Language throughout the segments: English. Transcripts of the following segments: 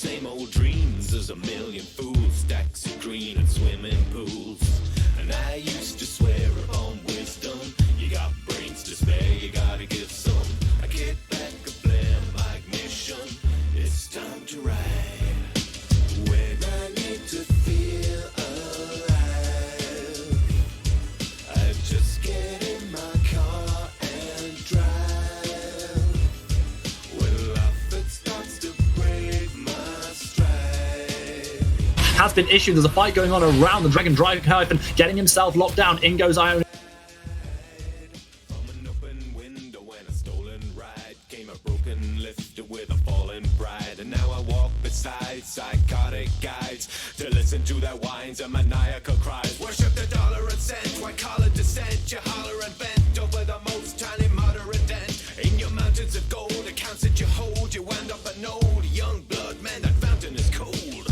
same old dreams. There's a million fools, stacks of green and swimming pools. And I used to swear upon wisdom. You got brains to spare, you gotta give some. I kick back a flare, my ignition. It's time to ride. When I need to feel alive, I just get in my car and drive. When life starts to break my stride. Has been issued. There's a fight going on around the Dragon Drive hyphen, getting himself locked down. In goes Ion. From an open window and a stolen ride came a broken lifter with a fallen pride. And now I walk beside psychotic guides to listen to their whines and maniacal cries. Worship the dollar and cent, white collar descent. You holler and bent over the most tiny moderate dent. In your mountains of gold, accounts that you hold, you wind up an old young blood man. That fountain is cold.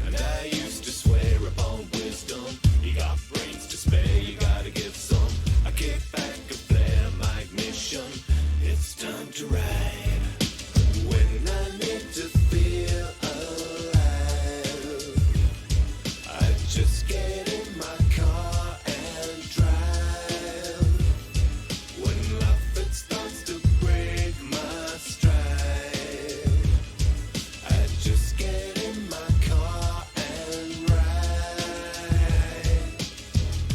And I used to swear upon wisdom. You got brains to spare, you gotta give some. I kick back a flare, my ignition. It's time to ride. When I need to feel alive, I just get in my car and drive. When life it starts to break my stride, I just get in my car and ride.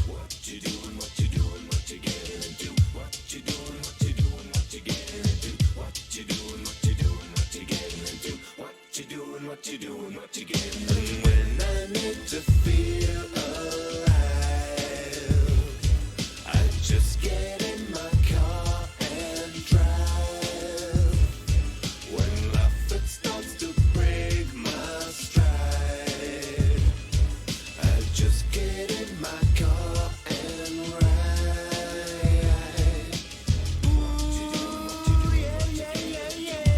What you doing, what you doing, what you getting into? What you doing, what you doing, what you getting into? What you doing, what you doing, what you getting into? What you doing, what you doing, what you getting into? And when I need to feel alive, I just get in my car and drive. When life it starts to break my stride, I just get in my car and ride. Ooh, yeah, yeah, yeah, yeah.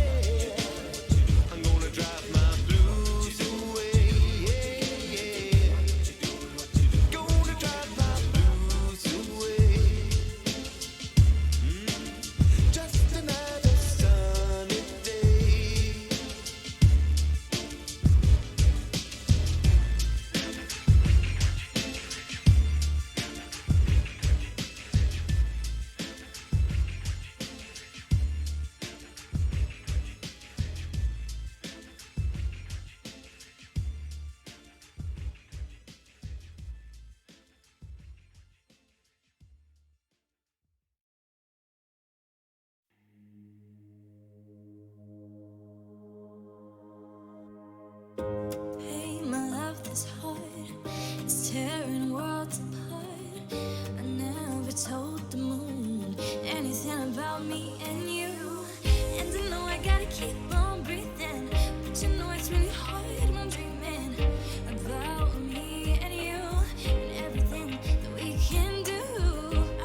I'm gonna drive my blues away. Yeah, yeah. Gonna drive my blues away. Just another sunny day. Hey, my love, this heart is tearing worlds apart. I never told the moon anything about me and you. And I know I gotta keep on breathing, but you know it's really hard when I'm dreaming about me and you and everything that we can do.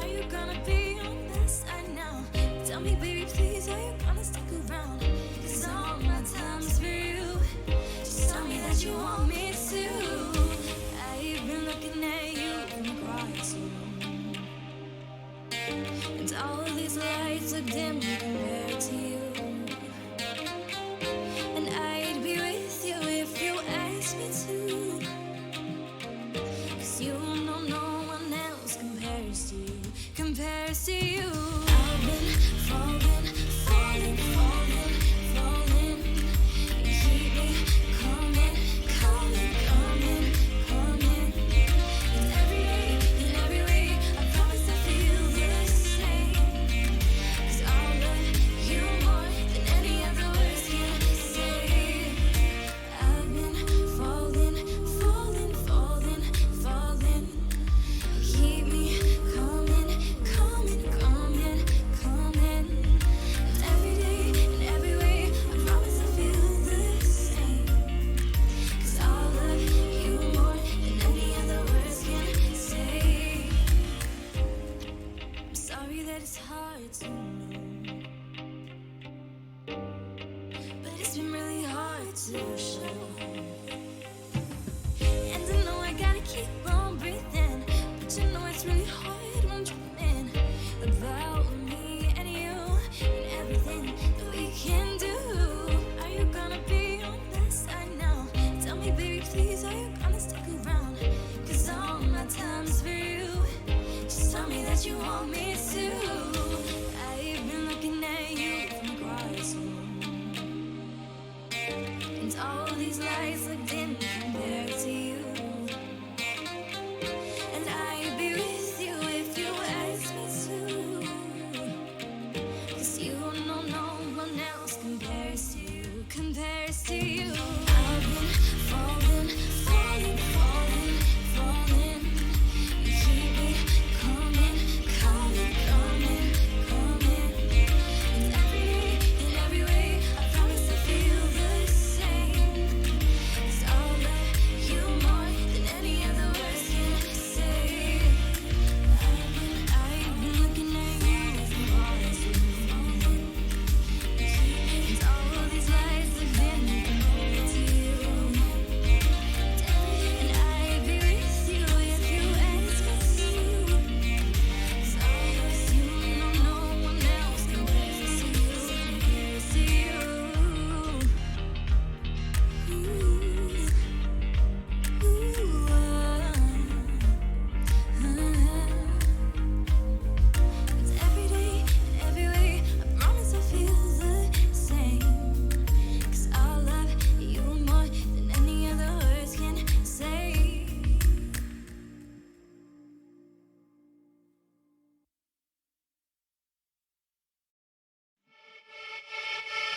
Are you gonna be on my side now? Tell me, baby, please, are you gonna stick around? 'Cause all my time's for you. Just tell me that you want me to. I've been looking at you in the classroom, and all these lights look dim compared to you. And I'd be with you if you asked me to. 'Cause you know no one else compares to you, compares to you. I've been falling, falling, falling, falling. You keep me coming, coming, coming, coming. And every way, I promise I feel the same. 'Cause I love you more than any other words can say. I've been falling, falling, falling, falling. Keep me coming, coming, coming, coming. And every day, in every way, I promise I feel the same. 'Cause I love you more than any other words can say. I'm sorry that it's hard to know, but it's been really hard to show. And I know I gotta keep on breathing, but you know it's really hard when I'm dreaming about me and you and everything that we can do. Are you gonna be on my side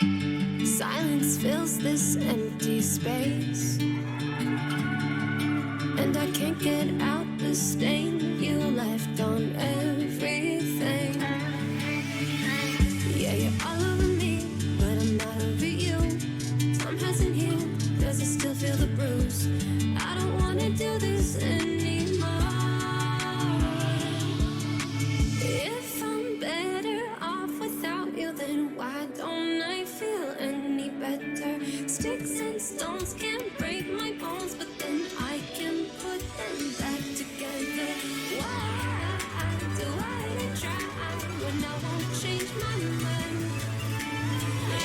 Silence fills this empty space, and I can't get out the stain you left on everything. Yeah, you're all over me, but I'm not over you. Time hasn't healed, does it still feel the bruise? I don't wanna do this anymore. If I'm better off without you, then why don't I feel any better? Sticks and stones can't break my bones, but then I can put them back together. Why do I try when I won't change my mind?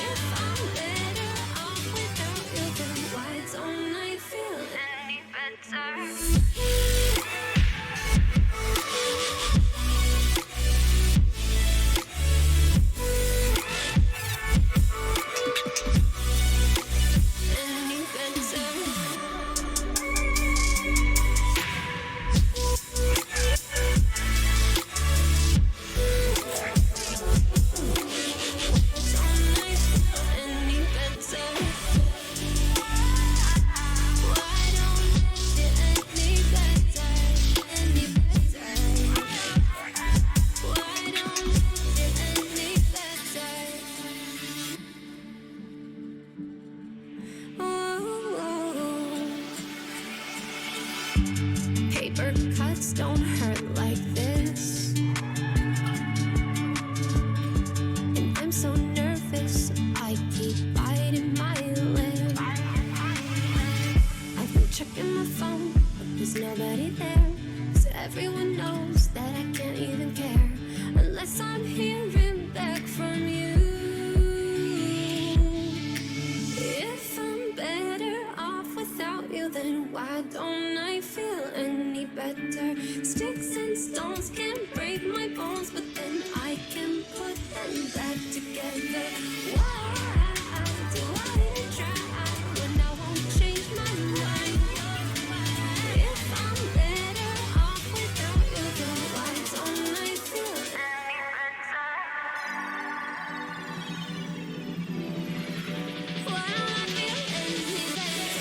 If I'm better off without you, then why don't I feel any better? Paper cuts don't hurt like this, and I'm so nervous I keep biting my lip. I've been checking my phone, but there's nobody there, 'cause everyone knows that I can't even care unless I'm hearing back from you. If I'm better off without you, then why don't I feel any better? Sticks and stones can't break my bones, but then I can put them back together. Why do I try when I won't change my mind? If I'm better off without you, then why don't I feel any better? Why don't I feel any better?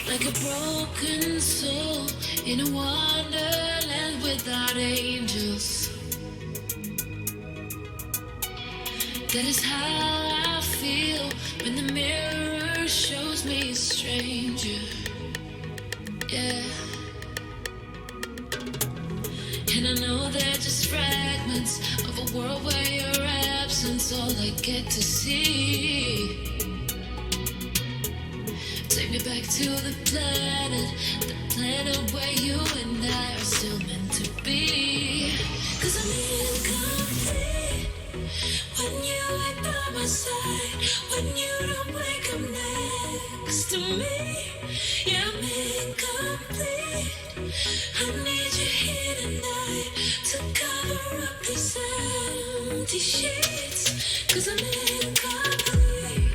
Like a broken soul in a wonderland without angels. That is how I feel when the mirror shows me a stranger. Yeah. And I know they're just fragments of a world where your absence all I get to see. Take me back to the planet where you and I are still meant to be. 'Cause I'm incomplete when you ain't by my side, when you don't wake up next to me. Yeah, I'm incomplete. I need you here tonight to cover up these empty sheets. 'Cause I'm incomplete.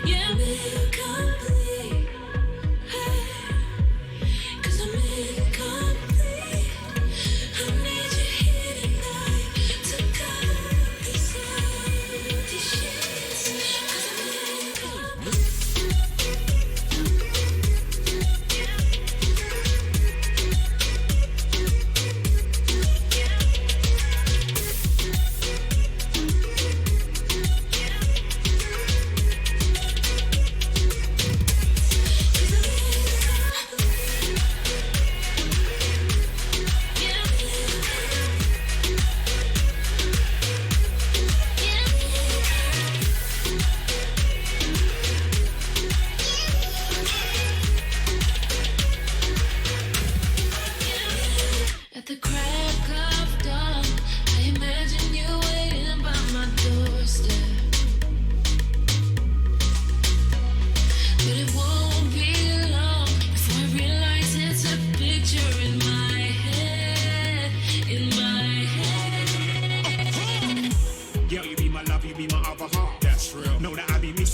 Yeah, I'm incomplete. Hey, 'cause I'm incomplete. I need you here tonight to cover up these empty sheets. 'Cause I'm incomplete.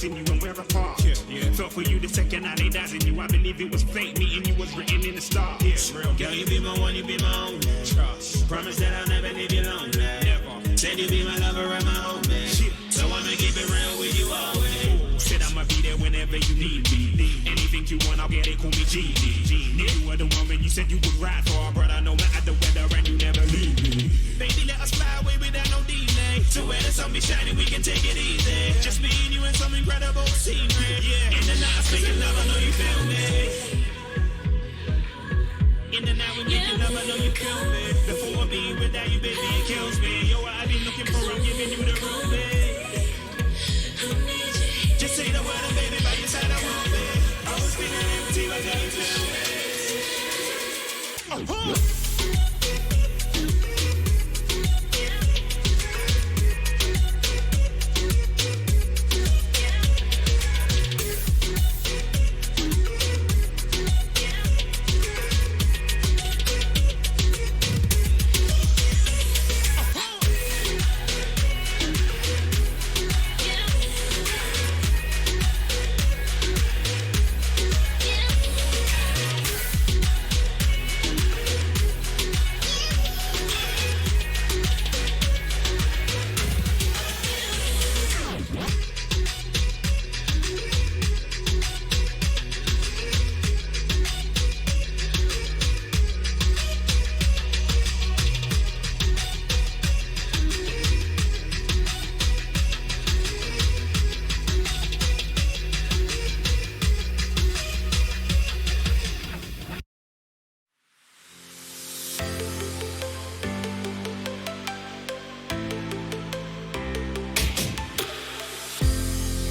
kissing you and we're apart. Felt for you the second I laid eyes on you. I believe it was fate, meeting you was written in the stars. Girl, you be my one, you be my only. Trust. Promise that I'll never leave you alone. Never. Said you be my lover and my homie. So I'ma keep it real with you always. Said I'ma be there whenever you need me. Anything you want, I'll get it. Call me GD. Knew you were the one when you said you would ride for, brother. No matter the weather, and you never leave me. Baby, let us fly away without no delay. So where the sun be shining, we can take it easy. Just me and you and some incredible scenery. In the night, speaking love, I know you feel me. In the night, when making love, I know you feel me. Before being without you, baby, it kills me. Yo, what I be looking for, I'm giving you the room, babe. Just say the word, and baby, by your side, I want me. I was feeling empty, but now you feel me.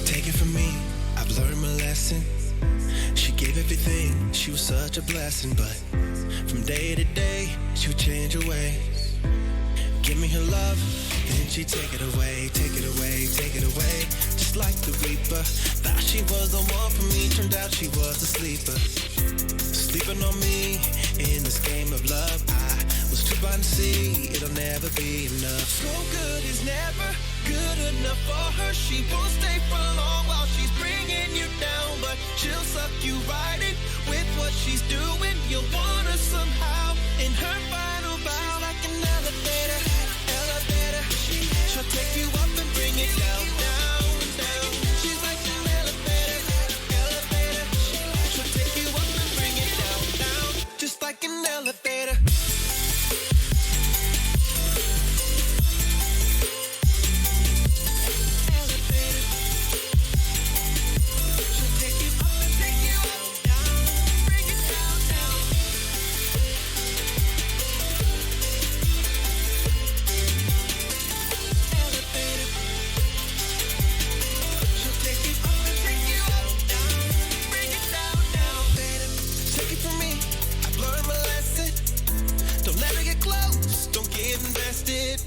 Take it from me, I've learned my lesson. She gave everything, she was such a blessing. But from day to day, she would change her ways. Give me her love, then she'd take it away, take it away, take it away. Just like the reaper, thought she was the one for me, turned out she was a sleeper. Sleeping on me in this game of love, I was too blind to see it'll never be enough. So good is never good enough for her. She won't stay for long while she's bringing you down, but she'll suck you right in with what she's doing. You'll want her somehow in her final bow, like an elevator, elevator. She'll take you up and bring it down, down, down. She's like an elevator, elevator. She'll take you up and bring it down, down, just like an elevator.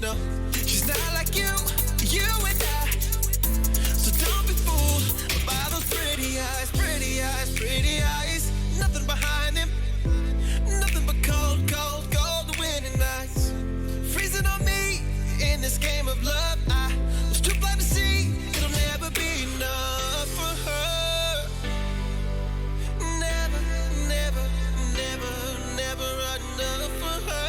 No, she's not like you and I. So don't be fooled by those pretty eyes, pretty eyes, pretty eyes. Nothing behind them, nothing but cold, cold, cold winter nights. Freezing on me in this game of love. I was too blind to see it'll never be enough for her. Never, never, never, never enough for her.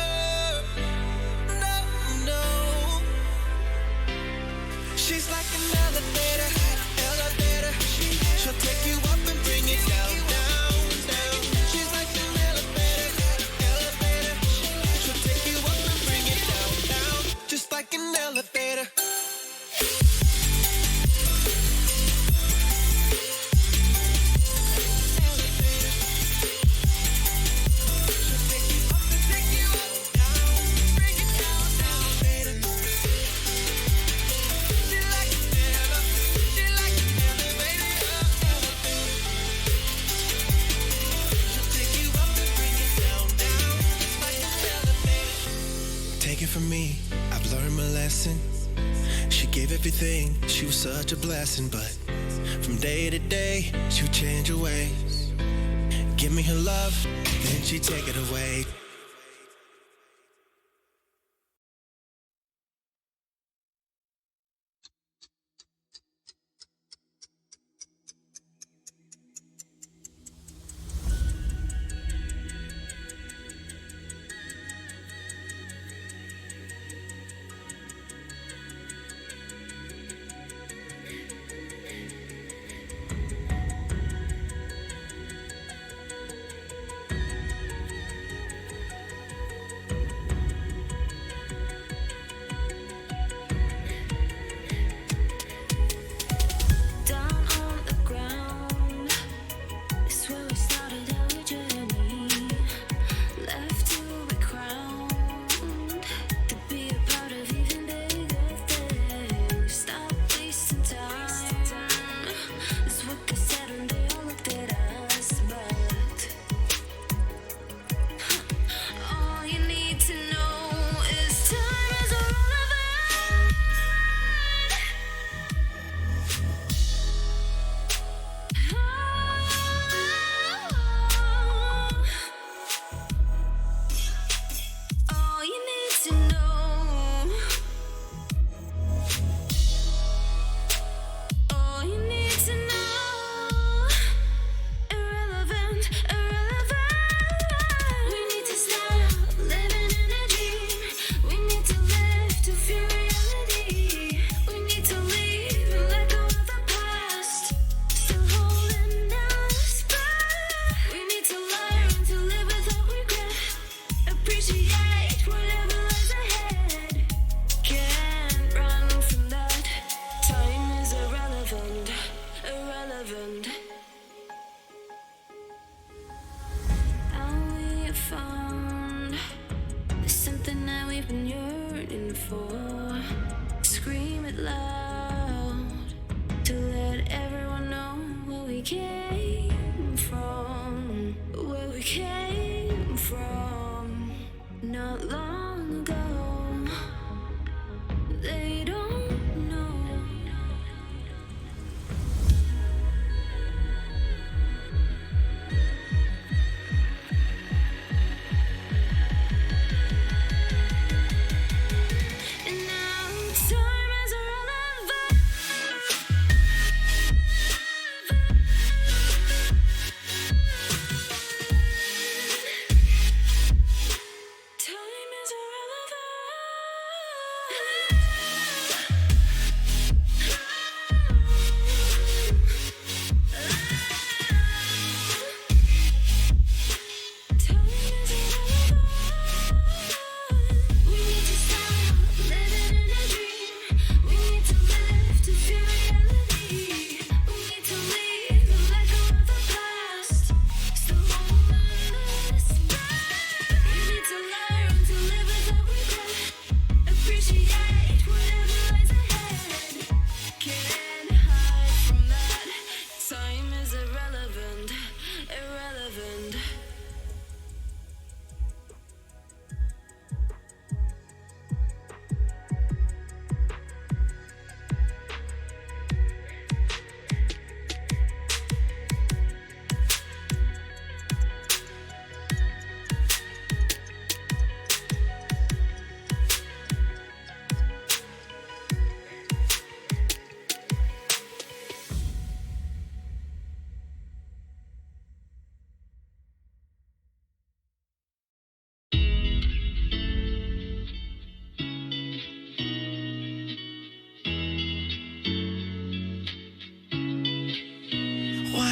She's like an elevator, elevator. She'll take you up and bring it down, down, down. She's like an elevator, elevator. She'll take you up and bring it down, down, just like an elevator. Take it from me, I've learned my lesson. She gave everything, she was such a blessing. But from day to day, she would change her ways. Give me her love, then she'd take it away.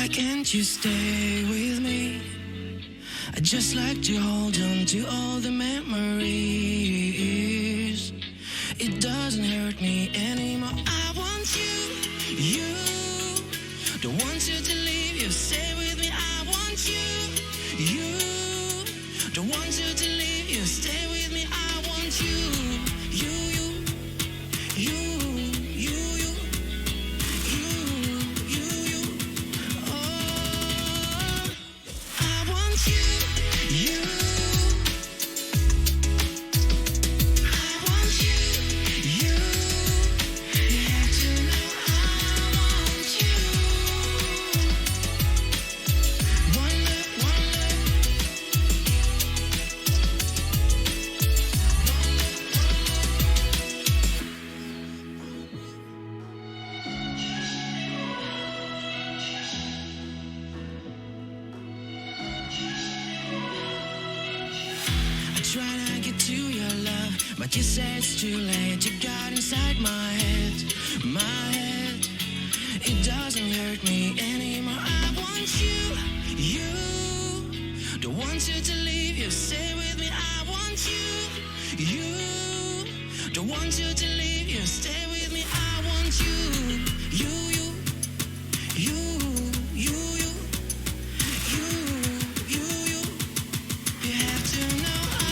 Why can't you stay with me? I'd just like to hold on to all the memories. It doesn't hurt me anymore. I want you, you. Don't want you to leave, you stay with me. I want you, you. Don't want you to leave, you stay with me. I want you, you, you, you. But you say it's too late. You got inside my head, my head. It doesn't hurt me anymore. I want you, you. Don't want you to leave, you stay with me. I want you, you. Don't want you to leave, you stay with me. I want you, you, you, you, you, you, you, you. You have to know I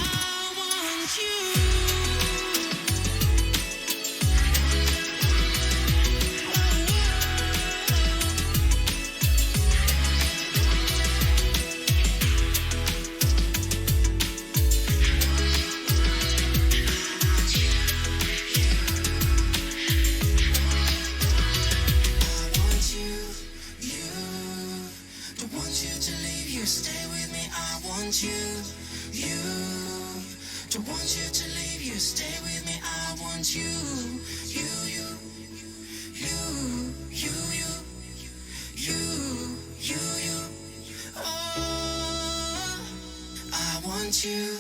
want you.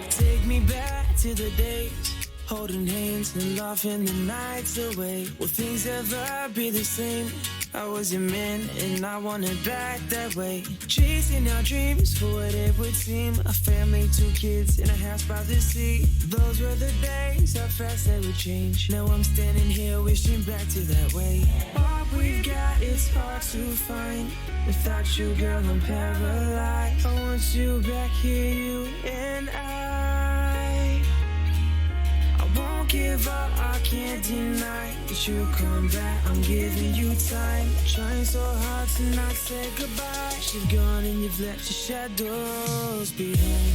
Take me back to the days, holding hands and laughing the nights away. Will things ever be the same? I was your man and I want it back that way. Chasing our dreams for what it would seem. A family, 2 kids in a house by the sea. Those were the days, how fast they would change. Now I'm standing here wishing back to that way. What we've got is hard to find. Without you, girl, I'm paralyzed. I want you back here, you and I won't give up, I can't deny that you'll come back, I'm giving you time. Trying so hard to not say goodbye. You've gone and you've left your shadows behind.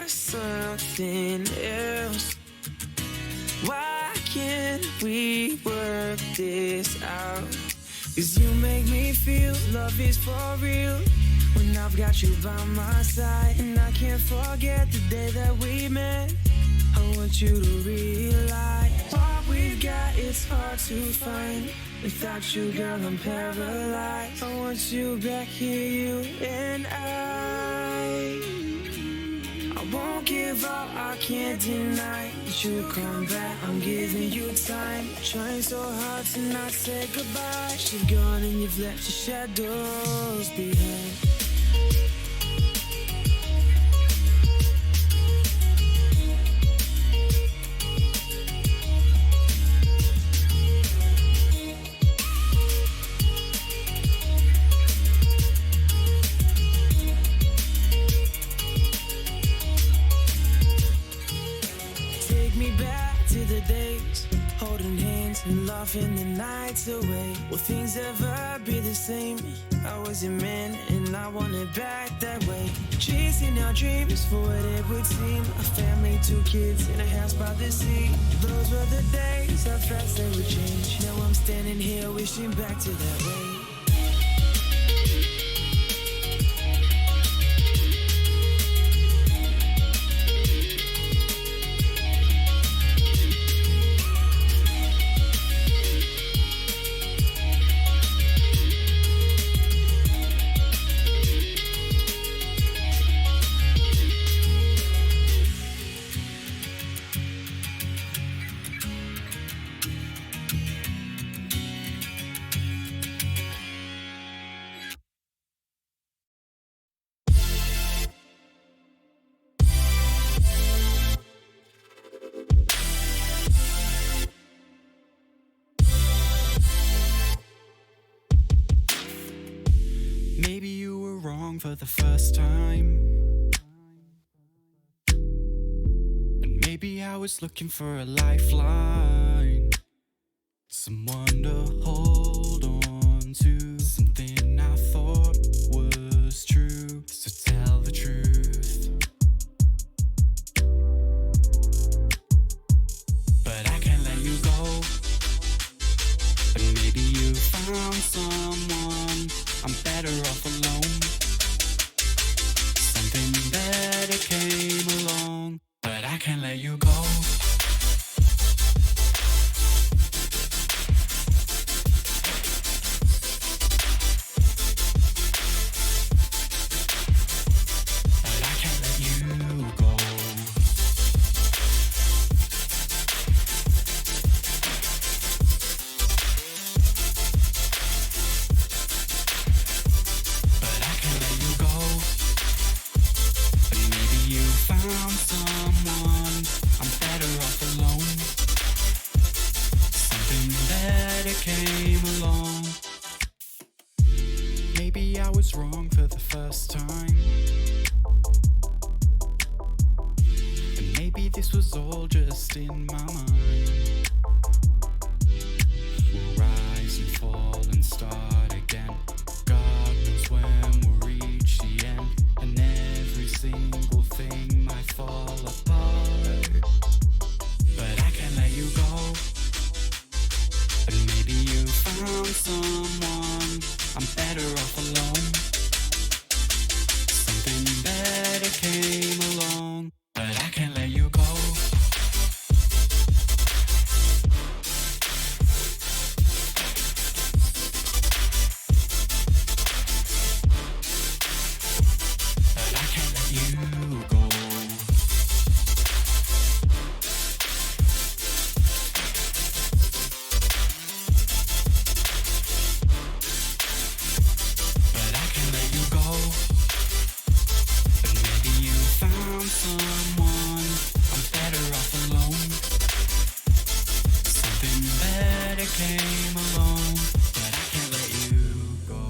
Something else. Why can't we work this out? 'Cause you make me feel love is for real when I've got you by my side. And I can't forget the day that we met. I want you to realize what we've got is hard to find. Without you, girl, I'm paralyzed. I want you back here, you and I won't give up, I can't deny that you'll come back, I'm giving you time. Trying so hard to not say goodbye. You've gone and you've left your shadows behind. holding hands and laughing the nights away. Will things ever be the same? I was your man and I want it back that way. Chasing our dreams for what it would seem. A family, 2 kids in a house by the sea. Those were the days, how fast they would change. Now I'm standing here wishing back to that way. Maybe you were wrong for the first time, and maybe I was looking for a lifeline, someone to hold on to, something I thought was true. So tell the truth, but I can't let you go. And maybe you found someone, I'm better off alone. Something better came along, but I can't let you go. But I can't let you go. Found someone, I'm better off alone. Something better came along. Maybe I was wrong for the first time, and maybe this was all just in my mind. We'll rise and fall and start again. God knows when we'll reach the end, and every single thing might fall apart. But I can't let you go. And maybe you found someone, I'm better off alone. Something better came along, but I can't let you go. Came along, but I can't let you go.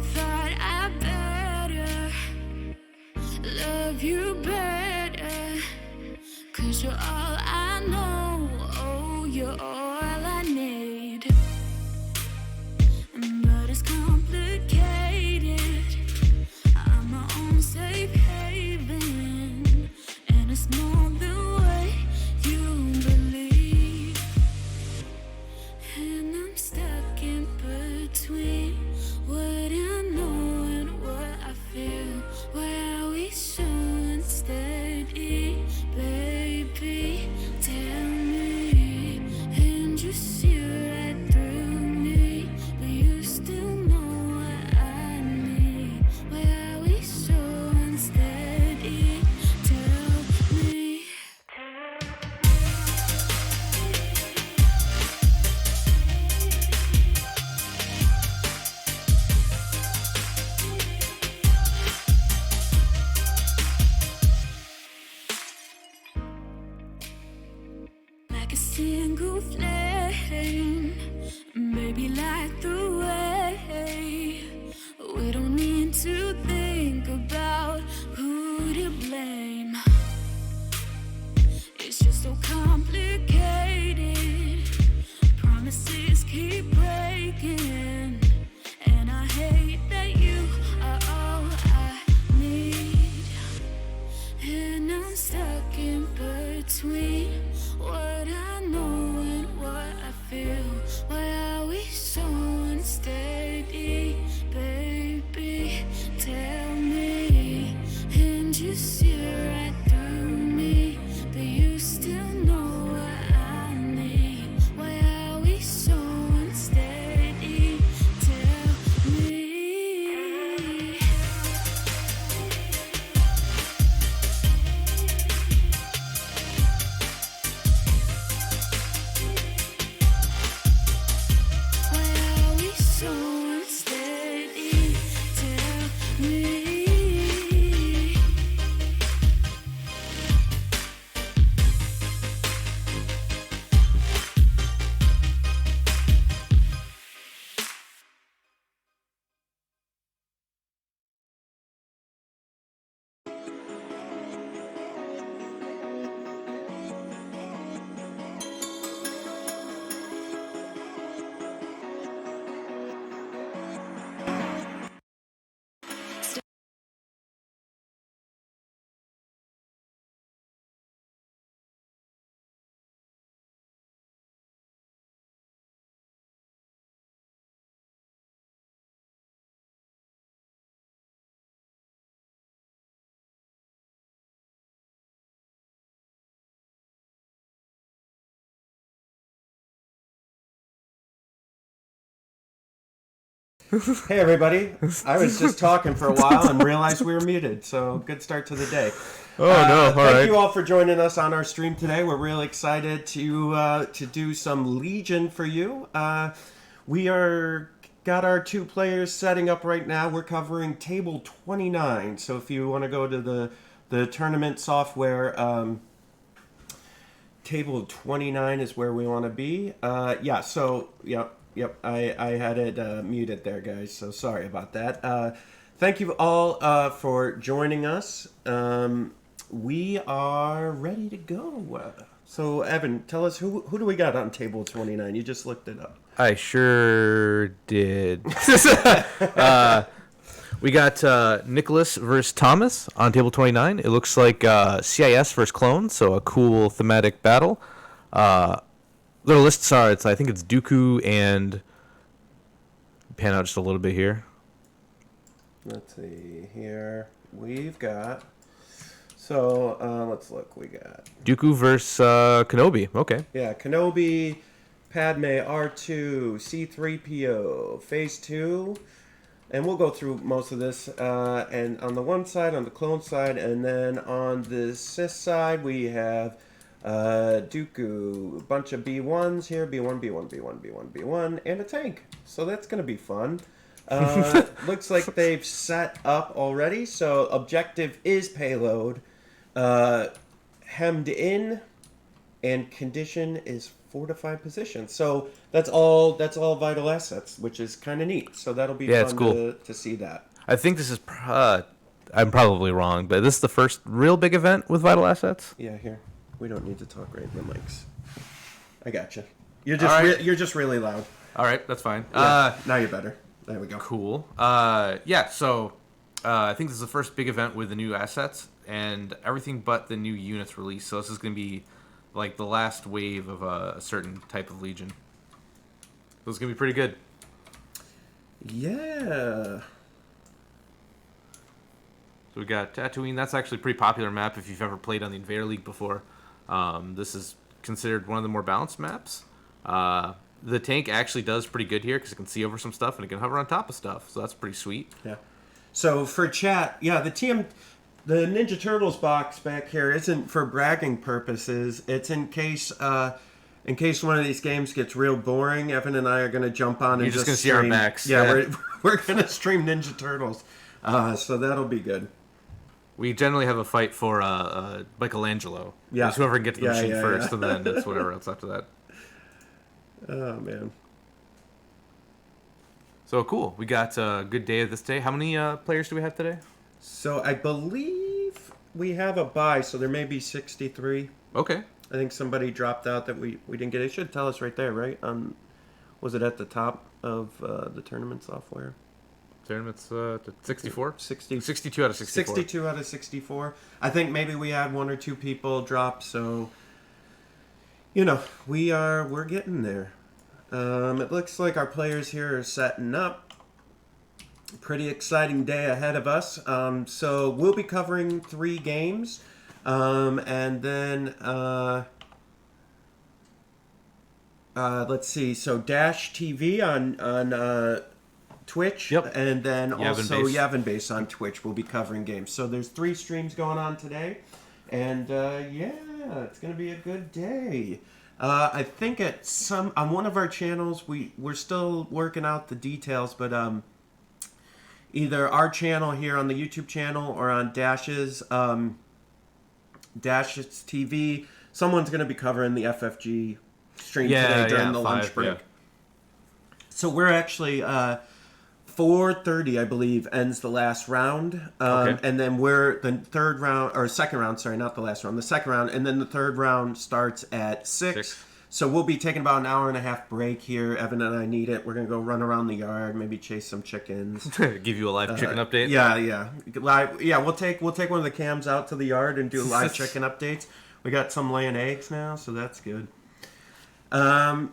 Thought I better love you better, 'cause you're all I know, oh, you're all I need. But it's complicated, I'm my own safe haven, and it's more the way you believe. And I'm stuck in between what I know and what I feel. Where are we so instead? Hey, everybody. I was just talking for a while and realized we were muted, so good start to the day. Oh, no. All Thank right. you all for joining us on our stream today. We're really excited to do some Legion for you. We got our 2 players setting up right now. We're covering table 29. So if you want to go to the tournament software, table 29 is where we want to be. Yep, I had it muted there, guys, so sorry about that. Thank you all for joining us. We are ready to go. So, Evan, tell us, who do we got on table 29? You just looked it up. I sure did. We got Nicholas versus Thomas on table 29. It looks like CIS versus Clone, so a cool thematic battle. Little lists are, I think it's Dooku and... Pan out just a little bit here. Let's see here. We've got... So, let's look. We got... Dooku versus Kenobi. Okay. Yeah, Kenobi, Padme, R2, C-3PO, Phase 2... And we'll go through most of this. And on the one side, on the clone side, and then on the Sith side, we have Dooku, a bunch of B1s here, B1, B1, B1, B1, B1, and a tank. So that's going to be fun. Looks like they've set up already. So objective is payload. Hemmed in, and condition is fortified position. So that's all vital assets, which is kind of neat. So that'll be fun cool. to see that. I think this is... I'm probably wrong, but this is the first real big event with vital assets? Yeah, here. We don't need to talk right in the mics. I gotcha. You're just you're just really loud. All right, that's fine. Yeah, now you're better. There we go. Cool. So I think this is the first big event with the new assets and everything but the new units released. So this is going to be like the last wave of a certain type of Legion. So it's going to be pretty good. Yeah. So we got Tatooine. That's actually a pretty popular map if you've ever played on the Invader League before. This is considered one of the more balanced maps. The tank actually does pretty good here because it can see over some stuff and it can hover on top of stuff. So that's pretty sweet. Yeah. So for chat, yeah, the Ninja Turtles box back here isn't for bragging purposes. It's in case one of these games gets real boring. Evan and I are going to jump on and You're just going to see our backs. Yeah, we're going to stream Ninja Turtles. So that'll be good. We generally have a fight for Michelangelo. Yeah. Just whoever can get to the machine first, yeah. and then it's whatever else after that. Oh, man. So cool. We got a good day of this day. How many players do we have today? So I believe we have a bye, so there may be 63. Okay. I think somebody dropped out that we didn't get. It should tell us right there, right? Was it at the top of the tournament software? Tournaments 64? 62 out of 64. 62 out of 64. I think maybe we had 1 or 2 people drop, so we're getting there. It looks like our players here are setting up. Pretty exciting day ahead of us. So we'll be covering 3 games, and then let's see. So Dash TV on Twitch, yep. And then also Yavin Yavin Base on Twitch will be covering games. So there's 3 streams going on today, and it's gonna be a good day. I think on one of our channels we're still working out the details, but either our channel here on the YouTube channel or on Dash's TV, someone's gonna be covering the FFG stream today during the lunch break. Yeah. So we're actually 4:30, I believe, ends the last round. Okay. And then we're the third round, or second round, sorry, not the last round, the second round. And then the third round starts at 6. So we'll be taking about an hour and a half break here. Evan and I need it. We're going to go run around the yard, maybe chase some chickens. Give you a live chicken update? Yeah. Live, we'll take one of the cams out to the yard and do live chicken updates. We got some laying eggs now, so that's good. So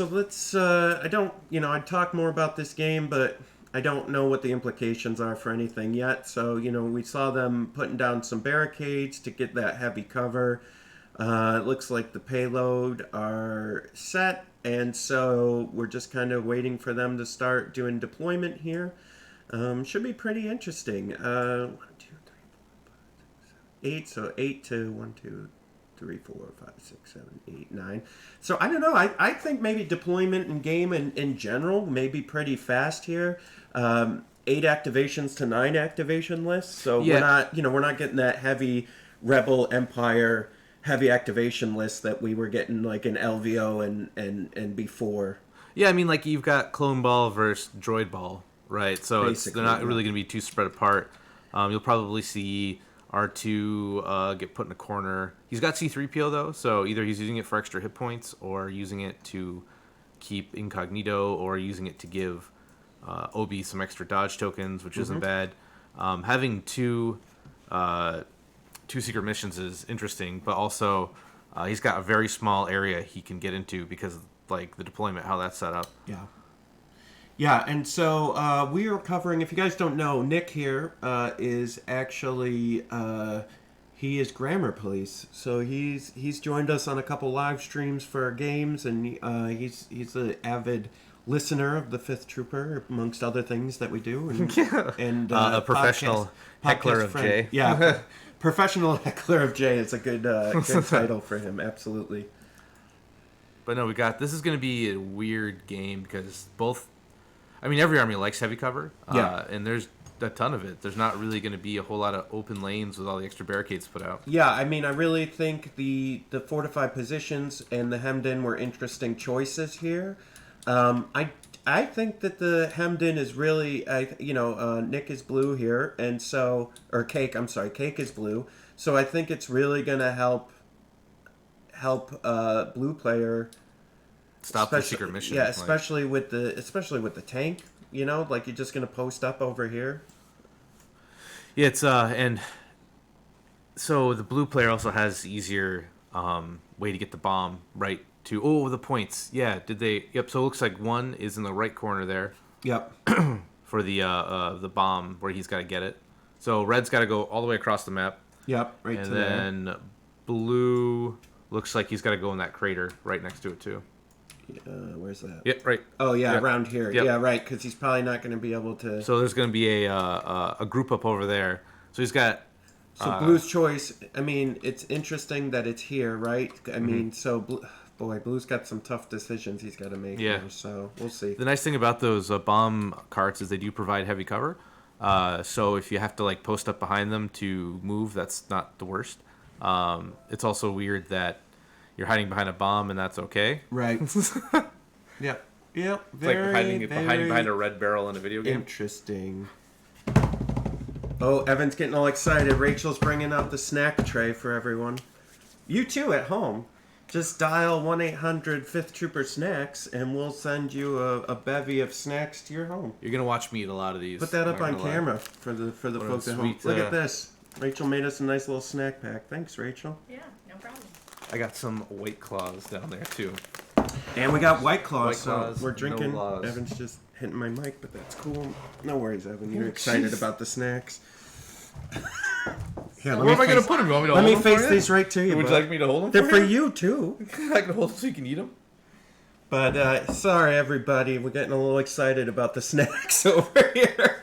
let's, I'd talk more about this game, but I don't know what the implications are for anything yet. So, we saw them putting down some barricades to get that heavy cover. It looks like the payload are set, and so we're just kind of waiting for them to start doing deployment here. Should be pretty interesting. 1, 2, 3, 4, 5, 6, 7, 8. So 8 to 1, 2, 3, 4, 5, 6, 7, 8, 9. So I don't know. I think maybe deployment in game in general may be pretty fast here. 8 activations to 9 activation lists. So we're not getting that heavy Rebel Empire heavy activation list that we were getting like in LVO and before. Yeah, I mean, like, you've got Clone Ball versus Droid Ball, right? So they're not really going to be too spread apart. You'll probably see R2 get put in a corner. He's got C-3PO, though, so either he's using it for extra hit points or using it to keep incognito or using it to give Obi some extra dodge tokens, which isn't bad. Having two secret missions is interesting, but also he's got a very small area he can get into because of, like, the deployment, how that's set up. Yeah, and so we are covering, if you guys don't know, Nick here is actually, he is Grammar Police. So he's joined us on a couple live streams for our games, and he's an avid listener of the Fifth Trooper, amongst other things that we do. And a professional heckler of friend. Jay. Yeah, professional heckler of Jay is a good title for him, absolutely. But no, this is going to be a weird game because every army likes heavy cover, and there's a ton of it. There's not really going to be a whole lot of open lanes with all the extra barricades put out. Yeah, I mean, I really think the fortified positions and the hemmed in were interesting choices here. I think that the hemmed in is really, Nick is blue here, and so, or Cake is blue. So I think it's really going to help blue player stop the secret mission. Yeah, especially with the tank. You know, like, you're just going to post up over here. Yeah, it's and so the blue player also has easier way to get the bomb right to the points. Yeah, did they? Yep. So it looks like one is in the right corner there. Yep. For the bomb where he's got to get it. So red's got to go all the way across the map. Yep. Right. And then blue looks like he's got to go in that crater right next to it too. Where's that? Yep, right. Oh, yeah, Yep. around here. Yep. Yeah, right, because he's probably not going to be able to... So there's going to be a group up over there. So he's got... So blue's choice, I mean, it's interesting that it's here, right? I mean, so, blue's got some tough decisions he's got to make here, so we'll see. The nice thing about those bomb carts is they do provide heavy cover. So if you have to, like, post up behind them to move, that's not the worst. It's also weird that you're hiding behind a bomb and that's okay. Right. Yep. Yep. It's like hiding behind a red barrel in a video game. Interesting. Oh, Evan's getting all excited. Rachel's bringing out the snack tray for everyone. You too at home. Just dial 1-800-5th Trooper Snacks and we'll send you a bevy of snacks to your home. You're going to watch me eat a lot of these. Put that up on camera for the folks at home. Look at this. Rachel made us a nice little snack pack. Thanks, Rachel. Yeah, no problem. I got some White Claws down there, too. And we got White Claws, White Claws, so we're drinking. no laws. Evan's just hitting my mic, but that's cool. No worries, Evan. You're excited about the snacks. Here, Where am I going to put them? You want me to let hold me them for face you? these right to you. Would you like me to hold them They're for for you? you, too. I can hold them so you can eat them. But, sorry, everybody. We're getting a little excited about the snacks over here.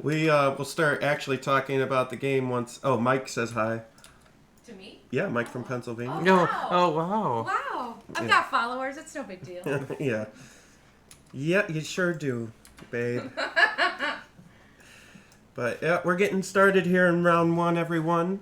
We'll start actually talking about the game once... Oh, Mike says hi. To me? Yeah, Mike from Pennsylvania. Oh, wow. Wow. I've got followers. It's no big deal. Yeah. Yeah, you sure do, babe. But yeah, we're getting started here in round 1, everyone.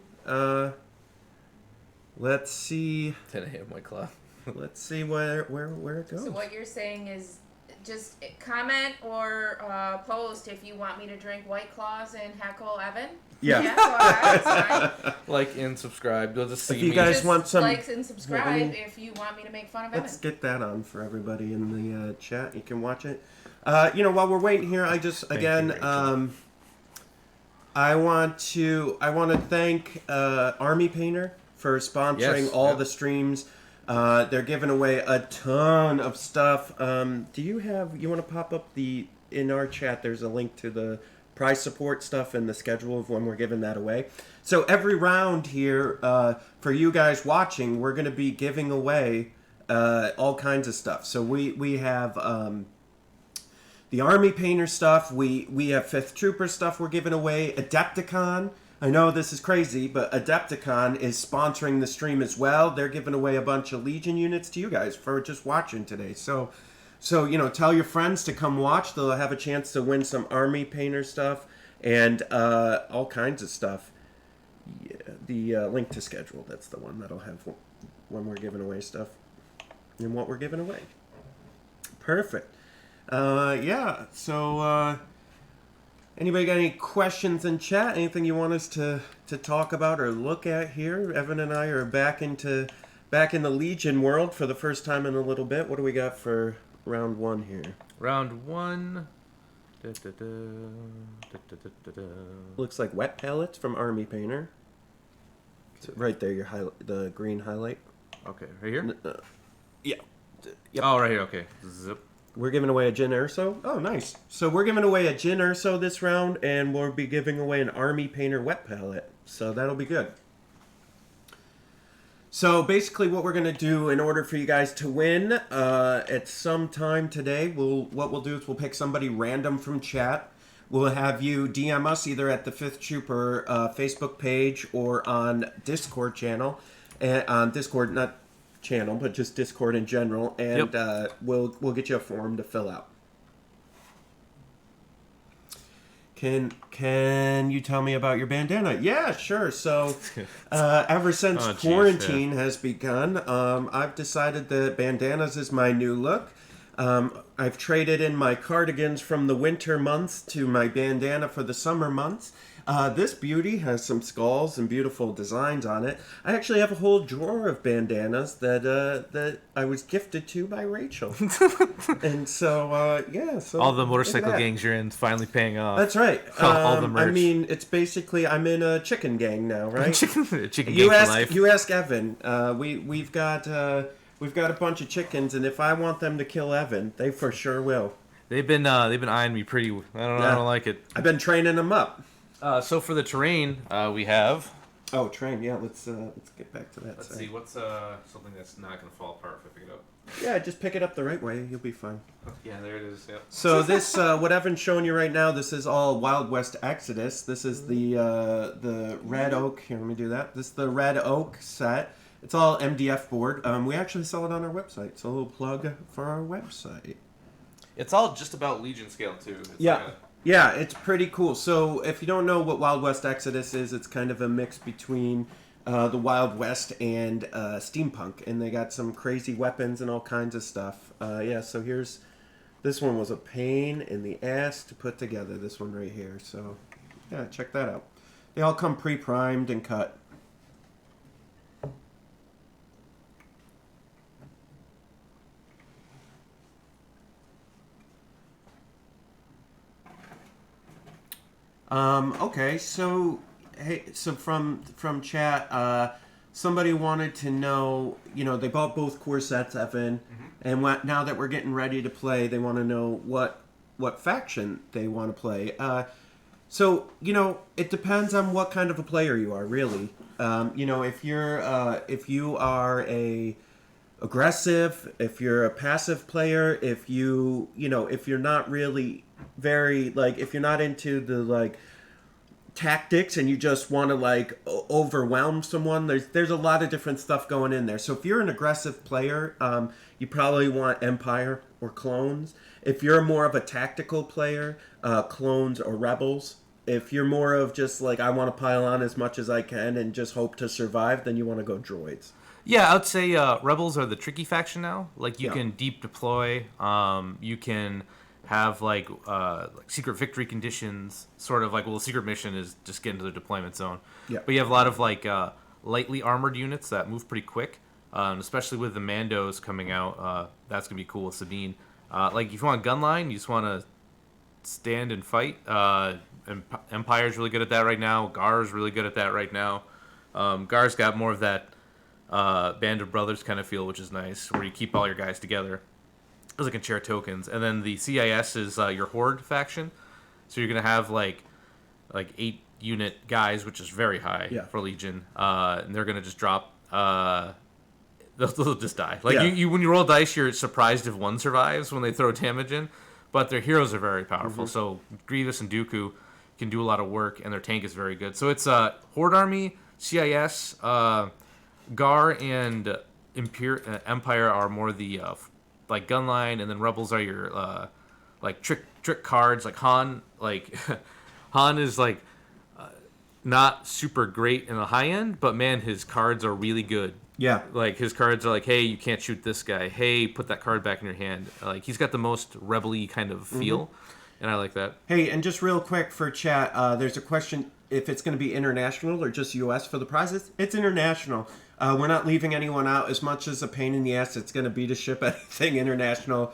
Let's see. 10 a.m. White Claw. Let's see where it goes. So what you're saying is just comment or post if you want me to drink White Claws and heckle Evan. Yeah. That's fine. Like and subscribe. You'll just see If you me. guys Just want some, likes and subscribe if you want me to make fun of Evan. let's get that on for everybody in the chat. You can watch it. While we're waiting here, I just I want to thank Army Painter for sponsoring all the streams. They're giving away a ton of stuff. Do you want to pop up in our chat? There's a link to the prize support stuff and the schedule of when we're giving that away. So every round here, for you guys watching, we're going to be giving away all kinds of stuff. So we have the Army Painter stuff. We have 5th Trooper stuff we're giving away. Adepticon. I know this is crazy, but Adepticon is sponsoring the stream as well. They're giving away a bunch of Legion units to you guys for just watching today. So tell your friends to come watch. They'll have a chance to win some Army Painter stuff and all kinds of stuff. Yeah, the link to schedule, that's the one that'll have when we're giving away stuff and what we're giving away. Perfect. Yeah, so anybody got any questions in chat? Anything you want us to talk about or look at here? Evan and I are back in the Legion world for the first time in a little bit. What do we got for round 1 here? Round 1. Looks like wet pellets from Army Painter. So right there, the green highlight. Okay, right here? Yeah. Yep. Oh, right here, okay. Zip. We're giving away a Jyn Erso. Oh, nice. So we're giving away a Jyn Erso this round, and we'll be giving away an Army Painter wet palette. So that'll be good. So basically what we're going to do in order for you guys to win at some time today, what we'll do is we'll pick somebody random from chat. We'll have you DM us either at the 5th Trooper Facebook page or on Discord channel. And on Discord, not channel, but just Discord in general. And we'll get you a form to fill out. Can you tell me about your bandana? Yeah, sure. So ever since quarantine has begun, I've decided that bandanas is my new look. I've traded in my cardigans from the winter months to my bandana for the summer months. This beauty has some skulls and beautiful designs on it. I actually have a whole drawer of bandanas that I was gifted to by Rachel. And so, So all the motorcycle gangs you're in finally paying off. That's right. All the merch. I mean, it's basically, I'm in a chicken gang now, right? chicken gang for life. You ask Evan. We've got a bunch of chickens, and if I want them to kill Evan, they for sure will. They've been eyeing me pretty. I don't like it. I've been training them up. So for the terrain, we have. Oh, terrain. Yeah, let's get back to that. Let's see what's something that's not going to fall apart if I pick it up. Yeah, just pick it up the right way. You'll be fine. Yeah, there it is. Yep. So this, what Evan's showing you right now, this is all Wild West Exodus. This is the Red Oak. Here, let me do that. This is the Red Oak set. It's all MDF board. We actually sell it on our website. So a little plug for our website. It's all just about Legion scale too. Yeah, it's pretty cool. So if you don't know what Wild West Exodus is, it's kind of a mix between the Wild West and steampunk, and they got some crazy weapons and all kinds of stuff. So this one was a pain in the ass to put together, this one right here. So yeah, check that out. They all come pre-primed and cut. Okay, so from chat, somebody wanted to know, they bought both core sets, Evan, and now that we're getting ready to play, they want to know what faction they want to play. So it depends on what kind of a player you are, really. If you are a aggressive, if you're a passive player, if you're not really very, if you're not into the tactics and you just want to overwhelm someone, there's a lot of different stuff going in there. So if you're an aggressive player, you probably want Empire or Clones. If you're more of a tactical player, Clones or Rebels. If you're more of just I want to pile on as much as I can and just hope to survive, then you want to go Droids. Yeah, I would say Rebels are the tricky faction now. You can deep deploy. You can have secret victory conditions. Sort of the secret mission is just get into the deployment zone. Yeah. But you have a lot of lightly armored units that move pretty quick. Especially with the Mandos coming out, that's gonna be cool with Sabine. If you want gunline, you just want to stand and fight. Empire's really good at that right now. Gar's really good at that right now. Gar's got more of that Band of Brothers kind of feel, which is nice, where you keep all your guys together because they can share tokens. And then the CIS is your Horde faction, so you're gonna have 8 unit guys, which is very high for Legion, and they're gonna just drop. they'll just die. Like Yeah. you when you roll dice, you're surprised if one survives when they throw damage in, but their heroes are very powerful. So Grievous and Dooku can do a lot of work, and their tank is very good. So it's Horde Army, CIS, Gar, and Empire are more the like gunline, and then Rebels are your like trick cards. Like Han, like Han is like not super great in the high end, but man, his cards are really good. Yeah. Like his cards are like, hey, you can't shoot this guy. Hey, put that card back in your hand. Like he's got the most rebel-y kind of feel, and I like that. Hey, and just real quick for chat, there's a question if it's going to be international or just U.S. for the prizes. It's international. We're not leaving anyone out. As much as a pain in the ass it's going to be to ship anything international,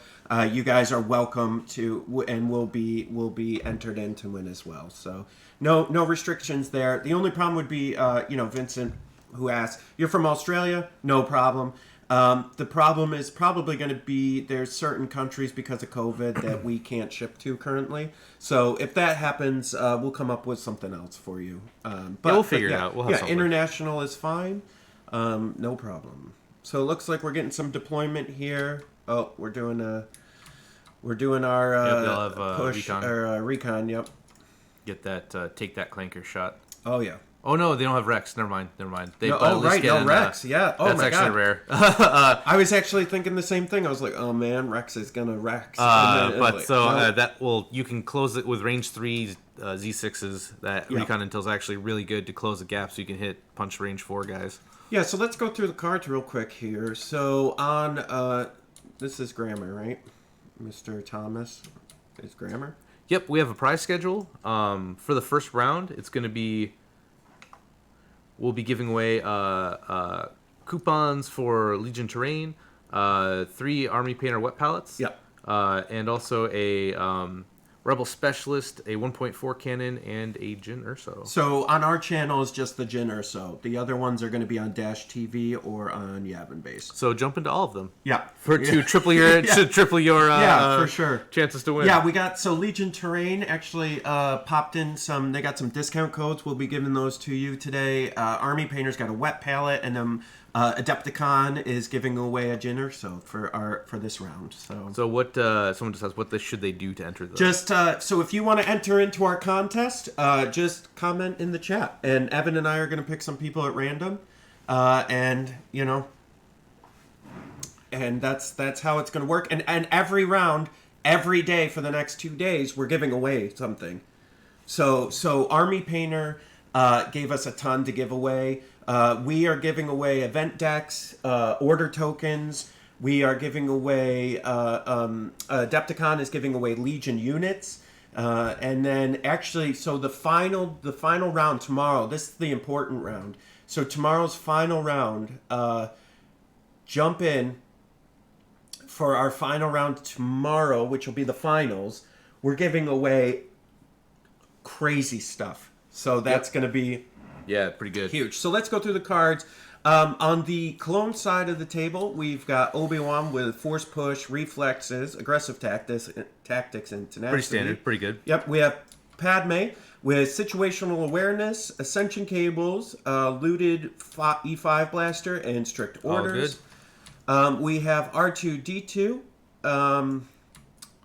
you guys are welcome to, and will be entered in to win as well. So no restrictions there. The only problem would be, Vincent, who asked, you're from Australia? No problem. The problem is probably going to be there's certain countries because of COVID that we can't ship to currently. So if that happens, we'll come up with something else for you. We'll figure it out. We'll have something. International is fine. No problem. So it looks like we're getting some deployment here. Oh, we're doing our they'll have, push recon. or recon. Yep. Get that take that clanker shot. Oh yeah. Oh no, they don't have Rex. Never mind. They No, at least get Rex. Yeah. Oh that's my actually god. rare. I was actually thinking the same thing. I was like, oh man, Rex is gonna Rex. You can close it with range 3 Z6s. That Yeah. recon intel is actually really good to close the gap, so you can punch range 4 guys. Yeah, so let's go through the cards real quick here. So on this is grammar, right? Mr. Thomas is grammar. Yep, we have a prize schedule. For the first round, it's going to be. We'll be giving away coupons for Legion Terrain, 3 Army Painter wet pallets. Yep. And also a Rebel Specialist, a 1.4 cannon, and a Jin Urso. So on our channel is just the Jin Urso. The other ones are going to be on Dash TV or on Yavin Base. So jump into all of them. Yeah. To triple your for sure. chances to win. Yeah, we got Legion Terrain actually popped in some. They got some discount codes. We'll be giving those to you today. Army Painter's got a wet palette, and then Adepticon is giving away a Jin Urso for this round. So what? Someone just asked, what should they do to enter those? Just so if you want to enter into our contest, just comment in the chat, and Evan and I are going to pick some people at random, and that's how it's going to work. And every round, every day for the next 2 days, we're giving away something. So Army Painter gave us a ton to give away. We are giving away event decks, order tokens. We are giving away, Adepticon is giving away Legion units. And then actually, so the final round tomorrow, this is the important round. So tomorrow's final round, jump in for our final round tomorrow, which will be the finals. We're giving away crazy stuff. So that's going to be pretty good. huge. So let's go through the cards. On the clone side of the table, we've got Obi-Wan with force push, reflexes, aggressive tactics, and tenacity. Pretty standard. Pretty good. Yep. We have Padme with situational awareness, ascension cables, looted E5 blaster, and strict orders. We have R2-D2,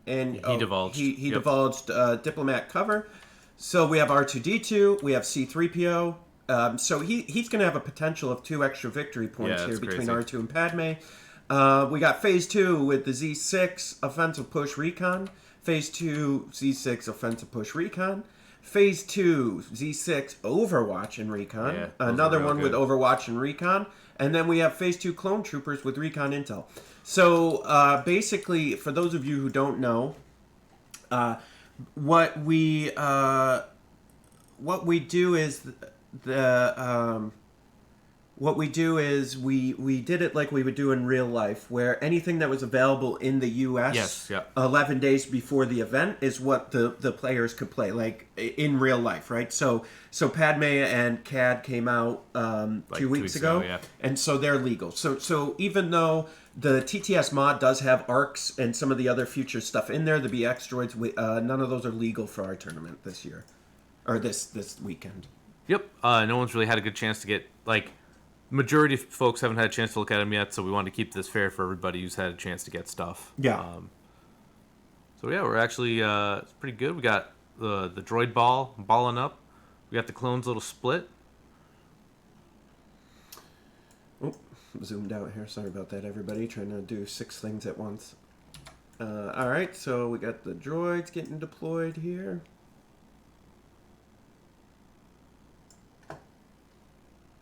and he divulged. He divulged diplomat cover. So we have R2-D2. We have C-3PO. So he's going to have a potential of 2 extra victory points here between crazy. R2 and Padme. We got Phase 2 with the Z6 offensive push recon. Phase 2 Z6 offensive push recon. Phase 2 Z6 Overwatch and recon. Yeah, Another one with Overwatch and recon. And then we have Phase 2 clone troopers with recon intel. So basically, for those of you who don't know, what we do is we did it like we would do in real life, where anything that was available in the U.S. 11 days before the event is what the players could play, like in real life, right? So Padme and Cad came out 2 weeks ago, and so they're legal. So even though the TTS mod does have arcs and some of the other future stuff in there, the BX droids, none of those are legal for our tournament this year, or this weekend. Yep. No one's really had a good chance to get, like, majority of folks haven't had a chance to look at them yet, so we wanted to keep this fair for everybody who's had a chance to get stuff. Yeah. So yeah, we're actually it's pretty good. We got the droid balling up. We got the clones little split. Oh, zoomed out here. Sorry about that, everybody. Trying to do 6 things at once. All right, so we got the droids getting deployed here.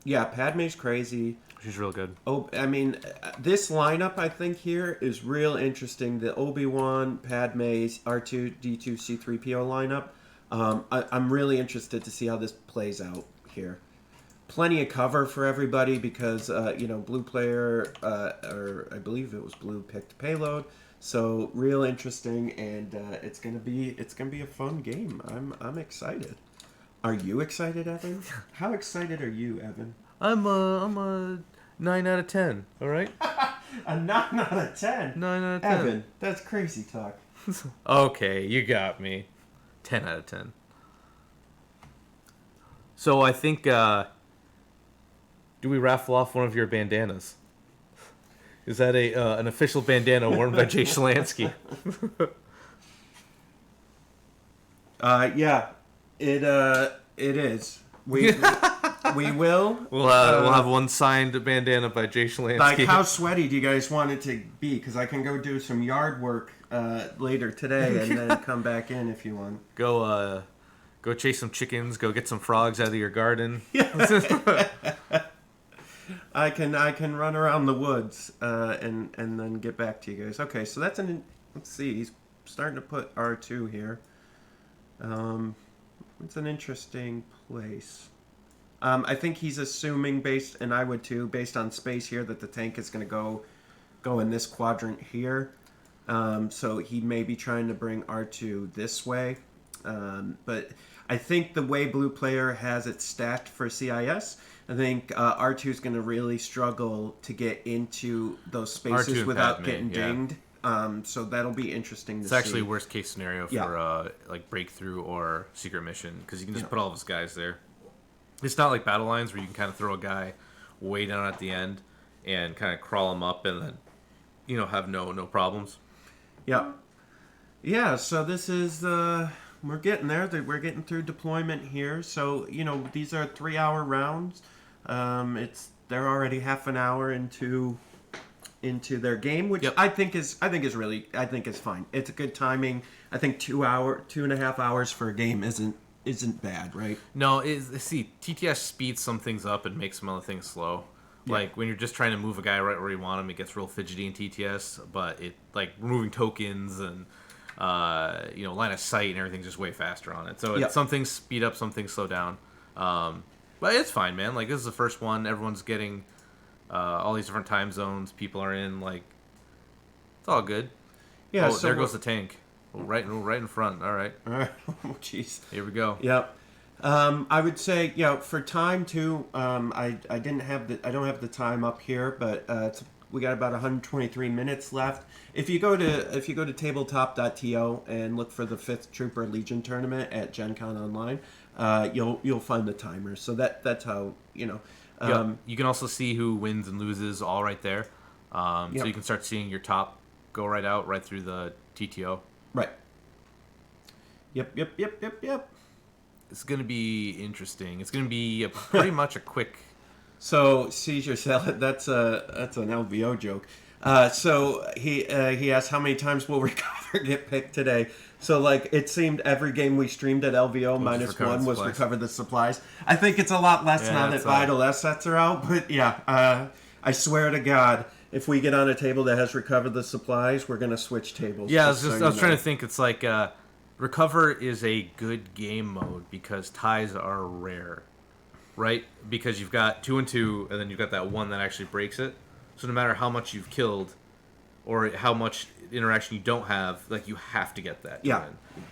Yeah, Padme's crazy. She's real good. Oh, I mean, this lineup I think here is real interesting. The Obi-Wan, Padme's, R2D2, C3PO lineup. I'm really interested to see how this plays out here. Plenty of cover for everybody because blue player or I believe it was blue picked payload. So real interesting, and it's gonna be a fun game. I'm excited. Are you excited, Evan? How excited are you, Evan? I'm a 9 out of 10. All right. A 9 out of 10. 9 out of 10. Evan, that's crazy talk. Okay, you got me. 10 out of 10. So I think, do we raffle off one of your bandanas? Is that an official bandana worn by Jay Shalansky? Yeah, it is. We will. We'll have one signed bandana by Jay Shalansky. Like, how sweaty do you guys want it to be? Because I can go do some yard work later today and then come back in if you want. Go chase some chickens. Go get some frogs out of your garden. I can run around the woods and then get back to you guys. Okay, so that's let's see. He's starting to put R2 here. It's an interesting place. I think he's assuming and I would too, based on space here, that the tank is going to go in this quadrant here. So he may be trying to bring R2 this way. But I think the way blue player has it stacked for CIS, I think R2 is going to really struggle to get into those spaces without getting dinged. So that'll be interesting to see. It's actually worst case scenario for like breakthrough or secret mission, because you can just put all of his guys there. It's not like battle lines where you can kind of throw a guy way down at the end and kind of crawl him up and then have no problems. Yeah, so this is we're getting there. We're getting through deployment here. So these are 3-hour rounds. They're already half an hour into their game, which I think is fine. It's a good timing. I think 2.5 hours for a game isn't bad, right? No, TTS speeds some things up and makes some other things slow. Yeah. Like when you're just trying to move a guy right where you want him, it gets real fidgety in TTS. But it like removing tokens and line of sight and everything's just way faster on it. So some things speed up, some things slow down. But it's fine, man. Like this is the first one. Everyone's getting all these different time zones. People are in. Like it's all good. Yeah. So there goes the tank. Right in front. All right. Oh, jeez. Here we go. Yep. I would say, for time too. I don't have the time up here, but we got about 123 minutes left. If you go to tabletop.to and look for the 5th Trooper Legion tournament at GenCon Online, you'll find the timer. So that's how you can also see who wins and loses all right there. So you can start seeing your top go right out right through the TTO. Right. Yep. It's going to be interesting. It's going to be pretty much a quick... So, Seizure Salad, that's an LVO joke. So, he asked how many times will Recover get picked today. So, like, it seemed every game we streamed at LVO minus one was Recover the Supplies. I think it's a lot less now that Vital assets are out. But, I swear to God, if we get on a table that has Recover the Supplies, we're going to switch tables. Yeah, I was trying to think. It's like... Recover is a good game mode because ties are rare, right? Because you've got 2 and 2, and then you've got that one that actually breaks it. So no matter how much you've killed or how much interaction you don't have, like you have to get that. Yeah.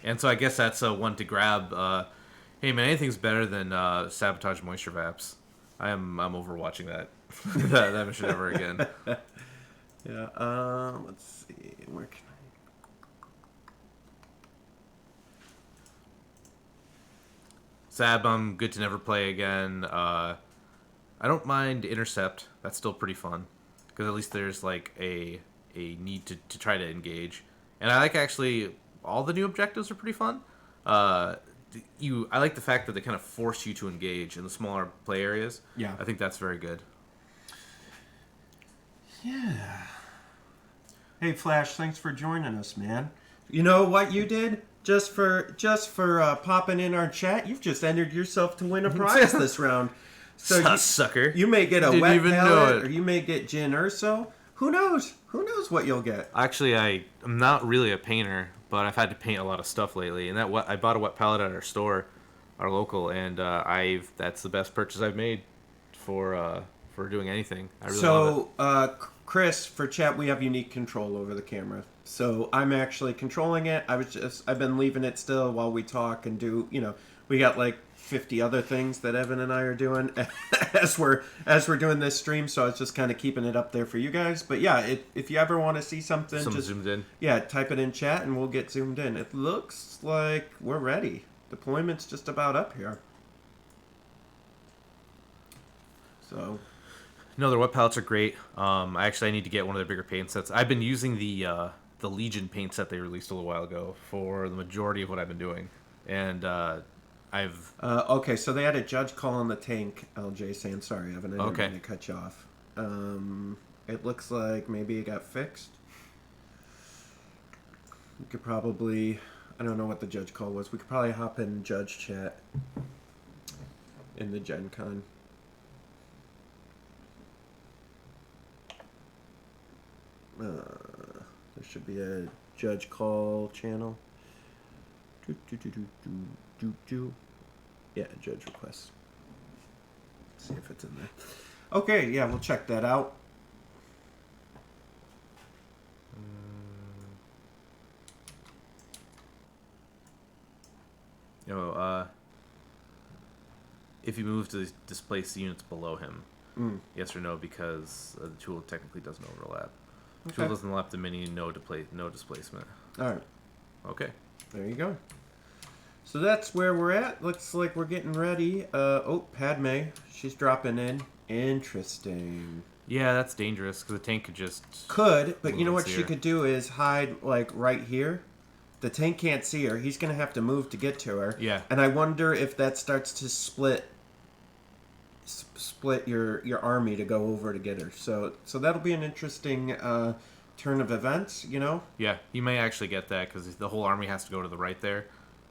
And so I guess that's one to grab. Hey man, anything's better than Sabotage Moisture Vaps. I'm over watching that that mission ever again. Yeah. Let's see. Where can Sab, I'm good to never play again. I don't mind intercept. That's still pretty fun because at least there's like a need to try to engage. And I like actually all the new objectives are pretty fun. I like the fact that they kind of force you to engage in the smaller play areas. Yeah. I think that's very good. Yeah. Hey Flash, thanks for joining us, man. You know what you did? Just for popping in our chat, you've just entered yourself to win a prize this round. So sucker. You may get a Didn't wet even know palette, it. or you may get Jin Urso. Who knows? Who knows what you'll get? Actually, I'm not really a painter, but I've had to paint a lot of stuff lately. And I bought a wet palette at our store, our local, and that's the best purchase I've made for doing anything. I really love it. Chris, for chat, we have unique control over the camera. So I'm actually controlling it. I've been leaving it still while we talk and do, we got like 50 other things that Evan and I are doing as we're doing this stream. So I was just kind of keeping it up there for you guys. But yeah, if you ever want to see something, just zoomed in. Yeah, type it in chat and we'll get zoomed in. It looks like we're ready. Deployment's just about up here. So. No, their wet palettes are great. I need to get one of their bigger paint sets. I've been using the Legion paint set they released a little while ago for the majority of what I've been doing, and I've okay. So they had a judge call on the tank. LJ saying sorry, Evan. I didn't mean to cut you off. It looks like maybe it got fixed. We could probably. I don't know what the judge call was. We could probably hop in judge chat in the GenCon. There should be a judge call channel. Yeah, judge requests. See if it's in there. Okay, yeah, we'll check that out. If you move to displace the units below him, yes or no, because the tool technically doesn't overlap. Okay. Tool doesn't lap the mini, no displacement. Alright. Okay. There you go. So that's where we're at. Looks like we're getting ready. Padme. She's dropping in. Interesting. Yeah, that's dangerous, because the tank could just... But you know what she could do is hide, like, right here. The tank can't see her. He's going to have to move to get to her. Yeah. And I wonder if that starts to split your army to go over to get her. So that'll be an interesting turn of events, Yeah, he may actually get that because the whole army has to go to the right there,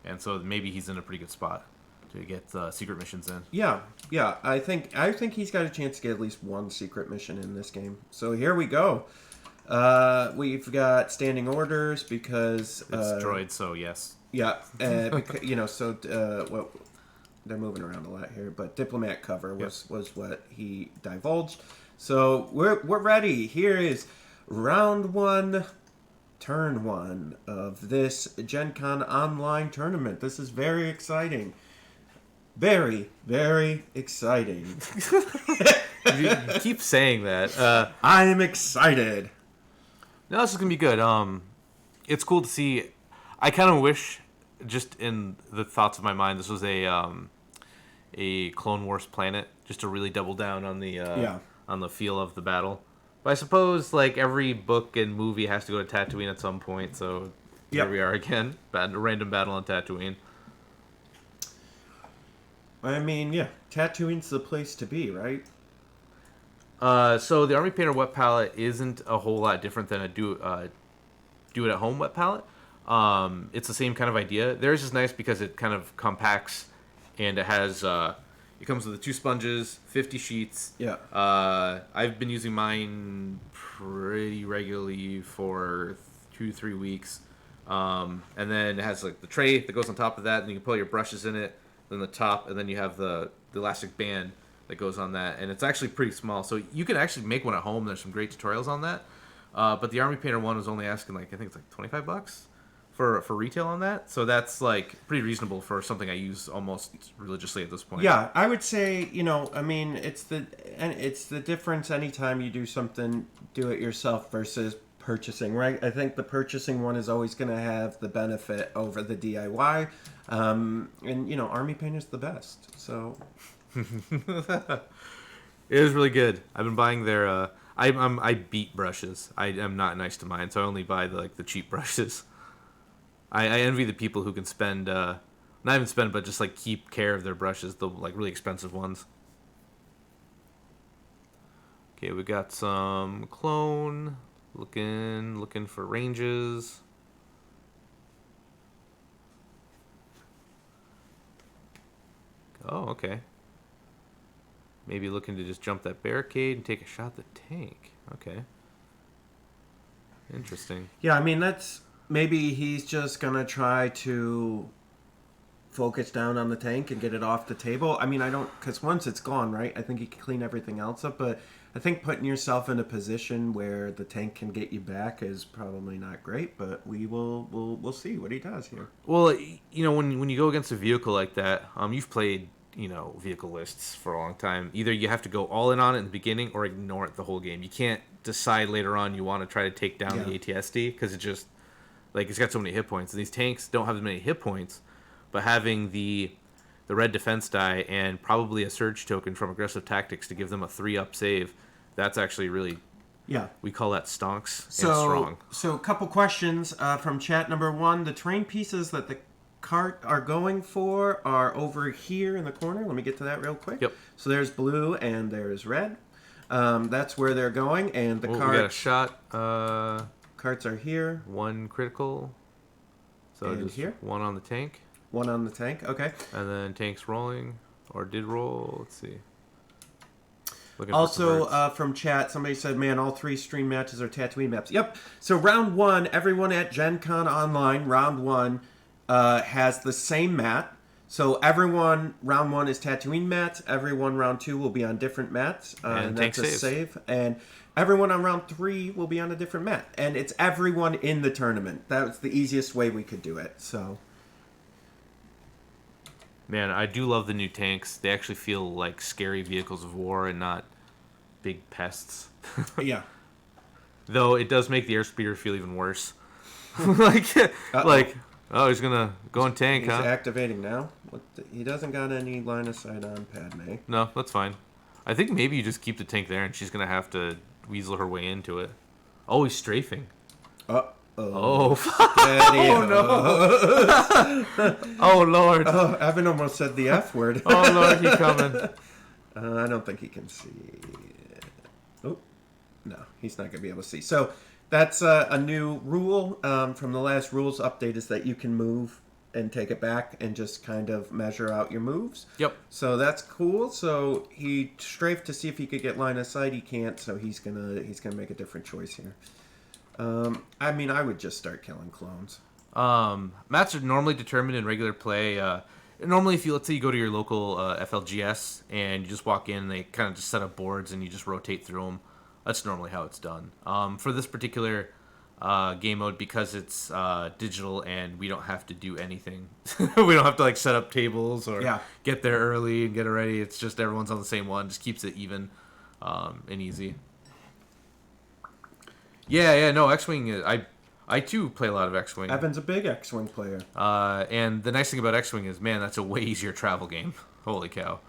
and so maybe he's in a pretty good spot to get secret missions in. Yeah. I think he's got a chance to get at least one secret mission in this game. So here we go. We've got standing orders because it's droid, so yes. Yeah, because, what. They're moving around a lot here, but diplomat cover was what he divulged. So we're ready. Here is round 1, turn 1 of this GenCon online tournament. This is very exciting. Very, very exciting. You keep saying that. I'm excited. No, this is gonna be good. It's cool to see. I kind of wish, just in the thoughts of my mind, this was a Clone Wars planet, just to really double down on the feel of the battle. But I suppose like every book and movie has to go to Tatooine at some point, so here we are again, a random battle on Tatooine. I mean, yeah, Tatooine's the place to be, right? So the Army Painter wet palette isn't a whole lot different than a do it at home wet palette. It's the same kind of idea. Theirs is nice because it kind of compacts, and it has it comes with the 2 sponges, 50 sheets. Yeah. I've been using mine pretty regularly for 2-3 weeks, and then it has like the tray that goes on top of that, and you can put your brushes in it. Then the top, and then you have the elastic band that goes on that, and it's actually pretty small, so you can actually make one at home. There's some great tutorials on that, but the Army Painter one was only asking I think it's like $25 for retail on that, so that's like pretty reasonable for something I use almost religiously at this point. Yeah, I would say it's the difference anytime you do something do it yourself versus purchasing, right? I think the purchasing one is always going to have the benefit over the DIY, and Army Painter's the best, so. It was really good. I've been buying their. I beat brushes. I am not nice to mine, so I only buy the cheap brushes. I envy the people who can spend, not even spend, but just like keep care of their brushes, the like really expensive ones. Okay, we got some clone. Looking for ranges. Oh, okay. Maybe looking to just jump that barricade and take a shot at the tank. Okay. Interesting. Yeah, I mean, that's... Maybe he's just going to try to focus down on the tank and get it off the table. I mean, I don't... Because once it's gone, right, I think you can clean everything else up. But I think putting yourself in a position where the tank can get you back is probably not great. But we'll see what he does here. Well, when you go against a vehicle like that, you've played... vehicle lists for a long time. Either you have to go all in on it in the beginning or ignore it the whole game. You can't decide later on you want to try to take down the ATSD because it just, like, it's got so many hit points. And these tanks don't have as many hit points, but having the red defense die and probably a surge token from aggressive tactics to give them a 3-up save, that's actually really, we call that stonks and strong. So a couple questions from chat. Number one, the terrain pieces that the cart are going for are over here in the corner. Let me get to that real quick. Yep. So there's blue and there's red. That's where they're going, and the cart. We got a shot. Carts are here. One critical. So and just here. one on the tank. One on the tank. Okay. And then tank's rolling, or did roll. Let's see. Also, from chat, somebody said, man, all 3 stream matches are Tatooine maps. Yep. So round 1, everyone at GenCon Online, round 1, has the same map. So everyone, round 1 is Tatooine mats. Everyone, round 2 will be on different mats. And that's a save. And everyone on round 3 will be on a different mat. And it's everyone in the tournament. That's the easiest way we could do it. So, man, I do love the new tanks. They actually feel like scary vehicles of war and not big pests. Yeah. Though it does make the airspeeder feel even worse. like, oh, he's gonna go on tank, he's huh? activating now. He doesn't got any line of sight on Padme. No, that's fine. I think maybe you just keep the tank there, and she's gonna have to weasel her way into it. Oh, he's strafing. Oh, oh no! Oh Lord! Oh, Evan almost said the F word. Oh Lord, he's coming. I don't think he can see. Oh, no, he's not gonna be able to see. So. That's a new rule from the last rules update is that you can move and take it back and just kind of measure out your moves. Yep. So that's cool. So he strafed to see if he could get line of sight. He can't, so he's gonna make a different choice here. I mean, I would just start killing clones. Mats are normally determined in regular play. Normally, let's say you go to your local FLGS and you just walk in, and they kind of just set up boards and you just rotate through them. That's normally how it's done. For this particular game mode, because it's digital and we don't have to do anything. We don't have to like set up tables or get there early and get it ready. It's just everyone's on the same one. Just keeps it even and easy. Yeah. No, X-Wing. I too play a lot of X-Wing. Evan's a big X-Wing player. And the nice thing about X-Wing is, man, that's a way easier travel game. Holy cow.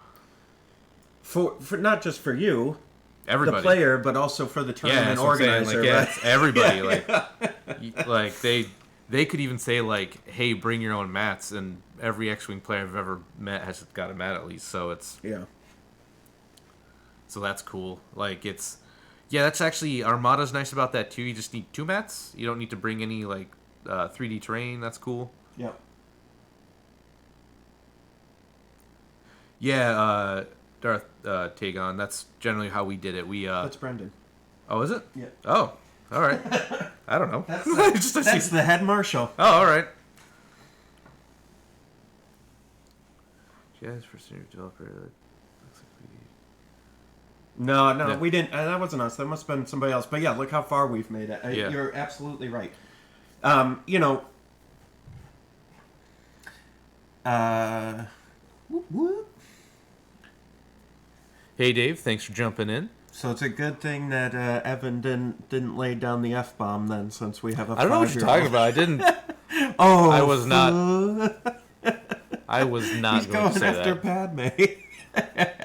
For not just for you. Everybody. The player, but also for the tournament organizer. It's everybody. Like they could even say like, "Hey, bring your own mats," and every X-Wing player I've ever met has got a mat at least. So it's So that's cool. Like that's actually Armada's nice about that too. You just need 2 mats. You don't need to bring any like 3D terrain. That's cool. Yep. Yeah. Darth Tagon. That's generally how we did it. That's Brendan. Oh, is it? Yeah. Oh, all right. I don't know. That's the head marshal. Oh, all right. Yes, for senior developer. No, we didn't. That wasn't us. That must have been somebody else. But yeah, look how far we've made it. Yeah. You're absolutely right. Whoop. Hey, Dave. Thanks for jumping in. So it's a good thing that Evan didn't lay down the F-bomb then, since we have a 5-year-old. I don't know what you're talking about. I didn't. Oh, I was not. I was not He's going to say after that. Padme.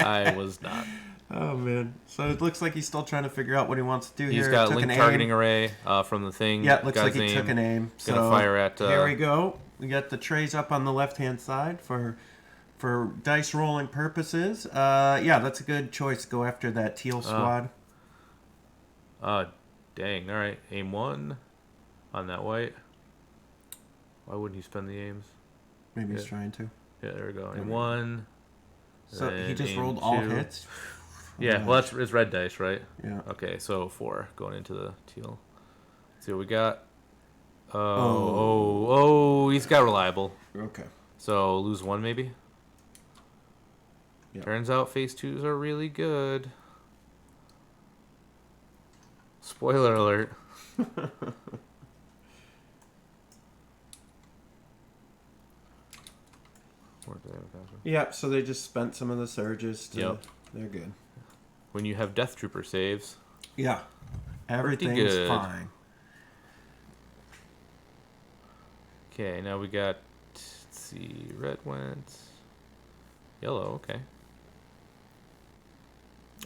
I was not. Oh man! So it looks like he's still trying to figure out what he wants to do here. He's got Took link an targeting aim. array from the thing. Yeah, looks like Guy's he took an aim. So Gonna fire at. here we go. We got the trays up on the left-hand side for dice rolling purposes. Yeah, that's a good choice. Go after that teal squad. Dang. All right, aim 1 on that white. Why wouldn't he spend the aims? Maybe he's trying to. Yeah, there we go. Aim 1. So he just aim rolled all 2. hits. Yeah, well, it's red dice, right? Yeah. Okay, so 4 going into the teal. Let's see what we got. Oh, he's got reliable. Okay. So lose 1 maybe? Yep. Turns out phase 2s are really good. Spoiler alert. Yep, so they just spent some of the surges. Yep. They're good. When you have Death Trooper saves. Yeah. Everything's good. fine. Okay, now we got, let's see, red went, yellow, okay.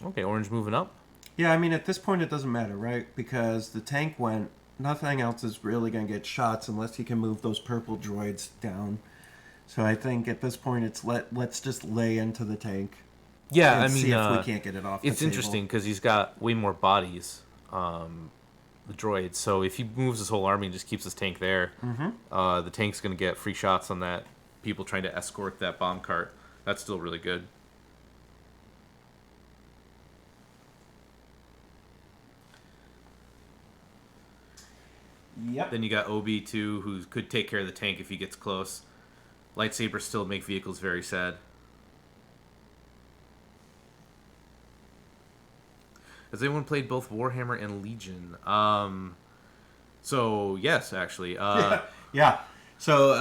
Okay, orange moving up. Yeah, I mean, at this point it doesn't matter, right? Because the tank went, nothing else is really going to get shots unless he can move those purple droids down. So I think at this point it's let's just lay into the tank. Yeah, and I mean, see if we can't get it off the it's table. interesting because he's got way more bodies, the droids. So if he moves his whole army and just keeps his tank there, the tank's going to get free shots on that. People trying to escort that bomb cart. That's still really good. Yep. Then you got OB2, who could take care of the tank if he gets close. Lightsabers still make vehicles very sad. Has anyone played both Warhammer and Legion? So yes, actually. Yeah. So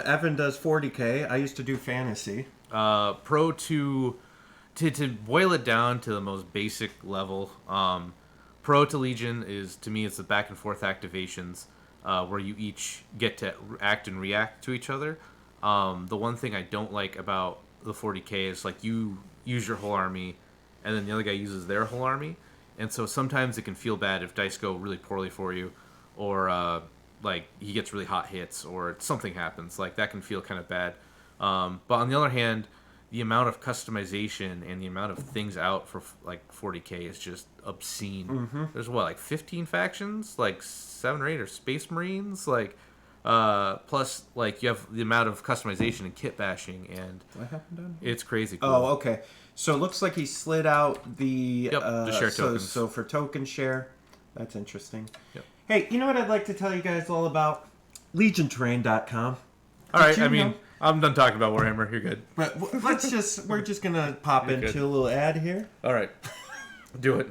Evan does 40K. I used to do fantasy. Pro to boil it down to the most basic level. Pro to Legion is, to me, it's the back and forth activations where you each get to act and react to each other. The one thing I don't like about the 40K is like you use your whole army and then the other guy uses their whole army. And so sometimes it can feel bad if dice go really poorly for you, or like he gets really hot hits, or something happens. Like that can feel kind of bad. But on the other hand, the amount of customization and the amount of things out for like 40K is just obscene. There's what, like 15 factions, like 7 or 8 are Space Marines, like plus like you have the amount of customization and kit bashing, and What happened down it's crazy cool. Oh, okay. So it looks like he slid out the the share tokens. So for token share, that's interesting. Yep. Hey, you know what I'd like to tell you guys all about? LegionTerrain.com. All right, you I mean, know? I'm done talking about Warhammer. You're good. But we're just gonna pop You're into good. a little ad here. All right, do it.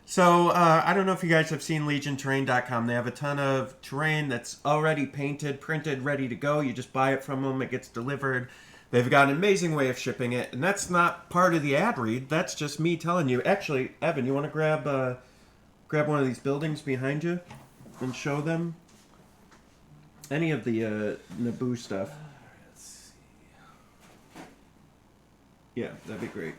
So I don't know if you guys have seen LegionTerrain.com. They have a ton of terrain that's already painted, printed, ready to go. You just buy it from them. It gets delivered. They've got an amazing way of shipping it, and that's not part of the ad read. That's just me telling you. Actually, Evan, you want to grab one of these buildings behind you and show them any of the Naboo stuff? Let's see. Yeah, that'd be great.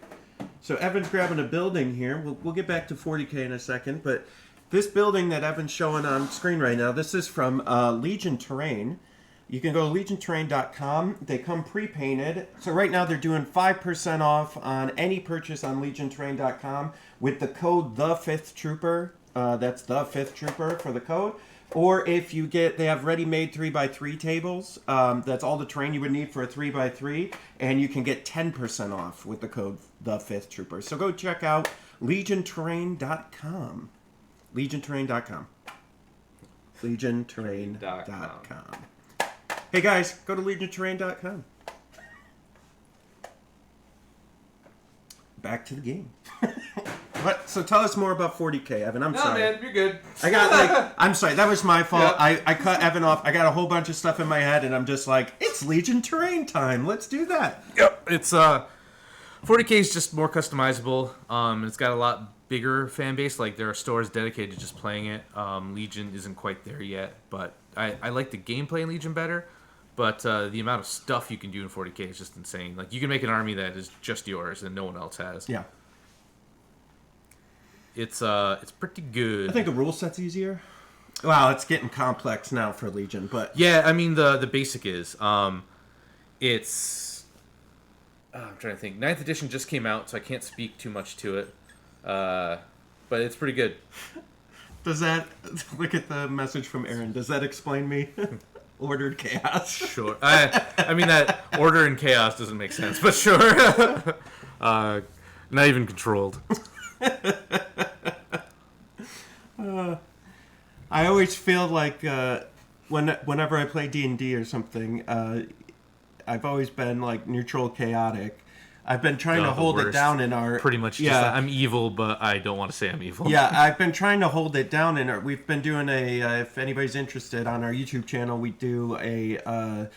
So Evan's grabbing a building here. We'll get back to 40K in a second, but this building that Evan's showing on screen right now, this is from Legion Terrain. You can go to legionterrain.com. They come pre-painted. So right now they're doing 5% off on any purchase on legionterrain.com with the code THE5THTROOPER. That's the 5th Trooper for the code. Or if you get, they have ready-made 3x3 tables. That's all the terrain you would need for a 3x3. And you can get 10% off with the code THE5TH TROOPER. So go check out legionterrain.com. Legionterrain.com. Legionterrain.com. Hey guys, go to legionterrain.com. Back to the game. What? So tell us more about 40K, Evan. I'm sorry. No, man, you're good. I'm sorry. That was my fault. Yeah. I cut Evan off. I got a whole bunch of stuff in my head, and I'm just like, it's Legion Terrain time. Let's do that. Yep, it's 40K is just more customizable. It's got a lot bigger fan base. Like there are stores dedicated to just playing it. Legion isn't quite there yet, but I like the gameplay in Legion better. But the amount of stuff you can do in 40k is just insane. Like, you can make an army that is just yours and no one else has. Yeah. It's pretty good. I think the rule set's easier. Wow, it's getting complex now for Legion, but Yeah, I mean the basic is it's I'm trying to think. 9th edition just came out, so I can't speak too much to it. But it's pretty good. does that look at the message from Aaron? Does that explain me? Ordered chaos. Sure. I mean that order and chaos doesn't make sense, but sure. Not even controlled. I always feel like whenever I play D&D or something, I've always been like neutral chaotic. I've been trying to hold it down in our... Pretty much just I'm evil, but I don't want to say I'm evil. Yeah, I've been trying to hold it down in our... We've been doing if anybody's interested, on our YouTube channel, we do a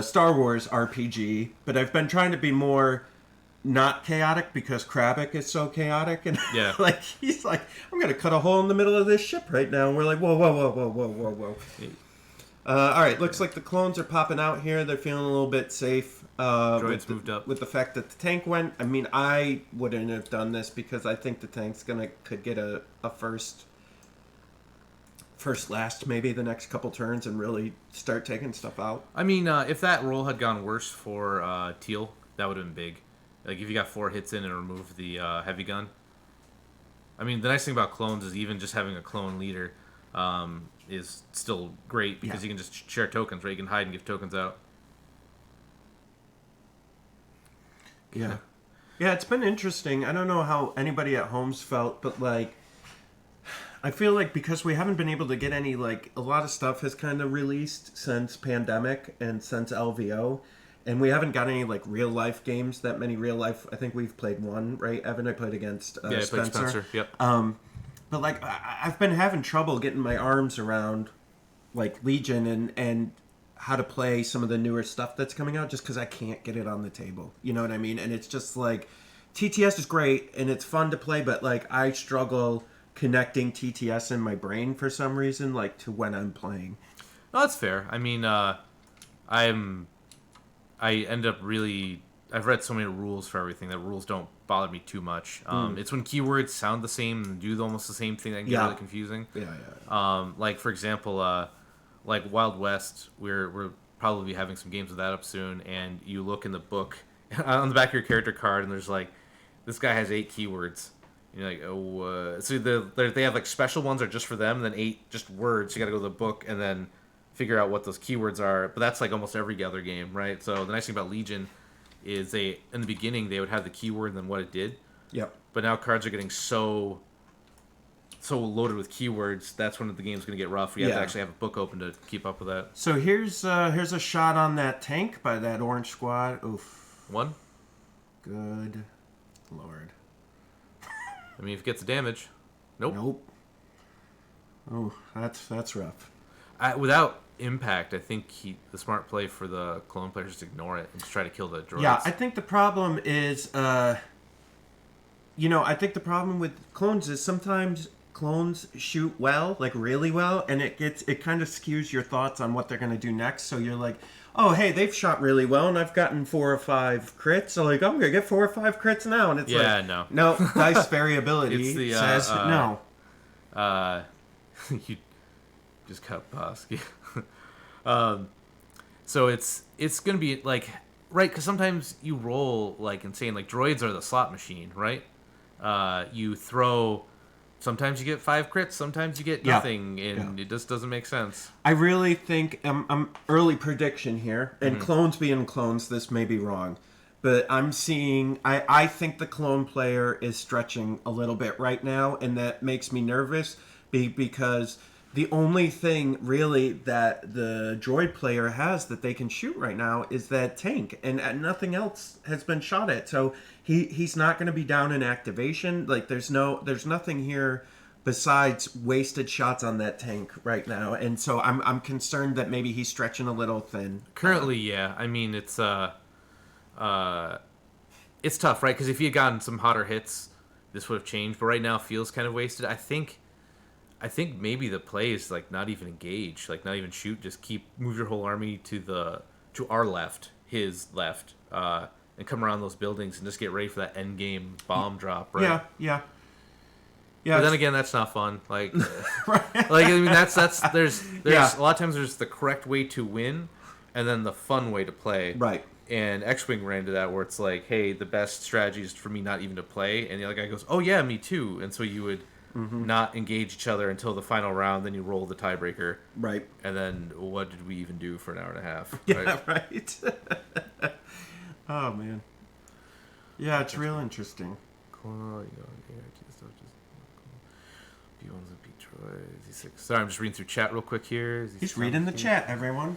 Star Wars RPG, but I've been trying to be more not chaotic because Kravik is so chaotic, and Yeah. like he's like, I'm gonna cut a hole in the middle of this ship right now, and we're like, whoa. All right, looks like the clones are popping out here. They're feeling a little bit safe. Droids moved up with the fact that the tank went. I mean, I wouldn't have done this because I think the tank's could get a first last maybe the next couple turns and really start taking stuff out. I mean, if that roll had gone worse for Teal, that would have been big. Like, if you got 4 hits in and removed the heavy gun. I mean, the nice thing about clones is even just having a clone leader is still great because you can just share tokens, right? You can hide and give tokens out. Yeah. Yeah, it's been interesting. I don't know how anybody at home's felt, but, like, I feel like because we haven't been able to get any, like, a lot of stuff has kind of released since Pandemic and since LVO, and we haven't got any, like, real-life games, that many real-life. I think we've played one, right, Evan? I played against I played Spencer, yep. But, like, I've been having trouble getting my arms around, like, Legion and how to play some of the newer stuff that's coming out just because I can't get it on the table. You know what I mean? And it's just, like, TTS is great, and it's fun to play, but, like, I struggle connecting TTS in my brain for some reason, like, to when I'm playing. No, that's fair. I mean, I end up really... I've read so many rules for everything that rules don't bother me too much. It's when keywords sound the same and do almost the same thing that can get really confusing. Yeah. Like, for example, like Wild West, we're probably having some games of that up soon, and you look in the book on the back of your character card, and there's like, this guy has 8 keywords. And you're like, oh, so they have like special ones are just for them, and then 8 just words. You got to go to the book and then figure out what those keywords are. But that's like almost every other game, right? So the nice thing about Legion is in the beginning they would have the keyword and then what it did. Yep. But now cards are getting so loaded with keywords, that's when the game's going to get rough. You have to actually have a book open to keep up with that. So here's a shot on that tank by that orange squad. Oof. 1? Good Lord. I mean, if it gets the damage. Nope. Oh, that's rough. Without impact, I think the smart play for the clone players is to ignore it and just try to kill the droids. Yeah, I think the problem is, I think the problem with clones is sometimes clones shoot well, like really well, and it kind of skews your thoughts on what they're going to do next. So you're like, oh, hey, they've shot really well, and I've gotten 4 or 5 crits. So like, I'm going to get 4 or 5 crits now, and it's no, dice variability says no. You just cut Bosky. So it's going to be like, right, because sometimes you roll like insane, like droids are the slot machine, right? You throw, sometimes you get 5 crits, sometimes you get nothing, and it just doesn't make sense. I really think, I'm early prediction here, and clones being clones, this may be wrong, but I'm seeing, I think the clone player is stretching a little bit right now, and that makes me nervous because the only thing really that the droid player has that they can shoot right now is that tank, and nothing else has been shot at. So he's not going to be down in activation. Like there's nothing here besides wasted shots on that tank right now, and so I'm concerned that maybe he's stretching a little thin. Currently, yeah. I mean, it's tough, right? Because if he had gotten some hotter hits, this would have changed. But right now, it feels kind of wasted. I think I think maybe the play is like not even engage, like not even shoot, just move your whole army to our left, his left, and come around those buildings and just get ready for that end game bomb drop, right? Yeah. But then again, that's not fun. Like, like I mean, that's there's a lot of times there's the correct way to win, and then the fun way to play. Right. And X-Wing ran into that where it's like, hey, the best strategy is for me not even to play, and the other guy goes, oh yeah, me too, and so you would not engage each other until the final round, then you roll the tiebreaker. Right. And then what did we even do for an hour and a half? Yeah, right. Oh man. Yeah, it's real interesting. Sorry, I'm just reading through chat real quick here. He's reading the chat, everyone,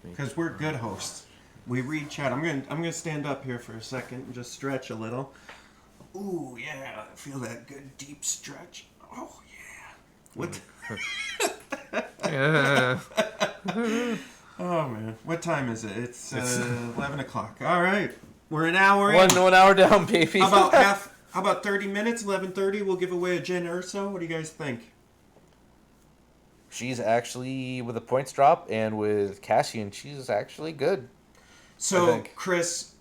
because we're good hosts. We read chat. I'm gonna stand up here for a second and just stretch a little. Ooh, yeah, feel that good deep stretch. Oh yeah. What? Yeah. Oh man, what time is it? It's 11 o'clock. All right, we're an hour in. One hour down, baby. How about 30 minutes? 11:30. We'll give away a Jen Urso. What do you guys think? She's actually, with the points drop and with Cassian, she's actually good. So, Chris,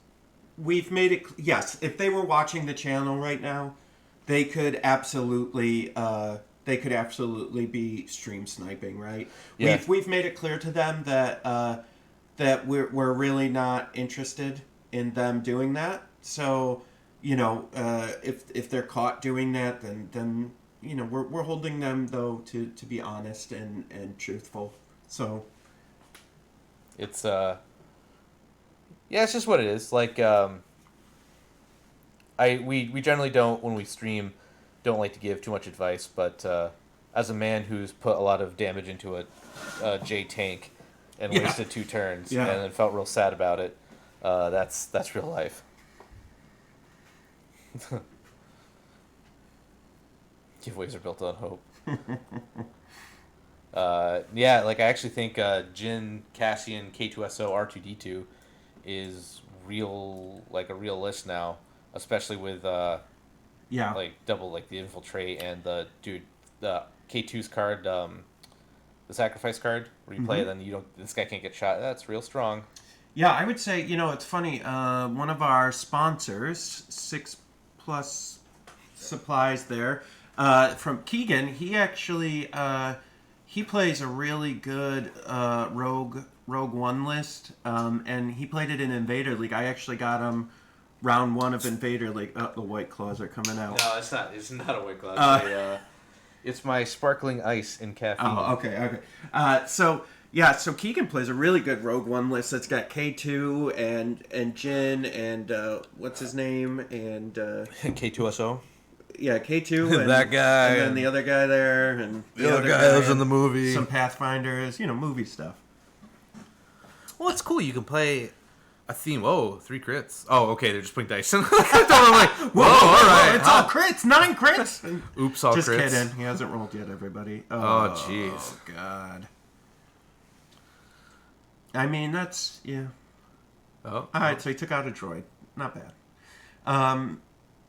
we've made it. Yes, if they were watching the channel right now, they could absolutely be stream sniping, right? Yeah. We've made it clear to them that that we're really not interested in them doing that. So, if they're caught doing that, then we're holding them though to be honest and truthful. So it's it's just what it is. Like we generally don't, when we stream, don't like to give too much advice, but as a man who's put a lot of damage into a J tank and wasted 2 turns and then felt real sad about it, that's real life. Giveaways are built on hope. Like I actually think Jin, Cassian, K2SO, R2D2 is like a real list now, especially with like double like the infiltrate and the K2's card, the sacrifice card where you play, then this guy can't get shot. That's real strong. Yeah, I would say, it's funny, one of our sponsors, 6+ Supplies there, from Keegan, he actually he plays a really good Rogue One list, and he played it in Invader League. I actually got him round 1 of Invader League. Oh, the White Claws are coming out. No, it's not. It's not a White Claw. It's my sparkling ice and caffeine. Oh, okay. So Keegan plays a really good Rogue One list that's got K2 and Jin and what's his name and K2SO. Yeah, K2 and that guy, and then the other guy there, and the other guy was in the movie. Some Pathfinders, movie stuff. Well, it's cool. You can play a theme. Oh, 3 crits. Oh, okay. They're just putting dice. I'm like, whoa, all right. It's all crits, 9 crits. Oops, all just crits. Just kidding. He hasn't rolled yet, everybody. Oh, jeez. Oh, God. I mean, that's, yeah. Oh. All right, so he took out a droid. Not bad.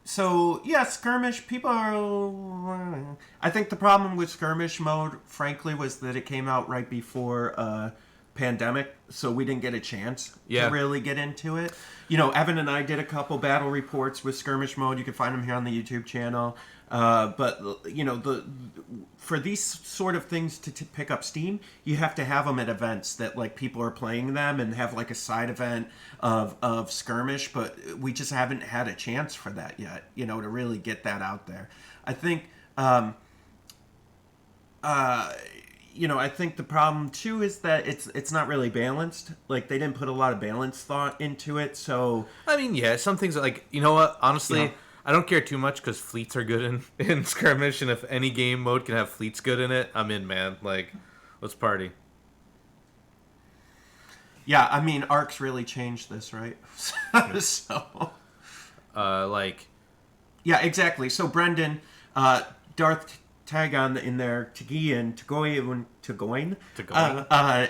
So, yeah, skirmish, people are... I think the problem with skirmish mode, frankly, was that it came out right before pandemic, so we didn't get a chance to really get into it. Evan and I did a couple battle reports with skirmish mode. You can find them here on the YouTube channel. But for these sort of things to pick up steam, you have to have them at events that like people are playing them and have like a side event of skirmish. But we just haven't had a chance for that yet, to really get that out there. I think, I think the problem too is that it's not really balanced. Like they didn't put a lot of balance thought into it. So I mean, yeah, some things are like, you know what? Honestly, I don't care too much because fleets are good in skirmish, and if any game mode can have fleets good in it, I'm in, man. Like, let's party. Yeah, I mean, ARC's really changed this, right? So, yeah, exactly. So Brendan, Darth Tagon in there, Tagoin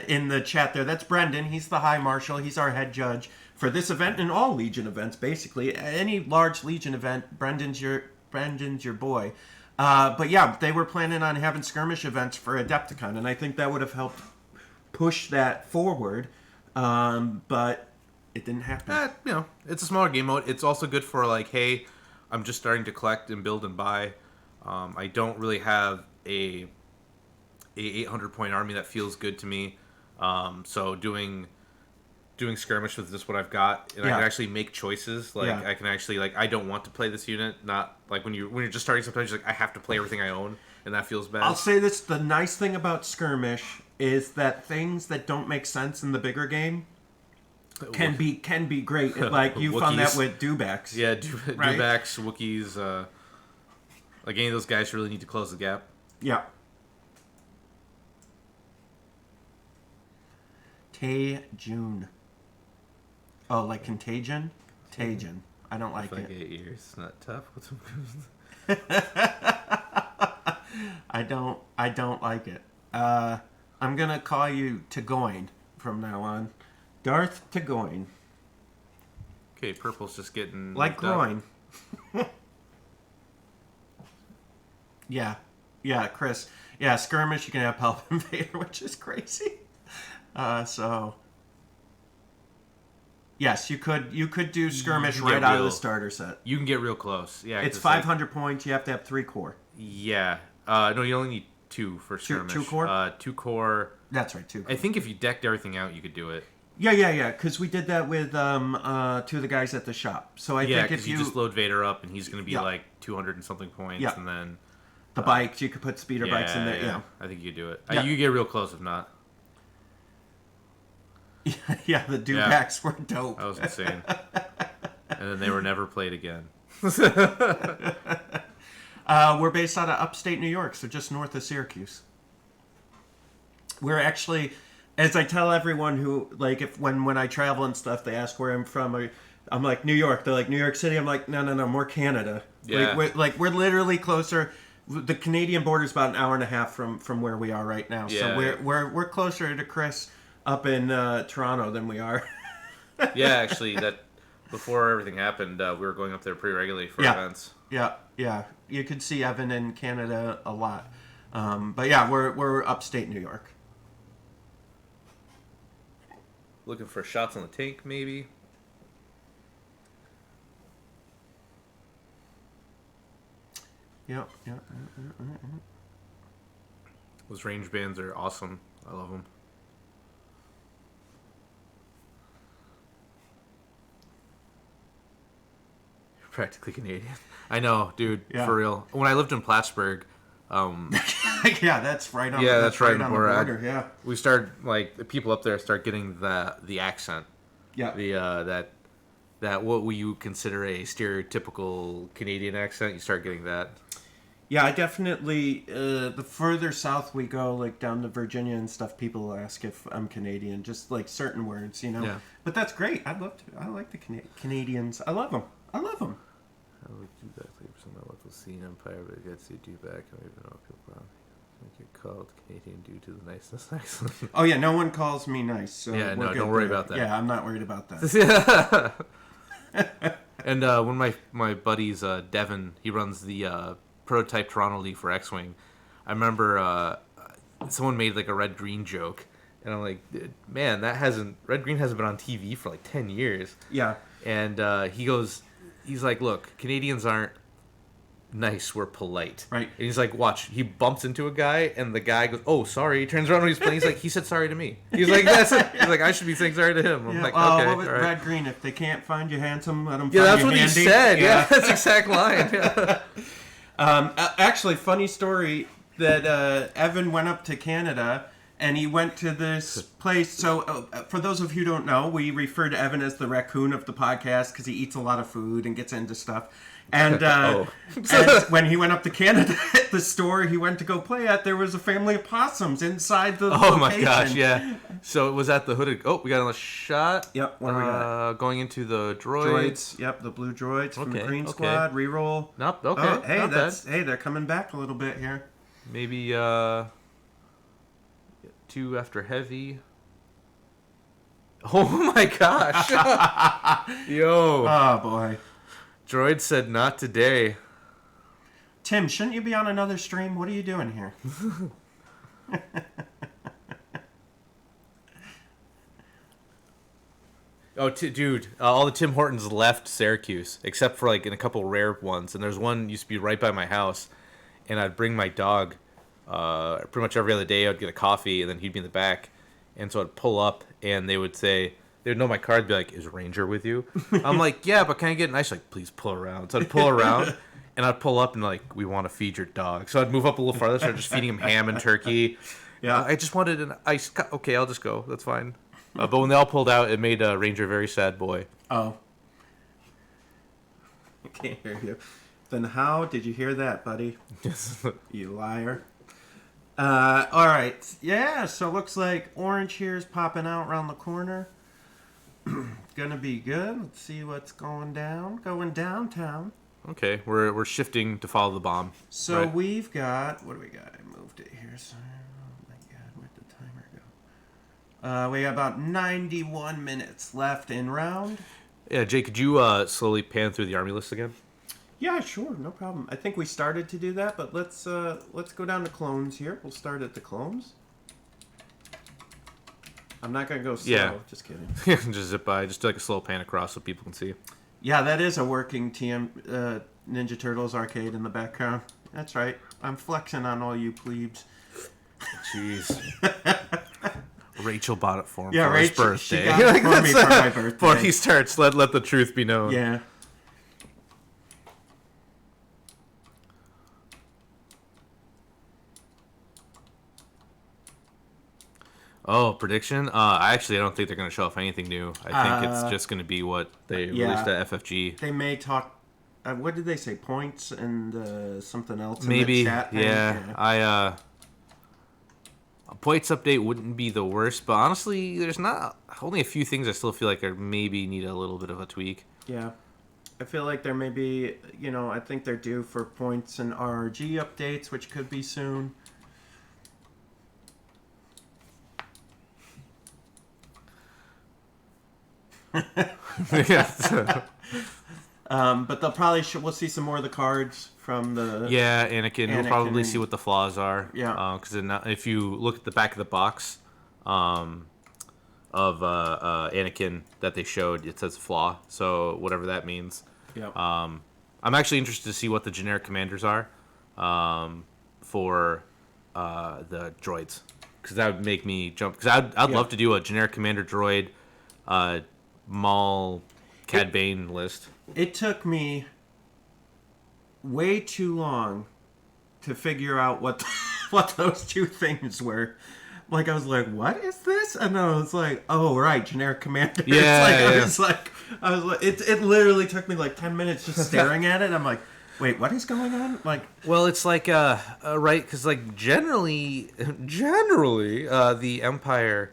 in the chat there. That's Brendan. He's the High Marshal. He's our head judge for this event and all Legion events, basically. Any large Legion event, Brendan's your boy. But yeah, they were planning on having skirmish events for Adepticon, and I think that would have helped push that forward. But it didn't happen. It's a smaller game mode. It's also good for like, hey, I'm just starting to collect and build and buy. I don't really have a 800-point army that feels good to me. So doing skirmish with just what I've got, and I can actually make choices. Like I can actually I don't want to play this unit. Not like when you're just starting. Sometimes you're like, I have to play everything I own, and that feels bad. I'll say this: the nice thing about skirmish is that things that don't make sense in the bigger game can be great. Like you found that with Dewbacks. Yeah, right? Dewbacks, Wookiees, like any of those guys really need to close the gap. Yeah. Tay-Jun. Oh, like Contagion? Tajin. I don't like it. 8 years. It's not tough. What's I don't like it. I'm gonna call you Tagoin from now on. Darth Tagoin. Okay, purple's just getting like groin. Yeah, Chris. Yeah, skirmish. You can have Help Invader, which is crazy. So yes, you could do skirmish right out of the starter set. You can get real close. Yeah, it's 500 points. You have to have 3 core. Yeah. No, you only need 2 for skirmish. 2 core. 2 core. That's right. 2 core. I think if you decked everything out, you could do it. Yeah. Because we did that with 2 of the guys at the shop. So I think if you just load Vader up and he's going to be like 200 and something points, and then the bikes, you could put speeder bikes in there. Yeah, I think you could do it. Yeah. You could get real close if not. Yeah, the Dewbacks were dope. That was insane. And then they were never played again. We're based out of upstate New York, so just north of Syracuse. We're actually, as I tell everyone who, like, when I travel and stuff, they ask where I'm from. I'm like, New York. They're like, New York City. I'm like, no, more Canada. Yeah. We're literally closer. The Canadian border is about an hour and a half from where we are right now. Yeah. So we're closer to Chris up in Toronto than we are. Yeah, actually, that before everything happened, we were going up there pretty regularly for events. Yeah. You could see Evan in Canada a lot. But yeah, we're upstate New York. Looking for shots on the tank, maybe. Yeah. Those range bands are awesome. I love them. You're practically Canadian. I know, dude. Yeah. For real. When I lived in Plattsburgh, yeah, that's right on. That's right on the border. Yeah. We started the people up there start getting the accent. Yeah. The that what you consider a stereotypical Canadian accent, you start getting that. Yeah, I definitely. The further south we go, like down to Virginia and stuff, people ask if I'm Canadian, just like certain words, you know. Yeah. But that's great. I like the Canadians. I love them. I would do that for my local scene empire, but it gets you do back. I don't even know if people get called Canadian due to the niceness accent. Oh yeah, no one calls me nice. So yeah, no, don't worry about that. Yeah, I'm not worried about that. And when my buddies Devin, he runs the prototype Toronto League for X-Wing. I remember someone made like a red green joke, and I'm like, man, red green hasn't been on TV for like 10 years. Yeah. And he's like, look, Canadians aren't nice, we're polite. Right. And he's like, watch, he bumps into a guy, and the guy goes, oh, sorry. He turns around when he's playing, he's like, he said sorry to me. He's like, that's it. He's like, I should be saying sorry to him. I'm like, okay, what was all right. red green? If they can't find you handsome, let them find Yeah, that's you what handy. he said. Yeah, that's the exact line. Yeah. Actually, funny story that Evan went up to Canada and he went to this place. So, for those of you who don't know, we refer to Evan as the raccoon of the podcast because he eats a lot of food and gets into stuff. And, and when he went up to Canada at the store he went to go play at, there was a family of possums inside the location. My gosh, yeah. So it was at the hooded. Oh, we got another shot. Yep, what do we got? Going into the droids. Yep, the blue droids from the Okay, Green okay. Squad. Reroll. Nope, okay. Oh, hey, not bad. they're coming back a little bit here. Maybe 2 after heavy. Oh my gosh. Yo. Oh boy. Droid said not today. Tim, shouldn't you be on another stream? What are you doing here? Oh, dude, all the Tim Hortons left Syracuse, except for like in a couple rare ones. And there's one used to be right by my house, and I'd bring my dog pretty much every other day. I'd get a coffee, and then he'd be in the back. And so I'd pull up, and they would say, they would know my car. They'd be like, "Is Ranger with you?" I'm like, "Yeah, but can I get an ice?" Like, "Please pull around." So I'd pull around, and I'd pull up, and like, "We want to feed your dog." So I'd move up a little farther, start just feeding him ham and turkey. Yeah. I just wanted an ice. Okay, I'll just go. That's fine. But when they all pulled out, it made Ranger a very sad boy. Oh. I can't hear you. Then how did you hear that, buddy? You liar. All right. Yeah, so it looks like orange here is popping out around the corner. Gonna be good. Let's see what's going down. Going downtown. Okay, we're shifting to follow the bomb. So right? we've got... What do we got? I moved it here. So, oh my God, where'd the timer go? We got about 91 minutes left in round. Yeah, Jay, could you slowly pan through the army list again? Yeah, sure, no problem. I think we started to do that, but let's go down to clones here. We'll start at the clones. I'm not gonna go slow. Yeah. Just kidding. Just zip by. Just do like a slow pan across so people can see. Yeah, that is a working Ninja Turtles arcade in the background. That's right. I'm flexing on all you plebes. Jeez. Rachel bought it for him Yeah, for Rachel, his she birthday. got it for me for my birthday. Before he starts, let the truth be known. Yeah. Oh, prediction? I don't think they're going to show off anything new. I think it's just going to be what they released at FFG. They may talk. What did they say? Points and something else. Maybe. In the chat thing? Yeah. A points update wouldn't be the worst, but honestly, there's not only a few things I still feel like are maybe need a little bit of a tweak. Yeah. I feel like there may be, I think they're due for points and RRG updates, which could be soon. But they'll probably we'll see some more of the cards from the Anakin. We'll probably see what the flaws are. Yeah, because if you look at the back of the box of Anakin that they showed, it says flaw. So whatever that means. Yeah. I'm actually interested to see what the generic commanders are for the droids, because that would make me jump. Because I'd love to do a generic commander droid Maul Cad Bane list. It took me way too long to figure out what those two things were. Like, I was like, what is this? And then I was like, oh, right, generic commander. Yeah, I was like, it literally took me like 10 minutes just staring at it. I'm like, wait, what is going on? Like, well, it's like, right, because like generally, the Empire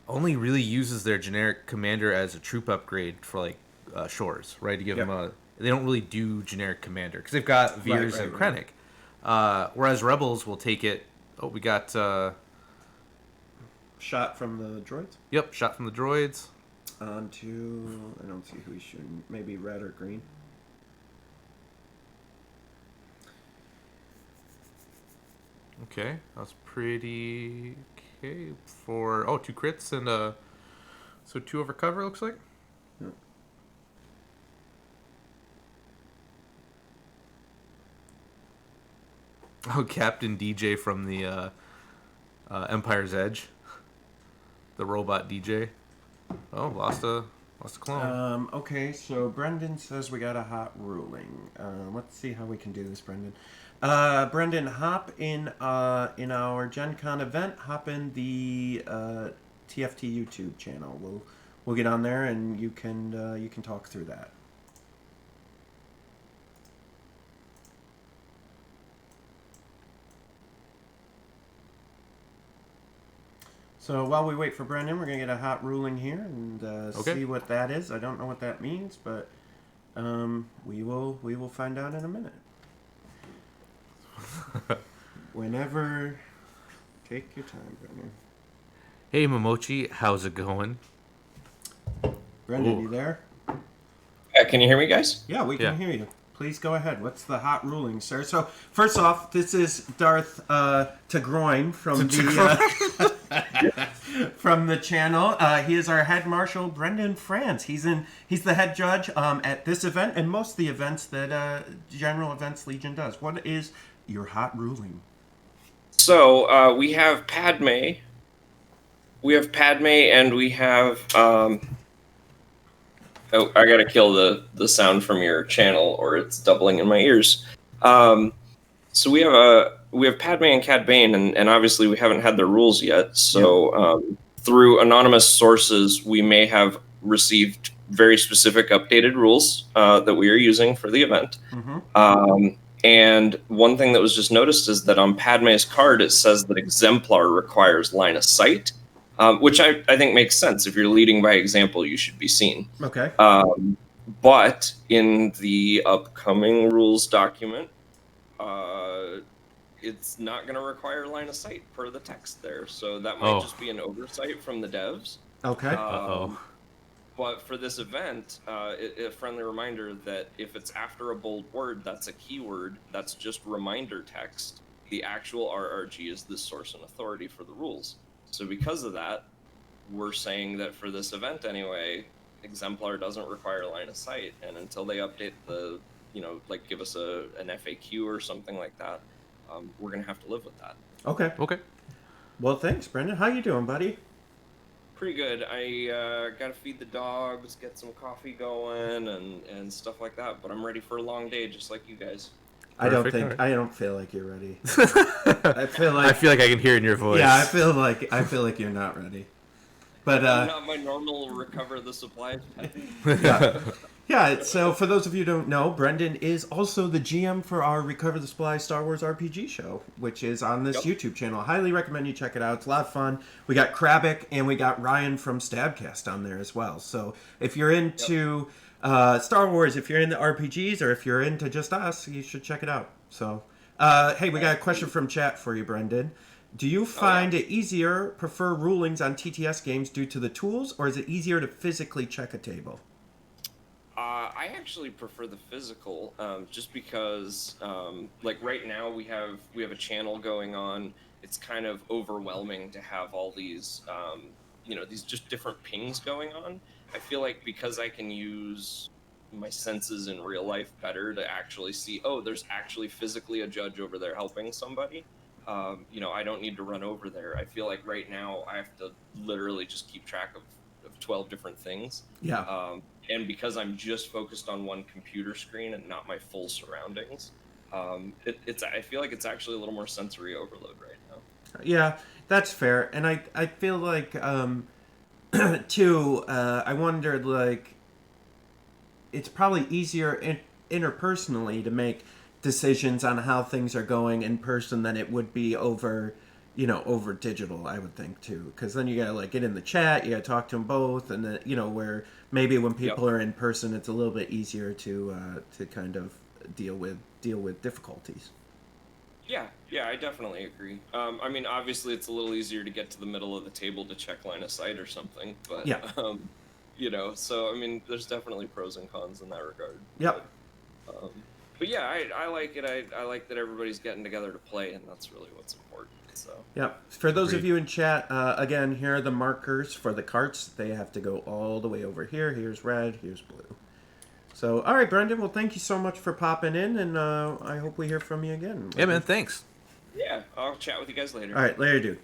only really uses their generic commander as a troop upgrade for like shores, right? To give them they don't really do generic commander because they've got Veers and Krennic. Whereas Rebels will take it. Oh, we got shot from the droids. Yep, shot from the droids. On to, I don't see who he's shooting. Maybe red or green. Okay, that's pretty okay for 2 crits and so 2 over cover looks like. Yeah. Oh, Captain DJ from the Empire's Edge, the robot DJ. Oh, lost a clone. Okay, so Brendan says we got a hot ruling. Let's see how we can do this, Brendan. Brendan, hop in our GenCon event. Hop in the TFT YouTube channel. We'll get on there and you can talk through that. So while we wait for Brendan, we're gonna get a hot ruling here and see what that is. I don't know what that means, but we will find out in a minute. Whenever, take your time, Brendan. Hey Momochi, how's it going? Brendan, you there? Can you hear me, guys? Yeah, we can hear you. Please go ahead. What's the hot ruling, sir? So, first off, this is Darth Tagroin from from the channel. He is our head marshal, Brendan France. He's the head judge at this event and most of the events that General Events Legion does. What is your hot ruling? So we have Padme. We have Padme, and we have. Oh, I gotta kill the sound from your channel, or it's doubling in my ears. So we have Padme and Cad Bane, and obviously we haven't had their rules yet. So through anonymous sources, we may have received very specific updated rules that we are using for the event. And one thing that was just noticed is that on Padme's card, it says that Exemplar requires line of sight, which I think makes sense. If you're leading by example, you should be seen. Okay. But in the upcoming rules document, it's not going to require line of sight per the text there. So that might just be an oversight from the devs. Okay. But for this event, a friendly reminder that if it's after a bold word, that's a keyword, that's just reminder text. The actual RRG is the source and authority for the rules. So because of that, we're saying that for this event anyway, Exemplar doesn't require line of sight. And until they update the, like give us an FAQ or something like that, we're going to have to live with that. Okay. Well, thanks, Brendan. How you doing, buddy? Pretty good. I gotta feed the dogs, get some coffee going, and stuff like that. But I'm ready for a long day, just like you guys. I don't feel like you're ready. I feel like I can hear it in your voice. Yeah, I feel like you're not ready. But not my normal recover the supplies. Yeah. So for those of you who don't know, Brendan is also the GM for our Recover the Supply Star Wars RPG show, which is on this YouTube channel. I highly recommend you check it out. It's a lot of fun. We got Krabick and we got Ryan from Stabcast on there as well. So if you're into Star Wars, if you're into RPGs, or if you're into just us, you should check it out. So, hey, we got a question from chat for you, Brendan. Do you find it prefer rulings on TTS games due to the tools, or is it easier to physically check a table? I actually prefer the physical, just because, like right now we have a channel going on. It's kind of overwhelming to have all these, these just different pings going on. I feel like because I can use my senses in real life better to actually see, there's actually physically a judge over there helping somebody. I don't need to run over there. I feel like right now I have to literally just keep track of 12 different things. Yeah. And because I'm just focused on one computer screen and not my full surroundings, I feel like it's actually a little more sensory overload right now. Yeah, that's fair. And I feel like, too, I wondered, like, it's probably easier interpersonally to make decisions on how things are going in person than it would be over digital, I would think, too. Because then you gotta, like, get in the chat, you gotta talk to them both, and then, where maybe when people are in person, it's a little bit easier to kind of deal with difficulties. Yeah, I definitely agree. I mean, obviously, it's a little easier to get to the middle of the table to check line of sight or something, but, so, I mean, there's definitely pros and cons in that regard. Yep. But yeah, I like it. I like that everybody's getting together to play, and that's really what's important. So. Yeah. For those of you in chat, again, here are the markers for the carts. They have to go all the way over here. Here's red. Here's blue. So, all right, Brendan. Well, thank you so much for popping in, and I hope we hear from you again. Yeah, man. Thanks. Yeah, I'll chat with you guys later. All right, later, dude.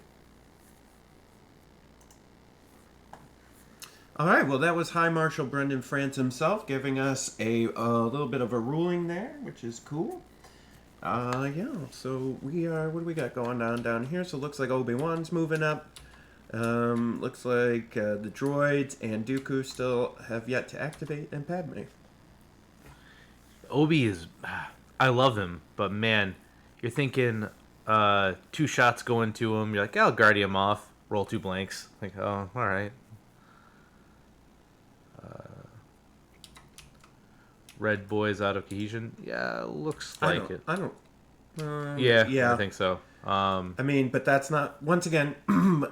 All right, well, that was High Marshal Brendan France himself giving us a little bit of a ruling there, which is cool. So what do we got going on down here? So it looks like Obi-Wan's moving up. Looks like the droids and Dooku still have yet to activate, and Padme. Obi is... I love him, but man, you're thinking 2 shots going to him. You're like, I'll guard him off. Roll 2 blanks. Like, oh, all right. Red boys out of cohesion. Yeah, looks like it. I don't. Yeah, I think so. I mean, but that's not. Once again,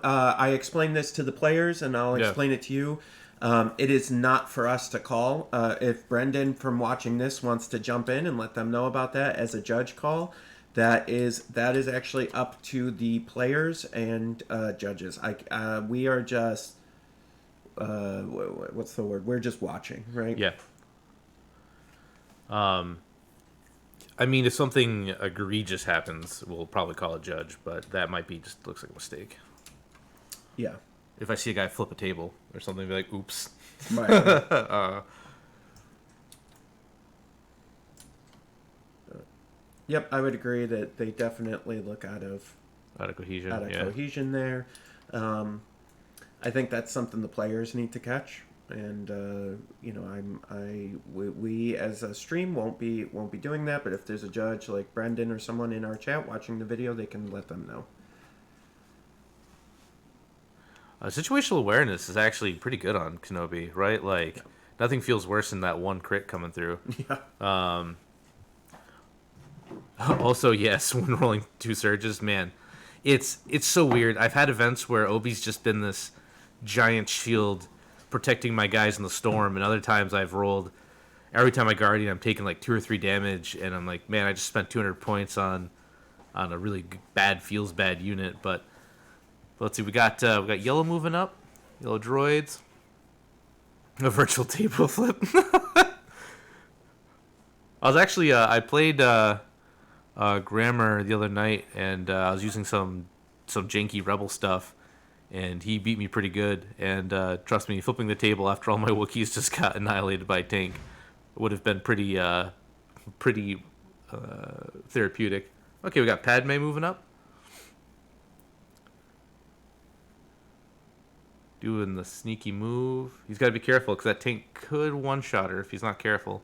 I explain this to the players, and I'll explain it to you. It is not for us to call. If Brendan from watching this wants to jump in and let them know about that as a judge call, that is actually up to the players and judges. We are just what's the word? We're just watching, right? Yeah. I mean, if something egregious happens, we'll probably call a judge, but that might be just looks like a mistake. Yeah. If I see a guy flip a table or something, I'll be like, oops. Right. Yep, I would agree that they definitely look out of cohesion. Cohesion there. I think that's something the players need to catch, and we as a stream won't be doing that. But if there's a judge like Brendan or someone in our chat watching the video, they can let them know. Situational awareness is actually pretty good on Kenobi, right? Like, nothing feels worse than that one crit coming through. Yeah. Also, yes, when rolling 2 surges, man, it's so weird. I've had events where Obi's just been this giant shield protecting my guys in the storm, and other times I've rolled. Every time I Guardian, I'm taking like 2 or 3 damage, and I'm like, man, I just spent 200 points on a really feels bad unit. But let's see, we got yellow moving up, yellow droids, a virtual table flip. I was actually I played Grammar the other night, and I was using some janky rebel stuff, and he beat me pretty good. And trust me, flipping the table after all my Wookiees just got annihilated by a tank would have been pretty therapeutic. Okay, we got Padme moving up, doing the sneaky move. He's got to be careful because that tank could one-shot her if he's not careful.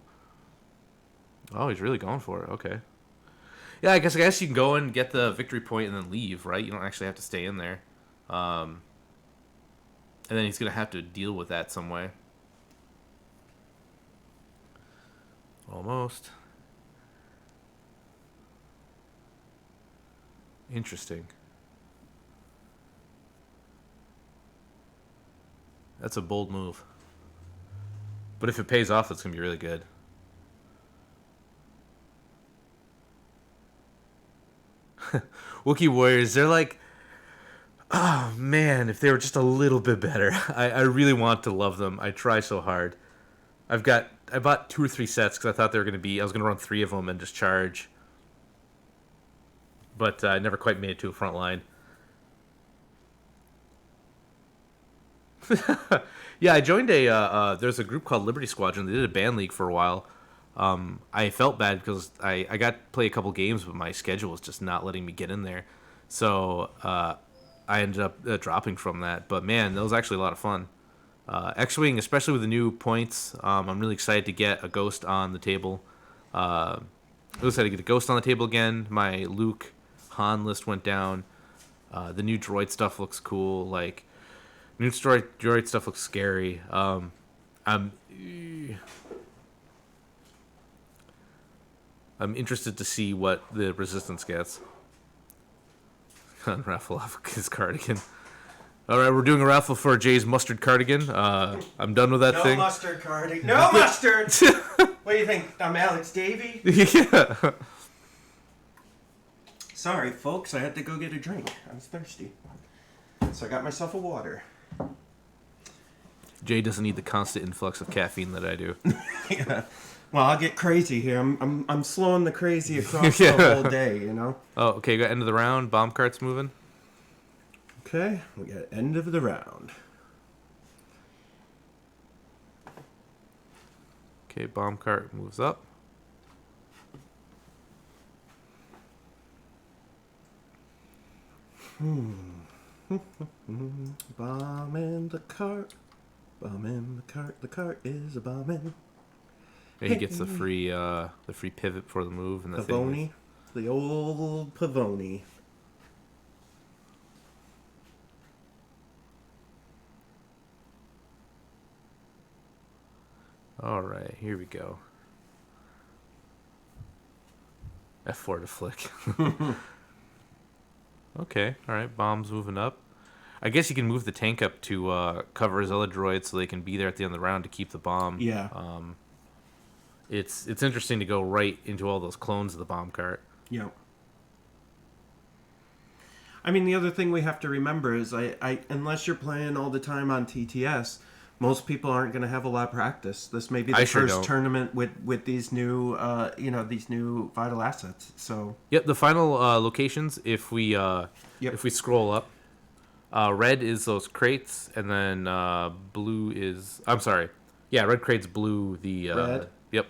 Oh, he's really going for it. Okay. Yeah, I guess you can go and get the victory point and then leave, right? You don't actually have to stay in there. And then he's going to have to deal with that some way. Almost. Interesting. That's a bold move. But if it pays off, it's going to be really good. Wookiee Warriors, they're like, oh man, if they were just a little bit better. I really want to love them. I try so hard. I bought 2 or 3 sets because I thought they were going to be, I was going to run 3 of them and just charge. But I never quite made it to a front line. Yeah, I joined there's a group called Liberty Squadron. They did a band league for a while. I felt bad because I got to play a couple games, but my schedule was just not letting me get in there. So I ended up dropping from that. But man, that was actually a lot of fun. X-Wing, especially with the new points, I'm really excited to get a Ghost on the table. I'm excited to get a Ghost on the table again. My Luke Han list went down. The new droid stuff looks cool. Like, new droid stuff looks scary. I'm interested to see what the Resistance gets. Unraffle off his cardigan. All right, we're doing a raffle for Jay's mustard cardigan. I'm done with that thing. No mustard cardigan. No mustard! What do you think? I'm Alex Davey? Yeah. Sorry, folks. I had to go get a drink. I was thirsty. So I got myself a water. Jay doesn't need the constant influx of caffeine that I do. Yeah. Well, I'll get crazy here. I'm slowing the crazy across the whole day, you know? Oh, okay. Got end of the round. Bomb cart's moving. Okay. We got end of the round. Okay, bomb cart moves up. Bomb in the cart. Bomb in the cart. The cart is a bombing. Yeah, he gets the free pivot for the move and the Pavoni, the old Pavoni. All right, here we go. F4 to flick. Okay, all right, bombs moving up. I guess you can move the tank up to cover his other droids so they can be there at the end of the round to keep the bomb. Yeah. It's interesting to go right into all those clones of the bomb cart. Yep. I mean, the other thing we have to remember is, I unless you're playing all the time on TTS, most people aren't going to have a lot of practice. This may be the first tournament with these new, these new vital assets. So. Yep. The final locations, if we scroll up, red is those crates, and then blue is. I'm sorry. Yeah, red crates, blue the. Red. Yep.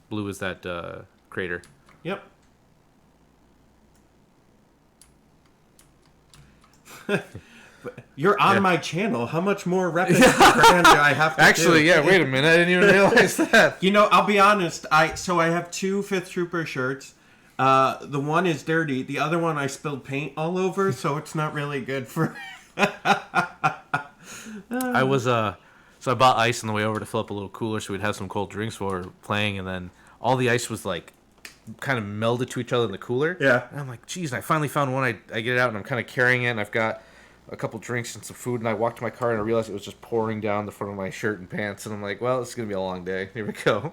Blue is that crater. Yep. You're on my channel. How much more repetition do I have to Actually, do? yeah, wait a minute. I didn't even realize that. You know, I'll be honest. I have 2 5th Trooper shirts. The one is dirty. The other one I spilled paint all over, so it's not really good for... I was, so I bought ice on the way over to fill up a little cooler so we'd have some cold drinks while we were playing, and then all the ice was, like, kind of melded to each other in the cooler. Yeah. And I'm like, geez, I finally found one. I get it out, and I'm kind of carrying it, and I've got a couple drinks and some food, and I walked to my car, and I realized it was just pouring down the front of my shirt and pants, and I'm like, well, it's going to be a long day. Here we go.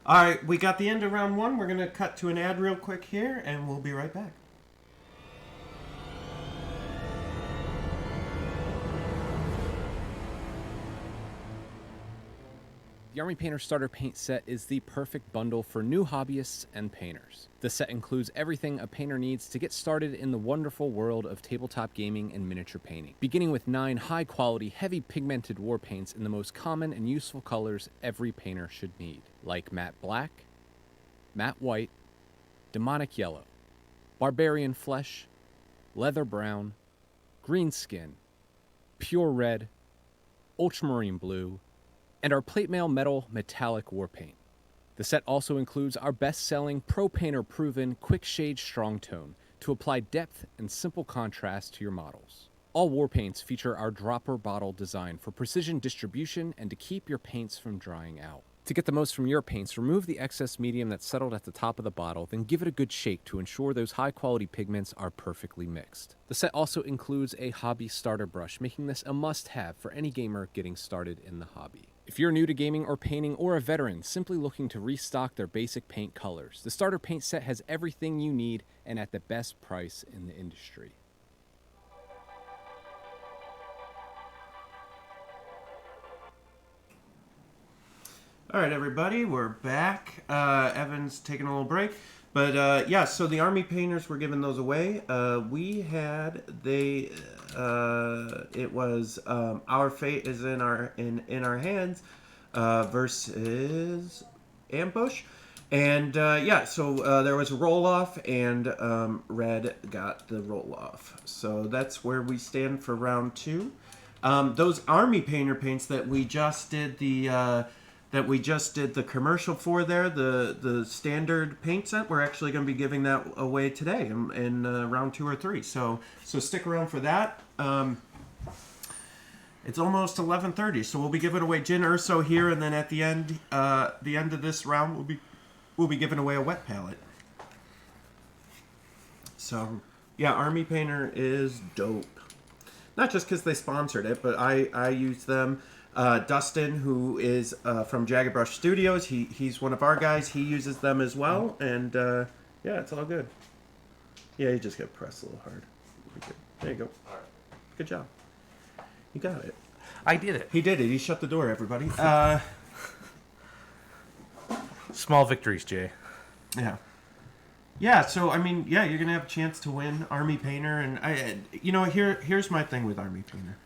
All right, we got the end of round 1. We're going to cut to an ad real quick here, and we'll be right back. The Army Painter Starter Paint Set is the perfect bundle for new hobbyists and painters. The set includes everything a painter needs to get started in the wonderful world of tabletop gaming and miniature painting, beginning with 9 high-quality, heavy pigmented war paints in the most common and useful colors every painter should need, like matte black, matte white, demonic yellow, barbarian flesh, leather brown, green skin, pure red, ultramarine blue, and our plate mail metal metallic war paint. The set also includes our best-selling Pro Painter proven Quick Shade Strong Tone to apply depth and simple contrast to your models. All war paints feature our dropper bottle design for precision distribution and to keep your paints from drying out. To get the most from your paints, remove the excess medium that's settled at the top of the bottle, then give it a good shake to ensure those high-quality pigments are perfectly mixed. The set also includes a hobby starter brush, making this a must-have for any gamer getting started in the hobby. If you're new to gaming or painting, or a veteran simply looking to restock their basic paint colors, the Starter Paint Set has everything you need and at the best price in the industry. All right, everybody, we're back. Evan's taking a little break. But, yeah, so the Army Painters were giving those away. It was Our Fate is in our hands versus Ambush. And, so there was a roll-off, and Red got the roll-off. So that's where we stand for round 2. Those Army Painter paints that we just did the commercial for there, the standard paint set, we're actually going to be giving that away today in round 2 or 3. So stick around for that. It's almost 11:30, so we'll be giving away Jin Urso here, and then at the end of this round, we'll be giving away a wet palette. So yeah, Army Painter is dope. Not just because they sponsored it, but I use them. Dustin, who is from Jagged Brush Studios, he's one of our guys. He uses them as well, and yeah, it's all good. Yeah, you just got to press a little hard. There you go. All right. Good job. You got it. I did it. He did it. He shut the door, everybody. Small victories, Jay. Yeah. Yeah, so, I mean, yeah, you're going to have a chance to win Army Painter. And, here's my thing with Army Painter.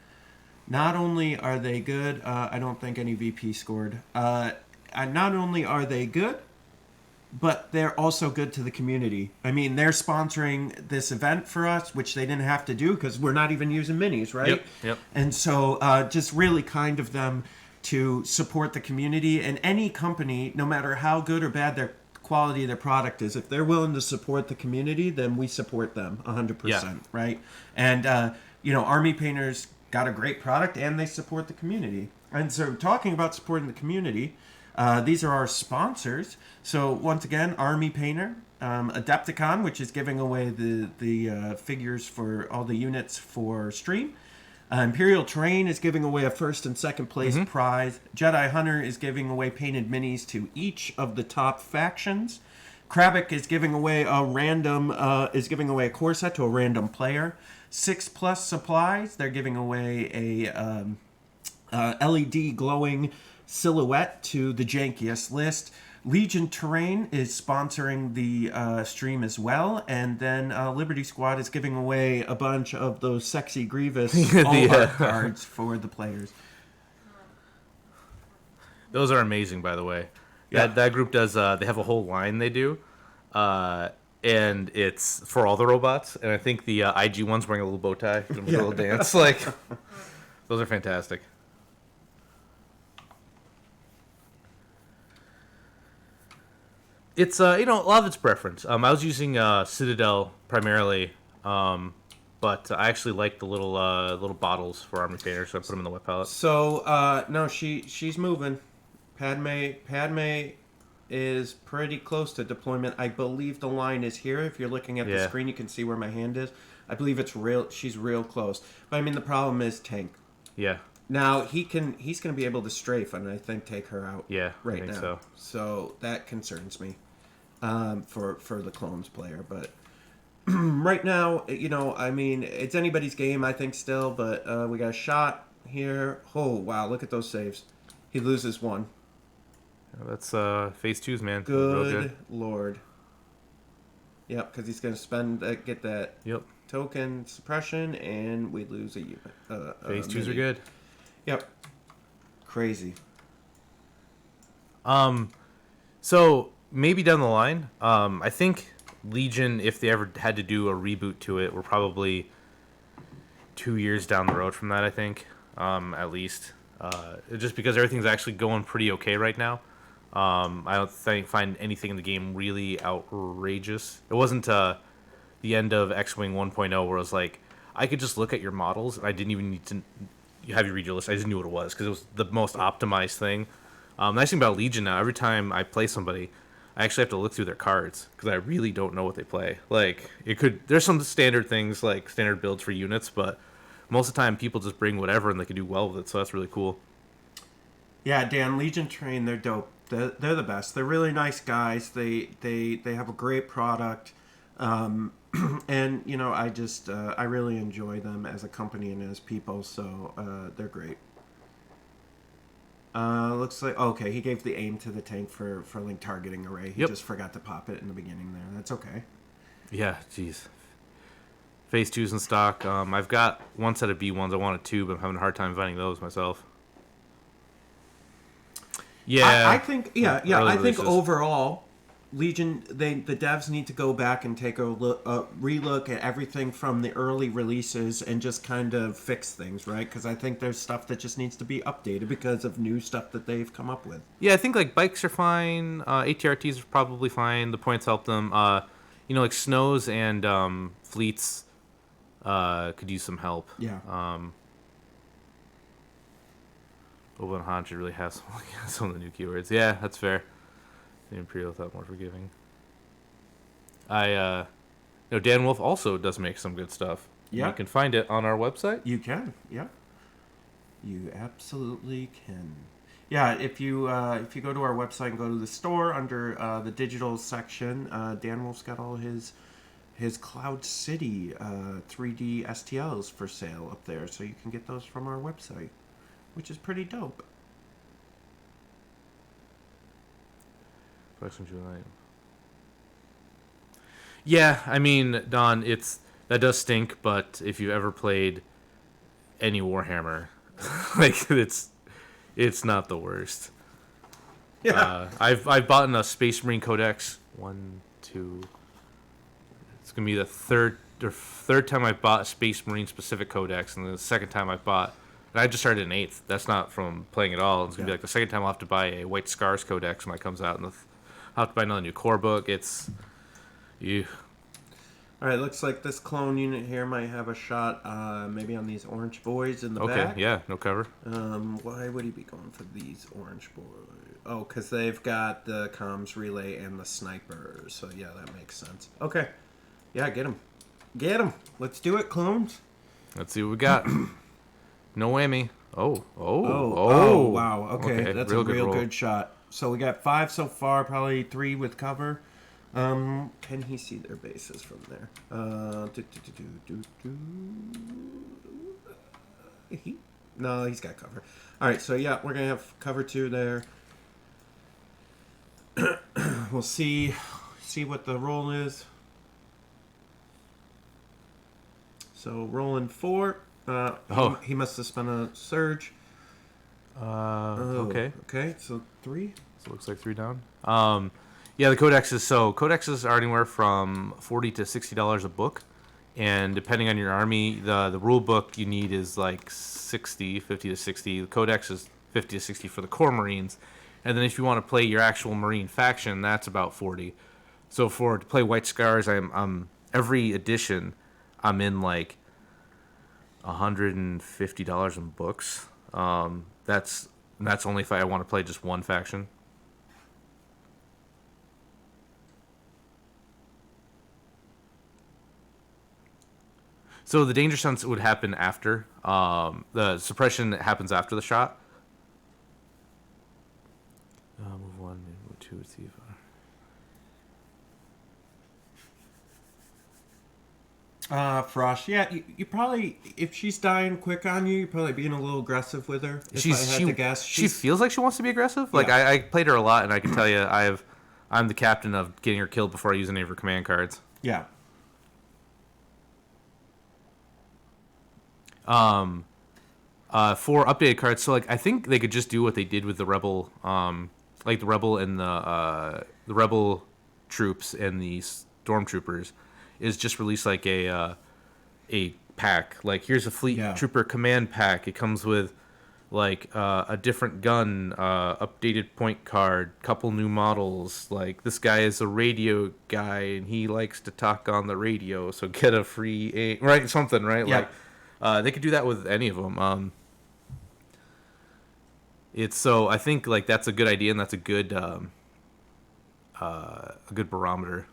Not only are they good, I don't think any VP scored. Not only are they good, but they're also good to the community. I mean, they're sponsoring this event for us, which they didn't have to do because we're not even using minis, right? Yep. And so just really kind of them to support the community. And any company, no matter how good or bad their quality of their product is, if they're willing to support the community, then we support them 100%, right? And, Army Painters got a great product and they support the community. And so talking about supporting the community, These are our sponsors. So once again, Army Painter, Adepticon, which is giving away the figures for all the units for stream. Imperial Terrain is giving away a first and second place prize. Jedi Hunter is giving away painted minis to each of the top factions. Kravik is giving away a core set to a random player. 6+ Supplies, they're giving away a LED glowing silhouette to the jankiest list. Legion Terrain is sponsoring the stream as well, and then Liberty Squad is giving away a bunch of those sexy Grievous all-art cards for the players. Those are amazing, by the way. Yeah. That group does. They have a whole line they do, and it's for all the robots. And I think the IG one's wearing a little bow tie, doing a little dance. Like, those are fantastic. It's a lot of it's preference. I was using Citadel primarily, but I actually like the little bottles for Army Painter, so I put them in the wet palette. So no, she's moving. Padme is pretty close to deployment. I believe the line is here. If you're looking at the screen, you can see where my hand is. I believe it's real. She's real close. But I mean, the problem is tank. Yeah. Now he's going to be able to strafe and I think take her out. Yeah, right I think now. So that concerns me for the clones player. But right now, I mean, it's anybody's game. I think still, but we got a shot here. Oh wow, look at those saves. He loses one. That's phase 2's, man. Good lord. Yep, because he's going to get that token suppression, and we lose a unit. Phase 2's are good. Yep. Crazy. So maybe down the line, I think Legion, if they ever had to do a reboot to it, we're probably 2 years down the road from that, I think, at least. Just because everything's actually going pretty okay right now. I don't find anything in the game really outrageous. It wasn't the end of X-Wing 1.0 where it was like, I could just look at your models and I didn't even need to have you read your list. I just knew what it was because it was the most optimized thing. Nice thing about Legion now, every time I play somebody, I actually have to look through their cards because I really don't know what they play. Like, there's some standard things like standard builds for units, but most of the time people just bring whatever and they can do well with it, so that's really cool. Yeah, Dan, Legion Train, they're dope. They're the best. They're really nice guys. They have a great product, and I really enjoy them as a company and as people. So they're great. Looks like okay. He gave the aim to the tank for like targeting array. He just forgot to pop it in the beginning there. That's okay. Yeah, jeez. Phase 2's in stock. I've got one set of B1s. I wanted two, but I'm having a hard time finding those myself. Yeah, I think I think overall, Legion the devs need to go back and take a relook at everything from the early releases and just kind of fix things, right? Because I think there's stuff that just needs to be updated because of new stuff that they've come up with. Yeah, I think like bikes are fine. ATRTs are probably fine. The points help them. Like snows and fleets could use some help. Yeah. Oban Hanji really has some of the new keywords. Yeah, that's fair. The Imperial thought more forgiving. Dan Wolf also does make some good stuff. Yeah. You can find it on our website. You can, yeah. You absolutely can. Yeah, if you go to our website and go to the store under the digital section, Dan Wolf's got all his Cloud City 3D STLs for sale up there, so you can get those from our website, which is pretty dope. Yeah, I mean, Don, that does stink, but if you ever played any Warhammer, like it's not the worst. Yeah. I've bought a Space Marine Codex. 1, 2. It's gonna be the third time I bought a Space Marine specific Codex, and the second time I bought. And I just started in 8th. That's not from playing at all. It's gonna be like the second time I'll have to buy a White Scars Codex when it comes out, and I'll have to buy another new core book. It's you. All right, looks like this clone unit here might have a shot, maybe on these orange boys in the back. Okay, yeah, no cover. Why would he be going for these orange boys? Oh, because they've got the comms relay and the sniper. So, yeah, that makes sense. Okay. Yeah, get him. Get him. Let's do it, clones. Let's see what we got. No whammy. Oh, wow. Okay, that's a real roll. good shot. So we got 5 so far, probably 3 with cover. Can he see their bases from there? No, he's got cover. All right, so yeah, we're gonna have cover 2 there. We'll see what the roll is. So rolling 4. He must have spent a surge. Okay. Okay, so 3. So it looks like 3 down. Yeah, the codexes are anywhere from $40 to $60 a book, and depending on your army, the rule book you need is like 50 to 60. The codex is 50 to 60 for the core Marines, and then if you want to play your actual Marine faction, that's about 40. So to play White Scars, I'm every edition, I'm in like $150 in books. That's only if I want to play just one faction. So the danger sense would happen after. The suppression happens after the shot. Move 1, move 2, let's see if Frost, yeah, you probably, if she's dying quick on you, you're probably being a little aggressive with her. If I had to guess. She feels like she wants to be aggressive. Like, Yeah. I played her a lot, and I can tell you, I'm the captain of getting her killed before I use any of her command cards. Yeah. For updated cards, so like I think they could just do what they did with the rebel, like the rebel and the rebel troops and the stormtroopers, is just release like a pack. Like, here's a fleet trooper command pack. It comes with like a different gun, updated point card, couple new models. Like, this guy is a radio guy and he likes to talk on the radio, so get a free right something, right? Yeah. Like, they could do that with any of them. So I think like that's a good idea, and that's a good barometer.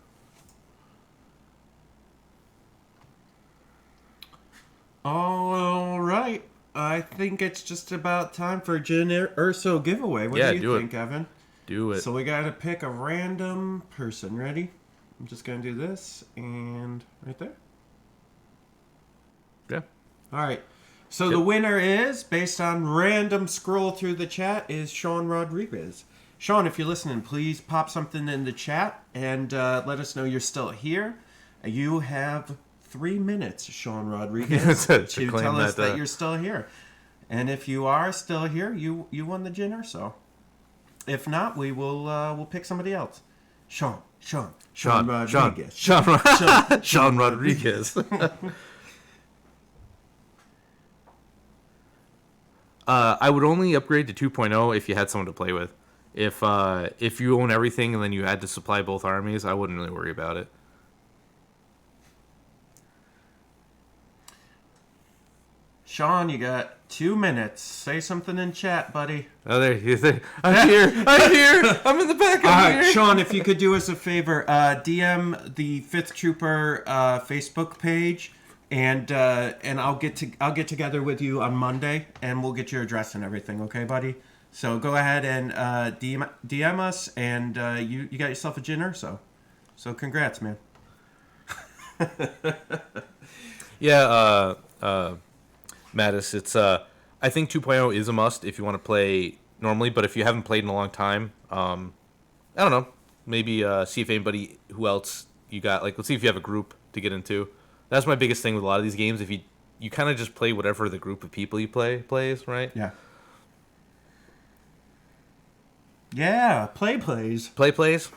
All right. I think it's just about time for a Jin Urso giveaway. What do you think, Evan? Do it. So we got to pick a random person. Ready? I'm just going to do this and right there. Yeah. All right. So the winner is, based on random scroll through the chat, is Sean Rodriguez. Sean, if you're listening, please pop something in the chat and let us know you're still here. You have 3 minutes, Sean Rodriguez, to tell us that you're still here. And if you are still here, you won the Jin Urso. If not, we'll pick somebody else. Sean Rodriguez. Sean Rodriguez. I would only upgrade to 2.0 if you had someone to play with. If you own everything and then you had to supply both armies, I wouldn't really worry about it. Sean, you got 2 minutes. Say something in chat, buddy. Oh, there he is. I'm here. I'm in the back. All right, Sean, if you could do us a favor, DM the 5th Trooper Facebook page, and I'll get together with you on Monday, and we'll get your address and everything. Okay, buddy? So go ahead and DM us, and you got yourself a Jin Urso. So congrats, man. Yeah, Mattis, it's I think 2.0 is a must if you want to play normally, but if you haven't played in a long time, I don't know, maybe see if anybody who else you got, like, let's see if you have a group to get into. That's my biggest thing with a lot of these games. If you kind of just play whatever the group of people you plays, right? Yeah. Yeah, plays. Play plays.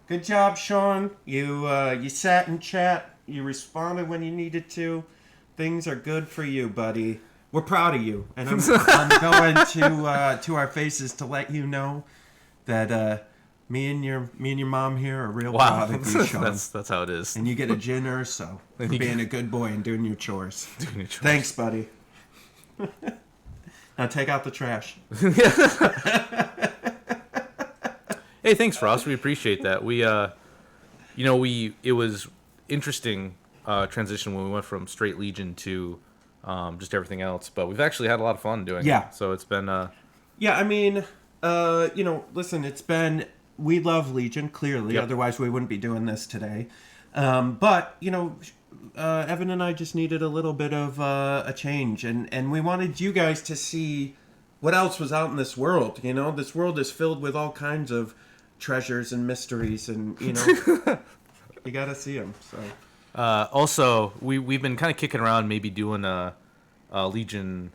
Good job, Sean. You sat in chat. You responded when you needed to. Things are good for you, buddy. We're proud of you, and I'm going to our faces to let you know that Me and your mom here are real Wow, proud of you, Sean. that's how it is. And you get a gin or so for And you being get- a good boy and doing your chores. Doing your chores. Thanks, buddy. Now take out the trash. Hey, thanks, Ross. We appreciate that. We, it was interesting transition when we went from straight Legion to just everything else. But we've actually had a lot of fun doing Yeah. it. So it's been. Yeah, I mean, listen, it's been. We love Legion, clearly. Yep. Otherwise, we wouldn't be doing this today. But, Evan and I just needed a little bit of a change. And we wanted you guys to see what else was out in this world. This world is filled with all kinds of treasures and mysteries. And, you got to see them. So. Also, we've been kind of kicking around maybe doing a Legion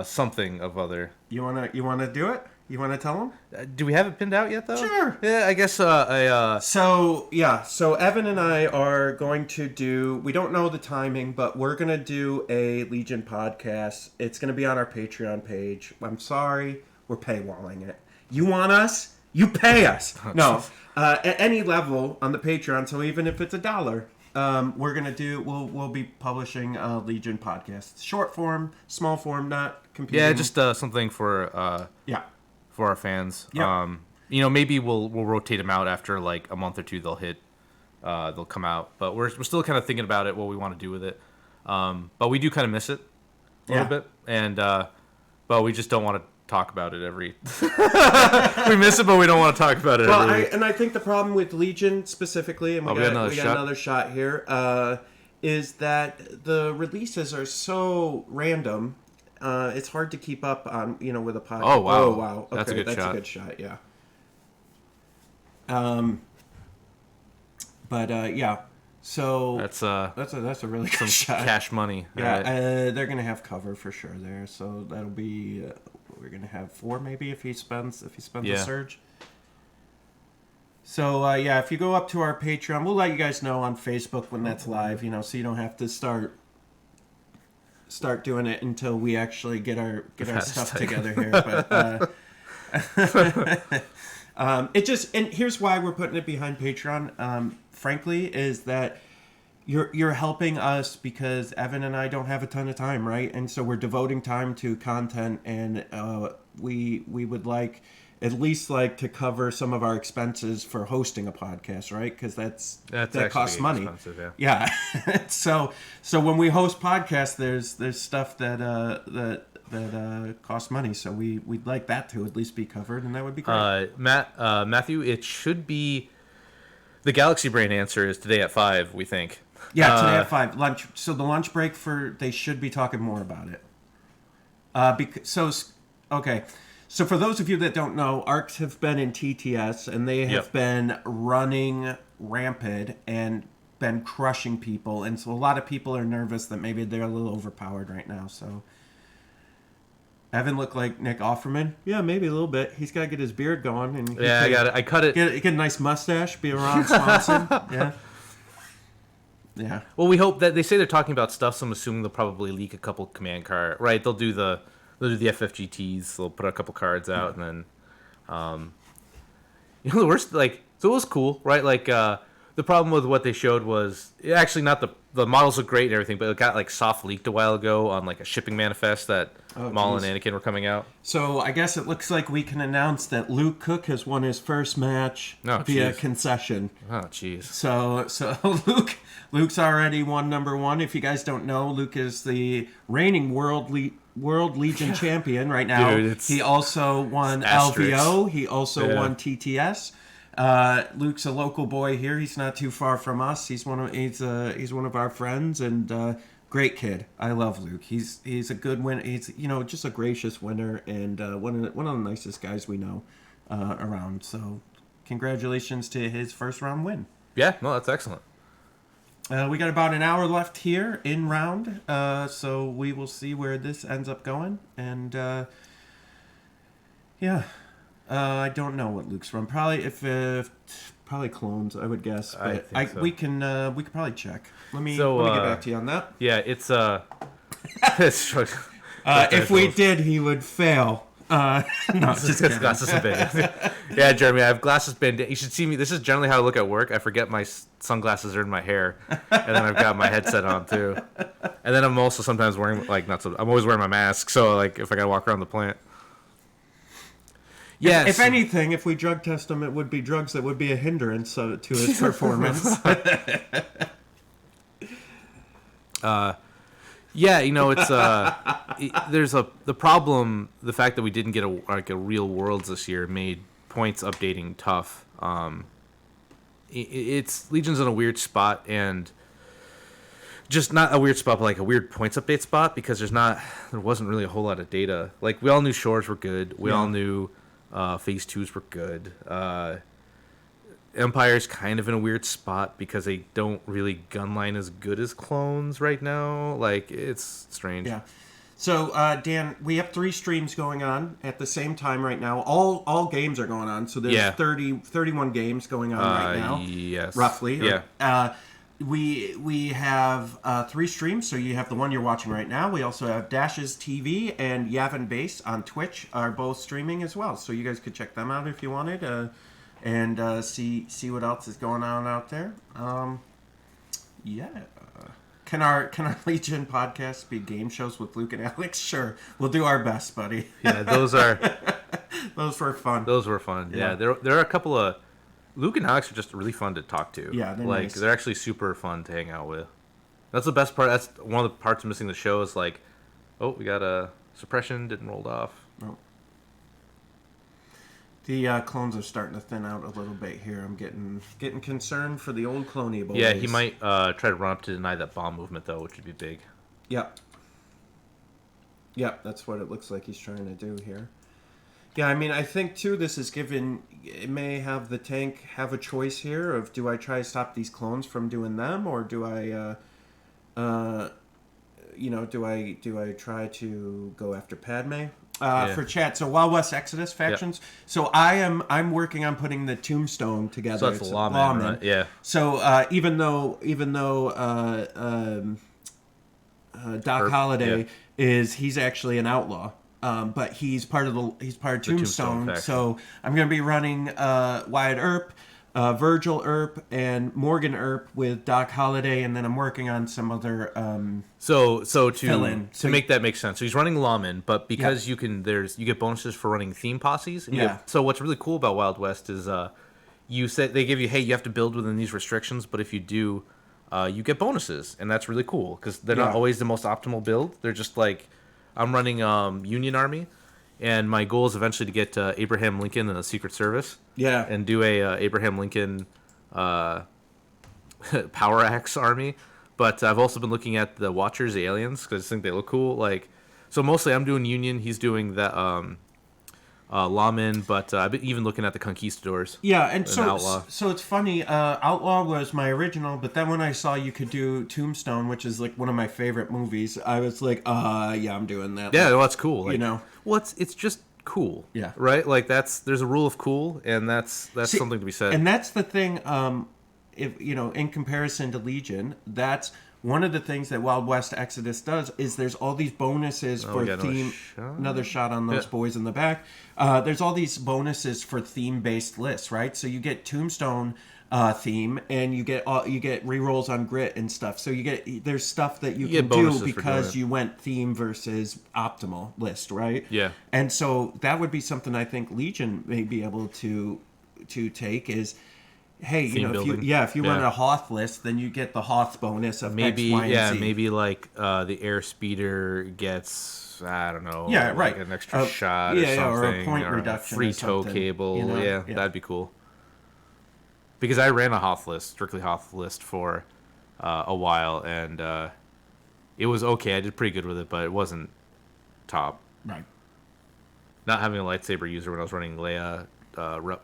something of other. You wanna do it? You wanna tell them? Do we have it pinned out yet, though? Sure. Yeah, I guess So Evan and I are going to do. We don't know the timing, but we're gonna do a Legion podcast. It's gonna be on our Patreon page. I'm sorry, we're paywalling it. You want us? You pay us. No, at any level on the Patreon. So even if it's $1. We're gonna do. We'll be publishing a Legion podcast, short form, small form, not competing. Yeah, just something for for our fans. Yeah. Maybe we'll rotate them out after like a month or two. They'll come out, but we're still kind of thinking about it, what we want to do with it. But we do kind of miss it a little bit, and but we just don't want to talk about it every. We miss it, but we don't want to talk about it. Well, every week. I think the problem with Legion specifically, and we got another shot here, is that the releases are so random. It's hard to keep up on, with a podcast. Oh wow! Oh wow! Okay, that's a good shot. a good shot. Yeah. Yeah. So that's a really good shot. Cash money. Yeah, Right? they're gonna have cover for sure there. So that'll be we're gonna have 4 maybe if he spends a surge. So if you go up to our Patreon, we'll let you guys know on Facebook when that's live. So you don't have to start doing it until we actually get our stuff together here. But and here's why we're putting it behind Patreon. Frankly, is that you're helping us because Evan and I don't have a ton of time, right? And so we're devoting time to content, and we would at least like to cover some of our expenses for hosting a podcast, right? Because that costs money. Yeah. So when we host podcasts, there's stuff that costs money. So we'd like that to at least be covered, and that would be great. Matthew, it should be the Galaxy Brain answer is today at 5. We think. Yeah, today at 5 lunch. So the lunch break they should be talking more about it. So for those of you that don't know, ARCs have been in TTS, and they have been running rampant and been crushing people. And so a lot of people are nervous that maybe they're a little overpowered right now. So Evan looked like Nick Offerman. Yeah, maybe a little bit. He's got to get his beard going. And I got it. I cut it. Get a nice mustache. Be around Swanson. Yeah. Yeah. Well, we hope that they say they're talking about stuff, so I'm assuming they'll probably leak a couple command card. Right? They'll do the FFGTs. They'll put a couple cards out, and then, the worst. So it was cool, right? The problem with what they showed was actually not the models look great and everything, but it got soft leaked a while ago on a shipping manifest that Maul and Anakin were coming out. So I guess it looks like we can announce that Luke Cook has won his first match via concession. Oh, jeez. So Luke's already won number 1. If you guys don't know, Luke is the reigning World Legion champion right now. Dude, he also won LVO. He also won TTS. Luke's a local boy here. He's not too far from us. He's one of our friends, and great kid. I love Luke. He's a good winner. He's just a gracious winner, and one of the nicest guys we know around. So congratulations to his first round win. Yeah, no, that's excellent. We got about an hour left here in round, so we will see where this ends up going, and I don't know what Luke's from. Probably probably clones, I would guess. But I think so. We can probably check. Let me get back to you on that. Yeah, it's if we did, he would fail. No, just kidding. Glasses and bandana. Yeah, Jeremy, I have glasses, bandana. You should see me. This is generally how I look at work. I forget my sunglasses are in my hair, and then I've got my headset on too. And then I'm also sometimes wearing I'm always wearing my mask. So like if I gotta walk around the plant. Yes. If anything, if we drug test him, it would be drugs that would be a hindrance to his performance. Yeah, it's there's the problem. The fact that we didn't get a real Worlds this year made points updating tough. It's Legion's in a weird spot, and just not a weird spot, but like a weird points update spot because there wasn't really a whole lot of data. Like we all knew Shores were good. We all knew Phase 2s were good. Empire's kind of in a weird spot because they don't really gunline as good as clones right now. Like, it's strange. Yeah. So, Dan, we have 3 streams going on at the same time right now. All games are going on. So there's 31 games going on right now. Yes. Roughly. Yeah. We have 3 streams. So you have the one you're watching right now. We also have Dash's TV and Yavin Base on Twitch are both streaming as well. So you guys could check them out if you wanted. And see what else is going on out there. Yeah. Can our Legion podcast be game shows with Luke and Alex? Sure. We'll do our best, buddy. Yeah, those were fun. Those were fun. Yeah, there are a couple of Luke and Alex are just really fun to talk to. Yeah, they're like nice. They're actually super fun to hang out with. That's the best part. That's one of the parts missing the show is like, oh, we got a suppression didn't rolled off. Oh. The clones are starting to thin out a little bit here. I'm getting concerned for the old cloney boys. Yeah, he might try to run up to deny that bomb movement, though, which would be big. Yep. Yep, that's what it looks like he's trying to do here. Yeah, I mean, I think, too, this is given... It may have the tank have a choice here of do I try to stop these clones from doing them, or do I... do I try to go after Padme? For chat, so Wild West Exodus factions. Yep. So I'm working on putting the tombstone together. So that's lawman, right? Yeah. So even though Doc Holliday he's actually an outlaw, but he's part of Tombstone. So I'm going to be running Wyatt Earp, Virgil Earp, and Morgan Earp with Doc Holliday, and then I'm working on some other to make that make sense. So he's running lawman, but because you get bonuses for running theme posses. So what's really cool about Wild West is they give you, hey, you have to build within these restrictions, but if you do, you get bonuses, and that's really cool because they're not always the most optimal build. They're just like, I'm running Union Army, and my goal is eventually to get Abraham Lincoln in the Secret Service. Yeah. And do a Abraham Lincoln Power Axe army. But I've also been looking at the Watchers, the aliens, because I think they look cool. Like, so mostly I'm doing Union. He's doing that Lawman, but I've been even looking at the Conquistadors. Yeah, and so Outlaw. So it's funny. Outlaw was my original, but then when I saw you could do Tombstone, which is like one of my favorite movies, I was like, yeah, I'm doing that. Yeah, well, that's cool. Like, well, it's just cool. Yeah. Right. Like there's a rule of cool, and that's something to be said. And that's the thing. If in comparison to Legion, that's one of the things that Wild West Exodus does is there's all these bonuses for theme. Another shot on those boys in the back. There's all these bonuses for theme-based lists, right? So you get Tombstone theme, and you get rerolls on grit and stuff. So there's stuff that you can do because you went theme versus optimal list, right? Yeah. And so that would be something I think Legion may be able to take is. Hey, if you run a Hoth list, then you get the Hoth bonus of maybe X, Y, and Z. Maybe like the air speeder gets an extra shot or something, or a point reduction, free tow cable. That'd be cool. Because I ran a Hoth list, strictly Hoth list for a while, and it was okay. I did pretty good with it, but it wasn't top. Right. Not having a lightsaber user when I was running Leia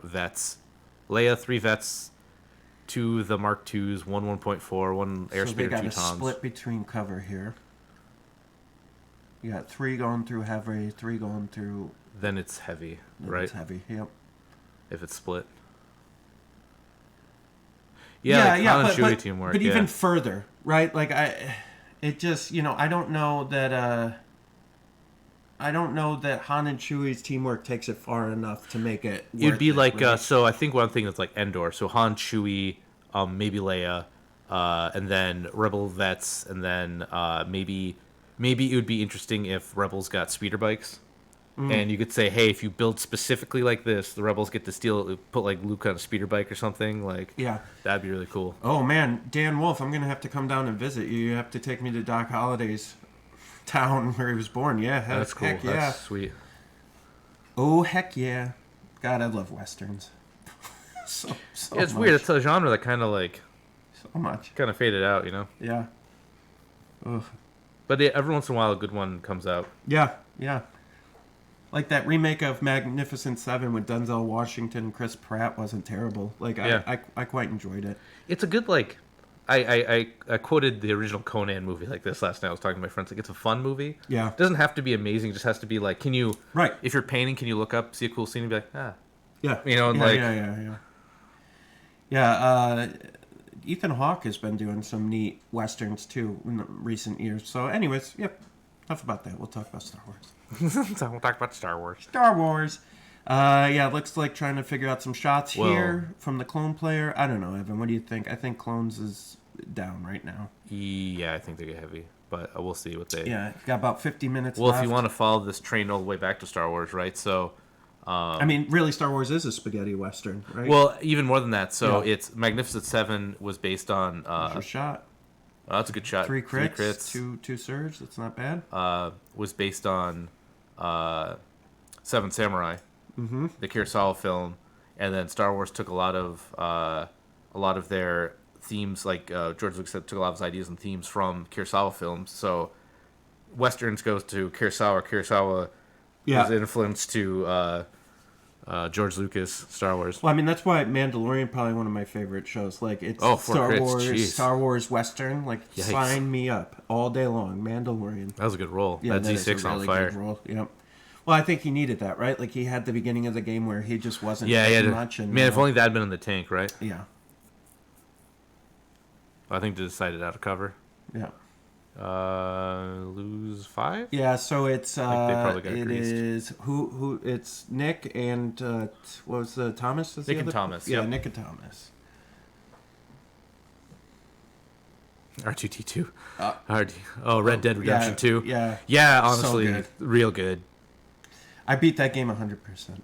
vets. Leia, 3 vets, 2 the Mark IIs, 1 1.4, 1 airspeeder, 2 So they got a toms. split between cover here. You got 3 going through heavy, 3 going through... Then it's heavy, right? It's heavy, yep. If it's split. But teamwork. But even further, right? Like, I don't know that... I don't know that Han and Chewie's teamwork takes it far enough to make it. It'd be like right? so. I think one thing that's like Endor. So Han, Chewie, maybe Leia, and then Rebel vets, and then maybe it would be interesting if Rebels got speeder bikes. And you could say, hey, if you build specifically like this, the Rebels get to put like Luke on a speeder bike or something. Like, Yeah. that'd be really cool. Oh man, Dan Wolf, I'm gonna have to come down and visit you. You have to take me to Doc Holliday's town where he was born. Yeah, That's cool. Heck yeah. That's sweet. Oh heck yeah. God, I love westerns. so Yeah, it's much. weird. It's a genre that kind of So much. kind of faded out, you know. Yeah. Ugh. But every once in a while, a good one comes out. Yeah, yeah. Like that remake of Magnificent Seven with Denzel Washington and Chris Pratt wasn't terrible. Like Yeah. I quite enjoyed it. It's a good I quoted the original Conan movie like this last night. I was talking to my friends. Like, it's a fun movie. Yeah. It doesn't have to be amazing. It just has to be like, can you... Right. If you're painting, can you look up, see a cool scene, and be like, ah. Yeah. You know, and yeah. Yeah, Ethan Hawke has been doing some neat westerns too in the recent years. So anyways, yep. Enough about that. We'll talk about Star Wars. So we'll talk about Star Wars. Star Wars. Yeah, looks like trying to figure out some shots Well- here from the clone player. I don't know, Evan. What do you think? I think clones is down right now. Yeah, I think they get heavy. But we'll see what they... Yeah, got about 50 minutes Well, left. if you want to follow this train all the way back to Star Wars, right? So... I mean, really, Star Wars is a spaghetti western, right? Well, even more than that. So Yeah. it's Magnificent Seven was based on... First shot. Oh, that's a good shot. Three crits. Two surge. That's not bad. Was based on Seven Samurai, the Kurosawa film, and then Star Wars took a lot of their themes, like George Lucas took a lot of his ideas and themes from Kurosawa films. So westerns goes to Kurosawa. Kurosawa was influenced to George Lucas, Star Wars. Well, I mean, that's why Mandalorian probably one of my favorite shows. Like, it's Oh, Star crits, Wars, jeez. Star Wars Western. Like, Yikes. sign me up all day long. Mandalorian. That was a good roll. Yeah, that is a Z6 on really fire. good role. Yep. Well, I think he needed that, right? Like, he had the beginning of the game where he just wasn't Yeah, doing yeah. much. And, Man, if only that had been in the tank, right? Yeah, I think they decided out of cover. yeah. Lose 5? Yeah, so it's think they probably got it greased. is who it's Nick and what was Thomas? Is the Nick and other- Thomas, Yeah, yep. Nick and Thomas. R2-D2. Red Dead Redemption yeah, 2. yeah. Yeah, So honestly, good. real good. I beat that game 100%.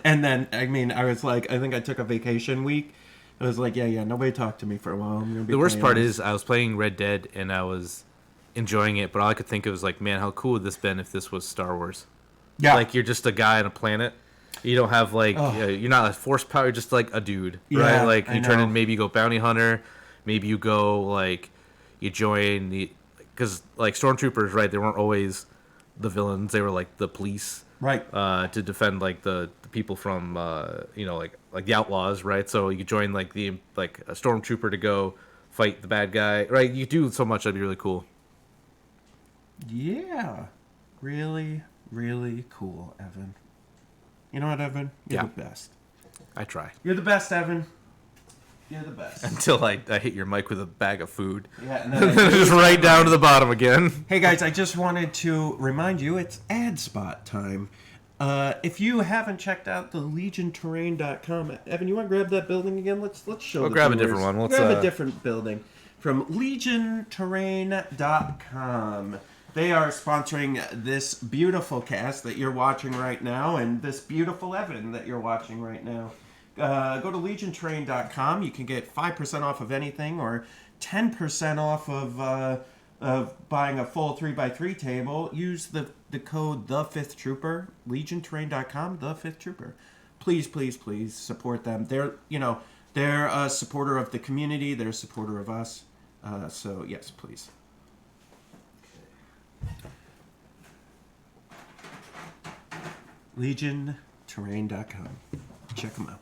And then I mean, I was like, I think I took a vacation week. I was like, yeah, nobody talked to me for a while. I'm gonna be The worst playing part this. is I was playing Red Dead and I was enjoying it, but all I could think of was like, man, how cool would this been if this was Star Wars? yeah, Like, you're just a guy on a planet. You don't have like Oh. you're not a force power. You're just like a dude, Yeah, right? Like I you turn know. in. Maybe you go bounty hunter. Maybe you go like you join the because like stormtroopers, right? They weren't always the villains. They were like the police, right. to defend like the people from like the outlaws, right? So you could join like a stormtrooper to go fight the bad guy, right? You do so much. That'd be really cool. Yeah, really, really cool, Evan. You know what, Evan? You're Yeah. the best. I try You're the best, Evan. You're the best. until I hit your mic with a bag of food. Yeah, and then I Just right down to the bottom again. Hey guys, I just wanted to remind you it's ad spot time. If you haven't checked out the legionterrain.com, Evan, you want to grab that building again? Let's show. We'll the grab a viewers. different one. Let's, grab a different building from legionterrain.com. They are sponsoring this beautiful cast that you're watching right now, and this beautiful Evan that you're watching right now. Go to legionterrain.com. You can get 5% off of anything, or 10% off of buying a full 3x3 table. Use the code The5thTrooper. legionterrain.com, The5thTrooper. Please, please, please support them. They're a supporter of the community. They're a supporter of us. So yes, please. legionterrain.com. Check them out.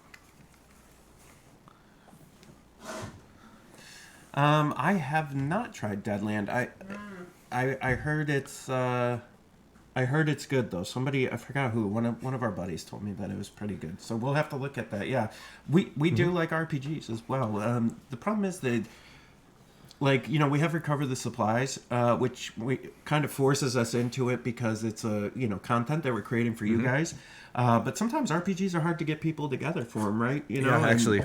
I have not tried Deadland. I heard it's good though. Somebody, I forgot who, one of our buddies told me that it was pretty good. So we'll have to look at that. Yeah, we do like RPGs as well. The problem is that like, you know, we have recovered the supplies, which we kind of forces us into it because it's a, you know, content that we're creating for you guys. But sometimes RPGs are hard to get people together for them, right? You know, Yeah, and actually.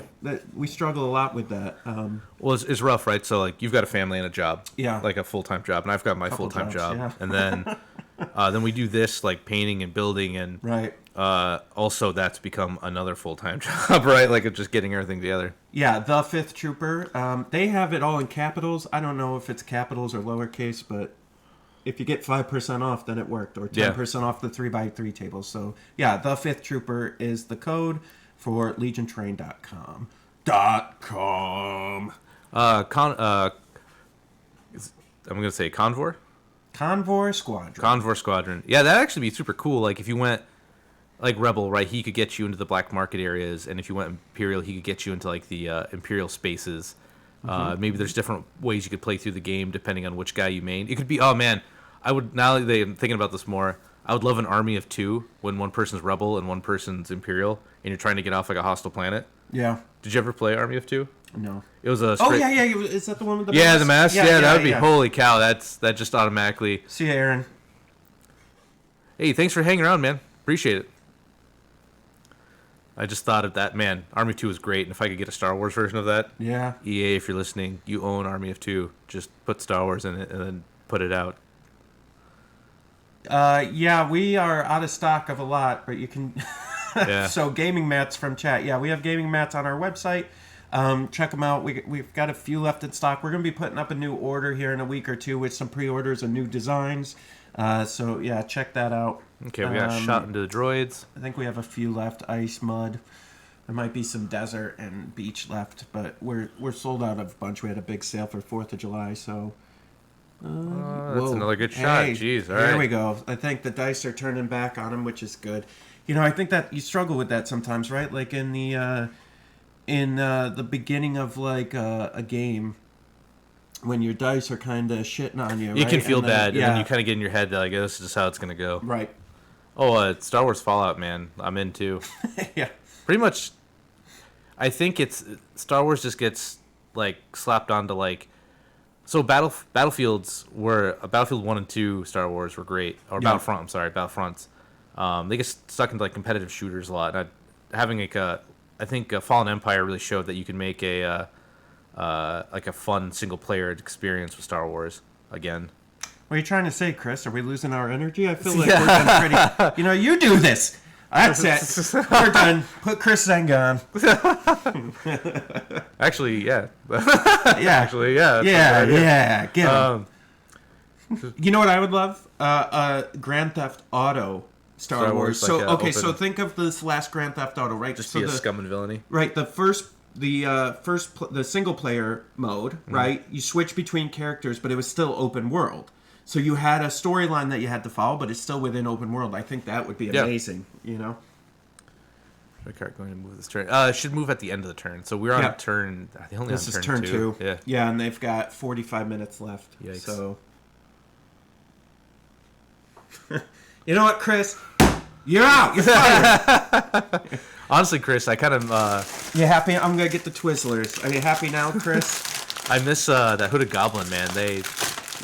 we struggle a lot with that. Well, it's rough, right? So, like, you've got a family and a job. Yeah. Like a full-time job, and I've got my Couple full-time jobs, job. yeah. And then we do this, like, painting and building, and Right. Also that's become another full-time job, right? Like, it's just getting everything together. Yeah, the Fifth Trooper. They have it all in capitals. I don't know if it's capitals or lowercase, but if you get 5% off, then it worked, or 10% off the 3x3 tables. So, yeah, the Fifth Trooper is the code for legiontrain.com. .com. I'm gonna say Convor. Convoy Squadron. Convor Squadron. Yeah, that'd actually be super cool. Like, if you went like Rebel, right? He could get you into the black market areas, and if you went Imperial, he could get you into like the Imperial spaces. Maybe there's different ways you could play through the game depending on which guy you main. It could be, oh man, I would, now that I'm thinking about this more, I would love an army of two when one person's Rebel and one person's Imperial, and you're trying to get off like a hostile planet. Yeah. Did you ever play Army of Two? No. It was a Oh, yeah. Is that the one with the yeah, mask? the mask. Yeah, that would be, holy cow, that just automatically. See you, Aaron. Hey, thanks for hanging around, man. Appreciate it. I just thought of that, man. Army of Two is great, and if I could get a Star Wars version of that, Yeah. EA, if you're listening, you own Army of Two. Just put Star Wars in it and then put it out. Yeah, we are out of stock of a lot, but you can. Yeah. So, gaming mats from chat. Yeah, we have gaming mats on our website. Check them out. We've got a few left in stock. We're going to be putting up a new order here in a week or two with some pre-orders and new designs. So, yeah, check that out. Okay, we got shot into the droids. I think we have a few left. Ice, mud. There might be some desert and beach left, but we're sold out of a bunch. We had a big sale for 4th of July, so. That's Whoa. another good shot. Hey, Jeez, all there right. we go. I think the dice are turning back on him, which is good. You know, I think that you struggle with that sometimes, right? Like in the beginning of like a game, when your dice are kind of shitting on you, You right? can feel And then- bad, yeah. and then you kind of get in your head like, this is just how it's gonna go. Right. Oh, Star Wars Fallout, man, I'm in too. Yeah. Pretty much. I think it's Star Wars just gets like slapped onto like. So battlefields were Battlefield 1 and 2 Star Wars were great, or Yeah. Battlefront. I'm sorry, Battlefronts. They get stuck into like competitive shooters a lot. And having like I think Fallen Empire really showed that you can make a like a fun single player experience with Star Wars again. What are you trying to say, Chris? Are we losing our energy? I feel like we're done pretty. You know, you do this. That's it. We're done. Put Chris Zenga on. Actually, yeah. Yeah. Actually, yeah. Yeah. Get him. Um, You know what I would love? Grand Theft Auto Star Wars. like So a okay, open- so think of this last Grand Theft Auto, right? just so be a scum and villainy. Right, the single player mode, right? You switch between characters, but it was still open world. So you had a storyline that you had to follow, but it's still within open world. I think that would be Yeah. amazing. You know. Ricard going to move this turn. It should move at the end of the turn. So we're on Yeah. a turn. They only This on is turn two. Yeah. Yeah, and they've got 45 minutes left. Yikes. So. You know what, Chris? You're out. You're fired. Honestly, Chris, I kind of You happy? I'm gonna get the Twizzlers. Are you happy now, Chris? I miss that Hooded Goblin, man. They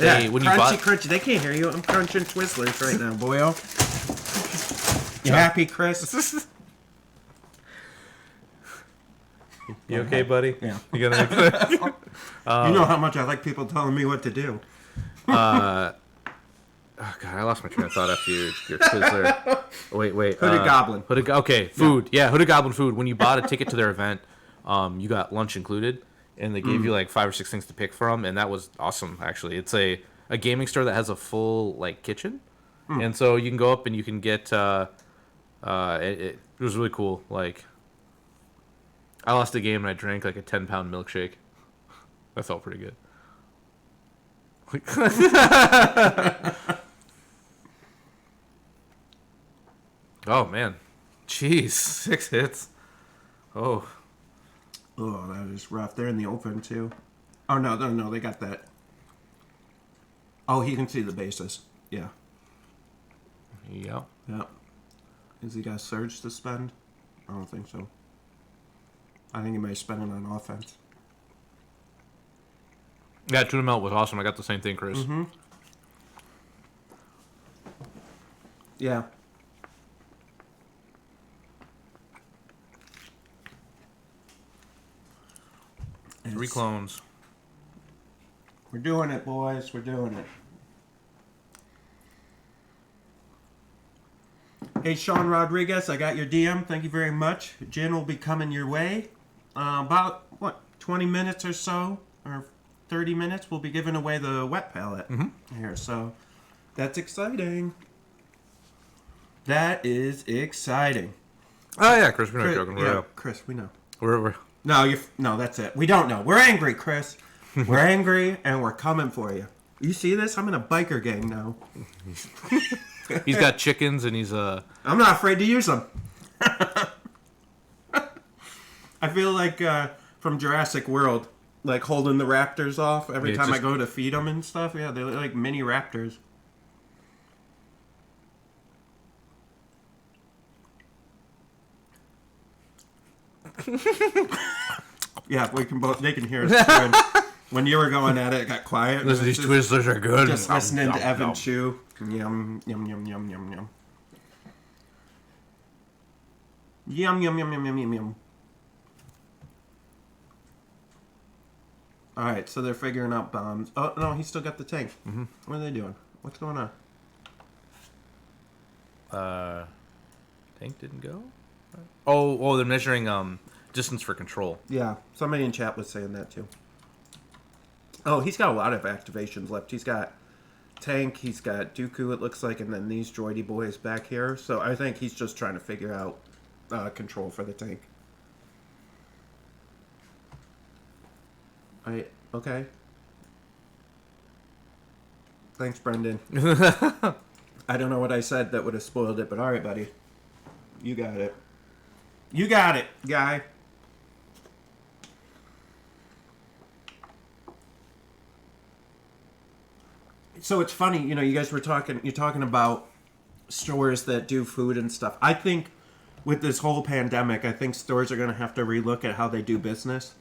Yeah, when crunchy, you bought crunchy. They can't hear you. I'm crunching Twizzlers right now, boyo. You happy, Chris? You okay, buddy? Yeah. You gonna You know how much I like people telling me what to do. Oh god, I lost my train of thought after your Twizzler. Wait. Hooded Goblin. Okay, food. Yeah, Hooded Goblin food. When you bought a ticket to their event, you got lunch included, and they gave you like 5 or 6 things to pick from, and that was awesome. Actually, it's a gaming store that has a full like kitchen, and so you can go up and you can get. It was really cool. Like, I lost a game and I drank like a 10-pound milkshake. That felt pretty good. Oh man, jeez, 6 hits. Oh, that is rough. They're in the open too. Oh no, they got that. Oh, he can see the bases. Yeah. yeah. Has he got surge to spend? I don't think so. I think he may spend it on offense. Yeah, tuna melt was awesome. I got the same thing, Chris. Mm-hmm. Yeah. Three clones. We're doing it, boys. We're doing it. Hey, Sean Rodriguez, I got your DM. Thank you very much. Gin will be coming your way. About, 20 minutes or so, or 30 minutes, we'll be giving away the wet palette here. So, that's exciting. That is exciting. Oh, yeah, Chris, we're not joking. Yeah, Chris, we know. We're No, that's it. We don't know. We're angry, Chris. We're angry, and we're coming for you. You see this? I'm in a biker gang now. He's got chickens, and he's I'm not afraid to use them. I feel like from Jurassic World, like holding the raptors off every time I go to feed them and stuff. Yeah, they're like mini raptors. Yeah, we can both. They can hear us. When you were going at it, it got quiet. These Twizzlers are good. Just listening to Evan chew. Yum, yum, yum, yum, yum, yum. Yum, yum, yum, yum, yum, yum, yum. Alright, so they're figuring out bombs. Oh, no, he's still got the tank. Mm-hmm. What are they doing? What's going on? Tank didn't go? Oh, they're measuring distance for control. Yeah, somebody in chat was saying that too. Oh, he's got a lot of activations left. He's got tank, he's got Dooku, it looks like, and then these droidy boys back here. So I think he's just trying to figure out control for the tank. Okay. Thanks, Brendan. I don't know what I said that would have spoiled it, but alright, buddy. You got it. You got it, guy. So it's funny, you know, you're talking about stores that do food and stuff. I think with this whole pandemic, I think stores are going to have to relook at how they do business.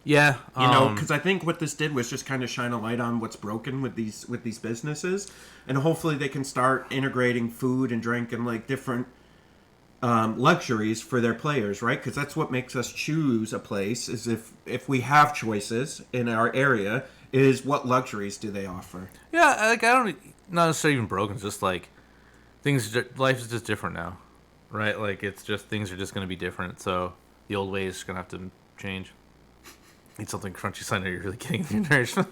Yeah, you know, because I think what this did was just kind of shine a light on what's broken with these businesses, and hopefully they can start integrating food and drink and like different luxuries for their players, right? Because that's what makes us choose a place. Is if we have choices in our area, is what luxuries do they offer? Yeah, like I don't not necessarily even broken. It's just like life is just different now, right? Like it's just things are just going to be different. So the old ways are going to have to change. Need something crunchy, so I know you're really getting the nourishment.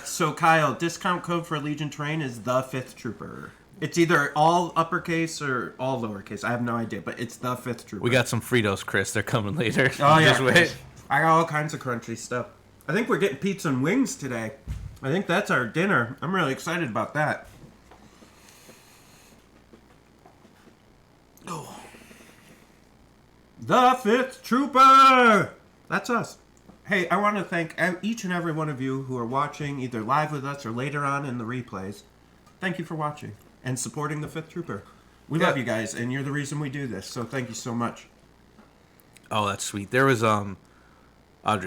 So Kyle, discount code for Legion Train is the 5th Trooper. It's either all uppercase or all lowercase. I have no idea, but it's the 5th Trooper. We got some Fritos, Chris. They're coming later. Oh yeah, Just wait. I got all kinds of crunchy stuff. I think we're getting pizza and wings today. I think that's our dinner. I'm really excited about that. Oh. The 5th Trooper! That's us. Hey, I want to thank each and every one of you who are watching, either live with us or later on in the replays. Thank you for watching and supporting the 5th Trooper. We love you guys, and you're the reason we do this, so thank you so much. Oh, that's sweet. There was, Audrey,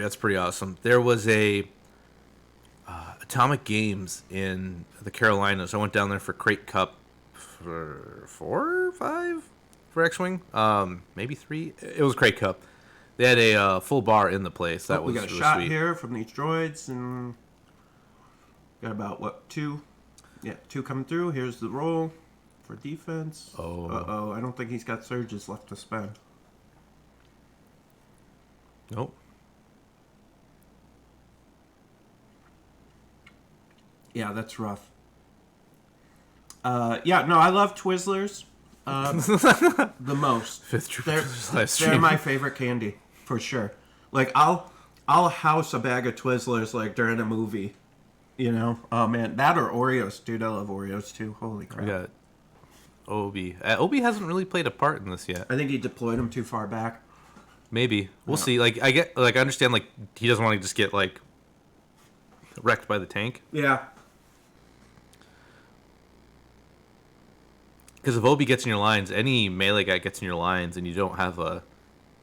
that's pretty awesome. There was a Atomic Games in the Carolinas. I went down there for Crate Cup for 4 or 5 for X-Wing. Maybe 3. It was Crate Cup. They had a full bar in the place. That was we got a really shot sweet. here from these droids, and got about 2? Yeah, 2 coming through. Here's the roll for defense. Oh. I don't think he's got surges left to spend. Nope. Yeah, that's rough. Yeah, no, I love Twizzlers the most. 5th Trooper. They're my favorite candy, for sure. Like, I'll house a bag of Twizzlers, like, during a movie. You know? Oh, man. That or Oreos. Dude, I love Oreos, too. Holy crap. We got Obi. Obi hasn't really played a part in this yet. I think he deployed him too far back. Maybe. We'll see. Like, I understand, like, he doesn't want to just get, like, wrecked by the tank. Yeah. Because if Obi gets in your lines, any melee guy gets in your lines, and you don't have a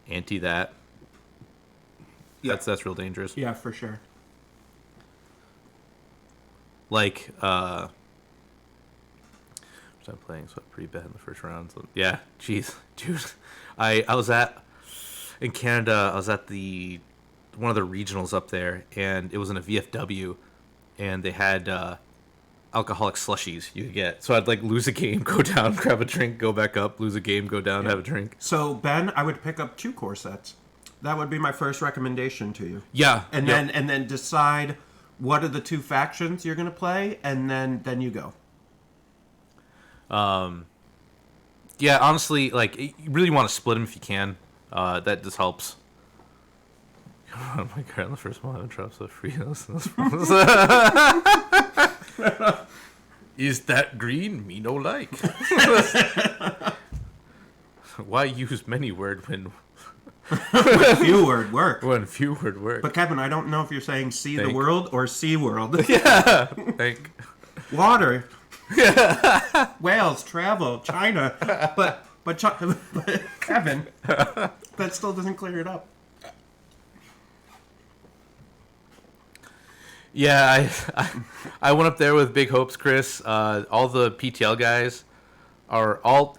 anti that, that's real dangerous. Yeah, for sure. like I'm playing, so pretty bad in the first round. So, yeah, jeez, dude. I was in Canada. I was at one of the regionals up there, and it was in a VFW, and they had alcoholic slushies you could get. So I'd like lose a game, go down, grab a drink, go back up, lose a game, go down, have a drink. So Ben, I would pick up 2 core sets. That would be my first recommendation to you. Yeah, and then decide what are the 2 factions you're gonna play, and then you go. Yeah, honestly, like you really want to split them if you can. That just helps. Oh my god, the first one I drops so free. Is that green? Me no like. Why use many word when few word work? When few word work. But Kevin, I don't know if you're saying see the world or sea world. Yeah. Think. Water. Whales, travel, China. But Kevin, that still doesn't clear it up. Yeah, I went up there with big hopes, Chris. All the PTL guys are all...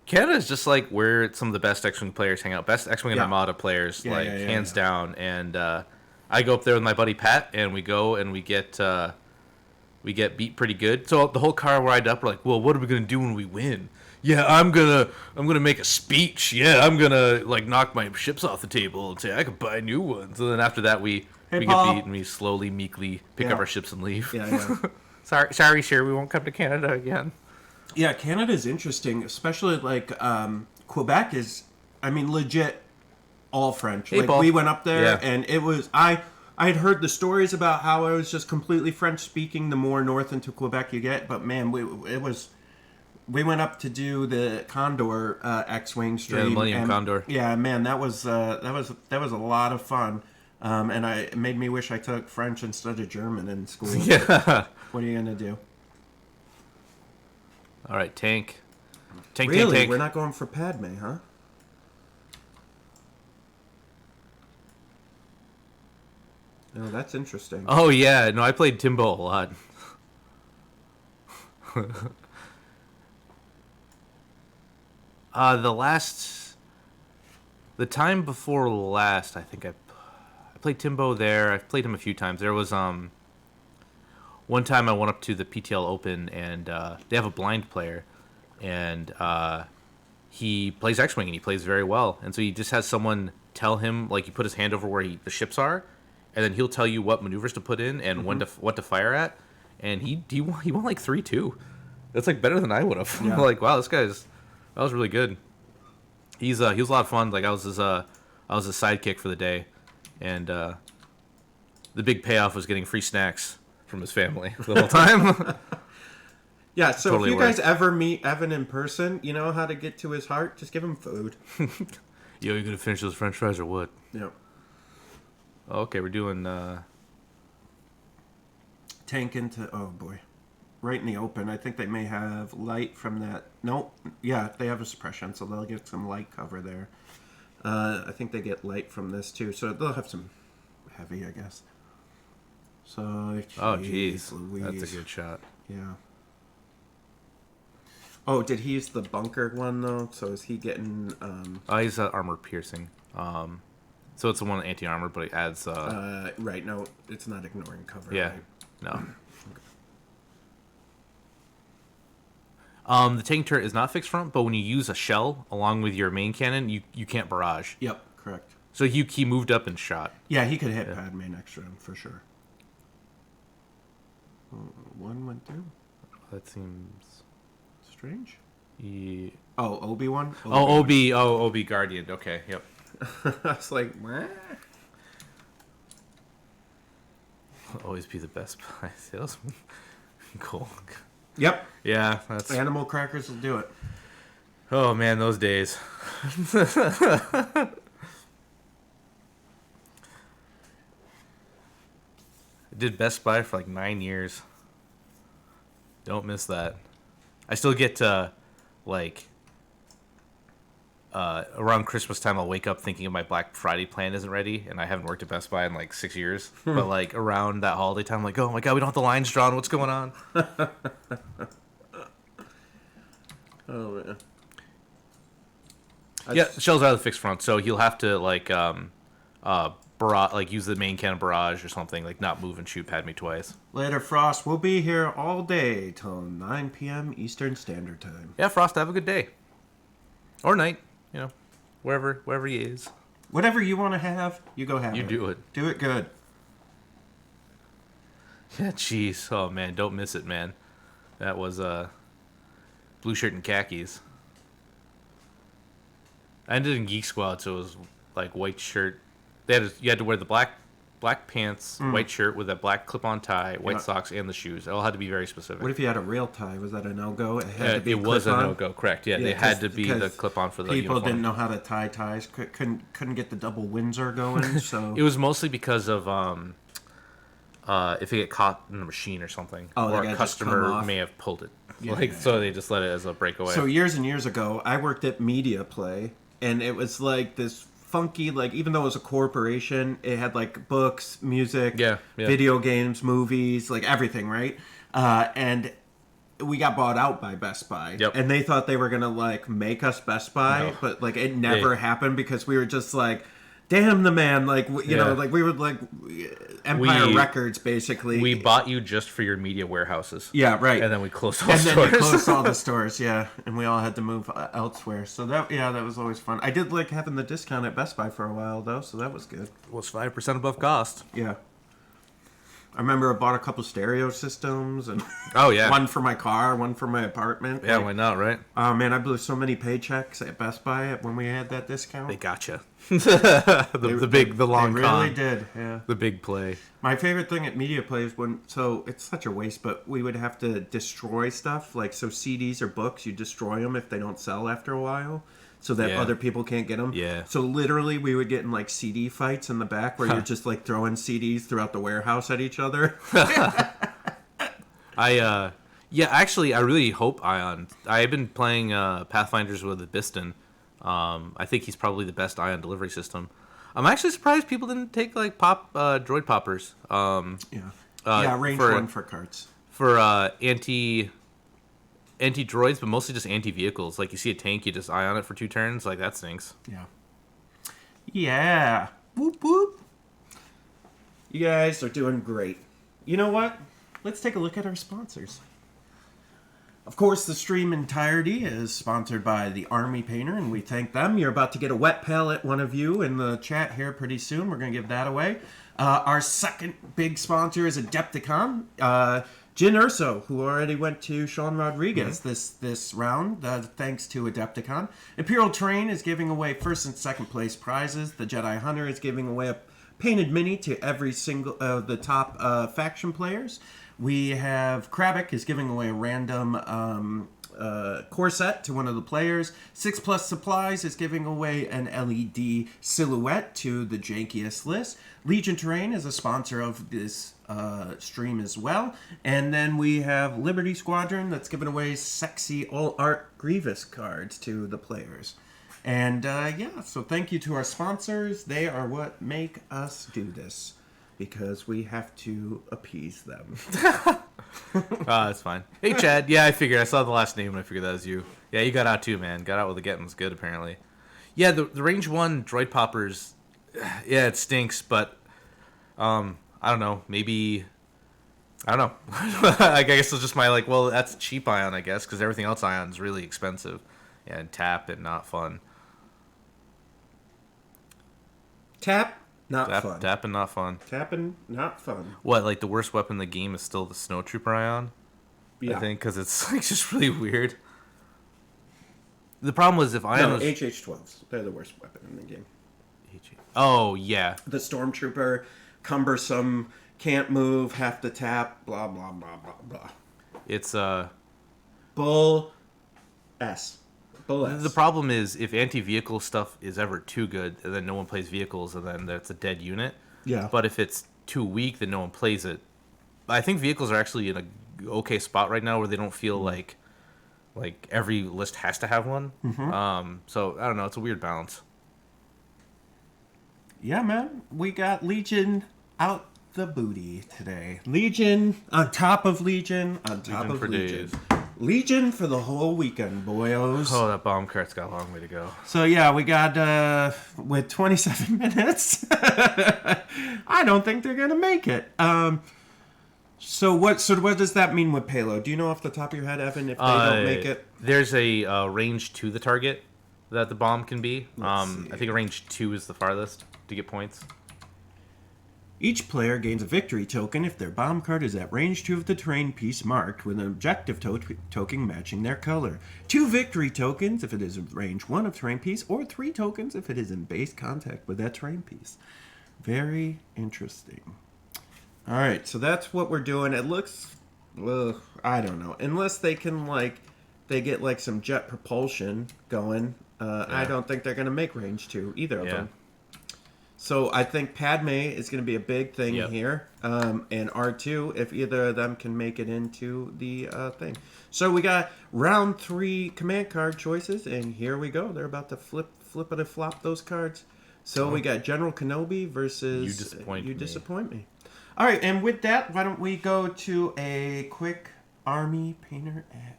Canada is just like where some of the best X-Wing players hang out. Best X-Wing and Armada players, hands down. And I go up there with my buddy Pat, and we go and we get beat pretty good. So the whole car ride up, we're like, well, what are we going to do when we win? Yeah, I'm gonna make a speech. Yeah, I'm gonna like knock my ships off the table and say I could buy new ones. And then after that, we get beat and we slowly, meekly pick up our ships and leave. Yeah. sorry, sir, we won't come to Canada again. Yeah, Canada's interesting, especially like Quebec is, I mean, legit all French. Hey, like Paul. we went up there and it was I had heard the stories about how it was just completely French speaking the more north into Quebec you get, but man, we went up to do the Condor X-Wing stream. Yeah, the Millennium Condor. Yeah, man, that was a lot of fun. And it made me wish I took French instead of German in school. Yeah. What are you gonna do? All right, tank. Really? Tank. We're not going for Padme, huh? Oh, that's interesting. Oh yeah, no, I played Timbo a lot. The time before last, I think I played Timbo there. I've played him a few times. There was one time I went up to the PTL Open and they have a blind player, and he plays X-Wing and he plays very well. And so he just has someone tell him, like, you put his hand over where the ships are, and then he'll tell you what maneuvers to put in and what to fire at. And he won like 3-2. That's like better than I would have. Yeah. Like, wow, that was really good. He was a lot of fun. Like I was his sidekick for the day, and the big payoff was getting free snacks from his family the whole time. Yeah, so Totally if you worked. guys ever meet Evan in person, you know how to get to his heart. Just give him food. Yo, you gonna finish those French fries or what? Yeah. Okay, we're doing. Tank into right in the open. I think they may have light from that. Nope. Yeah, they have a suppression, so they'll get some light cover there. I think they get light from this too, so they'll have some heavy, I guess. So. Oh, jeez, Louise. that's a good shot. Yeah. Oh, did he use the bunker one though? So is he getting? He's armor piercing. So it's the one anti-armor, but it adds. Right. No, it's not ignoring cover. Yeah. Right? No. The tank turret is not fixed front, but when you use a shell along with your main cannon, you can't barrage. Yep. Correct. So he moved up and shot. Yeah, he could hit Padme next round for sure. One went through. That seems strange. Yeah. Oh, Obi-Wan? Obi Guardian. Okay, yep. I was like, what? Always be the best pie salesman. Cool. Yep. Yeah, that's Animal crackers will do it. Oh man, those days. I did Best Buy for like 9 years. Don't miss that. I still get around Christmas time, I'll wake up thinking my Black Friday plan isn't ready, and I haven't worked at Best Buy in like 6 years. But like around that holiday time, I'm like, oh my god, we don't have the lines drawn. What's going on? Oh man. Yeah, shells out of the fixed front, so he'll have to like use the main cannon barrage or something, like not move and shoot Padme twice. Later, Frost. We'll be here all day till 9 p.m. Eastern Standard Time. Yeah, Frost, have a good day. Or night, you know, wherever he is. Whatever you want to have, you go have it. You do it. Do it good. Yeah, jeez. Oh, man, don't miss it, man. That was blue shirt and khakis. I ended in Geek Squad, so it was like white shirt. You had to wear the black pants, white shirt with a black clip-on tie, white socks, and the shoes. It all had to be very specific. What if you had a real tie? Was that a no-go? It had to be it was a clip-on? no-go, correct. Yeah, they had to be the clip-on for the people uniform. didn't know how to tie ties. Couldn't get the double Windsor going. So it was mostly because of if they get caught in the machine or something, or a customer may have pulled it. Yeah. So they just let it as a breakaway. So years and years ago, I worked at Media Play, and it was like this funky, like, even though it was a corporation, it had like books, music, video games, movies, like everything, right? And we got bought out by Best Buy, and they thought they were gonna like make us Best Buy, but like it never happened because we were just like, damn the man, like you know, like we were like Empire Records basically. We bought you just for your media warehouses. Yeah, right. And then we closed all the stores. And then we closed all the stores, and we all had to move elsewhere. So that was always fun. I did like having the discount at Best Buy for a while though, so that was good. It was 5% above cost. Yeah. I remember I bought a couple stereo systems and one for my car, one for my apartment. Yeah, why not, right? Oh man, I blew so many paychecks at Best Buy when we had that discount. They gotcha. the long they con. really did, yeah. The big play. My favorite thing at Media Play is so it's such a waste, but we would have to destroy stuff, like so CDs or books, you destroy them if they don't sell after a while, so that other people can't get them. Yeah. So literally we would get in like CD fights in the back where you're just like throwing CDs throughout the warehouse at each other. Actually, I really hope Ion. I've been playing Pathfinders with Biston. I think he's probably the best Ion delivery system. I'm actually surprised people didn't take like droid poppers. Range one for carts. For anti droids, but mostly just anti vehicles. Like you see a tank, you just Ion it for 2 turns. Like that stinks. Yeah. Yeah. Whoop whoop. You guys are doing great. You know what? Let's take a look at our sponsors. Of course, the stream entirety is sponsored by the Army Painter, and we thank them. You're about to get a wet palette, one of you, in the chat here pretty soon. We're going to give that away. Our second big sponsor is Adepticon. Jin Urso, who already went to Sean Rodriguez this round, thanks to Adepticon. Imperial Terrain is giving away first and second place prizes. The Jedi Hunter is giving away a painted mini to every single the top faction players. We have Kravik is giving away a random core set to one of the players. 6 Plus Supplies is giving away an LED silhouette to the jankiest list. Legion Terrain is a sponsor of this stream as well. And then we have Liberty Squadron that's giving away sexy all art Grievous cards to the players. And so thank you to our sponsors. They are what make us do this, because we have to appease them. That's fine. Hey, Chad. Yeah, I figured. I saw the last name and I figured that was you. Yeah, you got out too, man. Got out with the getting's good, apparently. Yeah, the range 1 droid poppers, yeah, it stinks, but I don't know. Maybe, I don't know. I guess it's just my, like, well, that's cheap Ion, I guess, because everything else Ion is really expensive. Yeah, and tap and not fun. Tap, not fun. Tapping, not fun. Tapping, not fun. What, like the worst weapon in the game is still the Snowtrooper Ion? Yeah. I think, because it's like just really weird. The problem was if Ion was... HH-12s. They're the worst weapon in the game. Oh, yeah. The Stormtrooper, cumbersome, can't move, have to tap, blah, blah, blah, blah, blah. It's, Bull S. The problem is if anti-vehicle stuff is ever too good, and then no one plays vehicles, and then that's a dead unit. Yeah. But if it's too weak, then no one plays it. I think vehicles are actually in a okay spot right now where they don't feel like Like every list has to have one. So I don't know. It's a weird balance. Yeah, man. We got Legion out the booty today. Legion on top of Legion on top Legion of for Legion. days. Legion for the whole weekend, boyos. Oh, that bomb cart's got a long way to go. So yeah, we got with 27 minutes. I don't think they're gonna make it. So what does that mean with payload? Do you know off the top of your head, Evan, if they don't make it? There's a range to the target that the bomb can be. Let's see. I think range 2 is the farthest to get points. Each player gains a victory token if their bomb card is at range 2 of the terrain piece marked with an objective token matching their color. 2 victory tokens if it is in range 1 of terrain piece, or 3 tokens if it is in base contact with that terrain piece. Very interesting. Alright, so that's what we're doing. It looks, well, I don't know. Unless they can, they get, some jet propulsion going, I don't think they're going to make range 2, either of them. So I think Padme is going to be a big thing here, and R2, if either of them can make it into the thing. So we got round 3 command card choices, and here we go. They're about to flip-flop those cards. So we got General Kenobi versus You Disappoint Me. All right, and with that, why don't we go to a quick Army Painter ad.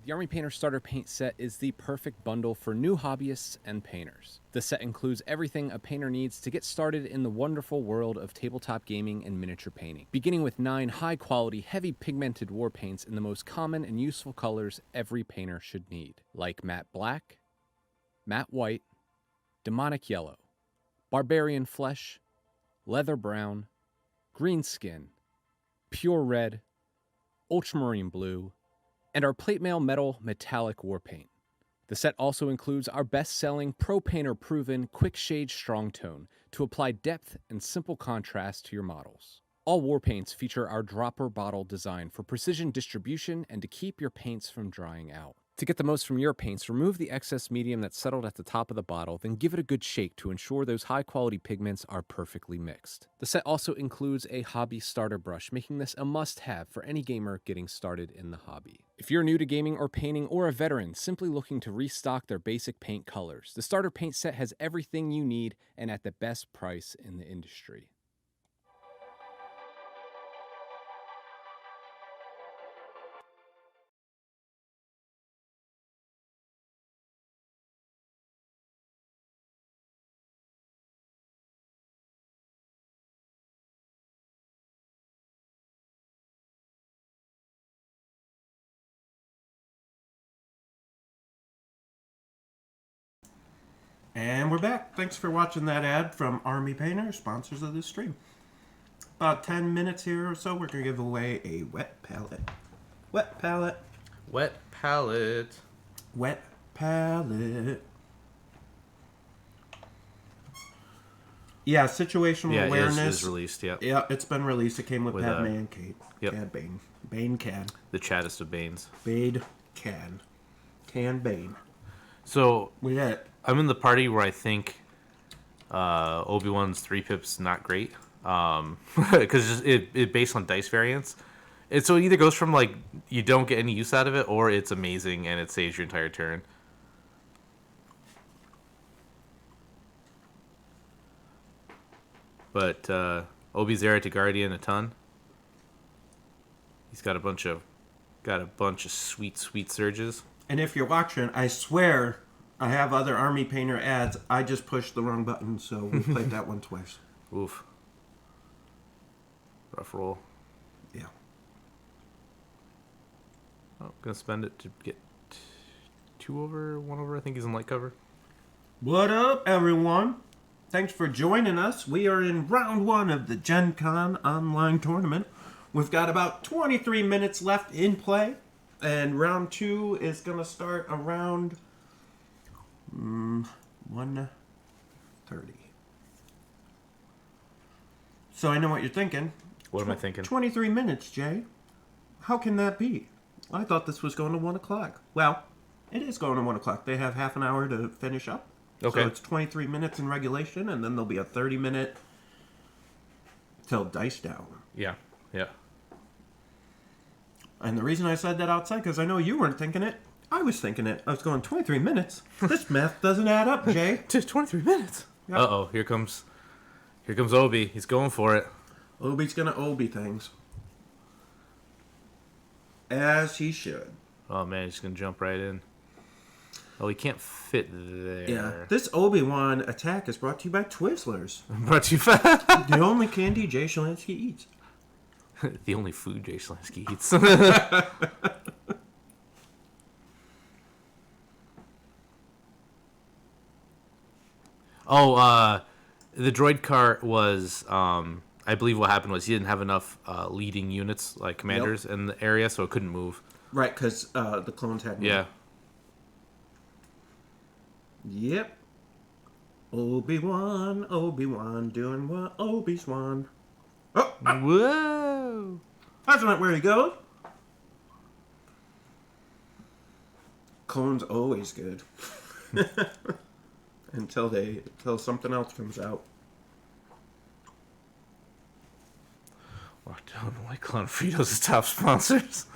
The Army Painter Starter Paint Set is the perfect bundle for new hobbyists and painters. The set includes everything a painter needs to get started in the wonderful world of tabletop gaming and miniature painting, beginning with 9 high-quality, heavy pigmented war paints in the most common and useful colors every painter should need, like matte black, matte white, demonic yellow, barbarian flesh, leather brown, green skin, pure red, ultramarine blue, and our plate mail metal metallic war paint. The set also includes our best-selling Pro Painter proven Quick Shade Strong Tone to apply depth and simple contrast to your models. All war paints feature our dropper bottle design for precision distribution and to keep your paints from drying out. To get the most from your paints, remove the excess medium that's settled at the top of the bottle, then give it a good shake to ensure those high-quality pigments are perfectly mixed. The set also includes a hobby starter brush, making this a must-have for any gamer getting started in the hobby. If you're new to gaming or painting, or a veteran simply looking to restock their basic paint colors, the starter paint set has everything you need and at the best price in the industry. And we're back. Thanks for watching that ad from Army Painter, sponsors of this stream. About 10 minutes here or so, we're going to give away a wet palette. Wet palette. Wet palette. Wet palette. Yeah, situational awareness. Is released, yeah. Yeah, it's been released. It came with Padme a- and Kate. Yep. Cad Bane. Bane Cad. The chattest of Banes. Bade Cad. Can Bane. So We got it. I'm in the party where I think Obi-Wan's 3-pip's not great. Because it based on dice variants. So it either goes from you don't get any use out of it, or it's amazing and it saves your entire turn. But Obi's there to Guardian a ton. He's got a bunch of sweet surges. And if you're watching, I swear I have other Army Painter ads. I just pushed the wrong button, so we played that one twice. Oof. Rough roll. Yeah. Oh, gonna spend it to get 2 over, 1 over. I think he's in light cover. What up, everyone? Thanks for joining us. We are in round 1 of the GenCon online tournament. We've got about 23 minutes left in play, and round 2 is going to start around 1:30. So I know what you're thinking. What am I thinking? 23 minutes, Jay. How can that be? I thought this was going to 1 o'clock. Well, it is going to 1 o'clock. They have half an hour to finish up, Okay. So it's 23 minutes in regulation, and then there'll be a 30-minute till dice down. Yeah. Yeah. And the reason I said that outside, because I know you weren't thinking it. I was thinking it. I was going, 23 minutes? This math doesn't add up, Jay. Just 23 minutes. Yep. Uh-oh, here comes Obi. He's going for it. Obi's going to Obi things. As he should. Oh, man, he's going to jump right in. Oh, he can't fit there. Yeah. This Obi-Wan attack is brought to you by Twizzlers. Brought to you by... The only candy Jay Shalansky eats. The only food Jay Shalansky eats. The droid car was, I believe what happened was he didn't have enough leading units, like commanders, in the area, so it couldn't move. Right, because the clones had more. Yeah. Yep. Obi-Wan, doing what Obi-Wan. Oh, Whoa! that's not where he goes. Clone's always good. until something else comes out. Walked down White Claw and Fritos as top sponsors.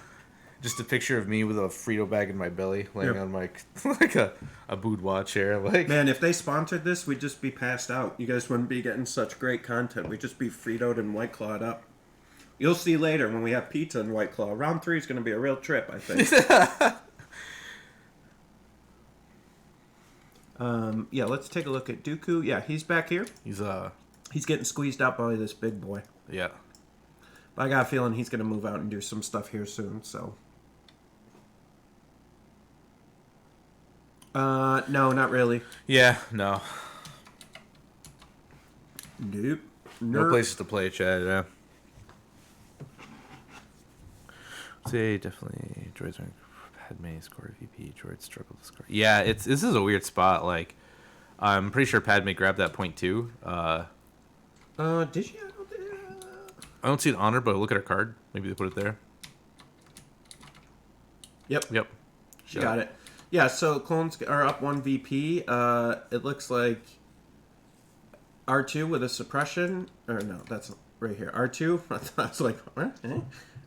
Just a picture of me with a Frito bag in my belly, laying on my like a boudoir chair. Like, man, if they sponsored this, we'd just be passed out. You guys wouldn't be getting such great content. We'd just be Fritoed and White Clawed up. You'll see later when we have pizza and White Claw. Round 3 is going to be a real trip, I think. Yeah, let's take a look at Dooku. Yeah, he's back here. He's getting squeezed out by this big boy. Yeah. But I got a feeling he's going to move out and do some stuff here soon, so. No, not really. Yeah, no. Nope. No places to play, Chad, yeah. Say definitely droids are Padme score VP, droids struggle to score. Yeah, this is a weird spot. Like, I'm pretty sure Padme grabbed that point too. Did she? I don't see an honor, but look at her card. Maybe they put it there. Yep. She got it. Yeah, so clones are up 1 VP. It looks like R2 with a suppression. Or no, that's right here. R2. I was like, what?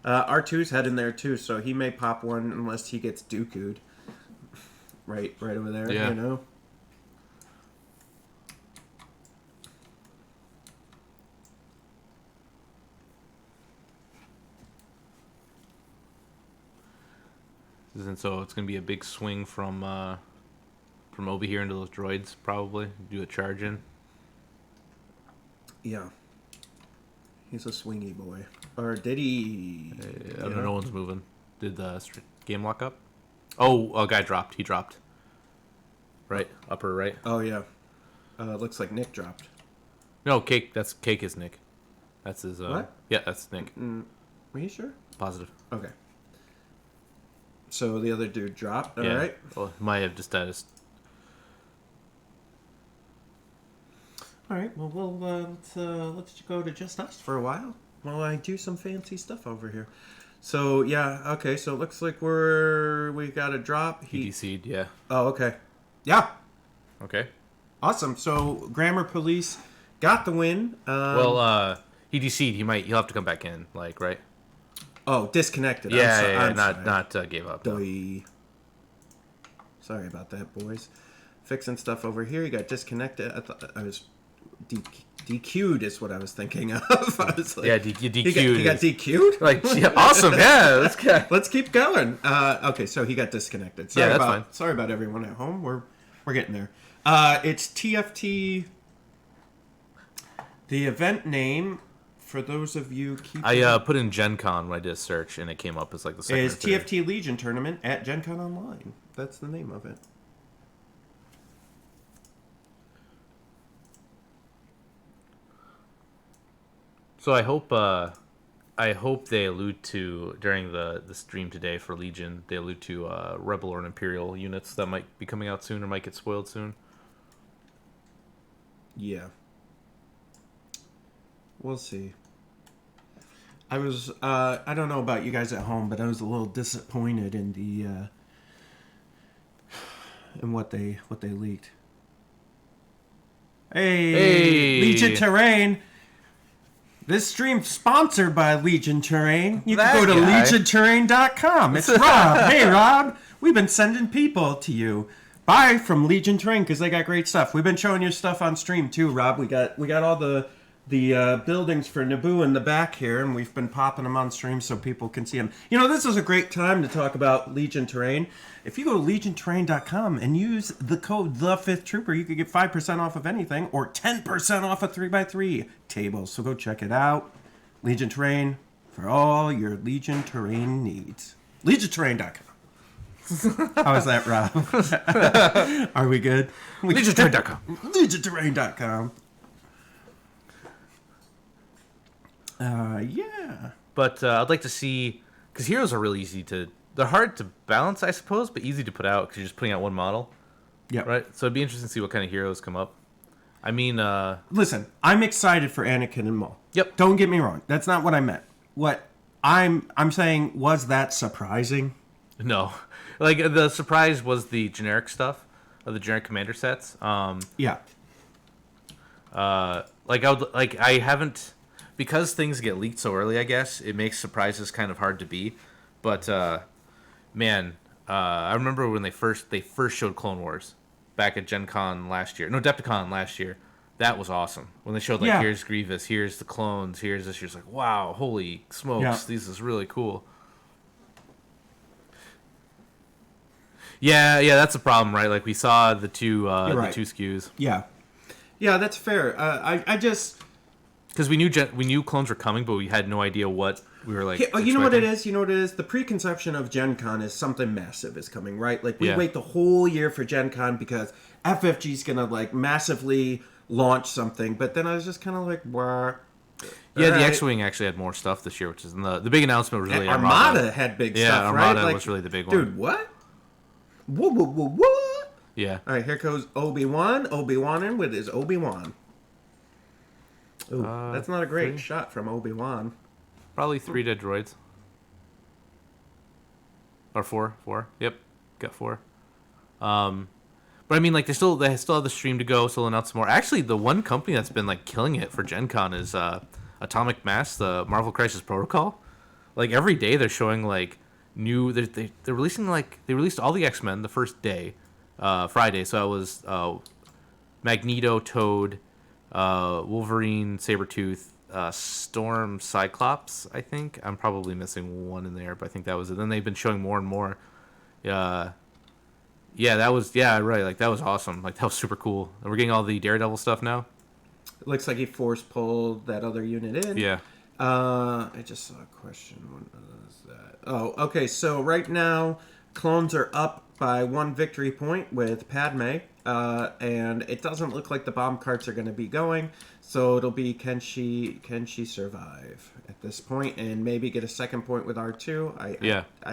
R2's heading there too, so he may pop one unless he gets Dooku'd. Right over there, yeah. You know? And so it's going to be a big swing from Obi here into those droids, probably. Do a charge in. Yeah. He's a swingy boy. Or did he? I don't know. No one's moving. Did the game lock up? Oh, a guy dropped. He dropped. Right. Upper right. Oh, yeah. Looks like Nick dropped. No, Cake. That's Cake is Nick. That's his... What? Yeah, that's Nick. Are you sure? Positive. Okay. So the other dude dropped. All right. Well, he might have just status. All right. Well, let's go to just us for a while I do some fancy stuff over here. So yeah. Okay. So it looks like we got a drop. He DC'd. Yeah. Oh, okay. Yeah. Okay. Awesome. So Grammar Police got the win. He DC'd. He'll have to come back in. Like, right. Oh, disconnected. Yeah, not gave up. No. Sorry about that, boys. Fixing stuff over here. You got disconnected. I thought I was DQ'd is what I was thinking of. I was like, yeah, DQ'd. He got DQ'd? Like, yeah, awesome. Yeah, let's keep going. Okay, so he got disconnected. Fine. Sorry about everyone at home. We're getting there. It's TFT. The event name. For those of you I put in GenCon when I did a search, and it came up as like the second. Is TFT Legion Tournament at GenCon Online. That's the name of it. So I hope they allude to during the stream today for Legion. They allude to Rebel or Imperial units that might be coming out soon or might get spoiled soon. Yeah. We'll see. I was I don't know about you guys at home, but I was a little disappointed in the in what they leaked. Hey, Legion Terrain. This stream's sponsored by Legion Terrain. You can go to legionterrain.com. It's Rob. Hey, Rob. We've been sending people to you. Buy from Legion Terrain because they got great stuff. We've been showing your stuff on stream too, Rob. We got all the buildings for Naboo in the back here, and we've been popping them on stream so people can see them. You know, this is a great time to talk about Legion Terrain. If you go to legionterrain.com and use the code THE5THTROOPER, you could get 5% off of anything or 10% off a 3x3 table. So go check it out. Legion Terrain for all your Legion Terrain needs. legionterrain.com. How is that, Rob? Are we good? legionterrain.com. legionterrain.com. Yeah. But I'd like to see, because heroes are really easy to, they're hard to balance, I suppose, but easy to put out because you're just putting out one model. Yeah. Right? So it'd be interesting to see what kind of heroes come up. I mean, listen, I'm excited for Anakin and Maul. Yep. Don't get me wrong. That's not what I meant. What I'm saying, was that surprising? No. Like, the surprise was the generic stuff, of the generic commander sets. Yeah. I haven't, because things get leaked so early, I guess, it makes surprises kind of hard to be. But, man, I remember when they first showed Clone Wars back at GenCon last year. No, Adepticon last year. That was awesome. When they showed, here's Grievous, here's the clones, here's this. You're just like, wow, holy smokes, this is really cool. Yeah, that's the problem, right? Like, we saw the two SKUs. Yeah, that's fair. I just... Because we knew clones were coming, but we had no idea what we were like. You know what it is? The preconception of Gen Con is something massive is coming, right? Like, we wait the whole year for Gen Con because FFG's gonna like massively launch something. But then I was just kind of like, wow. Yeah, the X-Wing actually had more stuff this year, which is the big announcement was really Armada had big stuff, right? Armada was really the big one. Dude, what? What? Yeah. All right, here goes Obi-Wan with his Obi-Wan. Ooh, that's not a great shot from Obi-Wan. Probably 3 dead droids. Or 4. Yep, got 4. But I mean, like, they still have the stream to go, so they'll announce more. Actually, the one company that's been like killing it for Gen Con is Atomic Mass, the Marvel Crisis Protocol. Like, every day they're showing like new. They're releasing they released all the X-Men the first day, Friday. So it was Magneto, Toad, Wolverine, Sabretooth, Storm, Cyclops, I think. I'm probably missing one in there, but I think that was it. Then they've been showing more and more. Right. Like, that was awesome. Like, that was super cool. And we're getting all the Daredevil stuff now. It looks like he force pulled that other unit in. Yeah. I just saw a question. What was that? Oh, okay. So right now, clones are up by 1 victory point with Padme. And it doesn't look like the bomb carts are going to be going, so it'll be can she survive at this point and maybe get a second point with R2? I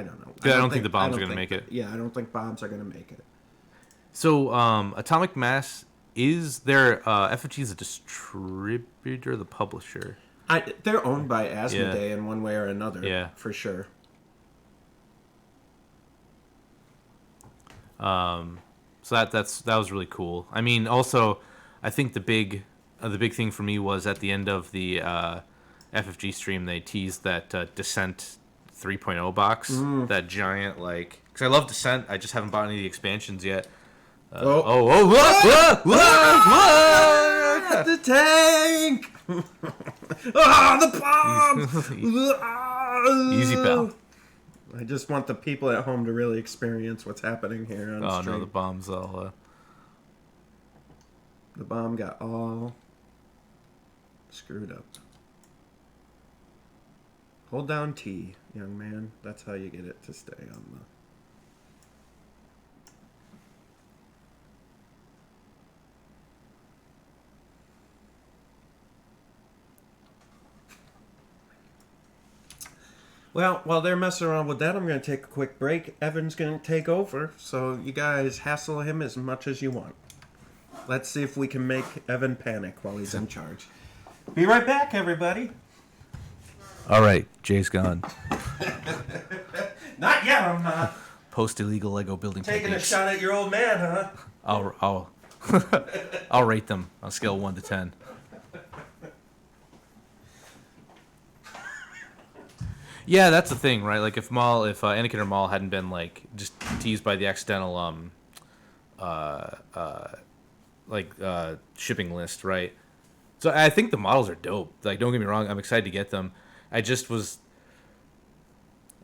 don't know. I don't think the bombs are going to make it. Yeah, I don't think bombs are going to make it. So Atomic Mass, is their FFG a distributor, the publisher? They're owned by Asmodee in one way or another. Yeah, for sure. So that was really cool. I mean, also, I think the big thing for me was at the end of the FFG stream, they teased that Descent 3.0 box, that giant, like, because I love Descent, I just haven't bought any of the expansions yet. What? The tank! The bombs! Easy, pal. I just want the people at home to really experience what's happening here on stream. No, the bomb's all... The bomb got all screwed up. Hold down T, young man. That's how you get it to stay on the... Well, while they're messing around with that, I'm going to take a quick break. Evan's going to take over, so you guys hassle him as much as you want. Let's see if we can make Evan panic while he's in charge. Be right back, everybody. All right, Jay's gone. Not yet, I'm not. Post illegal Lego building Taking techniques. a shot at your old man, huh? I'll I'll rate them on a scale of 1 to 10. Yeah, that's the thing, right? Like if Anakin or Maul hadn't been like just teased by the accidental shipping list, right? So I think the models are dope. Like, don't get me wrong, I'm excited to get them. I just was,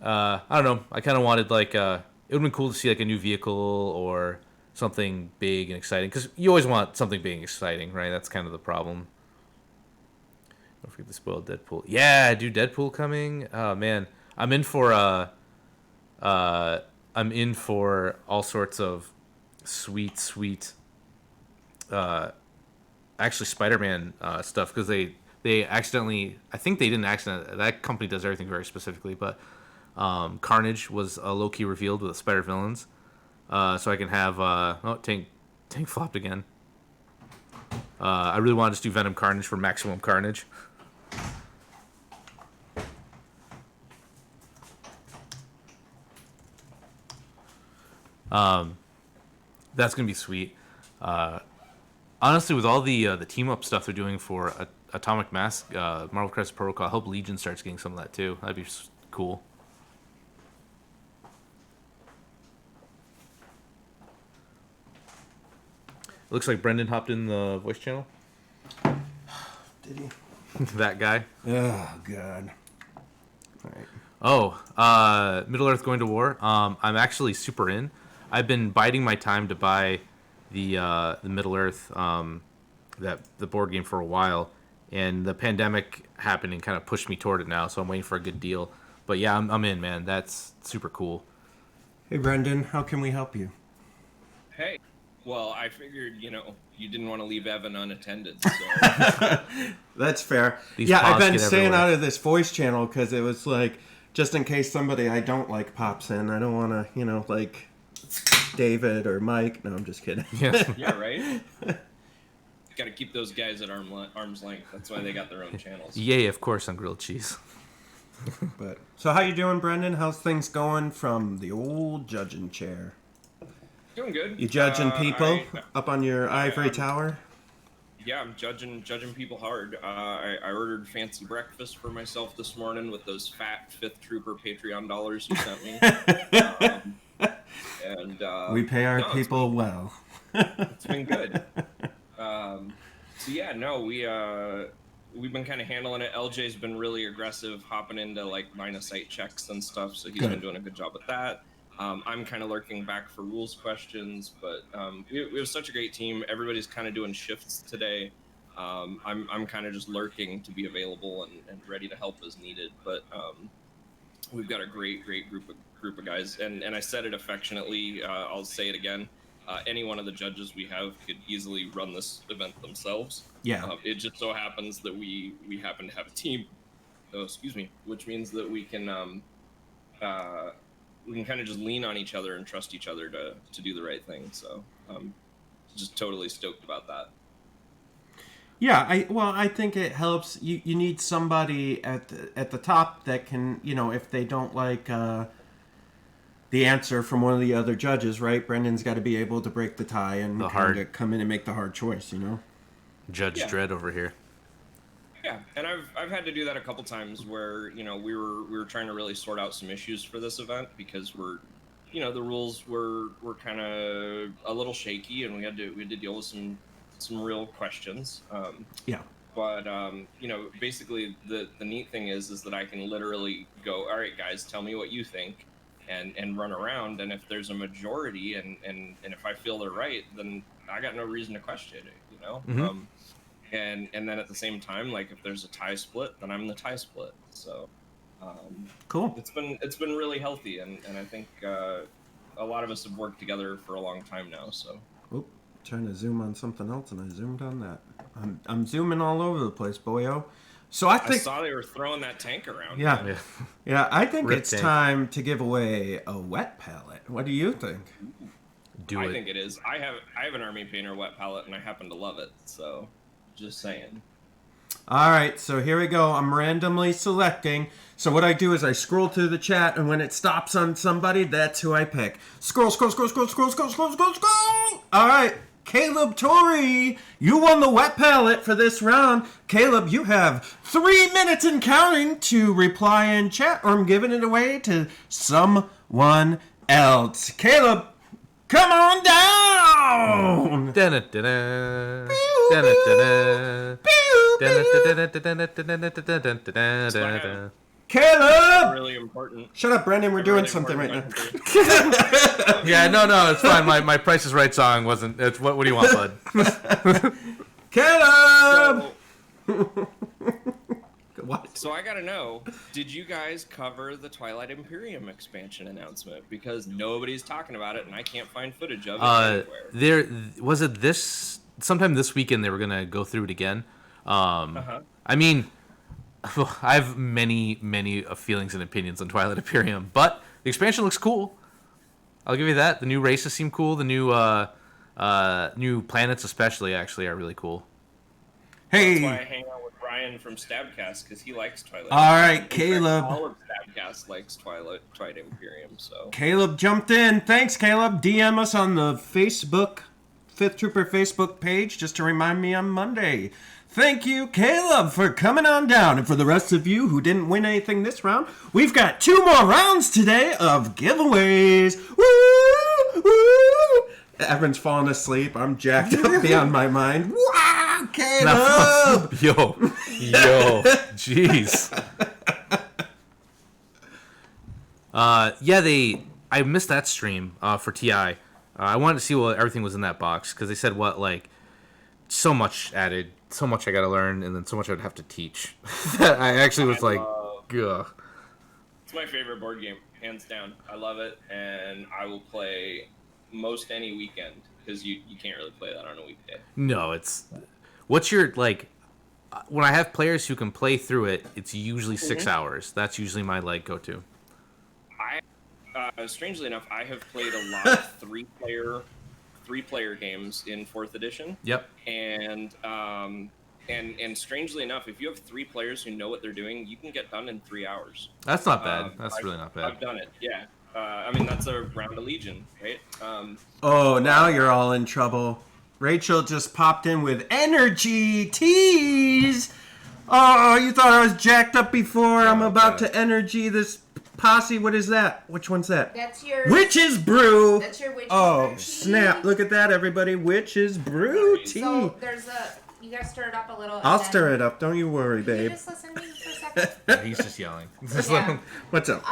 I don't know. I kind of wanted like it would have been cool to see like a new vehicle or something big and exciting, because you always want something big and exciting, right? That's kind of the problem. Don't forget the spoiled Deadpool. Yeah, dude, Deadpool coming. Oh man, I'm in for all sorts of sweet actually Spider-Man stuff, because they accidentally, I think they didn't accidentally, that company does everything very specifically, but Carnage was low-key revealed with the Spider-Villains, so I can have Tank flopped again. I really want to just do Venom Carnage for maximum carnage. That's gonna be sweet. Honestly, with all the team up stuff they're doing for Atomic Mass, Marvel Crisis Protocol, I hope Legion starts getting some of that too. That'd be cool. Looks like Brendan hopped in the voice channel. Did he? That guy. Oh god. All right. Oh, Middle Earth going to war. I'm actually super in. I've been biding my time to buy the Middle Earth the board game for a while, and the pandemic happened and kind of pushed me toward it now. So I'm waiting for a good deal. But yeah, I'm in, man. That's super cool. Hey Brendan, how can we help you? Hey, well, I figured you didn't want to leave Evan unattended. So. That's fair. These yeah, I've pods been get staying everywhere. out of this voice channel because it was like, just in case somebody I don't like pops in, I don't want to, like David or Mike. No, I'm just kidding. Yeah, right? Got to keep those guys at arm's length. That's why they got their own channels. Yay, of course, on grilled cheese. But so how you doing, Brendan? How's things going from the old judging chair? Doing good. You judging people I- up on your ivory tower? Yeah, I'm judging people hard. I ordered fancy breakfast for myself this morning with those fat Fifth Trooper Patreon dollars you sent me. We pay our no, people well. It's been good. So yeah, no, we've been kind of handling it. LJ's been really aggressive, hopping into like line of sight checks and stuff. So he's been doing a good job with that. I'm kind of lurking back for rules questions, but we have such a great team. Everybody's kind of doing shifts today. I'm kind of just lurking to be available and ready to help as needed. But we've got a great group of guys, and I said it affectionately. I'll say it again. Any one of the judges we have could easily run this event themselves. Yeah. It just so happens that we happen to have a team. Oh, excuse me, which means that we can kind of just lean on each other and trust each other to do the right thing. So just totally stoked about that. Yeah, I think it helps. You need somebody at the top that can, if they don't like the answer from one of the other judges, right? Brendan's got to be able to break the tie and kind of come in and make the hard choice, Judge Dredd over here. Yeah, and I've had to do that a couple times where we were trying to really sort out some issues for this event because the rules were kind of a little shaky and we had to deal with some real questions. Yeah. But basically the neat thing is that I can literally go, all right, guys, tell me what you think, and run around, and if there's a majority and if I feel they're right, then I got no reason to question it, Mm-hmm. And then at the same time, like if there's a tie split, then I'm the tie split. So cool. It's been really healthy, and I think a lot of us have worked together for a long time now. So trying to zoom on something else, and I zoomed on that. I'm zooming all over the place, boyo. So I saw they were throwing that tank around. Yeah. I think Rip it's tank. time to give away a wet palette. What do you think? I think it is. I have an Army Painter wet palette, and I happen to love it. So, just saying. All right, so here we go. I'm randomly selecting. So what I do is I scroll through the chat, and when it stops on somebody, that's who I pick. Scroll. All right, Caleb Torrey, you won the wet palette for this round. Caleb, you have 3 minutes and counting to reply in chat, or I'm giving it away to someone else. Caleb, come on down! Dun-dun-dun-dun. Dun-dun-dun-dun-dun-dun-dun-dun-dun-dun-dun-dun-dun. Caleb! Really important. Shut up, Brendan. We're doing something right now. Yeah, no, it's fine. My Price is Right song wasn't. It's what do you want, bud? Caleb! What? So I gotta know, did you guys cover the Twilight Imperium expansion announcement? Because nobody's talking about it, and I can't find footage of it anywhere. There was it this sometime this weekend. They were gonna go through it again. I mean, I have many feelings and opinions on Twilight Imperium, but the expansion looks cool. I'll give you that. The new races seem cool. The new planets, especially, actually, are really cool. Hey. That's why I hang out with Brian from Stabcast, because he likes Twilight. All right, In fact, Caleb. all of Stabcast likes Twilight Imperium. So Caleb jumped in. Thanks, Caleb. DM us on the Facebook, Fifth Trooper Facebook page, just to remind me on Monday. Thank you, Caleb, for coming on down. And for the rest of you who didn't win anything this round, we've got 2 more rounds today of giveaways. Woo! Woo! Everyone's falling asleep. I'm jacked up beyond my mind. Wow, Caleb! Yo, jeez. I missed that stream for TI. I wanted to see what everything was in that box, because they said so much added, so much I got to learn, and then so much I would have to teach. That I actually was like, ugh. it's my favorite board game, hands down. I love it, and I will play most any weekend, because you can't really play that on a weekday. No, what's your, when I have players who can play through it, it's usually 6 hours. That's usually my, go-to. Strangely enough, I have played a lot of three-player games in 4th edition. Yep. And strangely enough, if you have 3 players who know what they're doing, you can get done in 3 hours. That's not bad. That's really not bad. I've done it, yeah. I mean, that's a round of Legion, right? Oh, now you're all in trouble. Rachel just popped in with energy teas. Oh, you thought I was jacked up before? I'm about to energy this posse. What is that? Which one's that? That's your Witch's Brew. That's your Witch's Oh, Brew tea. snap. Look at that, everybody. Witch's Brew tea. So you gotta stir it up a little. I'll stir it up. Don't you worry, Can you babe. just listen to me for a second? He's just yelling. Yeah. What's up?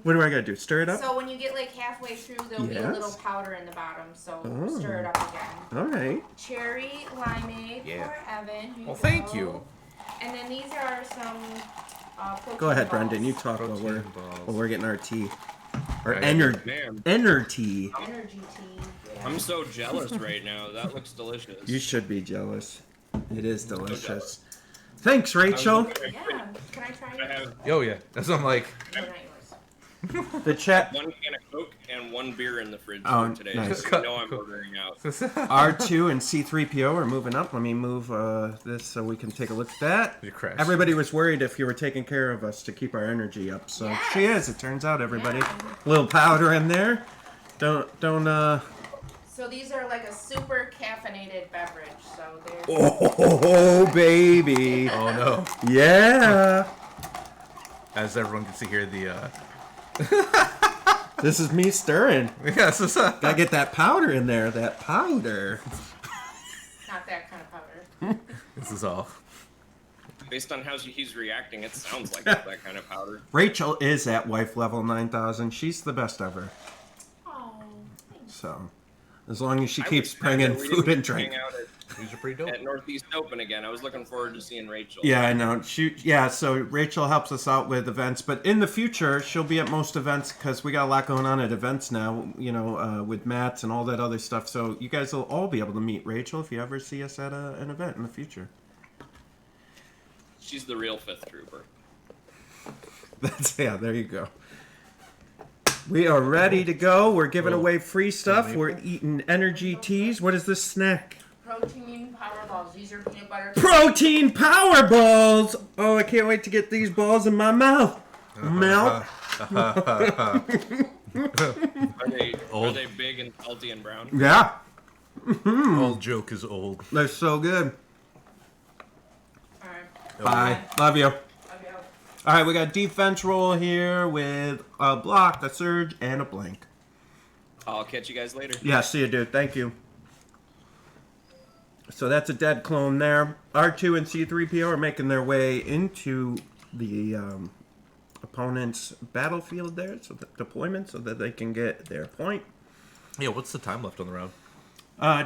What do I gotta do? Stir it up? So when you get halfway through, there'll be a Yes. little powder in the bottom. So Oh. stir it up again. All right. Cherry limeade Yeah. for Evan. Here Well, you thank go. you. And then these are some protein Go ahead, balls. Brendan. You talk while Protein balls. we're getting our tea. Our Right. energy Man, tea. Energy tea. Yeah. I'm so jealous right now. That looks delicious. You should be jealous. It is delicious. Thanks, Rachel. Yeah. Can I try I it? have Oh, yeah. That's what I'm like. They're not yours. The chat. 1 can of Coke and 1 beer in the fridge Oh, for today. nice. So you know I'm ordering out. R2 and C3PO are moving up. Let me move this so we can take a look at that. You crashed. Everybody was worried if you were taking care of us to keep our energy up. So Yes. she is, it turns out, everybody. Yeah. A little powder in there. Don't So these are like a super caffeinated beverage. So they're Oh, baby. Oh, no. Yeah. As everyone gets to hear the, This is me stirring. yes, it's, Gotta get that powder in there. That powder. not that kind of powder. this is all. Based on how he's reacting, it sounds like it's that kind of powder. Rachel is at wife level 9,000. She's the best ever. Oh, thanks. So, as long as she I keeps wish bringing we food didn't and drink. hang out These are pretty dope. at Northeast Open again. I was looking forward to seeing Rachel. Yeah, I know. So Rachel helps us out with events, but in the future, she'll be at most events because we got a lot going on at events now, with mats and all that other stuff. So you guys will all be able to meet Rachel if you ever see us at an event in the future. She's the real 5th trooper. There you go. We are ready to go. We're giving away free stuff. We're eating energy teas. What is this snack? Protein power balls. These are peanut butter. Protein power balls. Oh, I can't wait to get these balls in my mouth. Melt. Are they big and salty and brown? Yeah. All joke is old. They're so good. All right. Bye. Love you. Love you. All right, we got defense roll here with a block, a surge, and a blank. I'll catch you guys later. Yeah, see you, dude. Thank you. So that's a dead clone there. R2 and C3PO are making their way into the opponent's battlefield there, so the deployment, so that they can get their point. Yeah, what's the time left on the round?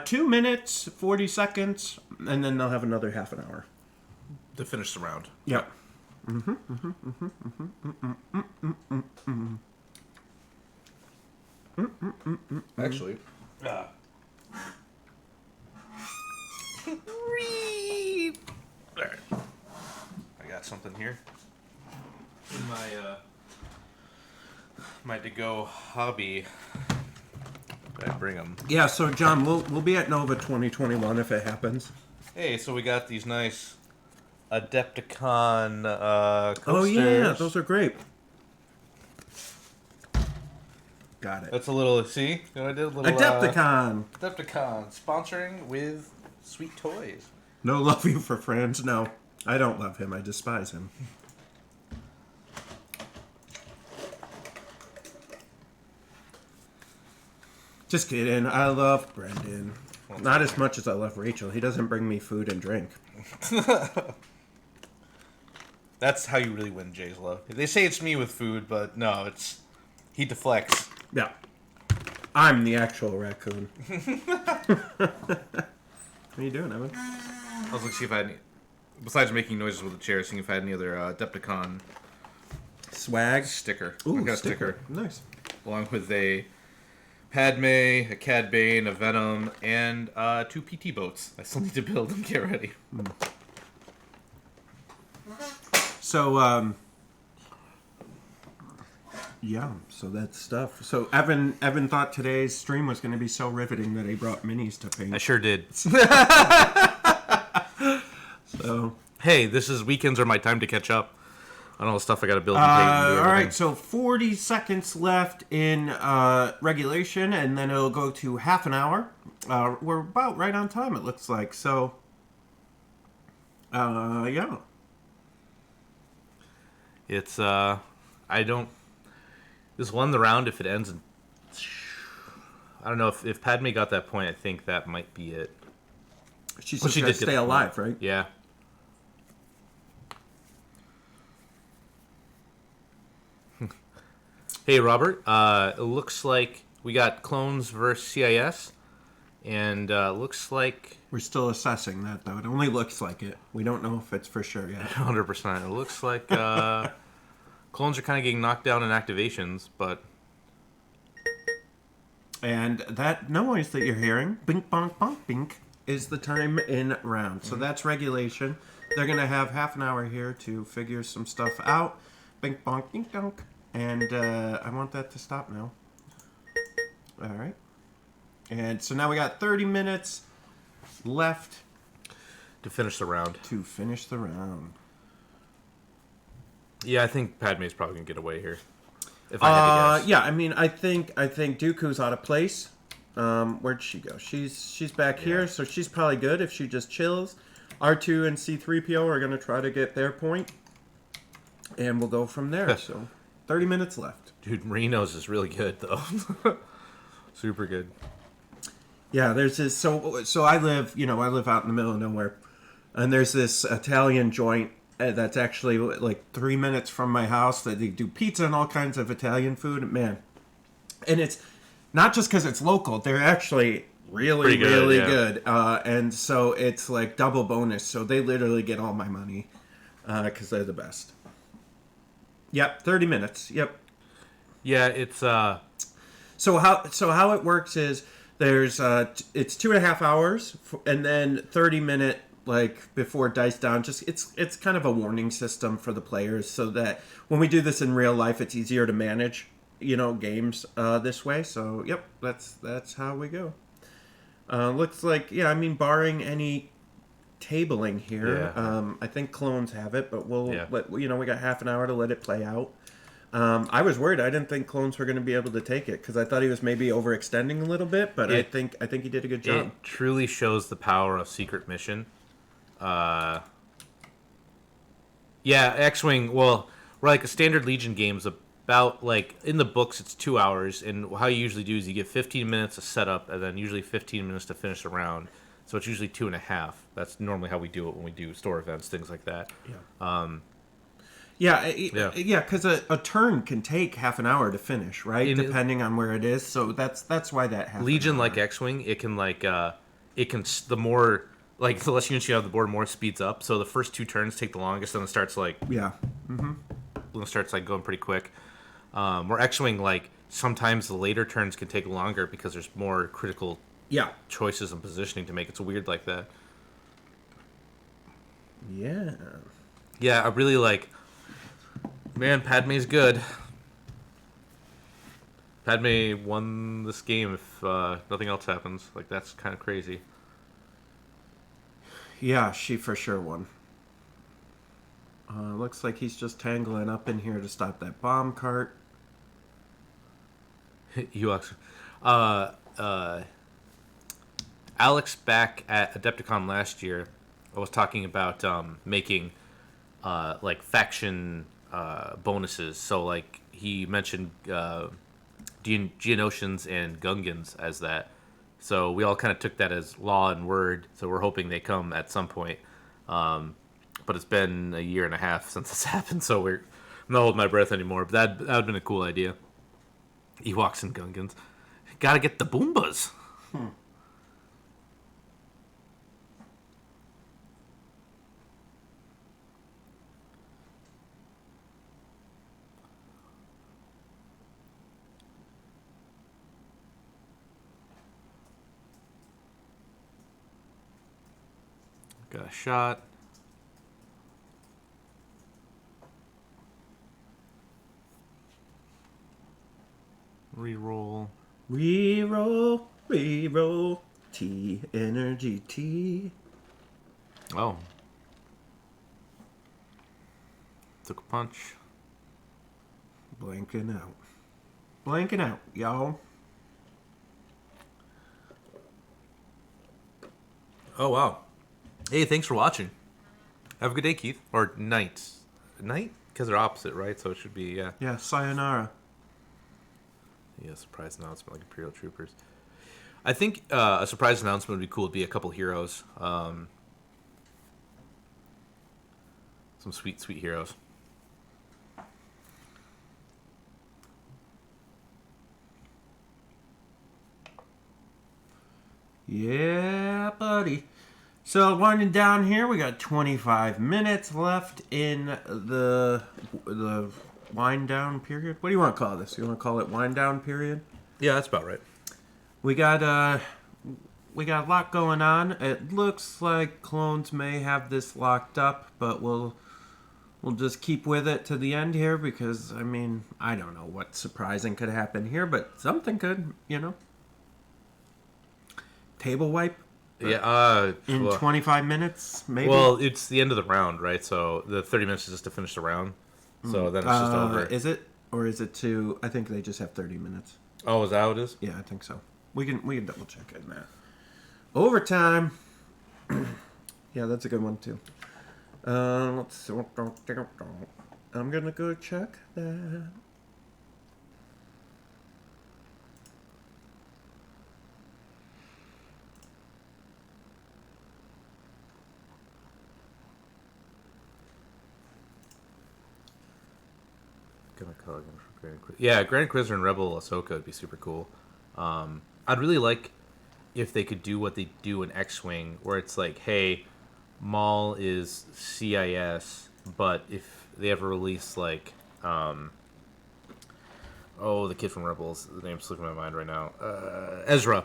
2 minutes, 40 seconds, and then they'll have another half an hour. To finish the round. Yep. Actually. Alright. I got something here. In my to-go hobby. Did I bring them? Yeah, so John, we'll be at Nova 2021 if it happens. Hey, so we got these nice Adepticon coasters. Oh yeah, those are great. Got it. That's a little, see? You know, I did a little... Adepticon! Adepticon, sponsoring with sweet toys. No love you for friends. No, I don't love him. I despise him. Just kidding. I love Brendan. Not as much as I love Rachel. He doesn't bring me food and drink. That's how you really win Jay's love. They say it's me with food, but no, it's... He deflects. Yeah. I'm the actual raccoon. What are you doing, Evan? I was looking to see if I had any... Besides making noises with the chair, seeing if I had any other Adepticon... Swag? Sticker. Ooh, I got a sticker. Nice. Along with a Padme, a Cad Bane, a Venom, and 2 PT boats. I still need to build and get ready. So, yeah, so that's stuff. So Evan thought today's stream was going to be so riveting that he brought minis to paint. I sure did. So, hey, this is weekends are my time to catch up on all the stuff I got to build and paint and do all everything. right, so 40 seconds left in regulation, and then it'll go to half an hour. We're about right on time, it looks like. So, yeah. It's, I don't... This won the round if it ends in... I don't know, if Padme got that point, I think that might be it. She's Well, just she going did to get stay the alive, point. right? Yeah. Hey, Robert. It looks like we got clones versus CIS, and looks like... We're still assessing that, though. It only looks like it. We don't know if it's for sure yet. 100%. It looks like clones are kind of getting knocked down in activations, but... And that noise that you're hearing, bink, bonk, bonk, bink, is the time in round. So that's regulation. They're going to have half an hour here to figure some stuff out. Bink, bonk, dink, donk. And I want that to stop now. All right. And so now we got 30 minutes left to finish the round. Yeah, I think Padme's probably going to get away here. If I had to guess. Yeah, I mean, I think Dooku's out of place. Where'd she go? She's back here, so she's probably good if she just chills. R2 and C3PO are going to try to get their point, and we'll go from there. So, 30 minutes left. Dude, Marino's is really good, though. Super good. Yeah, there's this. So I live out in the middle of nowhere, and there's this Italian joint that's actually like 3 minutes from my house that they do pizza and all kinds of Italian food. Man, and it's not just because it's local; they're actually really good. And so it's like double bonus. So they literally get all my money because they're the best. Yep, 30 minutes. Yep. Yeah, it's So how it works is there's it's 2.5 hours and then 30-minute like before it dies down. Just it's kind of a warning system for the players so that when we do this in real life, it's easier to manage games this way. So yep, that's how we go. Looks like I mean barring any tabling here, I think clones have it, but we'll let we got half an hour to let it play out. I was worried. I didn't think clones were going to be able to take it because I thought he was maybe overextending a little bit. But I think he did a good job. It truly shows the power of Secret Mission. Yeah, X-Wing. Well, we're like a standard Legion game's about like in the books it's 2 hours, and how you usually do is you get 15 minutes of setup and then usually 15 minutes to finish the round. So it's usually 2.5. That's normally how we do it when we do store events, things like that. Yeah. Yeah, because a turn can take half an hour to finish, right? Depending on where it is. So that's why that happens. Legion, like X-Wing, it can the more like the less units you have on the board, more speeds up. So the first 2 turns take the longest, then it starts like then it starts like going pretty quick. Where X-Wing, like sometimes the later turns can take longer because there's more critical choices and positioning to make. It's weird like that. Yeah, I really like. Man, Padme's good. Padme won this game if nothing else happens. Like, that's kind of crazy. Yeah, she for sure won. Looks like he's just tangling up in here to stop that bomb cart. Ewoks. Alex back at Adepticon last year was talking about making like faction bonuses. So like he mentioned Geonosians and Gungans as that. So we all kind of took that as law and word. So we're hoping they come at some point. But it's been a year and a half since this happened, so I'm not holding my breath anymore. But that would have been a cool idea. Ewoks and Gungans. Gotta get the Boombas. Got a shot. Reroll. Reroll. T. Energy T. Oh. Took a punch. Blanking out, y'all. Oh, wow. Hey, thanks for watching. Have a good day, Keith. Or night. Night? Because they're opposite, right? So it should be, yeah. Yeah, sayonara. Yeah, surprise announcement like Imperial Troopers. I think a surprise announcement would be cool. It'd be a couple heroes. Some sweet, sweet heroes. Yeah, buddy. So winding down here, we got 25 minutes left in the wind down period. What do you want to call this? You want to call it wind down period? Yeah, that's about right. We got a lot going on. It looks like clones may have this locked up, but we'll just keep with it to the end here because I mean, I don't know what surprising could happen here, but something could, you know. Table wipe? Yeah, in 25 minutes, maybe? Well, it's the end of the round, right? So the 30 minutes is just to finish the round. So then it's just over. Is it? Or is it to... I think they just have 30 minutes. Oh, is that how it is? Yeah, I think so. We can double check in that. Overtime. Yeah, that's a good one, too. Let's see. I'm going to go check that. Yeah, Grand Inquisitor and Rebel Ahsoka would be super cool. I'd really like if they could do what they do in X-Wing, where it's like, hey, Maul is CIS, but if they ever release like, the kid from Rebels, the name's slipping my mind right now, Ezra,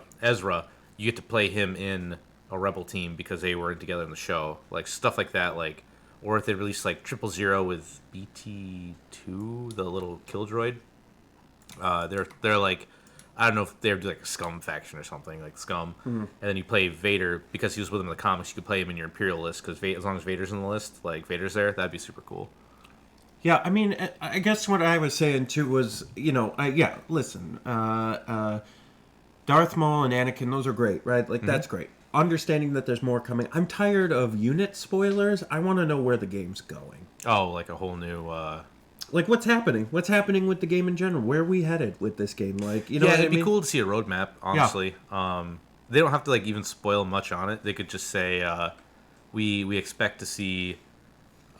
you get to play him in a Rebel team because they were together in the show, like stuff like that, like. Or if they release like 000 with BT2, the little kill droid, they're like, I don't know if they're like a Scum faction or something, like Scum. Mm-hmm. And then you play Vader because he was with him in the comics. You could play him in your Imperial list because as long as Vader's in the list, like Vader's there, that'd be super cool. Yeah, I mean, I guess what I was saying too was, listen, Darth Maul and Anakin, those are great, right? Like, that's great. Understanding that there's more coming. I'm tired of unit spoilers. I want to know where the game's going. Oh, like a whole new. Like, what's happening? What's happening with the game in general? Where are we headed with this game? Like, you know, it'd be cool to see a roadmap. Honestly, they don't have to like even spoil much on it. They could just say, we expect to see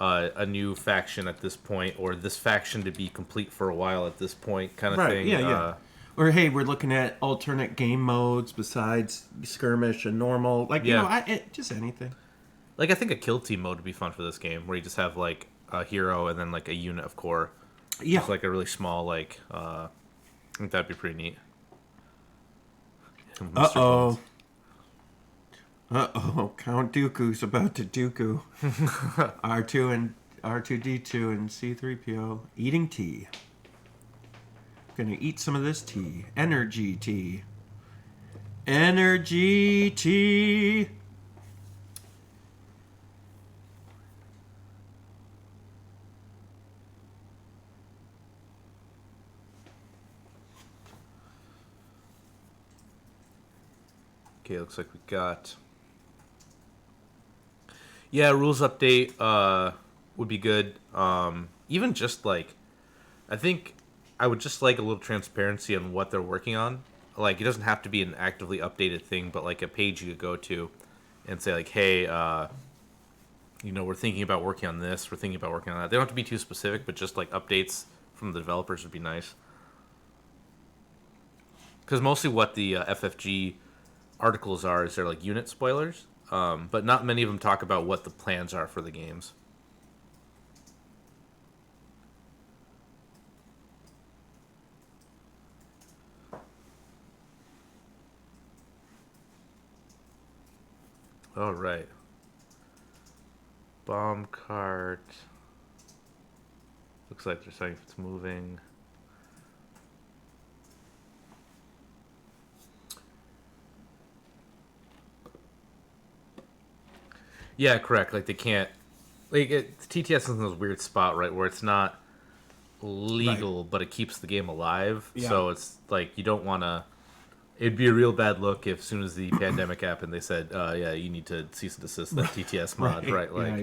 a new faction at this point, or this faction to be complete for a while at this point, kind of thing. Yeah. Or hey, we're looking at alternate game modes besides skirmish and normal. Like, just anything. Like, I think a kill team mode would be fun for this game, where you just have like a hero and then like a unit of core. Yeah, just like a really small like. I think that'd be pretty neat. Uh-oh. Count Dooku's about to Dooku. R2 and R2D2 and C3PO eating tea. Gonna eat some of this tea. Energy tea. Energy tea. Okay, looks like we got. Yeah, rules update would be good. Even just like, I think I would just like a little transparency on what they're working on. Like, it doesn't have to be an actively updated thing, but like a page you could go to and say like, hey, we're thinking about working on this, we're thinking about working on that. They don't have to be too specific, but just like updates from the developers would be nice. Because mostly what the FFG articles are is they're like unit spoilers, but not many of them talk about what the plans are for the games. All right. Bomb cart. Looks like they're saying if it's moving. Yeah, correct. Like, they can't. Like, TTS is in this weird spot, right, where it's not legal, but it keeps the game alive. Yeah. So it's like you don't want to. It'd be a real bad look if, as soon as the pandemic happened, they said, "Yeah, you need to cease and desist that TTS mod." Right? Like,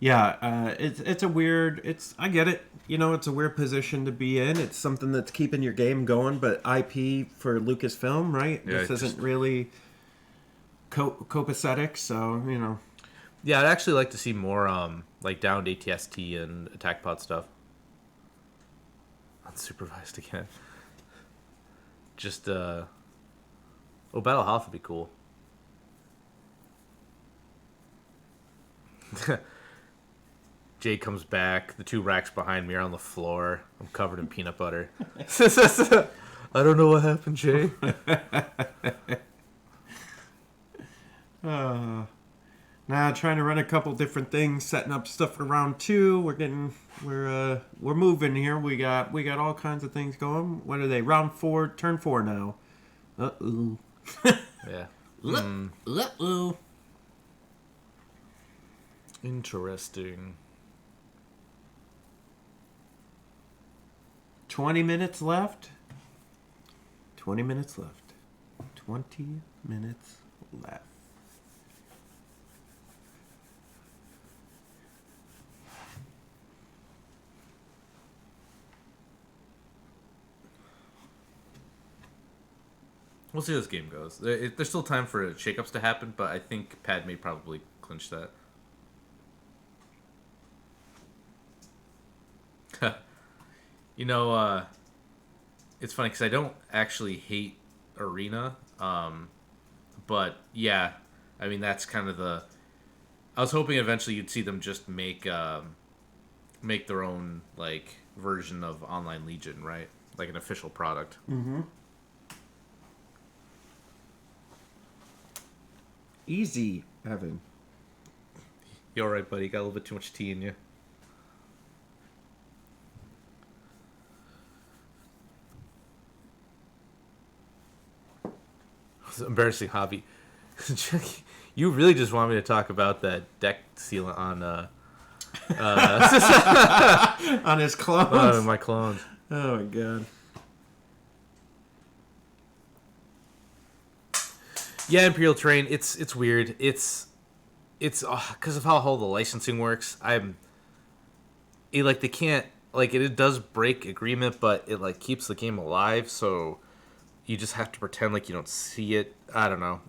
it's a weird. I get it. It's a weird position to be in. It's something that's keeping your game going, but IP for Lucasfilm, right? Yeah, This isn't really copacetic, so Yeah, I'd actually like to see more like downed ATST and attack pod stuff. Unsupervised again. Just Battle Hoth would be cool. Jay comes back. The two racks behind me are on the floor. I'm covered in peanut butter. I don't know what happened, Jay. Now trying to run a couple different things, setting up stuff for round 2. We're moving here. We got all kinds of things going. What are they? Round 4, turn 4 now. Uh-oh. Yeah. Uh-oh. Interesting. 20 minutes left. 20 minutes left. 20 minutes left. We'll see how this game goes. There's still time for shakeups to happen, but I think Padme probably clinched that. It's funny because I don't actually hate Arena, but yeah, I mean that's kind of the. I was hoping eventually you'd see them just make their own like version of Online Legion, right? Like an official product. Mm-hmm. Easy, Evan. You all right, buddy? You got a little bit too much tea in you. It's an embarrassing hobby. You really just want me to talk about that deck sealant on on his clones. My clones. Oh my god. Yeah, Imperial Terrain. It's weird. It's because of how all the licensing works. They can't it does break agreement, but it like keeps the game alive. So you just have to pretend like you don't see it. I don't know.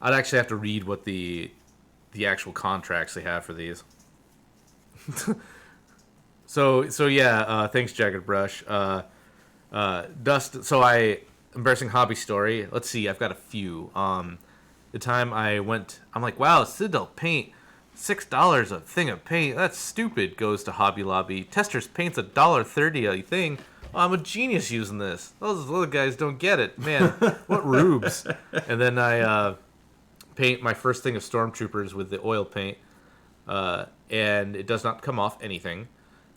I'd actually have to read what the actual contracts they have for these. So yeah. Thanks, Jagged Brush. Dust. So embarrassing hobby story. Let's see. I've got a few. The time I went, I'm like, wow, Citadel paint, $6 a thing of paint. That's stupid. Goes to Hobby Lobby. Testers paints $1.30 a thing. Oh, I'm a genius using this. Those other guys don't get it, man. What rubes? And then I paint my first thing of Stormtroopers with the oil paint, and it does not come off anything.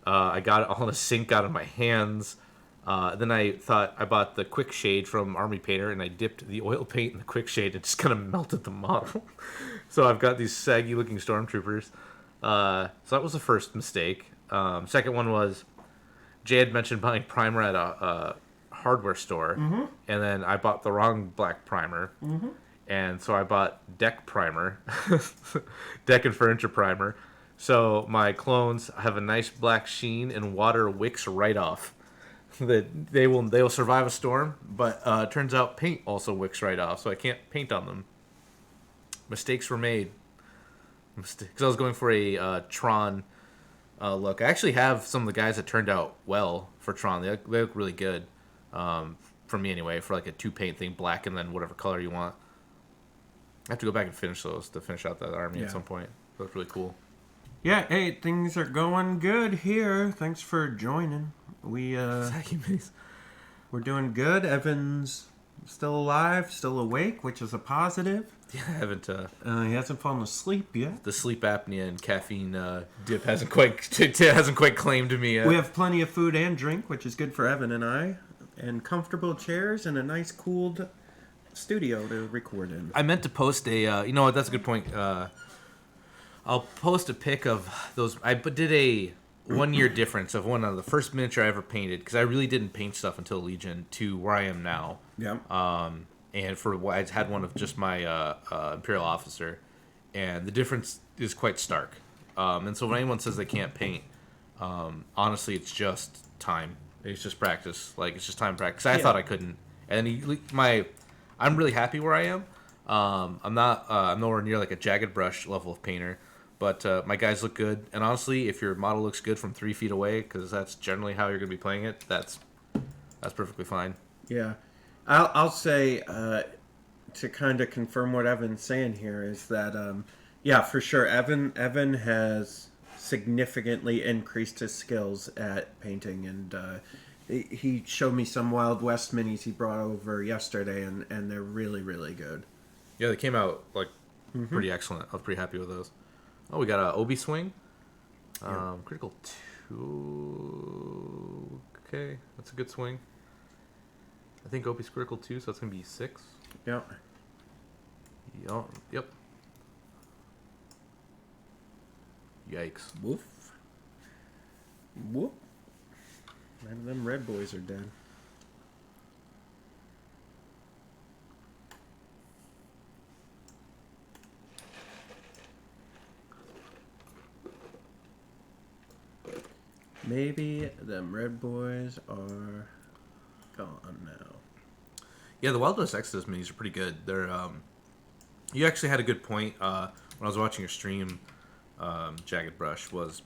I got it all in a sink out of my hands. Then I thought I bought the quick shade from Army Painter, and I dipped the oil paint in the quick shade and just kind of melted the model. So I've got these saggy looking Stormtroopers. So that was the first mistake. Second one was Jay had mentioned buying primer at a hardware store, and then I bought the wrong black primer. And so I bought deck primer, deck and furniture primer. So my clones have a nice black sheen, and water wicks right off. That they will survive a storm, but it turns out paint also wicks right off, so I can't paint on them. Mistakes were made. Because I was going for a Tron look. I actually have some of the guys that turned out well for Tron. They look really good, for me anyway, for like a 2-paint thing, black and then whatever color you want. I have to go back and finish those to finish out that army at some point. That's really cool. Yeah, hey, things are going good here. Thanks for joining. We're doing good. Evan's still alive, still awake, which is a positive. Yeah, I haven't. He hasn't fallen asleep yet. The sleep apnea and caffeine dip hasn't quite claimed me yet. We have plenty of food and drink, which is good for Evan and I, and comfortable chairs and a nice cooled studio to record in. I meant to post a. You know what? That's a good point. I'll post a pic of those. I did a 1 year difference of one of the first miniature I ever painted, because I really didn't paint stuff until Legion, to where I am now. Yeah. And I had one of just my Imperial officer, and the difference is quite stark. And so when anyone says they can't paint, honestly, it's just time. It's just practice. Like, it's just time practice. I thought I couldn't, and I'm really happy where I am. I'm nowhere near like a Jagged Brush level of painter. But my guys look good, and honestly, if your model looks good from 3 feet away, because that's generally how you're going to be playing it, that's perfectly fine. Yeah, I'll say to kind of confirm what Evan's saying here is that yeah, for sure, Evan has significantly increased his skills at painting, and he showed me some Wild West minis he brought over yesterday, and they're really, really good. Yeah, they came out like pretty excellent. I was pretty happy with those. Oh, we got a Obi swing. Critical 2. Okay, that's a good swing. I think Obi's critical 2, so that's going to be 6. Yeah. Yep. Yikes. Woof. Whoop. None of them red boys are dead. Maybe them red boys are gone now. Yeah, the Wild West Exodus minis are pretty good. They're you actually had a good point when I was watching your stream, Jagged Brush, was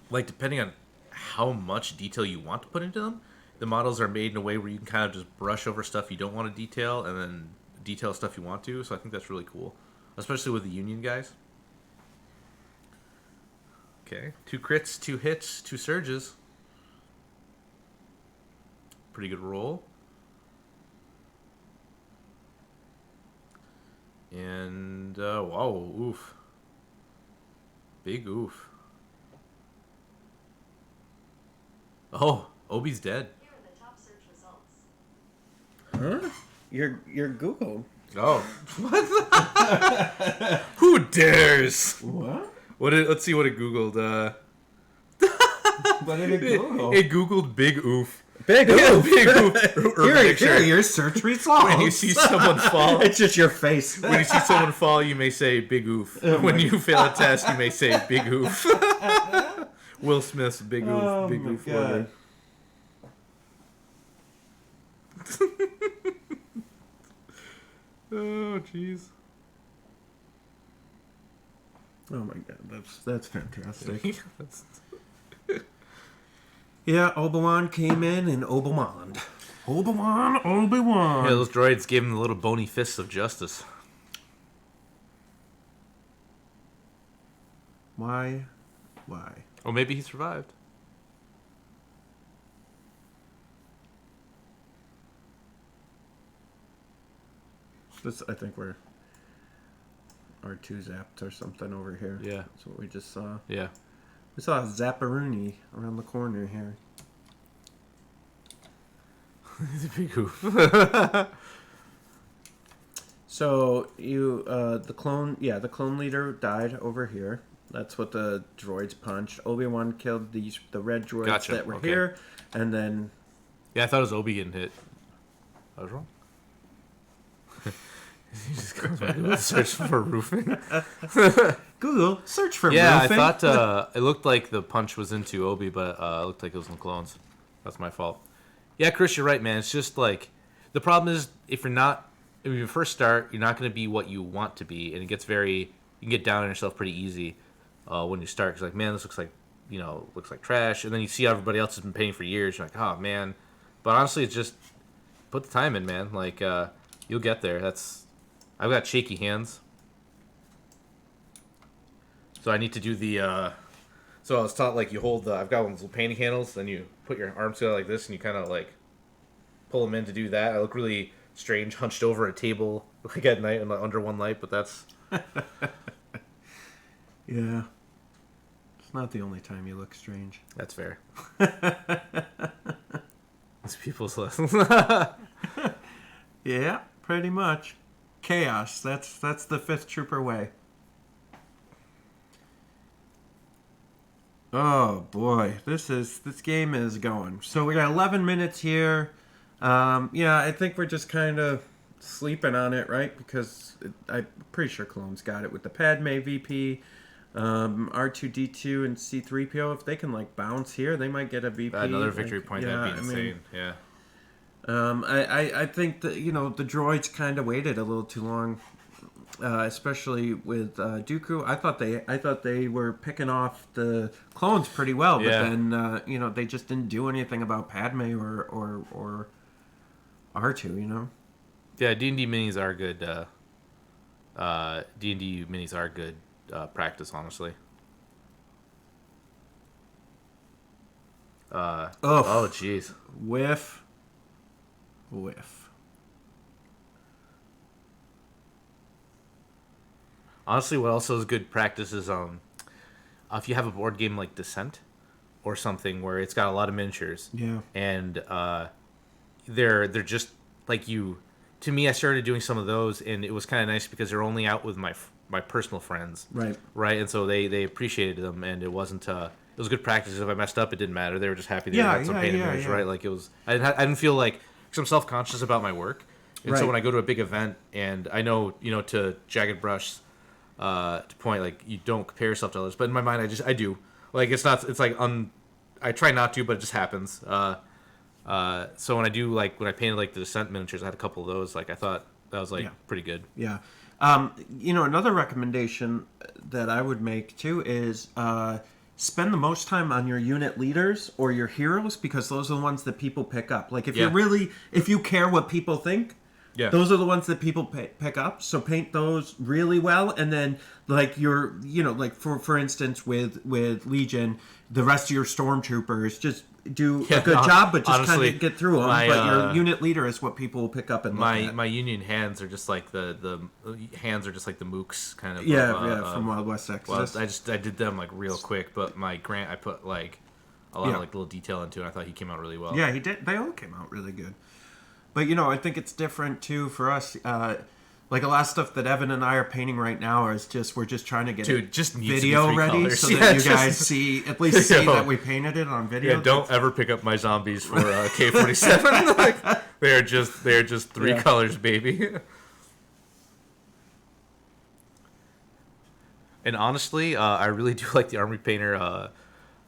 like, depending on how much detail you want to put into them, the models are made in a way where you can kind of just brush over stuff you don't want to detail and then detail stuff you want to. So I think that's really cool, especially with the Union guys. Okay, 2 crits, 2 hits, 2 surges. Pretty good roll. And, wow, oof. Big oof. Oh, Obi's dead. Here are the top search results. Huh? You're Google. Oh. Who dares? What? Let's see what it Googled. What did it Google? It Googled Big Oof. Big Oof. Big Oof. Here are your search results. When you see someone fall, it's just your face. When you see someone fall, you may say Big Oof. When you fail a test, you may say Big Oof. Will Smith's Big Oof. Oh Big my Oof. God. Oh, jeez. Oh my God, that's fantastic. Yeah, Obi-Wan came in and Obi-Wan. Obi-Wan. Yeah, those droids gave him the little bony fists of justice. Why? Or maybe he survived. This, I think we're R2 zapped or something over here. Yeah. That's what we just saw. Yeah. We saw a Zapparoonie around the corner here. He's a big oof. So the clone leader died over here. That's what the droids punched. Obi-Wan killed the red droids that were here, and then. Yeah, I thought it was Obi getting hit. I was wrong. He just goes back to search for roofing. Google search for roofing. I thought it looked like the punch was into Obi, but it looked like it was in the clones. That's my fault. Yeah, Chris, you're right, man. It's just like the problem is if you first start, you're not going to be what you want to be, and it gets you can get down on yourself pretty easy when you start. Because like, man, this looks like trash, and then you see how everybody else has been paying for years. You're like, oh man. But honestly, it's just put the time in, man. Like you'll get there. I've got shaky hands, so I need to do the. So I was taught like you hold I've got one of those little painting handles, then you put your arms together like this, and you kind of like pull them in to do that. I look really strange, hunched over a table like at night and under one light, but that's. Yeah. It's not the only time you look strange. That's fair. It's people's lessons. Yeah, pretty much. Chaos. That's the Fifth Trooper way. Oh boy, this game is going. So we got 11 minutes here. Yeah, I think we're just kind of sleeping on it, right? Because I'm pretty sure Clone's got it with the Padme VP, R2D2 and C3PO. If they can like bounce here, they might get a VP. Another victory point. That'd be insane. Yeah. I think that the droids kind of waited a little too long, especially with Dooku. I thought they were picking off the clones pretty well, but then they just didn't do anything about Padme or R2. Yeah, D&D minis are good. D&D minis are good practice, honestly. Oh, jeez. Whiff. Honestly, what also is good practice is if you have a board game like Descent or something where it's got a lot of miniatures. Yeah. And they're just like you. To me, I started doing some of those, and it was kind of nice because they're only out with my personal friends. Right. Right, and so they appreciated them, and it wasn't. It was good practice. If I messed up, it didn't matter. They were just happy they had some painted mirrors, right? Like it was. I didn't feel like. Because I'm self-conscious about my work, and so when I go to a big event, and I know, to Jagged Brush, to point, like, you don't compare yourself to others, but in my mind, I do. Like, it's like, I try not to, but it just happens. So when I painted, like, the Descent miniatures, I had a couple of those, like, I thought that was, like, pretty good. Yeah. Another recommendation that I would make, too, is... spend the most time on your unit leaders or your heroes, because those are the ones that people pick up. Like, if you care what people think, those are the ones that people pick up. So paint those really well, and then like for instance with Legion, the rest of your stormtroopers just do a good job, but just kind of get through them. But your unit leader is what people will pick up and look at. My Union hands are just like the hands are just like the mooks kind of. From Wild West Exodus. Well, I did them like real quick, but my Grant I put like a lot of like little detail into it. I thought he came out really well. Yeah, he did. They all came out really good. But I think it's different too for us. Like a lot of stuff that Evan and I are painting right now is we're just trying to get just video ready colors. so that you guys see that we painted it on video. Yeah, don't ever pick up my zombies for K47. Like, they're just 3 colors, baby. And honestly, I really do like the Army Painter.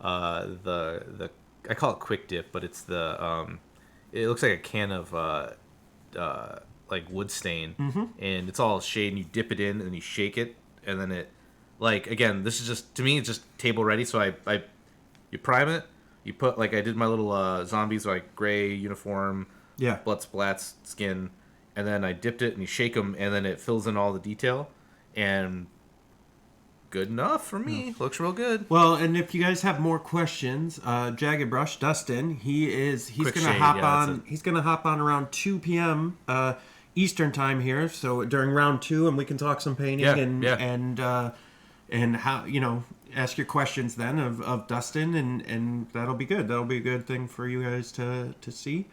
The I call it Quick Dip, but it's it looks like a can of like wood stain, and it's all shade, and you dip it in and you shake it, and then it, like, again, this is just, to me, it's just table ready. So you prime it, you put, like I did my little zombies, like gray uniform, blood splats, skin, and then I dipped it and you shake them, and then it fills in all the detail, and good enough for me. Looks real good. Well, and if you guys have more questions, Jagged Brush, Dustin, he's gonna hop on. He's gonna hop on around 2 p.m. Eastern time here. So during round 2, and we can talk some painting and how ask your questions then of Dustin, and that'll be good. That'll be a good thing for you guys to see.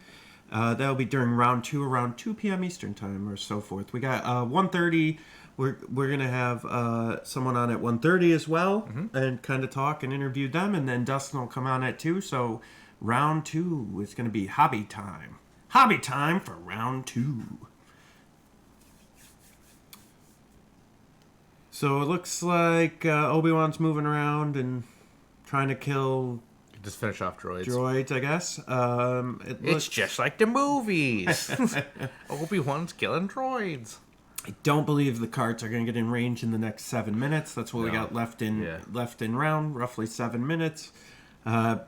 That'll be during round 2, around 2 p.m. Eastern time or so forth. We got 1:30. We're gonna have someone on at 1:30 as well, and kind of talk and interview them, and then Dustin will come on at 2. So round 2 is gonna be hobby time. Hobby time for round 2. So it looks like Obi-Wan's moving around and trying to kill. Just finish off droids. Droids, I guess. It's just like the movies. Obi-Wan's killing droids. I don't believe the carts are going to get in range in the next 7 minutes. That's what we got left in round, roughly 7 minutes.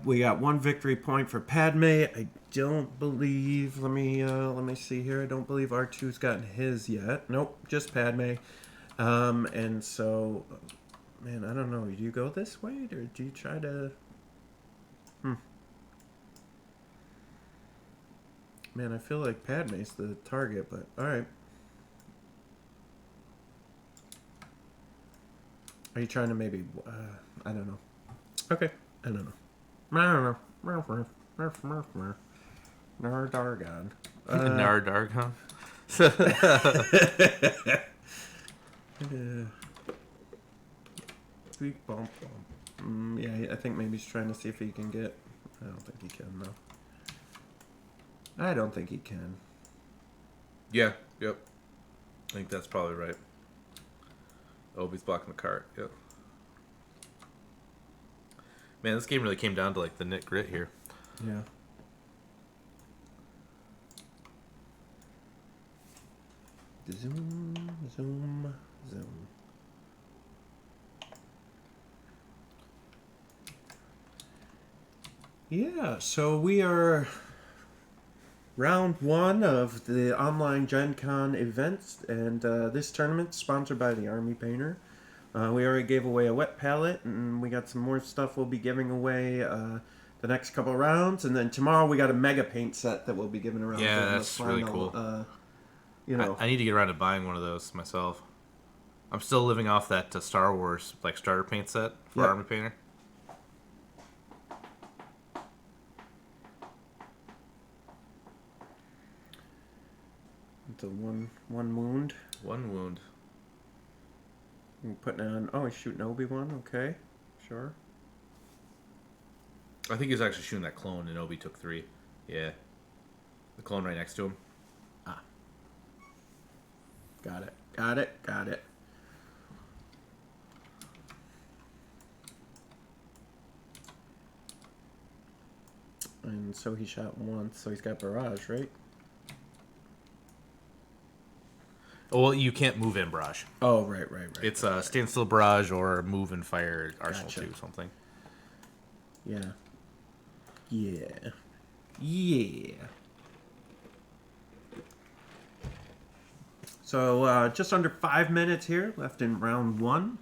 We got 1 victory point for Padme. I don't believe. Let me see here. I don't believe R2's gotten his yet. Nope, just Padme. And so, man, I don't know. Do you go this way or do you try to? Man, I feel like Padme's the target, but all right. Are you trying to maybe, I don't know. Okay, I don't know. I don't know. Nardargon. Nardargon? Sweet bump bump. Yeah, I think maybe he's trying to see if he can get, I don't think he can, though. I don't think he can. Yeah, yep. I think that's probably right. Obi's blocking the cart. Yep. Man, this game really came down to like the nit grit here. Yeah. Zoom, zoom, zoom. Yeah, so we are round 1 of the online GenCon events, and this tournament sponsored by the Army Painter. We already gave away a wet palette, and we got some more stuff we'll be giving away the next couple rounds, and then tomorrow we got a mega paint set that we'll be giving around. Yeah, that's really cool. I need to get around to buying one of those myself. I'm still living off that Star Wars like starter paint set for Army Painter. It's a one wound. One wound. We're putting on. Oh, he's shooting Obi-Wan. Okay, sure. I think he was actually shooting that clone, and Obi took 3. Yeah, the clone right next to him. Ah. Got it. And so he shot once, so he's got barrage, right? Well, you can't move in barrage. Oh, right. It's a standstill barrage or move and fire arsenal 2 something. Yeah. So just under 5 minutes here left in round 1.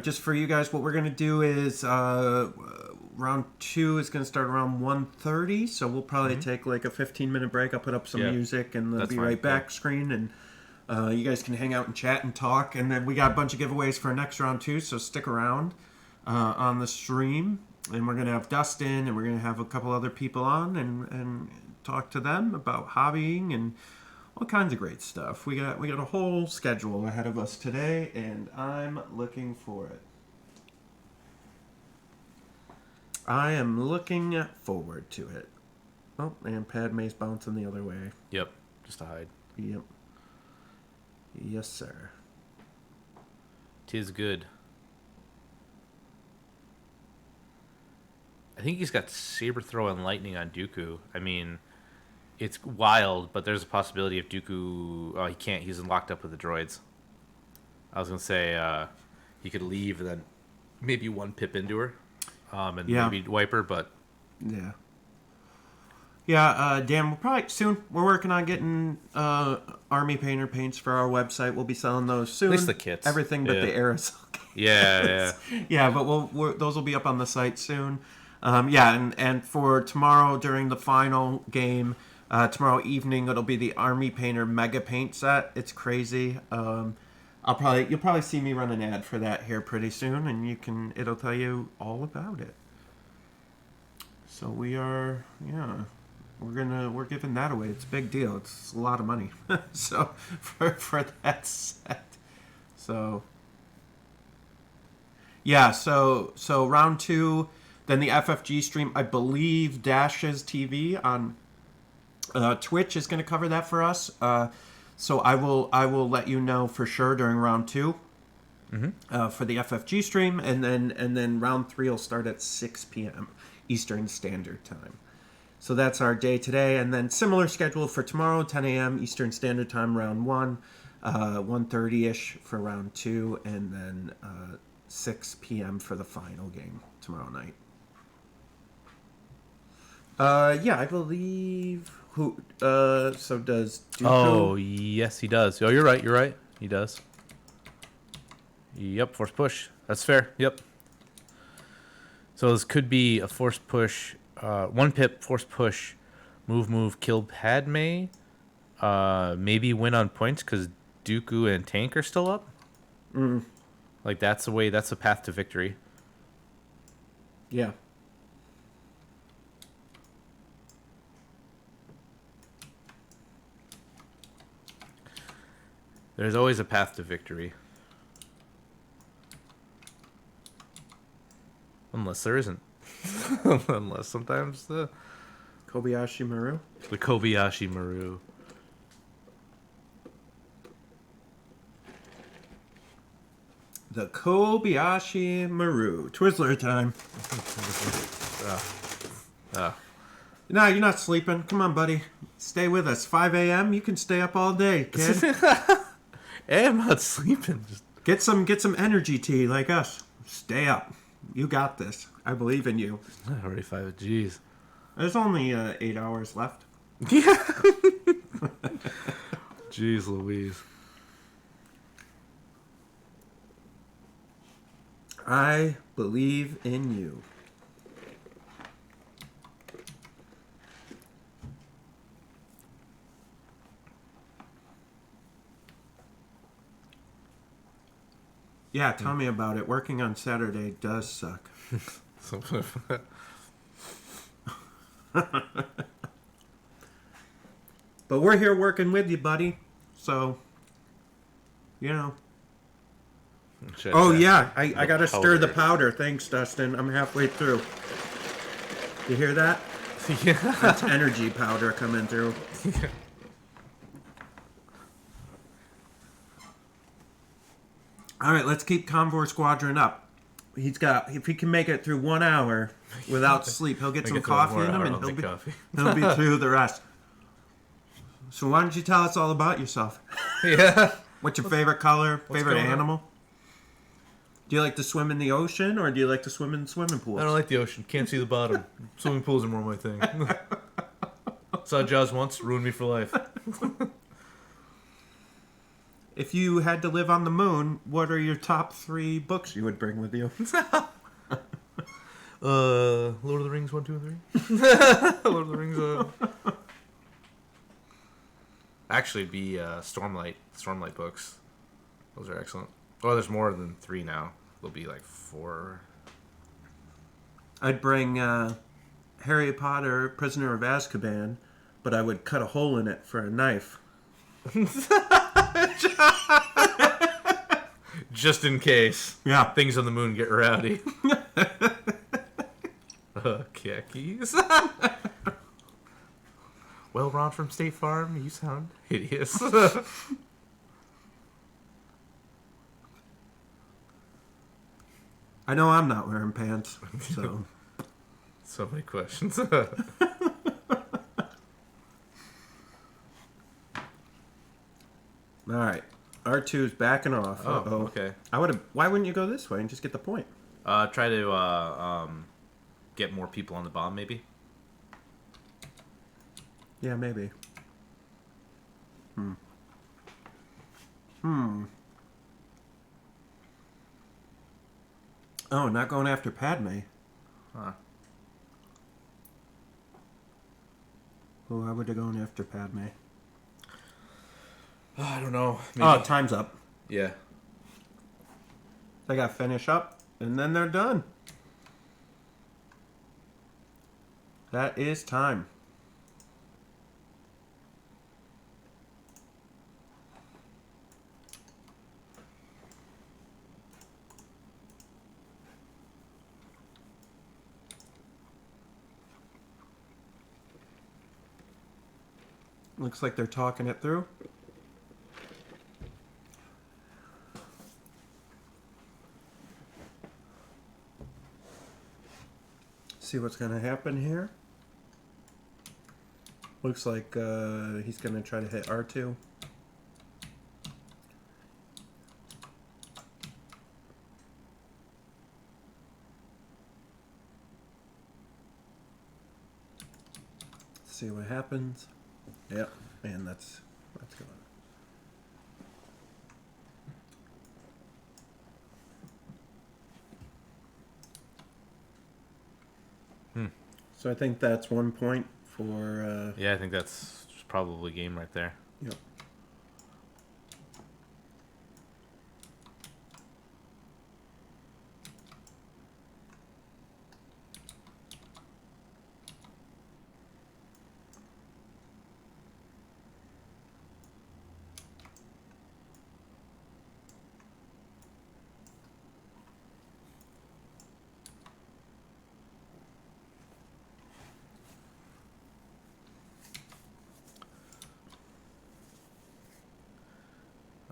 Just for you guys, what we're gonna do is round 2 is gonna start around 1:30. So we'll probably take like a 15-minute break. I'll put up some music and the be right back screen, and you guys can hang out and chat and talk. And then we got a bunch of giveaways for next round too. So stick around on the stream. and we're gonna have Dustin, and we're gonna have a couple other people on, and talk to them about hobbying and all kinds of great stuff. We got a whole schedule ahead of us today, and I'm looking for it. I am looking forward to it. Oh, and Padme's bouncing the other way. Yep, just to hide. Yep. Yes, sir. 'Tis good. I think he's got Saber Throw and Lightning on Dooku. I mean, it's wild, but there's a possibility if Dooku... Oh, he can't. He's locked up with the droids. I was going to say he could leave and then maybe one pip into her. And maybe wipe her, but... Yeah. Yeah, Dan, we'll probably... Soon, we're working on getting Army Painter paints for our website. We'll be selling those soon. At least the kits. Everything but the aerosol kits. Yeah. Yeah, but those will be up on the site soon. And for tomorrow during the final game, tomorrow evening, it'll be the Army Painter Mega Paint set. It's crazy. You'll probably see me run an ad for that here pretty soon, and it'll tell you all about it. So we're giving that away. It's a big deal. It's a lot of money. So for that set. So yeah, so round 2, then the FFG stream, I believe Dash's TV on Twitch is going to cover that for us. So I will let you know for sure during round 2 for the FFG stream, and then round 3 will start at 6 p.m. Eastern Standard Time. So that's our day today, and then similar schedule for tomorrow, 10 a.m. Eastern Standard Time, round 1, 1:30ish for round 2, and then 6 p.m. for the final game tomorrow night. I believe so does Dooku... Oh, yes, he does. Oh, you're right. He does. Yep, force push. That's fair. Yep. So this could be a force push, 1 pip, force push, move, kill Padme, maybe win on points because Dooku and Tank are still up. Like, that's the path to victory. Yeah. There's always a path to victory. Unless there isn't. Unless sometimes the Kobayashi Maru. The Kobayashi Maru. The Kobayashi Maru. Twizzler time. No, you're not sleeping. Come on, buddy. Stay with us. 5 a.m. You can stay up all day, kid. Hey, I'm not sleeping. Just get some energy tea like us. Stay up. You got this. I believe in you. Already 5. Jeez. There's only 8 hours left. Yeah. Jeez Louise. I believe in you. Yeah, tell me about it. Working on Saturday does suck. But we're here working with you, buddy. So, you know. Yeah, I got to stir the powder. Thanks, Dustin. I'm halfway through. You hear that? Yeah. That's energy powder coming through. All right, let's keep Convoy Squadron up. If he can make it through 1 hour without sleep, he'll get some coffee in him, and he'll be through the rest. So why don't you tell us all about yourself? Yeah. What's your favorite color? Favorite animal? Do you like to swim in the ocean, or do you like to swim in swimming pools? I don't like the ocean. Can't see the bottom. Swimming pools are more my thing. Saw Jaws once, ruined me for life. If you had to live on the moon, what are your top 3 books you would bring with you? Lord of the Rings 1, 2, and 3. Lord of the Rings. Actually, it'd be Stormlight books. Those are excellent. Oh, there's more than 3 now. There'll be like 4. I'd bring Harry Potter, Prisoner of Azkaban, but I would cut a hole in it for a knife. Just in case. Yeah. Things on the moon get rowdy. Khakis. Well, Ron from State Farm, you sound hideous. I know I'm not wearing pants, so... So many questions. Alright. R2's backing off. Oh, Uh-oh. okay. Why wouldn't you go this way and just get the point? Try to get more people on the bomb, maybe. Yeah, maybe. Oh, not going after Padme. Huh. Well, why would they going after Padme? Oh, I don't know. Maybe. Oh, time's up. Yeah. They got to finish up, and then they're done. That is time. Looks like they're talking it through. See what's going to happen here. Looks like he's going to try to hit R2. See what happens. Yep, man, that's good. So I think that's 1 point for... Yeah, I think that's probably game right there. Yep.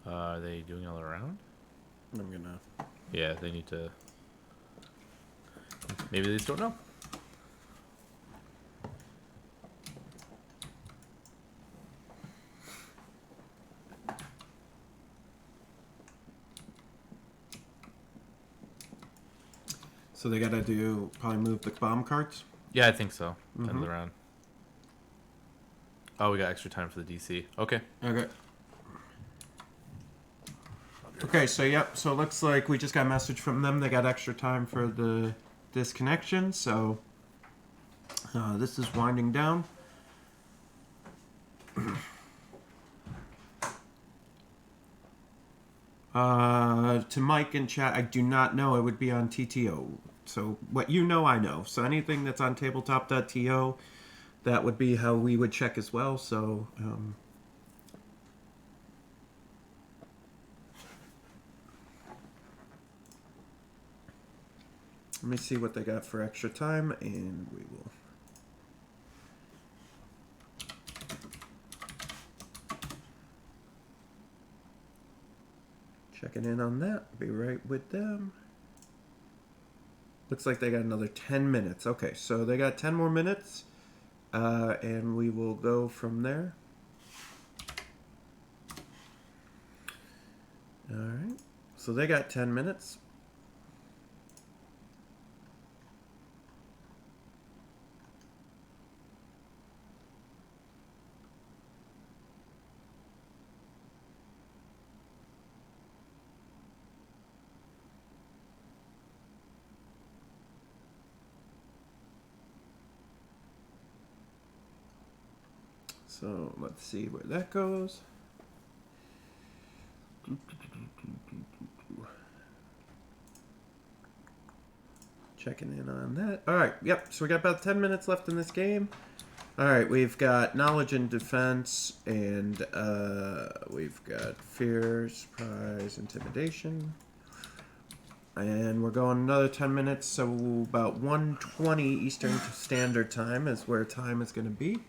Are they doing another round? I'm gonna... Yeah, they need to... Maybe they just don't know. So they gotta probably move the bomb carts? Yeah, I think so. End of the round. Oh, we got extra time for the DC. Okay. Okay. Okay, so yep, so it looks like we just got a message from them. They got extra time for the disconnection, so this is winding down. To Mike in chat, I do not know. It would be on TTO. So what you know, I know. So anything that's on tabletop.to, that would be how we would check as well. So let me see what they got for extra time, and we will. Checking in on that. Be right with them. Looks like they got another 10 minutes. Okay, so they got 10 more minutes, and we will go from there. All right. So they got 10 minutes. So let's see where that goes. checking in on that. All right, yep. So we got about 10 minutes left in this game. All right, we've got knowledge and defense, and we've got fear, surprise, intimidation. And we're going another 10 minutes, so about 1:20 Eastern Standard Time is where time is going to be.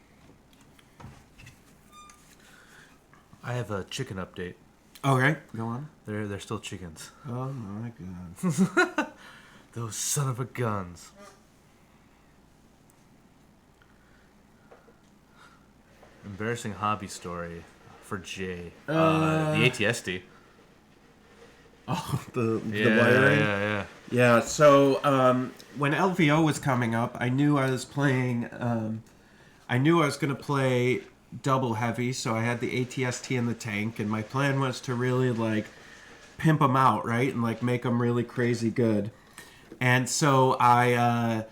I have a chicken update. Okay, go on. They're still chickens. Oh my god. Those son of a guns. Embarrassing hobby story for Jay. The ATSD. Oh, the wiring? Yeah. Yeah, so when LVO was coming up, I knew I was playing... I knew I was going to play double heavy, so I had the ATST in the tank, and my plan was to really, like, pimp them out, right? And, like, make them really crazy good. And so I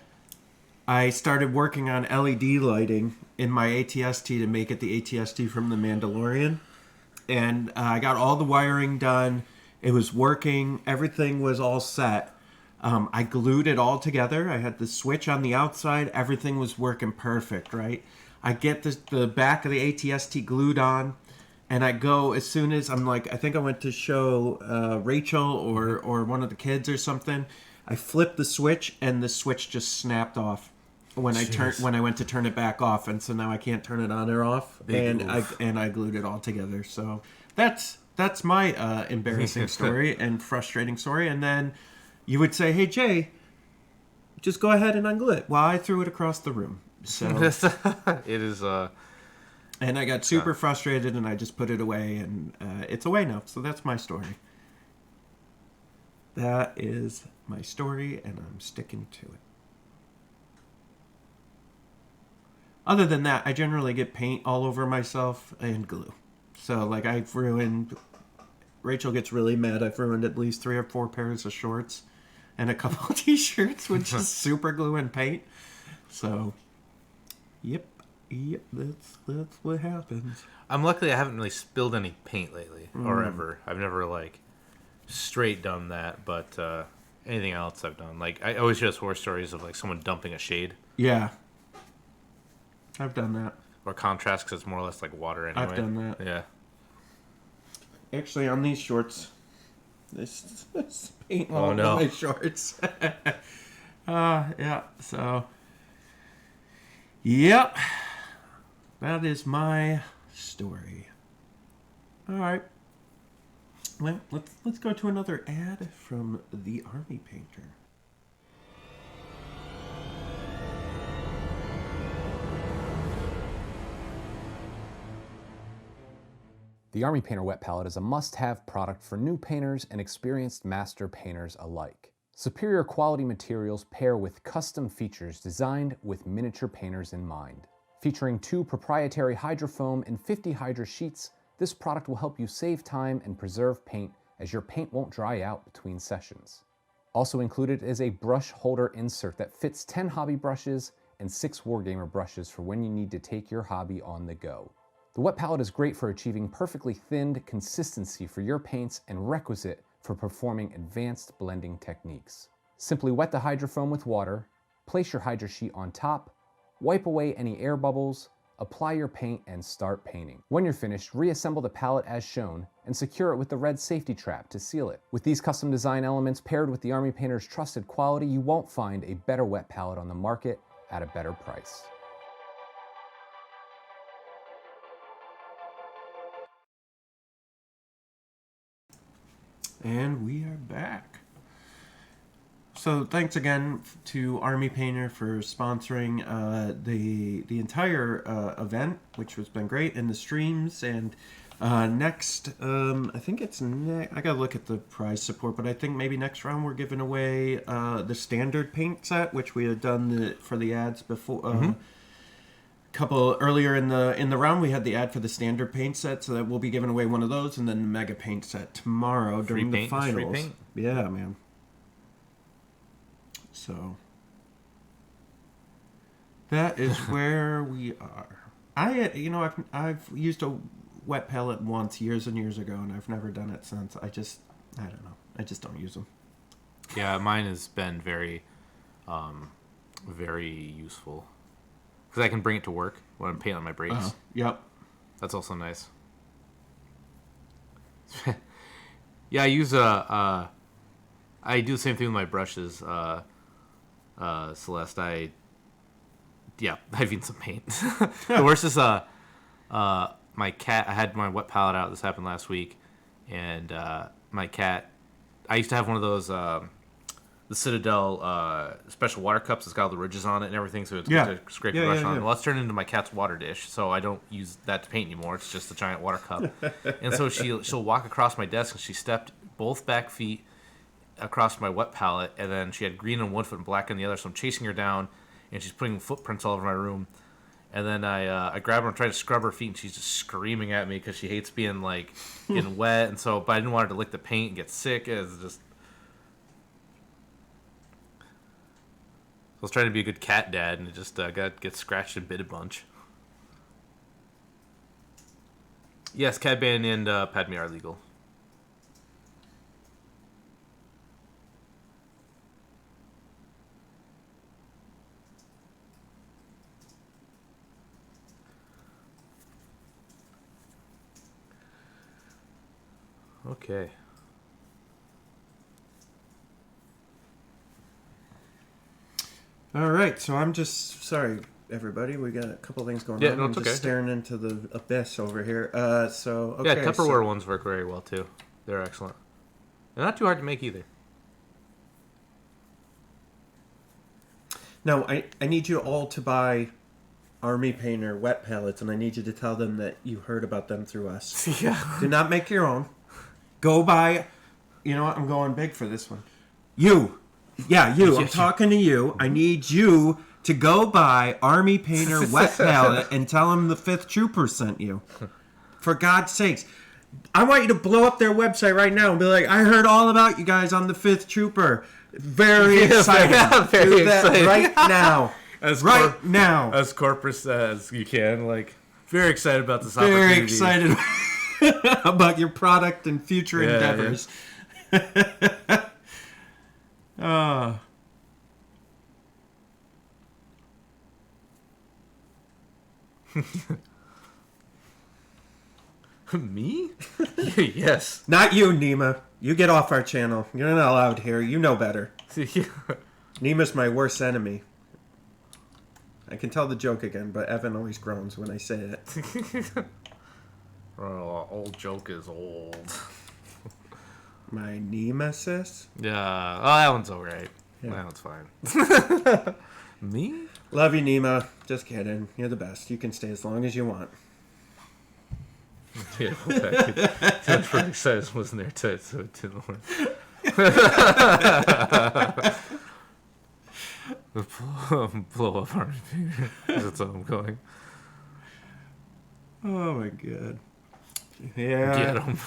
started working on LED lighting in my ATST to make it the ATST from The Mandalorian. And I got all the wiring done. It was working. Everything was all set. I glued it all together. I had the switch on the outside. Everything was working perfect, right? I get the back of the ATST glued on, and I go as soon as I'm like, I think I went to show Rachel or one of the kids or something. I flipped the switch, and the switch just snapped off when I went to turn it back off, and so now I can't turn it on or off. I glued it all together. So that's my embarrassing story and frustrating story. And then you would say, "Hey Jay, just go ahead and unglue it." Well, I threw it across the room. So it is. And I got super frustrated, and I just put it away, and it's away now. So that's my story. That is my story, and I'm sticking to it. Other than that, I generally get paint all over myself and glue. So, like, I've ruined... Rachel gets really mad. I've ruined at least 3 or 4 pairs of shorts and a couple of t-shirts with just super glue and paint. So, yep, that's what happens. I'm lucky I haven't really spilled any paint lately, or ever. I've never, like, straight done that, but anything else I've done. Like, I always hear those horror stories of, like, someone dumping a shade. Yeah. I've done that. Or contrast, because it's more or less like water anyway. I've done that. Yeah. Actually, on these shorts, this paint all Oh, no. over my shorts. Yeah, so... Yep. That is my story. All right. Well, let's go to another ad from the Army Painter. The Army Painter Wet Palette is a must-have product for new painters and experienced master painters alike. Superior quality materials pair with custom features designed with miniature painters in mind. Featuring 2 proprietary hydrofoam and 50 hydro sheets, this product will help you save time and preserve paint as your paint won't dry out between sessions. Also included is a brush holder insert that fits 10 hobby brushes and 6 Wargamer brushes for when you need to take your hobby on the go. The wet palette is great for achieving perfectly thinned consistency for your paints and requisite for performing advanced blending techniques. Simply wet the hydrofoam with water, place your hydro sheet on top, wipe away any air bubbles, apply your paint, and start painting. When you're finished, reassemble the palette as shown and secure it with the red safety trap to seal it. With these custom design elements paired with the Army Painter's trusted quality, you won't find a better wet palette on the market at a better price. And we are back. So thanks again to Army Painter for sponsoring the entire event, which has been great, and the streams. And next, I think it's I gotta look at the prize support, but I think maybe next round we're giving away the standard paint set, which we had done for the ads before. Couple earlier in the round, we had the ad for the standard paint set, so that we'll be giving away one of those, and then the mega paint set tomorrow during the finals. Free paint? Yeah, man. So that is where we are. I've used a wet palette once years and years ago, and I've never done it since. I don't know. I just don't use them. Yeah, mine has been very very useful. Because I can bring it to work when I'm painting on my brakes. Yep. That's also nice. Yeah, I use I do the same thing with my brushes. Celeste, I've used some paint. The worst is my cat. I had my wet palette out. This happened last week, and my cat. I used to have one of those the Citadel special water cups. It's got all the ridges on it and everything, so it's good to scrape the brush on. Well, let's turn it into my cat's water dish, so I don't use that to paint anymore. It's just a giant water cup. And so she'll walk across my desk, and she stepped both back feet across my wet palette, and then she had green on one foot and black on the other. So I'm chasing her down, and she's putting footprints all over my room. And then I grab her and try to scrub her feet, and she's just screaming at me because she hates being getting wet. And so, but I didn't want her to lick the paint and get sick. It's just. I was trying to be a good cat dad, and it just get scratched and bit a bunch. Yes, Cad Bane and Padme are legal. Okay. All right, so I'm just sorry, everybody. We got a couple things going on. I'm just staring into the abyss over here. Okay. Yeah, Tupperware ones work very well too. They're excellent. They're not too hard to make either. Now, I need you all to buy Army Painter wet palettes, and I need you to tell them that you heard about them through us. Yeah. Do not make your own. Go buy. You know what? I'm going big for this one. You. Yeah, you. I'm talking to you. I need you to go buy Army Painter wet palette and tell them the 5th Trooper sent you. For God's sakes. I want you to blow up their website right now and be like, I heard all about you guys on the 5th Trooper. Very exciting. Very Do that exciting. right now. Now. As corporate as you can. Very excited about this opportunity. Very excited about your product and future endeavors. Me? Yes. Not you, Nima. You get off our channel. You're not allowed here. You know better. Nima's my worst enemy. I can tell the joke again, but Evan always groans when I say it. Old joke is old. My nemesis? Yeah. Oh, that one's alright. Yeah. That one's fine. Me? Love you, Nima. Just kidding. You're the best. You can stay as long as you want. Yeah, I'm pretty excited I wasn't there too, so it didn't work. Blow up Army Painter. That's all I'm going. Oh my god. Yeah. Get him.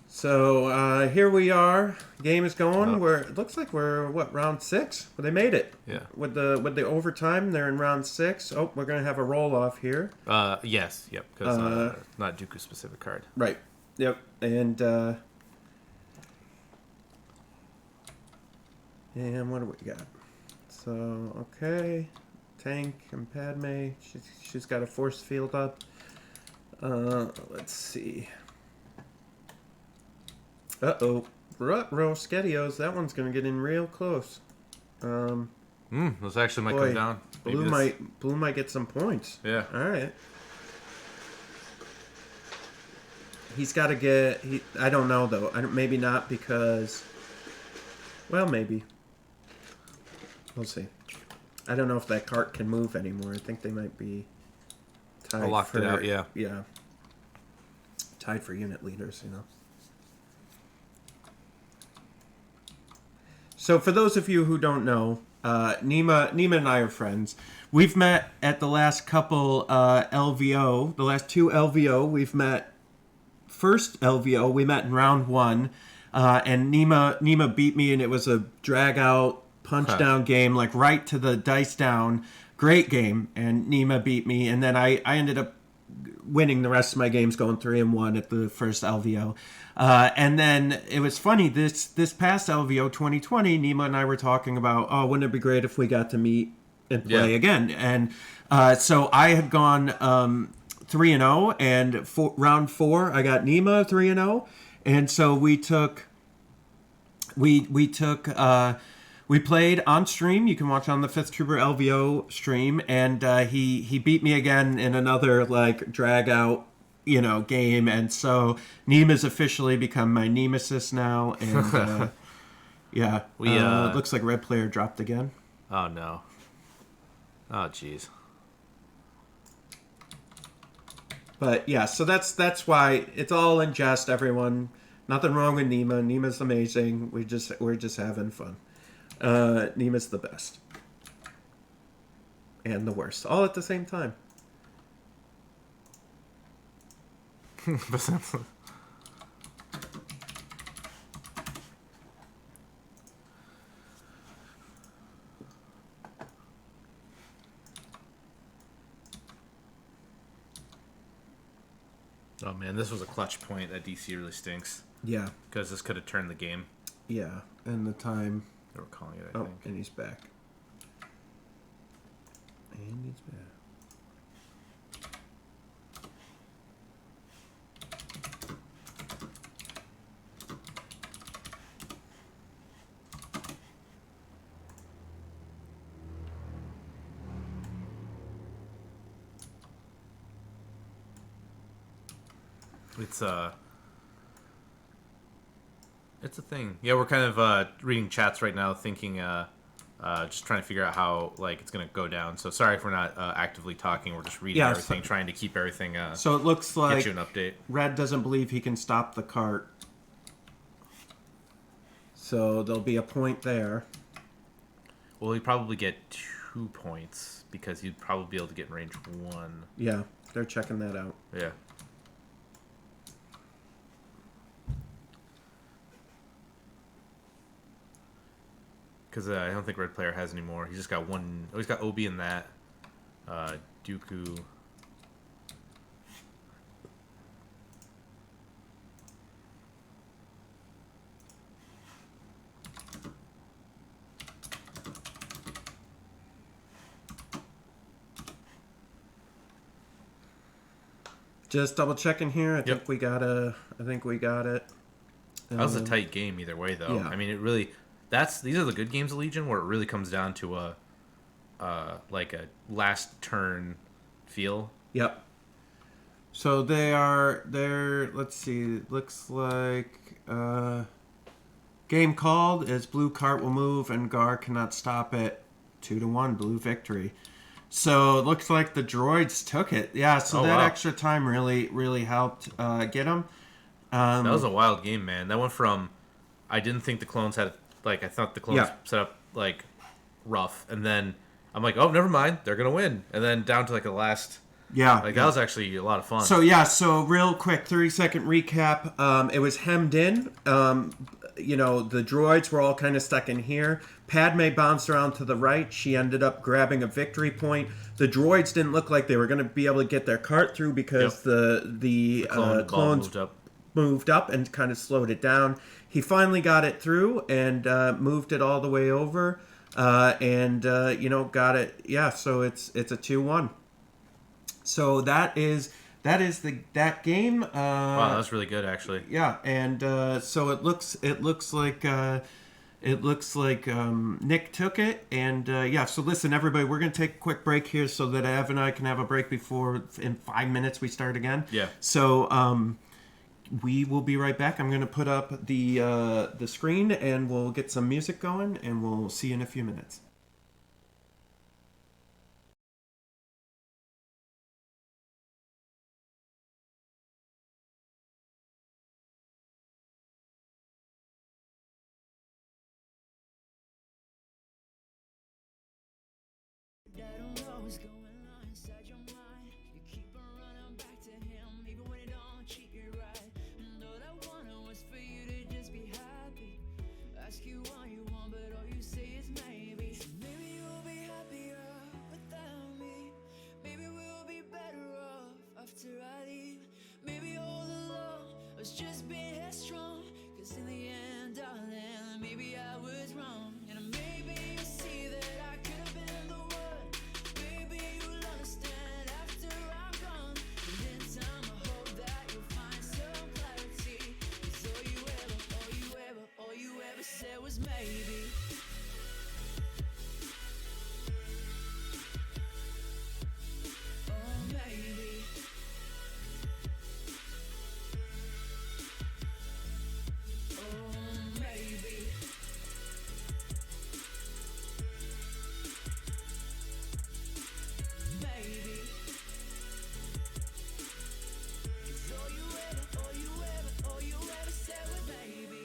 So here we are. Game is going. It looks like we're round 6? Well, they made it. Yeah. With the overtime, they're in round 6. Oh, we're gonna have a roll off here. Yes. Yep. Because not Dooku specific card. Right. Yep. And what do we got? So okay, Tank and Padme. She's got a force field up. Let's see. Uh-oh. Ruh-roh, Skedios. That one's going to get in real close. This actually might come down. Blue might get some points. Yeah. All right. He's got to get... I don't know, though. Maybe not because... Well, maybe. We'll see. I don't know if that cart can move anymore. I think they might be tied locked it out, yeah. Yeah. Tied for unit leaders, you know. So for those of you who don't know, Nima and I are friends. We've met at the last couple LVO, the last 2 LVO. We've met first LVO. We met in round 1, and Nima beat me, and it was a drag out punch down game, right to the dice down. Great game, and Nima beat me, and then I ended up winning the rest of my games, going 3-1 at the first LVO. And then it was funny, this past LVO 2020, Nima and I were talking about, oh, wouldn't it be great if we got to meet and play again? And so I had gone 3-0, and round 4 I got Nima 3-0, and so we played on stream. You can watch on the Fifth Trooper LVO stream, and he beat me again in another like drag out, game. And so Nema's officially become my nemesis now. And yeah, it looks like red player dropped again. Oh no. Oh jeez. But yeah, so that's why it's all in jest. Everyone, nothing wrong with Nema. Nema's amazing. We're just having fun. Nema's the best. And the worst. All at the same time. Oh man, this was a clutch point. That DC really stinks. Yeah. Because this could have turned the game. Yeah, and the time... They were calling it, I think. And he's back. And he's back. It's a thing. Yeah, we're kind of reading chats right now, thinking, just trying to figure out how it's gonna go down. So sorry if we're not actively talking. We're just reading everything, trying to keep everything. So it looks like get you an update. Red doesn't believe he can stop the cart, so there'll be a point there. Well, he'd probably get 2 points because he'd probably be able to get in range 1. Yeah, they're checking that out. Yeah. Because I don't think red player has any more. He's just got one. Oh, he's got Obi in that. Dooku. Just double checking here. I think we got it. That was a tight game either way, though. Yeah. I mean, it really. These are the good games of Legion where it really comes down to a last turn feel. Yep. So they're let's see, looks like game called is blue cart will move and Gar cannot stop it. 2-1 blue victory. So it looks like the droids took it. Yeah, so extra time really helped get them. That was a wild game, man. That went from I didn't think the clones had I thought the clones set up rough, and then I'm like, oh, never mind, they're gonna win, and then down to the last. Yeah, that was actually a lot of fun. So real quick, 30-second recap. It was hemmed in. The droids were all kind of stuck in here. Padme bounced around to the right. She ended up grabbing a victory point. The droids didn't look like they were going to be able to get their cart through because the clones moved up and kind of slowed it down. He finally got it through and moved it all the way over, got it. Yeah, so it's a 2-1. So that is that game. Wow, that was really good, actually. Yeah, and so it looks like Nick took it, and So listen, everybody, we're gonna take a quick break here so that Ev and I can have a break before in 5 minutes we start again. Yeah. So we will be right back. I'm gonna put up the screen, and we'll get some music going, and we'll see you in a few minutes. was maybe. Oh, maybe. Oh, maybe. Maybe. It's all you ever said was maybe.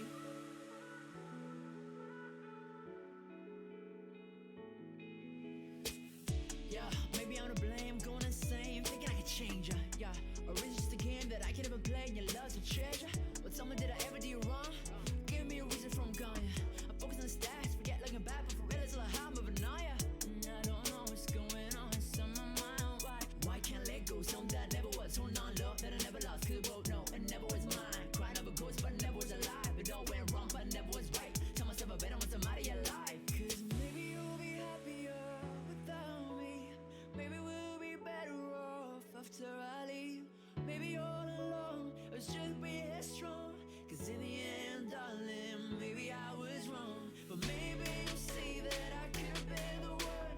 Yeah, maybe I'm to blame, going insane, thinking I can change ya. Yeah, or is it just a game that I can never play and your love's a treasure? But someone did I ever do you wrong? Give me a reason from gone. I focus on the stats, forget looking back, but for real it's like how I'm moving on ya. I don't know what's going on, it's on my mind. Why can't I let go? Something that never was. Holding on love that I never lost. Cause both know it never was mine. Crying over ghosts, but it never was alive. It all went wrong, but it never was right. Tell myself I better want somebody alive. Cause maybe you'll be happier without me. Maybe we'll be better off after I leave. Maybe all along it's just be strong. Cause in the end, darling, maybe I was wrong. But maybe you'll see that I could bear the word.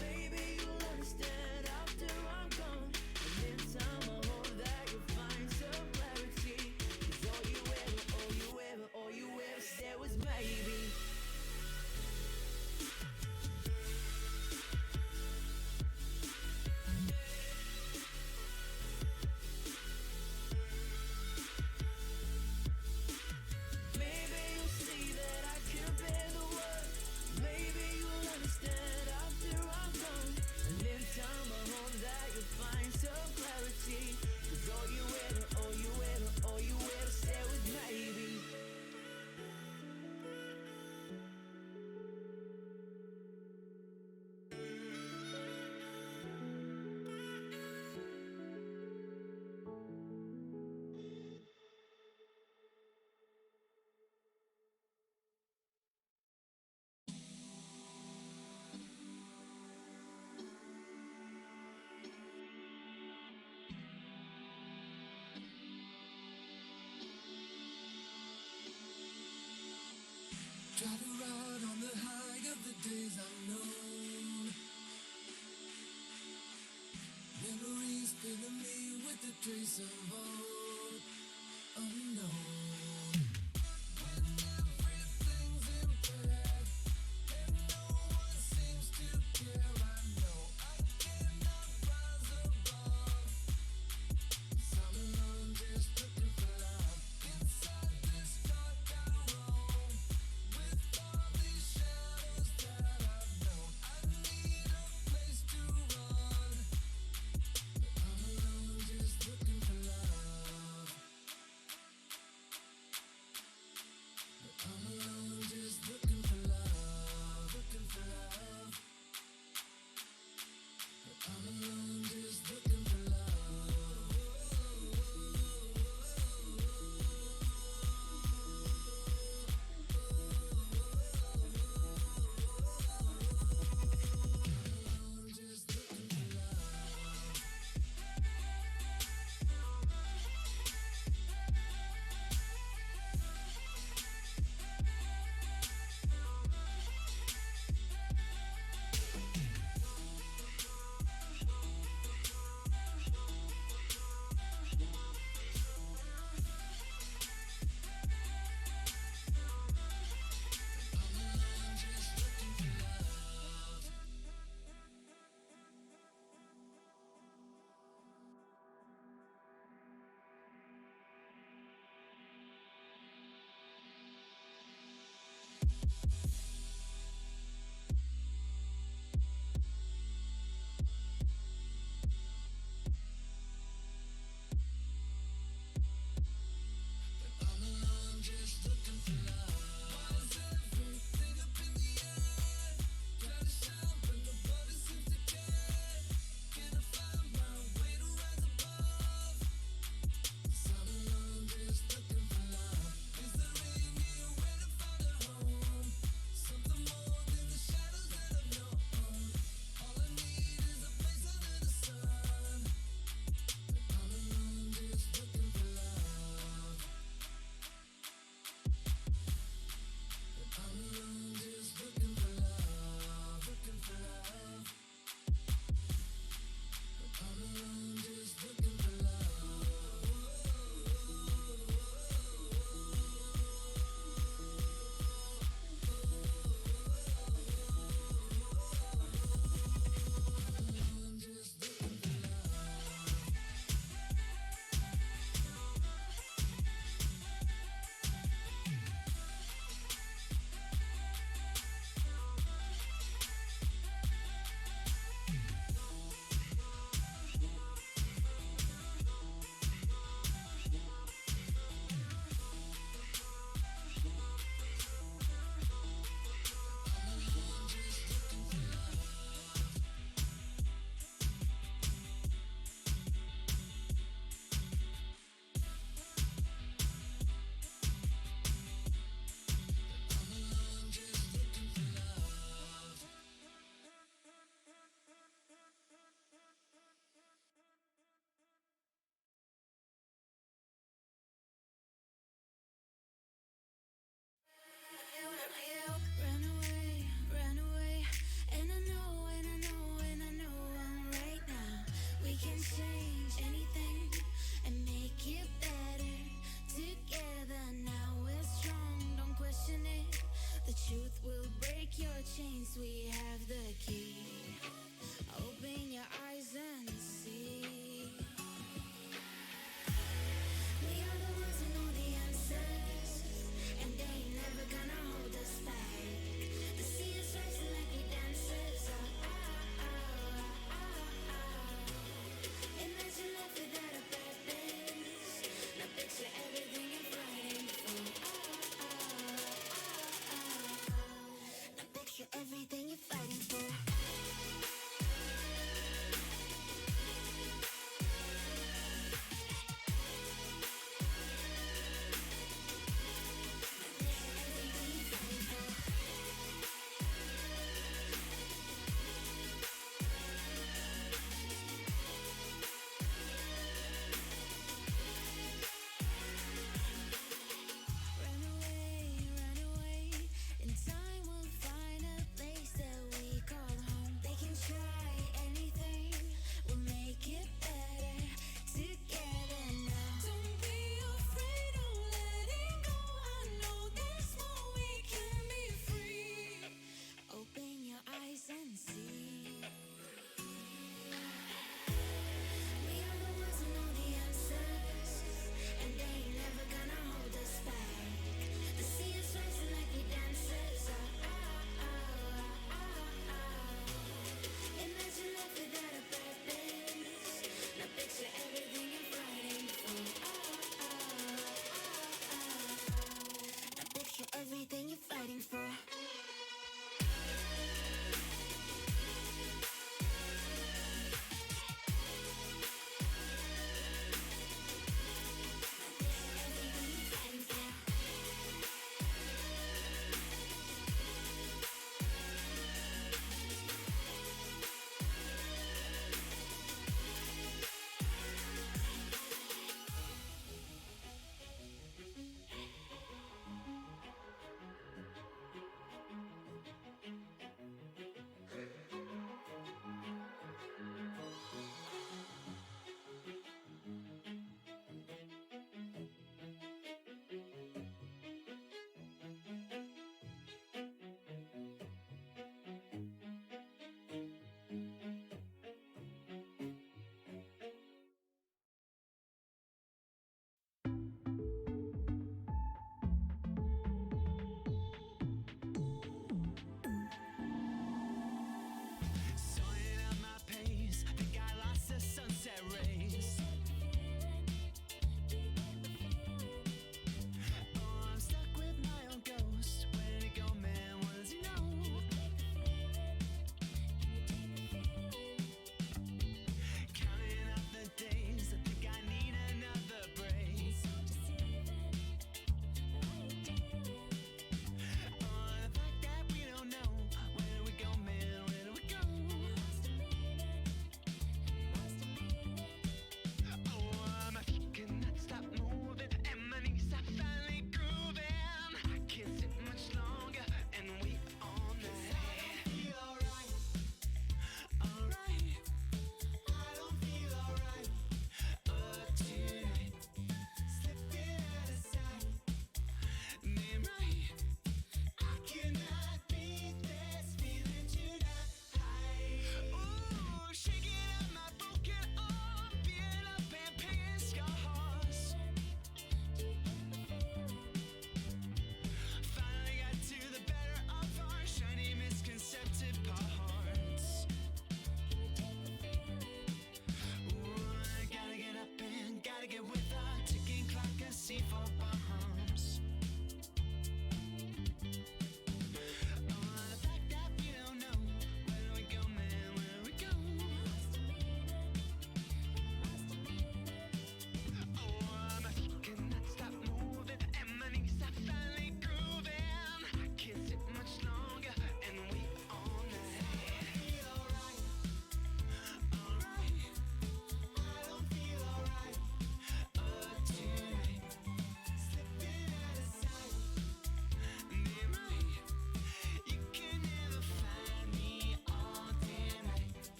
Maybe you'll understand after I'm gone. And in time I hope that you'll find some clarity. Cause all you ever said was maybe. Maybe you'll see that I can bear the word. Maybe you'll understand after I'm gone. And in time I hope that you'll find some clarity. Cause all you ever said was maybe. Try to ride on the high of the days unknown. Memories filling me with the trace of all unknown. When everything's in black and no one seems to care, I know I cannot rise above. 'Cause I'm alone, just looking for love. Inside this dark I roam. With all these shadows that I've known, I need a place to run. But I'm alone, just looking for love.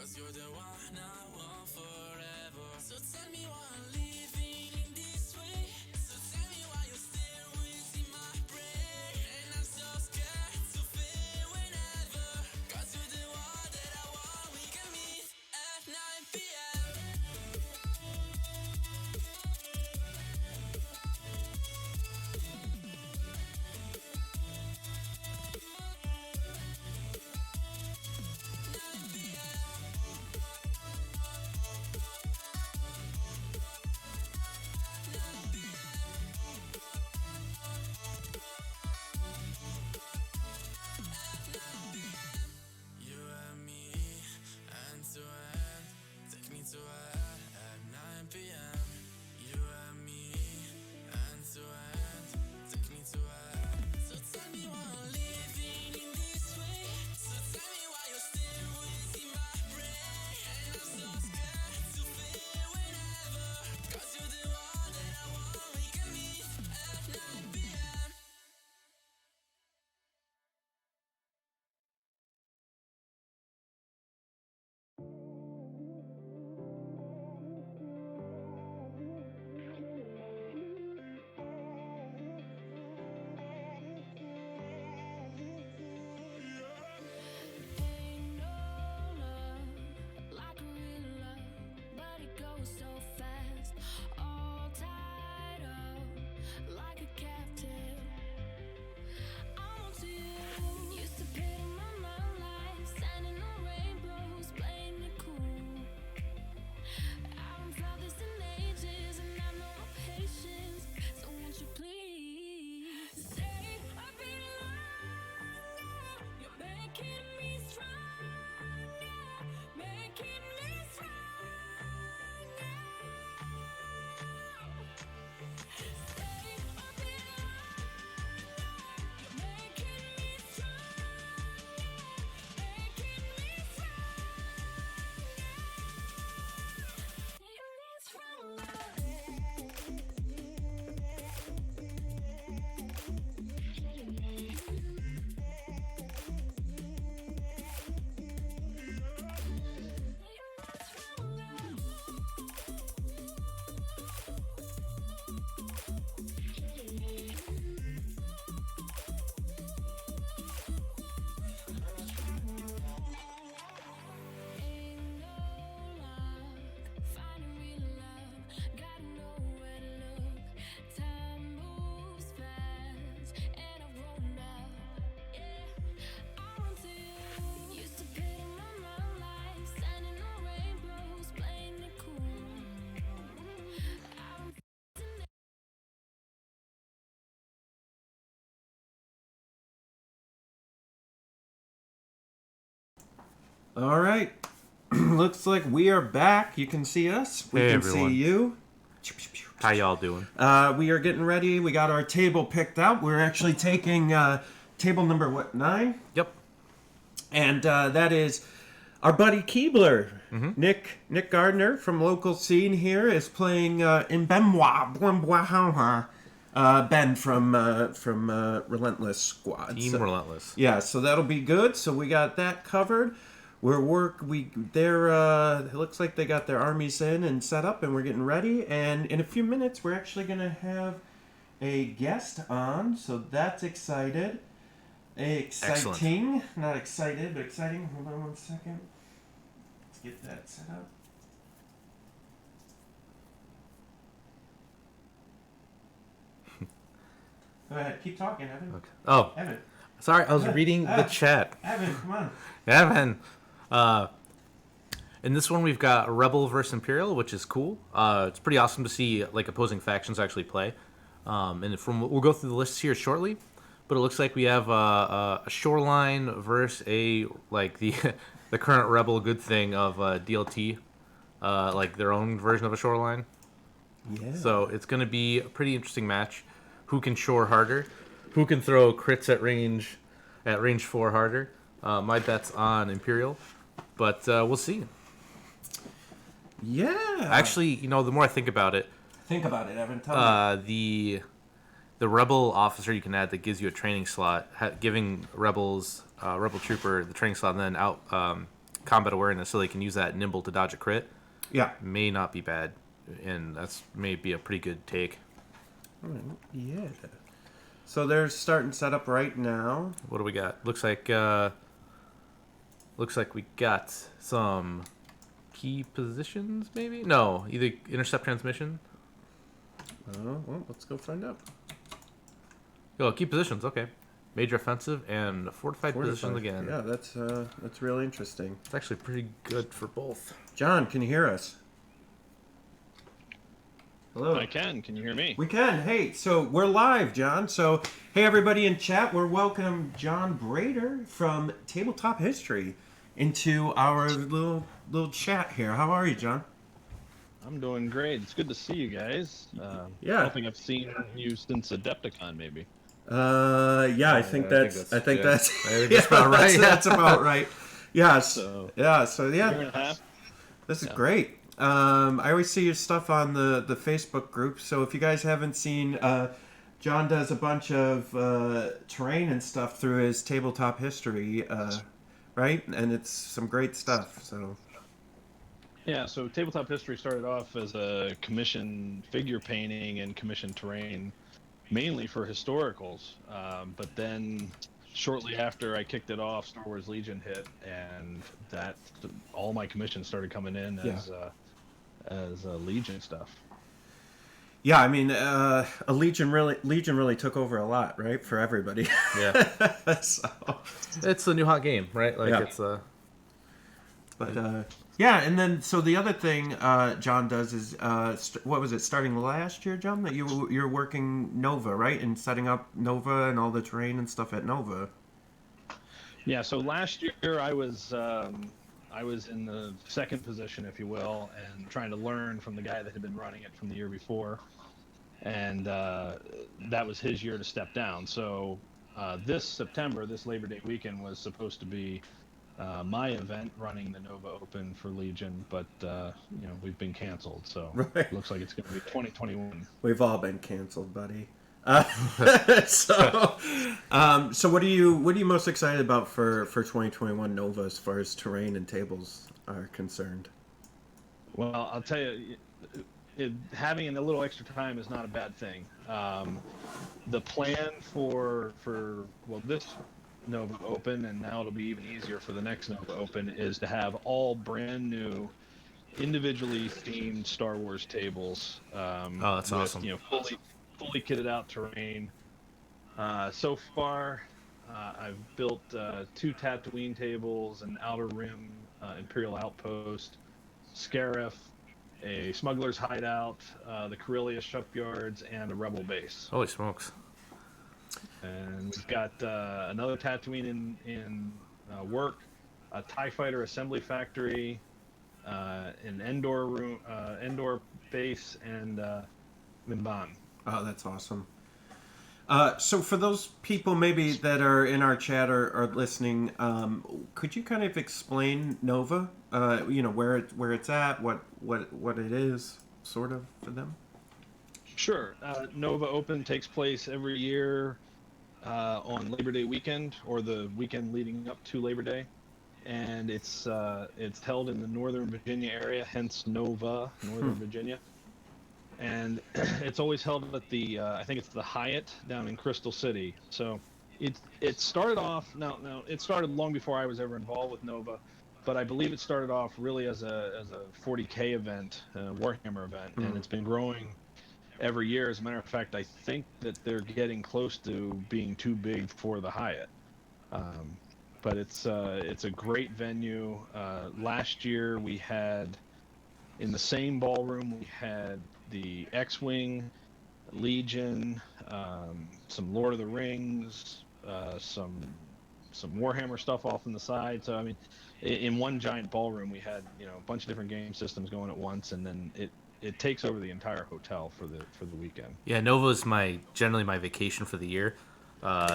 Cause you're the one I want forever. So tell me why I'm living in this way. So tell me why you're still within my brain. And I'm so scared to fail whenever. Cause you're the one that I want. We can meet at 9 p.m. You and me, end to end. Take me to at 9 p.m. You and me, end to end. Take me to So tell me why I'm living in this way. So tell me why you're still within my brain. And I'm so scared to fail whenever. Cause you're the one that I want. We can meet at 9 p.m. Ain't no love like a real love, but it goes so fast. All tied up like a captive. I'm on to you. Used to pay my life, standing on rainbows, playing it cool. I haven't felt this in ages, and I've no patience. So won't you please stay a bit longer? You're making me stronger, making me stronger. Stay a bit longer. You're making me stronger, making me All right. Looks like we are back. You can see us. We Hey, can everyone. see you. How y'all doing? We are getting ready. We got our table picked out. We're actually taking table number, 9? Yep. And that is our buddy Keebler. Mm-hmm. Nick Gardner from local scene here is playing Mbemwa Ben from Relentless Squad. Team Relentless. Yeah, so that'll be good. So we got that covered. It looks like they got their armies in and set up, and we're getting ready. And in a few minutes, we're actually gonna have a guest on, so that's exciting. Excellent. Not excited, but exciting. Hold on one second. Let's get that set up. Go ahead, keep talking, Evan. Okay. Oh, Evan. sorry, I was reading the chat. Evan, come on. Evan. In this one, we've got Rebel versus Imperial, which is cool. It's pretty awesome to see like opposing factions actually play. We'll go through the lists here shortly, but it looks like we have a Shoreline versus the current Rebel good thing of DLT, like their own version of a Shoreline. Yeah. So it's going to be a pretty interesting match. Who can shore harder? Who can throw crits at range 4 harder? My bet's on Imperial, but we'll see. Yeah. Actually, the more I think about it, Evan. Tell me. The Rebel officer you can add that gives you a training slot, giving Rebel Trooper the training slot, and then combat awareness, so they can use that nimble to dodge a crit. Yeah. May not be bad, and that's may be a pretty good take. Yeah. So they're starting setup right now. What do we got? Looks like we got some key positions, maybe? No, either intercept transmission. Oh, well, let's go find out. Oh, key positions, okay. Major offensive and fortified positions again. Yeah, that's really interesting. It's actually pretty good for both. John, can you hear us? Hello. I can. Can you hear me? We can. Hey, so we're live, John. So, hey, everybody in chat, we're welcome John Brader from Tabletop History into our little chat here. How are you, John? I'm doing great. It's good to see you guys. Yeah. I don't think I've seen you since Adepticon, maybe. Yeah, I think that's that's about right. That's about right. Yeah. So yeah. Year and a half. This is great. I always see your stuff on the Facebook group. So if you guys haven't seen, John does a bunch of terrain and stuff through his Tabletop History, right? And it's some great stuff. So. Yeah, so Tabletop History started off as a commission figure painting and commission terrain, mainly for historicals. But then shortly after I kicked it off, Star Wars Legion hit, and that all my commissions started coming in as Legion stuff. Yeah, I mean, Legion really took over a lot, right, for everybody. Yeah. So. It's a new hot game, right? Like Yeah. it's yeah, and then so the other thing John does is what was it? Starting last year, John, that you're working Nova, right, and setting up Nova and all the terrain and stuff at Nova. Yeah, so last year I was in the second position, if you will, and trying to learn from the guy that had been running it from the year before, and that was his year to step down. So this September, this Labor Day weekend, was supposed to be my event running the Nova Open for Legion, but we've been canceled, so it looks like it's going to be 2021. We've all been canceled, buddy. So what are you most excited about for 2021 Nova as far as terrain and tables are concerned? Well, I'll tell you, having a little extra time is not a bad thing. The plan for this Nova Open, and now it'll be even easier for the next Nova Open, is to have all brand new, individually themed Star Wars tables. That's awesome. Fully kitted out terrain. So far, I've built 2 Tatooine tables, an Outer Rim Imperial Outpost, Scarif, a Smuggler's Hideout, the Corellia Shipyards, and a Rebel Base. Holy smokes. And we've got another Tatooine in work, a TIE Fighter Assembly Factory, an Endor room, Endor base, and Mimban. Oh, that's awesome. So for those people maybe that are in our chat or listening, could you kind of explain Nova? Where it's at, what it is, sort of, for them. Sure. Nova Open takes place every year on Labor Day weekend, or the weekend leading up to Labor Day, and it's held in the Northern Virginia area, hence Nova, Northern Virginia. And it's always held at the I think it's the Hyatt down in Crystal City. So it started off now it started long before I was ever involved with Nova, but I believe it started off really as a 40K event, Warhammer event, and it's been growing every year. As a matter of fact, I think that they're getting close to being too big for the Hyatt. But it's a great venue. Last year we had, in the same ballroom, we had the X-Wing, Legion, some Lord of the Rings, some Warhammer stuff off on the side. So I mean, in one giant ballroom we had a bunch of different game systems going at once, and then it takes over the entire hotel for the weekend. Yeah, Nova is generally my vacation for the year,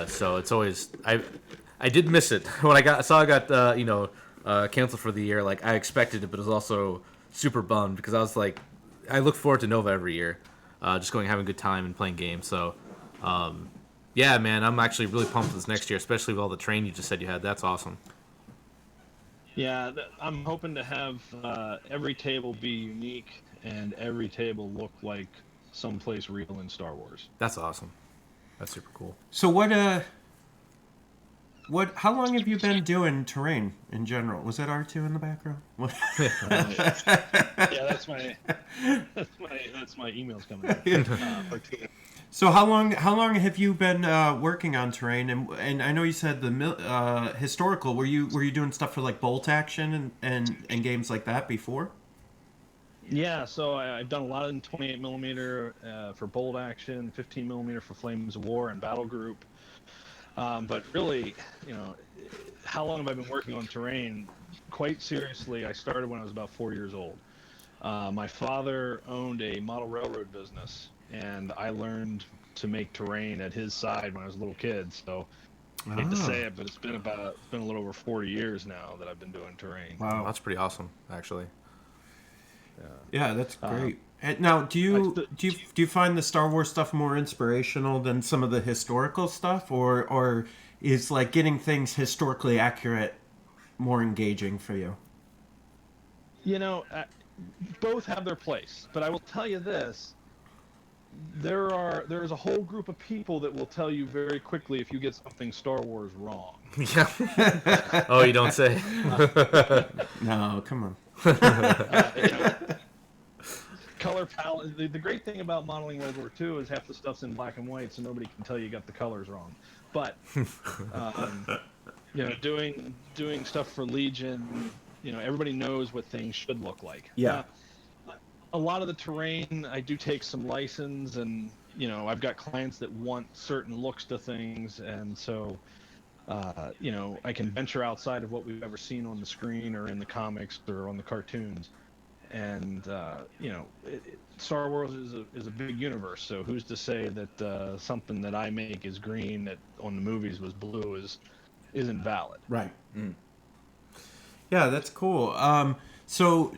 so it's always I did miss it when I got canceled for the year. Like, I expected it, but it was also super bummed because I was like, I look forward to Nova every year, just going having a good time and playing games. So yeah, man, I'm actually really pumped for this next year, especially with all the terrain you just said you had. That's awesome. Yeah, I'm hoping to have every table be unique and every table look like someplace real in Star Wars. That's awesome. That's super cool. So how long have you been doing terrain in general? Was that R2 in the background? Yeah, that's my emails coming in. So how long have you been working on terrain? And I know you said the historical. Were you doing stuff for like bolt action and games like that before? Yeah, so I've done a lot in 28 millimeter for bolt action, 15 millimeter for Flames of War and Battle Group. But really, how long have I been working on terrain? Quite seriously, I started when I was about 4 years old. My father owned a model railroad business, and I learned to make terrain at his side when I was a little kid. So I hate to say it, but it's been a little over 40 years now that I've been doing terrain. Wow, that's pretty awesome, actually. Yeah, that's great. Now, do you find the Star Wars stuff more inspirational than some of the historical stuff, or is like getting things historically accurate more engaging for you? Both have their place, but I will tell you this: there is a whole group of people that will tell you very quickly if you get something Star Wars wrong. Yeah. Oh, you don't say. No, come on. Color palette. The great thing about modeling World War II is half the stuff's in black and white, so nobody can tell you got the colors wrong. But doing stuff for Legion, everybody knows what things should look like. Yeah. A lot of the terrain, I do take some license, and I've got clients that want certain looks to things, and so I can venture outside of what we've ever seen on the screen or in the comics or on the cartoons. And Star Wars is a big universe, so who's to say that something that I make is green that on the movies was blue isn't valid? Right. Yeah, that's cool. So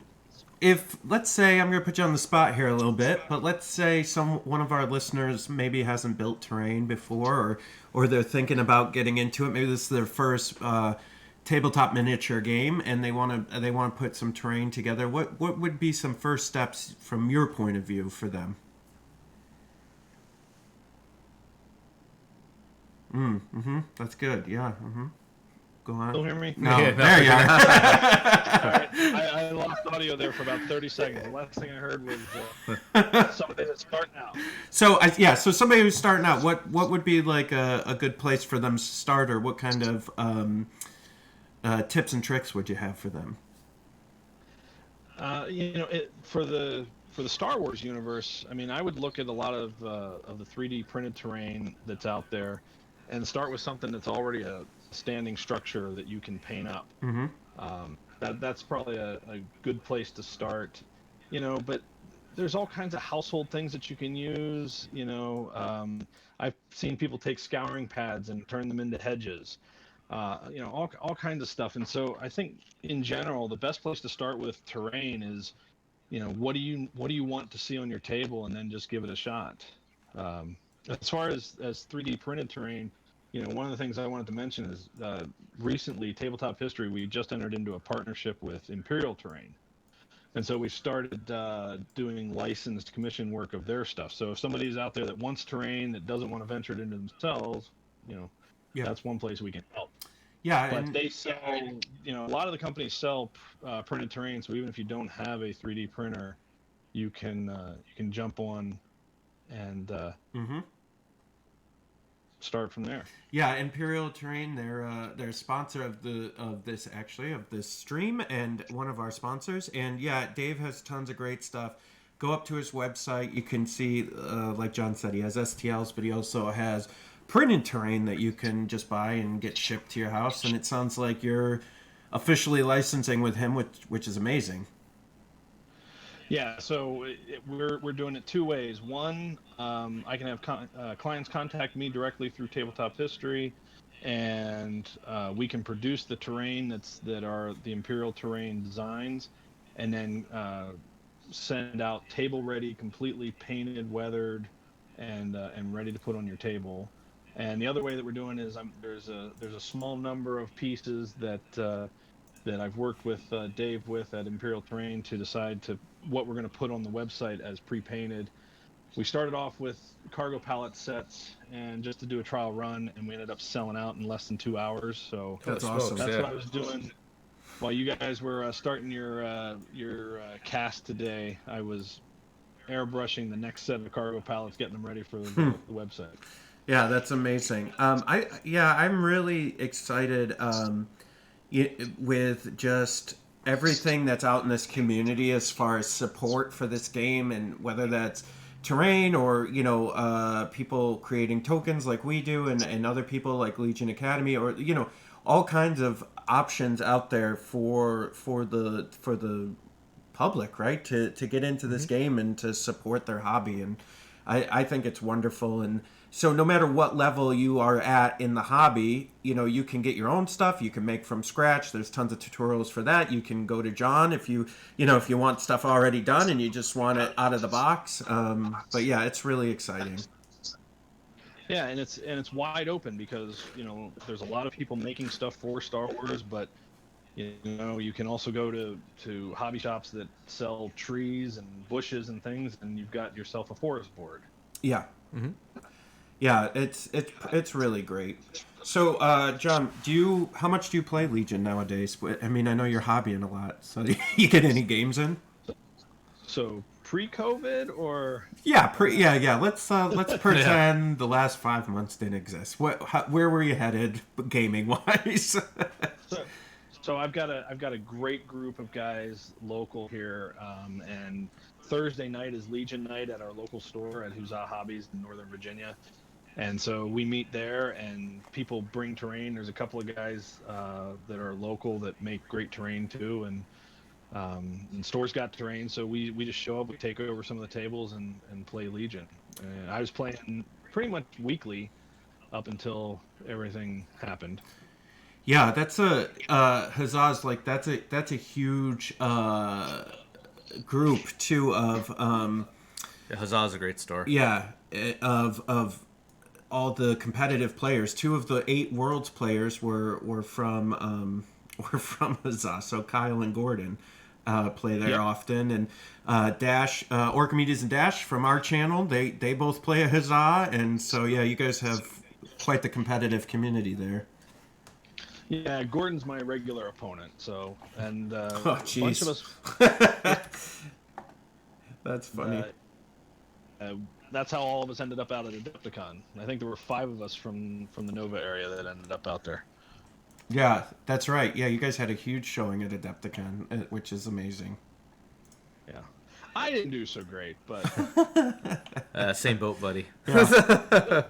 if, let's say, I'm going to put you on the spot here a little bit, but let's say one of our listeners maybe hasn't built terrain before, or they're thinking about getting into it. Maybe this is their first tabletop miniature game, and they want to put some terrain together. What would be some first steps from your point of view for them? That's good. Yeah. Go on. Don't hear me? No, Yeah, no. there you are. Sorry, I lost audio there for about 30 seconds. The last thing I heard was somebody that's starting out. So somebody who's starting out, what would be like a good place for them to start, or what kind of tips and tricks would you have for them? For the Star Wars universe, I mean, I would look at a lot of the 3D printed terrain that's out there, and start with something that's already a standing structure that you can paint up. That's probably a good place to start. But there's all kinds of household things that you can use. I've seen people take scouring pads and turn them into hedges. All kinds of stuff. And so I think in general, the best place to start with terrain is, what do you want to see on your table, and then just give it a shot. As far as 3D printed terrain, one of the things I wanted to mention is recently, Tabletop History, we just entered into a partnership with Imperial Terrain. And so we started doing licensed commission work of their stuff. So if somebody's out there that wants terrain that doesn't want to venture it into themselves, that's one place we can help. Yeah, but they sell, a lot of the companies sell printed terrain. So even if you don't have a 3D printer, you can jump on and start from there. Yeah, Imperial Terrain, they're a sponsor of this stream, and one of our sponsors. And yeah, Dave has tons of great stuff. Go up to his website. You can see, like John said, he has STLs, but he also has printed terrain that you can just buy and get shipped to your house. And it sounds like you're officially licensing with him, which is amazing. Yeah, so we're doing it two ways. One, I can have clients contact me directly through Tabletop History, and we can produce the terrain that are the Imperial Terrain designs, and then send out table ready, completely painted, weathered, and ready to put on your table. And the other way that we're doing is there's a small number of pieces that that I've worked with Dave with at Imperial Terrain to decide to what we're going to put on the website as pre-painted. We started off with cargo pallet sets and just to do a trial run, and we ended up selling out in less than 2 hours. So That's awesome. That's what I was doing while you guys were starting your cast today. I was airbrushing the next set of cargo pallets, getting them ready for the website. Yeah, that's amazing. I'm really excited with just everything that's out in this community as far as support for this game, and whether that's terrain or people creating tokens like we do, and other people like Legion Academy, or all kinds of options out there for the public, right, to get into this game and to support their hobby. And I think it's wonderful. And so no matter what level you are at in the hobby, you can get your own stuff. You can make from scratch. There's tons of tutorials for that. You can go to John if you want stuff already done and you just want it out of the box. But yeah, it's really exciting. Yeah, and it's wide open because there's a lot of people making stuff for Star Wars, but you can also go to hobby shops that sell trees and bushes and things, and you've got yourself a forest board. Yeah. Mm-hmm. Yeah, it's really great. So, John, how much do you play Legion nowadays? I mean, I know you're hobbying a lot. So, you get any games in? So, pre-COVID or? Yeah, Let's pretend the last 5 months didn't exist. Where were you headed, gaming wise? So I've got a great group of guys local here, and Thursday night is Legion night at our local store at Huzzah Hobbies in Northern Virginia. And so we meet there, and people bring terrain. There's a couple of guys that are local that make great terrain too, and stores got terrain. So we just show up, we take over some of the tables, and play Legion. And I was playing pretty much weekly up until everything happened. Yeah, that's Huzzah's that's a huge group too of Huzzah's a great store. Yeah, of all the competitive players. 2 of the 8 Worlds players were from Huzzah. So Kyle and Gordon play there often, and Dash, Orchimedes and Dash from our channel. They both play a Huzzah, and so yeah, you guys have quite the competitive community there. Yeah, Gordon's my regular opponent. So, and a bunch of us. That's funny. That's how all of us ended up out at Adepticon. I think there were 5 of us from the Nova area that ended up out there. Yeah, that's right. Yeah, you guys had a huge showing at Adepticon, which is amazing. Yeah, I didn't do so great, but same boat, buddy. Yeah.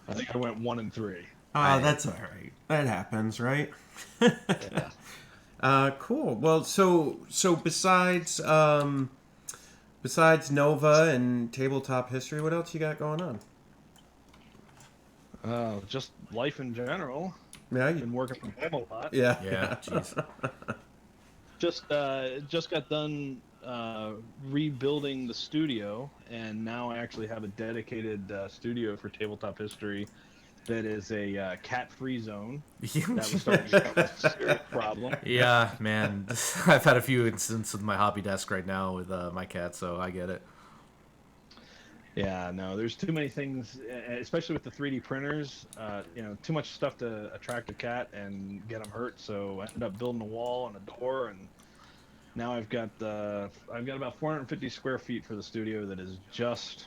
I think I went 1 and 3. That's all right. That happens, right? Yeah. Cool. Well, so besides Nova and tabletop history, what else you got going on? Just life in general. Yeah, I've been working from home a lot. Yeah. Jeez. Just got done rebuilding the studio, and now I actually have a dedicated studio for tabletop history. That is a cat-free zone. That was starting to become a serious problem. Yeah, man. I've had a few instances with my hobby desk right now with my cat, so I get it. Yeah, no, there's too many things, especially with the 3D printers. Too much stuff to attract a cat and get them hurt. So I ended up building a wall and a door, and now I've got about 450 square feet for the studio that is just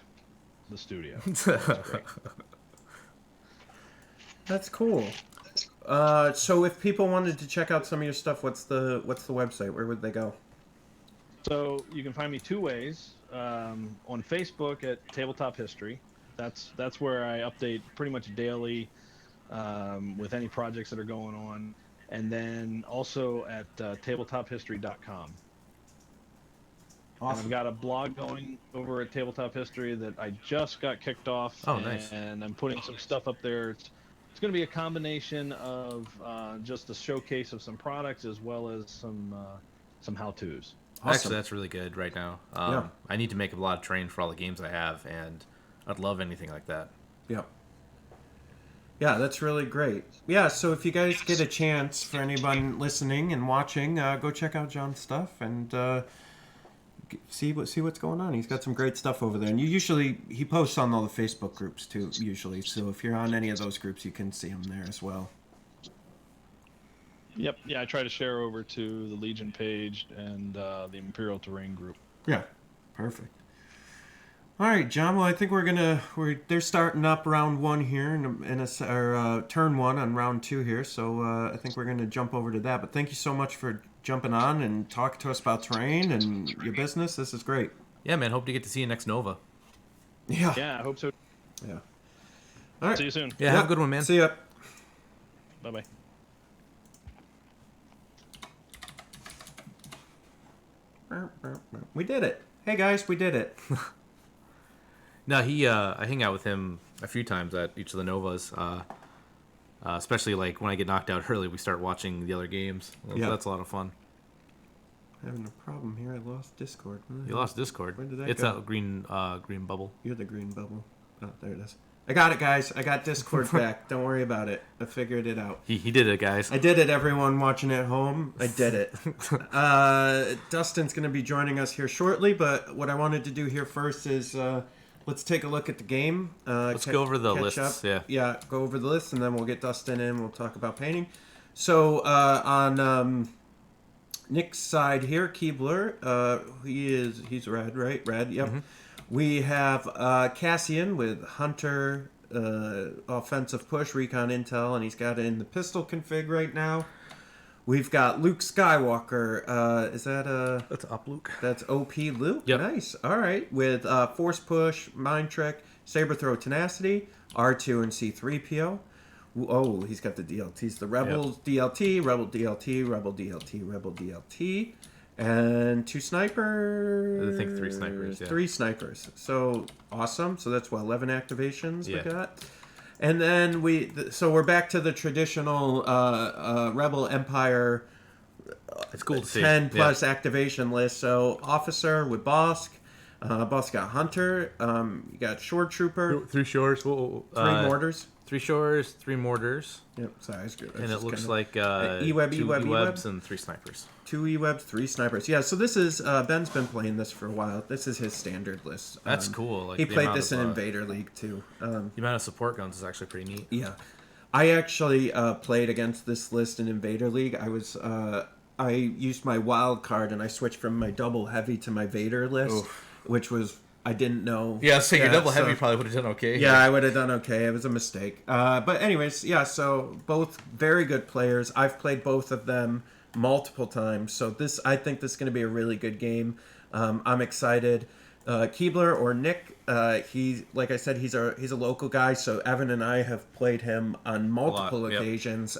the studio. That's cool. So if people wanted to check out some of your stuff, what's the website? Where would they go? So you can find me 2 ways. On Facebook at Tabletop History. That's where I update pretty much daily with any projects that are going on. And then also at tabletophistory.com. Awesome. And I've got a blog going over at Tabletop History that I just got kicked off. Oh, nice. And I'm putting some stuff up there. It's going to be a combination of just a showcase of some products as well as some how-tos. Awesome. Actually, that's really good right now. I need to make a lot of terrain for all the games I have, and I'd love anything like that. Yeah. Yeah, that's really great. Yeah, so if you guys get a chance, for anyone listening and watching, go check out John's stuff and see what's going on. He's got some great stuff over there, and he posts on all the Facebook groups too. Usually, so if you're on any of those groups, you can see him there as well. Yep. Yeah, I try to share over to the Legion page and the Imperial Terrain group. Yeah, perfect. All right, John. Well, I think they're starting up round one here, or turn one on round two here. So I think we're gonna jump over to that. But thank you so much for jumping on and talking to us about terrain and your business. This is great. Yeah, man. Hope to get to see you next Nova. Yeah. Yeah, I hope so. Yeah. All right. See you soon. Yeah, have a good one, man. See ya. Bye-bye. We did it. Hey guys, we did it. No, I hang out with him a few times at each of the Novas. Especially like when I get knocked out early, we start watching the other games. Yeah. That's a lot of fun. Having a problem here. I lost Discord. You lost Discord. Where did that it's go? a green bubble. You're the green bubble. Oh, there it is. I got it, guys. I got Discord back. Don't worry about it. I figured it out. He did it, guys. I did it, everyone watching at home. I did it. Dustin's going to be joining us here shortly, but what I wanted to do here first is let's take a look at the game. Let's go over the catch lists. up. Yeah, go over the list, and then we'll get Dustin in. We'll talk about painting. So on Nick's side here, Keebler, he's red, right? Red, yep. Mm-hmm. We have Cassian with Hunter, offensive push, recon intel, and he's got it in the pistol config right now. We've got Luke Skywalker. Is that that's up Luke. That's OP Luke. Yep. Nice. All right. With force push, mind trick, saber throw, tenacity, R2 and C3PO. Oh, he's got the DLTs. The Rebel DLT, Rebel DLT, Rebel DLT, Rebel DLT. And 2 snipers. I think 3 snipers. Yeah. 3 snipers. So awesome. So that's 11 activations Yeah. we got. And then we're back to the traditional Rebel Empire. It's cool to see. 10 plus activation list. So officer with Bosk. Bosk got Hunter. You got Shore Trooper. 3 shores. 3 mortars. 3 shores, 3 mortars. Yep, sorry, it's good. And it looks like E-web, 2 E-web, E-webs and 3 snipers. 2 E-webs, 3 snipers. Yeah, so this is Ben's been playing this for a while. This is his standard list. That's cool. Like he the played amount this of, in Invader League too. The amount of support guns is actually pretty neat. Yeah, I actually played against this list in Invader League. I used my wild card and I switched from my double heavy to my Vader list, which was. I didn't know. Yeah, so your double heavy probably would have done okay. Yeah, I would have done okay. It was a mistake. But anyways, yeah, so both very good players. I've played both of them multiple times. So I think this is going to be a really good game. I'm excited. Keebler or Nick, like I said, he's a local guy. So Evan and I have played him on multiple occasions.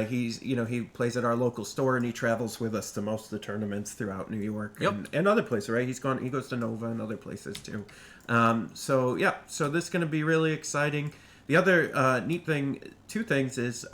He plays at our local store and he travels with us to most of the tournaments throughout New York and other places, right? He goes to Nova and other places too. So this is going to be really exciting. The other neat thing, 2 things is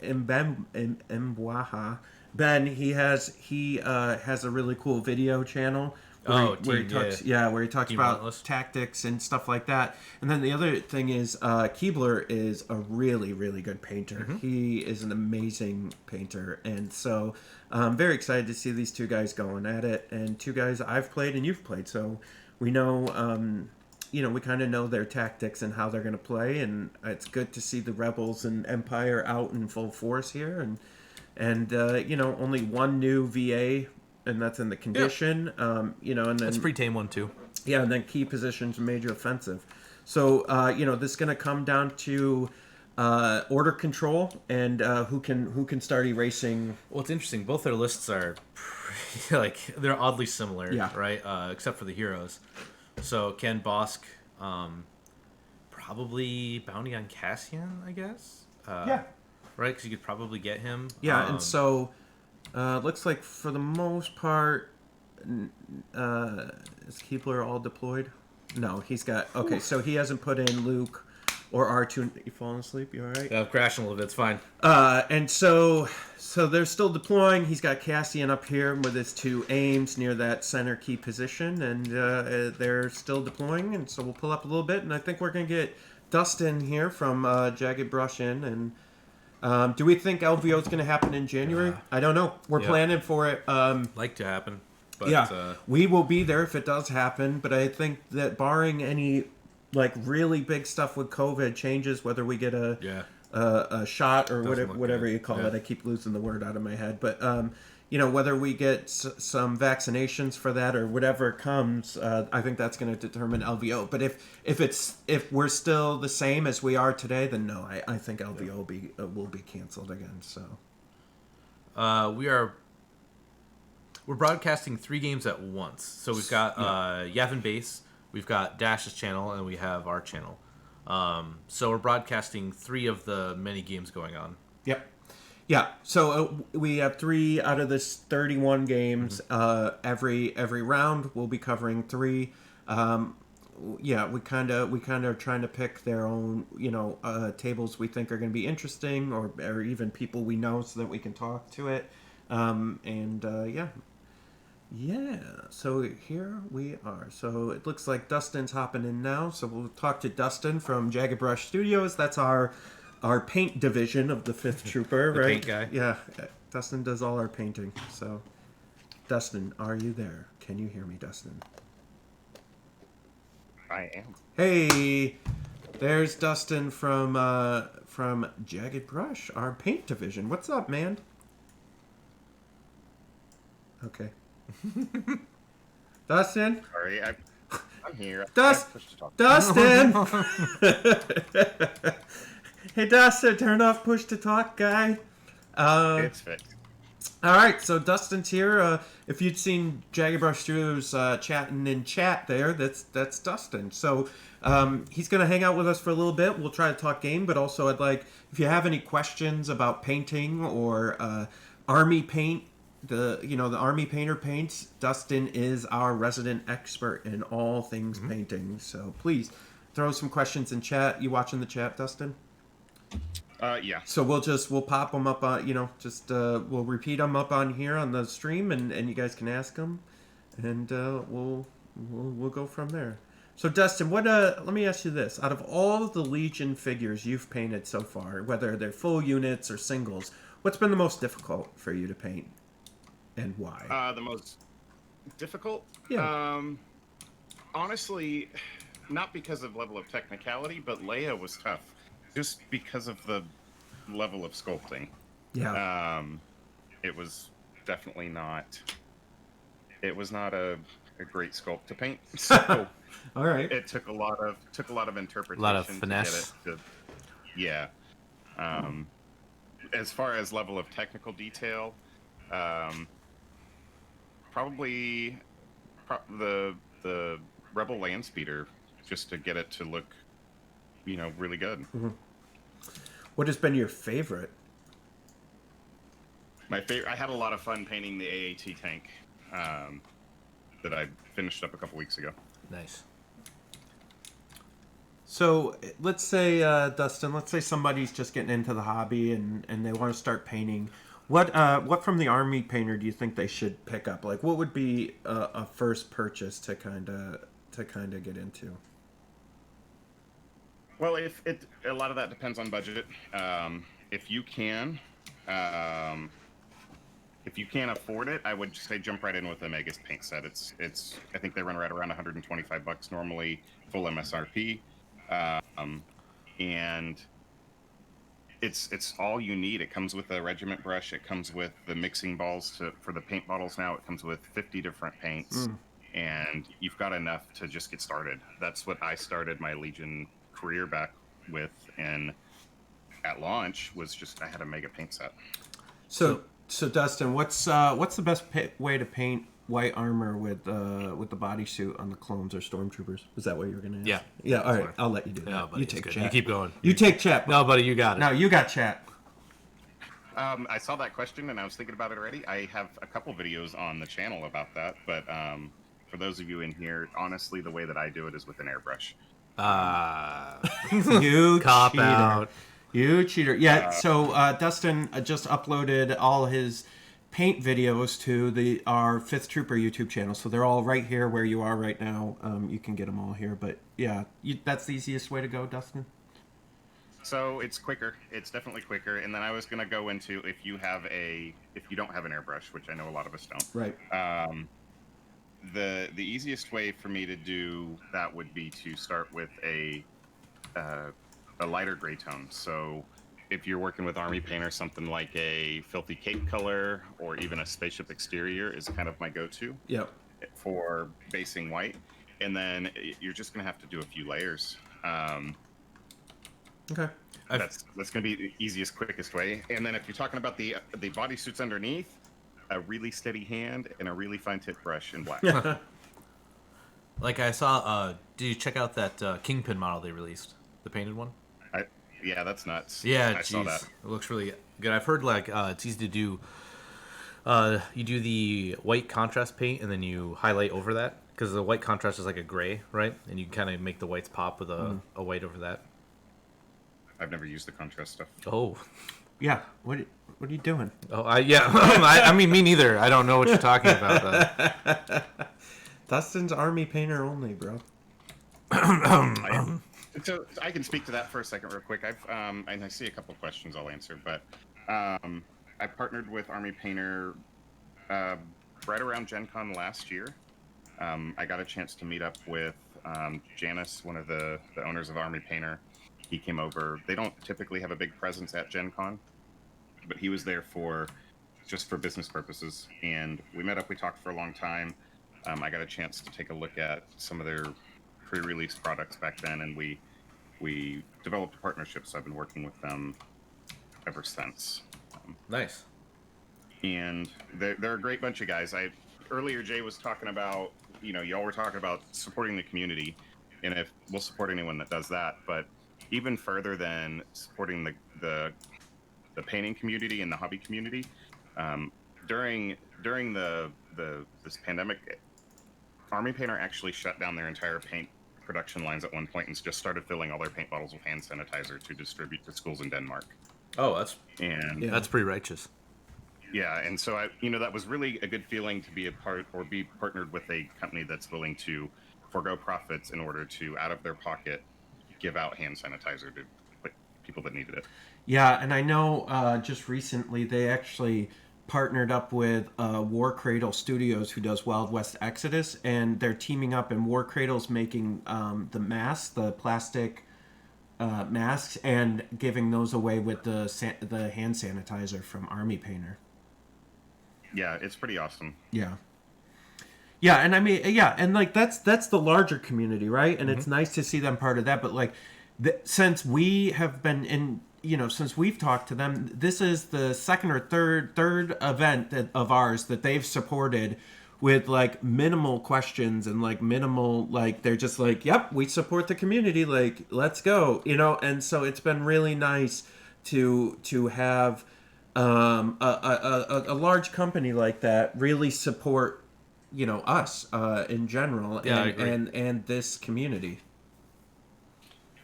Mbwaha. Ben, he has a really cool video channel where he talks about Relentless. tactics and stuff like that. And then the other thing is Keebler is a really, really good painter. Mm-hmm. He is an amazing painter. And so I'm very excited to see these 2 guys going at it. And 2 guys I've played and you've played. So we know, we kind of know their tactics and how they're going to play. And it's good to see the Rebels and Empire out in full force here. And only 1 new VA, and that's in the condition. And then that's pretty tame one too. Yeah, and then key positions, major offensive. So this is going to come down to order control and who can start erasing. Well, it's interesting. Both their lists are they're oddly similar, right? Except for the heroes. So Ken Bosk, probably bounty on Cassian, I guess. Right, because you could probably get him. Yeah, and so. Looks like for the most part, is Keebler all deployed? No, he's got... Okay, so he hasn't put in Luke or R2. You falling asleep? You all right? Yeah, I'm crashing a little bit. It's fine. And so they're still deploying. He's got Cassian up here with his 2 aims near that center key position, and they're still deploying. And so we'll pull up a little bit, and I think we're going to get Dustin here from Jagged Brush Inn, and do we think LVO is going to happen in January? I don't know. We're Yep. planning for it. Like to happen. But, yeah, we will be there if it does happen. But I think that barring any like really big stuff with COVID changes, whether we get a shot or whatever you call it, I keep losing the word out of my head. But you know, whether we get some vaccinations for that or whatever comes, I think that's going to determine LVO. But if we're still the same as we are today, then no, I think LVO will be canceled again. So we're broadcasting 3 games at once. So we've got Yavin Base, we've got Dash's channel, and we have our channel. So we're broadcasting 3 of the many games going on. Yep. Yeah. So we have 3 out of this 31 games. Every round we'll be covering 3. Yeah, we kind of are trying to pick their own, tables we think are going to be interesting, or even people we know, so that we can talk to it. Yeah, so here we are. So it looks like Dustin's hopping in now. So we'll talk to Dustin from Jagged Brush Studios. That's our paint division of the 5th Trooper, The right? paint guy. Yeah, Dustin does all our painting. So, Dustin, are you there? Can you hear me, Dustin? I am. Hey, there's Dustin from Jagged Brush, our paint division. What's up, man? Okay. Dustin? Sorry, I'm here. Dustin! Hey, Dustin, turn off push to talk, guy. It's fixed. All right, so Dustin's here. If you'd seen Jagged Brush Studios chatting in chat there, that's Dustin. So he's going to hang out with us for a little bit. We'll try to talk game, but also I'd like, if you have any questions about painting or army paint, the army painter paints, Dustin is our resident expert in all things painting. So please throw some questions in chat. You watching the chat, Dustin? Yeah. So we'll pop them up on, we'll repeat them up on here on the stream, and you guys can ask them, and we'll go from there. So Dustin, let me ask you this: out of all the Legion figures you've painted so far, whether they're full units or singles, what's been the most difficult for you to paint? And why? The most difficult? Yeah. Honestly, not because of level of technicality, but Leia was tough. Just because of the level of sculpting. Yeah. It was definitely not... It was not a great sculpt to paint. So all right. It took a lot of interpretation. A lot of finesse. To get it to, yeah. As far as level of technical detail, probably the Rebel land speeder, just to get it to look, really good. Mm-hmm. What has been your favorite? My favorite. I had a lot of fun painting the AAT tank that I finished up a couple weeks ago. Nice. So let's say, Dustin, somebody's just getting into the hobby and they want to start painting. What from the army painter do you think they should pick up? Like, what would be a first purchase to kind of get into? Well, a lot of that depends on budget. If you can afford it, I would just say jump right in with the Megas paint set. It's I think they run right around $125 normally, full MSRP, and it's all you need. It comes with a regiment brush. It comes with the mixing balls for the paint bottles. Now it comes with 50 different paints, and you've got enough to just get started. That's what I started my Legion career back with, and at launch was just I had a mega paint set. So Dustin, what's the best way to paint white armor with the bodysuit on the clones or stormtroopers? Is that what you were gonna ask? Yeah. All right, I'll let you do that. No, buddy, you take good. chat. You keep going. You take chat. No, buddy, you got it. No, you got chat. I saw that question and I was thinking about it already. I have a couple videos on the channel about that, but for those of you in here, honestly, the way that I do it is with an airbrush. You cop cheater. out. You cheater. Yeah, so Dustin just uploaded all his paint videos to our 5th Trooper YouTube channel. So they're all right here where you are right now. You can get them all here. But yeah, that's the easiest way to go, Dustin? So it's quicker. It's definitely quicker. And then I was gonna go into if you don't have an airbrush, which I know a lot of us don't. Right. The easiest way for me to do that would be to start with a lighter gray tone. So if you're working with Army Painter, something like a Filthy Cape color or even a Spaceship Exterior is kind of my go-to. Yep. For basing white. And then you're just going to have to do a few layers. Okay. That's going to be the easiest, quickest way. And then if you're talking about the bodysuits underneath, a really steady hand and a really fine tip brush in black. Like I saw, did you check out that Kingpin model they released? The painted one? Yeah, that's nuts. Yeah, I saw that. It looks really good. I've heard like it's easy to do. You do the white contrast paint and then you highlight over that because the white contrast is like a gray, right? And you kind of make the whites pop with a white over that. I've never used the contrast stuff. Oh, yeah. What are you doing? Oh, I mean, me neither. I don't know what you're talking about. Dustin's Army Painter only, bro. So I can speak to that for a second, real quick. And I see a couple questions I'll answer, but I partnered with Army Painter right around GenCon last year. I got a chance to meet up with Janice, one of the owners of Army Painter. He came over. They don't typically have a big presence at GenCon, but he was there just for business purposes. And we met up. We talked for a long time. I got a chance to take a look at some of their pre-release products back then, and we developed a partnership. So I've been working with them ever since. Nice. And they're a great bunch of guys. Earlier Jay was talking about, y'all were talking about supporting the community, and if we'll support anyone that does that, but even further than supporting the painting community and the hobby community, during this pandemic, Army Painter actually shut down their entire paint production lines at one point and just started filling all their paint bottles with hand sanitizer to distribute to schools in Denmark. Oh, that's pretty righteous. Yeah, and so that was really a good feeling to be be partnered with a company that's willing to forego profits in order to, out of their pocket, give out hand sanitizer to people that needed it. Yeah, and I know just recently they actually partnered up with War Cradle Studios, who does Wild West Exodus, and they're teaming up, and War Cradle's making the masks, the plastic masks, and giving those away with the hand sanitizer from Army Painter. Yeah, it's pretty awesome. Yeah. Yeah, and I mean, yeah, and like that's the larger community, right? And it's nice to see them part of that. But like, since we have been in, since we've talked to them, this is the second or third event of ours that they've supported with like minimal questions and like minimal, like they're just like, yep, we support the community, like let's go, And so it's been really nice to have a large company like that really support us in general, and this community.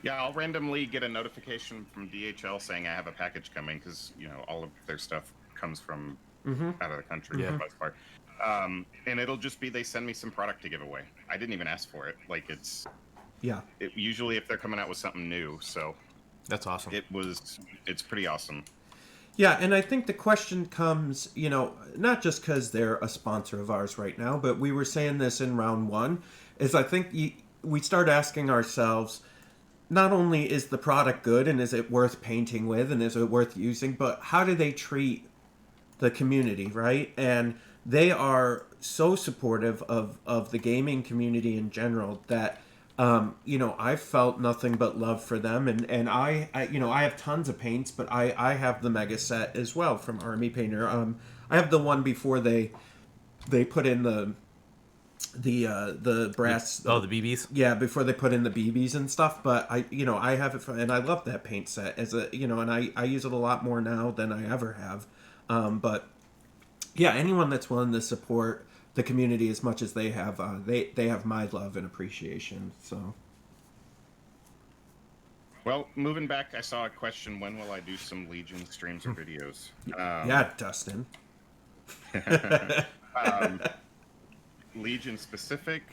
Yeah, I'll randomly get a notification from DHL saying I have a package coming because all of their stuff comes from out of the country for the most part, and it'll just be they send me some product to give away. I didn't even ask for it. Like it's usually if they're coming out with something new, so that's awesome. It's pretty awesome. Yeah, and I think the question comes, not just because they're a sponsor of ours right now, but we were saying this in round one, is I think we start asking ourselves, not only is the product good and is it worth painting with and is it worth using, but how do they treat the community, right? And they are so supportive of the gaming community in general that I've felt nothing but love for them, and I have tons of paints, but I have the mega set as well from Army Painter. I have the one before they put in the brass. The BBs. Yeah, before they put in the BBs and stuff. But I have it and I love that paint set and I use it a lot more now than I ever have. But yeah, anyone that's willing to support the community as much as they have, they have my love and appreciation. So, well, moving back, I saw a question: when will I do some Legion streams or videos? Yeah, Dustin. Legion specific,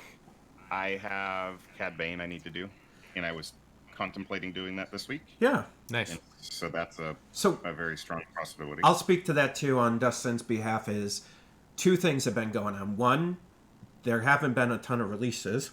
I have Cad Bane I need to do, and I was contemplating doing that this week. Yeah. Nice. And so that's a very strong possibility. I'll speak to that too on Dustin's behalf. Is two things have been going on. One, there haven't been a ton of releases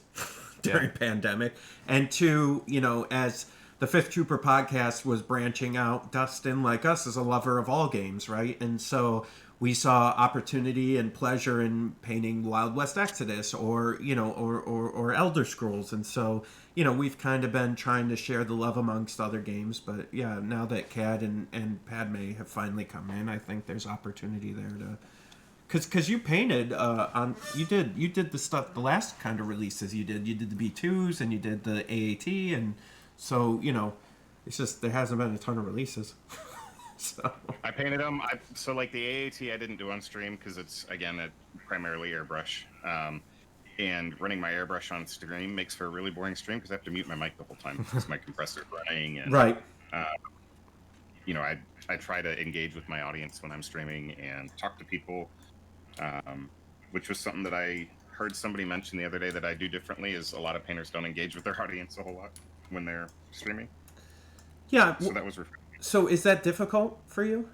during pandemic, and two, as the Fifth Trooper podcast was branching out, Dustin, like us, is a lover of all games, right? And so we saw opportunity and pleasure in painting Wild West Exodus or Elder Scrolls. And so, we've kind of been trying to share the love amongst other games. But yeah, now that Cad and Padme have finally come in, I think there's opportunity there to... Because you painted you did the stuff, the last kind of releases you did the B2s and you did the AAT, and so it's just there hasn't been a ton of releases. So I painted them. So like the AAT I didn't do on stream because it's again primarily airbrush, and running my airbrush on stream makes for a really boring stream because I have to mute my mic the whole time because my compressor's running. And, right. I try to engage with my audience when I'm streaming and talk to people. Which was something that I heard somebody mention the other day that I do differently, is a lot of painters don't engage with their audience a whole lot when they're streaming. Yeah. So that was So is that difficult for you?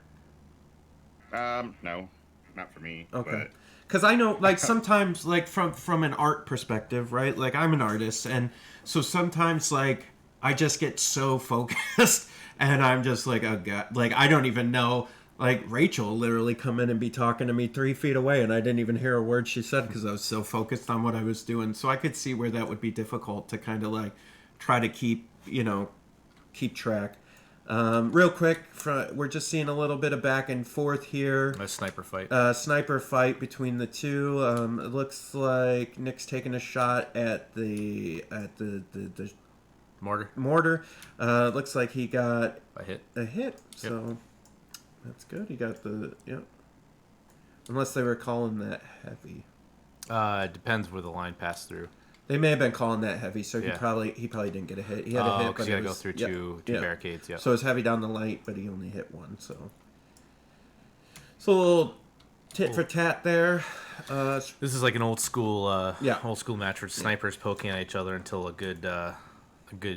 No, not for me. Okay. Because I know, like, sometimes, like, from an art perspective, right? Like, I'm an artist, and so sometimes, like, I just get so focused, and I'm just like, oh, God. Like, I don't even know... Like, Rachel literally come in and be talking to me 3 feet away, and I didn't even hear a word she said because I was so focused on what I was doing. So I could see where that would be difficult to kind of, like, try to keep track. Real quick, we're just seeing a little bit of back and forth here. A sniper fight. Sniper fight between the two. It looks like Nick's taking a shot at the mortar. Looks like he got a hit. So... Yep. That's good. He got unless they were calling that heavy. It depends where the line passed through. They may have been calling that heavy, so he probably didn't get a hit. He had a hit, because you gotta go through two barricades. Yeah. So it's heavy down the light, but he only hit one. So a little tit for tat there. This is like an old school match where snipers poking at each other until a good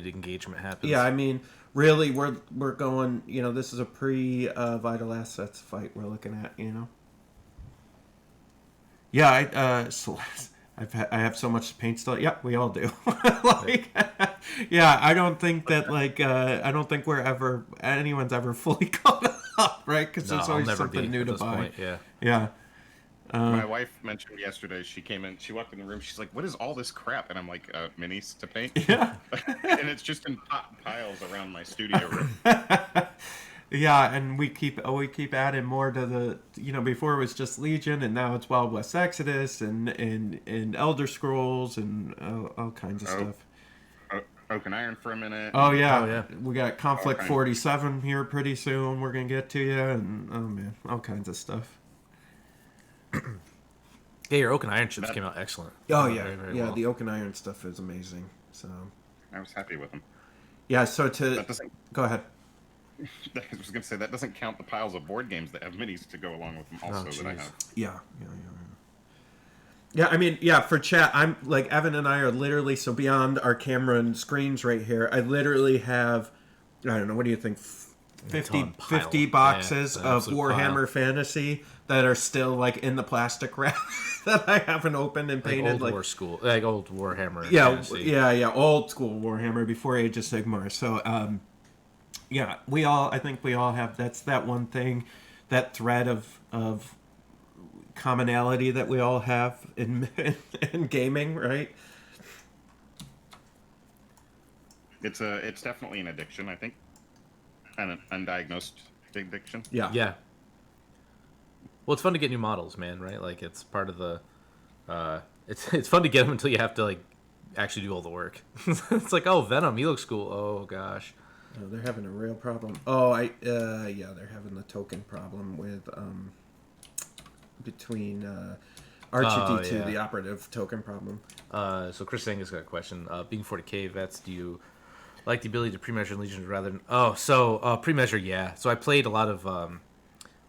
engagement happens. Yeah, I mean, really, we're going. This is a pre-Vital Assets fight we're looking at. Yeah, I have so much paint still. Yeah, we all do. I don't think that anyone's ever fully caught up, right? Because there's always something new to buy. Point, yeah. Yeah. My wife mentioned yesterday, she came in, she walked in the room, she's like, what is all this crap? And I'm like, minis to paint? Yeah. And it's just in piles around my studio room. Yeah, and we keep adding more to the, before it was just Legion, and now it's Wild West Exodus, and Elder Scrolls, and all kinds of stuff. Oak and Iron for a minute. Oh yeah. We got Conflict 47 here pretty soon, we're going to get to you, and oh man, all kinds of stuff. Yeah, your Oak and Iron ships came out excellent. Oh yeah, very, very yeah. well. The Oak and Iron stuff is amazing. So I was happy with them. Yeah. So go ahead. I was going to say that doesn't count the piles of board games that have minis to go along with them. Also, that I have. Yeah. I mean, for chat, I'm like Evan and I are literally so beyond our camera and screens right here. I literally have, I don't know. What do you think? 50 boxes of Warhammer Fantasy that are still like in the plastic wrap that I haven't opened and painted. Like old Warhammer. Yeah, Fantasy. yeah, old school Warhammer before Age of Sigmar. So, I think we all have. That's that one thing, that thread of commonality that we all have in gaming, right? It's definitely an addiction, I think. An undiagnosed addiction. Yeah. Well, it's fun to get new models, man. Right? Like it's part of the. It's fun to get them until you have to like actually do all the work. It's like, oh, Venom, he looks cool. Oh gosh. Oh, they're having a real problem. Oh, they're having the token problem with between R2D2, the operative token problem. So Chris Angus got a question. Being 40k vets, do you like the ability to pre-measure legions rather than... pre-measure, yeah. So I played a lot of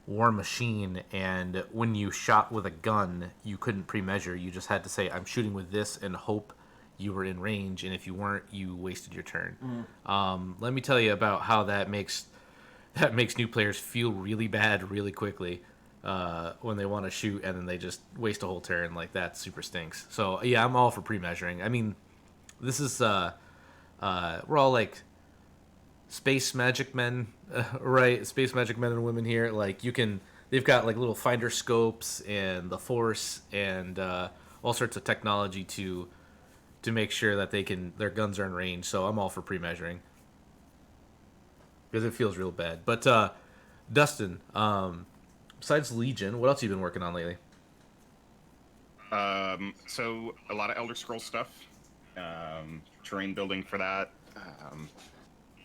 War Machine, and when you shot with a gun, you couldn't pre-measure. You just had to say, I'm shooting with this, and hope you were in range, and if you weren't, you wasted your turn. Let me tell you about how that makes new players feel really bad really quickly when they want to shoot and then they just waste a whole turn. Like, that super stinks. So yeah, I'm all for pre-measuring. I mean, this is we're all like space magic men, right? Space magic men and women here. Like, they've got like little finder scopes and the force and all sorts of technology to make sure that their guns are in range. So I'm all for pre-measuring because it feels real bad. But Dustin, besides Legion, what else have you been working on lately? So a lot of Elder Scrolls stuff, terrain building for that,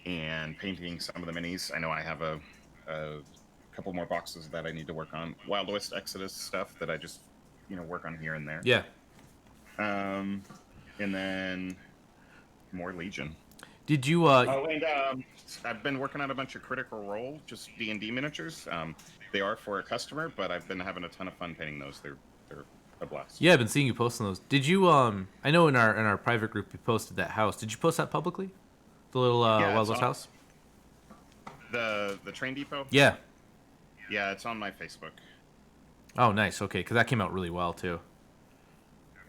and painting some of the minis. I know I have a couple more boxes that I need to work on. Wild West Exodus stuff that I just work on here and there. Yeah. And then more Legion. Did you? And I've been working on a bunch of Critical Role, just D&D miniatures. They are for a customer, but I've been having a ton of fun painting those. They're a blast. Yeah, I've been seeing you posting those. Did you? I know in our private group you posted that house. Did you post that publicly? The little Wild West house. The train depot. Yeah. Yeah, it's on my Facebook. Oh, nice. Okay, because that came out really well too.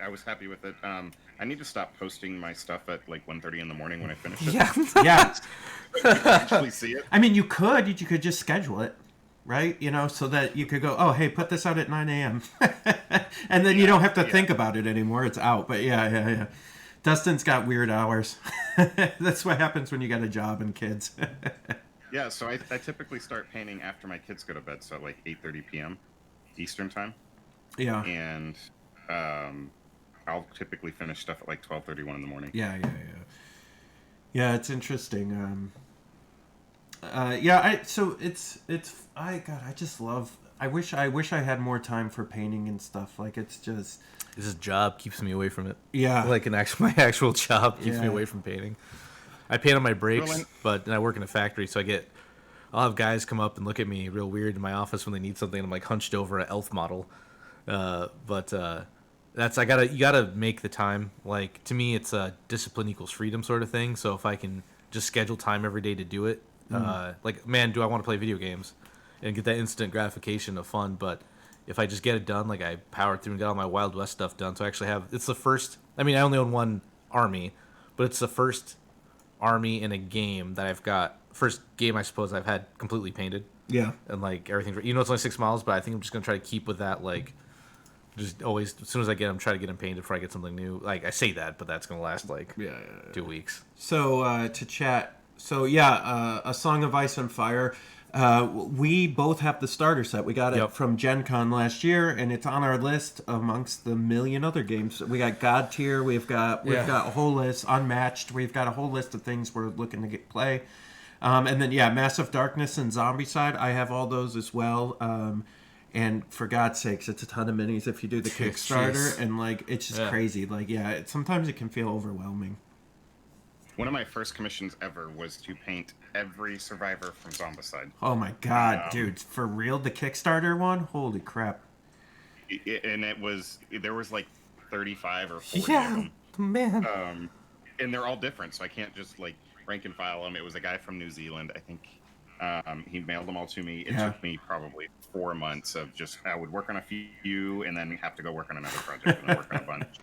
I was happy with it. I need to stop posting my stuff at like 1:30 in the morning when I finish it. Yeah, yeah. So I can actually see it. I mean, you could just schedule it, right? So that you could go, oh, hey, put this out at 9 a.m. and then you don't have to think about it anymore. It's out. But yeah. Dustin's got weird hours. That's what happens when you got a job and kids. Yeah, so I typically start painting after my kids go to bed, so like 8:30 p.m. Eastern time. Yeah. And I'll typically finish stuff at like 12:31 in the morning. Yeah. Yeah, it's interesting. I just love. I wish I had more time for painting and stuff. Like, it's just. This job keeps me away from it. Yeah. Like my actual job keeps me away from painting. I paint on my breaks, but I work in a factory, so I'll have guys come up and look at me real weird in my office when they need something. And I'm like hunched over an elf model. But you gotta make the time. Like, to me, it's a discipline equals freedom sort of thing. So if I can just schedule time every day to do it, like, man, do I want to play video games and get that instant gratification of fun. But if I just get it done, like, I power through and get all my Wild West stuff done. So I actually it's the first, I mean, I only own one army, but it's the first army in a game that first game I suppose I've had completely painted. Yeah. And like everything, it's only 6 miles, but I think I'm just going to try to keep with that, like, just always, as soon as I get them, try to get them painted before I get something new. Like, I say that, but that's going to last like 2 weeks. So to chat. So yeah, A Song of Ice and Fire. We both have the starter set. We got it from GenCon last year, and it's on our list amongst the million other games. We got God Tier. We've got a whole list. Unmatched. We've got a whole list of things we're looking to play. And then Massive Darkness and Zombicide. I have all those as well. And for God's sakes, it's a ton of minis if you do the Kickstarter, and like, it's just crazy. Like, sometimes it can feel overwhelming. One of my first commissions ever was to paint every survivor from Zombicide. Oh my god, dude! For real, the Kickstarter one? Holy crap! And there was like 35 or 40 of them. Man. And they're all different, so I can't just like rank and file them. It was a guy from New Zealand, I think. He mailed them all to me. It took me probably 4 months of just, I would work on a few and then have to go work on another project and then work on a bunch.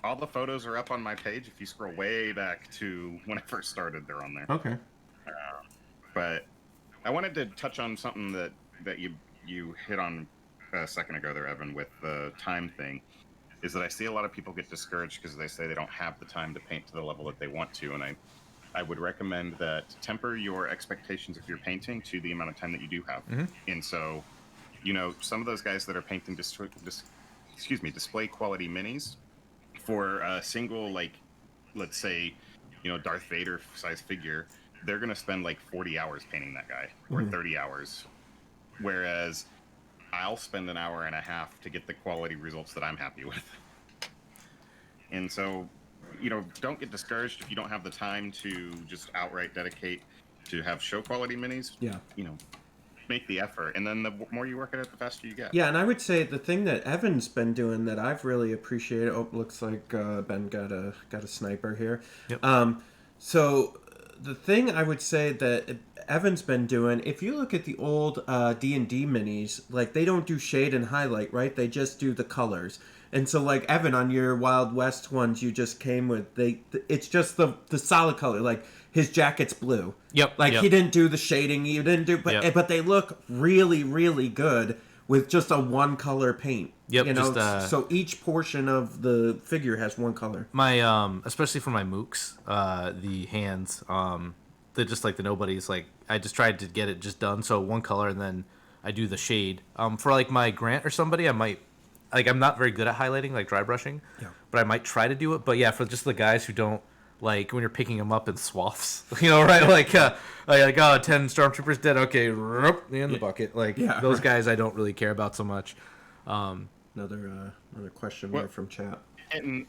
All the photos are up on my page. If you scroll way back to when I first started, they're on there. Okay. But I wanted to touch on something that you hit on a second ago there, Evan, with the time thing, is that I see a lot of people get discouraged because they say they don't have the time to paint to the level that they want to. And I would recommend that temper your expectations if you're painting to the amount of time that you do have. Mm-hmm. And so, some of those guys that are painting display quality minis for a single, like, let's say, Darth Vader size figure, they're going to spend like 40 hours painting that guy or 30 hours. Whereas I'll spend an hour and a half to get the quality results that I'm happy with. And so, don't get discouraged if you don't have the time to just outright dedicate to have show quality minis. Yeah. make the effort, and then the more you work at it, the faster you get. Yeah, and I would say the thing that Evan's been doing that I've really appreciated. Oh, looks like Ben got a sniper here. Yep. So the thing I would say that Evan's been doing, if you look at the old D&D minis, like they don't do shade and highlight, right? They just do the colors. And so, like Evan, on your Wild West ones, you just came with it's just the solid color. Like his jacket's blue. Yep. Like yep. he didn't do the shading. You didn't do, but they look really, really good with just a one color paint. Yep. You know, Just, so each portion of the figure has one color. My especially for my mooks, the hands, they're just like the nobodies. Like I just tried to get it just done, so one color, and then I do the shade. For like my Grant or somebody, I might. Like I'm not very good at highlighting, like dry brushing, but I might try to do it. But yeah, for just the guys who don't like when you're picking them up in swaths, you know, right? Like 10 stormtroopers dead. Okay, in the bucket. Like those guys, I don't really care about so much. Another question there from chat. And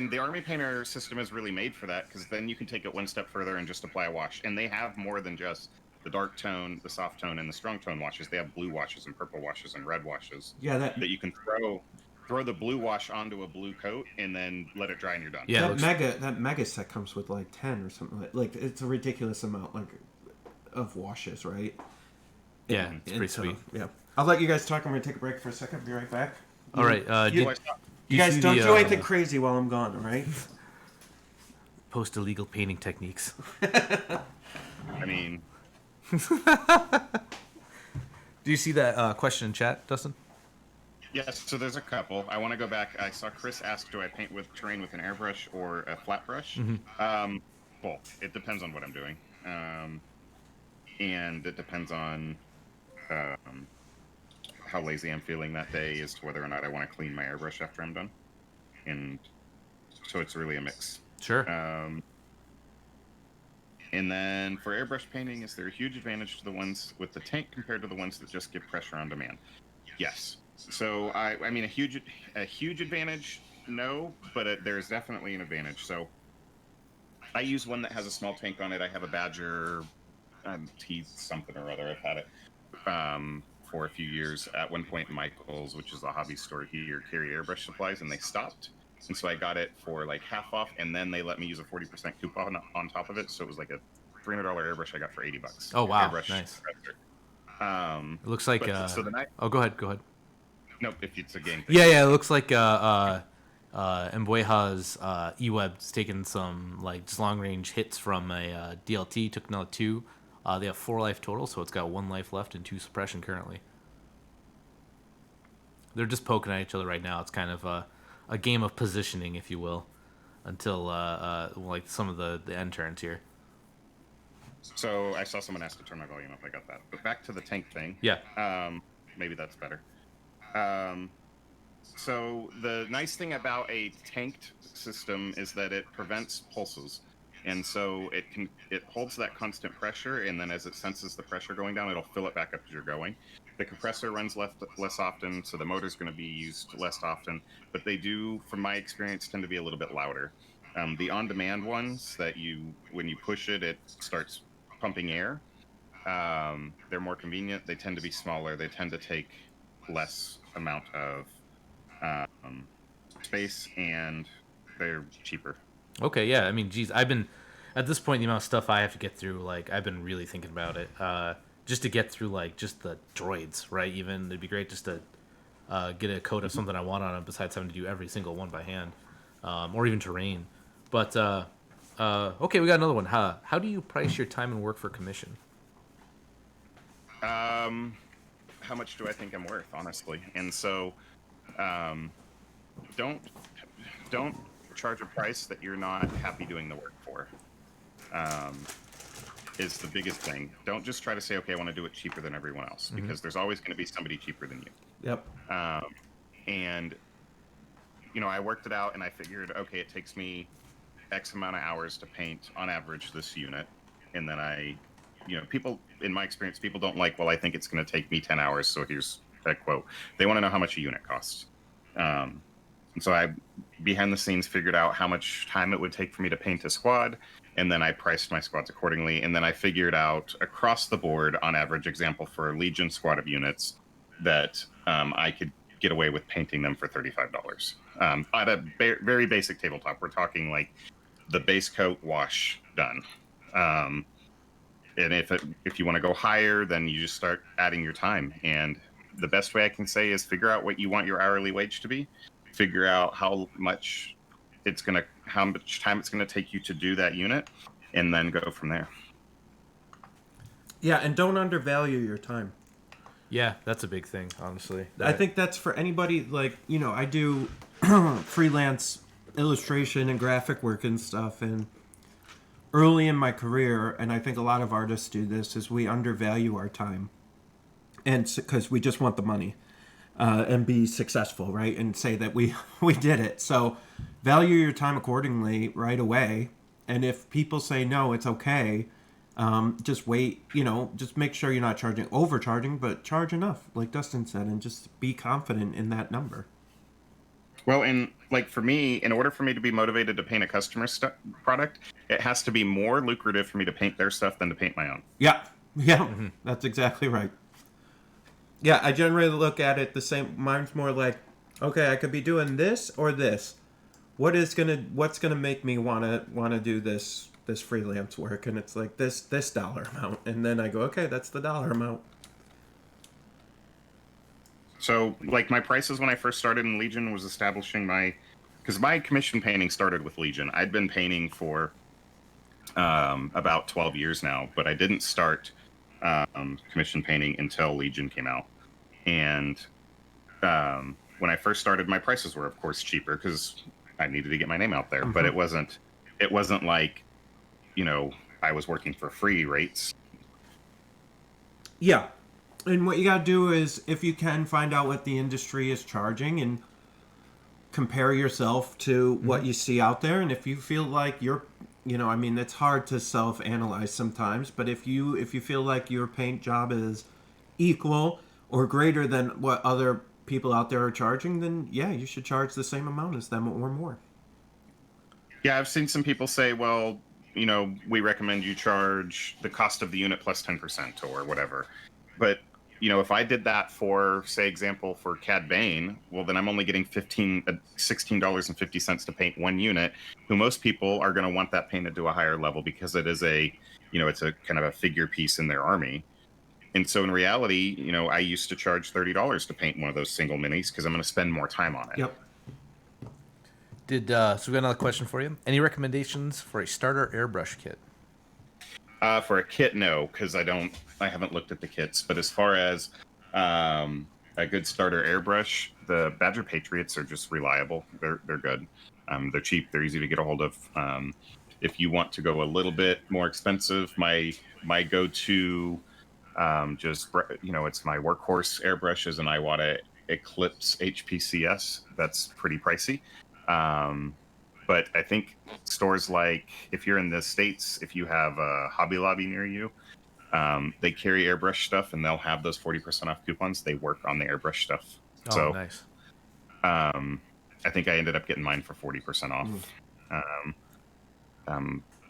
the Army Painter system is really made for that, because then you can take it one step further and just apply a wash. And they have more than just the dark tone, the soft tone, and the strong tone washes. They have blue washes and purple washes and red washes. Yeah, that you can throw the blue wash onto a blue coat and then let it dry and you're done. Yeah, that mega set comes with like 10 or something like it's a ridiculous amount of washes, right? Yeah, it's pretty sweet. Yeah, I'll let you guys talk. I'm gonna take a break for a second. Be right back. All right. You guys don't do anything crazy while I'm gone, all right? Post illegal painting techniques. I mean, do you see that question in chat, Dustin? Yes, so there's a couple. I want to go back. I saw Chris ask, do I paint with terrain with an airbrush or a flat brush? Both. It depends on what I'm doing. And it depends on how lazy I'm feeling that day as to whether or not I want to clean my airbrush after I'm done. And so it's really a mix. Sure. And then for airbrush painting, is there a huge advantage to the ones with the tank compared to the ones that just give pressure on demand? Yes. So I mean a huge advantage, no, but there's definitely an advantage. So I use one that has a small tank on it. I have a Badger teeth something or other. I've had it for a few years. At one point, Michael's, which is a hobby store here, carried airbrush supplies, and they stopped. And so I got it for like half off, and then they let me use a 40% coupon on top of it. So it was like a $300 airbrush I got for $80. Oh wow, airbrush nice. It looks like so the night. Oh, go ahead. Nope, if it's a game thing. Yeah, it looks like Mbueja's E-Web's taken some like just long range hits from a DLT, took another 2. They have 4 life total, so it's got 1 life left and 2 suppression currently. They're just poking at each other right now. It's kind of a game of positioning, if you will, until like some of the end turns here. So I saw someone ask to turn my volume up. I got that. But back to the tank thing. Yeah. Maybe that's better. So the nice thing about a tanked system is that it prevents pulses. And so it holds that constant pressure, and then as it senses the pressure going down, it'll fill it back up as you're going. The compressor runs less often, so the motor's going to be used less often, but they do, from my experience, tend to be a little bit louder. The on-demand ones that when you push it, it starts pumping air. They're more convenient. They tend to be smaller. They tend to take less amount of space, and they're cheaper. Okay, yeah. I mean, geez, I've been at this point, the amount of stuff I have to get through. Like, I've been really thinking about it, just to get through like just the droids, right? Even it'd be great just to get a code of something I want on them, besides having to do every single one by hand, or even terrain. But okay, we got another one. How do you price your time and work for commission? How much do I think I'm worth, honestly? And so, don't charge a price that you're not happy doing the work for. Is the biggest thing. Don't just try to say, okay, I want to do it cheaper than everyone else, because there's always going to be somebody cheaper than you. Yep. And I worked it out, and I figured, okay, it takes me X amount of hours to paint on average this unit, and then people, in my experience, people don't like, well, I think it's going to take me 10 hours, so here's a quote. They want to know how much a unit costs. And so I, behind the scenes, figured out how much time it would take for me to paint a squad, and then I priced my squads accordingly. And then I figured out across the board, on average, example for a Legion squad of units, that I could get away with painting them for $35 at a very basic tabletop. We're talking like the base coat, wash, done. And if you want to go higher, then you just start adding your time. And the best way I can say is figure out what you want your hourly wage to be. Figure out how much time it's gonna take you to do that unit, and then go from there. Yeah, and don't undervalue your time. Yeah, that's a big thing, honestly. I think that's for anybody, like, you know, I do freelance illustration and graphic work and stuff, and early in my career, and I think a lot of artists do this, is we undervalue our time, and because we just want the money and be successful, right, and say that we did it. So value your time accordingly right away, and if people say no, it's okay. Just wait, you know, just make sure you're not overcharging, but charge enough, like Dustin said, and just be confident in that number. Well, and like for me, in order for me to be motivated to paint a customer product, it has to be more lucrative for me to paint their stuff than to paint my own. Yeah, that's exactly right. Yeah, I generally look at it the same. Mine's more like, okay, I could be doing this or this. What's gonna make me wanna do this freelance work? And it's like this dollar amount, and then I go, okay, that's the dollar amount. So, like, my prices when I first started in Legion was establishing because my commission painting started with Legion. I'd been painting for about 12 years now, but I didn't start commission painting until Legion came out. And when I first started, my prices were, of course, cheaper because I needed to get my name out there. Mm-hmm. But it wasn't like, you know, I was working for free rates. Yeah. And what you got to do is, if you can, find out what the industry is charging and compare yourself to what you see out there. And if you feel like you're, you know, I mean, it's hard to self-analyze sometimes, but if you feel like your paint job is equal or greater than what other people out there are charging, then yeah, you should charge the same amount as them or more. Yeah, I've seen some people say, well, you know, we recommend you charge the cost of the unit plus 10% or whatever. But you know, if I did that for, say, example, for Cad Bane, well, then I'm only getting $16.50 to paint one unit, who most people are going to want that painted to a higher level because it is it's a kind of a figure piece in their army. And so in reality, you know, I used to charge $30 to paint one of those single minis because I'm going to spend more time on it. Yep. So we got another question for you. Any recommendations for a starter airbrush kit? For a kit, no, because I haven't looked at the kits. But as far as a good starter airbrush, the Badger Patriots are just reliable. They're good. They're cheap. They're easy to get a hold of. If you want to go a little bit more expensive, my go-to, it's my workhorse airbrush is an Iwata Eclipse HPCS. That's pretty pricey. But I think stores like, if you're in the States, if you have a Hobby Lobby near you, they carry airbrush stuff and they'll have those 40% off coupons. They work on the airbrush stuff. Oh, so, nice. I think I ended up getting mine for 40% off.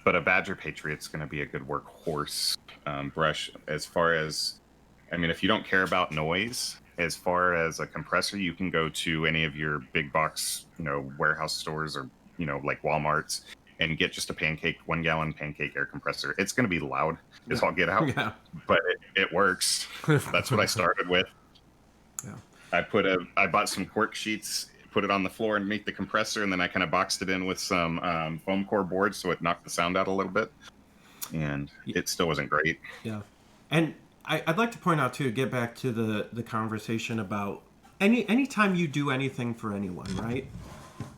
But a Badger Patriot's going to be a good workhorse brush. As far as, I mean, if you don't care about noise, as far as a compressor, you can go to any of your big box, warehouse stores or, like Walmart's, and get just a 1 gallon pancake air compressor. It's going to be loud as all get out, but it works. That's what I started with. Yeah. I bought some cork sheets, put it on the floor underneath the compressor, and then I kind of boxed it in with some foam core boards so it knocked the sound out a little bit. And it still wasn't great. Yeah. And I'd like to point out, too, to get back to the conversation about anytime you do anything for anyone, right?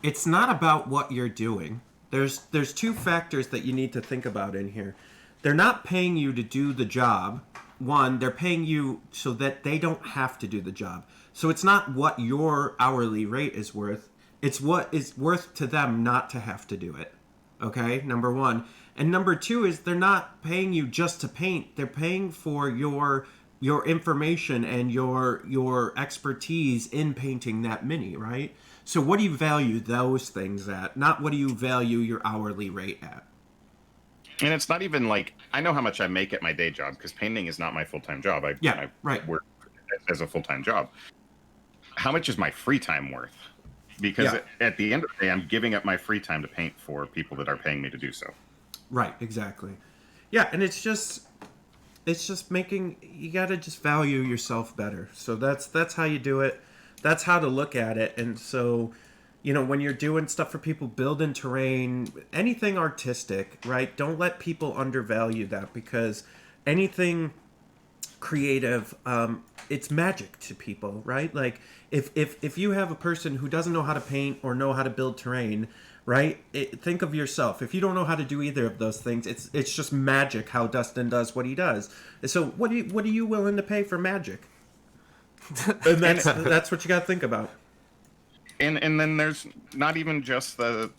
It's not about what you're doing. There's two factors that you need to think about in here. They're not paying you to do the job. One, they're paying you so that they don't have to do the job. So it's not what your hourly rate is worth. It's what is worth to them not to have to do it. Okay, number one. And number two is they're not paying you just to paint. They're paying for your your information and your expertise in painting that mini, right? So what do you value those things at? Not what do you value your hourly rate at? And it's not even like I know how much I make at my day job because painting is not my full-time job. I work as a full-time job. How much is my free time worth? Because at the end of the day, I'm giving up my free time to paint for people that are paying me to do so. Right, exactly. Yeah, and it's just making, you got to just value yourself better. So that's how you do it. That's how to look at it. And so, you know, when you're doing stuff for people, building terrain, anything artistic, right? Don't let people undervalue that, because anything creative, it's magic to people, right? Like if you have a person who doesn't know how to paint or know how to build terrain, right? Think of yourself. If you don't know how to do either of those things, it's just magic how Dustin does what he does. So what are you willing to pay for magic? And that's what you got to think about. And then there's not even just the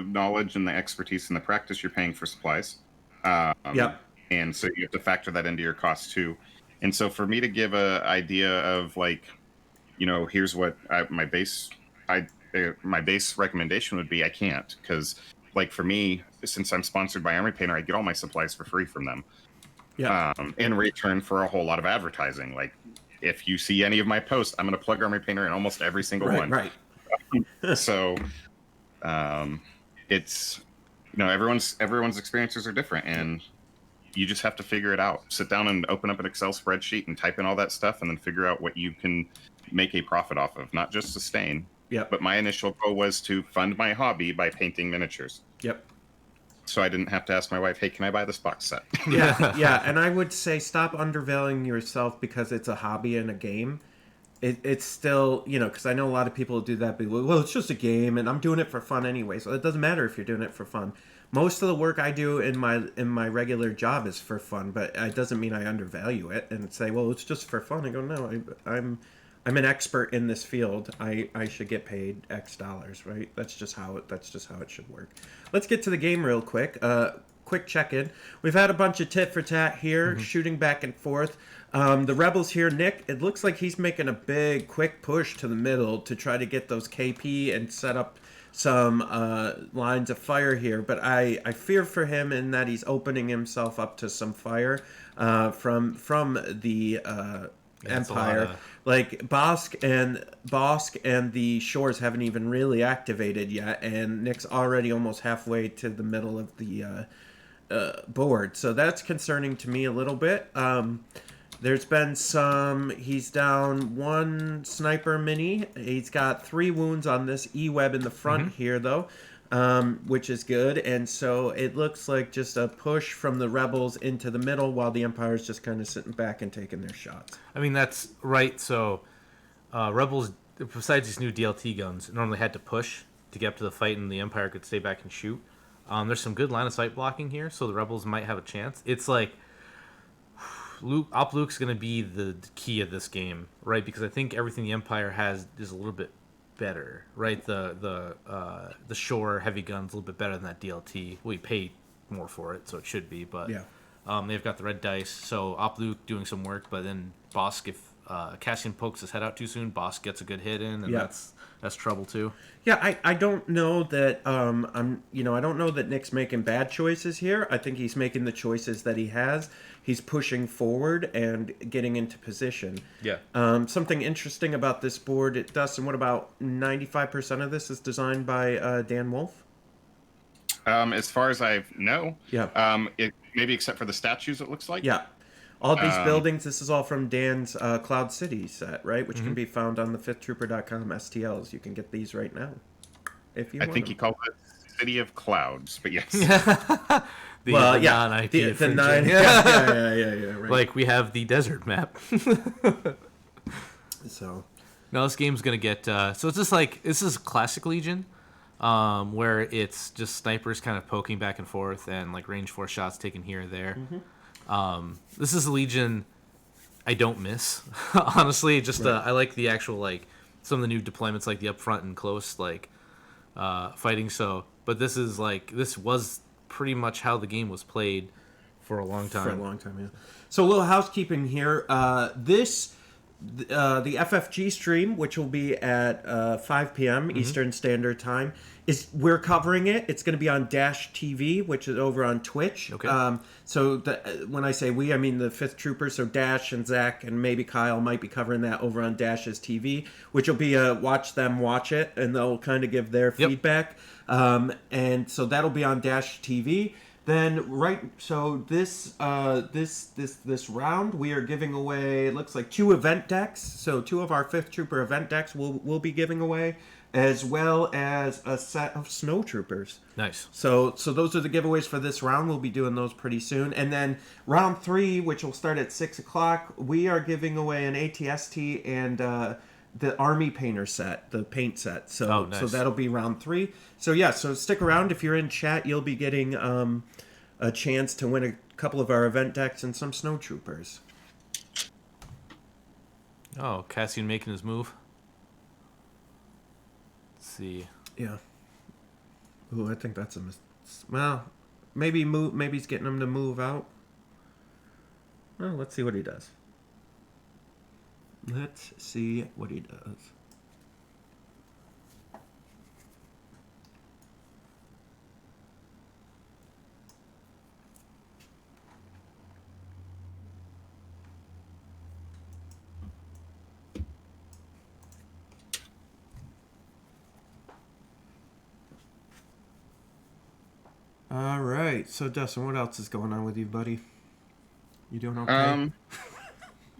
knowledge and the expertise and the practice. You're paying for supplies. And so you have to factor that into your cost too. And so for me to give a idea of like, you know, here's what my base recommendation would be, I can't, because like for me, since I'm sponsored by Army Painter, I get all my supplies for free from them. In return for a whole lot of advertising. Like if you see any of my posts, I'm going to plug Army Painter in almost every single one. Right. So it's, you know, everyone's experiences are different, and you just have to figure it out. Sit down and open up an Excel spreadsheet and type in all that stuff, and then figure out what you can make a profit off of, not just sustain. But my initial goal was to fund my hobby by painting miniatures. So I didn't have to ask my wife, hey, can I buy this box set? Yeah. And I would say stop undervaluing yourself because it's a hobby and a game. It's still, you know, because I know a lot of people do that. Well, it's just a game, and I'm doing it for fun anyway. So it doesn't matter if you're doing it for fun. Most of the work I do in my regular job is for fun, but it doesn't mean I undervalue it and say, well, it's just for fun. I go, no, I'm an expert in this field. I should get paid X dollars, right? That's just how it should work. Let's get to the game real quick. Quick check-in. We've had a bunch of tit for tat here, shooting back and forth. The Rebels here, Nick, it looks like he's making a big, quick push to the middle to try to get those KP and set up some lines of fire here. But I fear for him in that he's opening himself up to some fire from the Empire. Like Bosk and the Shores haven't even really activated yet, and Nick's already almost halfway to the middle of the board. So that's concerning to me a little bit. There's been he's down one sniper mini. He's got 3 wounds on this E-web in the front here, though, which is good. And so it looks like just a push from the Rebels into the middle while the Empire's just kind of sitting back and taking their shots. I mean, that's right. So Rebels, besides these new DLT guns, normally had to push to get up to the fight, and the Empire could stay back and shoot. There's some good line of sight blocking here, so the Rebels might have a chance. It's like Op Luke's going to be the key of this game, right? Because I think everything the Empire has is a little bit better, right? The Shore heavy gun's a little bit better than that DLT. We pay more for it, so it should be, but they've got the red dice, so Op Luke doing some work, but then Bosk, if Cassian pokes his head out too soon, Bosk gets a good hit in, and that's trouble too. Yeah, I don't know that I don't know that Nick's making bad choices here. I think he's making the choices that he has. He's pushing forward and getting into position. Something interesting about this board, Dustin, what about 95% of this is designed by Dan Wolf? As far as I know. Maybe except for the statues, it looks like. All these buildings, this is all from Dan's Cloud City set, right? Which can be found on the 5thtrooper.com STLs. You can get these right now. If you I want think them. he called it City of Clouds, but yes. The non-IP infringement. Right. Like we have the desert map. So no, this game's gonna get so it's just like this is classic Legion, where it's just snipers kind of poking back and forth and like range 4 shots taken here or there. This is a Legion I don't miss. Honestly, just I like the actual like some of the new deployments, like the up front and close like fighting. So, but this was pretty much how the game was played for a long time. For a long time, yeah. So a little housekeeping here. The FFG stream, which will be at 5 p.m. Eastern Standard Time, we're covering it. It's going to be on Dash TV, which is over on Twitch. Okay. When I say we, I mean the 5th Troopers. So Dash and Zach and maybe Kyle might be covering that over on Dash's TV, which will be a watch them watch it, and they'll kind of give their feedback. And so that'll be on Dash TV. Then this round we are giving away, it looks like 2 event decks. So 2 of our 5th Trooper event decks we'll be giving away, as well as a set of Snow Troopers. Nice. So those are the giveaways for this round. We'll be doing those pretty soon. And then round 3, which will start at 6 o'clock, we are giving away an ATST and the Army Painter set, the paint set. So nice. So that'll be round 3. So yeah, so stick around. If you're in chat, you'll be getting a chance to win a couple of our event decks and some Snow Troopers. Oh, Cassian making his move. Let's see. Yeah. Ooh, I think that's a well, maybe he's getting him to move out. Well, let's see what he does. Let's see what he does. All right. So, Dustin, what else is going on with you, buddy? You doing okay?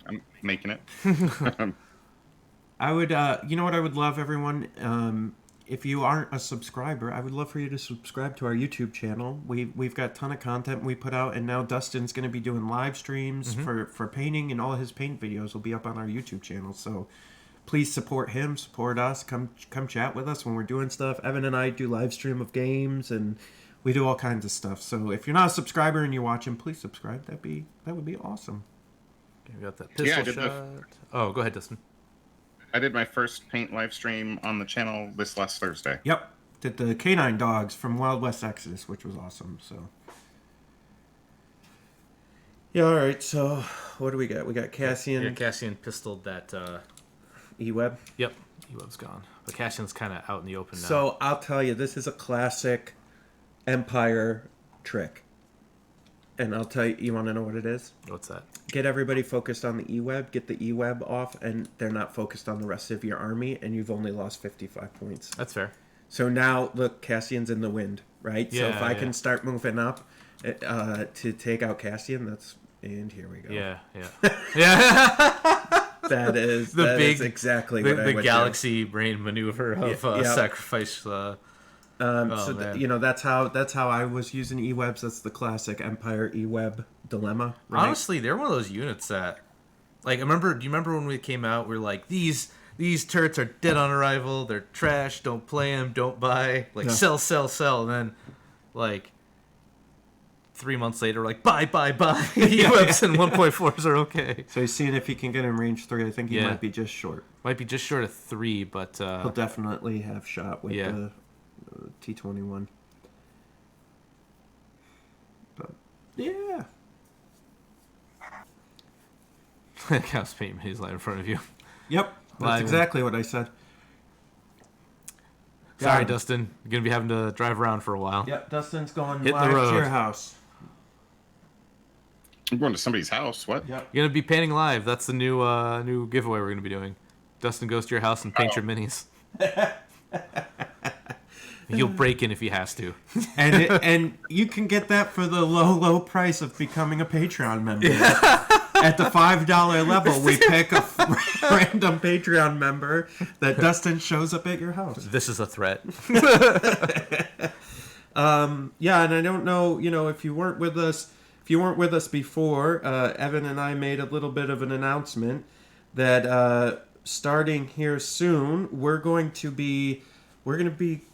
I'm making it. I would, you know what I would love, everyone? If you aren't a subscriber, I would love for you to subscribe to our YouTube channel. We've got a ton of content we put out, and now Dustin's going to be doing live streams for painting, and all his paint videos will be up on our YouTube channel. So please support him, support us. Come chat with us when we're doing stuff. Evan and I do live stream of games, and we do all kinds of stuff. So if you're not a subscriber and you're watching, please subscribe. That would be awesome. You got that pistol shot. Oh, go ahead, Dustin. I did my first paint live stream on the channel this last Thursday. Yep. Did the canine dogs from Wild West Exodus, which was awesome. So yeah, all right. So what do we got? We got Cassian. Yeah, Cassian pistoled that E-Web. Yep, E-Web's gone. But Cassian's kind of out in the open now. So I'll tell you, this is a classic Empire trick. And I'll tell you, you want to know what it is? What's that? Get everybody focused on the E-Web, get the E-Web off, and they're not focused on the rest of your army, and you've only lost 55 points. That's fair. So now, look, Cassian's in the wind, right? Yeah, so if I yeah. can start moving up to take out Cassian, and here we go. Yeah, yeah. Yeah. That is exactly what I would the galaxy brain maneuver of sacrifice. That's how I was using E-Webs. That's the classic Empire E-Web dilemma. Right? Honestly, they're one of those units that, like, do you remember when we came out? We're like, these turrets are dead on arrival. They're trash. Don't play them. Don't buy. Like, sell. And then, like, 3 months later, we're like, buy. E-Webs and 1.4s are okay. So he's seeing if he can get in range 3. I think he might be just short. Might be just short of 3, but he'll definitely have shot with the T-21. But yeah. Chaos Paint Maze line in front of you. Yep, that's exactly what I said. Sorry, Dustin. You're going to be having to drive around for a while. Yep, Dustin's going Hit live the road. to your house. I'm going to somebody's house. What? Yep. You're going to be painting live. That's the new giveaway we're going to be doing. Dustin goes to your house and paints your minis. He'll break in if he has to. And you can get that for the low price of becoming a Patreon member. At the $5 level, we pick a random Patreon member that Dustin shows up at your house. This is a threat. Yeah, and I don't know, if you weren't with us before, Evan and I made a little bit of an announcement that starting here soon, we're going to be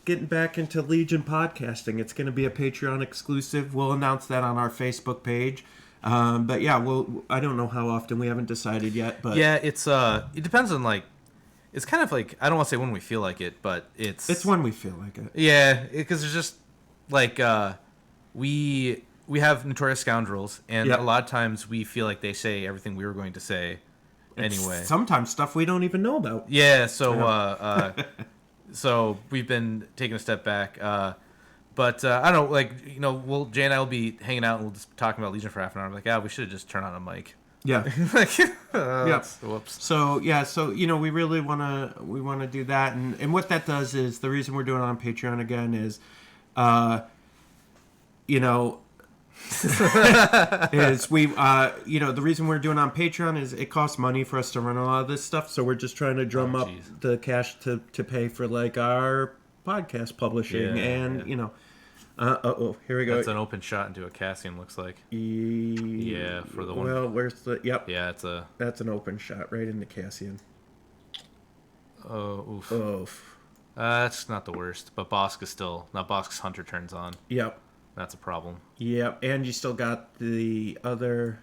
getting back into Legion podcasting. It's going to be a Patreon exclusive. We'll announce that on our Facebook page. But yeah, I don't know how often. We haven't decided yet. But yeah, it depends on it's kind of like, I don't want to say when we feel like it, but it's when we feel like it. Yeah, because it's just like we we have Notorious Scoundrels, and Yep. a lot of times we feel like they say everything we were going to say anyway. Sometimes stuff we don't even know about. Yeah, so so we've been taking a step back. But I don't know, like, Jay and I will be hanging out and we'll just talking about Legion for half an hour. I'm like, we should have just turned on a mic. Yeah. Yeah. Whoops. So we really wanna do that, and what that does is the reason we're doing it on Patreon again is, is we the reason we're doing it on Patreon is it costs money for us to run a lot of this stuff, so we're just trying to drum up the cash to pay for like our podcast publishing here we go. That's an open shot into a Cassian, looks like. Yeah, for the one. Well, where's the... Yep. Yeah, that's an open shot right into Cassian. Oh, oof. Oof. That's not the worst, but Bosk is still... Now Bosk's Hunter turns on. Yep. That's a problem. Yep, and you still got the other...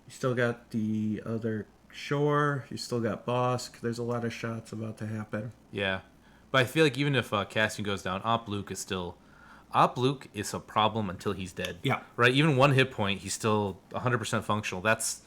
You still got the other shore. You still got Bosk. There's a lot of shots about to happen. Yeah. But I feel like even if Cassian goes down, Op Luke is still... Op Luke is a problem until he's dead. Yeah. Right? Even one hit point, he's still 100% functional. That's...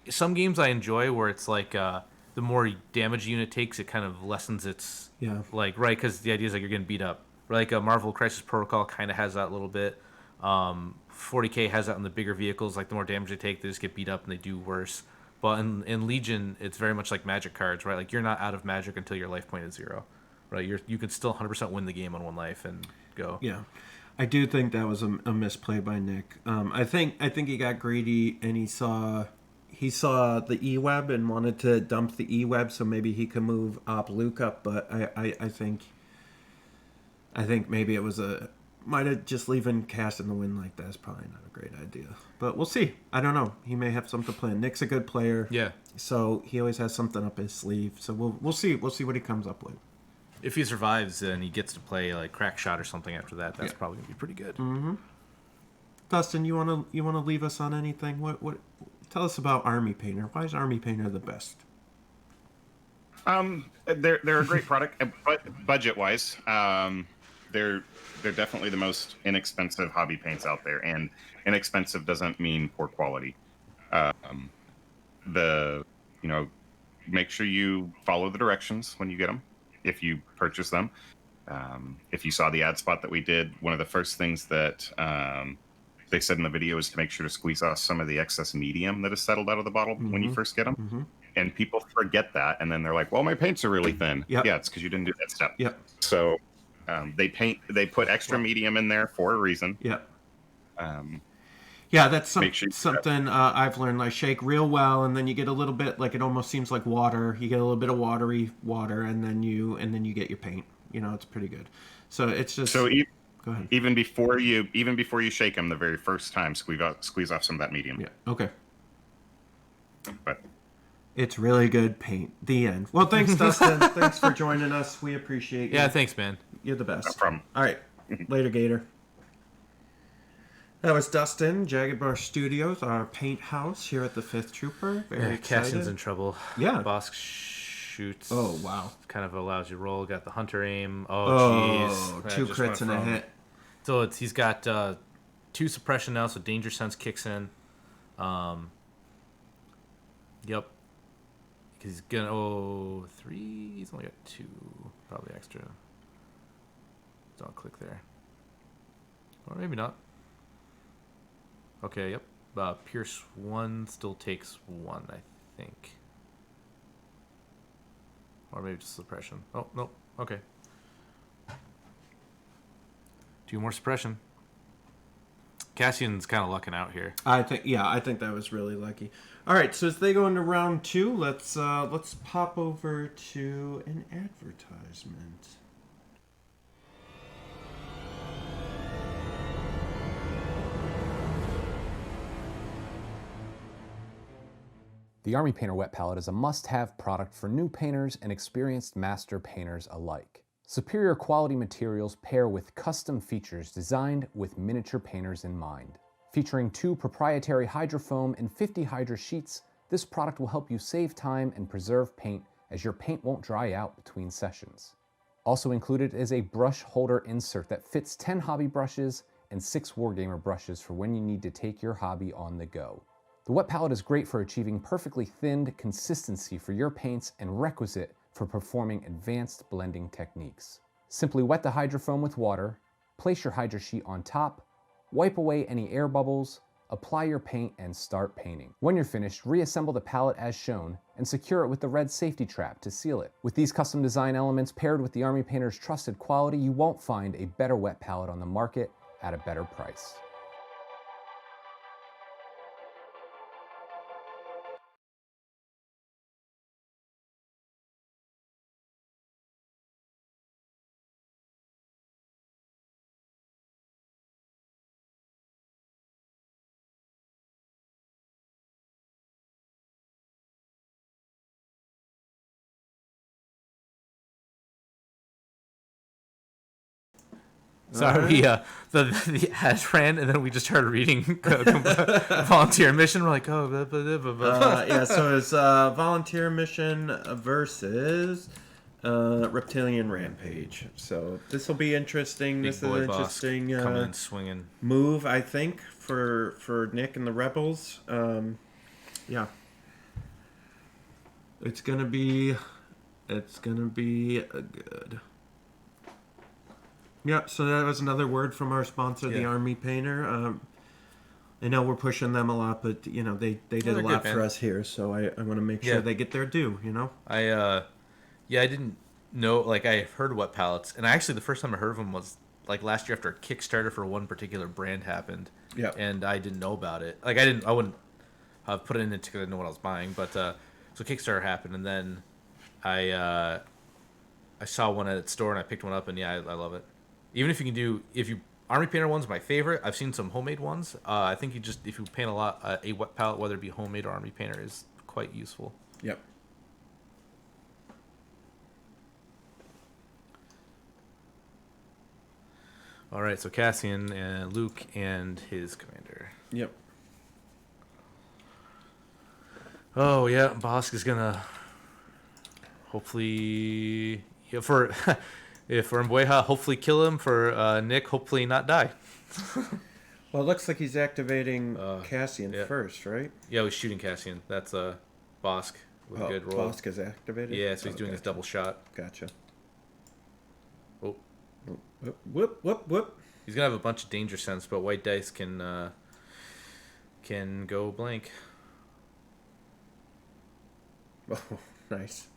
Some games I enjoy where it's like the more damage a unit takes, it kind of lessens its... Yeah. Like, right, because the idea is like you're getting beat up. Like Marvel Crisis Protocol kind of has that a little bit. 40k has that in the bigger vehicles. Like the more damage they take, they just get beat up and they do worse. But in Legion, it's very much like Magic cards, right? Like you're not out of Magic until your life point is 0, right? You can still 100% win the game on 1 life and go. Yeah, I do think that was a misplay by Nick. I think he got greedy and he saw the E-Web and wanted to dump the E-Web so maybe he could move Op Luke up. But I think maybe it was might have just leaving Cass in the wind like that is probably not a great idea. But we'll see. I don't know. He may have something planned. Nick's a good player. Yeah. So he always has something up his sleeve. So we'll see. We'll see what he comes up with. If he survives and he gets to play like Crack Shot or something after that, that's probably gonna be pretty good. Mm-hmm. Dustin, you wanna leave us on anything? What tell us about Army Painter. Why is Army Painter the best? They're a great product, but budget wise, they're definitely the most inexpensive hobby paints out there, and inexpensive doesn't mean poor quality. Make sure you follow the directions when you get them. If you purchase them, if you saw the ad spot that we did, one of the first things that they said in the video is to make sure to squeeze off some of the excess medium that is settled out of the bottle when you first get them. Mm-hmm. And people forget that, and then they're like, "Well, my paints are really thin." Yep. Yeah, it's because you didn't do that step. Yep. So they put extra medium in there for a reason. Yep. Yeah, that's sure something I've learned. I shake real well, and then you get a little bit like it almost seems like water. You get a little bit of watery water, and then you get your paint. It's pretty good. So it's just go ahead. Even before you shake them the very first time, squeeze off some of that medium. Yeah. Okay. But it's really good paint. The end. Well, thanks, Dustin. Thanks for joining us. We appreciate you. Yeah, thanks, man. You're the best. No problem. All right. Later, Gator. That was Dustin, Jagged Brush Studios, our paint house here at the 5th Trooper. Very excited. Cassian's in trouble. Yeah. Bosk shoots. Oh, wow. Kind of allows you to roll. Got the Hunter aim. Oh, jeez. 2 crits and a hit. So he's got 2 suppression now, so Danger Sense kicks in. Yep. He's gonna 3. He's only got 2, probably extra. Don't click there. Or maybe not. Okay. Yep. Pierce 1 still takes 1, I think. Or maybe just suppression. Oh no. Okay. 2 more suppression. Cassian's kind of lucking out here. I think that was really lucky. All right, so as they go into round 2, let's pop over to an advertisement. The Army Painter Wet Palette is a must-have product for new painters and experienced master painters alike. Superior quality materials pair with custom features designed with miniature painters in mind. Featuring 2 proprietary hydrofoam and 50 hydra sheets, this product will help you save time and preserve paint as your paint won't dry out between sessions. Also included is a brush holder insert that fits 10 hobby brushes and 6 Wargamer brushes for when you need to take your hobby on the go. The wet palette is great for achieving perfectly thinned consistency for your paints and requisite for performing advanced blending techniques. Simply wet the hydrofoam with water, place your hydro sheet on top, wipe away any air bubbles, apply your paint, and start painting. When you're finished, reassemble the palette as shown and secure it with the red safety trap to seal it. With these custom design elements paired with the Army Painter's trusted quality, you won't find a better wet palette on the market at a better price. Sorry, the ads ran, and then we just started reading volunteer mission. We're like, oh, blah, blah, blah, blah. Yeah. So it's volunteer mission versus reptilian rampage. So this will be interesting. Big This boy is an boss interesting coming in swinging. move, I think, for Nick and the Rebels. Yeah. It's gonna be good. Yeah, so that was another word from our sponsor, the Yeah. Army Painter. I know we're pushing them a lot, but you know they did they're a lot good, for man. us here, so I want to make sure Yeah. they get their due. You know. I didn't know. Like, I heard of wet palettes, and actually the first time I heard of them was like last year after a Kickstarter for one particular brand happened. Yeah. And I didn't know about it. Like, I wouldn't have put it in it because I didn't know what I was buying. But so Kickstarter happened, and then I saw one at its store and I picked one up, and yeah, I love it. Even if you Army Painter one's my favorite. I've seen some homemade ones. I think if you paint a lot, a wet palette, whether it be homemade or Army Painter, is quite useful. Yep. All right, so Cassian and Luke and his commander. Yep. Oh yeah, Bosk is gonna hopefully for Mbueha, hopefully kill him. For Nick, hopefully not die. Well, it looks like he's activating Cassian first, right? Yeah, he's shooting Cassian. That's Bosk with a good roll. Bosk is activated? Yeah, so he's doing his gotcha. double shot. Gotcha. Oh. Whoop. He's gonna have a bunch of danger sense, but white dice can go blank. Oh, nice.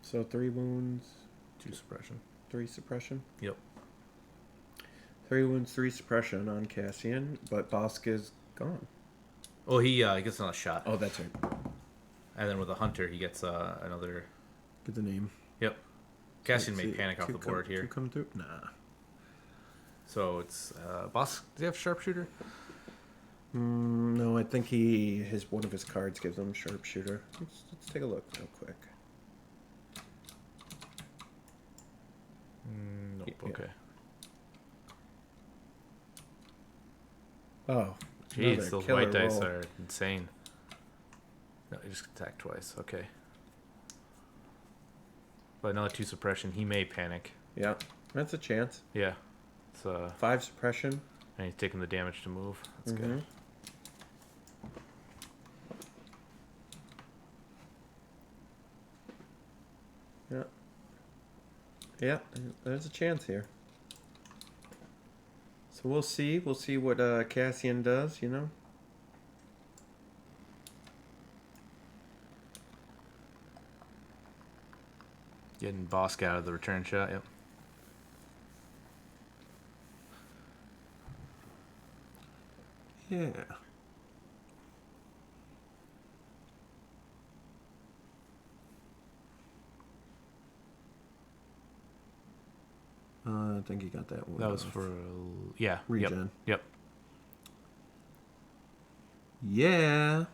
So 3 wounds, 2 suppression, 3 suppression. Yep. 3 wounds, 3 suppression on Cassian, but Bosk is gone. Oh, he gets another shot. Oh, that's right. And then with a hunter, he gets another. Get the name. Yep. Cassian Let's may see, panic off the board here. 2 come through? Nah. So it's Bosk. Does he have sharpshooter? No, I think one of his cards gives him sharpshooter. Let's take a look real quick. Nope. Yeah. Okay. Oh, Jeez, another those killer white dice roll. are insane. No, he just attacked twice. Okay. But another 2 suppression. He may panic. Yeah, that's a chance. Yeah. It's 5 suppression. And he's taking the damage to move. That's Mm-hmm. good. Yeah. Yeah, there's a chance here. So we'll see. We'll see what Cassian does, you know? Getting Bosk out of the return shot. Yep. Yeah. I think he got that one. That was off. for yeah. Regen. Yep. Yeah.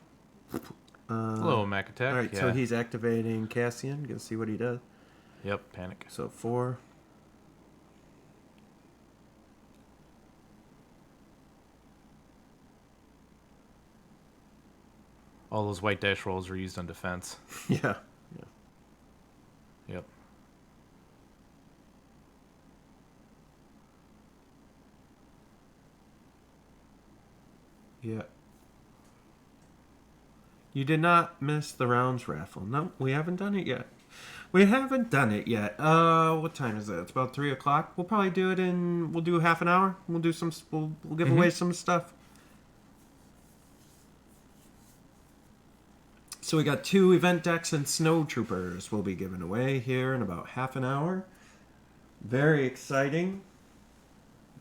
Hello, Mac attack. All right, yeah. so he's activating Cassian. Gonna see what he does. Yep. Panic. So 4. All those white dice rolls were used on defense. Yeah. Yep. Yeah. You did not miss the rounds raffle. No, we haven't done it yet. We haven't done it yet. What time is it? It's about 3 o'clock. We'll probably do it in. We'll do half an hour. We'll do some. We'll give away some stuff. So we got 2 event decks and snow troopers will be given away here in about half an hour. Very exciting.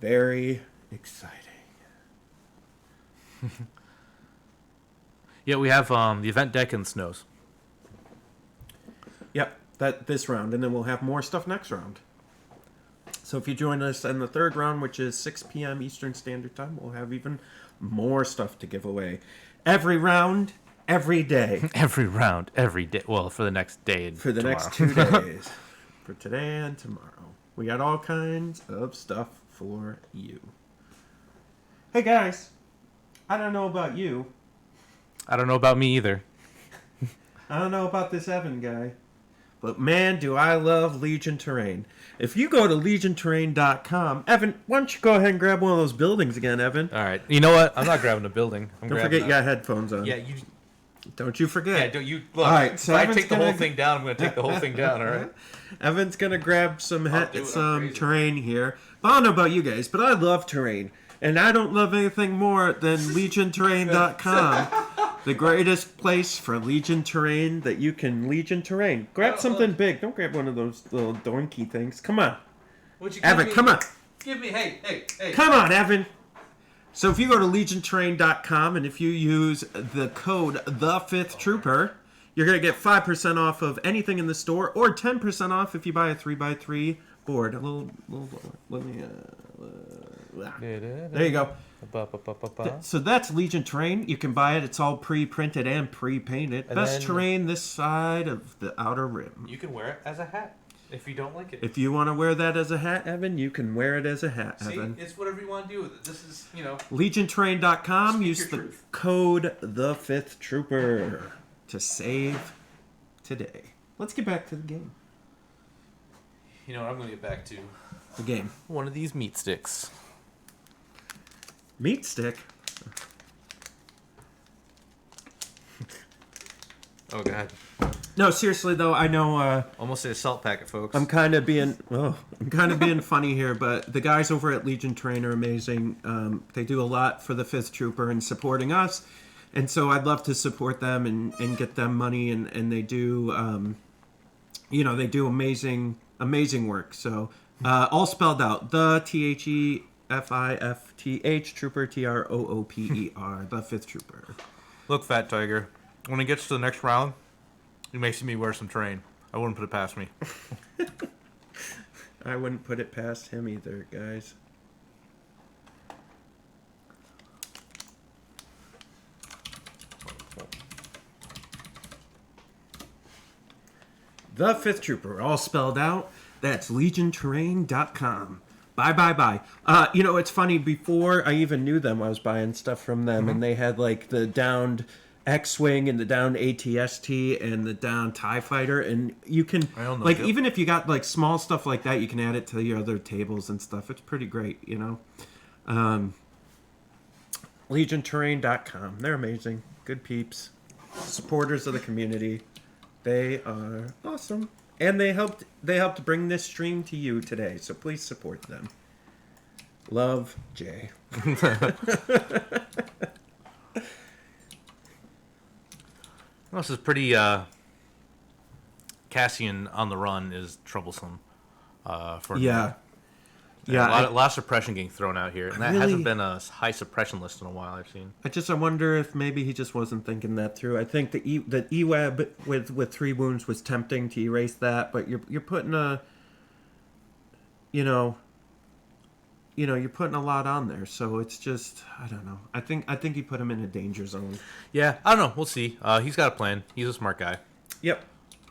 Very exciting. Yeah, we have the event deck and snows. Yep, this round, and then we'll have more stuff next round. So if you join us in the third round, which is 6 p.m. Eastern Standard Time, we'll have even more stuff to give away. Every round, every day. Every round, every day. Well, for the next day and For the tomorrow. next 2 days. For today and tomorrow. We got all kinds of stuff for you. Hey guys, I don't know about you. I don't know about me either. I don't know about this Evan guy. But man, do I love Legion Terrain. If you go to legionterrain.com, Evan, why don't you go ahead and grab one of those buildings again, Evan? All right. You know what? I'm not grabbing a building. Don't forget you got headphones on. Yeah, you. Don't you forget. Yeah, don't you. Look, all right, so if I Evan's take the whole thing down, I'm going to take the whole thing down, all right? Evan's going to grab some I'll do it, I'm crazy. terrain here. But I don't know about you guys, but I love terrain. And I don't love anything more than legionterrain.com. The greatest place for Legion Terrain that you can Legion Terrain. Grab something big. Don't grab one of those little donkey things. Come on. Evan, come on. Give me, hey. Come on, Evan. So if you go to legionterrain.com and if you use the code THE5THTROOPER, you're going to get 5% off of anything in the store or 10% off if you buy a 3x3 board. A little let me, there you go. So that's Legion Terrain. You can buy it. It's all pre-printed and pre-painted. And Best then- terrain this side of the outer rim. You can wear it as a hat if you don't like it. If you want to wear that as a hat, Evan, you can wear it as a hat, See, Evan. it's whatever you want to do with it. This is, legionterrain.com. Speak Use your the truth. code THE5THTROOPER to save today. Let's get back to the game. You know what I'm going to get back to? The game. One of these meat sticks. Meat stick? Oh, God. No, seriously though, I know. Almost a salt packet, folks. I'm kind of being funny here, but the guys over at Legion Terrain are amazing. They do a lot for the 5th Trooper and supporting us, and so I'd love to support them and get them money, and they do, they do amazing work. So all spelled out: the THEFIFTH Trooper, TROOPER, the 5th Trooper. Look, Fat Tiger, when it gets to the next round, you may see me wear some terrain. I wouldn't put it past me. I wouldn't put it past him either, guys. The 5th Trooper, all spelled out. That's legionterrain.com. Bye. It's funny. Before I even knew them, I was buying stuff from them, and they had like the downed X-Wing and the downed ATST and the downed TIE Fighter, and you can like even if you got like small stuff like that, you can add it to your other tables and stuff. It's pretty great, legionterrain.com. They're amazing. Good peeps. Supporters of the community. They are awesome. And they helped bring this stream to you today, so please support them. Love, Jay. This is pretty. Cassian on the run is troublesome. For Yeah. A lot of suppression getting thrown out here, and that hasn't been a high suppression list in a while. I've seen. I wonder if maybe he just wasn't thinking that through. I think the E-Web with 3 wounds was tempting to erase that, but you're putting a, you're putting a lot on there, so it's just I don't know. I think he put him in a danger zone. Yeah, I don't know. We'll see. He's got a plan. He's a smart guy. Yep.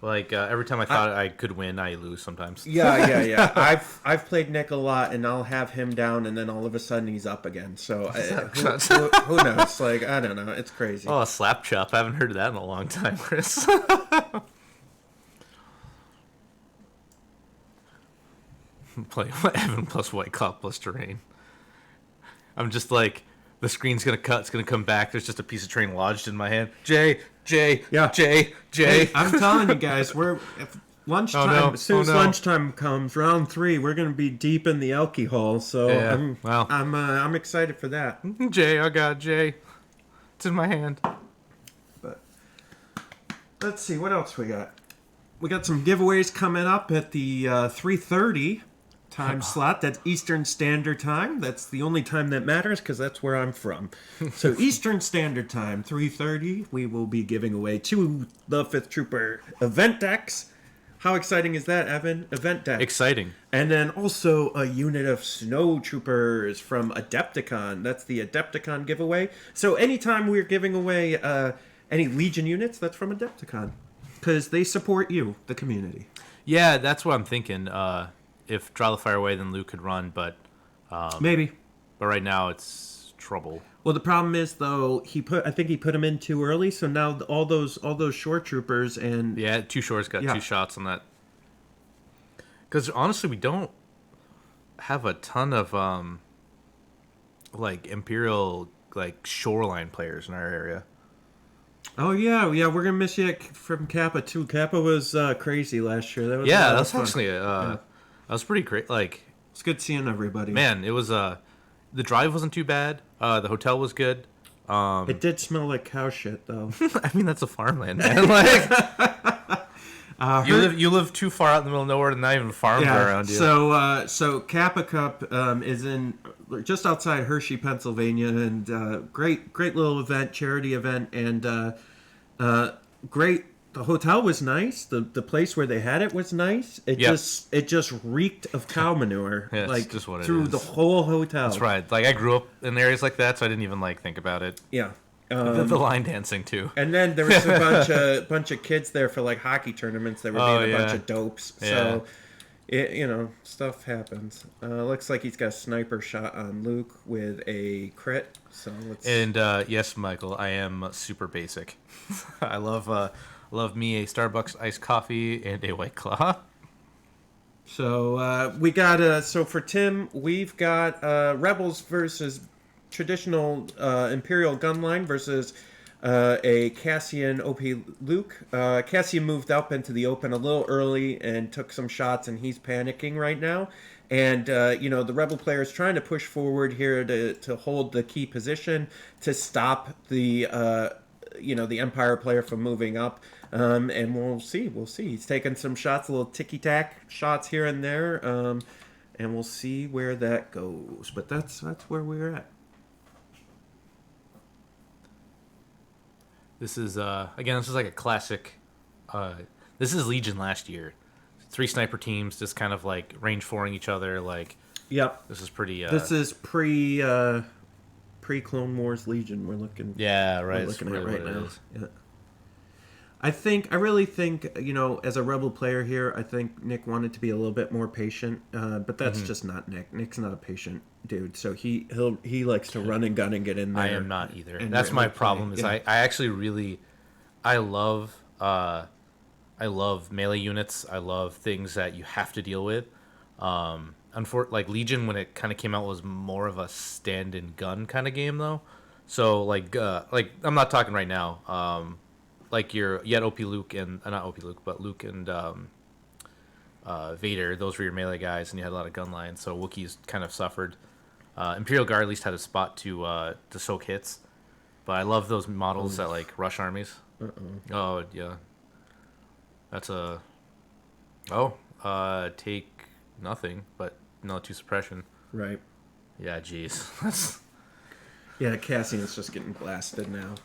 Like every time I thought I could win, I lose sometimes. Yeah. I've played Nick a lot, and I'll have him down, and then all of a sudden he's up again. So who knows? Like, I don't know. It's crazy. Oh, a slap chop. I haven't heard of that in a long time, Chris. Play Evan plus White Claw plus terrain. I'm just like, the screen's gonna cut. It's gonna come back. There's just a piece of terrain lodged in my hand. Jay. Hey, I'm telling you guys, if lunchtime. Oh, no. As soon as lunchtime comes, round 3, we're gonna be deep in the alcohol. So yeah. I'm excited for that. Jay, I got Jay. It's in my hand. But let's see what else we got. We got some giveaways coming up at the 3:30 time slot. That's Eastern Standard Time. That's the only time that matters because that's where I'm from. So Eastern Standard Time, 3:30, we will be giving away 2 the 5th Trooper event decks. How exciting is that, Evan? Event deck. Exciting. And then also a unit of Snow Troopers from Adepticon. That's the Adepticon giveaway. So anytime we're giving away any Legion units, that's from Adepticon. Because they support you, the community. Yeah, that's what I'm thinking. If Draw the Fire away, then Luke could run, but maybe. But right now it's trouble. Well, the problem is though I think he put him in too early, so now all those shore troopers and 2 shores got 2 shots on that. Because honestly, we don't have a ton of like Imperial shoreline players in our area. Oh yeah, we're gonna miss you from Kappa too. Kappa was crazy last year. That was that's actually that was pretty great. Like, it's good seeing everybody. Man, it was the drive wasn't too bad. The hotel was good. It did smell like cow shit though. I mean, that's a farmland, man. Like, you live too far out in the middle of nowhere, and not even farms are around you. So Kappa Cup is in just outside Hershey, Pennsylvania, and great little event, charity event, and great. The hotel was nice. The place where they had it was nice. It just reeked of cow manure, just what it through is. the whole hotel. That's right. Like, I grew up in areas like that, so I didn't even think about it. Yeah. The line dancing too. And then there was a bunch of kids there for hockey tournaments that were being a bunch of dopes. So stuff happens. Looks like he's got a sniper shot on Luke with a crit. So let's. And yes, Michael, I am super basic. I love me a Starbucks iced coffee and a White Claw. So we got so for Tim, we've got Rebels versus traditional Imperial gunline versus a Cassian OP Luke. Cassian moved up into the open a little early and took some shots, and he's panicking right now. And the Rebel player is trying to push forward here to hold the key position to stop the the Empire player from moving up. And we'll see. He's taking some shots, a little ticky-tack shots here and there, and we'll see where that goes. But that's where we're at. This is again. This is like a classic. This is Legion last year. 3 sniper teams just kind of range 4ing each other. Yep. This is pretty. This is pre Clone Wars Legion. We're looking. Yeah, right. We're looking at really right now. Yeah. I really think, as a Rebel player here, I think Nick wanted to be a little bit more patient, but that's just not Nick. Nick's not a patient dude, so he likes to run and gun and get in there. I am not either. That's my problem. Is I actually really, I love melee units. I love things that you have to deal with. Legion, when it kind of came out, was more of a stand-and gun kind of game though. So I'm not talking right now. You had OP Luke and not OP Luke, but Luke and Vader. Those were your melee guys, and you had a lot of gun lines. So Wookiees kind of suffered. Imperial Guard at least had a spot to soak hits, but I love those models that rush armies. Oh yeah, that's a take nothing, but no 2 suppression. Right. Yeah, jeez. Yeah, Cassian's just getting blasted now.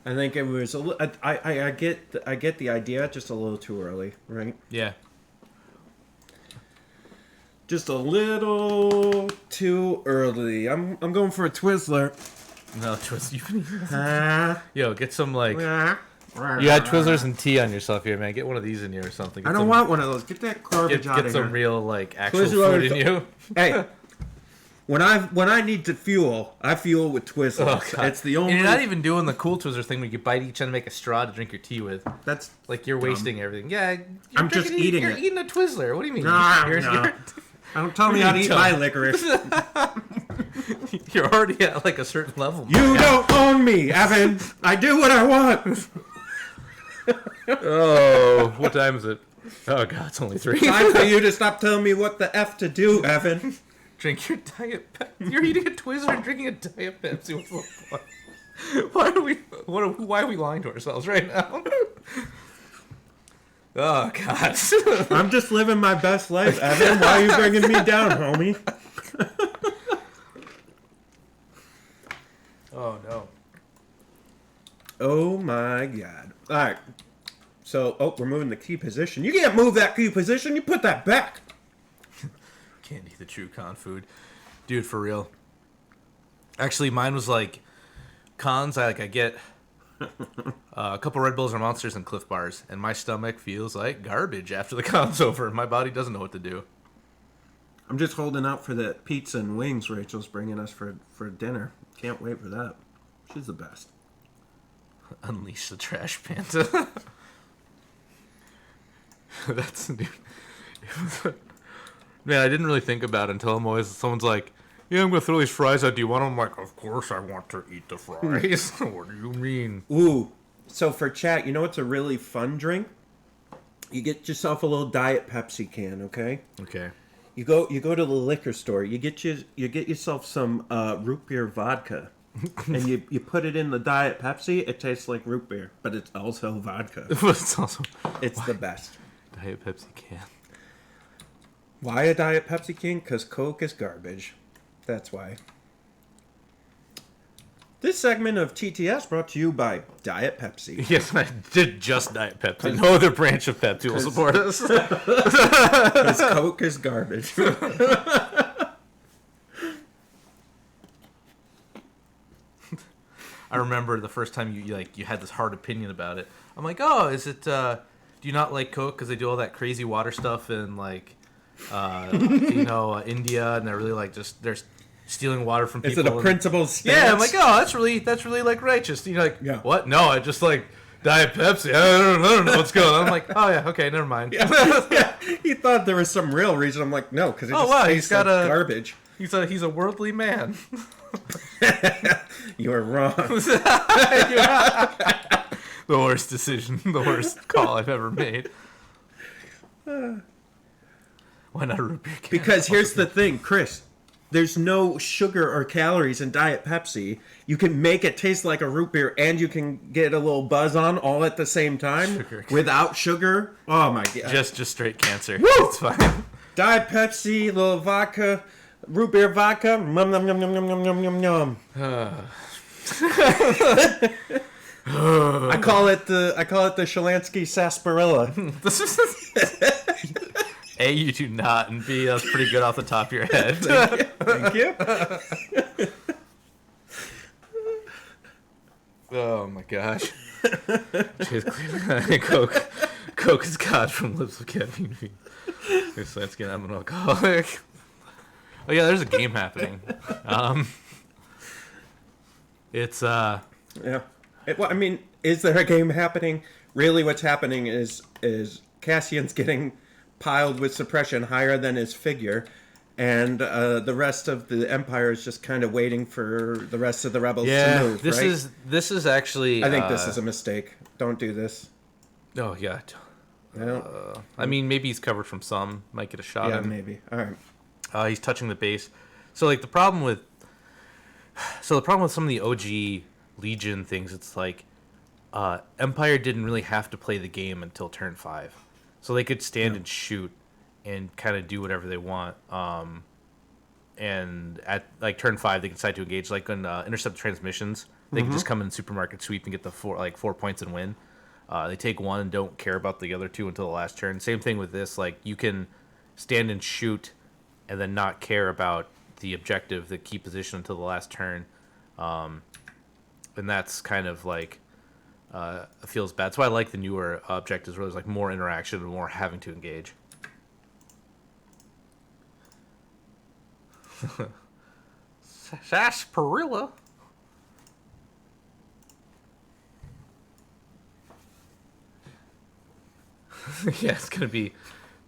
I think it was I get the idea, just a little too early, right? Yeah. Just a little too early. I'm going for a Twizzler. No, Twizzler. Yo, get some You had Twizzlers and tea on yourself here, man. Get one of these in you or something. Get I don't some- want one of those. Get that garbage out Get of some here. real like actual Twizzlers- food in you. Hey, when I need to fuel, I fuel with Twizzlers. Oh, God. It's the only. And you're not even doing the cool Twizzlers thing where you bite each end and make a straw to drink your tea with. That's like you're dumb. wasting everything. Yeah, I'm just eating You're it. eating a Twizzler. What do you mean? Nah, You're- no. you're- Don't tell me how to eat my licorice. You're already at like a certain level. You don't own me, Evan. I do what I want. Oh, what time is it? Oh God, it's only 3. Time for you to stop telling me what the F to do, Evan. Drink your Diet Pepsi. You're eating a Twizzler and drinking a Diet Pepsi. What's the point? Why are we lying to ourselves right now? Oh God. I'm just living my best life, Evan. Why are you bringing me down, homie? Oh no. Oh my God. All right. So, we're moving the key position. You can't move that key position. You put that back. Can't eat the true con food, dude. For real. Actually, mine was like cons. I get a couple Red Bulls or Monsters and Cliff Bars, and my stomach feels like garbage after the con's over. My body doesn't know what to do. I'm just holding out for the pizza and wings Rachel's bringing us for dinner. Can't wait for that. She's the best. Unleash the trash panda. That's dude. Man, I didn't really think about it until someone's like, "Yeah, I'm gonna throw these fries out. Do you want them?" I'm like, "Of course I want to eat the fries." What do you mean? Ooh. So for chat, you know what's a really fun drink? You get yourself a little Diet Pepsi can, okay? Okay. You go to the liquor store. You get yourself some root beer vodka, and you put it in the Diet Pepsi. It tastes like root beer, but it's also vodka. It's the best. Diet Pepsi can. Why a Diet Pepsi can? Because Coke is garbage. That's why. This segment of TTS brought to you by Diet Pepsi. Yes, I did just Diet Pepsi. No other branch of Pepsi will support us. Because Coke is garbage. I remember the first time you had this hard opinion about it. I'm like, oh, is it? Do you not like Coke because they do all that crazy water stuff in India, and they're really they're stealing water from people? Is it a principled stance? Yeah, I'm like, oh, that's really like righteous. And you're like, yeah. What? No, I just like Diet Pepsi. I don't know what's going on. I'm like, oh yeah, okay, never mind. Yeah, he thought there was some real reason. I'm like, no, because it just tastes like garbage. He's a worldly man. You are wrong. The worst decision, the worst call I've ever made. Why not a root beer can? Because here's the thing, Chris. There's no sugar or calories in Diet Pepsi. You can make it taste like a root beer, and you can get a little buzz on all at the same time without sugar. Oh my God! Just straight cancer. Woo! It's fine. Diet Pepsi, little vodka, root beer vodka. Yum yum yum yum yum yum yum yum. I call it the Shalansky sarsaparilla. A, you do not, and B, that's pretty good off the top of your head. Thank you. Oh my gosh. She's clearly Coke is God from Lips of Caffeine. Let's get I'm an alcoholic. Oh yeah, there's a game happening. It's yeah. I mean, is there a game happening? Really, what's happening is Cassian's getting piled with suppression higher than his figure, and the rest of the Empire is just kind of waiting for the rest of the rebels to move. This right? this is actually. I think this is a mistake. Don't do this. Oh yeah. Well, I mean, maybe he's covered from some. Might get a shot. Yeah, in. maybe. All right. He's touching the base. So like the problem with some of the OG Legion things, it's like Empire didn't really have to play the game until turn 5, so they could stand and shoot and kind of do whatever they want. And at like turn 5, they can decide to engage. Like on intercept transmissions, they can just come in supermarket sweep and get the 4 points and win. They take 1 and don't care about the other 2 until the last turn. Same thing with this. Like you can stand and shoot and then not care about the objective, the key position until the last turn. And that's kind of like it feels bad. That's why I like the newer objectives where there's like more interaction and more having to engage. Sarsaparilla. Yeah, it's gonna be.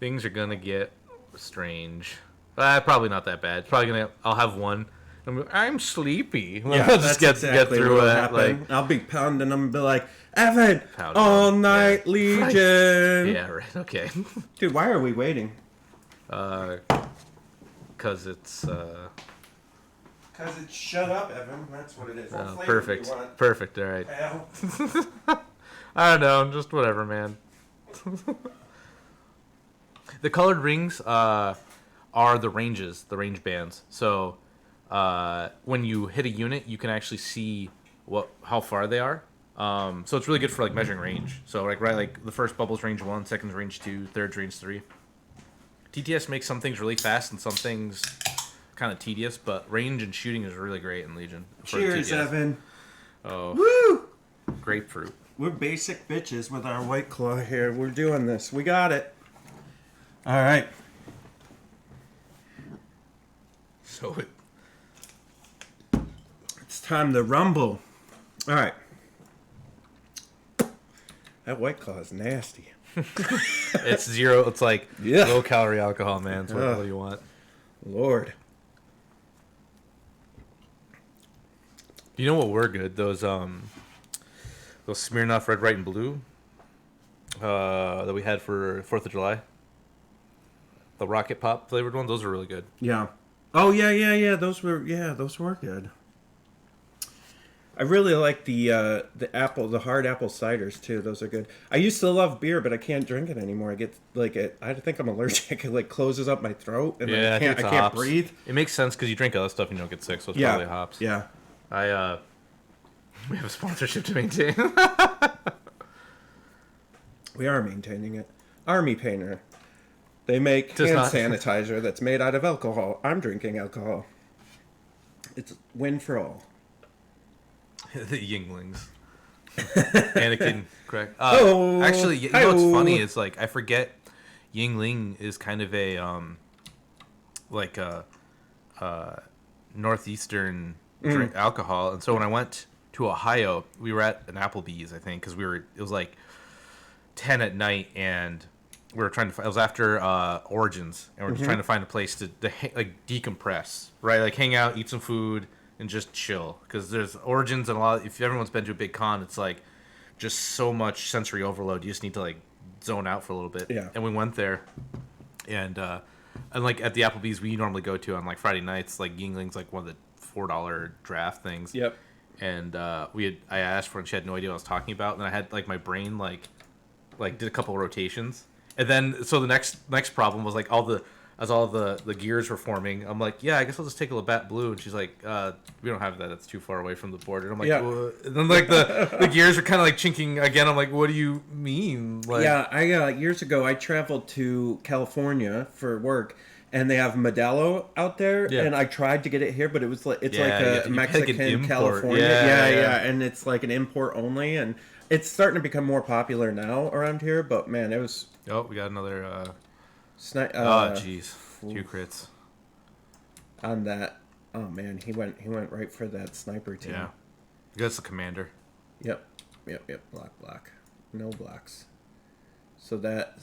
Things are gonna get strange. Probably not that bad. It's probably gonna. I'll have one. I'm sleepy. Yeah, I'll that's just get exactly through what'll it. happen. Like, I'll be pounding them and be like, Evan, Pounding all them, night yeah. Legion. Yeah, right. Okay. Dude, why are we waiting? Because it's. Because it's shut up, Evan. That's what it is. What flavor Perfect. do you want? Perfect. All right. Al? I don't know. Just whatever, man. The colored rings are the ranges, the range bands. So when you hit a unit, you can actually see how far they are. So it's really good for like measuring range. So like the first bubble's range 1, second's range 2, third's range 3. TTS makes some things really fast and some things kind of tedious, but range and shooting is really great in Legion. for Cheers, TTS. Evan. Oh, Woo! grapefruit. We're basic bitches with our White Claw here. We're doing this. We got it. All right. So it's time to rumble. All right. That White Claw is nasty. It's zero. It's like Yeah. low calorie alcohol, man. So what do you want? Lord. You know what were good? Those Smirnoff Red, White, and Blue that we had for 4th of July. The Rocket Pop flavored ones. Those are really good. Yeah. Oh yeah. Those were good. I really like the hard apple ciders too. Those are good. I used to love beer, but I can't drink it anymore. I get I think I'm allergic. It like closes up my throat, and Yeah, I can't hops. breathe. It makes sense because you drink other stuff and you don't get sick, so it's Yeah. probably hops. Yeah. We have a sponsorship to maintain. We are maintaining it. Army Painter. They make Does hand not- sanitizer that's made out of alcohol. I'm drinking alcohol. It's a win for all. The Yinglings. Anakin, correct. Oh, Actually, you know what's hi-oh. funny is like I forget Yingling is kind of a northeastern drink alcohol, and so when I went to Ohio, we were at an Applebee's, I think, because it was like 10 at night, and we were trying to. It was after Origins, and we we're just trying to find a place to like decompress, right? Like hang out, eat some food, and just chill. Because there's Origins and a lot. If everyone's been to a big con, it's like just so much sensory overload. You just need to like zone out for a little bit. Yeah. And we went there, and like at the Applebee's we normally go to on like Friday nights, like Yingling's like one of the $4 draft things. Yep. And I asked for it, and she had no idea what I was talking about. And then I had like my brain like did a couple of rotations, and then so the next problem was like all the gears were forming. I'm like, yeah, I guess I'll just take a Labatt Blue, and she's like, we don't have that. It's too far away from the border. I'm like, Yeah. and then like the gears are kind of like chinking again. I'm like, what do you mean? Like, Yeah, I years ago I traveled to California for work, and they have Modelo out there, Yeah. and I tried to get it here, but it was like it's Yeah, like you a have to like Mexican an import. California. Yeah, Yeah, yeah. and it's like an import only, and it's starting to become more popular now around here. But man, it was. Oh, we got another. Oh, jeez, 2 crits. On that, oh man, he went right for that sniper team. Yeah, that's the commander. Yep. Black. No blacks. So that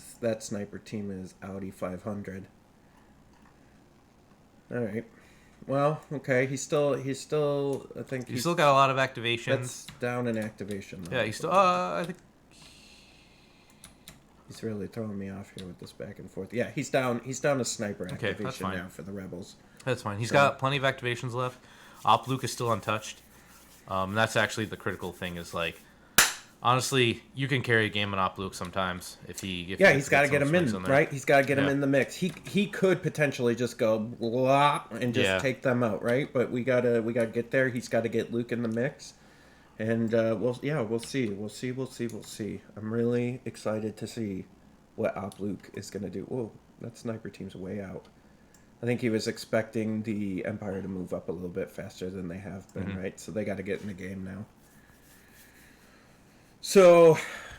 sniper team is Audi 500. All right. Well, okay. He's still. I think He's still got a lot of activations. That's down in activation. Though. Yeah, he's still. I think. He's really throwing me off here with this back and forth. Yeah, he's down. He's down to sniper that's activation fine. now for the rebels. That's fine. He's got plenty of activations left. Op Luke is still untouched. And that's actually the critical thing. Is like, honestly, you can carry a game on Op Luke sometimes if he. Yeah, he's got to get him in, there. right? He's got to get him Yeah. in the mix. He could potentially just go blah and just take them out, right? But we gotta get there. He's got to get Luke in the mix, and we'll see. I'm really excited to see what Op Luke is gonna do. Whoa, that sniper team's way out. I think he was expecting the Empire to move up a little bit faster than they have been, right? So they got to get in the game now. So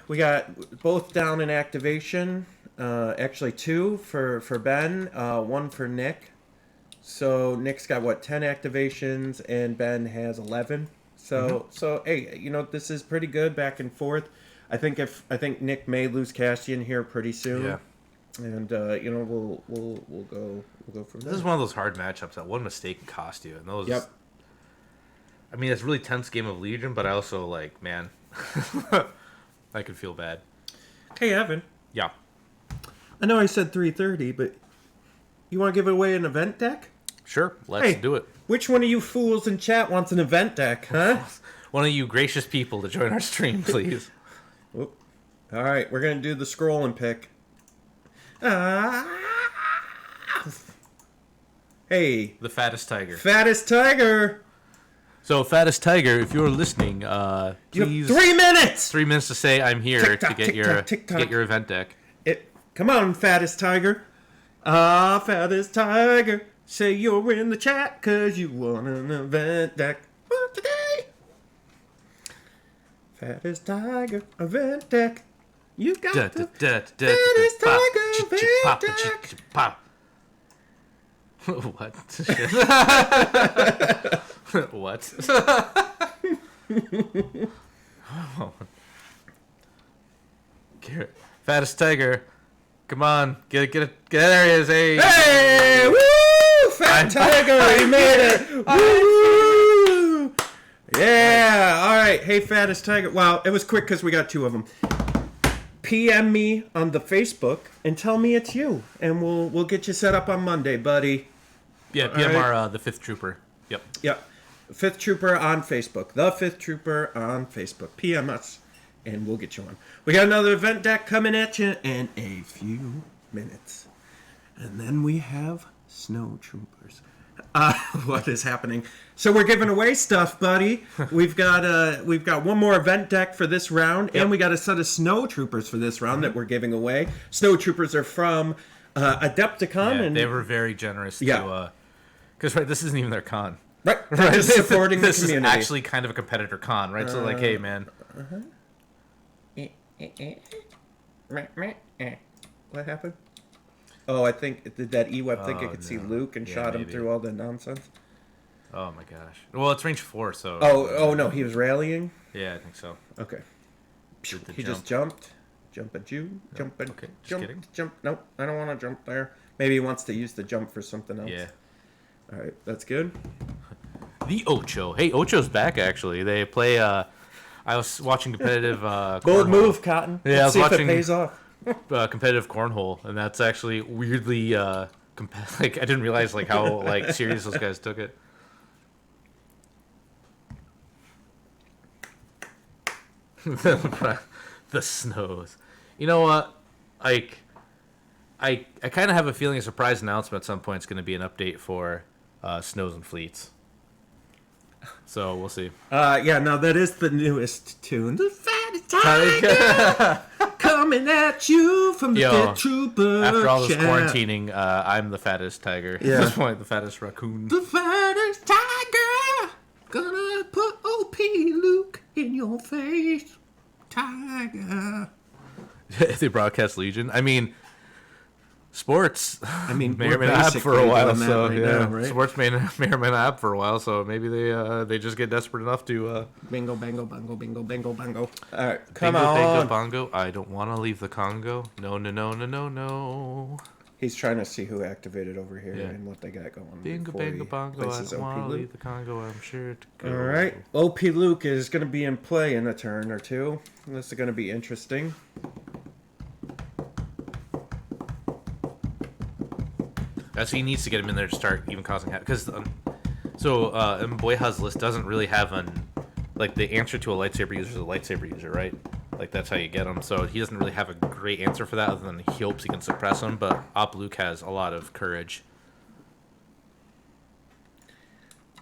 we got both down in activation. Actually, 2 for Ben, 1 for Nick. So Nick's got what, 10 activations, and Ben has 11. So hey, this is pretty good back and forth. I think Nick may lose Cassian here pretty soon. Yeah. And we'll go from there. This is one of those hard matchups that one mistake can cost you, and those. Yep. I mean, it's a really tense game of Legion, but I also man, I could feel bad. Hey, Evan. Yeah. I know I said 3:30, but you want to give away an event deck? Sure, let's do it. Which one of you fools in chat wants an event deck, huh? One of you gracious people to join our stream, please. All right, we're going to do the scroll and pick. Hey. The fattest tiger. Fattest tiger. So, fattest tiger, if you're listening, please... You have 3 minutes! 3 minutes to say I'm here Tick-tock, to get tick-tock, get your event deck. Come on, fattest tiger. Fattest tiger. Say you're in the chat because you want an event deck today. Fattest tiger, event deck. You got the fattest tiger, event deck. What? What? Fattest tiger. Come on. Get there he is. Hey! Woo! Fat tiger, he made it. Woo! Yeah. All right. Hey, fattest tiger. Wow, it was quick because we got 2 of them. PM me on the Facebook and tell me it's you, and we'll get you set up on Monday, buddy. Yeah, PMR the 5th Trooper. Yep. Yep. 5th Trooper on Facebook. The 5th Trooper on Facebook. PM us, and we'll get you on. We got another event deck coming at you in a few minutes. And then we have Snow Troopers. What is happening? So we're giving away stuff, buddy. We've got one more event deck for this round, and we got a set of Snow Troopers for this round that we're giving away. Snow Troopers are from Adepticon, Yeah, and they were very generous to... Because, this isn't even their con. Right. They're just supporting the community. This is actually kind of a competitor con, right? So, hey, man. What happened? Oh, I think, did that E-Web think it could see Luke and shot him through all the nonsense? Oh, my gosh. Well, it's range 4, so... Oh, no, he was rallying? Yeah, I think so. Okay. He Jump. just jumped. Jump at you. Jump at... Okay, just jump, kidding. Jump. Nope, I don't want to jump there. Maybe he wants to use the jump for something else. Yeah. All right, that's good. The Ocho. Hey, Ocho's back, actually. They play... I was watching competitive... Bold cornhole. move, Cotton. Yeah, Let's I was see if watching... it pays off. competitive cornhole, and that's actually weirdly... I didn't realize, how, serious those guys took it. The snows. You know what? I kind of have a feeling a surprise announcement at some point is going to be an update for Snows and Fleets. So we'll see. Yeah, no, that is the newest tune. The fattest tiger coming at you from the Dead Trooper. After all this chat. quarantining, I'm the fattest tiger. Yeah. At this point, the fattest raccoon. The fattest tiger gonna put OP Luke in your face. Tiger. They broadcast Legion. I mean, sports. May we're or may not have for a basically while. doing that So right yeah, now, right? sports may or may not have for a while. So maybe they just get desperate enough to. Bingo, bango, bongo, bingo, bango, bongo. All right, come bingo, on. Bingo, bongo. I don't want to leave the Congo. No, no, no, no, no, no. He's trying to see who activated over here Yeah. and what they got going. Bingo, before bingo, he bongo. I places don't OP want to Luke. leave the Congo. I'm sure to go. All right, OP Luke is going to be in play in a turn or two. This is going to be interesting. He needs to get him in there to start even causing havoc. Because Mboiha's list doesn't really have the answer to a lightsaber user is a lightsaber user, right? That's how you get him. So he doesn't really have a great answer for that other than he hopes he can suppress him. But Op Luke has a lot of courage.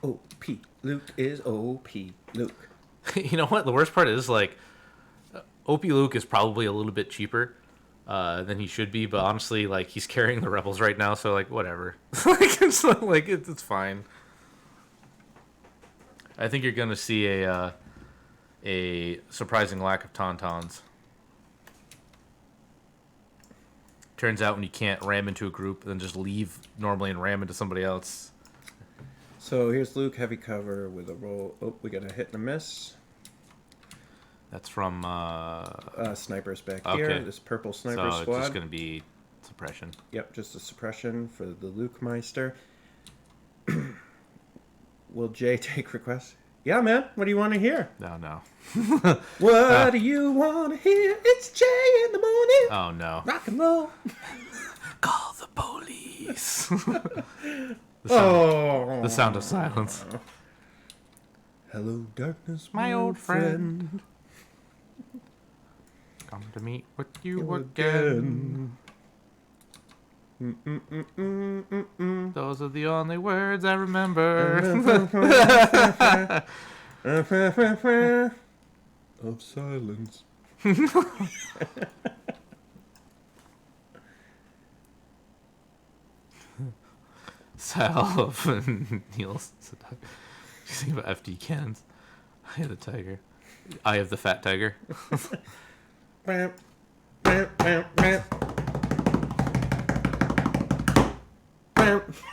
OP Luke is OP Luke. You know what? The worst part is, OP Luke is probably a little bit cheaper than he should be. But honestly, he's carrying the Rebels right now. So, whatever. It's fine. I think you're going to see a a surprising lack of tauntauns. Turns out when you can't ram into a group, then just leave normally and ram into somebody else. So here's Luke, heavy cover with a roll. Oh, we got a hit and a miss. That's from snipers back okay. here. This purple sniper so squad. It's just gonna be suppression. Yep, just a suppression for the Luke Meister. Will Jay take requests? Yeah, man. What do you want to hear? No. What do you want to hear? It's Jay in the morning. Oh no. Rock and roll. Call the police. The sound of silence. Hello, darkness, my old friend. Come to meet with you again. Those are the only words I remember. Of silence. Sal and Niels. You think about FD cans. Eye of the tiger. Eye of the fat tiger.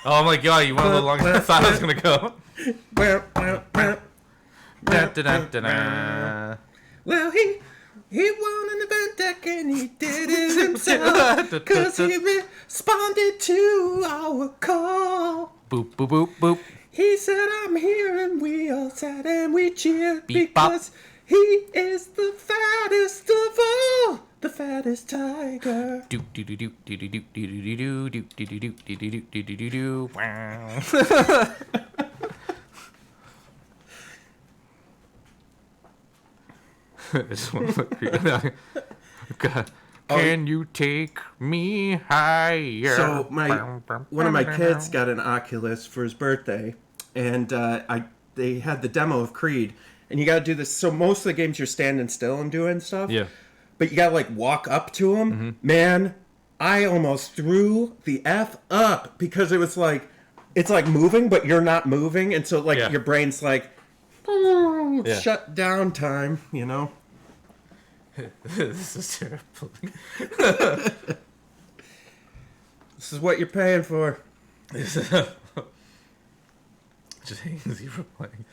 Oh my god, you went a little longer than I thought I was gonna go. Well, he won an event deck and he did it himself because he responded to our call. Boop, boop, boop, boop. He said, I'm here, and we all sat and we cheered Beep, because he is the fattest of all, the fattest tiger. Do do do do do do do do do do do do do do do do do do do do. Wow. This one. Can you take me higher? So one of my kids got an Oculus for his birthday, and they had the demo of Creed, and you got to do this. So most of the games you're standing still and doing stuff. Yeah. But you got to like walk up to them. Mm-hmm. Man, I almost threw the F up because it was like it's like moving, but you're not moving, and so like your brain's like shut down time, you know. This is terrible. This is what you're paying for. Just hang zero playing.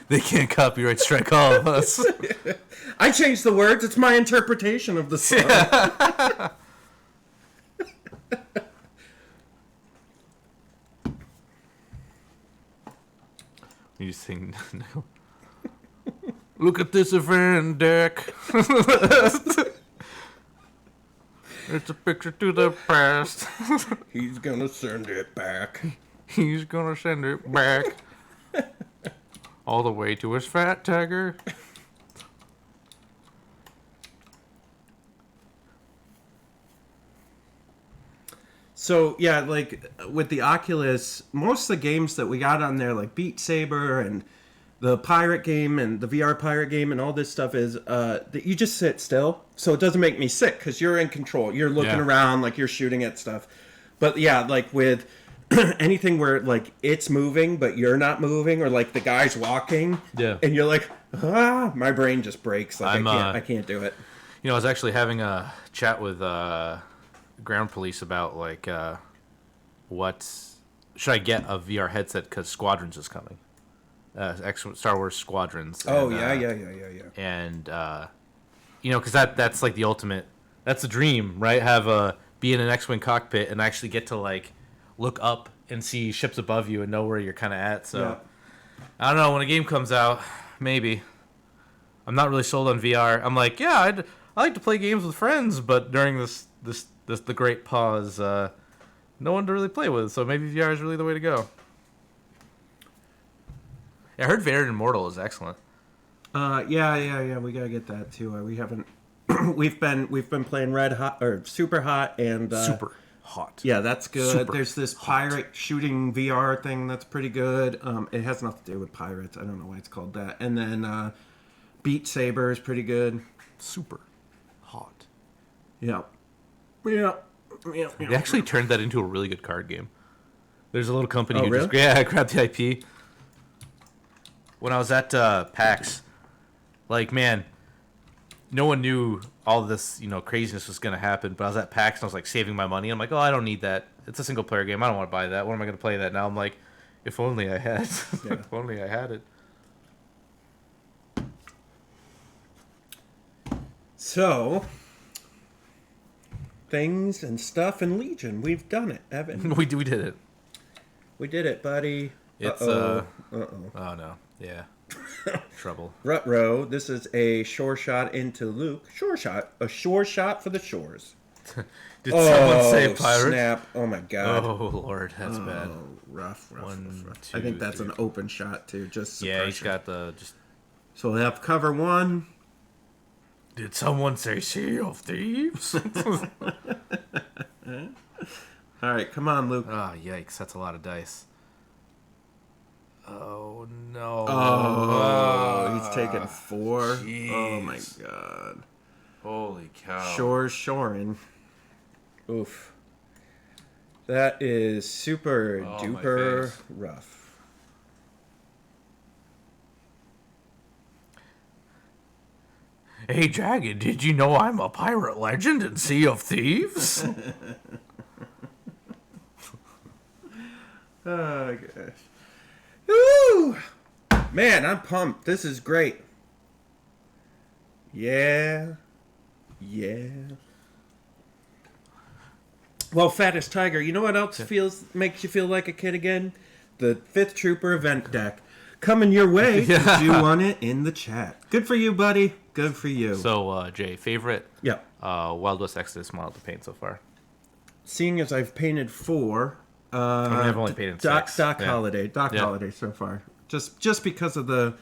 They can't copyright strike all of us. I changed the words. It's my interpretation of the song. You sing. Look at this event deck. It's a picture to the past. He's gonna send it back. He's gonna send it back. All the way to his fat tiger. So yeah, like with the Oculus, most of the games that we got on there, like Beat Saber and the pirate game and the VR pirate game and all this stuff, is that you just sit still, so it doesn't make me sick because you're in control. You're looking around like you're shooting at stuff. But yeah, like with anything where like it's moving but you're not moving, or like the guy's walking, and you're like, my brain just breaks. Like I can't do it. You know, I was actually having a chat with ground police about like what should I get a VR headset because Squadrons is coming. Star Wars Squadrons. Oh, and, yeah. And you know, because that's like the ultimate. That's the dream, right? Be in an X-wing cockpit and actually get to like look up and see ships above you and know where you're kind of at. So I don't know, when a game comes out, maybe. I'm not really sold on VR. I'm like, I like to play games with friends, but during this the great pause, no one to really play with. So maybe VR is really the way to go. I heard Variant Immortal is excellent. Yeah. We gotta get that too. We haven't. we've been playing Red Hot or Super Hot and Super Hot. Yeah, that's good. Super There's this pirate shooting VR thing that's pretty good. It has nothing to do with pirates. I don't know why it's called that. And then Beat Saber is pretty good. Super Hot. Yeah. They actually turned that into a really good card game. There's a little company who really? just grabbed the IP. when I was at PAX, like, man, no one knew all this, craziness was going to happen. But I was at PAX and I was like saving my money. I'm like, oh, I don't need that. It's a single player game. I don't want to buy that. What am I going to play that now? I'm like, if only I had. If only I had it. So, things and stuff and Legion. We've done it, Evan. we did it. We did it, buddy. It's Uh-oh. Oh no. Yeah. Trouble. Rutro, this is a shore shot into Luke. Shore shot. A shore shot for the shores. Did someone say pirate? Snap. Oh my god. Oh Lord, that's bad. Rough. One, I think that's an open shot too. Just yeah, he's suppression. got the just. So we'll have cover one. Did someone say Sea of Thieves? All right, come on, Luke. Oh, yikes. That's a lot of dice. Oh, no. Oh, he's taking 4. Jeez. Oh, my God. Holy cow. Shore's shoring. Oof. That is super duper rough. Hey, Dragon, did you know I'm a pirate legend in Sea of Thieves? Oh, gosh. Woo! Man, I'm pumped. This is great. Yeah. Yeah. Well, Fattest Tiger, you know what else makes you feel like a kid again? The 5th Trooper event deck. Coming your way. Yeah. You want it in the chat. Good for you, buddy. Good for you. So, Jay, favorite Wild West Exodus model to paint so far? Seeing as I've painted 4... I've only painted 6. Doc Holiday so far. Just because of the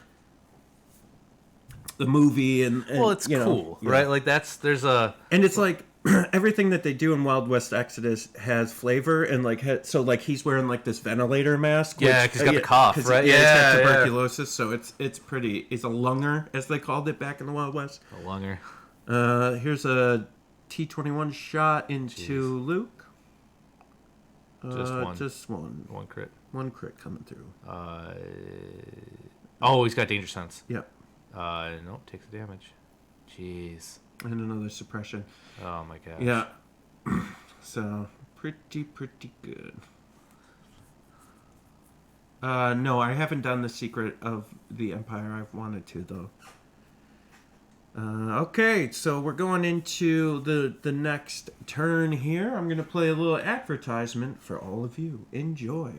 movie and well, it's cool, right? Like there's a and it's like everything that they do in Wild West Exodus has flavor and so he's wearing like this ventilator mask. Yeah, because he's got the cough, right? He's got tuberculosis, so it's pretty. He's a lunger, as they called it back in the Wild West. A lunger. Here's a T-21 shot into Luke. Just one. One crit. One crit coming through. Oh, he's got danger sense. Yep. Nope, takes the damage. Jeez. And another suppression. Oh my gosh. Yeah. So pretty good. No, I haven't done the Secret of the Empire. I've wanted to though. Okay, so we're going into the next turn here. I'm going to play a little advertisement for all of you. Enjoy.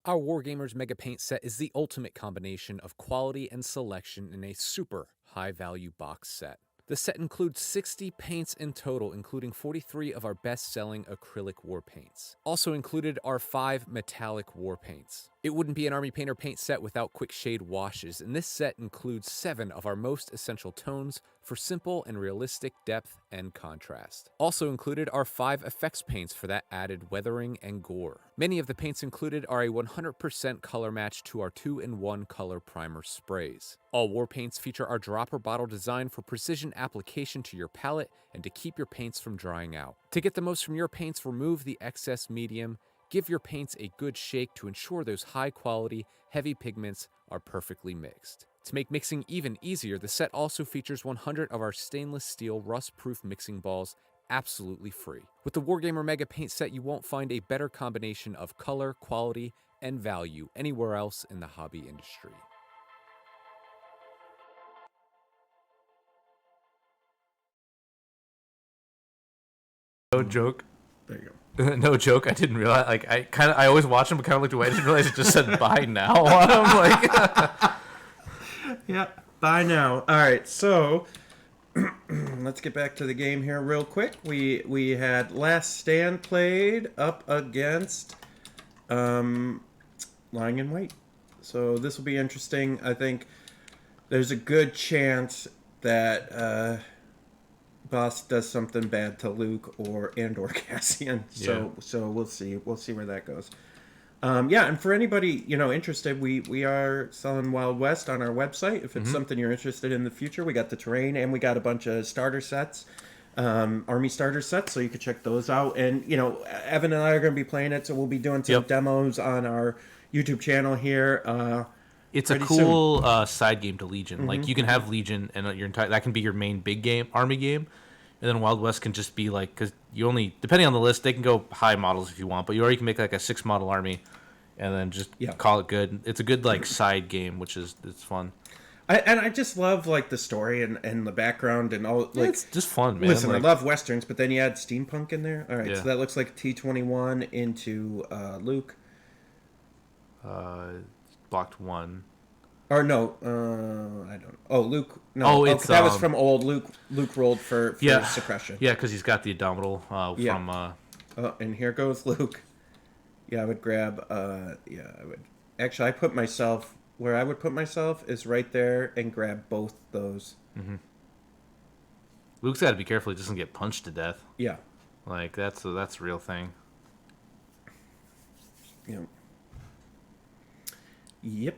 Our Wargamers Mega Paint set is the ultimate combination of quality and selection in a super high-value box set. The set includes 60 paints in total, including 43 of our best-selling acrylic war paints. Also included are 5 metallic war paints. It wouldn't be an Army Painter paint set without quick shade washes, and this set includes 7 of our most essential tones for simple and realistic depth and contrast. Also included are 5 effects paints for that added weathering and gore. Many of the paints included are a 100% color match to our 2-in-1 color primer sprays. All war paints feature our dropper bottle design for precision application to your palette and to keep your paints from drying out. To get the most from your paints, remove the excess medium. Give your paints a good shake to ensure those high-quality, heavy pigments are perfectly mixed. To make mixing even easier, the set also features 100 of our stainless steel rust-proof mixing balls absolutely free. With the Wargamer Mega Paint set, you won't find a better combination of color, quality, and value anywhere else in the hobby industry. No joke. There you go. No joke. I didn't realize. Like I always watch him, but kind of looked away. I didn't realize it just said "bye now" on him. Like, yeah, bye now. All right, so let's get back to the game here real quick. We had Last Stand played up against Lying in Wait. So this will be interesting. I think there's a good chance that Boss does something bad to Luke or Cassian. So we'll see. We'll see where that goes. And for anybody interested, we are selling Wild West on our website. If it's something you're interested in the future, we got the terrain and we got a bunch of starter sets. army starter sets, so you can check those out. And Evan and I are going to be playing it, so we'll be doing some demos on our YouTube channel here. It's a pretty cool side game to Legion. Like Mhm. you can have Legion, and your entire that can be your main big game, army game, and then Wild West can just be like, because you only, depending on the list, they can go high models if you want, but you already can make like a 6 model army, and then just call it good. It's a good like side game, which is it's fun. I just love like the story and the background and all. Like, it's just fun, man. Listen, Like- I love westerns, but then you add steampunk in there. All right, Yeah. so that looks like T-21 into Luke. Blocked 1. Or no, I don't. Oh, Luke. No, Oh, it's that was from old Luke. Luke rolled for suppression. Yeah, because he's got the Indomitable from. Oh, and here goes Luke. Yeah, I would grab. I would. Actually, I put myself where I would put myself is right there and grab both those. Mm-hmm. Luke's got to be careful he doesn't get punched to death. Yeah. Like that's a real thing. Yeah. Yep.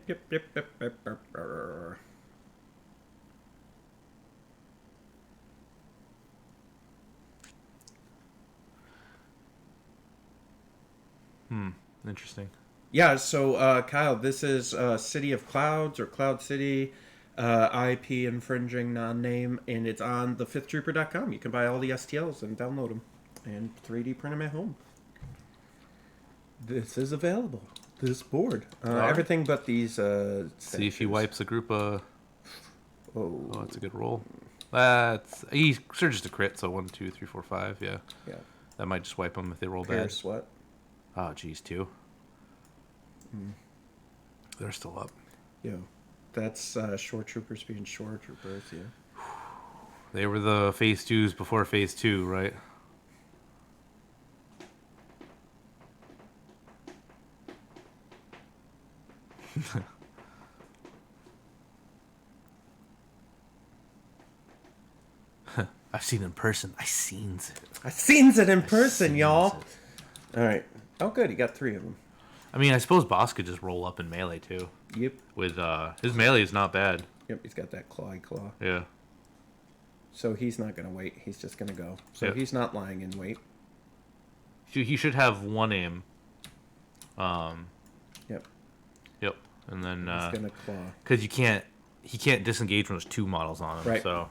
Interesting. Yeah, so Kyle, this is City of Clouds or Cloud City, IP infringing non-name, and it's on the fifthtrooper.com. You can buy all the STLs and download them and 3D print them at home. This is available. This board. Alright. Everything but these. See if he wipes a group of. Oh, that's a good roll. That's he surges to crit, so 1, 2, 3, 4, 5. Yeah. Yeah. That might just wipe them if they roll Pair bad. sweat. Oh, geez, 2. Mm. They're still up. Yeah. That's shore troopers being shore troopers. Yeah. They were the phase 2s before phase 2, right? I've seen it in person. I seens it. I seens it in person, y'all. All right. Oh, good. You got 3 of them. I mean, I suppose Boss could just roll up in melee too. Yep. With his melee is not bad. Yep. He's got that claw. Yeah. So he's not going to wait. He's just going to go. So Yep. he's not lying in wait. He should have 1 aim. Yep. Yep. And then He's gonna claw. because he can't disengage when there's 2 models on him. Right. So.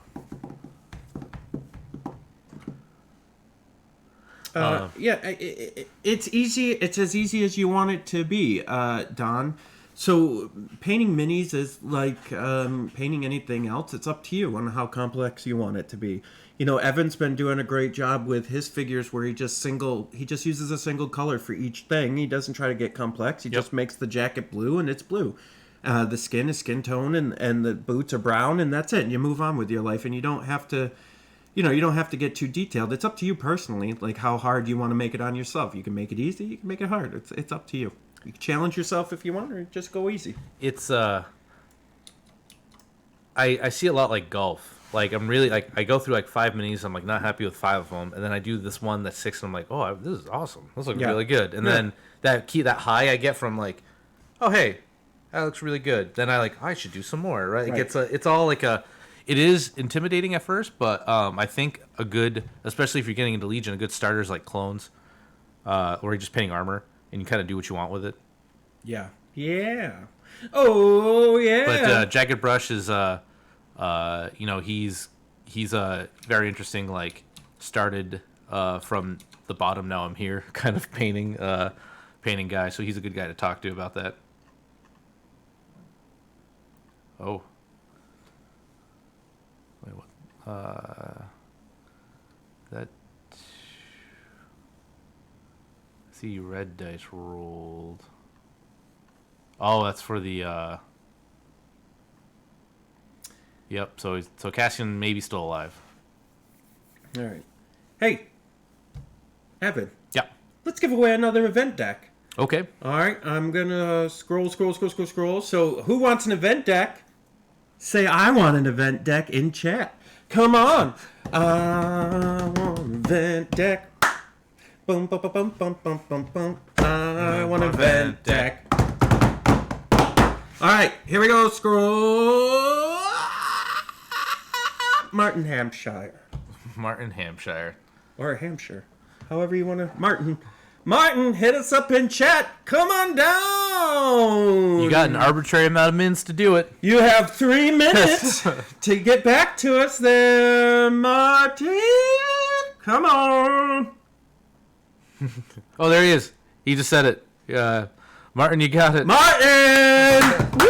It's easy. It's as easy as you want it to be, Don. So painting minis is like painting anything else. It's up to you on how complex you want it to be. You know, Evan's been doing a great job with his figures where he just uses a single color for each thing. He doesn't try to get complex. He just makes the jacket blue and it's blue. The skin is skin tone and the boots are brown and that's it. And you move on with your life and you don't have to. You don't have to get too detailed. It's up to you personally, like how hard you want to make it on yourself. You can make it easy, you can make it hard. It's up to you. You can challenge yourself if you want, or just go easy. It's I see a lot like golf. Like I'm really like I go through like 5 minis. I'm like not happy with 5 of them, and then I do this one that's 6, and I'm like, oh, this is awesome. This looks really good. And then that high I get from like, oh hey, that looks really good. Then I should do some more. Right? It's all like a. It is intimidating at first, but I think a good, especially if you're getting into Legion, a good starter is like clones, or you're just painting armor, and you kind of do what you want with it. Yeah. Yeah. Oh yeah. But Jagged Brush is he's a very interesting, like started from the bottom, now I'm here kind of painting guy. So he's a good guy to talk to about that. Oh. Wait, what? That. See, red dice rolled. Oh, that's for the. Yep. So Cassian may be still alive. All right. Hey, Evan. Yeah. Let's give away another event deck. Okay. All right. I'm gonna scroll. So, who wants an event deck? Say I want an event deck in chat. Come on. I want an event deck. Boom, boom, boom, boom, boom, boom, boom, boom. I want an event deck. All right, here we go. Scroll. Martin Hampshire. Martin Hampshire. Or Hampshire. However you want to. Martin, hit us up in chat. Come on down. You got an arbitrary amount of minutes to do it. You have 3 minutes to get back to us there, Martin. Come on. Oh, there he is. He just said it. Martin, you got it. Martin! Woo!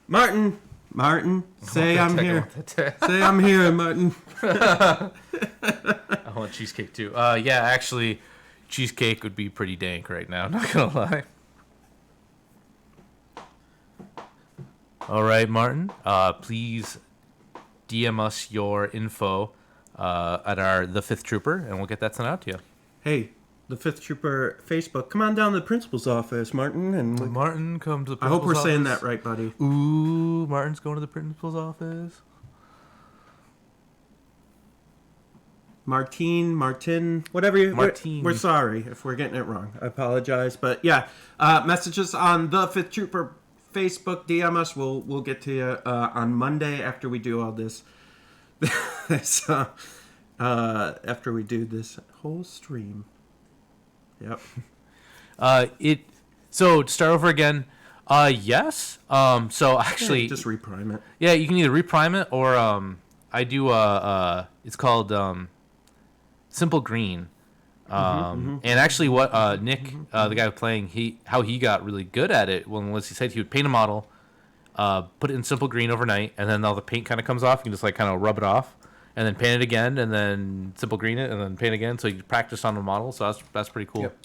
Martin, say I'm here. Say I'm here, Martin. I want cheesecake too. Yeah, actually, cheesecake would be pretty dank right now. Not gonna lie. All right, Martin. Please DM us your info at our The Fifth Trooper, and we'll get that sent out to you. Hey, the Fifth Trooper Facebook. Come on down to the principal's office, Martin. And Martin, come to the I principal's hope we're saying office. that right, buddy. Ooh, Martin's going to the principal's office. Martin, whatever you... Martine. We're sorry if we're getting it wrong. I apologize. But yeah, messages on the Fifth Trooper Facebook. DM us. We'll get to you on Monday after we do all this. After we do this whole stream. Yep. So to start over again, yes. So actually, Yeah, just reprime it. Yeah, you can either reprime it or I do it's called Simple Green. And actually, what Nick, the guy playing, how he got really good at it was he said he would paint a model, put it in Simple Green overnight, and then all the paint kind of comes off. You can just like kind of rub it off, and then paint it again, and then Simple Green it, and then paint again. So you practice on the model. So that's pretty cool. Yep.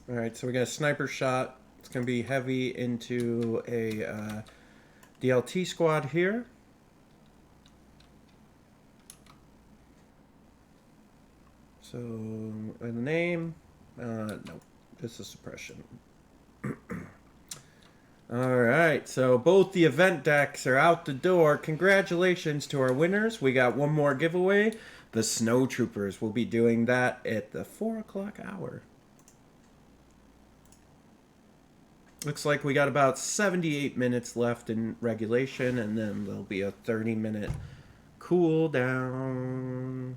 All right, so we got a sniper shot. It's going to be heavy into a DLT squad here. So, the name, no, just a suppression. All right, so both the event decks are out the door. Congratulations to our winners. We got one more giveaway. The Snow Troopers will be doing that at the 4 o'clock hour. Looks like we got about 78 minutes left in regulation, and then there'll be a 30-minute cooldown.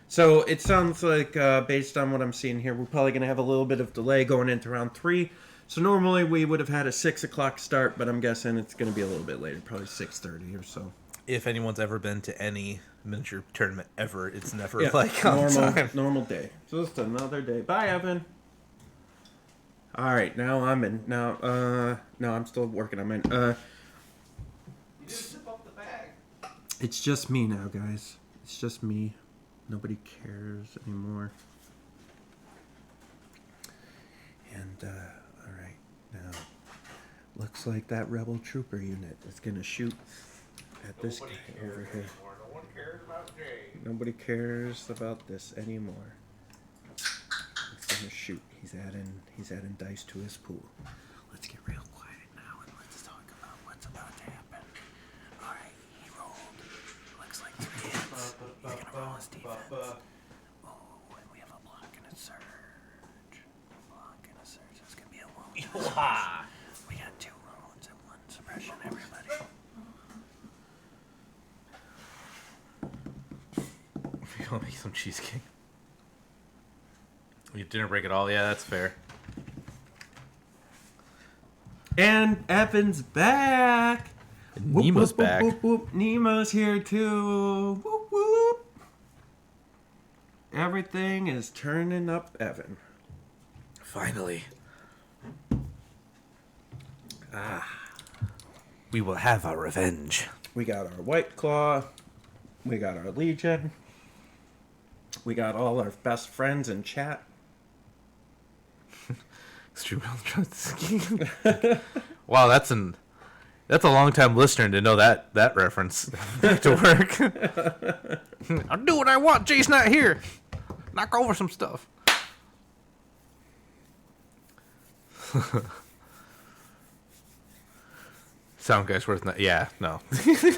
So it sounds like, based on what I'm seeing here, we're probably going to have a little bit of delay going into round 3. So normally we would have had a 6 o'clock start, but I'm guessing it's going to be a little bit later, probably 6:30 or so. If anyone's ever been to any miniature tournament ever, it's never like on time. Normal day. Just another day. Bye, Evan. All right, now I'm in. No, I'm still working. I'm in. You didn't zip up the bag. It's just me now, guys. It's just me. Nobody cares anymore. And, all right, now, looks like that Rebel Trooper unit is going to shoot at this guy over here. No one cares about Jay. Nobody cares about this anymore. He's going to shoot. He's adding dice to his pool. Let's get real quiet now and let's talk about what's about to happen. All right, he rolled. Looks like 3 hits. He's going to roll his defense. Oh, and we have a block and a surge. Block and a surge. That's going to be a wound. We got 2 wounds and 1 suppression, everybody. You want to make some cheesecake? You didn't break it all. Yeah, that's fair. And Evan's back. Nemo's back. Whoop, whoop. Nemo's here too. Whoop, whoop. Everything is turning up, Evan. Finally. We will have our revenge. We got our White Claw. We got our Legion. We got all our best friends in chat. Wow, that's a long time listener to know that reference. Back to work. I'll do what I want. Jay's not here. Knock over some stuff. Sound guy's worst nightmare. Yeah, no.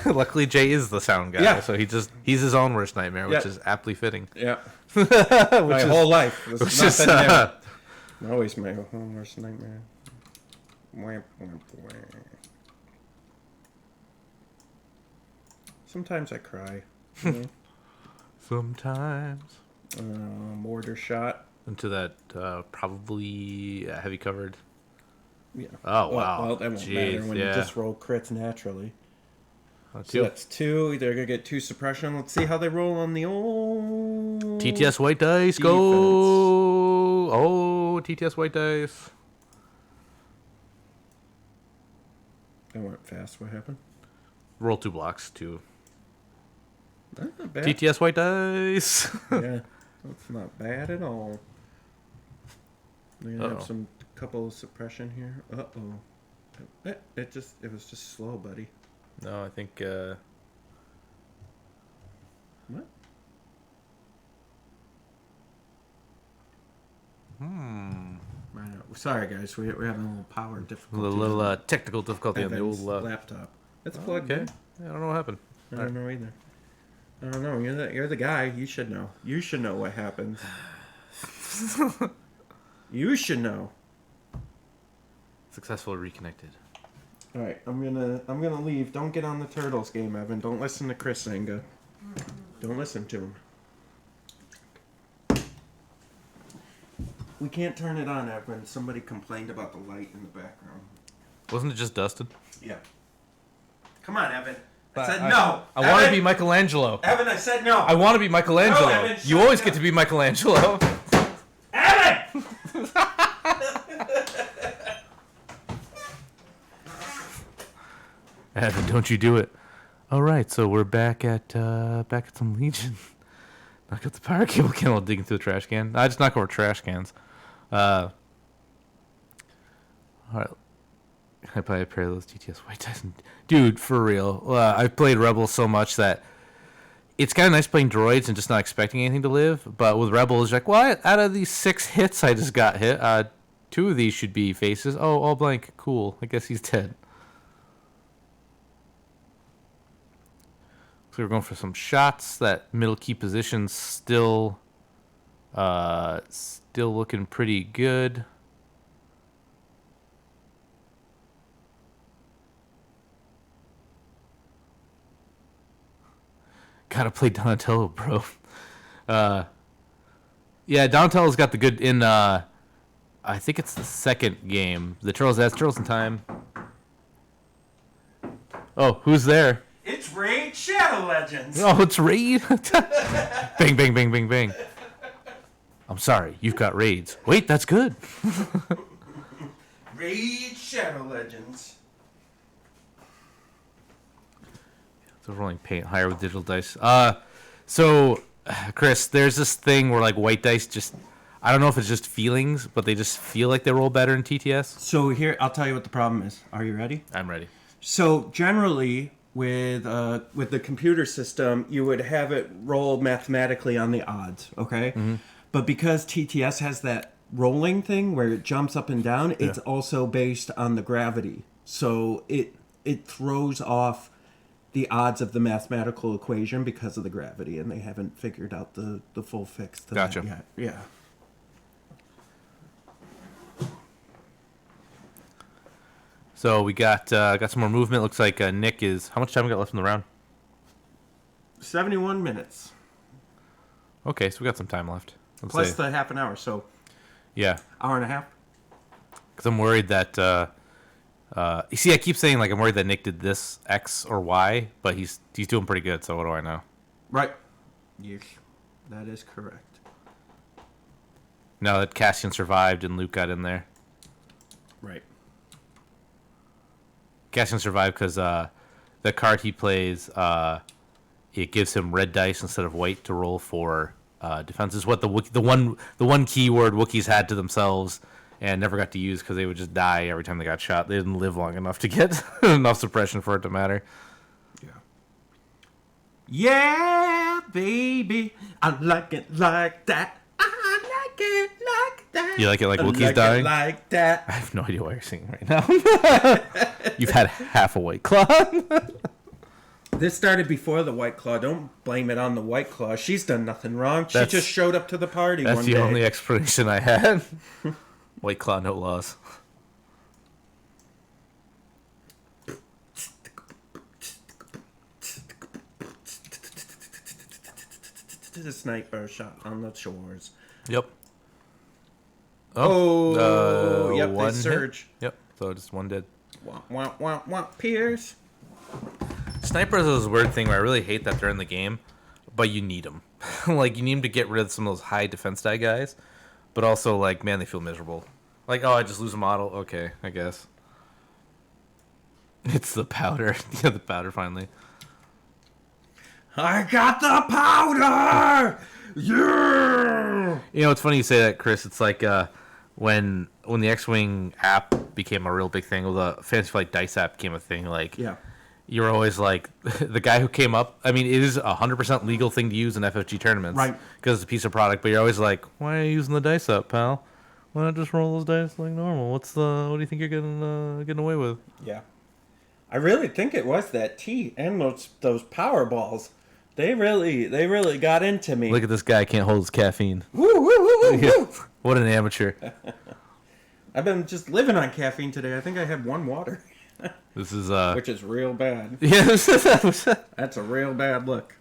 Luckily, Jay is the sound guy, Yeah. so he's his own worst nightmare, which is aptly fitting. Yeah. My whole life. There's which nothing is, new. Always my whole worst nightmare. Whamp, whamp, whamp. Sometimes I cry. You know? Sometimes. Mortar shot. Into that probably heavy covered. Yeah. Oh, wow. Well, that won't Jeez, matter when you just roll crits naturally. So two. that's 2. They're going to get 2 suppression. Let's see how they roll on the old... TTS white dice, defense. go! Oh, TTS white dice. I went fast. What happened? Roll 2 blocks, 2. That's not bad. TTS white dice. Yeah, that's not bad at all. We're gonna have some couple of suppression here. It was just slow, buddy. No, I think. What? I know. Sorry, guys. We're having a little power difficulty. A little technical difficulty on the old laptop. It's plugged in. I don't know what happened. I don't know either. I don't know. You're the guy. You should know. You should know what happens. You should know. Successfully reconnected. All right, I'm gonna leave. Don't get on the Turtles game, Evan. Don't listen to Chris Senga. Don't listen to him. We can't turn it on, Evan. Somebody complained about the light in the background. Wasn't it just dusted? Yeah. Come on, Evan. I But said no. I want to be Michelangelo. Evan, I said no. I want to be Michelangelo. No, Evan, you always get to be Michelangelo. Evan! Evan, don't you do it. All right, so we're back at some Legion. Knock out the power cable can while digging through the trash can. I just knock over trash cans. All right. I buy a pair of those TTS white dice. Dude, for real. I've played Rebels so much that it's kind of nice playing droids and just not expecting anything to live. But with Rebels, you're like, well, out of these 6 hits I just got hit, 2 of these should be faces. Oh, all blank. Cool. I guess he's dead. So we're going for some shots. That middle key position's still looking pretty good. Gotta play Donatello, bro. Yeah, Donatello's got the good in. I think it's the second game. The Turtles. That's Turtles in Time. Oh, who's there? It's Raid Shadow Legends. Oh, it's Raid. Bang, bang, bang, bang, bang. I'm sorry, you've got raids. Wait, that's good. Raid Shadow Legends. So rolling paint higher with digital dice. So, Chris, there's this thing where like white dice just, I don't know if it's just feelings, but they just feel like they roll better in TTS. So here, I'll tell you what the problem is. Are you ready? I'm ready. So generally, with the computer system, you would have it roll mathematically on the odds, okay? Mm-hmm. But because TTS has that rolling thing where it jumps up and down, it's also based on the gravity. So it throws off the odds of the mathematical equation because of the gravity, and they haven't figured out the full fix to Gotcha. that yet. Yeah. So we got some more movement. Looks like Nick is. How much time we got left in the round? 71 minutes. Okay, so we got some time left. Let's Plus say. the half an hour, so Yeah. hour and a half. Because I'm worried that. You see, I keep saying like I'm worried that Nick did this X or Y, but he's doing pretty good. So what do I know? Right. Yes, that is correct. Now that Cassian survived and Luke got in there. Right. Cassian survived because the card he plays, it gives him red dice instead of white to roll for defense. Is what the one keyword Wookiees had to themselves and never got to use because they would just die every time they got shot. They didn't live long enough to get enough suppression for it to matter. Yeah, baby, I like it like that. I like it like that. You like it like I Wookiees like dying? It like that. I have no idea why you're singing right now. You've had half a White Claw. This started before the White Claw. Don't blame it on the White Claw. She's done nothing wrong. She That's- just showed up to the party That's one the day. only explanation I had. White Claw, no laws. the sniper shot on the shores. Yep. Yep, one they surge. hit. Yep, so just one dead. Womp, Pierce. Snipers is a weird thing where I really hate that they're in the game, but you need them. Like, you need them to get rid of some of those high defense die guys, but also, like, man, they feel miserable. Like, oh, I just lose a model? Okay, I guess. It's the powder. Yeah, the powder, finally. I got the powder! Yeah! You know, it's funny you say that, Chris. It's like when the X-Wing app became a real big thing, or the Fantasy Flight Dice app became a thing, like, yeah. You're always like, the guy who came up, I mean, it is a 100% legal thing to use in FFG tournaments. Right. Because it's a piece of product, but you're always like, why are you using the dice up, pal? Why not just roll those dice like normal? What do you think you're getting away with? Yeah. I really think it was that tea and those power balls. They really got into me. Look at this guy, can't hold his caffeine. Woo, woo, woo, woo, woo. What an amateur. I've been just living on caffeine today. I think I had one water. This is which is real bad. Yeah. That's a real bad look.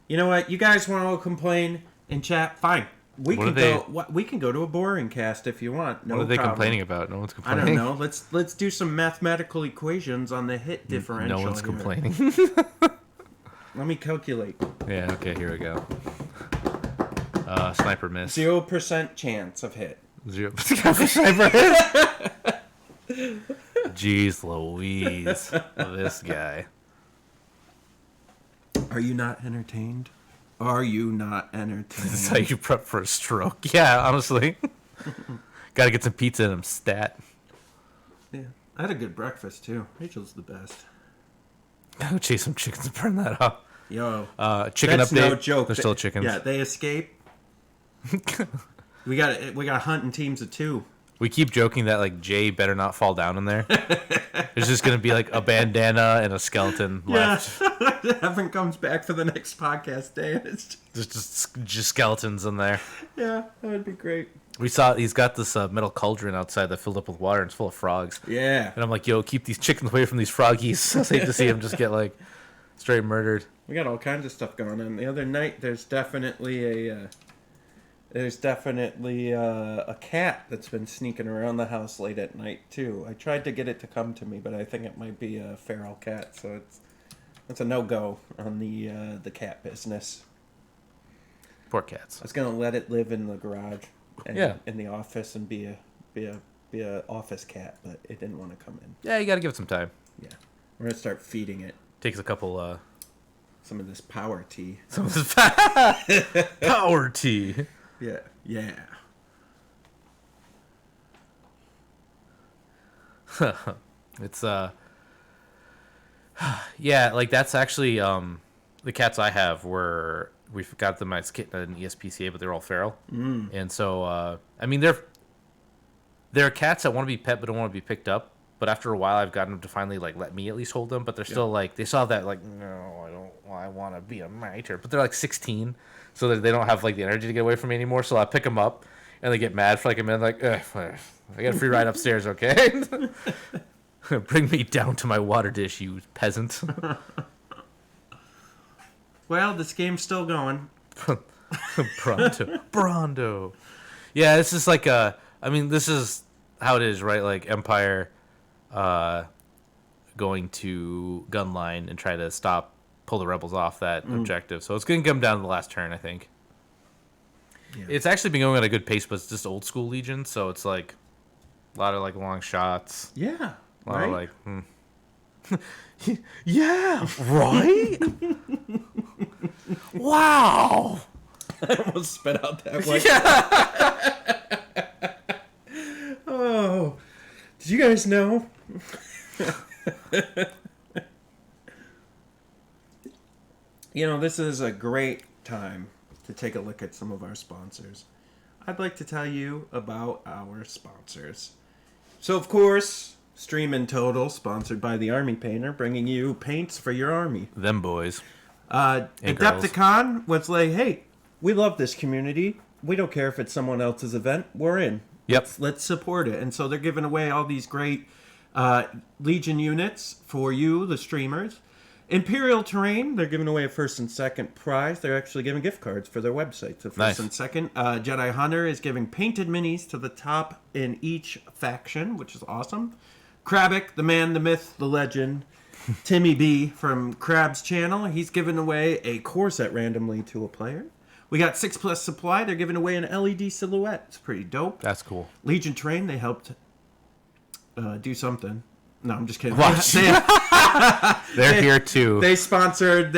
You know what? You guys want to complain in chat? Fine. We can go to a boring cast if you want. No what are they problem. complaining about? No one's complaining. I don't know. Let's do some mathematical equations on the hit differential. No one's here. complaining. Let me calculate. Yeah, okay, here we go. Sniper miss. 0% chance of hit. 0% sniper hit? Jeez Louise. This guy. Are you not entertained? Are you not entertained? This is how you prep for a stroke. Yeah, honestly. Gotta get some pizza in him, stat. Yeah. I had a good breakfast, too. Rachel's the best. Go chase some chickens and burn that up. Yo. Chicken that's update. No joke. There's still chickens. Yeah, they escape. We got hunting teams of 2. We keep joking that, like, Jay better not fall down in there. There's just gonna be like a bandana and a skeleton left. Yeah. Evan comes back for the next podcast day, and it's just skeletons in there. Yeah, that would be great. We saw he's got this metal cauldron outside that filled up with water and it's full of frogs. Yeah. And I'm like, yo, keep these chickens away from these froggies. I hate to see him just get like straight murdered. We got all kinds of stuff going on. The other night, there's definitely a cat that's been sneaking around the house late at night too. I tried to get it to come to me, but I think it might be a feral cat, so it's a no-go on the cat business. Poor cats. I was gonna let it live in the garage and Yeah. in the office and be a office cat, but it didn't want to come in. Yeah, you gotta give it some time. Yeah, we're gonna start feeding it. Takes a couple some of this power tea. Some of this power tea. Yeah. Yeah. It's yeah, like that's actually the cats I have were we've got them as an ESPCA, but they're all feral. And so I mean they're cats that want to be pet but don't want to be picked up. But after a while, I've gotten them to finally like let me at least hold them. But they're still like they still have that like no, I don't. Well, I want to be a miter. But they're like 16, so they don't have like the energy to get away from me anymore. So I pick them up, and they get mad for like a minute, like I got a free ride upstairs, okay? Bring me down to my water dish, you peasant. Well, this game's still going. Brondo. Yeah, this is like I mean, this is how it is, right? Like Empire going to gunline and try to pull the rebels off that objective. So it's going to come down to the last turn, I think. Yeah. It's actually been going at a good pace, but it's just old school Legion, so it's like a lot of like long shots. Yeah. A lot of like, yeah, right? Wow. I almost spit out that way. Yeah. Oh, did you guys know? You know, this is a great time to take a look at some of our sponsors. I'd like to tell you about our sponsors. So, of course, Stream in Total, sponsored by the Army Painter, bringing you paints for your army. Them boys. Adepticon was like, hey, we love this community. We don't care if it's someone else's event. We're in. Yep. Let's support it. And so they're giving away all these great Legion units for you, the streamers. Imperial Terrain, they're giving away a first and second prize. They're actually giving gift cards for their website. So first Nice. and second. Jedi Hunter is giving painted minis to the top in each faction, which is awesome. Krabik, the man, the myth, the legend. Timmy B from Crab's channel, he's giving away a core set randomly to a player. We got 6+ Supply. They're giving away an LED silhouette. It's pretty dope. That's cool. Legion Terrain, they helped do something. No, I'm just kidding. Watch. They're here too. They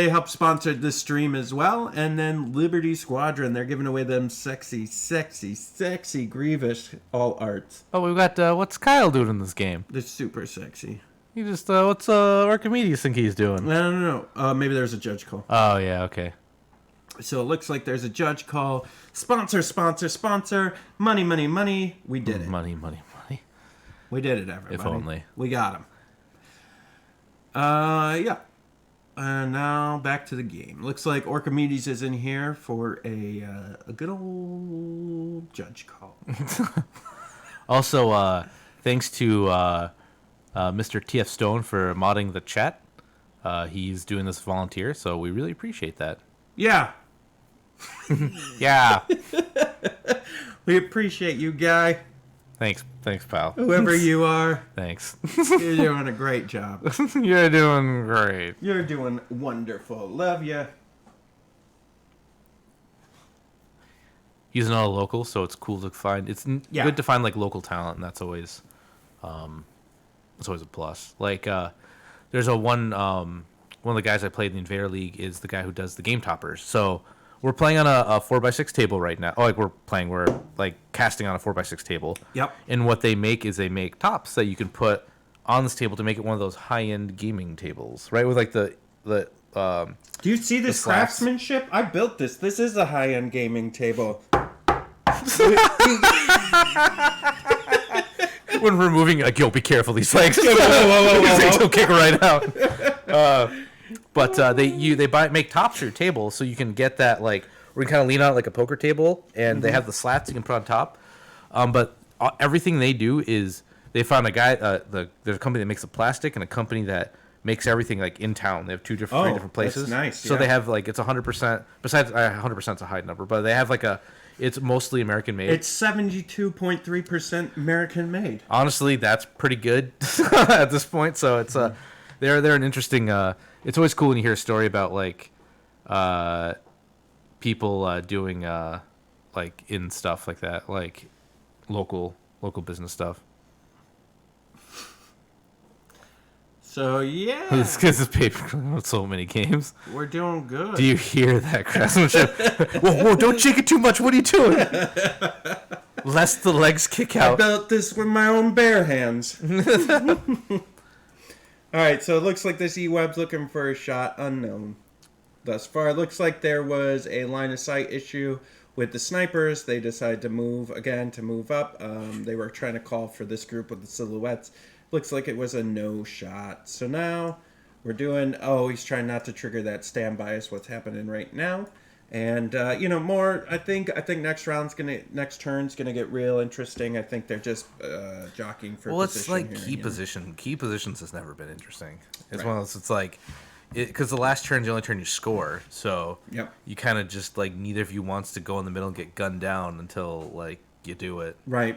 helped sponsor this stream as well. And then Liberty Squadron, they're giving away them sexy Grievous all arts. Oh, we got what's Kyle doing in this game? They're super sexy. He just what's Archimedes think he's doing? No. Maybe there's a judge call. Oh yeah, okay. So it looks like there's a judge call. Sponsor. Money. We did it. Money. We did it, everybody. If only. We got him. Yeah. And now back to the game. Looks like Archimedes is in here for a good old judge call. Also, thanks to Mr. TF Stone for modding the chat. He's doing this volunteer, so we really appreciate that. Yeah. Yeah. We appreciate you, guy. Thanks, pal. Whoever you are. Thanks. You're doing a great job. You're doing great. You're doing wonderful. Love ya. He's not a local, so it's cool to find. It's good to find like local talent, and that's always a plus. Like there's one of the guys I played in the Invader League is the guy who does the game toppers. So we're playing on a 4x6 table right now. Oh, like we're like casting on a 4x6 table. Yep. And what they make is they make tops that you can put on this table to make it one of those high-end gaming tables, right? With like the Do you see this craftsmanship? I built this. This is a high-end gaming table. When we're moving, like, yo, be careful these legs. Whoa. They'll kick right out. But they make tops for your table, so you can get that like where you kind of lean out like a poker table, and they have the slats you can put on top. But everything they do is they found a guy. There's a company that makes the plastic and a company that makes everything like in town. They have three different places. That's nice. So yeah. they have like it's 100%. Besides, 100% is a high number, but they have like it's mostly American made. It's 72.3% American made. Honestly, that's pretty good at this point. So it's they're an interesting. It's always cool when you hear a story about like people doing like in stuff like that, like local business stuff. So yeah, This is paper with so many games. We're doing good. Do you hear that craftsmanship? whoa, don't shake it too much. What are you doing? Lest the legs kick out. I built this with my own bare hands. All right, so it looks like this E-Web's looking for a shot unknown. Thus far, it looks like there was a line of sight issue with the snipers. They decided to move up. They were trying to call for this group with the silhouettes. Looks like it was a no shot. So now we're doing. Oh, he's trying not to trigger that standby. Is what's happening right now. And more. I think next turn's gonna get real interesting. I think they're just jockeying for. Well, position it's like here, key position. Key positions has never been interesting. It's Right. one of those. It's like, because the last turn's the only turn you score. So Yep. you kind of just like neither of you wants to go in the middle and get gunned down until like you do it. Right.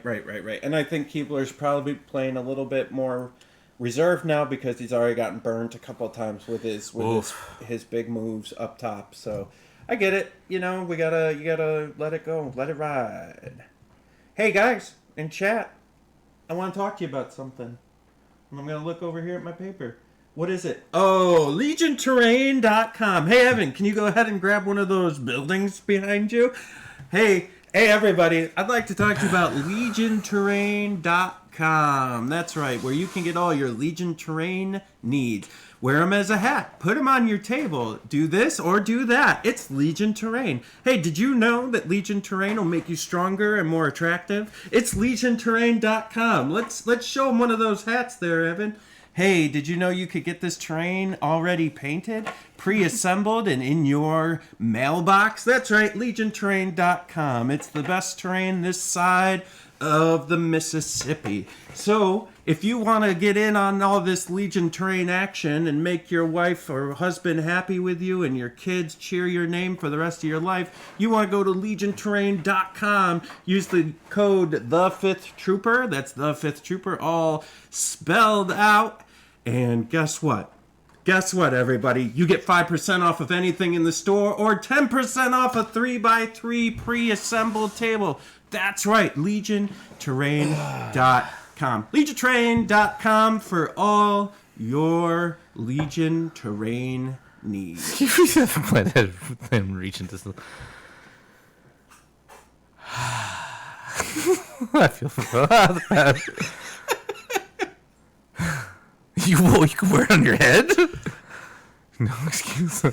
And I think Keebler's probably playing a little bit more reserved now because he's already gotten burnt a couple of times with his big moves up top. So I get it. You gotta let it go, let it ride. Hey guys, in chat, I want to talk to you about something. And I'm gonna look over here at my paper. What is it? Oh, LegionTerrain.com. Hey Evan, can you go ahead and grab one of those buildings behind you? Hey everybody, I'd like to talk to you about LegionTerrain.com. That's right, where you can get all your Legion Terrain needs. Wear them as a hat. Put them on your table. Do this or do that. It's Legion Terrain. Hey, did you know that Legion Terrain will make you stronger and more attractive? It's LegionTerrain.com. Let's show them one of those hats there, Evan. Hey, did you know you could get this terrain already painted, pre-assembled, and in your mailbox? That's right, LegionTerrain.com. It's the best terrain this side of the Mississippi. So, if you want to get in on all this Legion Terrain action and make your wife or husband happy with you and your kids cheer your name for the rest of your life, you want to go to legionterrain.com. Use the code THE5THTROOPER. That's The Fifth Trooper, all spelled out. And guess what? Guess what, everybody? You get 5% off of anything in the store or 10% off a 3x3 pre-assembled table. That's right, legionterrain.com. legionterrain.com for all your Legion Terrain needs. You haven't played Region this. I feel bad. You can wear it on your head? No excuse. Hey,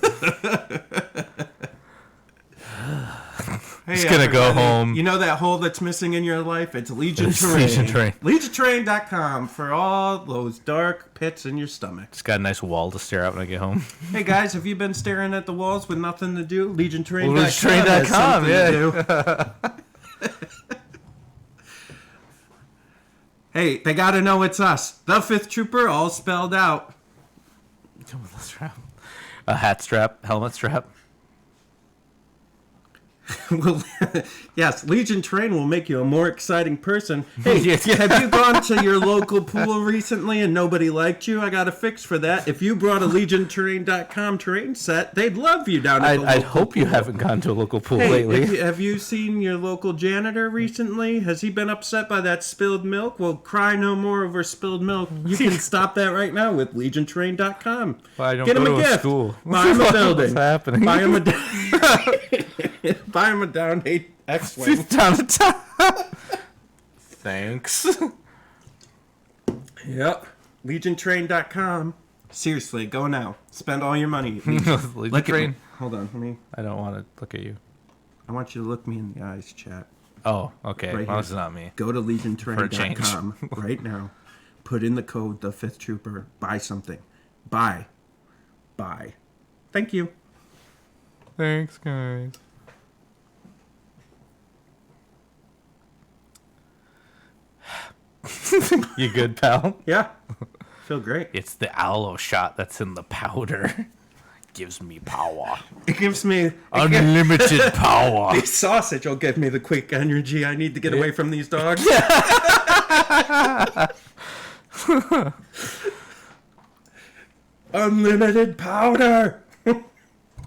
just gonna go everybody, home. You know that hole that's missing in your life? It's Legion Terrain. Legion Terrain. legionterrain.com for all those dark pits in your stomach. Just got a nice wall to stare at when I get home. Hey guys, have you been staring at the walls with nothing to do? LegionTerrain.com. LegionTerrain.com, yeah. Hey, they gotta know it's us. The Fifth Trooper, all spelled out. Come with a strap. A hat strap, helmet strap. Well, yes, Legion Terrain will make you a more exciting person. Hey, have you gone to your local pool recently and nobody liked you? I got a fix for that. If you brought a LegionTerrain.com terrain set, they'd love you down at the local I'd hope pool. You haven't gone to a local pool Hey, lately. have you seen your local janitor recently? Has he been upset by that spilled milk? Well, cry no more over spilled milk. You can stop that right now with LegionTerrain.com. Well, I don't Get him go a to gift. school. Buy him a building. What's happening? Buy him a buy him a down 8 X-Wing. Thanks. Yep. LegionTerrain.com. Seriously, go now. Spend all your money. Legion Look at Terrain. me. Hold on, let me. I don't want to look at you. I want you to look me in the eyes, chat. Oh, okay. Right Well, here. it's not me. Go to For a change. LegionTerrain.com right now. Put in the code The Fifth Trooper. Buy something. Buy. Thank you. Thanks, guys. You good, pal? Yeah. Feel great. It's the aloe shot that's in the powder. Gives me power. It gives me unlimited power. The sausage will give me the quick energy I need to get away from these dogs. Unlimited powder.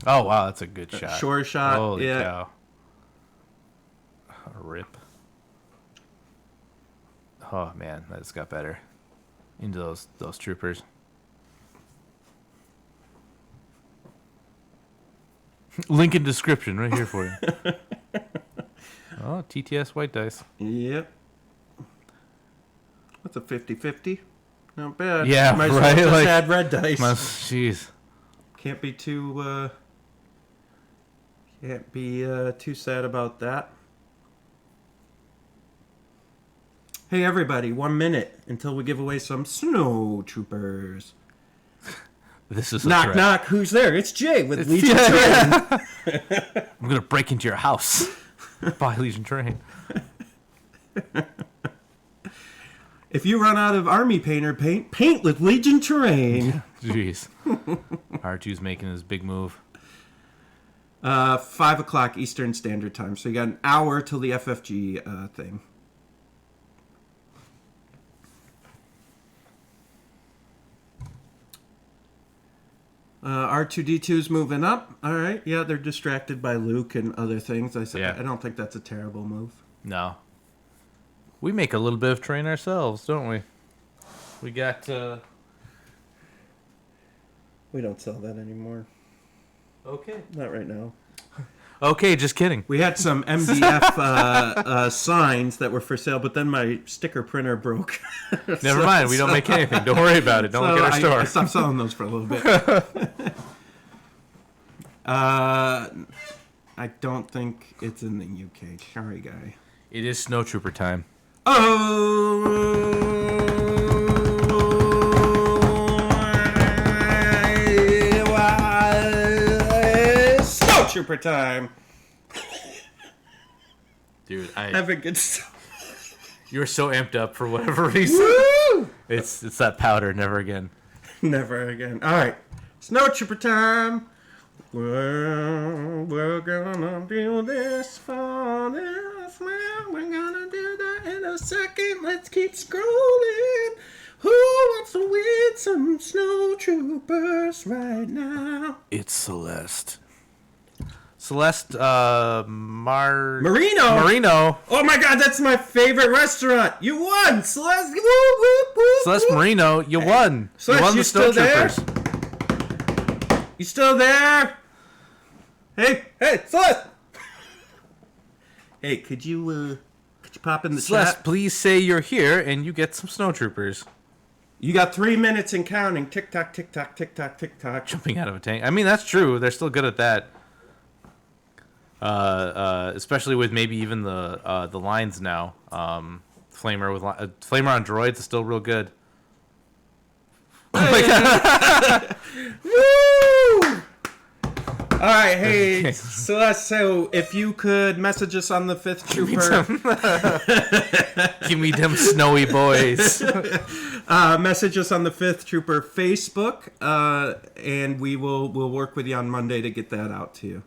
Oh wow, that's a good shot. Sure shot. Holy yeah. cow. Rip. Oh man, that just got better. Into those troopers. Link in description right here for you. Oh, TTS white dice. Yep. That's a 50-50. Not bad. Yeah, Might as right. well just Like, add red dice. Jeez. Can't be too sad about that. Hey everybody, 1 minute until we give away some snow troopers. This is a knock threat. knock. Who's there? It's Jay with Legion Terrain. I'm gonna break into your house. Buy Legion Terrain. If you run out of army painter paint, paint with Legion Terrain. Jeez. R2's making his big move. 5 o'clock Eastern Standard Time. So you got an hour till the FFG thing. R2D2's moving up. All right. Yeah, they're distracted by Luke and other things. I don't think that's a terrible move. No. We make a little bit of terrain ourselves, don't we? We got We don't sell that anymore. Okay. Not right now. Okay, just kidding. We had some MDF signs that were for sale, but then my sticker printer broke. Never mind. We don't make anything. Don't worry about it. Don't look at our store. I stopped selling those for a little bit. I don't think it's in the UK. Sorry, guy. It is Snow Trooper time. Snow Trooper time. Dude, have a good. You were so amped up for whatever reason. Woo! It's that powder. Never again. Never again. All right. Snow Trooper time. We're gonna do this for this man. We're gonna do that in a second. Let's keep scrolling. Who wants to win some Snow Troopers right now? It's Celeste. Celeste Marino. Oh my God, that's my favorite restaurant. You won, Celeste. Woo, woo, woo, Celeste woo. Marino, you won. Celeste, you won you the Snow still there? Troopers. You still there? Hey, Celeste. Hey, could you pop in the Celeste, chat? please say you're here and you get some Snow Troopers. You got 3 minutes and counting. Tick tock, tick tock, tick tock, tick tock. Jumping out of a tank. I mean, that's true. They're still good at that. Especially with maybe even the lines now. Flamer on droids is still real good. Oh my God. Woo! All right, hey, Celeste, so if you could message us on the 5th Trooper. Give me them snowy boys. Message us on the 5th Trooper Facebook, and we'll work with you on Monday to get that out to you.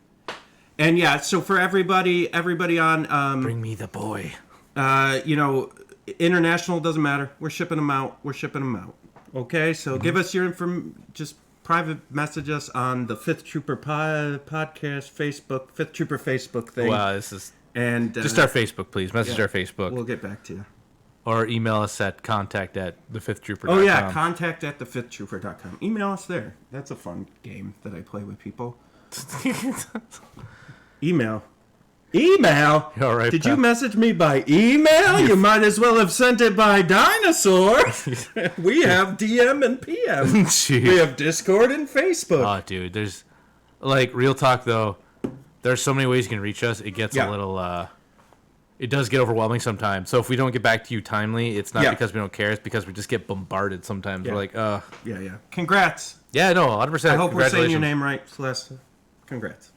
And yeah, so for everybody on bring me the boy. International doesn't matter. We're shipping them out. Okay, so give us your just private message us on the 5th Trooper podcast Facebook, 5th Trooper Facebook thing. Wow, this is and just our Facebook, please. Message our Facebook. We'll get back to you. Or email us at contact@thefifthtrooper.com. Oh yeah, contact@thefifthtrooper.com. Email us there. That's a fun game that I play with people. Email. All right, Did pal. you message me by email? You might as well have sent it by dinosaur. We have DM and PM. Jeez. We have Discord and Facebook. Oh, dude, there's real talk though. There's so many ways you can reach us. It gets a little. It does get overwhelming sometimes. So if we don't get back to you timely, it's not because we don't care. It's because we just get bombarded sometimes. Yeah. We're like, Yeah. Congrats. Yeah, no, 100%. I hope we're saying your name right, Celeste. Congrats.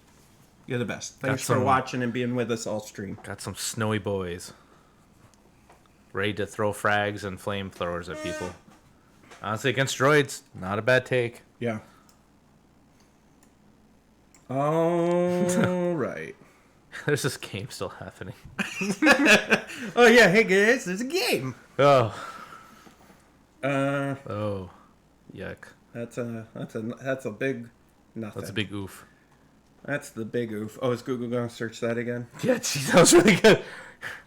You're the best. Thanks for some- watching and being with us all stream. Got some snowy boys. Ready to throw frags and flamethrowers at people. Honestly, against droids, not a bad take. Yeah. All right. There's this game still happening. Oh yeah, hey guys, there's a game. Oh. Uh. Oh. Yuck. That's a big nothing. That's a big oof. That's the big oof. Oh, is Google gonna search that again? Yeah, geez, that was really good.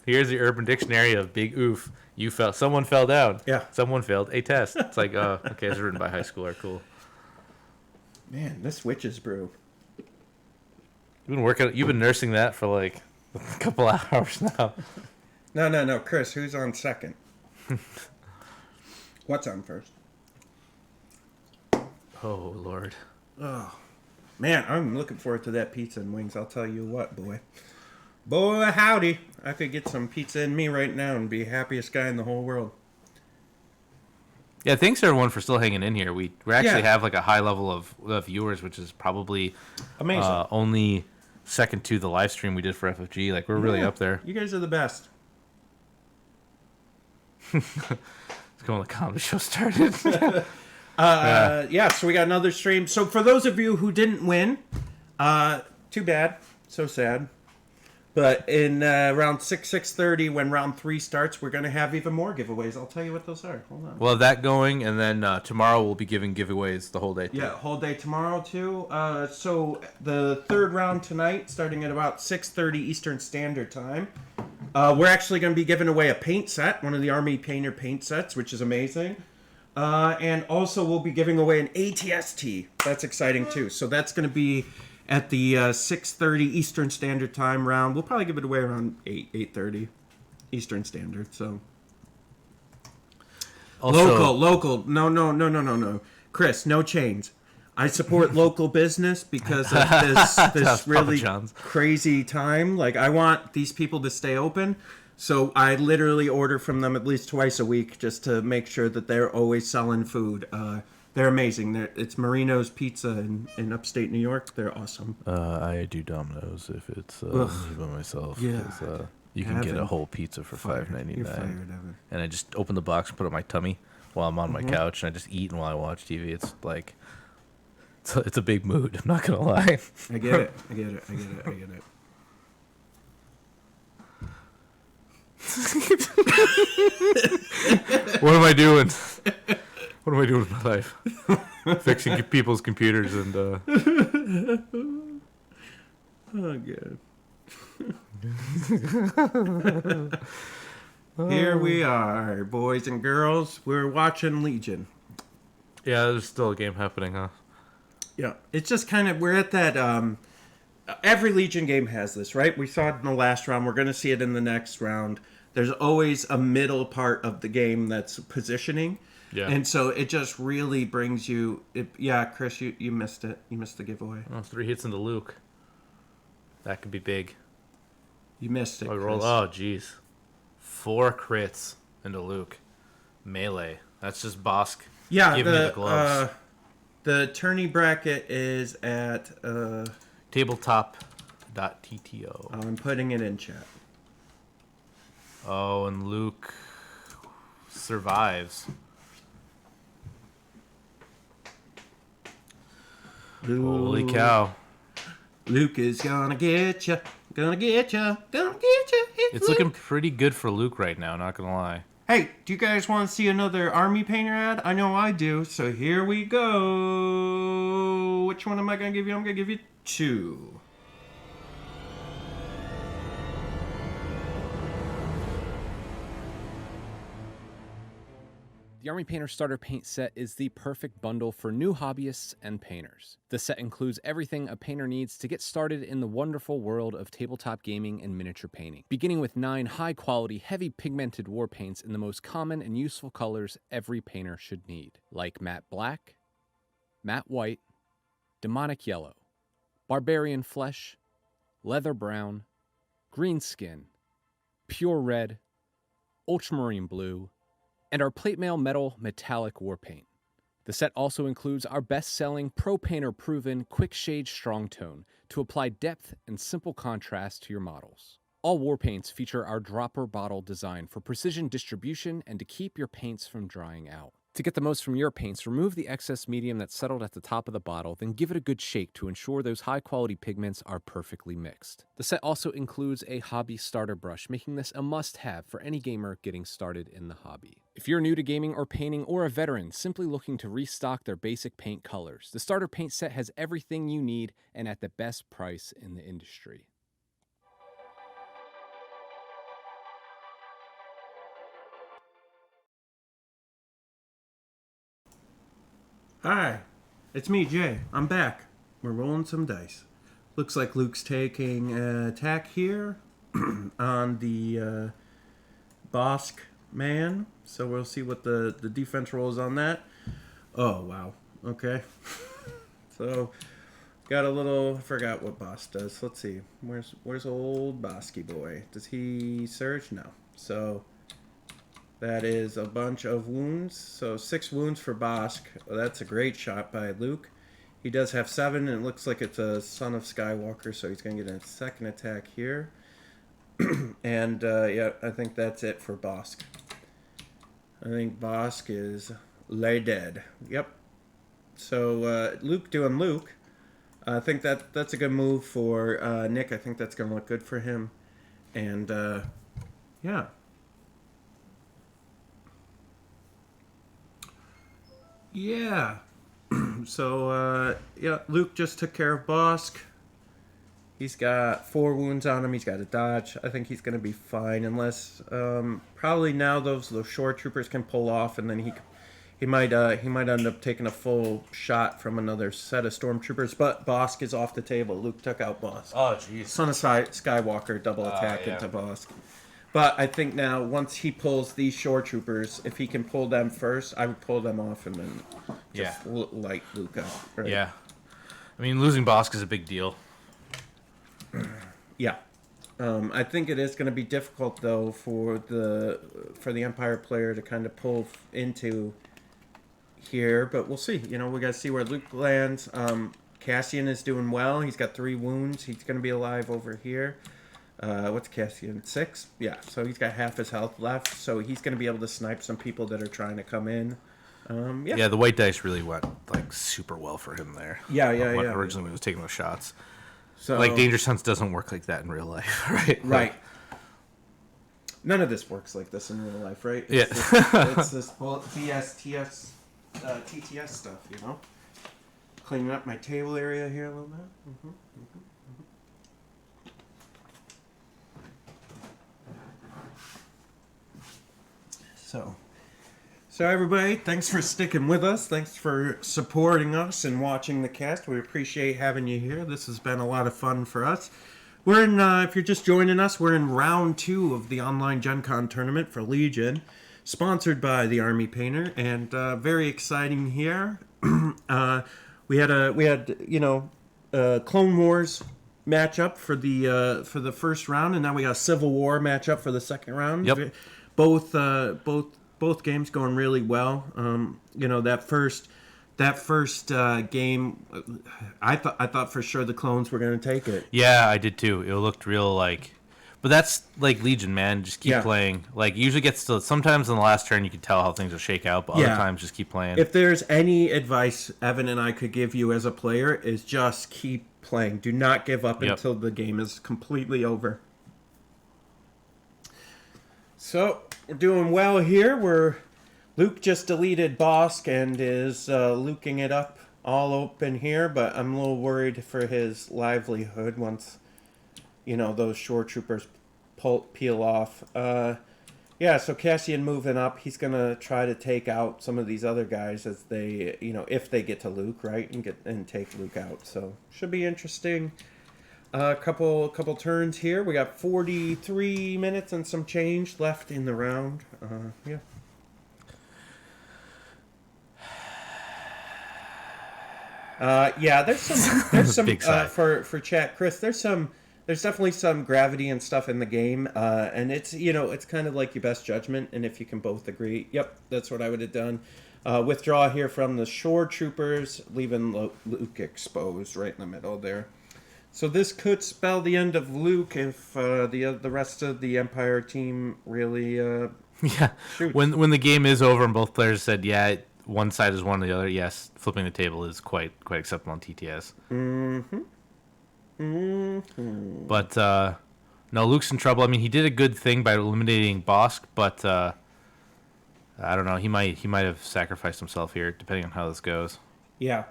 Here's the Urban Dictionary of big oof. Someone fell down. Yeah. Someone failed a test. It's like, okay, it's written by high schooler. Cool. Man, this witch's brew. You've been nursing that for like a couple hours now. No, Chris, who's on second? What's on first? Oh Lord. Oh, man, I'm looking forward to that pizza and wings. I'll tell you what, boy, howdy! I could get some pizza in me right now and be happiest guy in the whole world. Yeah, thanks to everyone for still hanging in here. We actually have like a high level of viewers, which is probably amazing. Only second to the live stream we did for FFG. Like we're really up there. You guys are the best. Let's go when the comedy show started. Yeah, so we got another stream. So for those of you who didn't win, too bad. So sad. But in around 6:30, when round 3 starts, we're going to have even more giveaways. I'll tell you what those are. Hold on. We'll have that going, and then tomorrow we'll be giving giveaways the whole day. Yeah, whole day tomorrow, too. So the third round tonight, starting at about 6:30 Eastern Standard Time. We're actually going to be giving away a paint set, one of the Army Painter paint sets, which is amazing. And also we'll be giving away an ATST. That's exciting, too. So that's going to be at the 6:30 Eastern Standard Time round. We'll probably give it away around 8:30 Eastern Standard. So Also, local. No. Chris, no chains. I support local business because of this really crazy time. Like, I want these people to stay open. So I literally order from them at least twice a week just to make sure that they're always selling food. They're amazing. It's Marino's Pizza in upstate New York. They're awesome. I do Domino's if it's me by myself. Yeah. You can get a whole pizza for $5.99. You're fired, Evan. And I just open the box and put it in my tummy. while I'm on my Mhm. couch, and I just eat while I watch TV. It's like it's a big mood. I'm not gonna lie. I get it. I get it. I get it. I get it. What am I doing? What am I doing with my life? Fixing people's computers and. Oh, good. Here we are, boys and girls. We're watching Legion. Yeah, there's still a game happening, huh? Yeah, it's just kind of we're at that. Every Legion game has this, right? We saw it in the last round. We're going to see it in the next round. There's always a middle part of the game that's positioning. Yeah. And so it just really brings you. Yeah, Chris, you missed it. You missed the giveaway. Oh, 3 hits into Luke. That could be big. You missed it. Oh, jeez. 4 crits into Luke. Melee. That's just Bosk. Yeah, Give me the gloves. The tourney bracket is at tabletop.tto. I'm putting it in chat. Oh, and Luke survives. Holy cow. Luke is gonna get you. Gonna get you. Gonna get you. It's looking pretty good for Luke right now, not gonna lie. Hey, do you guys want to see another Army Painter ad? I know I do. So here we go. Which one am I going to give you? I'm going to give you 2. The Army Painter Starter Paint Set is the perfect bundle for new hobbyists and painters. The set includes everything a painter needs to get started in the wonderful world of tabletop gaming and miniature painting, beginning with 9 high-quality, heavy pigmented war paints in the most common and useful colors every painter should need, like matte black, matte white, demonic yellow, barbarian flesh, leather brown, green skin, pure red, ultramarine blue, and our plate mail metal metallic war paint. The set also includes our best-selling Pro Painter proven Quick Shade Strong Tone to apply depth and simple contrast to your models. All war paints feature our dropper bottle design for precision distribution and to keep your paints from drying out. To get the most from your paints, remove the excess medium that's settled at the top of the bottle, then give it a good shake to ensure those high-quality pigments are perfectly mixed. The set also includes a hobby starter brush, making this a must-have for any gamer getting started in the hobby. If you're new to gaming or painting or a veteran simply looking to restock their basic paint colors, the starter paint set has everything you need and at the best price in the industry. Hi, it's me, Jay. I'm back. We're rolling some dice. Looks like Luke's taking an attack here on the Bosk man. So we'll see what the defense rolls on that. Oh, wow. Okay. So, got a little... I forgot what Bosk does. Let's see. Where's old Bosky boy? Does he surge? No. So... that is a bunch of wounds. So 6 wounds for Bosk. Well, that's a great shot by Luke. He does have 7, and it looks like it's a Son of Skywalker, so he's going to get a second attack here. And, yeah, I think that's it for Bosk. I think Bosk is lay dead. Yep. So, Luke doing Luke. I think that's a good move for Nick. I think that's going to look good for him. And, yeah. Yeah. So, yeah, Luke just took care of Bosk. He's got 4 wounds on him. He's got a dodge. I think he's going to be fine unless, probably now those shore troopers can pull off, and then he might end up taking a full shot from another set of stormtroopers. But Bosk is off the table. Luke took out Bosk. Oh, jeez. Son of Skywalker double attack into Bosk. But I think now, once he pulls these shore troopers, if he can pull them first, I would pull them off and then just light Luke up. Right? Yeah. I mean, losing Bosk is a big deal. Yeah. I think it is going to be difficult, though, for the Empire player to kind of pull into here. But we'll see. You know, we got to see where Luke lands. Cassian is doing well. He's got 3 wounds. He's going to be alive over here. What's Cassian? 6? Yeah, so he's got half his health left, so he's going to be able to snipe some people that are trying to come in. Yeah. Yeah, the white dice really went like super well for him there. Yeah. Originally when he was taking those shots. So like Danger Sense doesn't work like that in real life, right? Right. None of this works like this in real life, right? Yeah. It's this BS, TTS stuff, you know? Cleaning up my table area here a little bit. So everybody, thanks for sticking with us. Thanks for supporting us and watching the cast. We appreciate having you here. This has been a lot of fun for us. We're in, if you're just joining us, we're in round 2 of the online GenCon tournament for Legion, sponsored by the Army Painter, and very exciting here. We had Clone Wars matchup for the first round, and now we got a Civil War matchup for the second round. Yep. Both games going really well. That first game, I thought for sure the clones were going to take it. Yeah, I did too. It looked real but that's like Legion, man. Just keep playing. Like usually gets to sometimes in the last turn you can tell how things will shake out, but other times just keep playing. If there's any advice Evan and I could give you as a player is just keep playing. Do not give up until the game is completely over. So we're doing well here. Luke just deleted Bosk and is luking it up all open here, but I'm a little worried for his livelihood once, those shore troopers peel off. So Cassian moving up. He's going to try to take out some of these other guys as they, if they get to Luke, right, and take Luke out. So should be interesting. A couple turns here. We got 43 minutes and some change left in the round. There's some Big sigh. For chat, Chris. There's definitely some gravity and stuff in the game, and it's it's kind of like your best judgment, and if you can both agree, yep, that's what I would have done. Withdraw here from the shore troopers, leaving Luke exposed right in the middle there. So this could spell the end of Luke if the rest of the Empire team really shoots. When the game is over and both players said one side is one or the other, yes, flipping the table is quite acceptable on TTS. But no, Luke's in trouble. I mean, he did a good thing by eliminating Bosk, but I don't know. He might have sacrificed himself here, depending on how this goes. Yeah.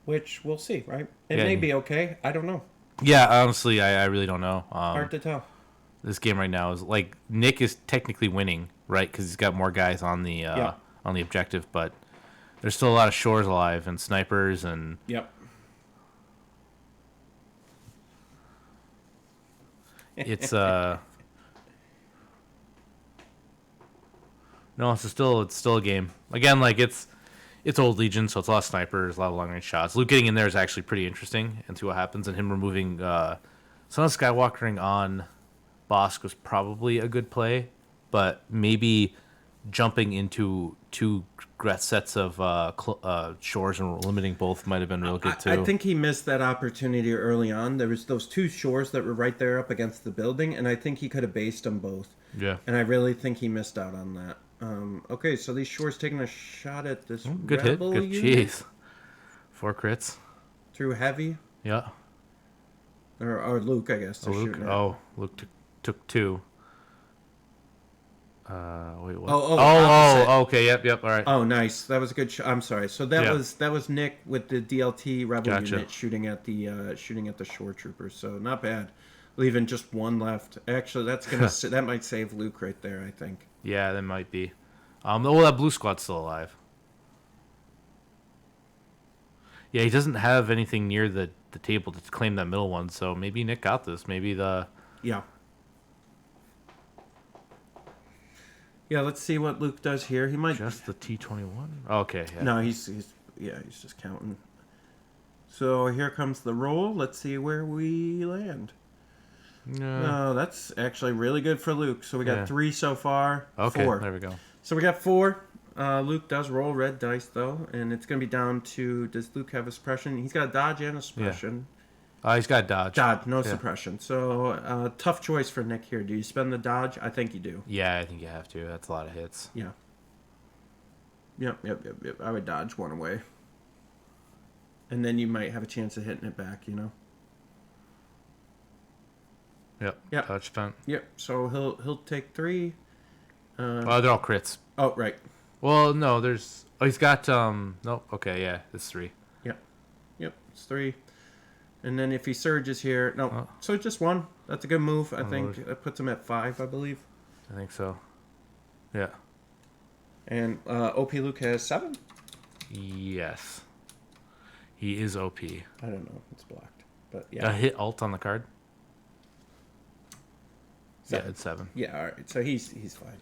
Which we'll see, right? It may be okay. I don't know. Yeah, honestly, I really don't know. Hard to tell. This game right now is like Nick is technically winning, right? Because he's got more guys on the objective, but there's still a lot of shores alive and snipers and. Yep. It's no, it's still a game. Again, like it's old Legion, so it's a lot of snipers, a lot of long range shots. Luke getting in there is actually pretty interesting, and see what happens. And him removing Son of Skywalkering on Bosk was probably a good play, but maybe jumping into two sets of shores and limiting both might have been real good too. I think he missed that opportunity early on. There was those two shores that were right there up against the building, and I think he could have based them both. Yeah. And I really think he missed out on that. Okay, so these shores taking a shot at this good rebel hit. Good unit. jeez. 4 crits. Through heavy? Yeah. Or Luke, I guess. Luke took 2. Wait, what? Okay, yep, all right. Oh, nice. That was a good shot. I'm sorry. So that was Nick with the DLT rebel unit shooting at the shore troopers. So not bad. Leaving just one left. Actually, that might save Luke right there, I think. Yeah, that might be. That blue squad's still alive. Yeah, he doesn't have anything near the table to claim that middle one, so maybe Nick got this. Maybe the... Yeah. Yeah, let's see what Luke does here. He might... Just the T-21? Okay, yeah. No, he's just counting. So here comes the roll. Let's see where we land. No, that's actually really good for Luke. So we got 3 so far. Okay, 4. There we go. So we got 4. Luke does roll red dice, though. And it's going to be down to, does Luke have a suppression? He's got a dodge and a suppression. He's got dodge. Dodge, no Yeah. suppression. So tough choice for Nick here. Do you spend the dodge? I think you do. Yeah, I think you have to. That's a lot of hits. Yeah. Yep. I would dodge one away. And then you might have a chance of hitting it back, you know? Yep. Dodge spent. Yep. So he'll take 3. They're all crits. Oh, right. Well, no, there's... Oh, he's got... Nope. Okay, yeah. It's 3. Yep. It's 3. And then if he surges here... No. So just 1. That's a good move. I think that puts him at 5, I believe. I think so. Yeah. And OP Luke has 7? Yes. He is OP. I don't know. It's blocked. But yeah. Hit alt on the card? 7. Yeah, it's 7. Yeah, all right. So he's fine.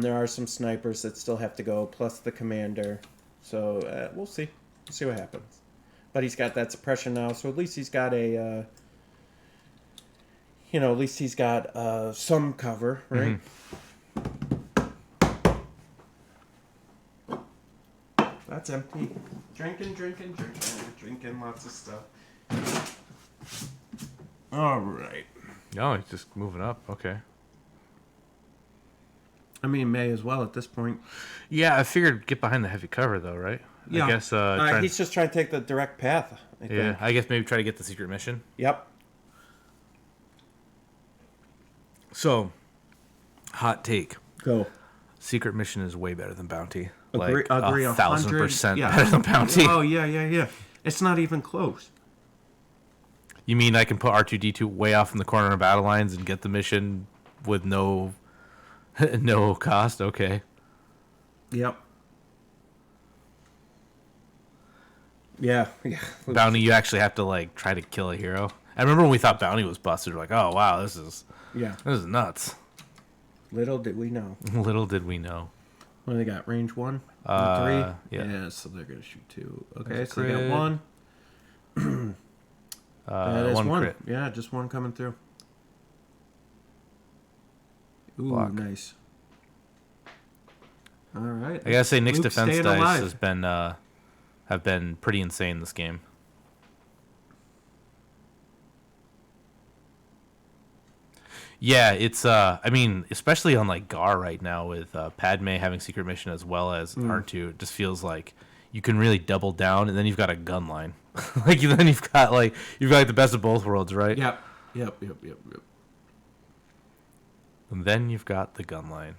There are some snipers that still have to go, plus the commander. So we'll see. We'll see what happens. But he's got that suppression now, so at least he's got a... at least he's got some cover, right? That's empty. Drinking lots of stuff. All right. No, he's just moving up. Okay. I mean, may as well at this point. Yeah, I figured get behind the heavy cover, though, right? Yeah. I guess... he's just trying to take the direct path, I think. I guess maybe try to get the secret mission. Yep. So, hot take. Go. Secret mission is way better than bounty. Agree, like 1,000% yeah. better than bounty. Oh, yeah. It's not even close. You mean I can put R2-D2 way off in the corner of battle lines and get the mission with no cost? Okay. Yep. Yeah. Bounty, you actually have to like try to kill a hero. I remember when we thought bounty was busted, we're like, oh wow, this is nuts. Little did we know. Little did we know. What do they got? Range 1? 3? Yeah, so they're going to shoot 2. Okay, so they got 1. That is 1. Crit. Yeah, just 1 coming through. Ooh, Block. Nice. All right. I gotta say, Nick's Luke's defense staying dice alive. have been pretty insane this game. Yeah, it's I mean, especially on like Gar right now with Padme having secret mission as well as R2, it just feels like you can really double down, and then you've got a gun line. Like then you've got the best of both worlds, right? Yep. And then you've got the gun line.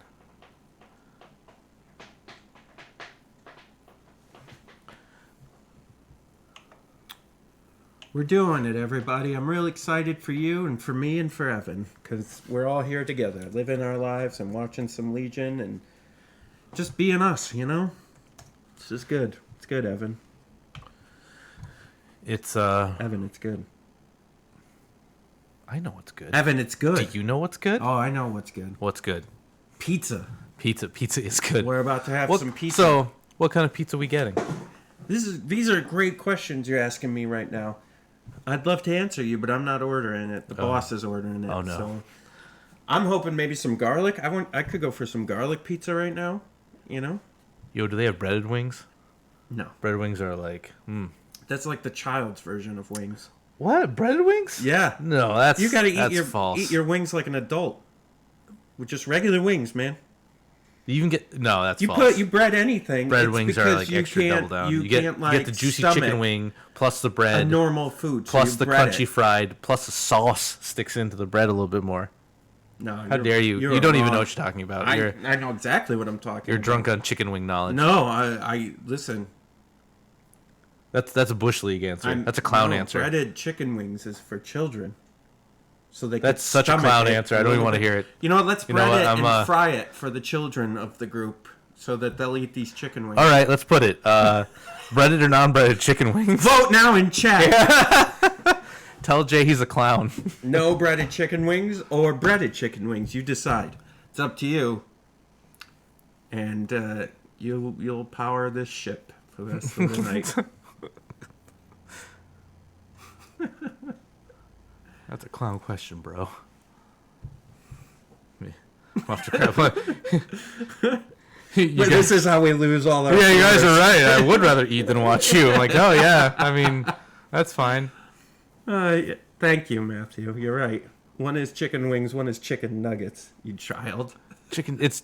We're doing it, everybody. I'm really excited for you and for me and for Evan, because we're all here together, living our lives and watching some Legion and just being us, you know? It's just good. It's good, Evan. It's Evan, it's good. I know what's good. Evan, it's good. Do you know what's good? Oh, I know what's good. What's good? Pizza. Pizza is good. We're about to have some pizza. So, what kind of pizza are we getting? These are great questions you're asking me right now. I'd love to answer you, but I'm not ordering it. The boss is ordering it. Oh, no. So I'm hoping maybe some garlic. I could go for some garlic pizza right now, you know? Yo, do they have breaded wings? No. Breaded wings are like, That's like the child's version of wings. What? Breaded wings? Yeah. No, that's you gotta false. eat your wings like an adult. With just regular wings, man. You even get that's false. You bread anything. Bread it's wings are like extra double down. You get the juicy chicken wing plus the bread, a normal food, so plus you the bread crunchy it. fried, plus the sauce sticks into the bread a little bit more. No, how dare you? You don't even know what you're talking about. I know exactly what I'm talking. You're about. drunk on chicken wing knowledge. No, I listen. That's a bush league answer. That's a clown answer. Breaded chicken wings is for children. So that's such a clown answer. I don't even want to hear it. You know what? Let's bread it and fry it for the children of the group, so that they'll eat these chicken wings. All right, let's put it. Breaded or non-breaded chicken wings? Vote now in chat. Tell Jay he's a clown. No breaded chicken wings or breaded chicken wings. You decide. It's up to you. And you'll power this ship for the rest of the night. That's a clown question, bro. But this is how we lose all our. Yeah, you guys are right. I would rather eat than watch you. I'm like, oh yeah. I mean, that's fine. Thank you, Matthew. You're right. One is chicken wings, one is chicken nuggets, you child. Chicken, it's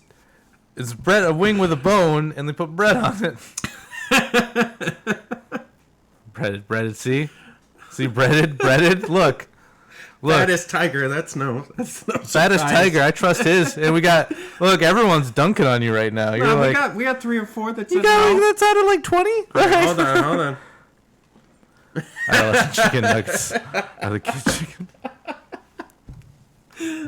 bread, a wing with a bone, and they put bread on it. breaded, see? See, breaded, look. Fattest tiger, that's no Fattest surprise. tiger, I trust his. And we got, look, everyone's dunking on you right now. You're No, like, we got 3 or 4 that you said got no. that's out of like 20? Right, hold on. I love chicken nuggets. I like chicken.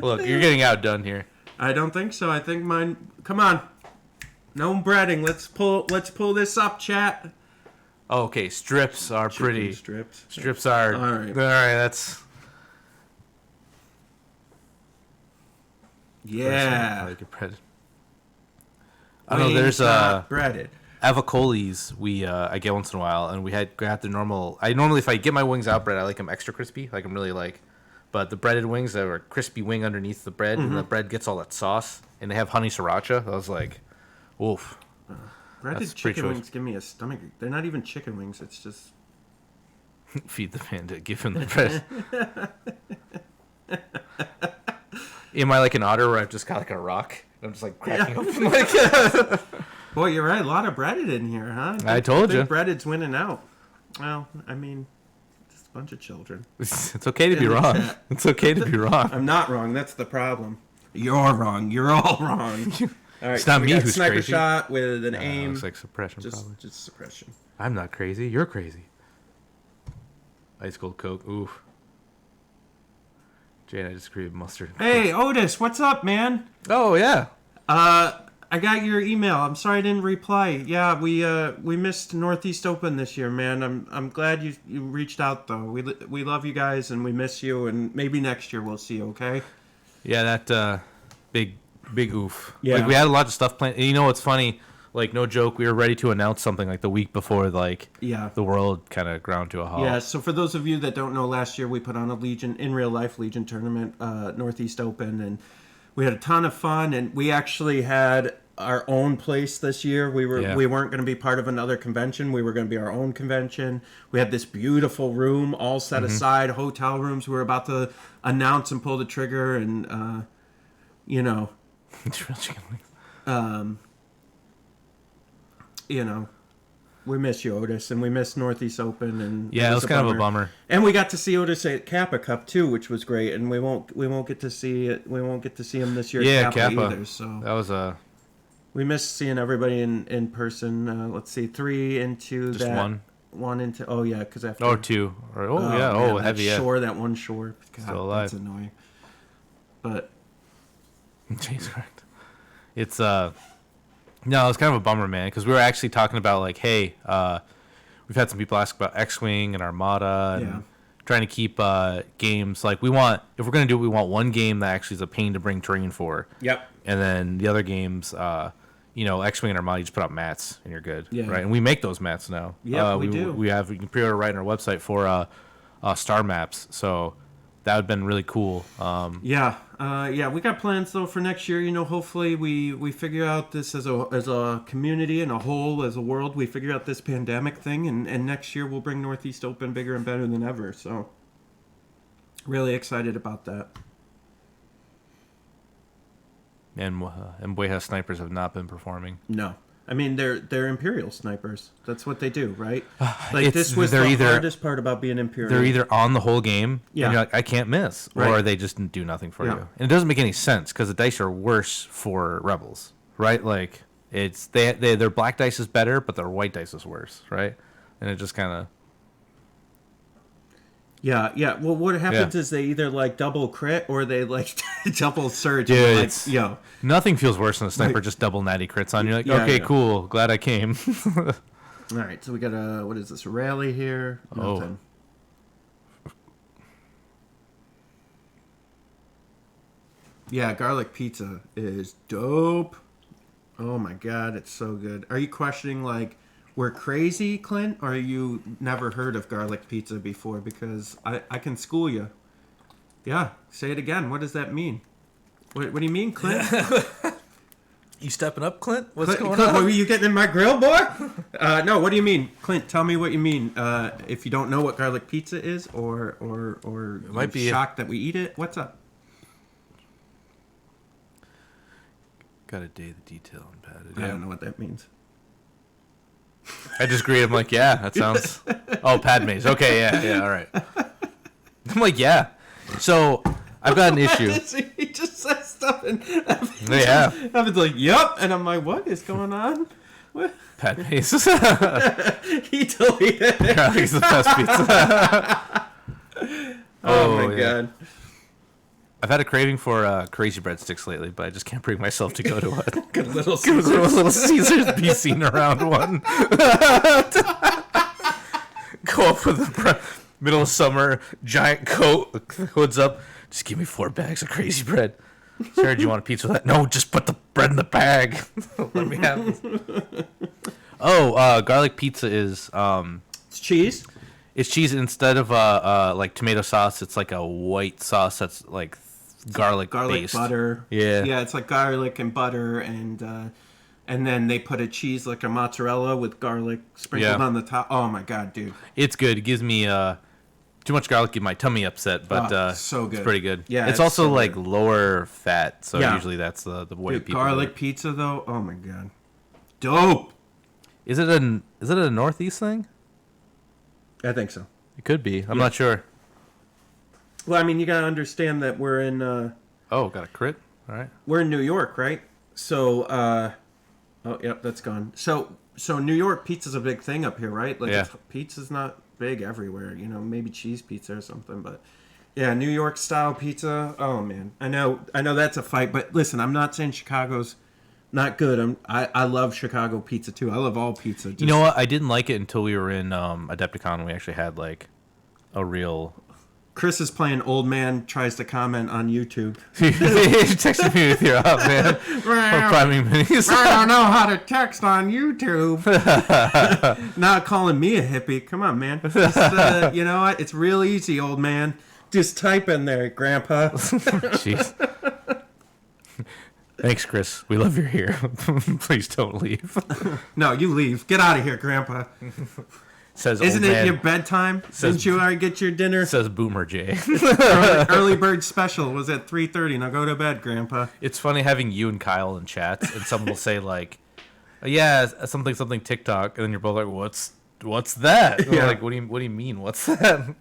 Look, you're getting outdone here. I don't think so. I think mine. Come on, no breading. Let's pull this up, chat. Oh, okay, strips are Chicken pretty. strips. Strips are. All right. That's. Yeah. I like it breaded. I know there's breaded. Avocolis I get once in a while, and we got the normal. I normally, if I get my wings out bread, I like them extra crispy. Like I'm really like, but the breaded wings that are a crispy wing underneath the bread, and the bread gets all that sauce, and they have honey sriracha. I was like, oof. Breaded That's pretty chicken choice. wings give me a stomach. They're not even chicken wings. It's just Feed the panda, give him the bread. Am I like an otter where I've just got like a rock? I'm just like cracking open like. Boy, you're right. A lot of breaded in here, huh? I told you. Breaded's winning out. Well, I mean, just a bunch of children. It's okay to In be the wrong. chat. It's okay to be wrong. I'm not wrong. That's the problem. You're wrong. You're all wrong. All right, It's not we me got who's sniper crazy. shot with an aim. It's like suppression, probably. Just suppression. I'm not crazy. You're crazy. Ice cold Coke. Oof. Jane, I just created mustard. Hey, Otis, what's up, man? Oh yeah. I got your email. I'm sorry I didn't reply. Yeah, we missed Northeast Open this year, man. I'm glad you reached out though. We love you guys and we miss you, and maybe next year we'll see you. Okay. Yeah, that big oof. Yeah. Like we had a lot of stuff planned. And you know what's funny? Like no joke, we were ready to announce something like the week before, like the world kind of ground to a halt. Yeah, so for those of you that don't know, last year we put on a Legion, in real life Legion tournament, Northeast Open, and we had a ton of fun, and we actually had our own place this year. We weren't going to be part of another convention. We were going to be our own convention. We had this beautiful room all set aside, hotel rooms. We were about to announce and pull the trigger, and you know, you know, we miss you, Otis, and we miss Northeast Open, and Yeah, it was kind of a bummer. And we got to see Otis at Kappa Cup too, which was great. And we won't get to see it. We won't get to see him this year Yeah, at Kappa Kappa. either. So that was a. We missed seeing everybody in person. Let's see, 3 into Just that. one? 1 into because after Or 2. Or man, that heavy. Yeah. shore, that one shore. God, Still alive. That's annoying. But Jeez, correct. It's no, it's kind of a bummer, man, because we were actually talking about like, hey, we've had some people ask about X-Wing and Armada, and trying to keep games like we want. If we're gonna do it, we want one game that actually is a pain to bring terrain for. Yep. And then the other games, X-Wing and Armada, you just put out mats and you're good, Yeah. right? And we make those mats now. Yeah, we do. We can pre-order right on our website for star maps, so that would have been really cool. We got plans though for next year. You know, hopefully we figure out this as a community and a whole, as a world. We figure out this pandemic thing, and next year we'll bring Northeast Open bigger and better than ever. So, really excited about that. And Bueja snipers have not been performing. No. I mean, they're Imperial snipers. That's what they do, right? Like, It's- this was they're the either- hardest part about being Imperial. They're either on the whole game, Yeah. and you're like, I can't miss, Right. or they just do nothing for Yeah. you. And it doesn't make any sense, because the dice are worse for Rebels, right? Like, it's their black dice is better, but their white dice is worse, right? And it just kind of... Yeah. Well, what happens Yeah. is they either, like, double crit, or they, like, double surge. Dude, and, like, it's, nothing feels worse than a sniper Like- just double natty crits on you. Like, Yeah, okay, yeah. cool, glad I came. All right, so we got a, what is this, a rally here? Nothing. Yeah, garlic pizza is dope. Oh my god, it's so good. Are you questioning, like, we're crazy, Clint, or you never heard of garlic pizza before? Because I can school you. Yeah, say it again. What does that mean? What do you mean, Clint? You stepping up, Clint? What's Clint, going on? Were you getting in my grill, boy? No, what do you mean? Clint, tell me what you mean. If you don't know what garlic pizza is or It might be shocked that we eat it, what's up? Got a day the detail on padded. I don't know what that means. I just agreed. I'm like, yeah, that sounds. Oh, Padme's. Okay, yeah, all right. I'm like, yeah. So I've got an issue. He just says stuff and Yeah. Evan's like, yep, and I'm like, what is going on? What? Padme's. He deleted it. Garlic's the best pizza. Oh my god. I've had a craving for crazy breadsticks lately, but I just can't bring myself to go to one. Good Little Go to Caesars. Little Caesars, be seen around one. Go up with a middle of summer, giant coat, hoods up. Just give me 4 bags of crazy bread. Sarah, do you want a pizza with that? No, just put the bread in the bag. Let me have it. Oh, garlic pizza is it's cheese. It's cheese instead of like tomato sauce. It's like a white sauce that's like garlic based. Butter. Yeah, it's like garlic and butter, and then they put a cheese like a mozzarella with garlic sprinkled on the top. Oh my god, dude! It's good. It gives me too much garlic in my tummy upset, but so good. It's pretty good. Yeah, it's also so like good. lower fat, so usually that's the way Dude, people garlic do it. pizza though. Oh my god, dope. Is it a Northeast thing? I think so. It could be. I'm not sure. Well, I mean, you gotta understand that we're in. Oh, got a crit. All right. We're in New York, right? So, oh, yep, that's gone. So New York pizza's a big thing up here, right? Like, Yeah. pizza's not big everywhere. You know, maybe cheese pizza or something, but yeah, New York style pizza. Oh man, I know that's a fight. But listen, I'm not saying Chicago's not good. I love Chicago pizza too. I love all pizza. You know what? I didn't like it until we were in Adepticon. We actually had like a real. Chris is playing Old Man Tries to Comment on YouTube. You texted me with your man. Priming minis. I don't know how to text on YouTube. Not calling me a hippie. Come on, man. Just, you know what? It's real easy, old man. Just type in there, Grandpa. Jeez. Thanks, Chris. We love you're here. Please don't leave. No, you leave. Get out of here, Grandpa. Says Isn't old it man. your bedtime? Didn't you already get your dinner? Says Boomer J. early bird special was at 3:30. Now go to bed, Grandpa. It's funny having you and Kyle in chats, and someone will say like, "Yeah, something TikTok," and then you're both like, "What's that?" And Yeah. we're like, what do you mean? What's that?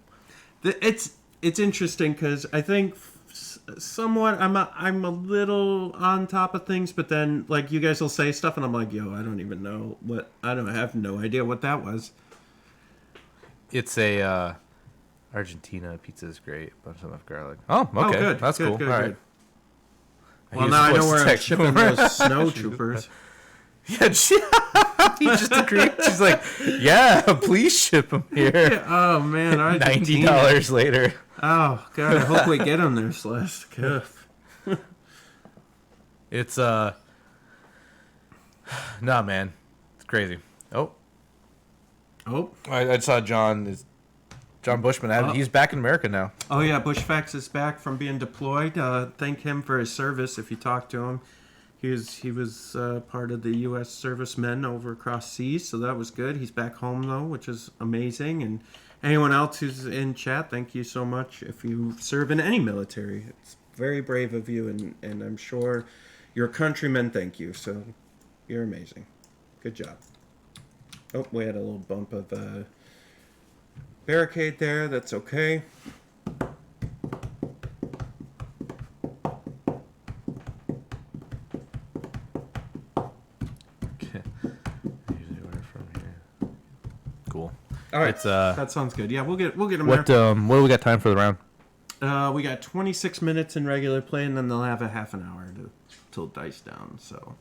It's interesting because I think somewhat I'm a little on top of things, but then like you guys will say stuff, and I'm like, "Yo, I don't even know what. I have no idea what that was." It's a Argentina pizza is great, but it's enough garlic. Oh, okay, good. that's Good, cool. good, All good. right. Well, use now I know voice where I'm text. shipping those snow troopers. Yeah, he just agreed. She's like, "Yeah, please ship them here." Oh man, $90 later. Oh god, I hope we get them there, Celeste. It's nah, man, it's crazy. Oh, I saw John Bushman. He's back in America now. Oh yeah, Bushfax is back from being deployed. Thank him for his service. If you talk to him, he was part of the U.S. servicemen over across seas, so that was good. He's back home though, which is amazing. And anyone else who's in chat, thank you so much. If you serve in any military, it's very brave of you, and I'm sure your countrymen thank you. So you're amazing. Good job. Oh, we had a little bump of barricade there. That's okay. Cool. All right, It's that sounds good. Yeah, we'll get them what there. what do we got time for the round? We got 26 minutes in regular play, and then they'll have a half an hour till dice down. So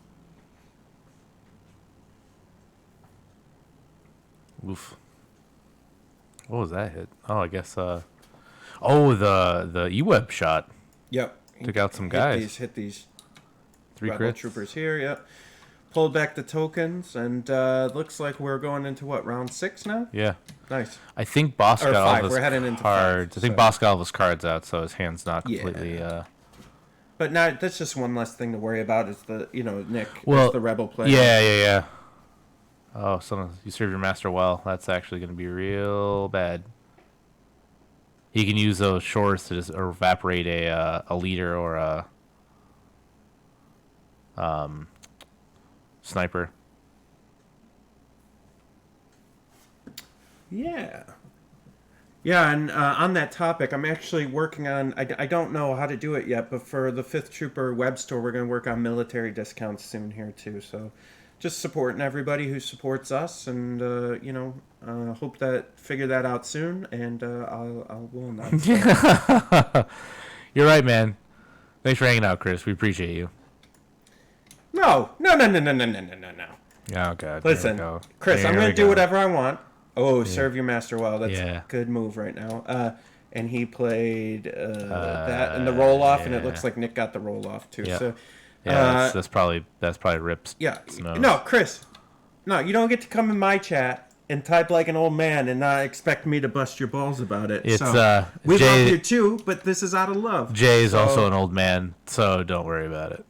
Oof. What was that hit? Oh, I guess oh, the E-Web shot. Yep. Took out some guys. Hit these 3 rebel crits. troopers here. Yep. Pulled back the tokens, and looks like we're going into what, round 6 now? Yeah. Nice. I think Boss Or got all 5. of his We're heading into 5, cards. I think so. Boss got all of his cards out, so his hand's not Yeah. completely But not, that's just one less thing to worry about. Is the Nick Well, is the rebel player. Yeah. Oh, you serve your master well. That's actually going to be real bad. He can use those shores to just evaporate a leader or a sniper. Yeah. Yeah, and on that topic, I'm actually working on. I don't know how to do it yet, but for the 5th Trooper web store, we're going to work on military discounts soon here too. So, just supporting everybody who supports us, and hope that figure that out soon, and we'll announce that. You're right, man. Thanks for hanging out, Chris. We appreciate you. No. Oh God. Listen, Chris, I'm going to do whatever I want. Oh, serve your master well. That's a good move right now. And he played that and the roll off, and it looks like Nick got the roll off too. Yep. So, that's probably Rip's. Yeah. Snows. No, Chris. No, you don't get to come in my chat and type like an old man and not expect me to bust your balls about it. It's we Jay, love you too, but this is out of love. Jay is also an old man, so don't worry about it.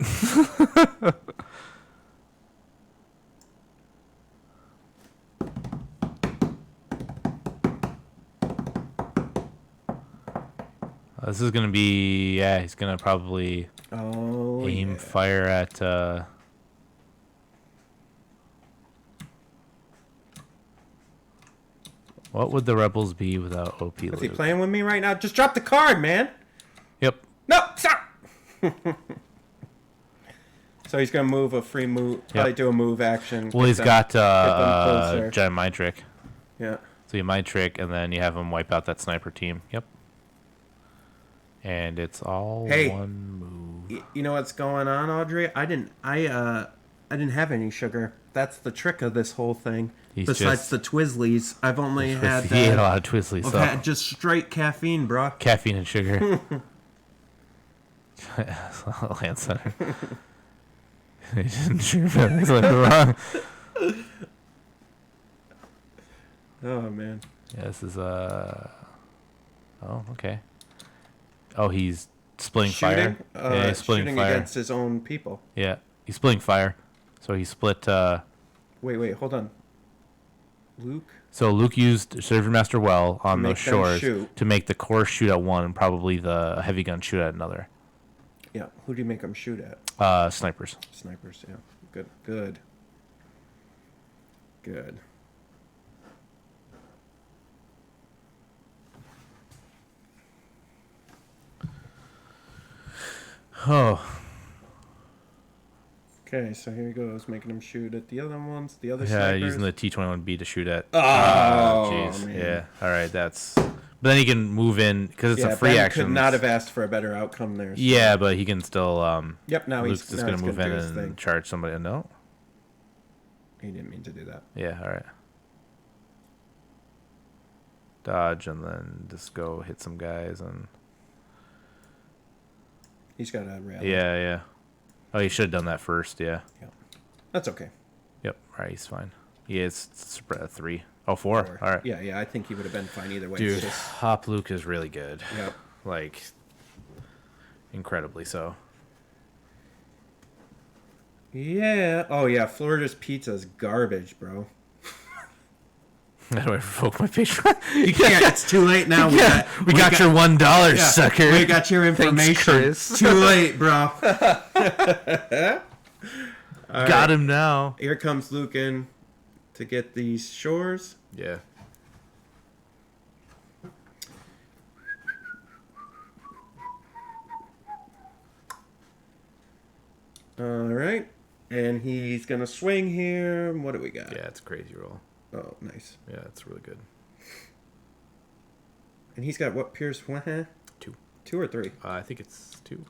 This is gonna be he's gonna probably aim fire at what would the rebels be without OP Luke? Is he playing with me right now? Just drop the card, man. Yep. No, stop. So he's gonna move a free move, probably do a move action. Well, he's got closer. giant mind trick. Yeah. So you mind trick, and then you have him wipe out that sniper team. Yep. And it's all one move. You know what's going on, Audrey? I didn't have any sugar. That's the trick of this whole thing. Besides the Twizzlers, I've only had. He ate a lot of Twizzlers. I've had just straight caffeine, bro. Caffeine and sugar. Land Center. He didn't shoot him. He's like wrong. Oh man. Yeah, this is Oh, okay. Oh, he's splitting fire. Yeah, he's splitting shooting fire against his own people. Yeah, he's splitting fire. So he split. Wait, hold on. Luke. So Luke used Serve Your Master well on those them shores shoot. to make the core shoot at one, and probably the heavy gun shoot at another. Yeah, who do you make them shoot at? Snipers. Snipers. Yeah, good. Oh. Okay, so here he goes, making him shoot at the other ones, the other Yeah, snipers. using the T-21B to shoot at. Oh, jeez. man. Yeah. All right, that's. But then he can move in because it's a free Ben action. could not have asked for a better outcome there. So. Yeah, but he can still. Yep. Now Luke's he's just gonna move in do his and thing. charge somebody. No. He didn't mean to do that. Yeah. All right. Dodge and then just go hit some guys and. He's got a rally. Yeah. Oh, he should have done that first. Yeah. That's okay. Yep. All right, he's fine. He is spread at 3. Oh, 4. All right. Yeah. I think he would have been fine either way. Dude, It's just- Hop Luke is really good. Yep. Like, incredibly so. Yeah. Oh yeah. Florida's pizza is garbage, bro. How do I revoke my Patreon? You can't. It's too late now. Yeah, we got your $1, sucker. We got your information. Thanks, Chris. Too late, bro. Got him now. Here comes Luke in to get these shores. Yeah. All right. And he's going to swing here. What do we got? Yeah, it's a crazy roll. Oh, nice. Yeah, it's really good. And he's got what, Pierce? 2. 2 or 3? I think it's 2.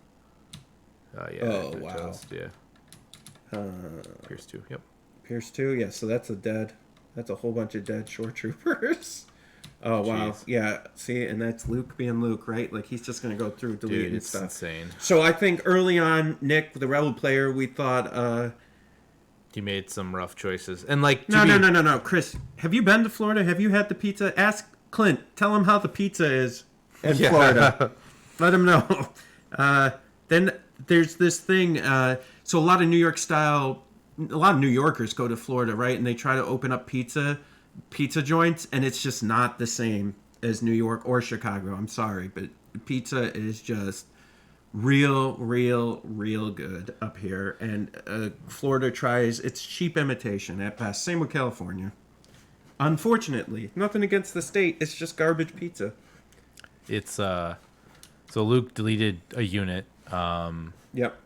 Yeah. Oh, wow. Just, yeah. Pierce 2, yep. Pierce 2, yeah, so that's a whole bunch of dead shore troopers. Oh, wow. Jeez. Yeah, see, and that's Luke being Luke, right? Like, he's just going to go through deleting Dude, it's stuff. insane. So I think early on, Nick, the Rebel player, we thought... he made some rough choices. And, like... No. Chris, have you been to Florida? Have you had the pizza? Ask Clint. Tell him how the pizza is in Florida. Let him know. Then there's this thing. So a lot of New Yorkers go to Florida, right? And they try to open up pizza joints, and it's just not the same as New York or Chicago. I'm sorry, but pizza is just real good up here. And Florida tries its cheap imitation at best. Same with California. Unfortunately, nothing against the state. It's just garbage pizza. It's so Luke deleted a unit. Yep.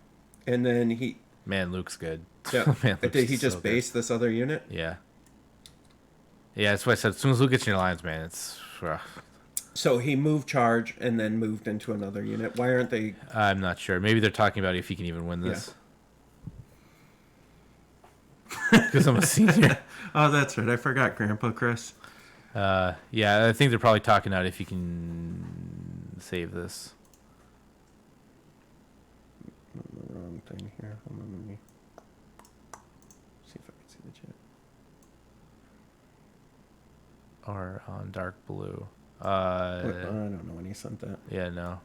And then Man, Luke's good. Yeah. Man, Luke's Did he so just good. base this other unit? Yeah. Yeah, that's what I said. As soon as Luke gets in your lines, man, it's rough. So he moved charge and then moved into another unit. Why aren't they? I'm not sure. Maybe they're talking about if he can even win this. Because I'm a senior. Oh, that's right. I forgot Grandpa Chris. Yeah, I think they're probably talking out if he can save this. The wrong thing here. Hold on, let me see if I can see the chat. Or on dark blue. I don't know when he sent that. Yeah, no.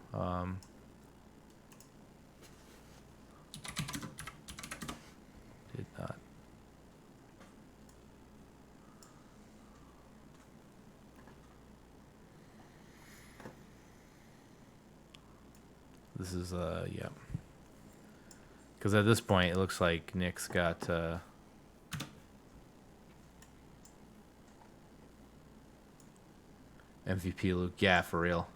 Did not. This is yeah. Because at this point, it looks like Nick's got MVP Luke. Yeah, for real.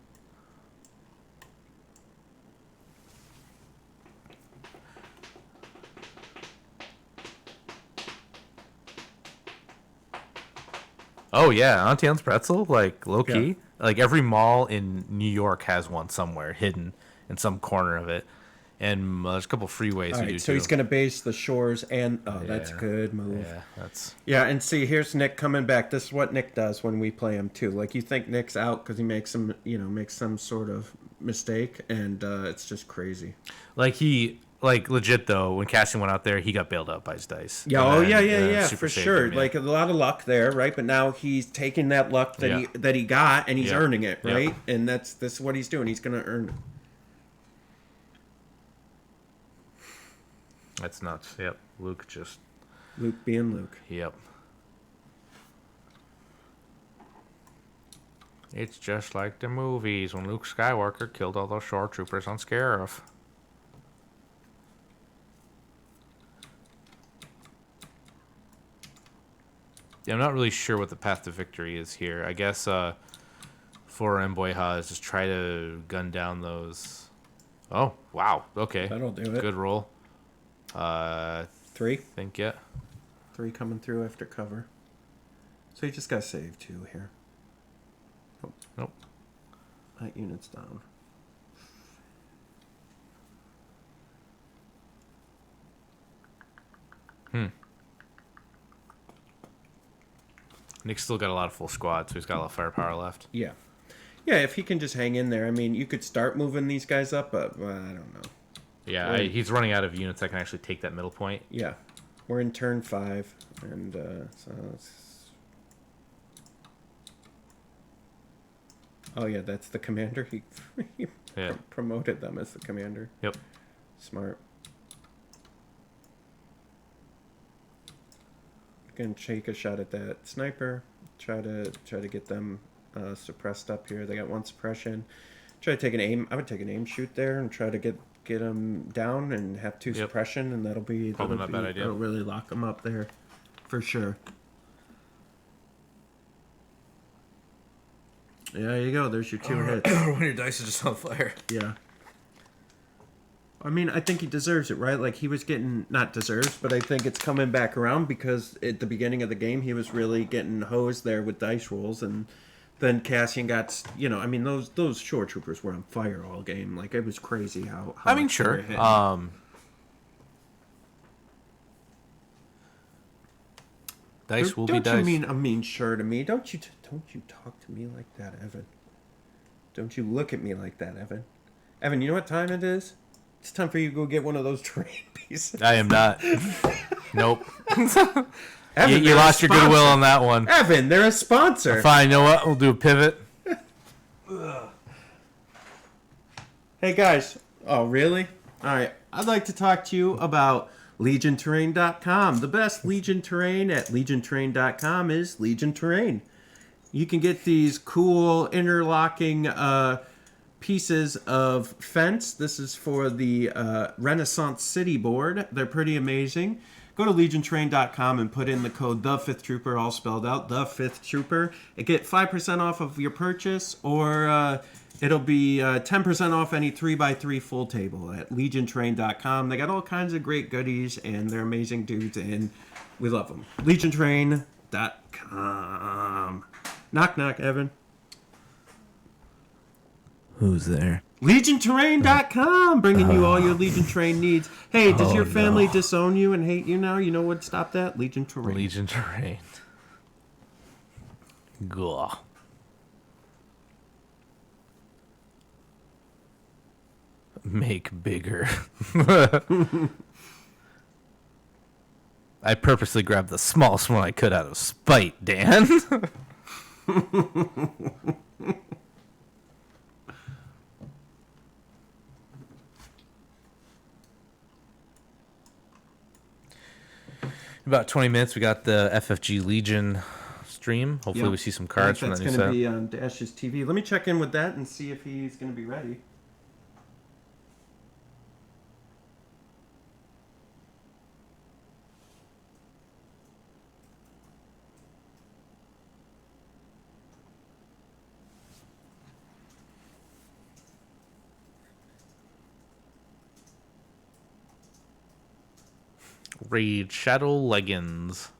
Oh yeah, Auntie Anne's Pretzel, like low key. Yeah. Like every mall in New York has one somewhere hidden in some corner of it, and there's a couple freeways. All we do right, so too. he's going to base the shores, and that's a Yeah. good move. Yeah, that's Yeah, and see, here's Nick coming back. This is what Nick does when we play him too. Like you think Nick's out because he makes some sort of mistake, and it's just crazy. like legit though. When Cassian went out there, he got bailed out by his dice. Yeah, And yeah, then, for Super saved sure. him, yeah. Like a lot of luck there, right? But now he's taking that luck that he got, and he's Yeah. earning it, Yeah. right? And this is what he's doing. He's gonna earn it. That's nuts. Yep, Luke being Luke. Yep. It's just like the movies when Luke Skywalker killed all those shore troopers on Scarif. Yeah, I'm not really sure what the path to victory is here. I guess for Mboyha is just try to gun down those. Oh, wow. Okay. That'll do it. Good roll. 3? Think, yeah. 3 coming through after cover. So you just got to save 2 here. Nope. Nope. That unit's down. Nick's still got a lot of full squad, so he's got a lot of firepower left. Yeah. Yeah, if he can just hang in there. I mean, you could start moving these guys up, but I don't know. Yeah, he's running out of units that can actually take that middle point. Yeah. We're in turn 5, and so it's... Oh, yeah, that's the commander. He Yeah. promoted them as the commander. Yep. Smart. Gonna take a shot at that sniper. Try to get them suppressed up here. They got 1 suppression. Try to take an aim. I would take an aim shoot there and try to get them down and have 2 suppression, and that'll be Probably not a bad idea. That'll really lock them up there, for sure. Yeah, there you go. There's your 2 hits. When your dice is just on fire. Yeah. I mean, I think he deserves it, right? Like, he was getting, not deserves, but I think it's coming back around because at the beginning of the game, he was really getting hosed there with dice rolls, and then Cassian got, I mean, those shore troopers were on fire all game. Like, it was crazy how I mean, much they were sure. hitting. Dice will be Don't dice. you mean sure to me? Don't you talk to me like that, Evan? Don't you look at me like that, Evan? Evan, you know what time it is? It's time for you to go get one of those terrain pieces. I am not. Nope. Evan, you they're lost a your goodwill sponsor. on that one. Evan, they're a sponsor. Fine, you know what? We'll do a pivot. Hey guys. Oh, really? All right. I'd like to talk to you about LegionTerrain.com. The best Legion terrain at LegionTerrain.com is Legion Terrain. You can get these cool interlocking pieces of fence. This is for the Renaissance City board. They're pretty amazing. Go to LegionTerrain.com and put in the code The5thTrooper, all spelled out, The5thTrooper. And get 5% off of your purchase, or it'll be 10% off any 3x3 full table at LegionTerrain.com. They got all kinds of great goodies, and they're amazing dudes, and we love them. LegionTerrain.com. Knock, knock, Evan. Who's there? LegionTerrain.com, bringing you all your Legion Terrain needs. Hey, does your family no. disown you and hate you now? You know what? Stop that. Legion Terrain. Legion Terrain. Gah. Make bigger. I purposely grabbed the smallest one I could out of spite, Dan. About 20 minutes, we got the FFG Legion stream. Hopefully, we see some cards from that new set. That's going to be on Dash's TV. Let me check in with that and see if he's going to be ready. Raid Shadow Leggings.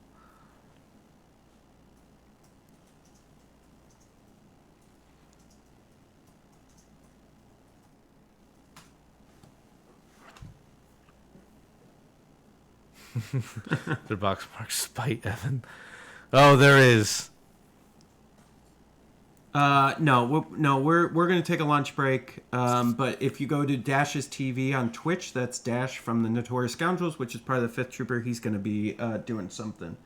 The box mark spite, Evan. Oh, there is. No, we're going to take a lunch break. But if you go to Dash's TV on Twitch, that's Dash from the Notorious Scoundrels, which is part of the 5th Trooper. He's going to be doing something.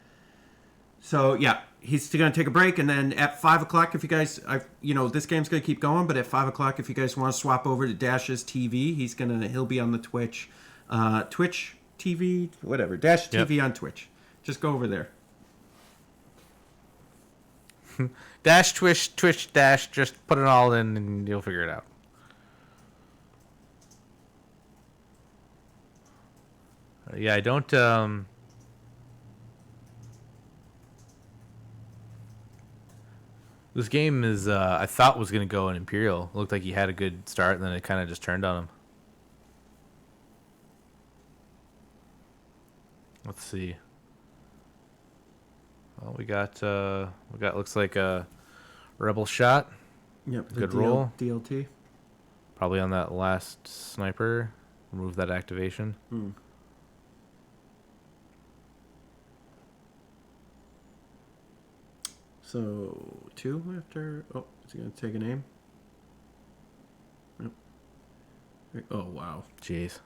So yeah, he's going to take a break, and then at 5 o'clock, if you guys, this game's going to keep going. But at 5 o'clock, if you guys want to swap over to Dash's TV, he'll be on the Twitch, Twitch TV, whatever, Dash TV on Twitch. Just go over there. Dash, Twitch, Dash. Just put it all in, and you'll figure it out. Yeah, I don't. This game is. I thought was gonna go in Imperial. It looked like he had a good start, and then it kind of just turned on him. Let's see. Well, we got looks like a rebel shot. Yep. Good roll. DLT. Probably on that last sniper. Remove that activation. So 2 after. Oh, is he gonna take an aim? Yep. Oh wow. Jeez.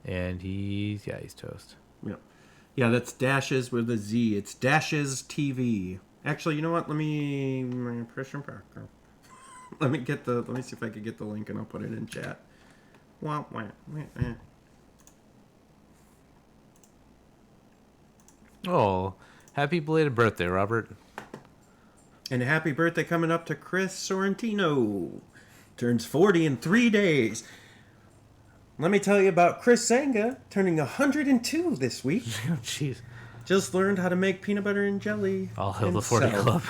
And he's toast. Yep. Yeah, that's Dashes with a Z. It's Dashes TV. Actually, you know what? Let me pressure back. Let me see if I can get the link and I'll put it in chat. Oh, happy belated birthday, Robert. And a happy birthday coming up to Chris Sorrentino. Turns 40 in 3 days. Let me tell you about Chris Zanga, turning 102 this week. Jeez. Just learned how to make peanut butter and jelly. All hail the 40 Club.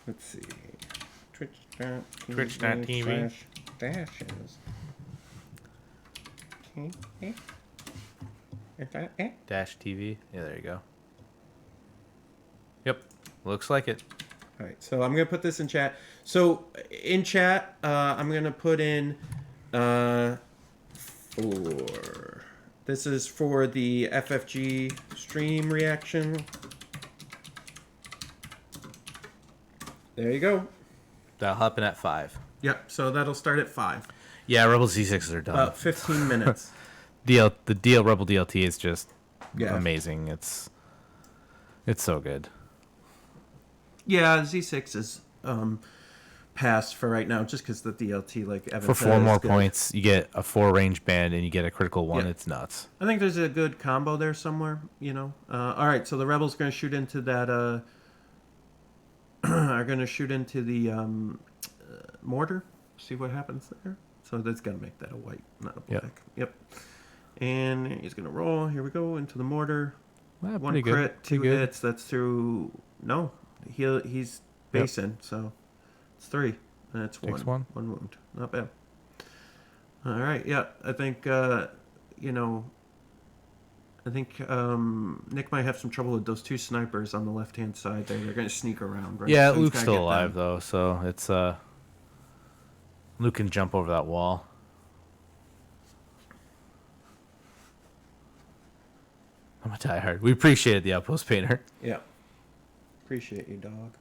Let's see. Twitch.tv. Dashes. Dash TV. Yeah, there you go. Yep. Looks like it. All right, so I'm going to put this in chat. So in chat, I'm going to put in this is for the FFG stream reaction. There you go. That'll happen at 5. Yep, so that'll start at 5. Yeah, Rebel Z6s are done. About 15 minutes. The Rebel DLT is just amazing. It's so good. Yeah, Z6 is passed for right now just because the DLT, like Evan For said, 4 is more good. points, you get a 4 range band and you get a critical 1. Yeah. It's nuts. I think there's a good combo there somewhere, you know. All right, so the Rebels going to shoot into that. Are going to shoot into the mortar. See what happens there. So that's going to make that a white, not a black. Yep. And he's going to roll. Here we go into the mortar. Yeah, 1 pretty good. crit, 2 Pretty good. hits. That's through. No, he's basing. So it's 3. That's 1. Takes 1. 1 wound. Not bad. All right. Yeah, I think you know. I think Nick might have some trouble with those 2 snipers on the left-hand side there. They're going to sneak around, right? Yeah, So he's Luke's gotta still get alive them. though, so it's Luke can jump over that wall. I'm a diehard. We appreciate the Outpost Painter. Yeah. Appreciate you, dog.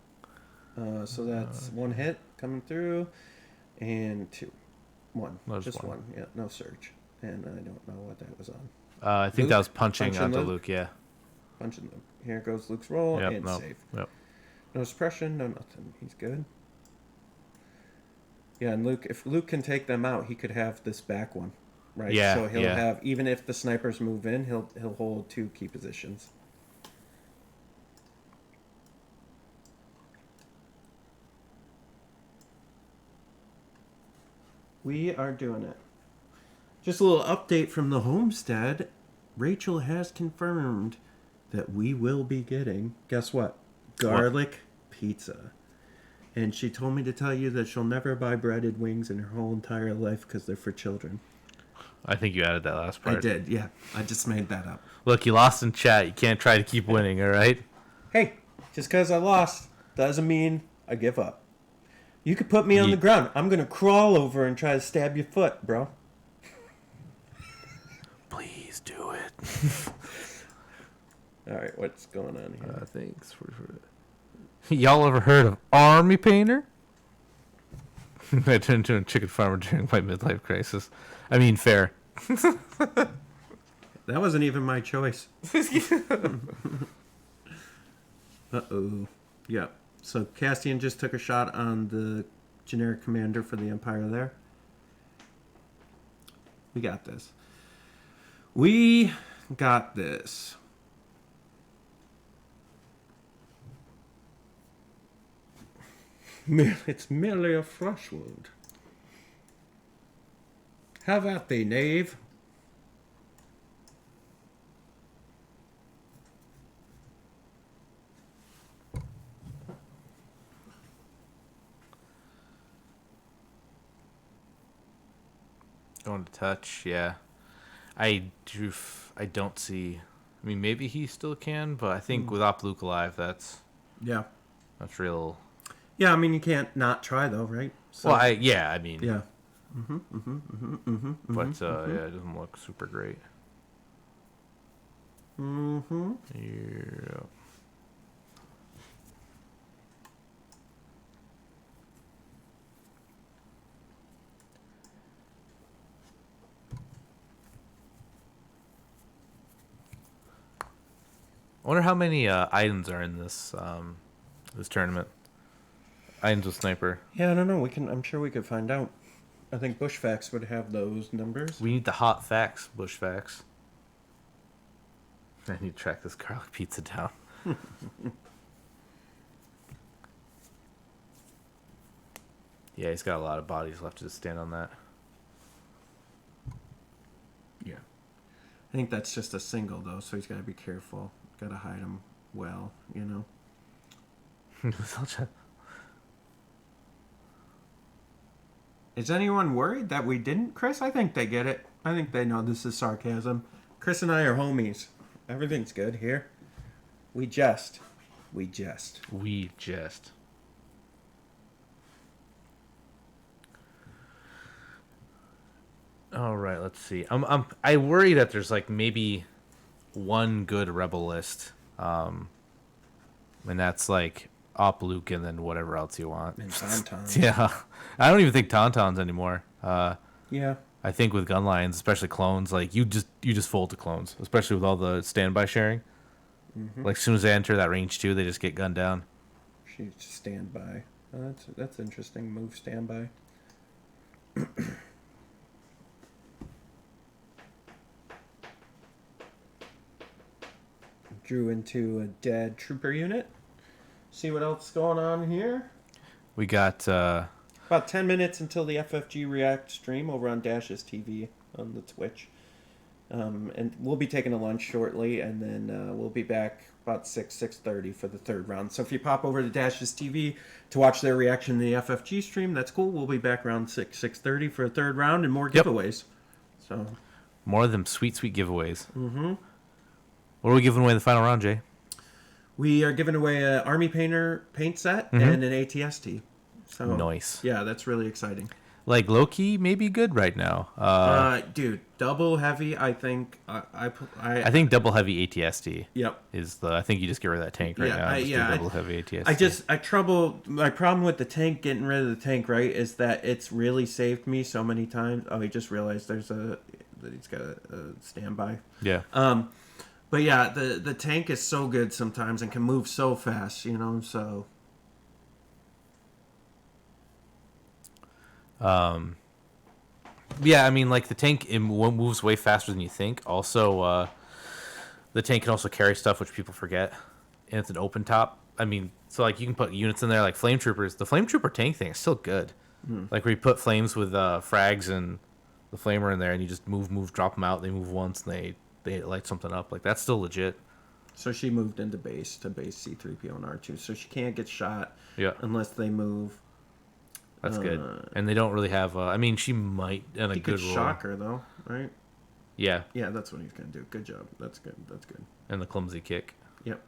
So that's 1 hit coming through, and 2. 1. There's Just 1. 1. Yeah, no surge. And I don't know what that was on. I think Luke? that was punching onto Luke? Luke, yeah. Punching Luke. Here goes Luke's roll Yep, and no, save. yep. No suppression, no nothing. He's good. Yeah, and Luke, if Luke can take them out, he could have this back one, right? Yeah, So he'll yeah. have, even if the snipers move in, he'll hold 2 key positions. We are doing it. Just a little update from the homestead. Rachel has confirmed that we will be getting, guess what? Garlic pizza. And she told me to tell you that she'll never buy breaded wings in her whole entire life because they're for children. I think you added that last part. I did, yeah. I just made that up. Look, you lost in chat. You can't try to keep winning, all right? Hey, just because I lost doesn't mean I give up. You could put me on the ground. I'm going to crawl over and try to stab your foot, bro. Please do it. All right, what's going on here? Thanks for Y'all ever heard of Army Painter? I turned into a chicken farmer during my midlife crisis. I mean, fair. That wasn't even my choice. Uh-oh. Yeah. So Castian just took a shot on the generic commander for the Empire there. We got this. We got this. It's merely a flesh wound. Have at thee, knave. Going to touch, yeah. I don't see. I mean, maybe he still can, but I think without Luke alive, that's real. Yeah, I mean you can't not try though, right? So, Well, I mean, yeah. But yeah, it doesn't look super great. Yeah. I wonder how many items are in this this tournament. Items with sniper. Yeah, I don't know. I'm sure we could find out. I think Bushfax would have those numbers. We need the hot facts, Bush facts. I need to track this garlic pizza down. Yeah, he's got a lot of bodies left to stand on that. Yeah. I think that's just a single though, so he's got to be careful. Got to hide him well, you know. Is anyone worried that we didn't, Chris? I think they get it. I think they know this is sarcasm. Chris and I are homies. Everything's good here. We jest. We jest. We jest. All right, let's see. I worry that there's like maybe one good rebel list, and that's like Op Luke and then whatever else you want. And Tauntauns. Yeah, I don't even think Tauntauns anymore. Yeah. I think with gun lines, especially clones, like you just fold to clones, especially with all the standby sharing. Mhm. Like as soon as they enter that range 2, they just get gunned down. She standby. That's interesting. Move standby. Drew into a dead trooper unit. See what else is going on here. We got about 10 minutes until the FFG React stream over on Dash's TV on the Twitch. And we'll be taking a lunch shortly, and then we'll be back about 6:30 for the third round. So if you pop over to Dash's TV to watch their reaction to the FFG stream, that's cool. We'll be back around 6:30 for a third round and more giveaways. So more of them sweet giveaways. Mm-hmm. What are we giving away in the final round, Jay? We are giving away an Army Painter paint set Mhm. and an ATST. So Nice. Yeah, that's really exciting. Like low-key, maybe good right now. Dude, double heavy. I think I think double heavy ATST. Yep. Is the I think you just get rid of that tank right now. Just do double heavy ATST. My problem with the tank, getting rid of the tank, right, is that it's really saved me so many times. Oh, I just realized that he's got a standby. Yeah. But yeah, the tank is so good sometimes and can move so fast, so. Yeah, I mean, like the tank it moves way faster than you think. Also, the tank can also carry stuff which people forget, and it's an open top. I mean, so like you can put units in there like flame troopers. The flame trooper tank thing is still good. Like where you put flames with frags and the flamer in there, and you just move, drop them out. They move once, and they light something up. Like that's still legit. So she moved into base C3PO and R2, so she can't get shot. Yeah. Unless they move. That's good. And they don't really have. I mean, she might in a He good could role. shock her though, right? Yeah. Yeah, that's what he's gonna do. Good job. That's good. That's good. And the clumsy kick. Yep.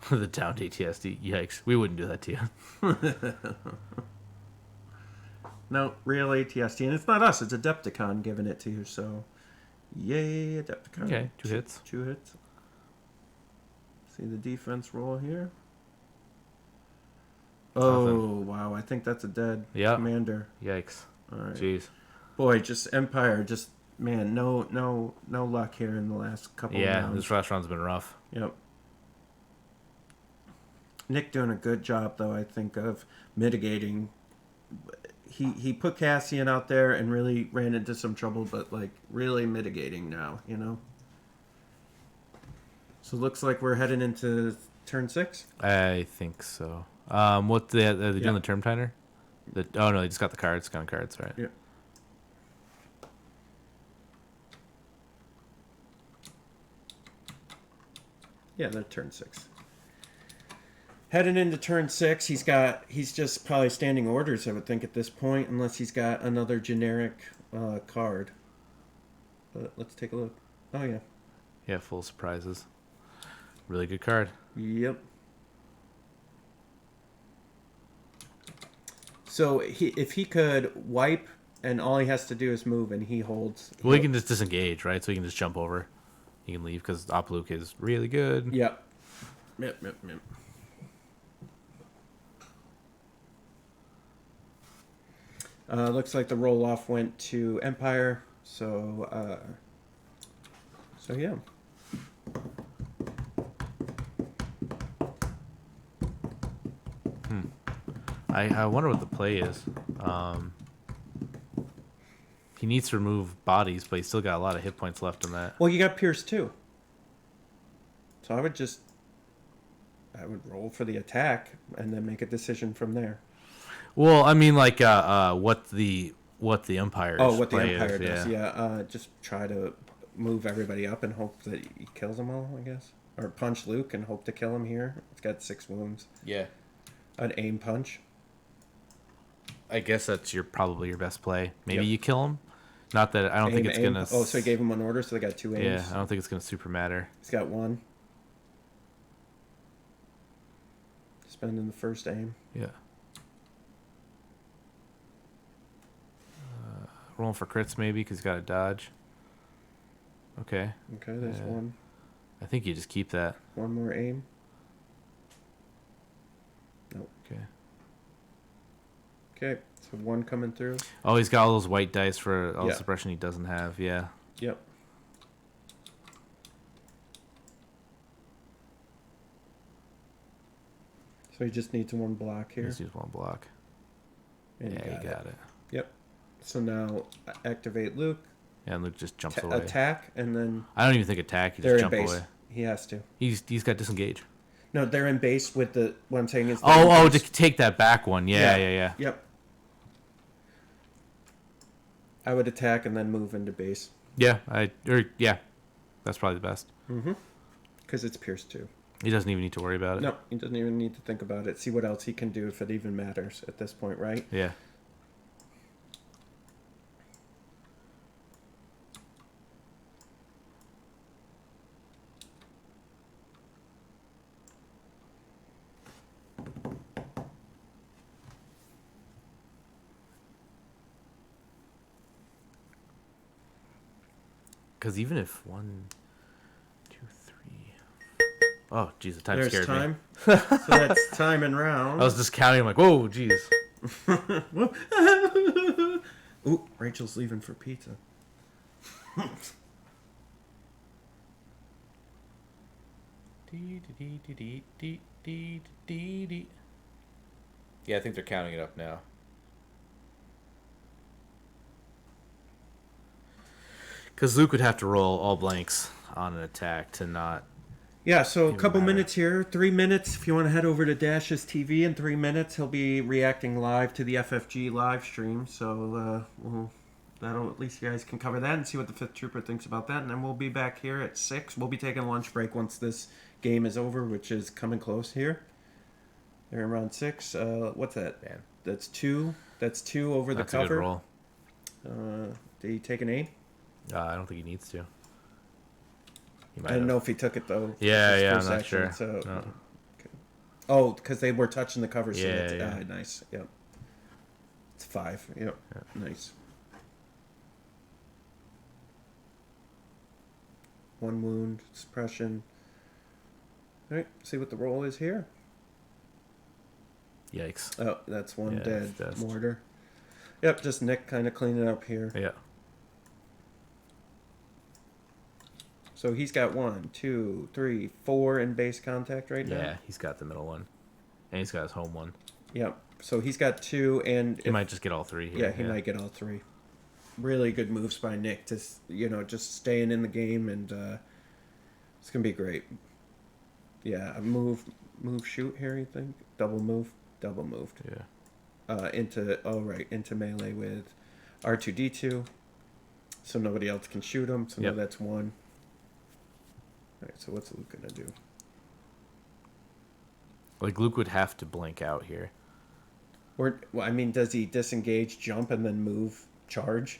The downed ATSD. Yikes. We wouldn't do that to you. No, real ATST, and it's not us. It's Adepticon giving it to you. So, yay, Adepticon. Okay, 2 hits. 2 hits. See the defense roll here. Oh wow! I think that's a dead commander. Yikes! All right. Jeez. Boy, just Empire, just man, no luck here in the last couple. Yeah, rounds. this last round's been rough. Yep. Nick doing a good job though. I think of mitigating. He put Cassian out there and really ran into some trouble, but like really mitigating now, So it looks like we're heading into turn 6. I think so. What are they doing the term timer? Oh no, they just got the cards. Gun cards, right? Yeah. Yeah, they're turn 6. Heading into turn 6, he's just probably standing orders, I would think, at this point, unless he's got another generic card. But let's take a look. Oh yeah. Yeah, full surprises. Really good card. Yep. So if he could wipe, and all he has to do is move, and he holds. Well, he can just disengage, right? So he can just jump over. He can leave because Opluke is really good. Yep. Yep. Looks like the roll off went to Empire. So yeah. I wonder what the play is. He needs to remove bodies, but he's still got a lot of hit points left in that. Well, you got Pierce too. So I would roll for the attack and then make a decision from there. Well, I mean, like what the Empire. What the Empire does. Yeah. Just try to move everybody up and hope that he kills them all, I guess. Or punch Luke and hope to kill him here. It's got 6 wounds. Yeah. An aim punch. I guess that's probably your best play. Maybe you kill him. Not that I don't think it's gonna. Oh, so he gave him 1 order, so they got 2 aims. Yeah, I don't think it's gonna super matter. He's got 1. Spending the first aim. Yeah. Rolling for crits maybe because he's got a dodge. Okay. Okay, there's 1. I think you just keep that. 1 more aim. Nope. Okay. Okay, So 1 coming through. Oh, he's got all those white dice for all Yeah. the suppression he doesn't have. Yeah. Yep. So he just needs 1 block here. Just use 1 block. And Yeah, you got it. Yep. So now activate Luke. Yeah, and Luke just jumps away. Attack, and then... I don't even think attack. He they're just in jump base. away. He has to. He's got disengage. No, they're in base with the... What I'm saying is... they're in Oh, base. to take that back one. Yeah. Yep. I would attack and then move into base. Yeah, that's probably the best. Mm-hmm. Because it's Pierce 2. He doesn't even need to worry about it. No, he doesn't even need to think about it. See what else he can do if it even matters at this point, right? Yeah. Because even if 1, 2, 3... Oh, jeez, the time There's scared time. me. So that's time and round. I was just counting. I'm like, whoa, jeez. Ooh, Rachel's leaving for pizza. Yeah, I think they're counting it up now. Because Luke would have to roll all blanks on an attack to not... Yeah, so a Even couple matter. minutes here. 3 minutes. If you want to head over to Dash's TV in 3 minutes, he'll be reacting live to the FFG live stream. So that'll at least you guys can cover that and see what the 5th Trooper thinks about that. And then we'll be back here at 6. We'll be taking a lunch break once this game is over, which is coming close here. They're around 6. What's that? Man. That's 2. That's 2 over the That's a cover. good roll. Did he take an A? I don't think he needs to. He might I don't have. know if he took it though. Yeah, His I'm first not action, sure. So, No. okay. Oh, because they were touching the cover. So Yeah, that's, yeah. Nice. Yep. It's 5. Yep. Nice. 1 wound, suppression. All right. See what the roll is here. Yikes. Oh, that's 1 Yeah, dead. that's dust. Mortar. Yep. Just Nick kind of cleaning up here. Yeah. So he's got 1, 2, 3, 4 in base contact right now. Yeah, he's got the middle one. And he's got his home one. Yep. So he's got 2, and He might just get all 3 here. Yeah, he might get all 3. Really good moves by Nick to just staying in the game, and it's gonna be great. Yeah, a move, shoot here. You think double moved? Yeah. Into melee with R2D2, so nobody else can shoot him. So now Yep. that's 1. All right. So what's Luke gonna do? Like, Luke would have to blink out here. Does he disengage, jump, and then move, charge?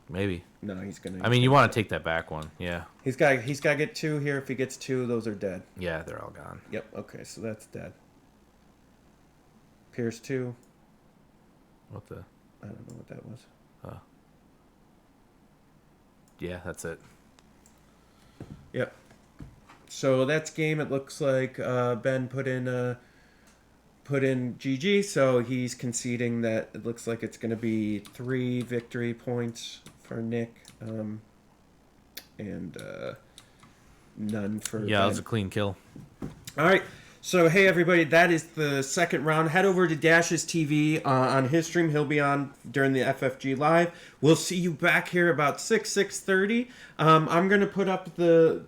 Maybe. No, he's gonna. I mean, you want to take that back one. Yeah. He's got to get 2 here. If he gets 2, those are dead. Yeah, they're all gone. Yep. Okay, so that's dead. Pierce 2. What the? I don't know what that was. Yeah, that's it. Yep. So that's game. It looks like Ben put in GG. So he's conceding that it looks like it's going to be 3 victory points for Nick, and none for. Yeah, Ben. it was a clean kill. All right. So, hey, everybody, that is the second round. Head over to Dash's TV on his stream. He'll be on during the FFG Live. We'll see you back here about 6:30. I'm going to put up the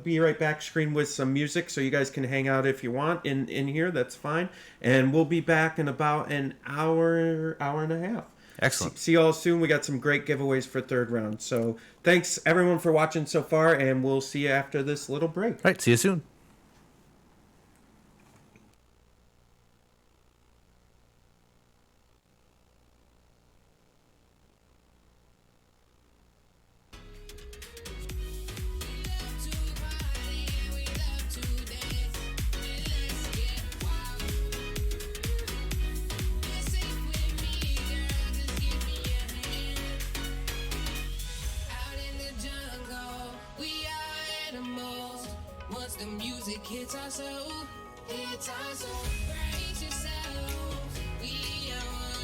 Be Right Back screen with some music so you guys can hang out if you want in here. That's fine. And we'll be back in about an hour and a half. Excellent. See you all soon. We got some great giveaways for 3rd round. So, thanks, everyone, for watching so far, and we'll see you after this little break. All right, see you soon. Once the music hits our soul, brace yourself. We are one.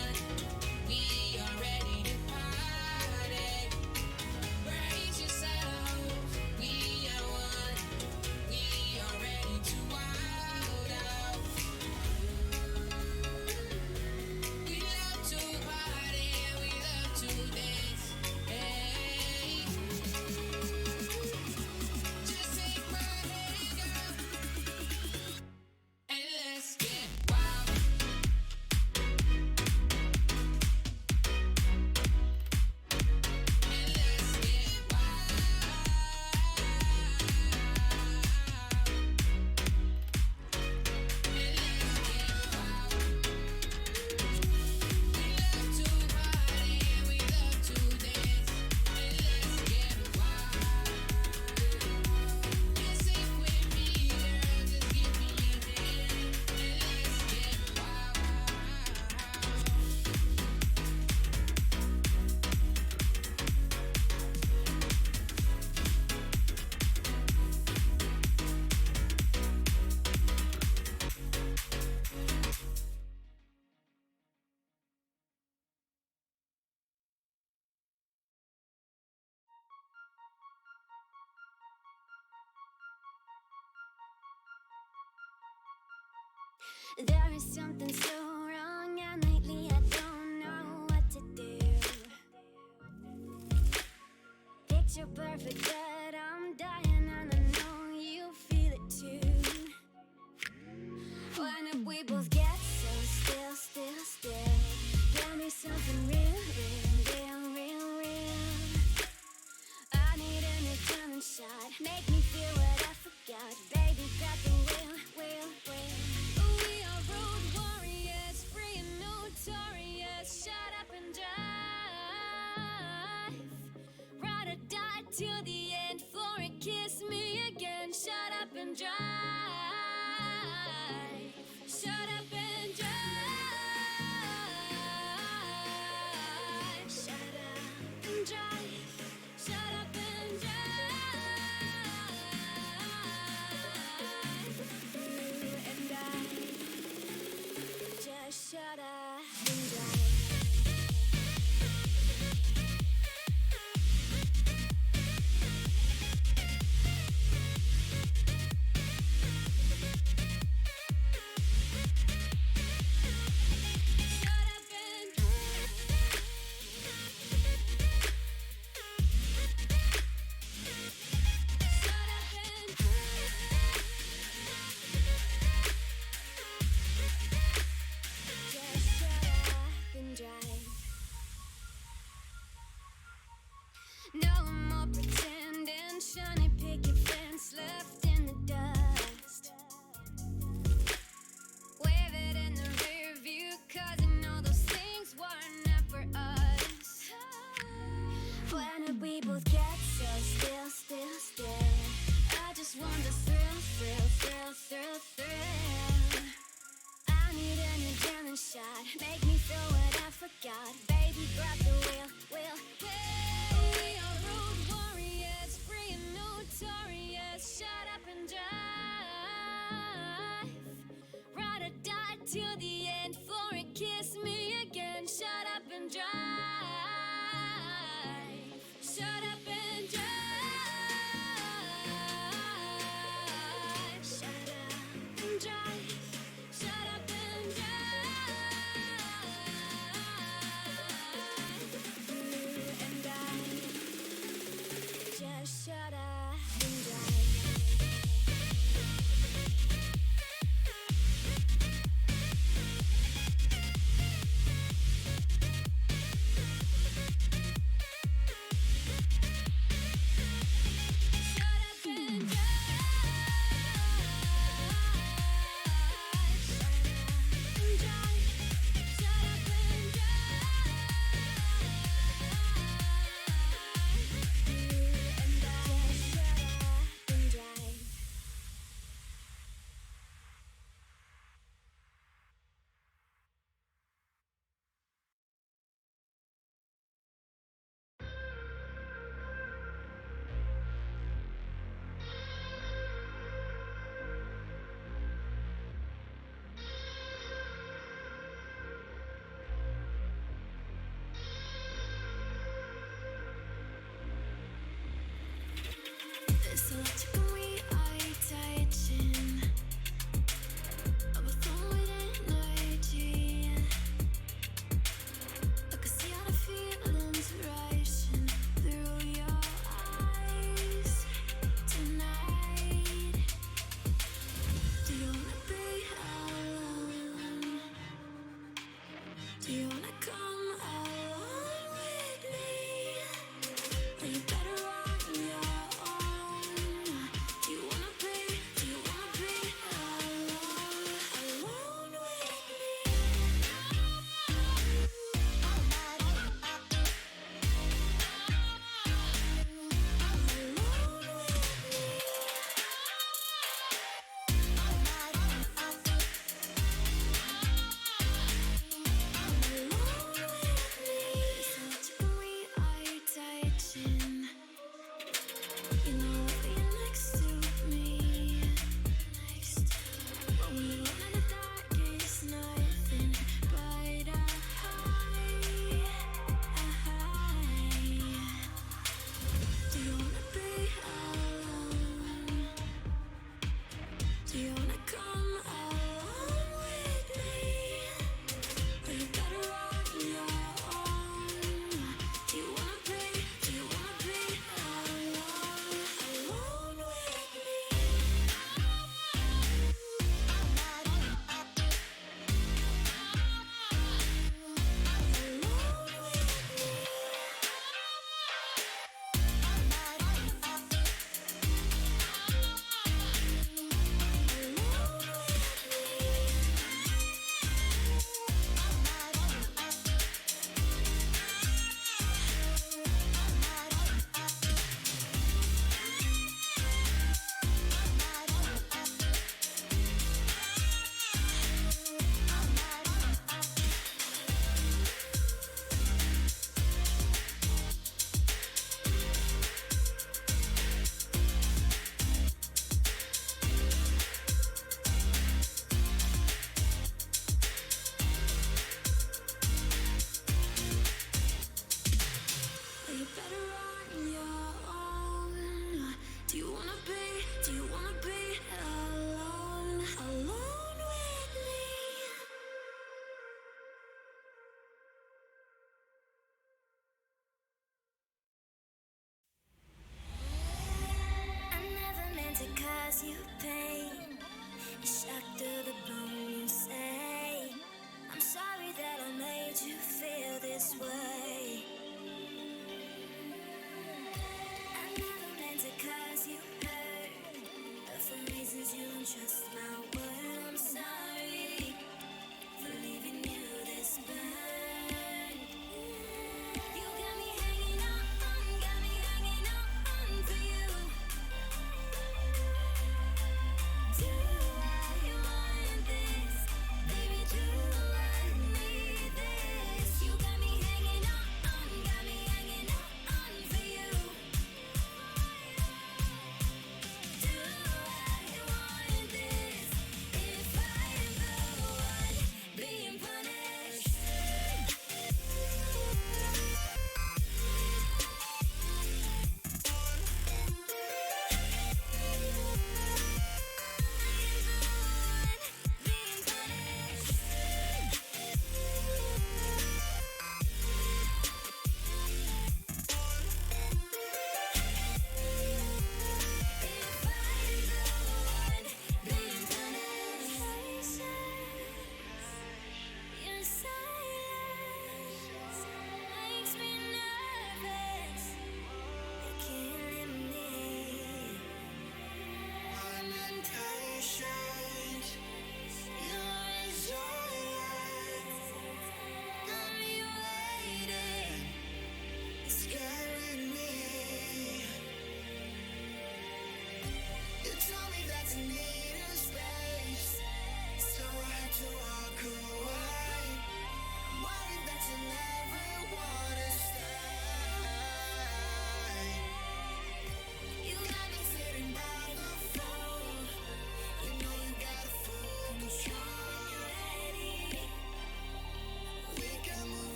There is something so wrong, and lately I don't know what to do. Picture perfect, but I'm dying, and I know you feel it too. When did we both get so still, still, still? Give me something real, real, real, real, real. I need a new diamond shot. Make me feel what I forgot. Baby, grab the wheel, wheel, wheel. We are road warriors, free and notorious. Shut up and drive. Ride or die till the end. For it, kiss me again. Shut up and drive. Shut up and drive. Shut up and drive. Shut up and drive. You and I. Just shut up and drive. No more pretending, shiny picket fence left in the dust. Wave it in the rear view, cause you know those things were never us. When did we both get so still, still, still? I just want the thrill, thrill, thrill, thrill, thrill. I need a new diamond shot. Make me feel what I forgot. Baby, grab the wheel, wheel, wheel. We are road warriors, free and notorious. Shut up and drive. Ride or die till the end. For it, kiss me again. Shut up and drive. Shut up and drive. Shut up and drive. Shut up and drive. You and I. Just shut up and drive.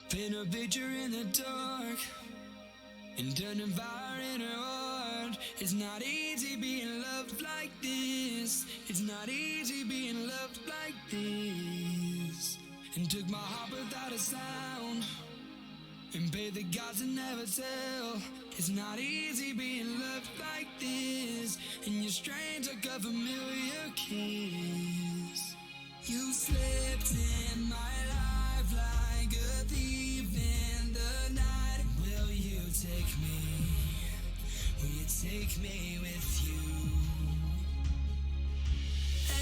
Paint a picture in the dark and turn a fire in her heart. It's not easy being loved like this. It's not easy being loved like this. And took my heart without a sound and paid the gods to never tell. It's not easy being loved like this. And your strain took a familiar kiss. You slipped in my life like a thief in the night. Will you take me? Will you take me with you?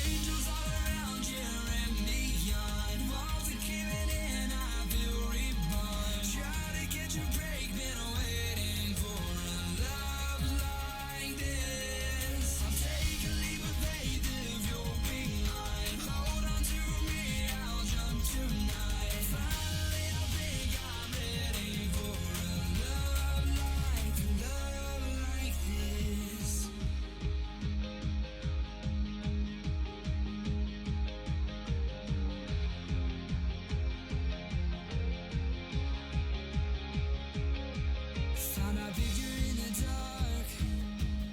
Angels all around you and beyond. Walls are caving in, I feel reborn. Try to catch a break, been waiting for a love like this. I'll take a leap of faith if you'll be mine. Hold on to me, I'll jump tonight. Finally, I think I'm ready for a love like this. Found our picture in the dark.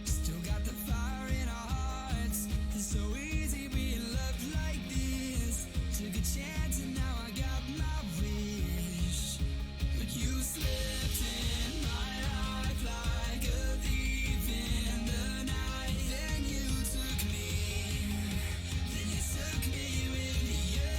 Still got the fire in our hearts. It's so easy being loved like this. Took a chance and now I got my wish. But you slipped in my life like a thief in the night. Then you took me. Then you took me with you.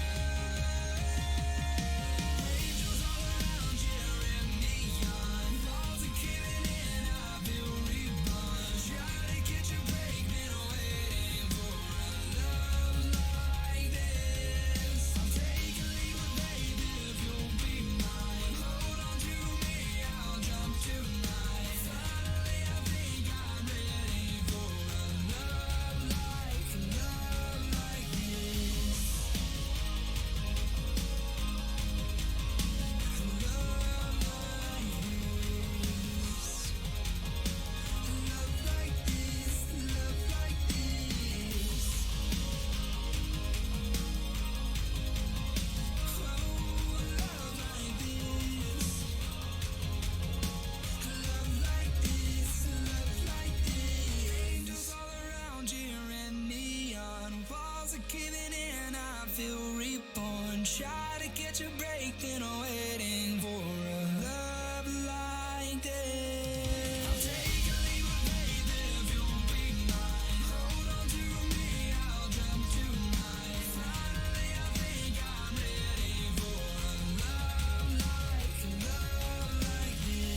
Angels all around you and beyond. Walls are caving in, I feel reborn. Try to catch a break, been waiting for a love like this. I'll take a leap of faith if you'll be mine. Hold on to me, I'll jump tonight. Finally, I think I'm ready for a love like this. Angels all around you and neon walls are caving in. I feel reborn. Try to catch a break, then I'm waiting for a love like this. I'll take a leap of faith if you'll be mine. Hold on to me, I'll jump tonight. Finally, I think I'm ready for a love like this.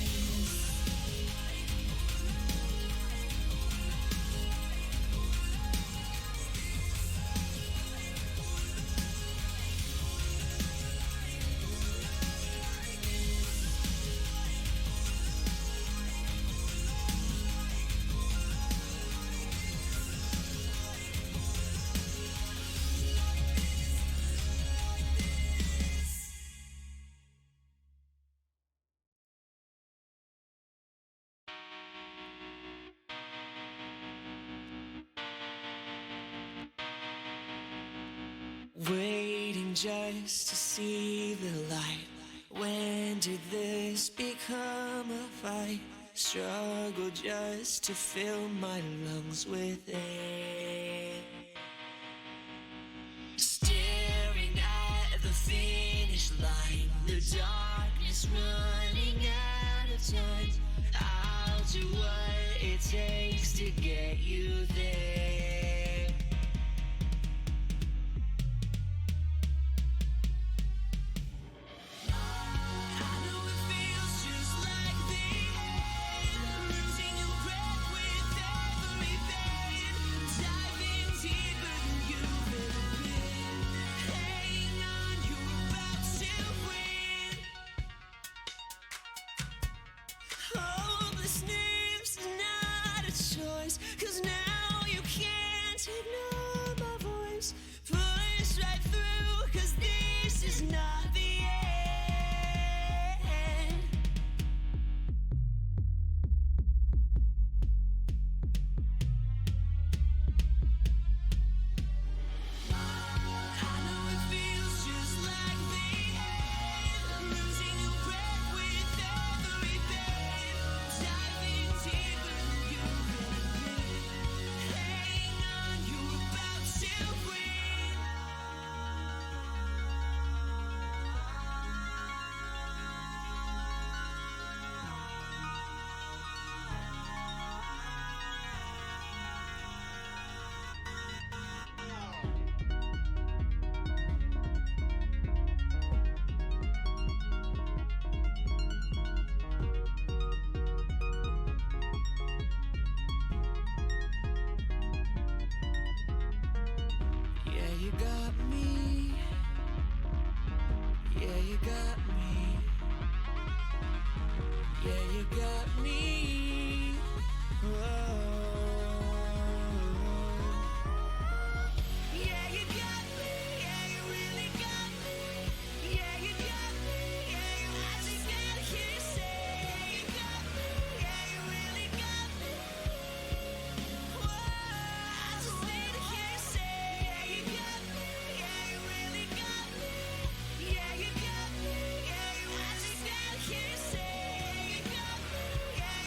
Waiting just to see the light. When did this become a fight? Struggle just to fill my lungs with air. Staring at the finish line, the darkness running out of time. I'll do what it takes to get you there. Hopelessness is not a choice, 'cause now you can't you got me. Yeah, you got me. Yeah, you got me. Whoa. Yeah, you got me. Yeah, you really got me. Yeah, you got me. Yeah, you I just gotta hear you say you got me. Yeah, you really got me. Whoa, I just need to hear you say yeah, you got me. Yeah, you really got me. Yeah, you got me. Yeah, you I just gotta hear you say you got me. Yeah,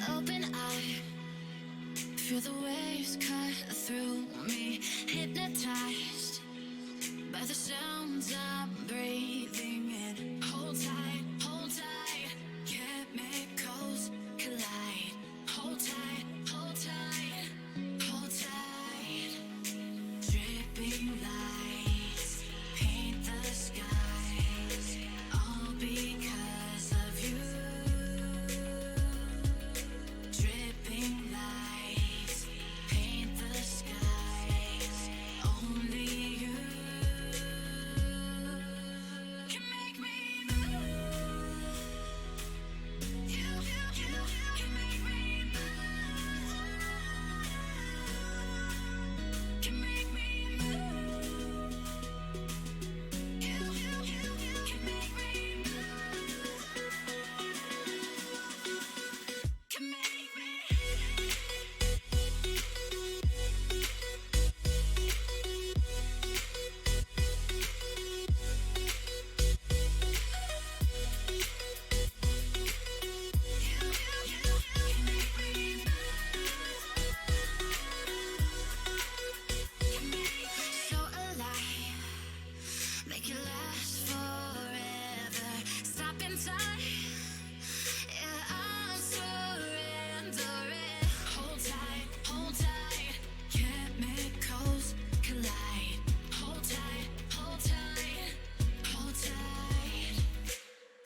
Open eye, feel the waves cut through me. Hypnotized by the sounds I'm breathing in. Hold tight, chemicals collide. Hold tight, hold tight, hold tight. Dripping lights paint the skies, all because of you. Dripping lights paint the skies, only you can make me move. You can make me move. Can make me move. You can make me move. Can make me. So alive, make it last forever. Stop in time, yeah, I'm surrendering. Hold tight, chemicals collide. Hold tight, hold tight, hold tight.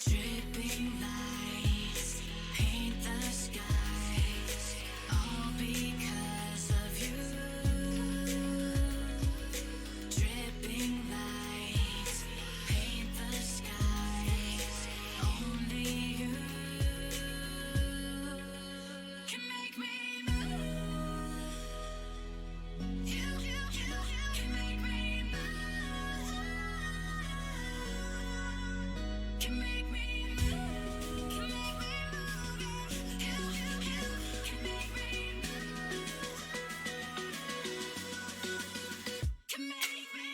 Dripping lights paint the skies, all because of you. Dripping lights paint the skies, only you can make me move. You can make me move. Can make me move. Can make me move. You can make me move. Can make me.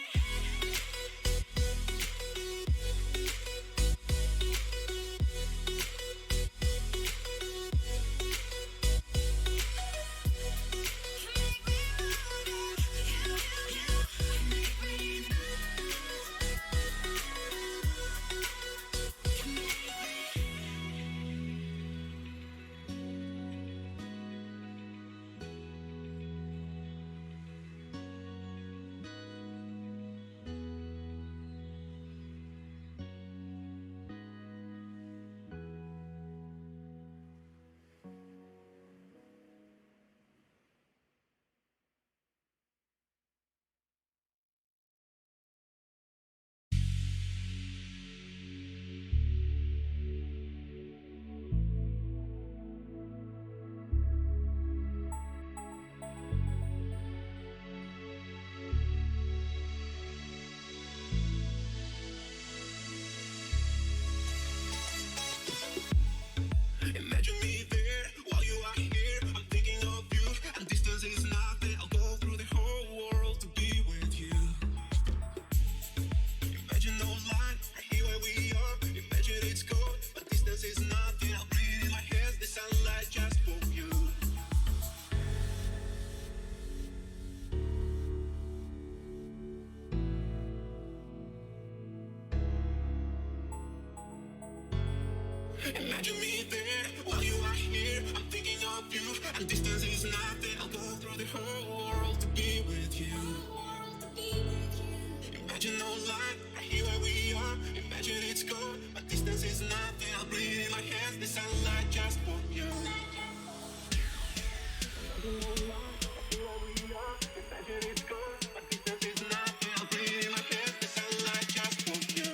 Imagine me there while you are here. I'm thinking of you, and distance is nothing. I'll go through the whole world to be with you. Imagine no line, right here where we are. Imagine it's cold, but distance is nothing. I'll breathe in my hands the sunlight just for you. Imagine me there while you are here. I'm thinking of you, and distance is nothing. I'll go through the whole world to be with you. Imagine no line, right here where we are. Imagine it's cold, but distance is nothing. I'll breathe in my hands the sunlight just for you. Imagine no line, right here where we are. Imagine it's cold, but distance is nothing. I'll breathe in my hands the sunlight just for you.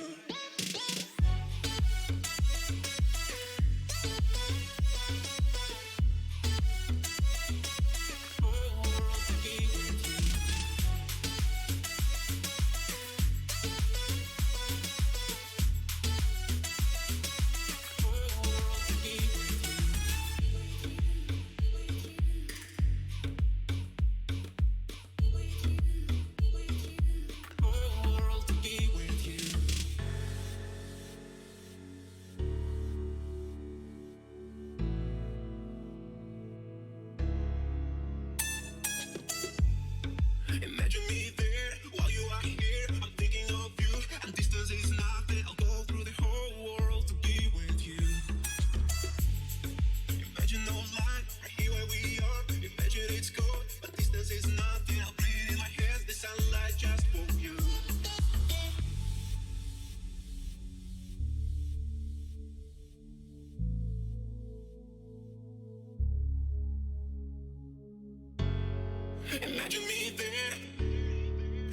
Imagine me there.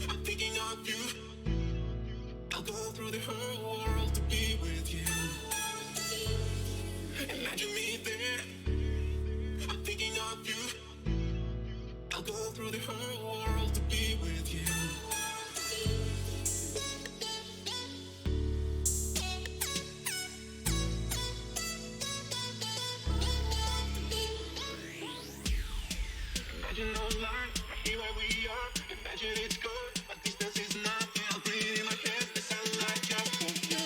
I'm thinking of you. I'll go through the whole world to be with you. Imagine me there. I'm thinking of you. I'll go through the whole world to be with you. Imagine no line, here where we are. Imagine it's good, but distance is nothing. I'll breathe in my chest, the sunlight just for you.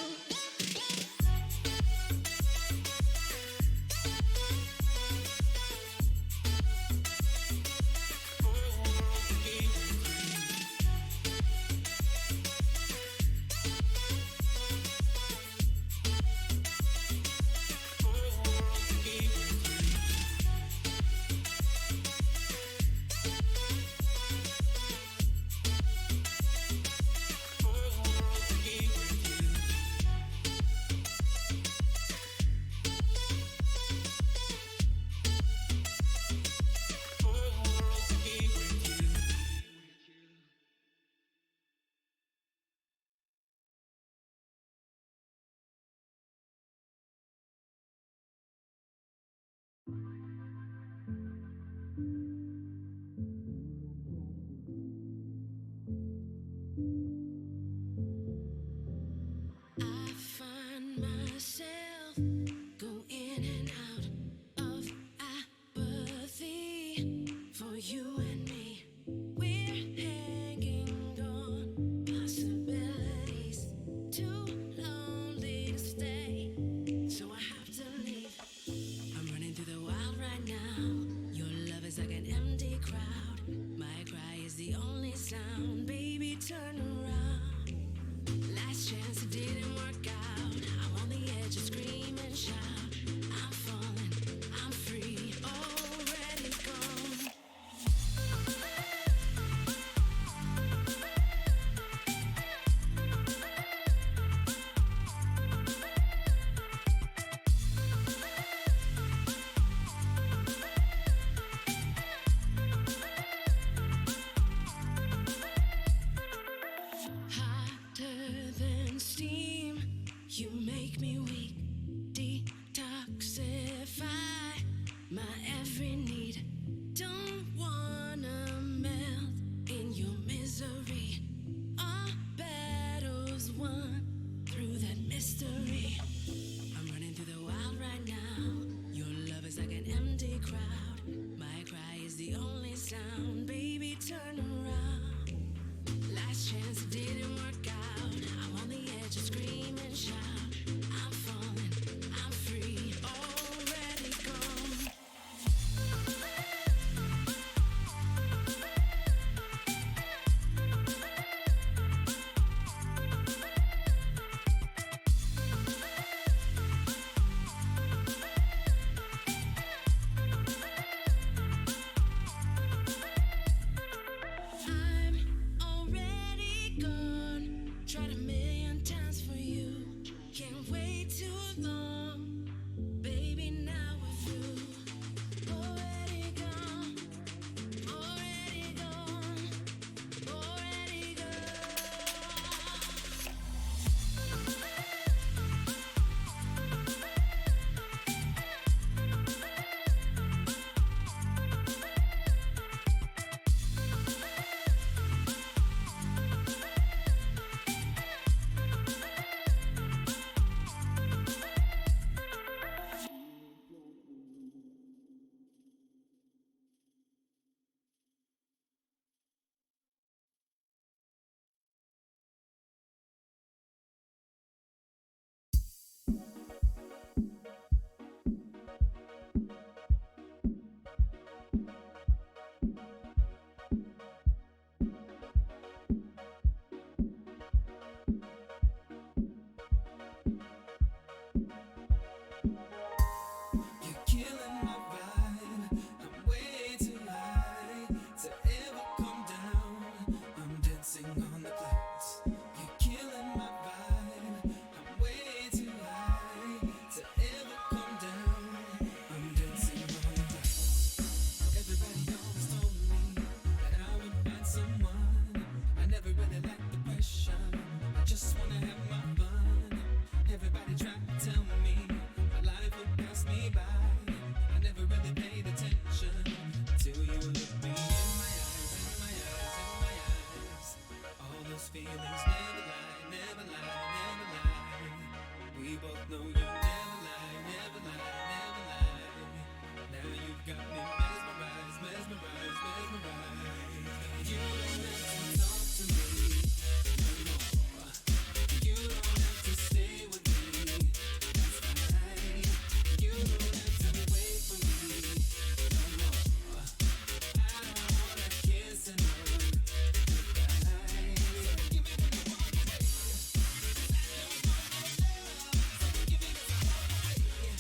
I find myself go in and out of apathy for you and me. We're hanging on possibilities, too lonely to stay, so I have to leave. I'm running through the wild right now. Your love is like an empty crowd. My cry is the only sound. Baby, turn around. Last chance, it didn't work out. I'm on the edge of scream and shout. I'm falling, I'm free, already gone. Hotter than steam, you make me weak. Detoxify my every need. Don't wanna melt in your misery. All battles won through that mystery. I'm running through the wild right now. Your love is like an empty crowd. My cry is the only sound. Baby, turn around. Last chance, it didn't work out. I'm on the edge of scream and shout. I'm falling, I'm free, already gone. both know you never lie, never lie, never lie. Now you've got me mesmerized, mesmerized, mesmerized. You don't have to talk to me no more. You don't have to stay with me. That's fine. You don't have to wait for me no more. I don't wanna kiss and hug goodbye. Give me what you want, baby. 'Cause I don't want no love. So give me what you want, baby.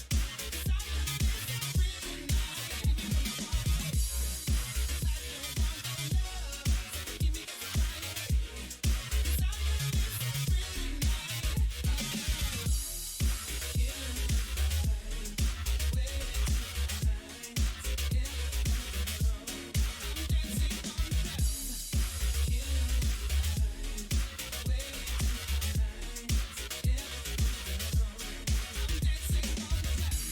'Cause I know this is really nice. Give me what you want, baby. 'Cause I don't want no love. So give me what you want, baby. 'Cause I know this is really nice. Killing me right, waiting tonight. I'm dancing on the ground. Killing me right, waiting tonight. I'm dancing on the ground.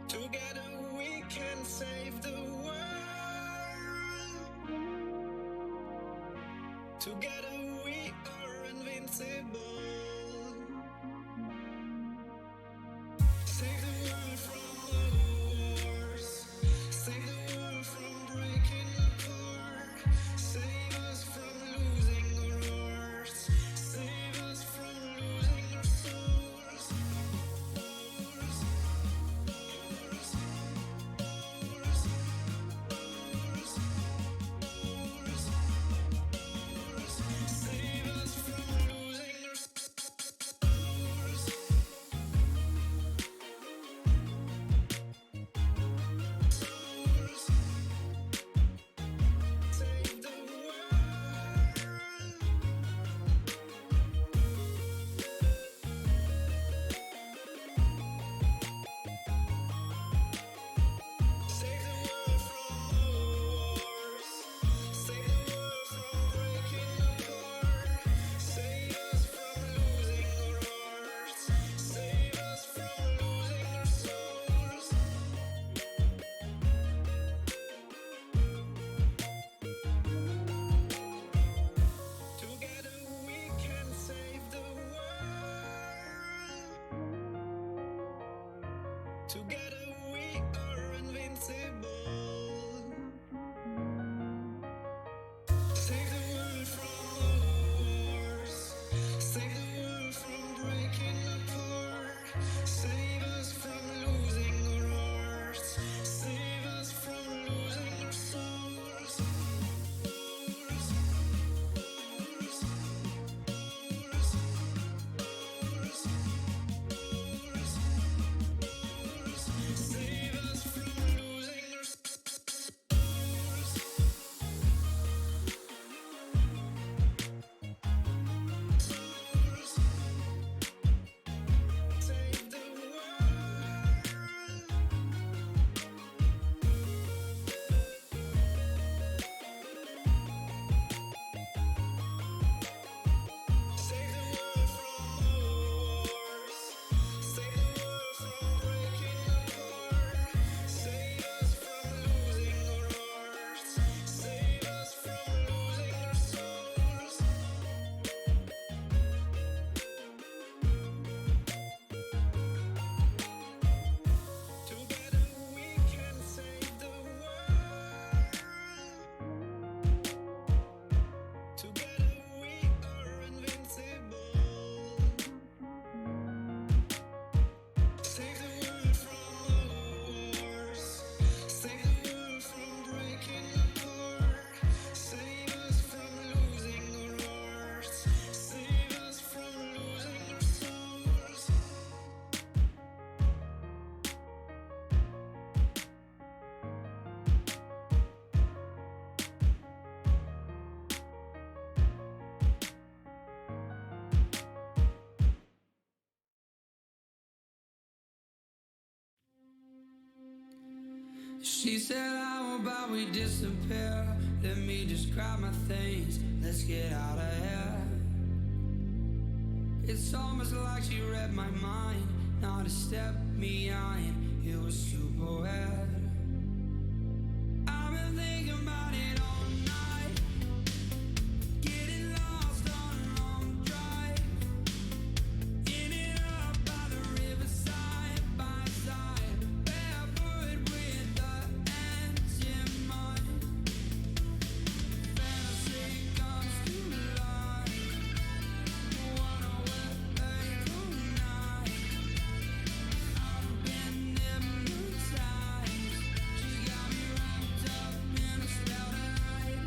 Together we can save the world. Together we are invincible. Save the world from all wars. Save the world from breaking apart. Save us from losing our hearts. Save us from losing our souls. Save us from losing our She said, how about we disappear? Let me just grab my things, let's get out of here. It's almost like she read my mind, not a step behind, it was super weird. I've been thinking about it all night, getting lost on a long drive, in and out by the river side by side, barefoot with the ends in mind. Fantasy comes to life, wanna wear a cool night. I've been hypnotized, she got me wrapped up in a spell tonight.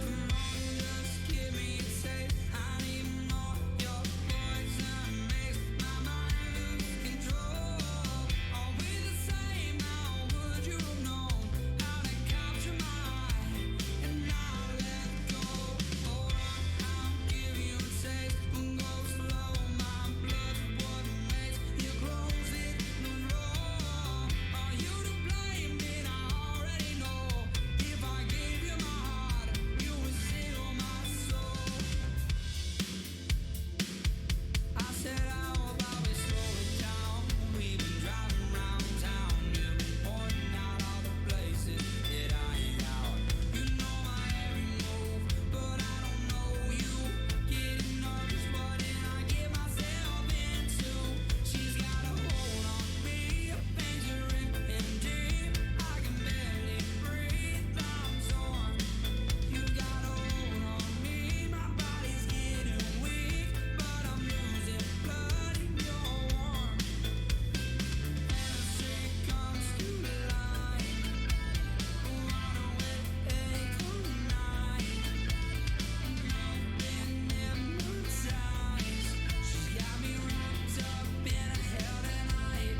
Come on, just give me a taste, I need more. Your poison makes my mind lose control. Are we the same? How would you have known how to capture my eye and not let go? Hold on, I'll give you a taste. Go slow, my blood's what makes you close it. No floor. Are you to blame? Did I already know? If I gave you my heart, you would steal my soul. I said, how about we slow it down? We've been driving around town, you've been pointing out all the places that I hang out. You know my every move, but I don't know you. Getting nervous, what did I get myself into? She's got a hold on me, veins are ripping deep. I can barely breathe, I'm torn. You got a hold on me, my body's getting weak, but I'm losing blood in your warmth. Fantasy comes to life, wanna wear a cool night. I've been hypnotized, she's got me wrapped up in a hell tonight.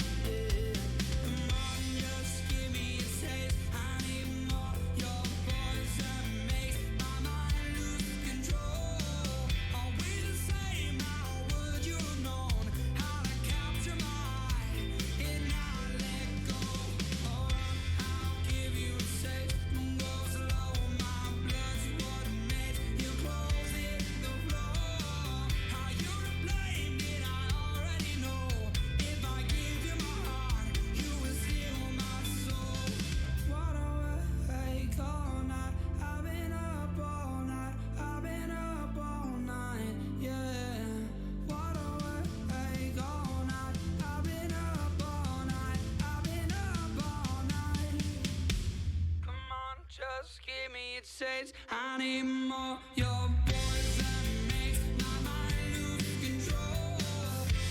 Come on, just give me a taste, I need more. Your poison makes my mind lose control. Are we the same? How would you have known how to capture my eye and not let go? Hold on, I'll give you a taste. Go slow, my blood's what makes you close it. The floor. Are you to blame? Did I already know? If I gave you my heart, you would steal my soul. What a wake all night. I've been up all night. I've been up all night. Yeah. What a wake all night. I've been up all night. I've been up all night. Come on, just give me a taste. I need more. Your poison makes my mind lose control.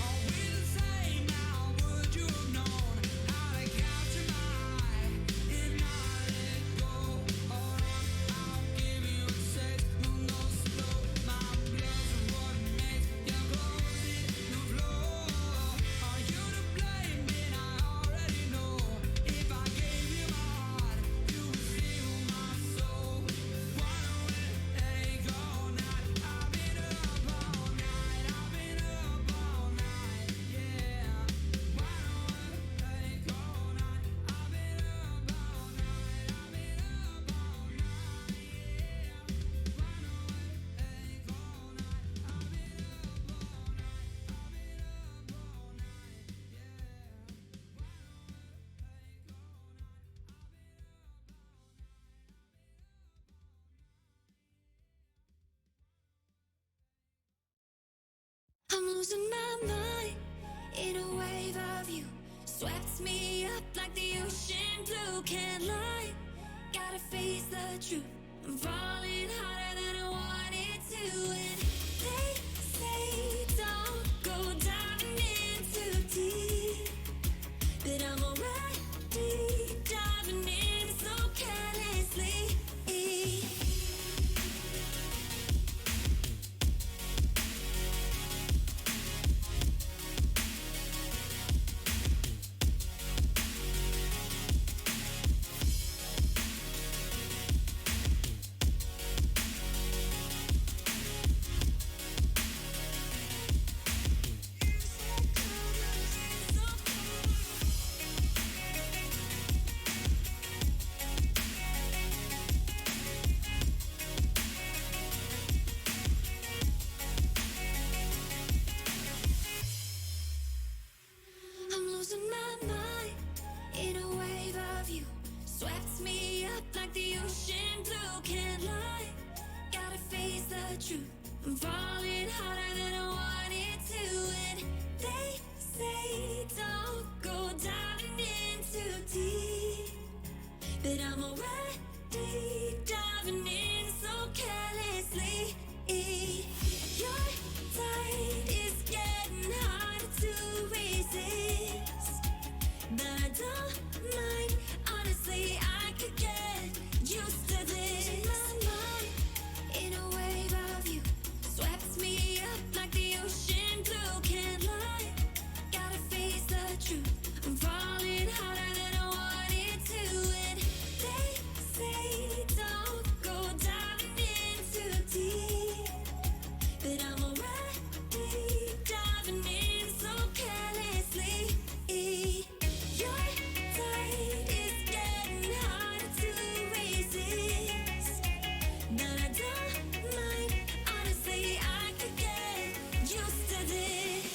Are we the same? How would you have known how to capture my eye and not let go? Hold on, I'll give you a taste. Go slow, my blood's what makes you close it. No floor. Are you to blame? Did I already know? If I gave you my heart, you would steal my soul. Wanna wake all night. I've been up all night. I've been up all night. Yeah. Wanna wake all night. I've been up all night. I've been up all night. Yeah. Wanna wake all night. I've been up all night. I've been up all night. I'm losing my mind in a wave of you. Swept me up like the ocean blue. Can't lie, gotta face the truth. I'm falling harder than I wanted to. And they say don't go diving in too deep, but I'm already diving in so carelessly. truth. I'm falling harder than I wanted to, and they say don't go diving in too deep, but I'm already diving in so carelessly. Your tide is getting harder to resist, but I don't mind. Honestly, I could get used to this. My mind, in a wave of you, swept me up like the ocean blue. Can't lie, gotta face the truth. I'm falling harder than I wanted to, and they say don't go diving in too deep, but I'm already diving in so carelessly. Your tide is getting harder to resist, but I don't mind. Honestly, I could get used to this.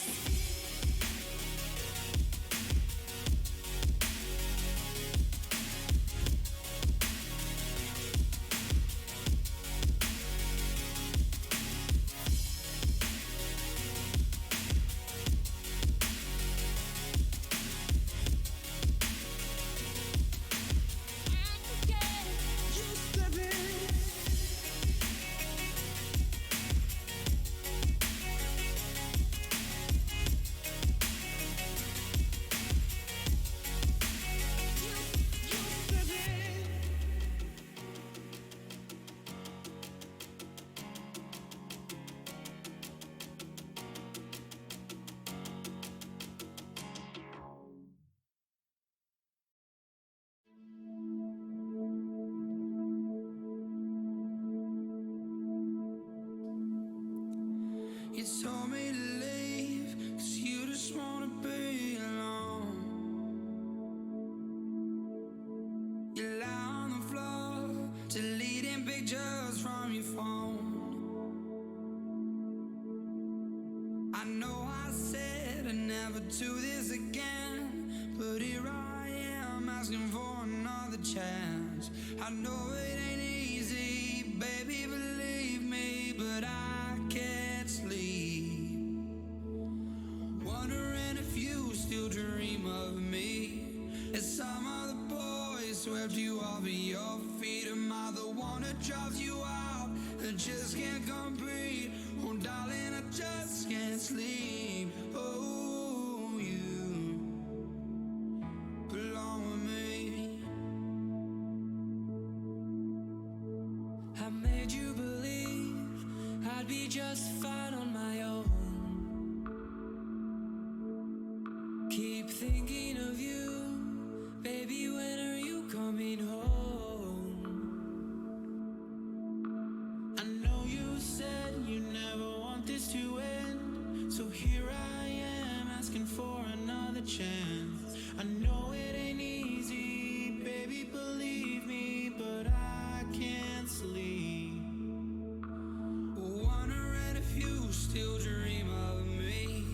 You told me to leave, 'cause you just wanna be alone. You lie on the floor, deleting pictures from your phone. I know I said I'd never do this again, but here I am asking for another chance. I know it ain't easy, baby, believe me, but I can't sleep. Wondering if you still dream of me. As some other boys swept you off of your feet. Am I the one that drives you out and just can't compete? Oh, darling, I just can't sleep. Oh, you belong with me. I made you believe I'd be just fine on my own. Keep thinking of you, baby, when are you coming home? I know you said you never want this to end, so here I am asking for another chance. I know it ain't easy, baby, believe me, but I can't sleep. Wondering if you still dream of me.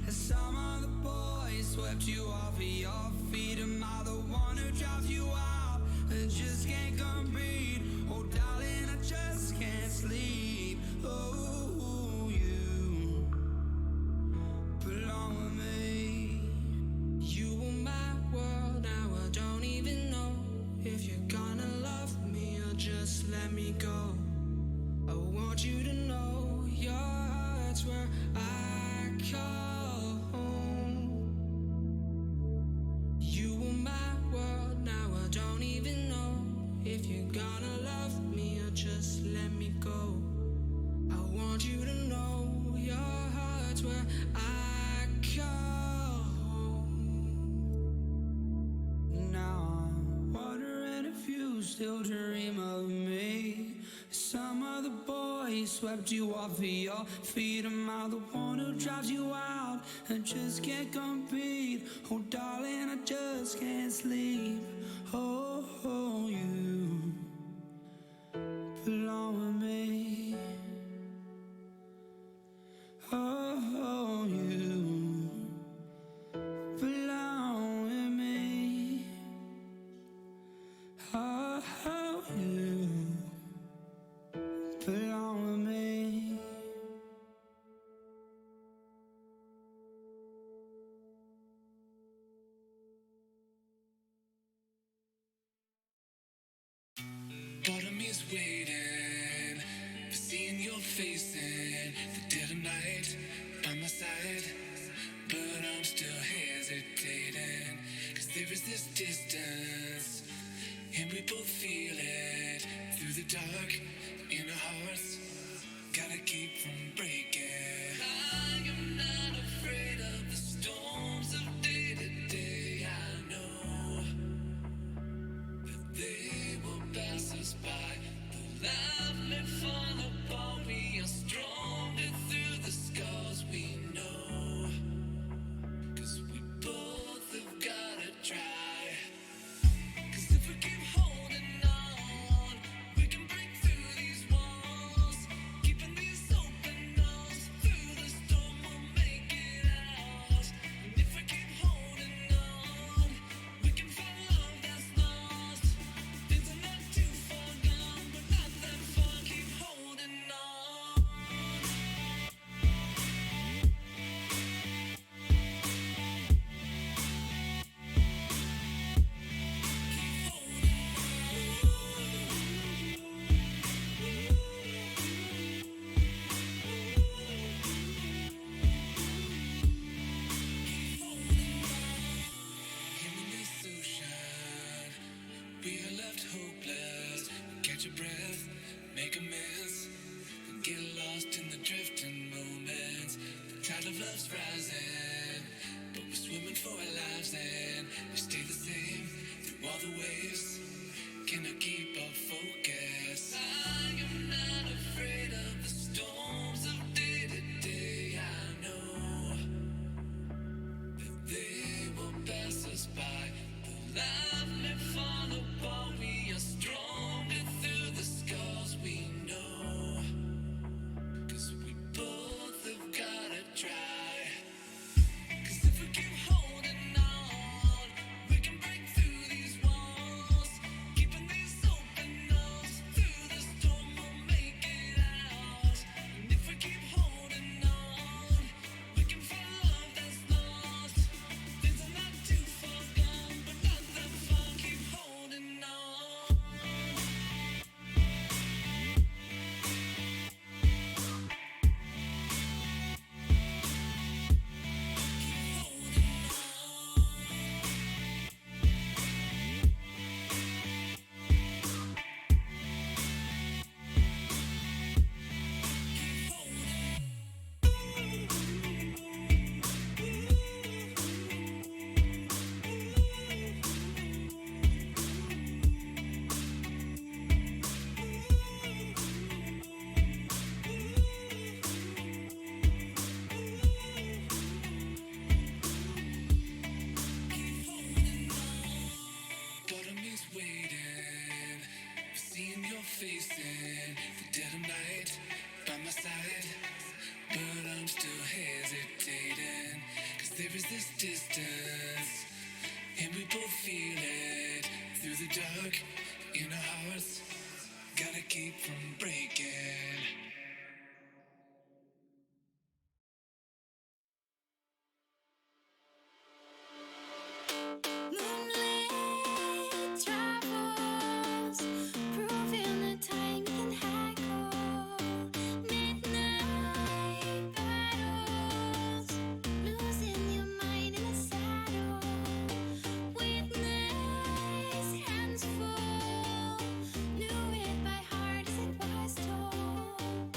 As some other boys swept you off of your feet. Am I the one who drives you out and just can't compete? Oh, darling, I just can't sleep. Oh, you belong with me. You were my world, now I don't even know if you're gonna love me or just let me go. I want you to know your heart's where I call home. You were my world, now I don't even know if you're gonna love me or just let me go. I want you to know your heart's where I call home. Now I'm wondering if you still dream of me. Some other boy swept you off of your feet. Am I the one who drives you out and just can't compete? Oh, darling, I just can't sleep. Oh, you belong with me. Oh, you belong with me. Oh, you belong with me. waiting for seeing your face in the dead of night by my side, but I'm still hesitating, 'cause there is this distance, and we both feel it through the dark in our hearts. Gotta keep from breaking. I am not afraid of the storms of day to day. I know that they will pass us by. The life may fall apart. We are stronger through the scars we know. 'Cause we both have gotta try. 'Cause if we keep holding on, we can break through these walls. Keeping these open arms through the storm, we'll make it out. And if we keep holding on, we can find love that's lost. Things are not too far gone, but not that far. Keep holding on. In this ocean, we are left hopeless. Catch a breath, make amends, and get lost in the drifting moments. The tide of love's rising, but we're swimming for our lives, and we stay the same through all the waves. Cannot keep our focus. I am not afraid of the storms of day to day. I know that they will pass us by. The life may fall apart. We are stronger through the scars we know. 'Cause we both have gotta try. 'Cause if we keep holding on, we can break through these walls. Keeping these open arms through the storm, we'll make it out. And if we keep holding on, we can find love that's lost. Things are not too far gone, but not that far. Keep holding on. Part of me's waiting for seeing your face in the dead of night by my side, but I'm still hesitating, 'cause there is this distance, and we both feel it through the dark in our hearts. Gotta keep from breaking. Moonlit travels, proving the time can hackle. Midnight battles, losing your mind in the saddle. Witness hands full, knew it by heart as it was told.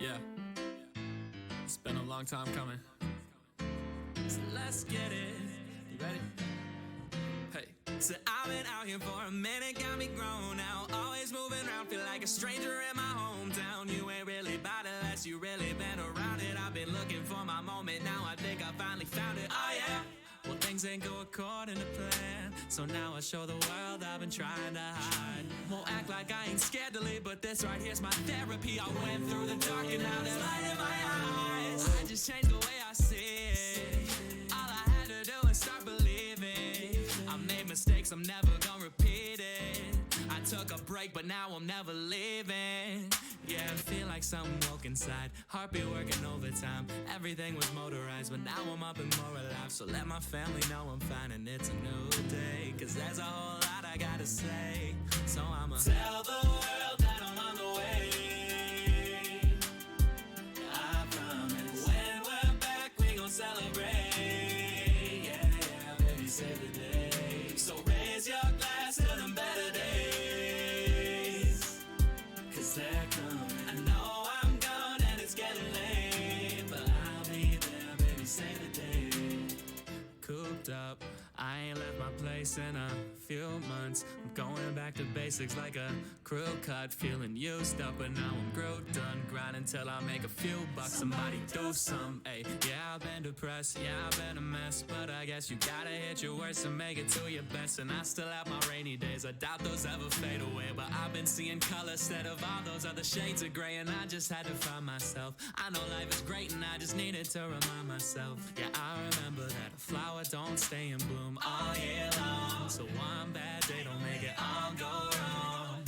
Yeah. It's been a long time coming. So let's get it. You ready? Hey. So I've been out here for a minute, got me grown out. Always moving around, feel like a stranger in my hometown. You ain't really about it unless you really been around it. I've been looking for my moment, now I think I finally found it. Oh yeah. Well, things ain't go according to plan, so now I show the world I've been trying to hide. Won't act like I ain't scared to leave, but this right here's my therapy. I went through the dark and now there's light in my eyes. I just changed the way I see it. All I had to do is start believing. I made mistakes, I'm never gonna repeat it. I took a break, but now I'm never leaving. Yeah, I feel like something woke inside. Heartbeat working overtime. Everything was motorized, but now I'm up and more alive. So let my family know I'm fine and it's a new day. Cause there's a whole lot I gotta say. So I'ma tell the world that I'm on the way. I promise. When we're back, we gon' celebrate. Yeah, baby, save the day. So raise your glass to them better days. Cause they're coming. I know I'm gone and it's getting late, but I'll be there, baby, save the day. Cooped up, I ain't left my place in a few months. I'm going back to basics like a crew cut. Feeling used up, but now I'm grooved done. Grinding till I make a few bucks. Somebody do some, ayy. Yeah, I've been depressed, yeah, I've been a mess, but I guess you gotta hit your worst and make it to your best. And I still have my rainy days, I doubt those ever fade away. But I've been seeing color instead of all those other shades of gray, and I just had to find myself. I know life is great and I just needed to remind myself. Yeah, I remember that a flower don't stay in bloom all year long. So one bad day don't make it all go wrong.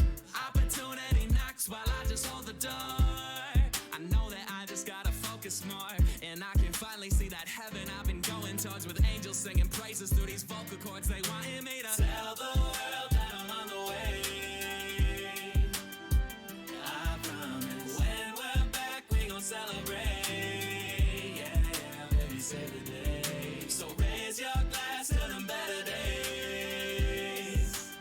Opportunity knocks while I just hold the door. I know that I just gotta focus more, and I can finally see that heaven I've been going towards, with angels singing praises through these vocal cords. They wanted me to tell the world that I'm on the way. I promise. When we're back, we gon' celebrate. Yeah, baby, save the day. So raise your glass to them better days.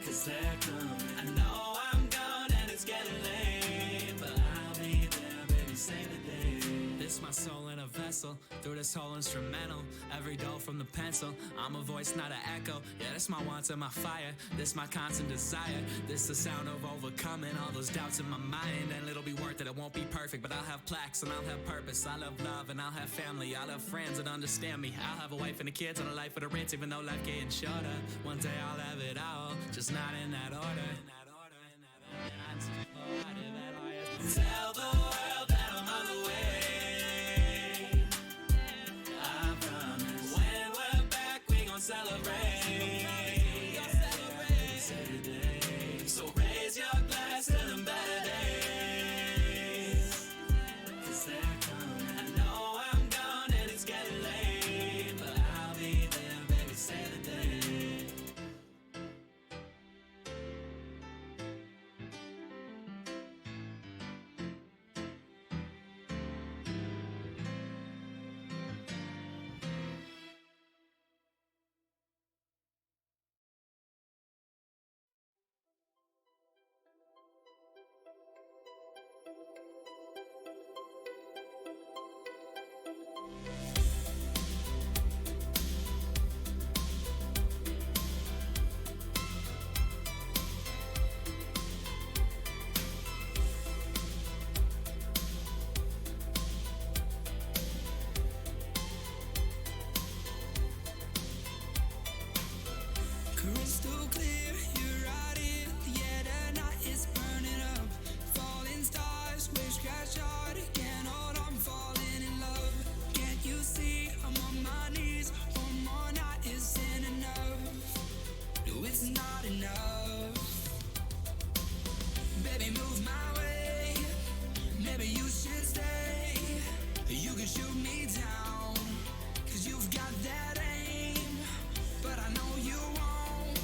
Cause they're coming. I know I'm gone and it's getting late, but I'll be there, baby, save the day. This my soul in a vessel, through this whole instrumental. Every dough from the pencil, I'm a voice, not an echo. Yeah, this my wants and my fire, this my constant desire. This the sound of overcoming all those doubts in my mind. And it'll be worth it, it won't be perfect, but I'll have plaques and I'll have purpose. I'll have love and I'll have family, I'll have friends that understand me. I'll have a wife and the kids and a life for the rent, even though life getting shorter. One day I'll have it all, just not in that order. Tell the world that I'm on the way. I promise. When we're back, we gon' celebrate. Yeah, save the day. So raise your glass to them better days. Cause they're coming. I know I'm gone and it's getting late, but I'll be there, baby, save the day. Crystal clear, you're right in. Yeah, the night is burning up. Falling stars, wish crash hard. Can't hold on, falling in love. Can't you see I'm on my knees? One more night isn't enough. No, it's not enough. Baby, move my way. Maybe you should stay. You can shoot me down, cause you've got that aim. But I know you won't.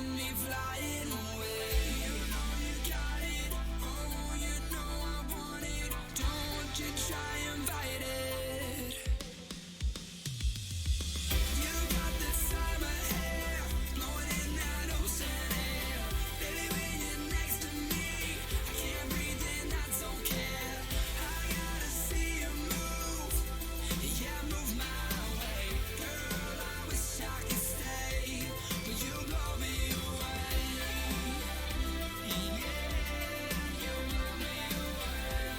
send me flying away. You know you got it. Oh, you know I want it. Don't you try and fight it. You got the summer air blowing in that ocean air. Baby, when you're next to me, I can't breathe in, that's okay. I gotta see you move, yeah, move my way. Girl, I wish I could stay, but you blow me away. Yeah, you blow me away.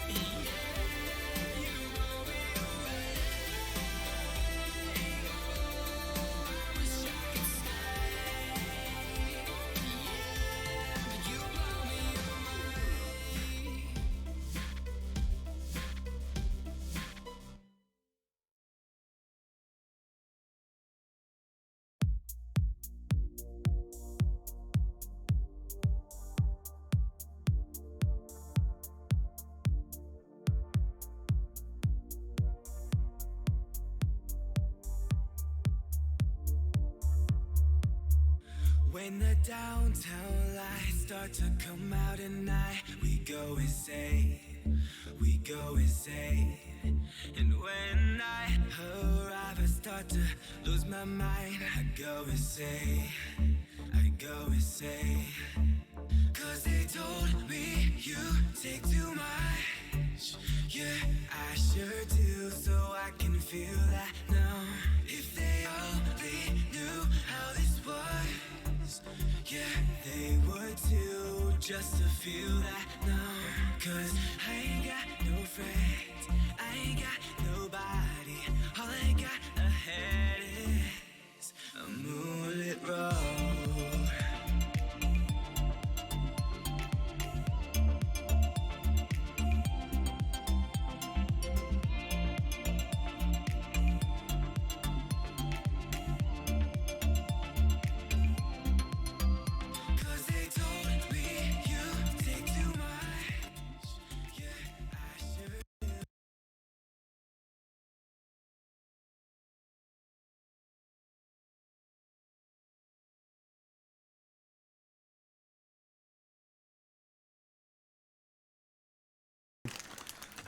Yeah, you blow me away. I wish I could stay, yeah, but you blow me away. When the downtown lights start to come out at night, we go insane, we go insane. And when I arrive, I start to lose my mind. I go insane, I go insane. Cause they told me you take too much. Yeah, I sure do, so I can feel that now. If they only knew how this was, yeah, they would too, just to feel that now. Cause I ain't got no friends, I ain't got nobody. All I got ahead is a moonlit road. Cause they told me you take too much. Yeah, I sure do.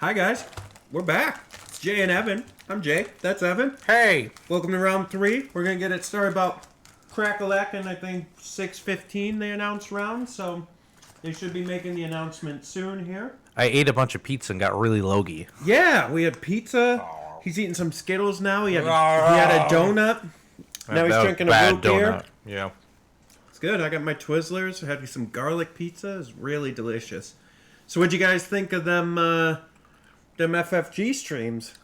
Hi guys, we're back. It's Jay and Evan. I'm Jay. That's Evan. Hey. Welcome to round 3. We're gonna get it started about crack-a-lack, and I think 6:15 they announced round, so they should be making the announcement soon here. I ate a bunch of pizza and got really logy. Yeah, we had pizza. He's eating some Skittles now. He had a donut. Now he's That was drinking a bad root beer. donut. Yeah. It's good. I got my Twizzlers. I had some garlic pizza. It's really delicious. So what'd you guys think of them FFG streams?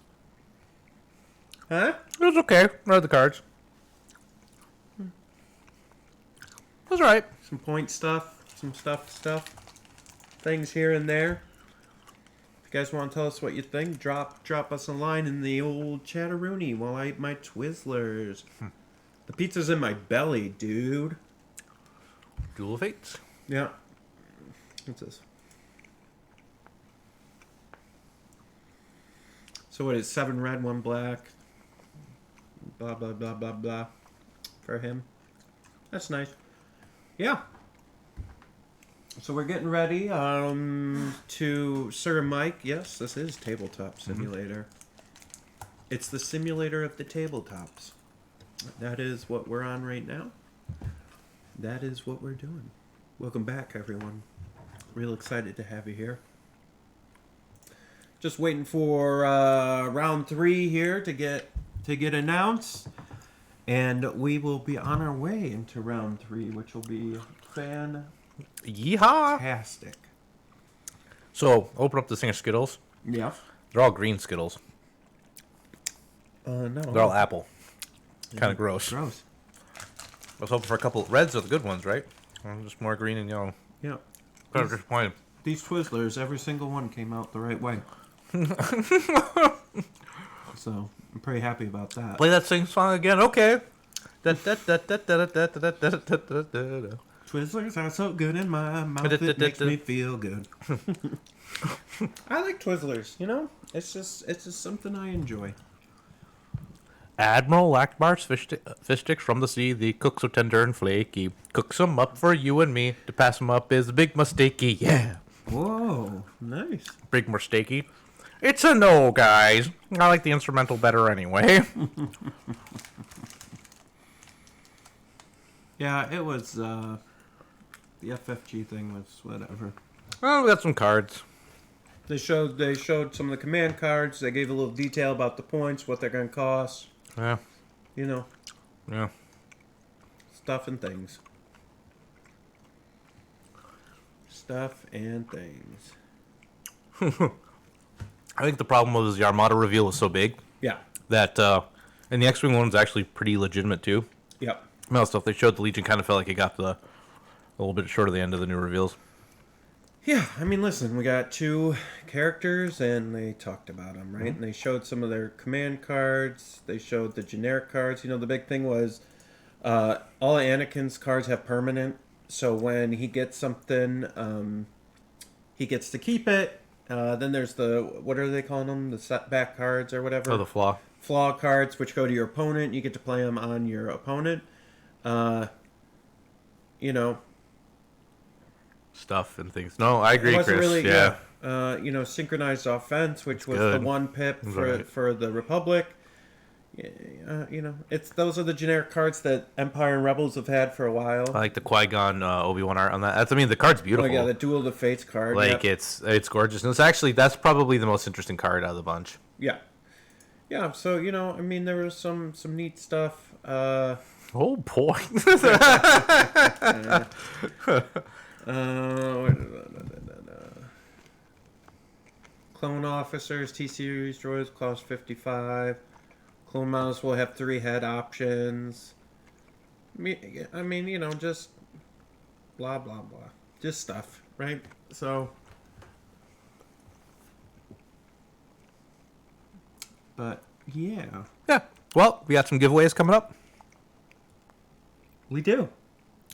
Huh? It was okay. Read the cards. It was alright. Some point stuff. Some stuff. Things here and there. If you guys want to tell us what you think, drop us a line in the old chatteroony while I eat my Twizzlers. The pizza's in my belly, dude. Duel Fates. Yeah. What's this? So what is 7 red, 1 black? Blah, blah, blah, blah, blah. For him. That's nice. Yeah. So we're getting ready to Sir Mike. Yes, this is Tabletop Simulator. It's the simulator of the tabletops. That is what we're on right now. That is what we're doing. Welcome back, everyone. Real excited to have you here. Just waiting for round 3 here to get announced, and we will be on our way into round 3, which will be fantastic. So, open up this thing of Skittles. Yeah. They're all green Skittles. No. They're all apple. Kind of gross. Gross. I was hoping for a couple. Reds are the good ones, right? Just more green and yellow. Yeah. Kind of disappointed. These Twizzlers, every single one came out the right way. So, I'm pretty happy about that. Play that sing song again? Okay. Twizzlers are so good in my mouth, it makes me feel good. I like Twizzlers, you know? It's just something I enjoy. Admiral Akbar's fish sticks from the sea. The cooks so tender and flaky. Cooks 'em up for you and me. To pass 'em up is a big mistakey. Yeah. Whoa, nice. Big mistakey. It's a no, guys. I like the instrumental better anyway. Yeah, it was, the FFG thing was whatever. Well, we got some cards. They showed some of the command cards. They gave a little detail about the points, what they're going to cost. Yeah. You know. Yeah. Stuff and things. Stuff and things. I think the problem was the Armada reveal was so big. Yeah. That, and the X-Wing one's actually pretty legitimate too. Yep. Most stuff they showed the Legion kind of felt like it got a little bit short of the end of the new reveals. Yeah, I mean, listen, we got 2 characters, and they talked about them, right? Mhm. And they showed some of their command cards. They showed the generic cards. You know, the big thing was all of Anakin's cards have permanent, so when he gets something, he gets to keep it. Then there's what are they calling them? The setback cards or whatever? Oh, the flaw. Flaw cards, which go to your opponent. You get to play them on your opponent. You know, stuff and things. No, I agree, it wasn't Chris. really, yeah. You know, synchronized offense, which was good. the 1 pip That's for right. for the Republic. You know, those are the generic cards that Empire and Rebels have had for a while. I like the Qui-Gon Obi-Wan art on that. I mean, the card's beautiful. Oh yeah, the Duel of the Fates card. Like yep. it's gorgeous. And it's actually that's probably the most interesting card out of the bunch. Yeah, yeah. So you know, I mean, there was some neat stuff. Oh boy. Clone officers, T-Series droids cost 55. Clone models will have 3 head options. I mean, you know, just blah, blah, blah. Just stuff, right? So... But, yeah. Yeah. Well, we got some giveaways coming up. We do.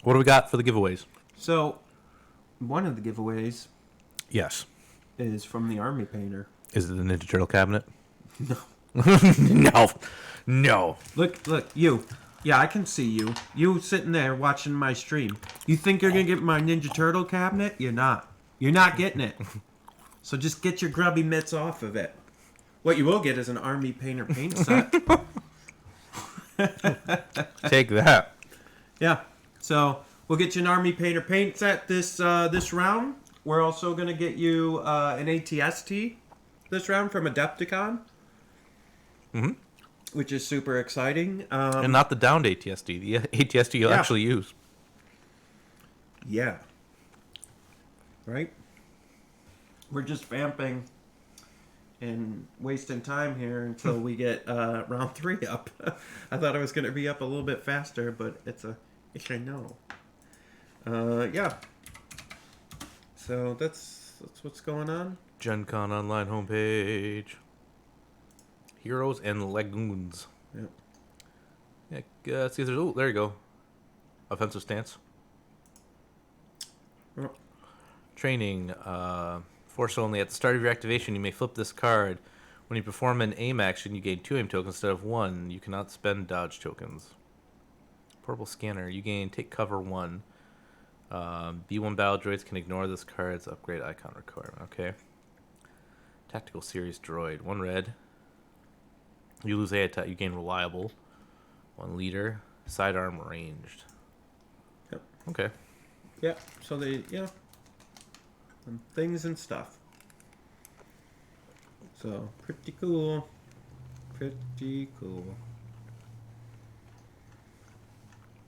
What do we got for the giveaways? So, one of the giveaways... Yes. Is from the Army Painter. Is it the Ninja Turtle cabinet? No. No. No. Look, you. Yeah, I can see you. You sitting there watching my stream. You think you're going to get my Ninja Turtle cabinet? You're not. You're not getting it. So just get your grubby mitts off of it. What you will get is an Army Painter paint set. Take that. Yeah. So we'll get you an Army Painter paint set this round. We're also going to get you an ATST this round from Adepticon. Mm-hmm. Which is super exciting. And not the downed ATSD. The ATSD you'll actually use. Yeah. Right? We're just vamping and wasting time here until we get round 3 up. I thought I was going to be up a little bit faster, but it's a no. Yeah. So that's what's going on. GenCon online homepage. Heroes and Legumes. Yep. Yeah, let's see if there's... Oh, there you go. Offensive stance. Oh. Training. Force only. At the start of your activation, you may flip this card. When you perform an aim action, you gain 2 aim tokens instead of 1. You cannot spend dodge tokens. Portable scanner. You gain take cover 1. B1 battle droids can ignore this card's upgrade icon requirement. Okay. Tactical series droid. 1 red. You lose a attack. You gain reliable. 1 leader. Sidearm ranged. Yep. Okay. Yeah. So and things and stuff. So pretty cool. Pretty cool.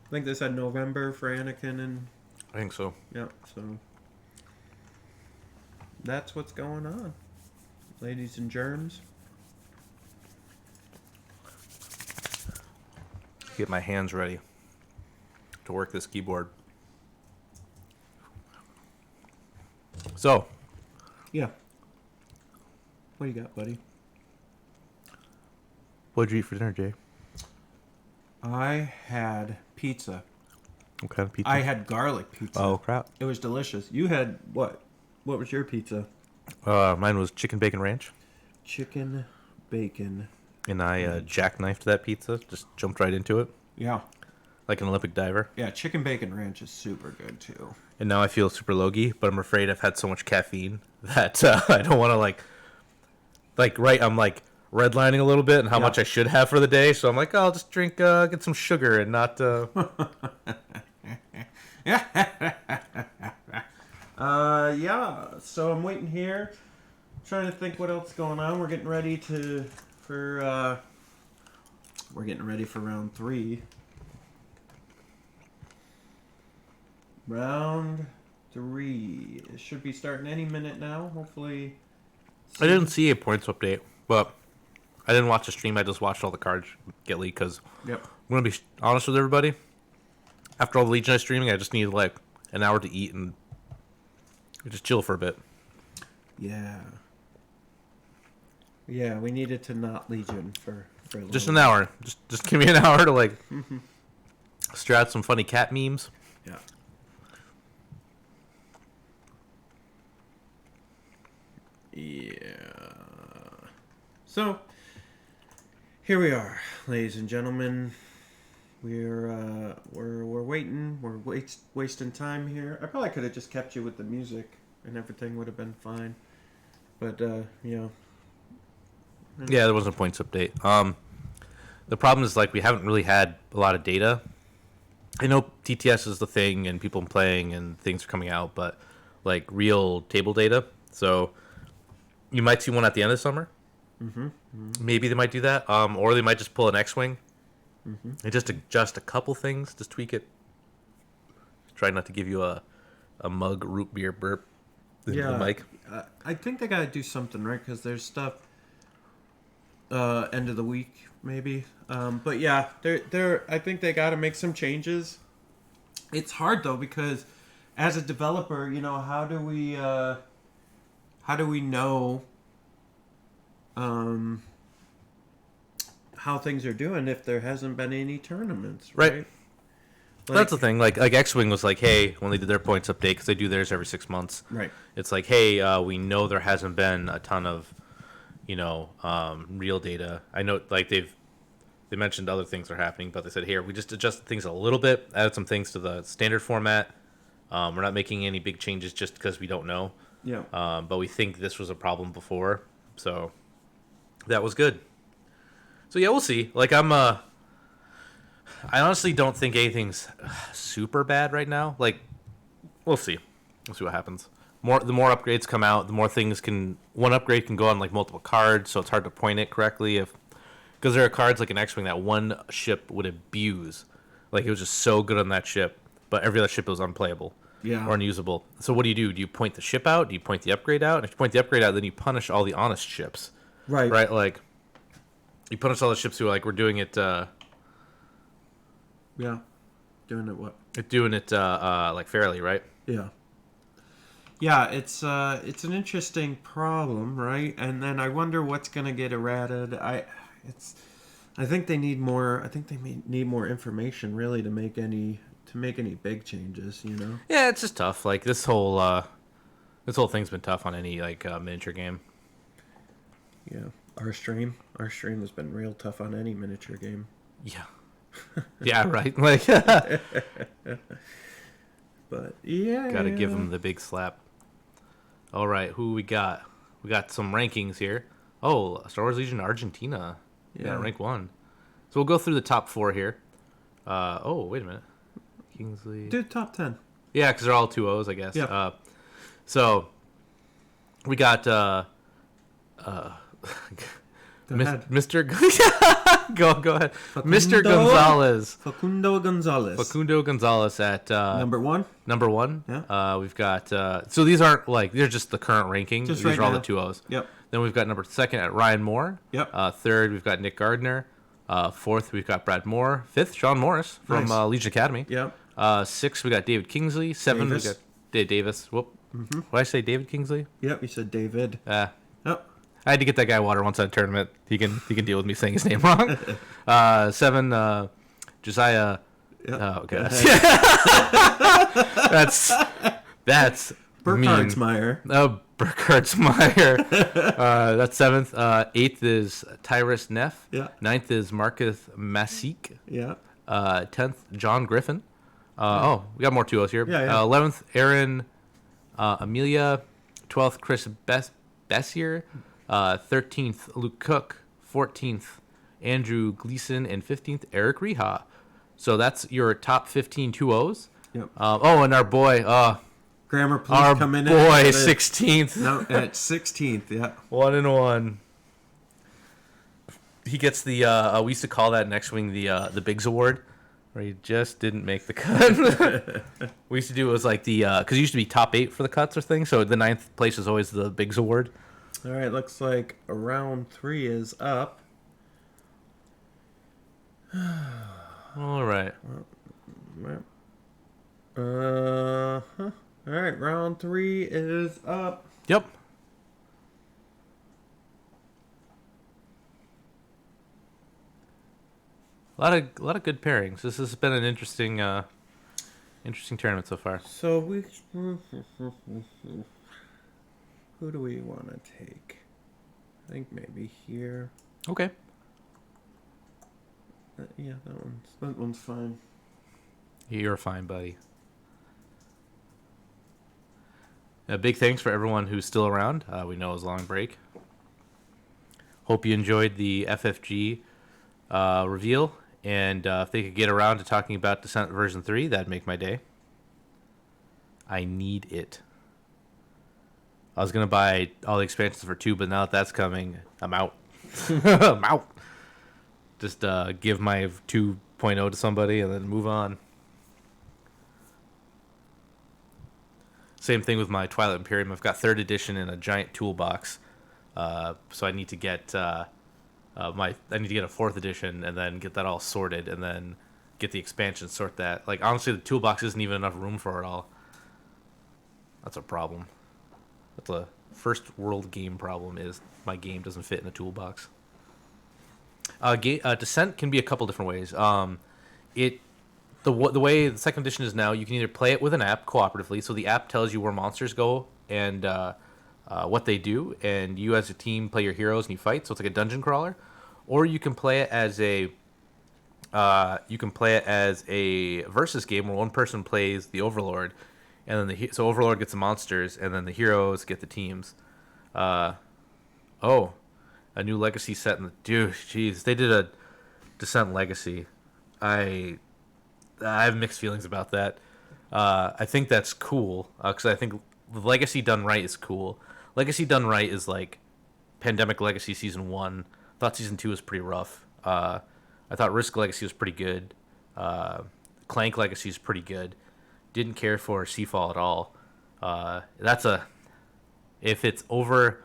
I think they said November for Anakin and. I think so. Yeah. So that's what's going on, ladies and germs. Get my hands ready to work this keyboard. So. Yeah. What do you got, buddy? What'd you eat for dinner, Jay? I had pizza. What kind of pizza? I had garlic pizza. Oh, crap. It was delicious. You had what? What was your pizza? Mine was chicken bacon ranch. Chicken bacon And I jackknifed that pizza. Just jumped right into it. Yeah. Like an Olympic diver. Yeah, chicken bacon ranch is super good too. And now I feel super logy, but I'm afraid I've had so much caffeine that I don't want to I'm like redlining a little bit and how much I should have for the day. So I'm like, I'll just drink, get some sugar and not. Yeah. So I'm waiting here, trying to think what else is going on. We're getting ready for round 3. Round 3. It should be starting any minute now. Hopefully. I didn't see a points update, but I didn't watch the stream. I just watched all the cards get leaked because I'm going to be honest with everybody. After all the Legion streaming, I just needed like an hour to eat and just chill for a bit. Yeah. Yeah, we needed to not Legion for a little Just an hour. Just give me an hour to like strat some funny cat memes. Yeah. Yeah. So here we are, ladies and gentlemen. We're waiting. We're wasting time here. I probably could have just kept you with the music, and everything would have been fine. But Yeah, there wasn't a points update. The problem is like we haven't really had a lot of data. I know TTS is the thing, and people playing, and things are coming out, but like real table data. So you might see one at the end of summer. Mm-hmm. Maybe they might do that, or they might just pull an X-wing Mm-hmm. and just adjust a couple things, just tweak it. Try not to give you a mug root beer burp into the mic. I think they gotta do something, right? Because there's stuff end of the week maybe. But yeah, they're I think they gotta make some changes. It's hard though because as a developer, how do we know how things are doing if there hasn't been any tournaments, right? That's the thing. Like X-Wing was like, hey, when they did their points update, because they do theirs every 6 months. Right. It's like, hey, we know there hasn't been a ton of, real data. I know, like they mentioned other things are happening, but they said here we just adjusted things a little bit, added some things to the standard format. We're not making any big changes just because we don't know. Yeah. But we think this was a problem before, so that was good. So yeah, we'll see. Like I honestly don't think anything's super bad right now. Like, we'll see. We'll see what happens. The more upgrades come out, the more things one upgrade can go on like multiple cards, so it's hard to point it correctly because there are cards like an X-Wing that one ship would abuse. Like it was just so good on that ship, but every other ship was unplayable. Yeah. Or unusable. So what do? Do you point the ship out? Do you point the upgrade out? And if you point the upgrade out, then you punish all the honest ships. Right. Right? Like, you punish all the ships who are like, we're doing it, Yeah. Doing it what? Doing it, like, fairly, right? Yeah. Yeah, it's an interesting problem, right? And then I wonder what's going to get errated. I think they need more. I think they need more information really to make any big changes. Yeah, it's just tough. Like this whole thing's been tough on any like miniature game. Yeah, our stream has been real tough on any miniature game. Yeah. Yeah, right. Like, but yeah, gotta give them the big slap. All right, who we got? We got some rankings here. Oh, Star Wars Legion Argentina. Yeah, rank 1. So we'll go through the top 4 here. Oh, wait a minute. Kingsley. Dude, top 10. Yeah, because they're all 2-0s, I guess. Yeah. So we got Mr. Go ahead. Mr. Gonzalez. Facundo Gonzalez at number 1. Number 1. Yeah. We've got so these aren't like they're just the current ranking. Just These right are all now. the 2-0s. Yep. Then we've got number 2nd at Ryan Moore. Yep. 3rd we've got Nick Gardner. 4th we've got Brad Moore. 5th Sean Morris from Nice. Legion Academy. Yep. 6th we got David Kingsley. 7 Davis. we got Dave Davis. Whoop. Mm-hmm. What did I say? David Kingsley. Yep. You said David. Yep. I had to get that guy water once at a tournament. He can deal with me saying his name wrong. 7, Josiah. Yep. Oh, okay. That's Burkhardsmeyer. Oh, Burkhardsmeyer. That's 7th. 8th is Tyrus Neff. Yeah. 9th is Marcus Masik. Yeah. 10th, John Griffin. Oh, we got more 2-0s here. Yeah, yeah. 11th, Aaron Amelia. 12th, Chris Bessier. 13th, Luke Cook. 14th, Andrew Gleason. And 15th, Eric Reha. So that's your top 15 2-0s. Yep. And our boy, Grammar, please our come in. boy, at 16th. No, at 16th, yeah. 1-1. He gets the we used to call that in X-Wing the Biggs Award, where he just didn't make the cut. We used to do it was like the because it used to be top 8 for the cuts or thing, so the 9th place is always the Biggs Award. All right, looks like round 3 is up. All right. All right, round 3 is up. Yep. A lot of good pairings. This has been an interesting tournament so far. So we who do we want to take? I think maybe here. Okay. Yeah, that one's fine. You're fine, buddy. A big thanks for everyone who's still around. We know it was a long break. Hope you enjoyed the FFG reveal. And if they could get around to talking about Descent version 3, that'd make my day. I need it. I was going to buy all the expansions for 2, but now that that's coming, I'm out. I'm out. Just give my 2.0 to somebody and then move on. Same thing with my Twilight Imperium. I've got 3rd edition in a giant toolbox. So I need to get I need to get a 4th edition and then get that all sorted and then get the expansion, sort that. Like, honestly, the toolbox isn't even enough room for it all. That's a problem. That's a first world game problem, is my game doesn't fit in a toolbox. Descent can be a couple different ways. The way the 2nd edition is now, you can either play it with an app cooperatively, so the app tells you where monsters go and what they do, and you as a team play your heroes and you fight, so it's like a dungeon crawler. Or you can play it as a versus game where one person plays the Overlord, and then so Overlord gets the monsters, and then the heroes get the teams. A new Legacy set in the jeez, they did a Descent Legacy. I have mixed feelings about that. I think that's cool because I think the Legacy done right is cool. Legacy done right is like Pandemic Legacy Season 1. I thought Season 2 was pretty rough. I thought Risk Legacy was pretty good. Clank Legacy is pretty good. Didn't care for Seafall at all. If it's over,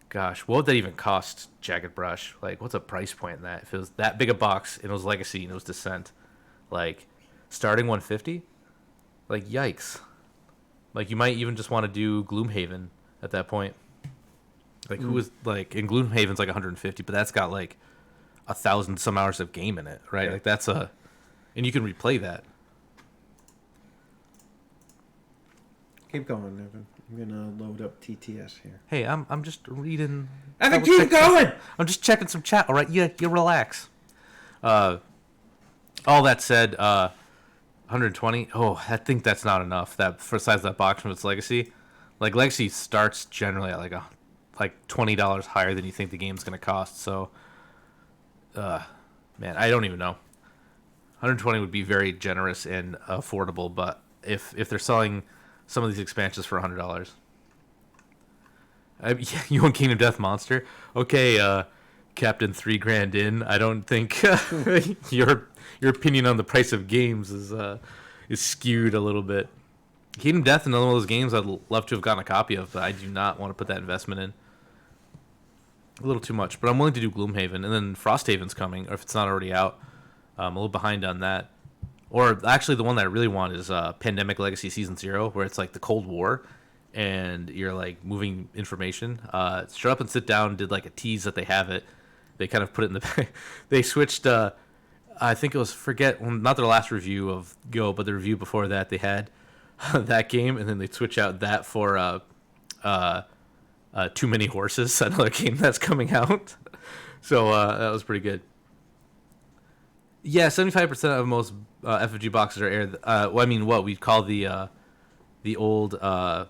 gosh, what would that even cost, Jagged Brush? Like, what's a price point in that? If it was that big a box and it was Legacy and it was Descent, like, starting 150? Like, yikes. Like, you might even just want to do Gloomhaven at that point. Like, who is, like, and Gloomhaven's like 150, but that's got, like, 1,000 some hours of game in it, right? Yeah. Like, that's and you can replay that. Keep going, Evan. I'm gonna load up TTS here. Hey, I'm just reading. Evan, keep going! I'm just checking some chat, all right? You relax. All that said, 120. Oh, I think that's not enough. That for the size of that box from its Legacy. Like, Legacy starts generally at like $20 higher than you think the game's gonna cost. So, man, I don't even know. 120 would be very generous and affordable, but if they're selling some of these expansions for $100, you want Kingdom Death Monster? Okay, Captain $3,000 in. I don't think your opinion on the price of games is skewed a little bit. Kingdom Death, another one of those games I'd love to have gotten a copy of, but I do not want to put that investment in. A little too much, but I'm willing to do Gloomhaven, and then Frosthaven's coming, or if it's not already out. I'm a little behind on that. Or actually, the one that I really want is Pandemic Legacy Season 0, where it's like the Cold War, and you're like moving information. Shut Up and Sit Down did like a tease that they have it. They kind of put it in the they switched. I think it was not their last review of Go, but the review before that they had that game, and then they switch out that for Too Many Horses, another game that's coming out. So that was pretty good. Yeah, 75% of most FFG boxes are aired. Well, I mean, what we call the old Twilight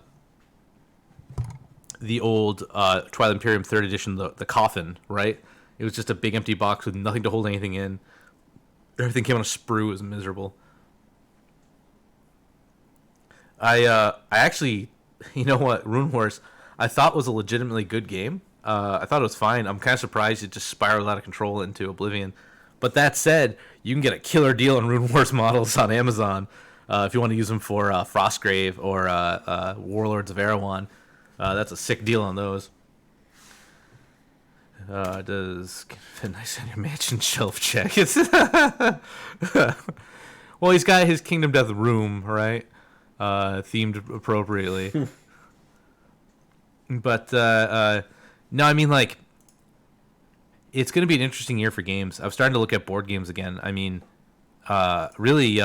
Imperium Third Edition, the coffin, right? It was just a big empty box with nothing to hold anything in. Everything came on a sprue. It was miserable. I actually, you know what, Rune Horse, I thought was a legitimately good game. I thought it was fine. I'm kind of surprised it just spiraled out of control into oblivion. But that said, you can get a killer deal on Rune Horse models on Amazon if you want to use them for Frostgrave or Warlords of Erewhon. That's a sick deal on those. Does nice on your mansion shelf check? It's well, he's got his Kingdom Death room, right? Themed appropriately. But no, I mean, like, it's going to be an interesting year for games. I'm starting to look at board games again. I mean, really,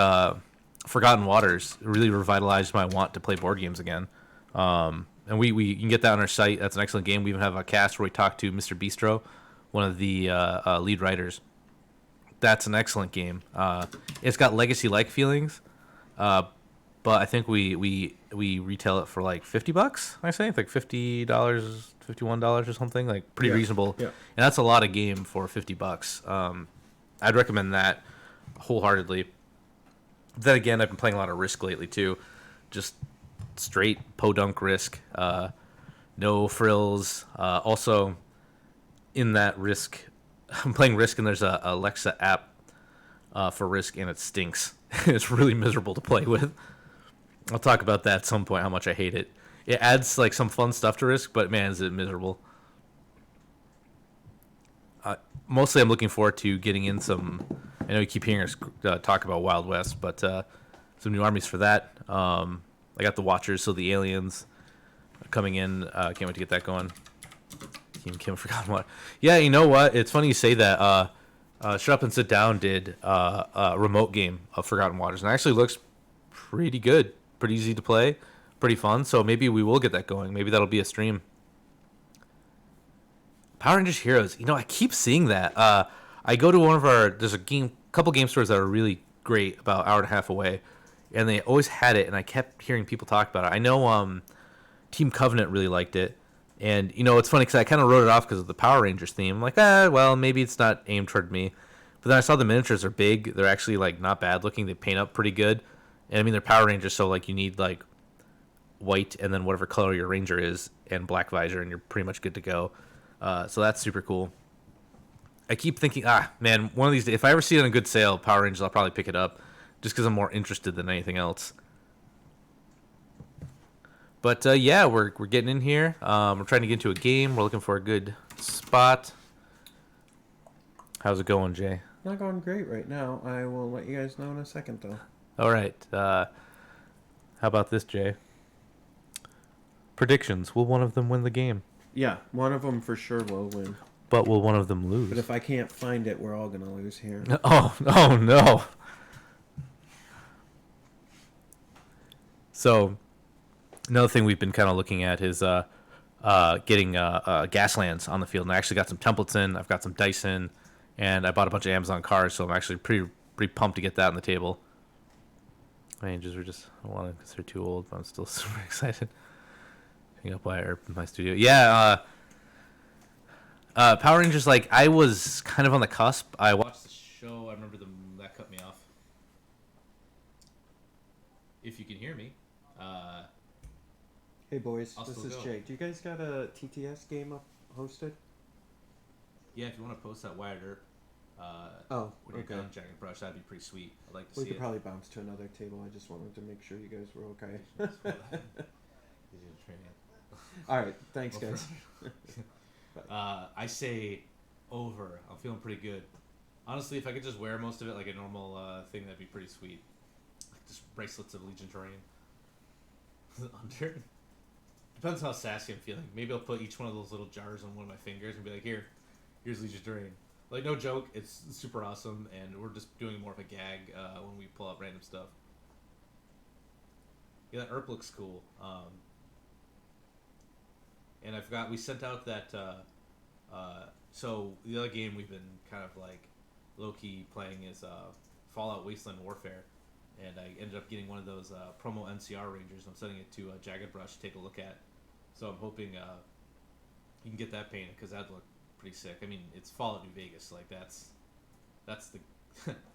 Forgotten Waters really revitalized my want to play board games again. And we you can get that on our site. That's an excellent game. We even have a cast where we talk to Mr. Bistro, one of the lead writers. That's an excellent game. It's got legacy-like feelings, but I think we retail it for like $50. I say it's like $50, $51 or something, like pretty reasonable. Yeah. And that's a lot of game for $50. I'd recommend that wholeheartedly. Then again, I've been playing a lot of Risk lately too, just straight podunk Risk, no frills. Also, in that Risk, I'm playing Risk, and there's a Alexa app for Risk, and it stinks. It's really miserable to play with. I'll talk about that at some point, how much I hate it. It adds like some fun stuff to Risk, but man, is it miserable. Mostly I'm looking forward to getting in some, I know you keep hearing us talk about Wild West, but some new armies for that. I got the Watchers, so the aliens coming in. Can't wait to get that going. Kim Forgotten what. Yeah, you know what? It's funny you say that. Shut Up and Sit Down did a remote game of Forgotten Waters, and it actually looks pretty good. Pretty easy to play, pretty fun. So maybe we will get that going. Maybe that'll be a stream. Power Rangers Heroes. You know, I keep seeing that. I go to one of our. There's a couple game stores that are really great, about an hour and a half away, and they always had it. And I kept hearing people talk about it. I know Team Covenant really liked it, and you know it's funny because I kind of wrote it off because of the Power Rangers theme. I'm like, well, maybe it's not aimed toward me. But then I saw the miniatures are big. They're actually like not bad looking. They paint up pretty good. And I mean, they're Power Rangers, so like you need like white and then whatever color your Ranger is and black visor, and you're pretty much good to go. So that's super cool. I keep thinking, man, one of these days, if I ever see it on a good sale, Power Rangers, I'll probably pick it up just because I'm more interested than anything else. But yeah, we're getting in here. We're trying to get into a game. We're looking for a good spot. How's it going, Jay? Not going great right now. I will let you guys know in a second, though. All right. How about this, Jay? Predictions. Will one of them win the game? Yeah, one of them for sure will win. But will one of them lose? But if I can't find it, we're all going to lose here. Oh no. So, another thing we've been kind of looking at is getting Gaslands on the field. And I actually got some templates in. I've got some dice in. And I bought a bunch of Amazon cards, so I'm actually pretty pumped to get that on the table. Rangers are just, I don't want to because they're too old, but I'm still super excited. Hang up by my studio. Yeah, Power Rangers, like, I was kind of on the cusp. I watched the show. I remember that cut me off. If you can hear me. Hey, boys, I'll this still is go. Jake. Do you guys got a TTS game up hosted? Yeah, if you want to post that Wired Earp. Oh, when you're okay. done Jack and Brush, that'd be pretty sweet. I'd like to We see could it. probably bounce to another table. I just wanted to make sure you guys were okay. All right, thanks, guys. I say over. I'm feeling pretty good. Honestly, if I could just wear most of it like a normal thing, that'd be pretty sweet. Like just bracelets of Legion Terrain. Under. Depends how sassy I'm feeling. Maybe I'll put each one of those little jars on one of my fingers and be like, here's Legion Terrain. Like, no joke, it's super awesome, and we're just doing more of a gag when we pull out random stuff. Yeah, that ERP looks cool. And I forgot we sent out that. So the other game we've been kind of like low key playing is Fallout Wasteland Warfare, and I ended up getting one of those promo NCR Rangers. I'm sending it to Jagged Brush to take a look at. So I'm hoping you can get that painted because that'd look pretty sick. I mean, it's Fallout New Vegas, like that's the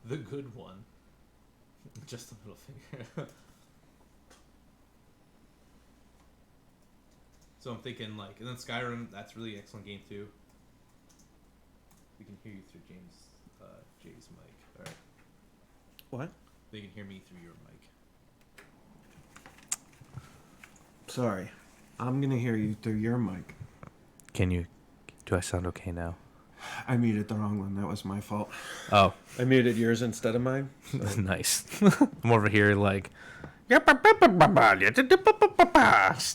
the good one. Just the middle finger. So I'm thinking like, and then Skyrim, that's really excellent game too. We can hear you through Jay's mic. All right. What? They can hear me through your mic. Sorry. I'm going to hear you through your mic. Do I sound okay now? I muted the wrong one. That was my fault. Oh. I muted yours instead of mine. So. Nice. I'm over here like, just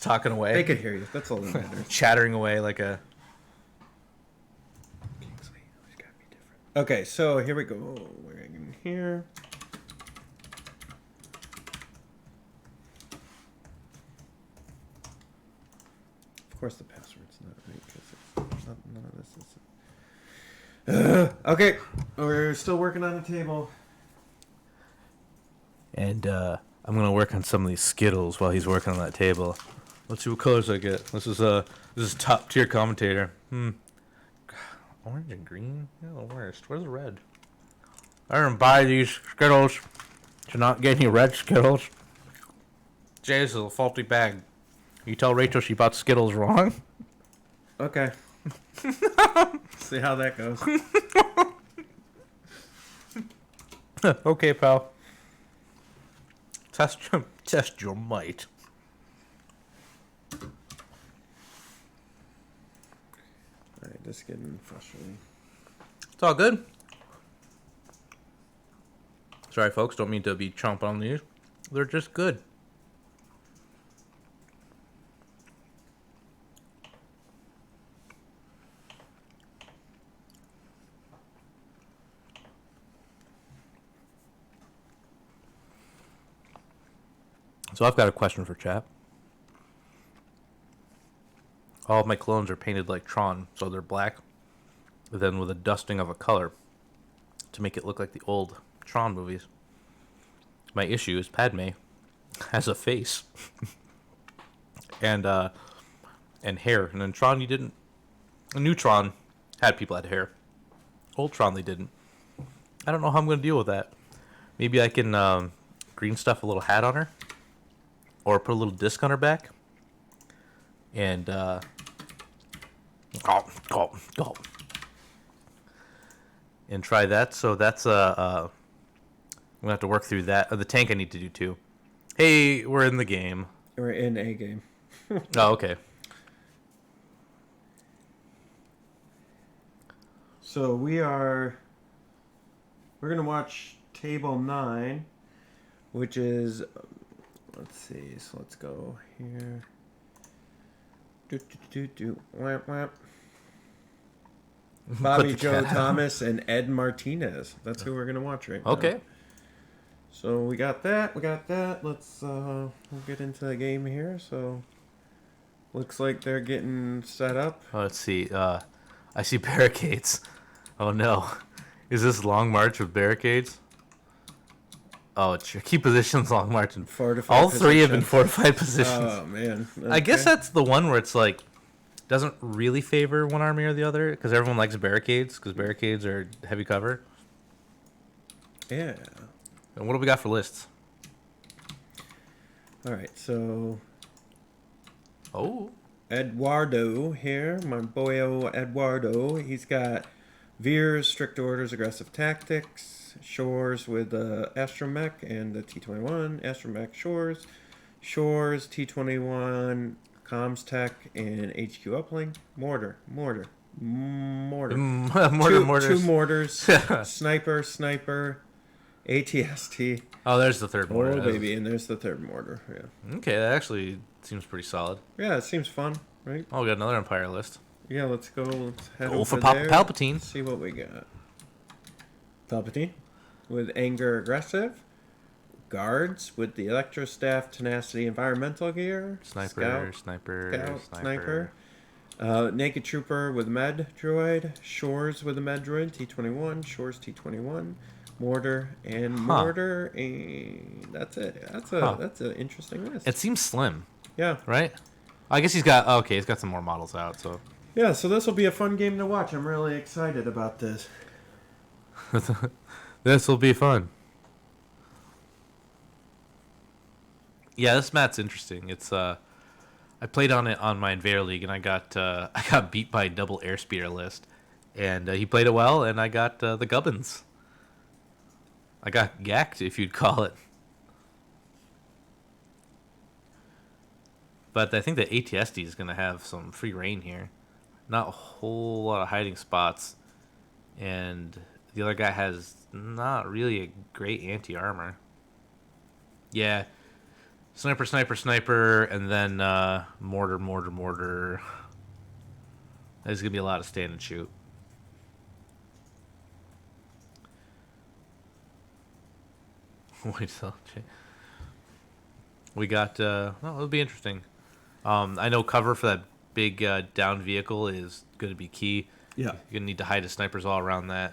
talking away. They could hear you. That's all that matters. Chattering away like a... Okay, so here we go. We're in here. Of course the password's not right because none of this is... okay, we're still working on a table. And I'm going to work on some of these Skittles while he's working on that table. Let's see what colors I get. This is top tier commentator. Orange and green? Yeah, the worst. Where's the red? I didn't buy these Skittles to not get any red Skittles. Jay, this is a faulty bag. You tell Rachel she bought Skittles wrong? Okay. See how that goes. Okay, pal. Test your might. Alright, just getting frustrating. It's all good. Sorry, folks. Don't mean to be chomping on these. They're just good. So I've got a question for chat. All of my clones are painted like Tron, so they're black, then with a dusting of a color to make it look like the old Tron movies. My issue is Padme has a face and hair, and in Tron you didn't. A new Tron had people had hair. Old Tron they didn't. I don't know how I'm going to deal with that. Maybe I can green stuff a little hat on her, or put a little disc on her back, and and try that. So that's I'm gonna have to work through that. The tank I need to do too. Hey, we're in the game. We're in a game. Oh, okay. So we're gonna watch Table 9, which is, let's see, so let's go here. Whap, whap. Bobby Joe Thomas and Ed Martinez. That's who we're gonna watch right now. Okay. So we got that. Let's we'll get into the game here. So looks like they're getting set up. Oh, let's see. I see barricades. Oh no, is this Long March with barricades? Oh, it's your key positions, Long March, and fortified all three have been positions. fortified positions. Oh man. I guess Okay. that's the one where it's like doesn't really favor one army or the other because everyone likes barricades because barricades are heavy cover. Yeah. And what do we got for lists? All right, so. Oh. Eduardo here, my boyo Eduardo. He's got Veers, Strict Orders, Aggressive Tactics, Shores with Astromech and the T-21, Astromech Shores, T-21, Comms Tech, and HQ Uplink, Mortar. Two mortars, Sniper, ATST. Oh, there's the third mortar. Oh, baby, and there's the third mortar, yeah. Okay, that actually seems pretty solid. Yeah, it seems fun, right? Oh, we got another Empire list. Yeah, let's go. Let's head Go for over there. Palpatine. See what we got. Palpatine with Anger Aggressive. guards with the Electro Staff, Tenacity, Environmental Gear. Sniper. Sniper. Naked Trooper with Med Droid. Shores with a Med Droid, T-21. Shores T-21. Mortar and Mortar, and that's it. That's an interesting list. It seems slim. Yeah. Right? I guess he's got some more models out, so. Yeah, so this will be a fun game to watch. I'm really excited about this. This will be fun. Yeah, this map's interesting. It's I played on it on my Invader League, and I got beat by a double airspeeder list, and he played it well, and I got the gubbins. I got gacked, if you'd call it. But I think the ATSD is going to have some free reign here. Not a whole lot of hiding spots, and the other guy has not really a great anti-armor. Yeah. Sniper, and then mortar. There's going to be a lot of stand and shoot. We got, it'll be interesting. I know cover for that big down vehicle is going to be key. Yeah. You're going to need to hide the snipers all around that.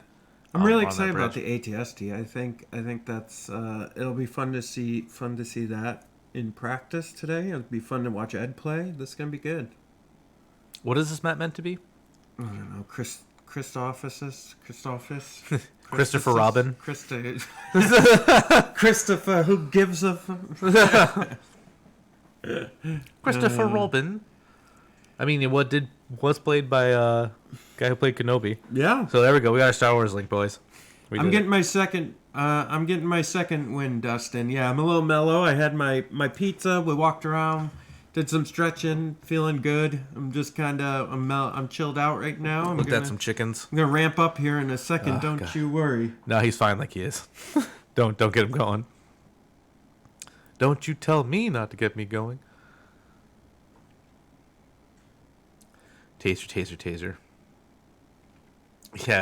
I'm really excited about the ATST. I think that's it'll be fun to see that in practice today. It'll be fun to watch Ed play. This is gonna be good. What is this map meant to be? I don't know. Christophus. Christopher Robin. Christopher, who gives a Christopher Robin. I mean, it was played by guy who played Kenobi. Yeah. So there we go. We got a Star Wars link, boys. I'm getting my second win, Dustin. Yeah, I'm a little mellow. I had my pizza. We walked around, did some stretching, feeling good. I'm just I'm chilled out right now. Looked at some chickens. I'm gonna ramp up here in a second. Oh, Don't God. you worry. No, he's fine like he is. Don't get him going. Don't you tell me not to get me going. Taser. Yeah,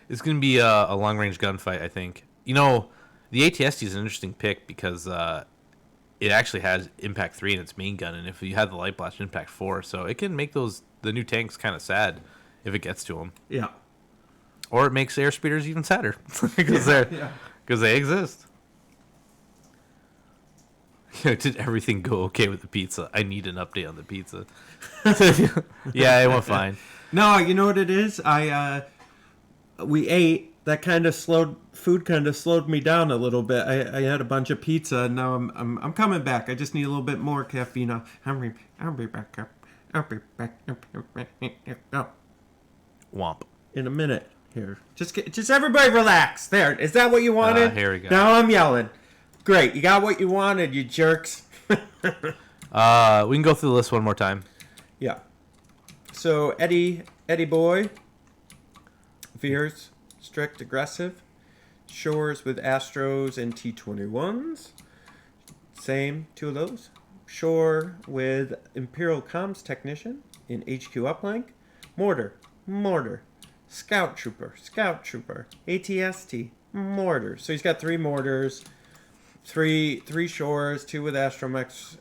it's gonna be a long range gunfight. I think. You know, the ATST is an interesting pick because it actually has Impact 3 in its main gun, and if you have the Light Blast, Impact 4, so it can make the new tanks kind of sad if it gets to them. Yeah. Or it makes airspeeders even sadder because they exist. Did everything go okay with the pizza? I need an update on the pizza. Yeah, it went fine. No, you know what it is? We ate. That food kind of slowed me down a little bit. I had a bunch of pizza, and now I'm coming back. I just need a little bit more caffeine. I'll be back up. I'll be back up. Womp. In a minute. Here, just everybody relax. There, is that what you wanted? Here we go. Now I'm yelling. Great, you got what you wanted, you jerks. We can go through the list one more time. Yeah. So Eddie boy, Veers, strict aggressive, Shores with Astros and T21s. Same, two of those. Shore with Imperial Comms Technician in HQ uplink. Mortar, Scout Trooper, ATST, Mortar. So he's got 3 mortars, three Shores, 2 with Astromechs,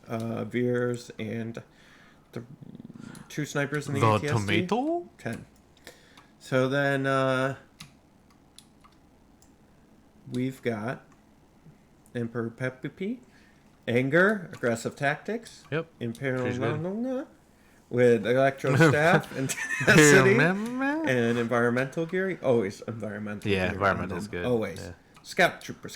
Veers, and 2 snipers in the ATST. Tomato? 10. So then we've got Emperor Pepe, Anger, Aggressive Tactics. Yep. Imperial with Electro Staff and Tenacity and Environmental Gear. Always environmental gear. Yeah, environmental's good. Always. Yeah. Scout Trooper.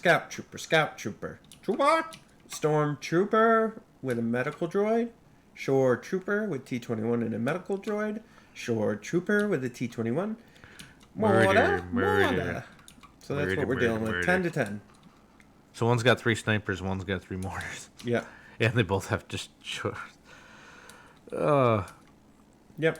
Storm Trooper with a medical droid. Shore Trooper with T21 and a medical droid. Shore Trooper with a T21. Murder. So that's what we're dealing with. 10 to 10. So one's got 3 snipers, one's got 3 mortars. Yeah. Yeah, and they both have just short. Yep.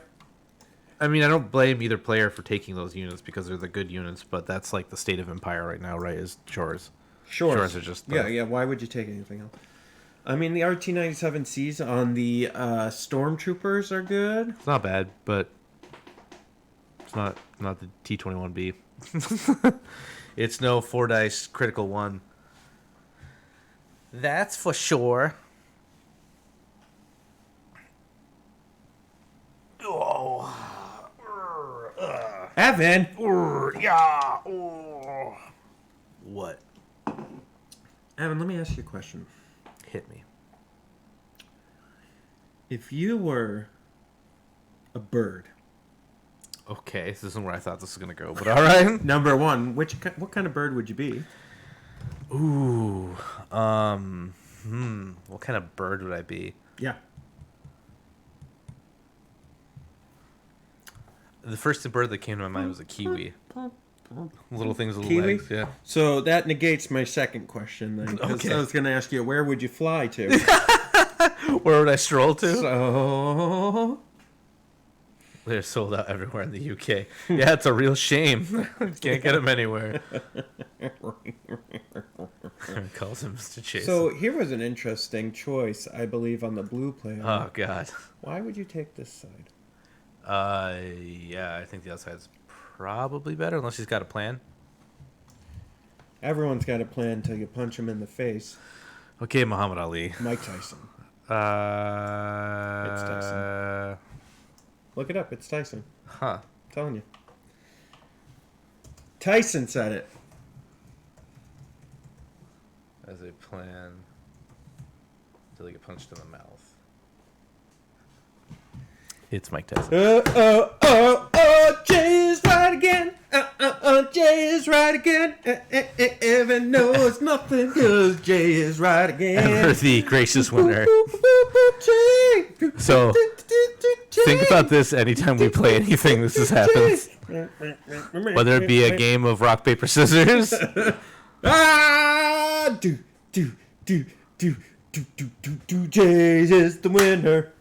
I mean, I don't blame either player for taking those units because they're the good units, but that's like the state of Empire right now, right? Is Shores. Shores are just... Yeah. Why would you take anything else? I mean, the RT-97Cs on the Stormtroopers are good. It's not bad, but it's not the T-21B. It's no 4 dice critical 1. That's for sure. Oh. Evan. Yeah. What? Evan, let me ask you a question. Hit me. If you were a bird. Okay, this isn't where I thought this was gonna go, but all right. Number one, what kind of bird would you be? Ooh. What kind of bird would I be? Yeah. The first bird that came to my mind was a kiwi. Little things with Kiwi? legs, yeah. So that negates my second question then. 'Cause Okay. I was going to ask you, where would you fly to? Where would I stroll to? So... They're sold out everywhere in the UK. Yeah, it's a real shame. Can't get them anywhere. Calls him Mr. Chase. So here was an interesting choice, I believe, on the blue player. Oh, God. Why would you take this side? Yeah, I think the outside's probably better, unless he's got a plan. Everyone's got a plan until you punch him in the face. Okay, Muhammad Ali. Mike Tyson. It's Tyson. Look it up. It's Tyson. Huh. I'm telling you. Tyson said it. As a plan until he get punched in the mouth. It's Mike Tyson. Jay is right again. Jay is right again. Evan knows nothing because Jay is right again. Ever the gracious winner. So, think about this anytime we play anything this has happened. Whether it be a game of rock, paper, scissors. Jay is the winner.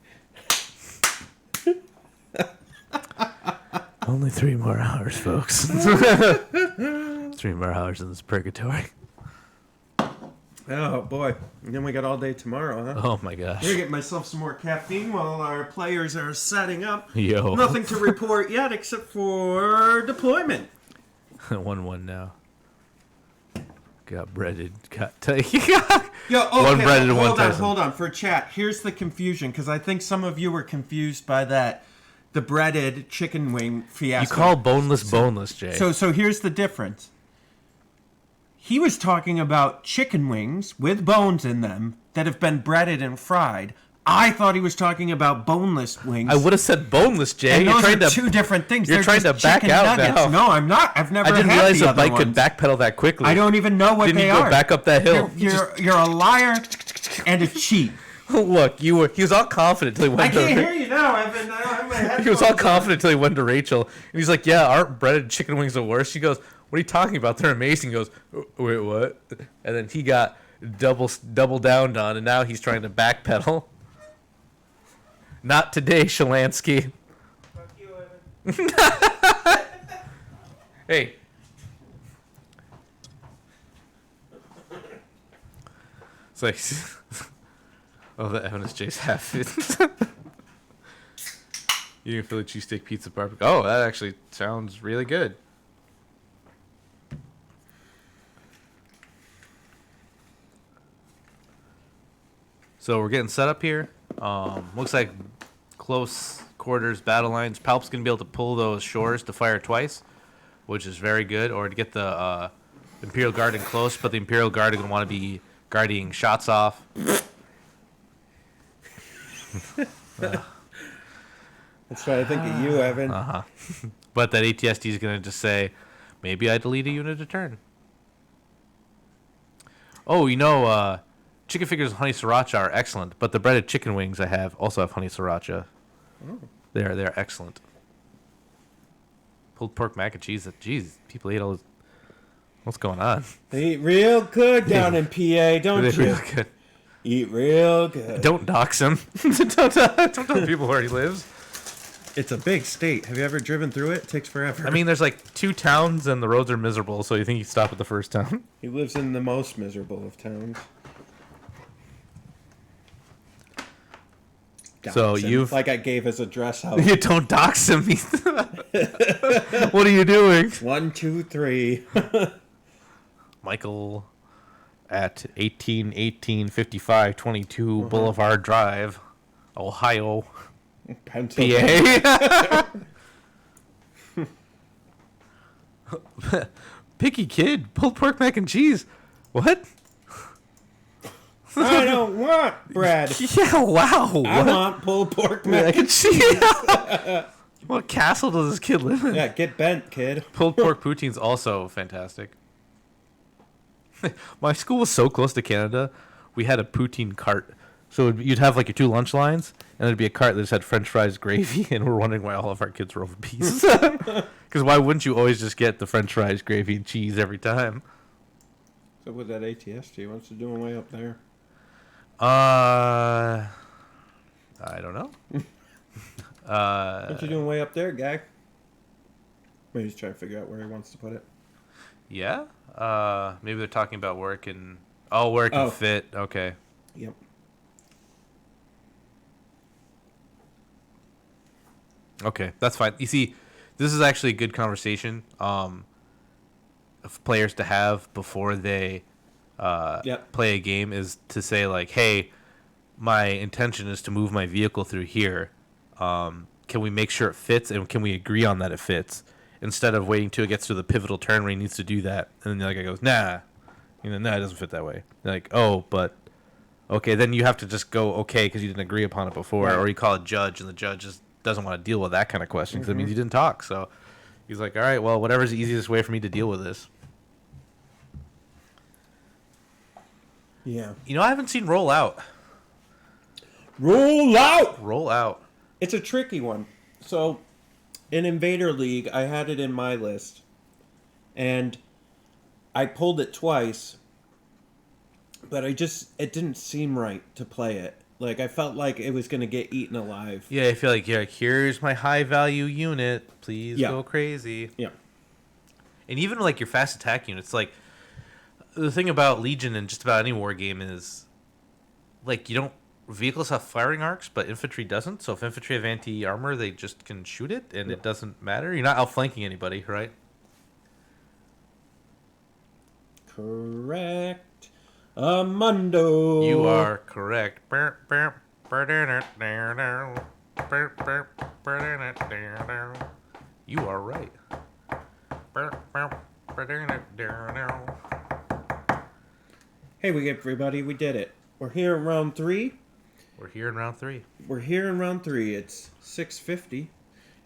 Only 3 more hours, folks. 3 more hours in this purgatory. Oh boy! And then we got all day tomorrow, huh? Oh my gosh! I'm gonna get myself some more caffeine while our players are setting up. Yo. Nothing to report yet except for deployment. 1-1 now. Got breaded. Got Yo, okay, one breaded, one hold on, Tyson. hold on. For chat, here's the confusion because I think some of you were confused by that, the breaded chicken wing fiasco. You call boneless boneless, Jay. So here's the difference. He was talking about chicken wings with bones in them that have been breaded and fried. I thought he was talking about boneless wings. I would have said boneless, Jay. And you're those trying are to, two different things. You're They're trying to just back chicken out nuggets. now. No, I'm not. I've never I didn't had realize the a other bike could ones. backpedal that quickly. I don't even know what Didn't they you are. go back up that hill? You're a liar and a cheat. Look, he was all confident till he I went can't to hear you now, Evan. I don't have my headphones He was all on. confident till he went to Rachel. And he's like, yeah, aren't breaded chicken wings the worst? She goes, what are you talking about? They're amazing. He goes, wait, what? And then he got double downed on, and now he's trying to backpedal. Not today, Shalansky. Fuck you, Evan. Hey. It's like, oh, the Evan is Jay's half it. You can Philly cheesesteak pizza barbecue. Oh, that actually sounds really good. So we're getting set up here. Looks like close quarters battle lines. Palp's gonna be able to pull those shores to fire twice, which is very good, or to get the Imperial Guard in close, but the Imperial Guard are gonna want to be guarding shots off. That's why I think of you, Evan. But that ATSD is gonna just say, maybe I delete a unit a turn. Oh, chicken fingers and honey sriracha are excellent, but the breaded chicken wings I have also have honey sriracha. Oh. They're excellent. Pulled pork mac and cheese. Jeez, people eat all this. What's going on? They eat real good down in PA, don't They you? real good. Eat real good. Don't dox him. don't tell people where he lives. It's a big state. Have you ever driven through it? It takes forever. I mean, there's like 2 towns and the roads are miserable, so you think you stop at the first town? He lives in the most miserable of towns. So Dox him. you've like I gave his address out. You don't dox him. What are you doing? 1, 2, 3. Michael at 185522 Boulevard Drive, Ohio, Pennsylvania. PA. Picky kid, pulled pork mac and cheese. What? I don't want bread. Yeah, wow. I what? want pulled pork mac and cheese. cheese. What castle does this kid live in? Yeah, get bent, kid. Pulled pork poutine's also fantastic. My school was so close to Canada, we had a poutine cart. So you'd have like your 2 lunch lines, and there'd be a cart that just had French fries, gravy, and we're wondering why all of our kids were obese. Because why wouldn't you always just get the French fries, gravy, and cheese every time? So with that ATST, what's it doing way up there? I don't know. What's he doing way up there, guy? Maybe he's trying to figure out where he wants to put it. Yeah? Maybe they're talking about work and... Oh, work and fit. Okay. Yep. Okay, that's fine. You see, this is actually a good conversation of players to have before they play a game, is to say, like, hey, my intention is to move my vehicle through here. Can we make sure it fits, and can we agree on that it fits? Instead of waiting till it gets to the pivotal turn where he needs to do that. And then the other guy goes, nah. Nah, it doesn't fit that way. They're like, oh, but... Okay, then you have to just go, okay, because you didn't agree upon it before. Right. Or you call a judge, and the judge just doesn't want to deal with that kind of question, because that means you didn't talk. So he's like, all right, well, whatever's the easiest way for me to deal with this. Yeah. I haven't seen Roll Out. Roll Out! Roll Out. It's a tricky one. So, in Invader League, I had it in my list. And I pulled it twice. But it didn't seem right to play it. Like, I felt like it was going to get eaten alive. Yeah, I feel like, here's my high-value unit. Please Yeah. go crazy. Yeah. And even, like, your fast attack units, like, the thing about Legion and just about any war game is, like, vehicles have firing arcs, but infantry doesn't. So if infantry have anti-armor, they just can shoot it, and it doesn't matter. You're not outflanking anybody, right? Correct. Mundo. You are correct. You are right. Hey, everybody, we did it. We're here in round 3. We're here in round 3. We're here in round 3. It's 6:50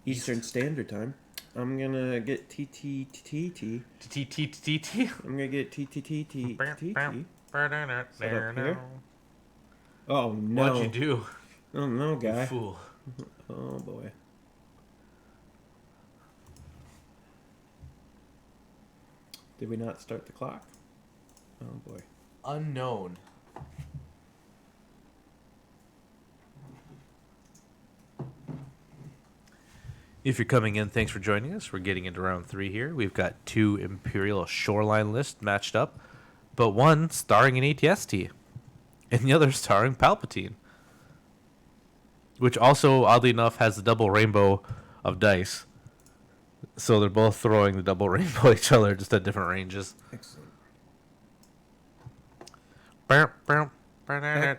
Eastern Standard Time. I'm gonna get TTTT. I'm gonna get TTTT. Set up here. Oh no! What'd you do? Oh no, guy! You fool! Oh boy! Did we not start the clock? Oh boy! Unknown. If you're coming in, thanks for joining us. We're getting into round 3 here. We've got 2 Imperial Shoreline lists matched up, but one starring an ATST, and the other starring Palpatine, which also, oddly enough, has the double rainbow of dice. So they're both throwing the double rainbow at each other, just at different ranges. Excellent.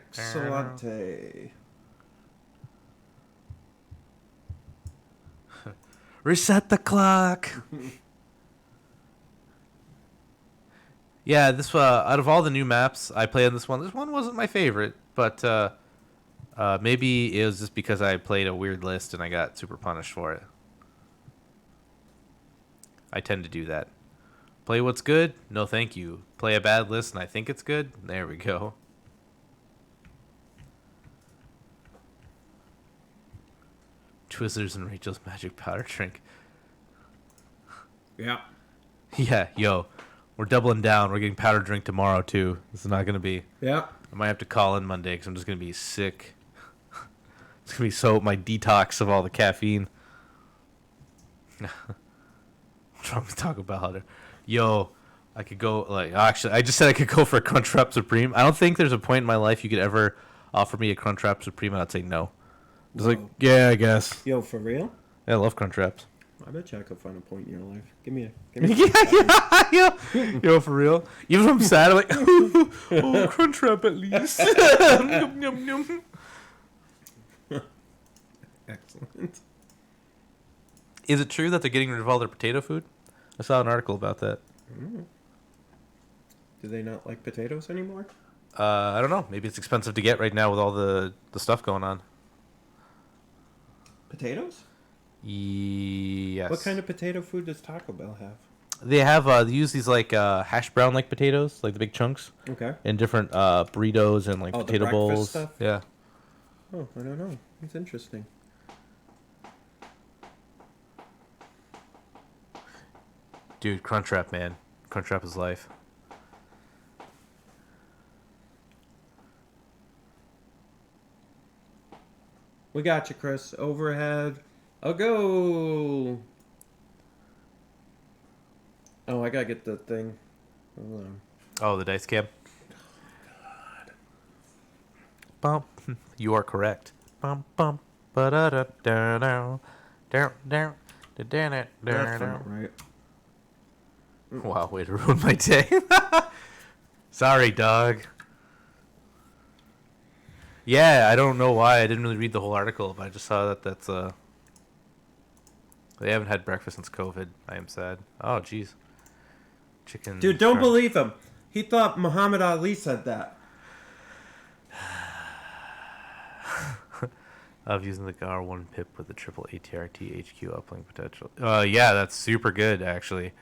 Excellente. Reset the clock. Yeah, this out of all the new maps I played on this one wasn't my favorite, but maybe it was just because I played a weird list and I got super punished for it. I tend to do that. Play what's good? No, thank you. Play a bad list and I think it's good? There we go. Twizzlers and Rachel's magic powder drink. Yeah. Yeah, yo. We're doubling down. We're getting powder drink tomorrow, too. This is not going to be... Yeah. I might have to call in Monday because I'm just going to be sick. It's going to be my detox of all the caffeine. What's wrong with Taco Bell? Yo, I could go... Actually, I just said I could go for a Crunchwrap Supreme. I don't think there's a point in my life you could ever offer me a Crunchwrap Supreme and I'd say no. It's like, yeah, I guess. Yo, for real? Yeah, I love Crunchwraps. I bet you I could find a point in your life. Give me a yeah. Yo, for real. Even if I'm sad, I'm like, oh, Crunchwrap at least. Yum, yum, yum. Excellent. Is it true that they're getting rid of all their potato food? I saw an article about that. Do they not like potatoes anymore? I don't know. Maybe it's expensive to get right now with all the stuff going on. Potatoes? Yes. What kind of potato food does Taco Bell have? They have they use these like hash brown like potatoes, like the big chunks. Okay. In different burritos and like Oh, the potato breakfast bowls. stuff? Yeah. Oh, I don't know. It's interesting. Dude, Crunchwrap, man. Crunchwrap is life. We got you, Chris. Overhead. I'll go. Oh, I gotta get the thing. Hold on. Oh, the dice cam. Bump. You are correct. Bump bump. Ba da da da da. Down down. Da da da That's da. not right. Wow, way to ruin my day. Sorry, dog. Yeah, I don't know why. I didn't really read the whole article, but I just saw that that's they haven't had breakfast since COVID. I am sad. Oh, jeez. Chicken. Dude, don't shrimp. believe him. He thought Muhammad Ali said that. Of using the GAR-1 pip with the triple ATRT HQ uplink potential. Yeah, that's super good, actually.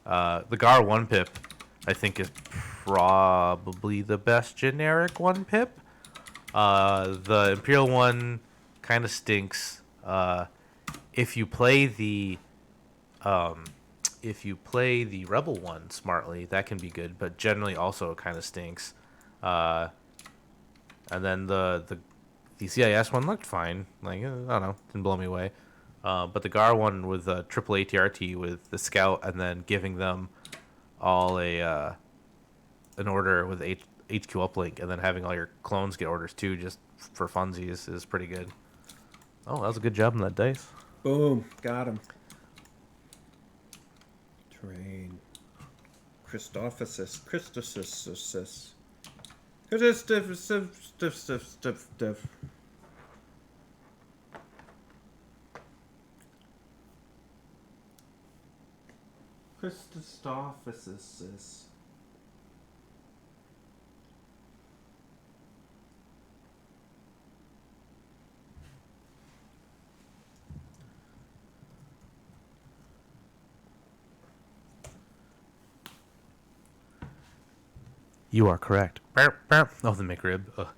The GAR-1 pip, I think, is probably the best generic 1 pip. The Imperial one kind of stinks. If you play the Rebel one smartly, that can be good, but generally also kind of stinks. And then the CIS one looked fine. Like, I don't know, didn't blow me away. But the GAR one with triple ATRT with the Scout and then giving them all an order with HQ uplink and then having all your clones get orders too, just for funsies, is pretty good. Oh, that was a good job on that dice. Boom. Got him. Train. Christophersis. Christosis. Stiff. Christophersis. You are correct. Burp, burp. Oh, the McRib. Ugh.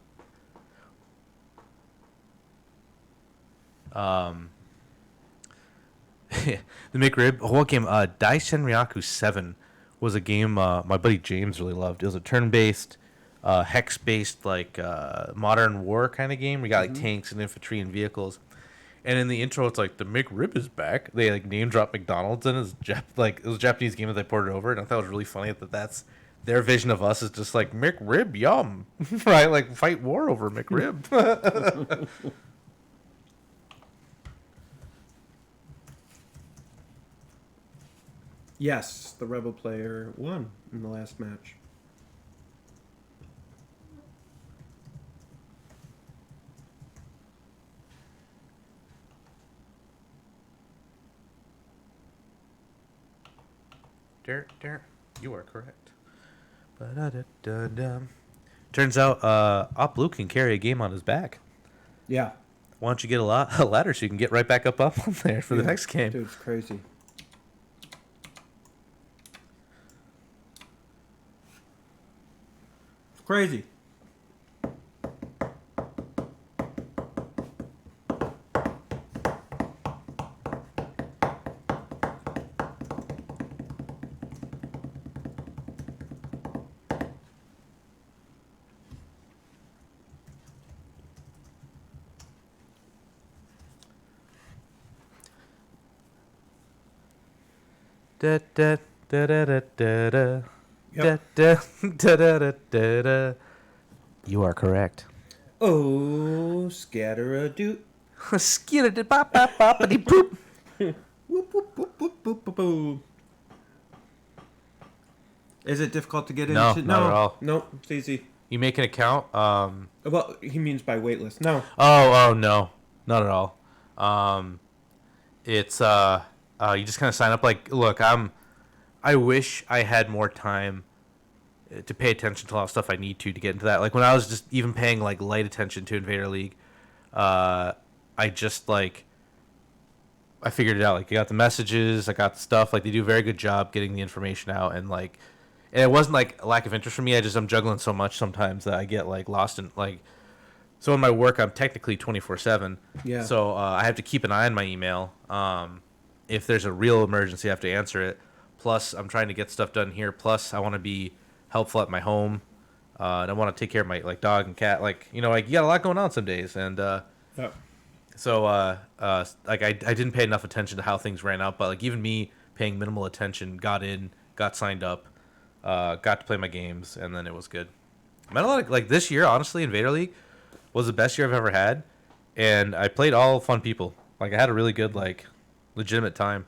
The McRib. Oh, what game? Dai Senryaku 7 was a game my buddy James really loved. It was a turn-based, hex-based, like modern war kind of game. We got like tanks and infantry and vehicles. And in the intro, it's like the McRib is back. They like name drop McDonald's in his it was a Japanese game that they ported over, and I thought it was really funny that that's their vision of us is just like McRib, yum, right? Like fight war over McRib. Yes, the Rebel player won in the last match. You are correct. Ba-da-da-da-dum. Turns out Op Blue can carry a game on his back. Yeah. Why don't you get a ladder so you can get right back up on there for the next game? Dude, it's crazy. It's crazy. Da da da da da da da. Yep. Da da da da da da. You are correct. Oh, scatter-a-doot. Skitty bop bop boppity poop. Is it difficult to get No, into? not at all. No, it's easy. You make an account. Well, he means by waitlist. No. Oh, no, not at all. It's you just kind of sign up. Like, look, I wish I had more time to pay attention to a lot of stuff I need to get into that. Like when I was just even paying like light attention to Invader League, I just like I figured it out. Like I got the messages, I got the stuff. Like they do a very good job getting the information out, and like, and it wasn't like a lack of interest for me. I'm juggling so much sometimes that I get like lost in like. So in my work, I'm technically 24/7. Yeah. So I have to keep an eye on my email. If there's a real emergency, I have to answer it. Plus, I'm trying to get stuff done here. Plus, I want to be helpful at my home. And I want to take care of my like dog and cat. Like you got a lot going on some days, and so like I didn't pay enough attention to how things ran out. But like even me paying minimal attention, got signed up, got to play my games, and then it was good. I met a lot of like this year. Honestly, Invader League was the best year I've ever had, and I played all fun people. Like I had a really good like legitimate time.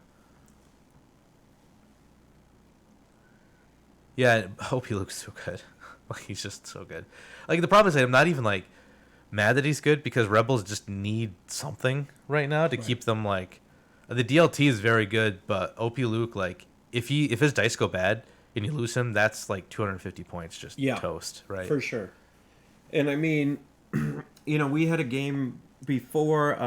Yeah, OP Luke's so good. Like he's just so good. Like the problem is I'm not even like mad that he's good because Rebels just need something right now to keep them like. The DLT is very good, but OP Luke like if his dice go bad and you lose him, that's like 250 points just toast, right? For sure. And I mean, we had a game before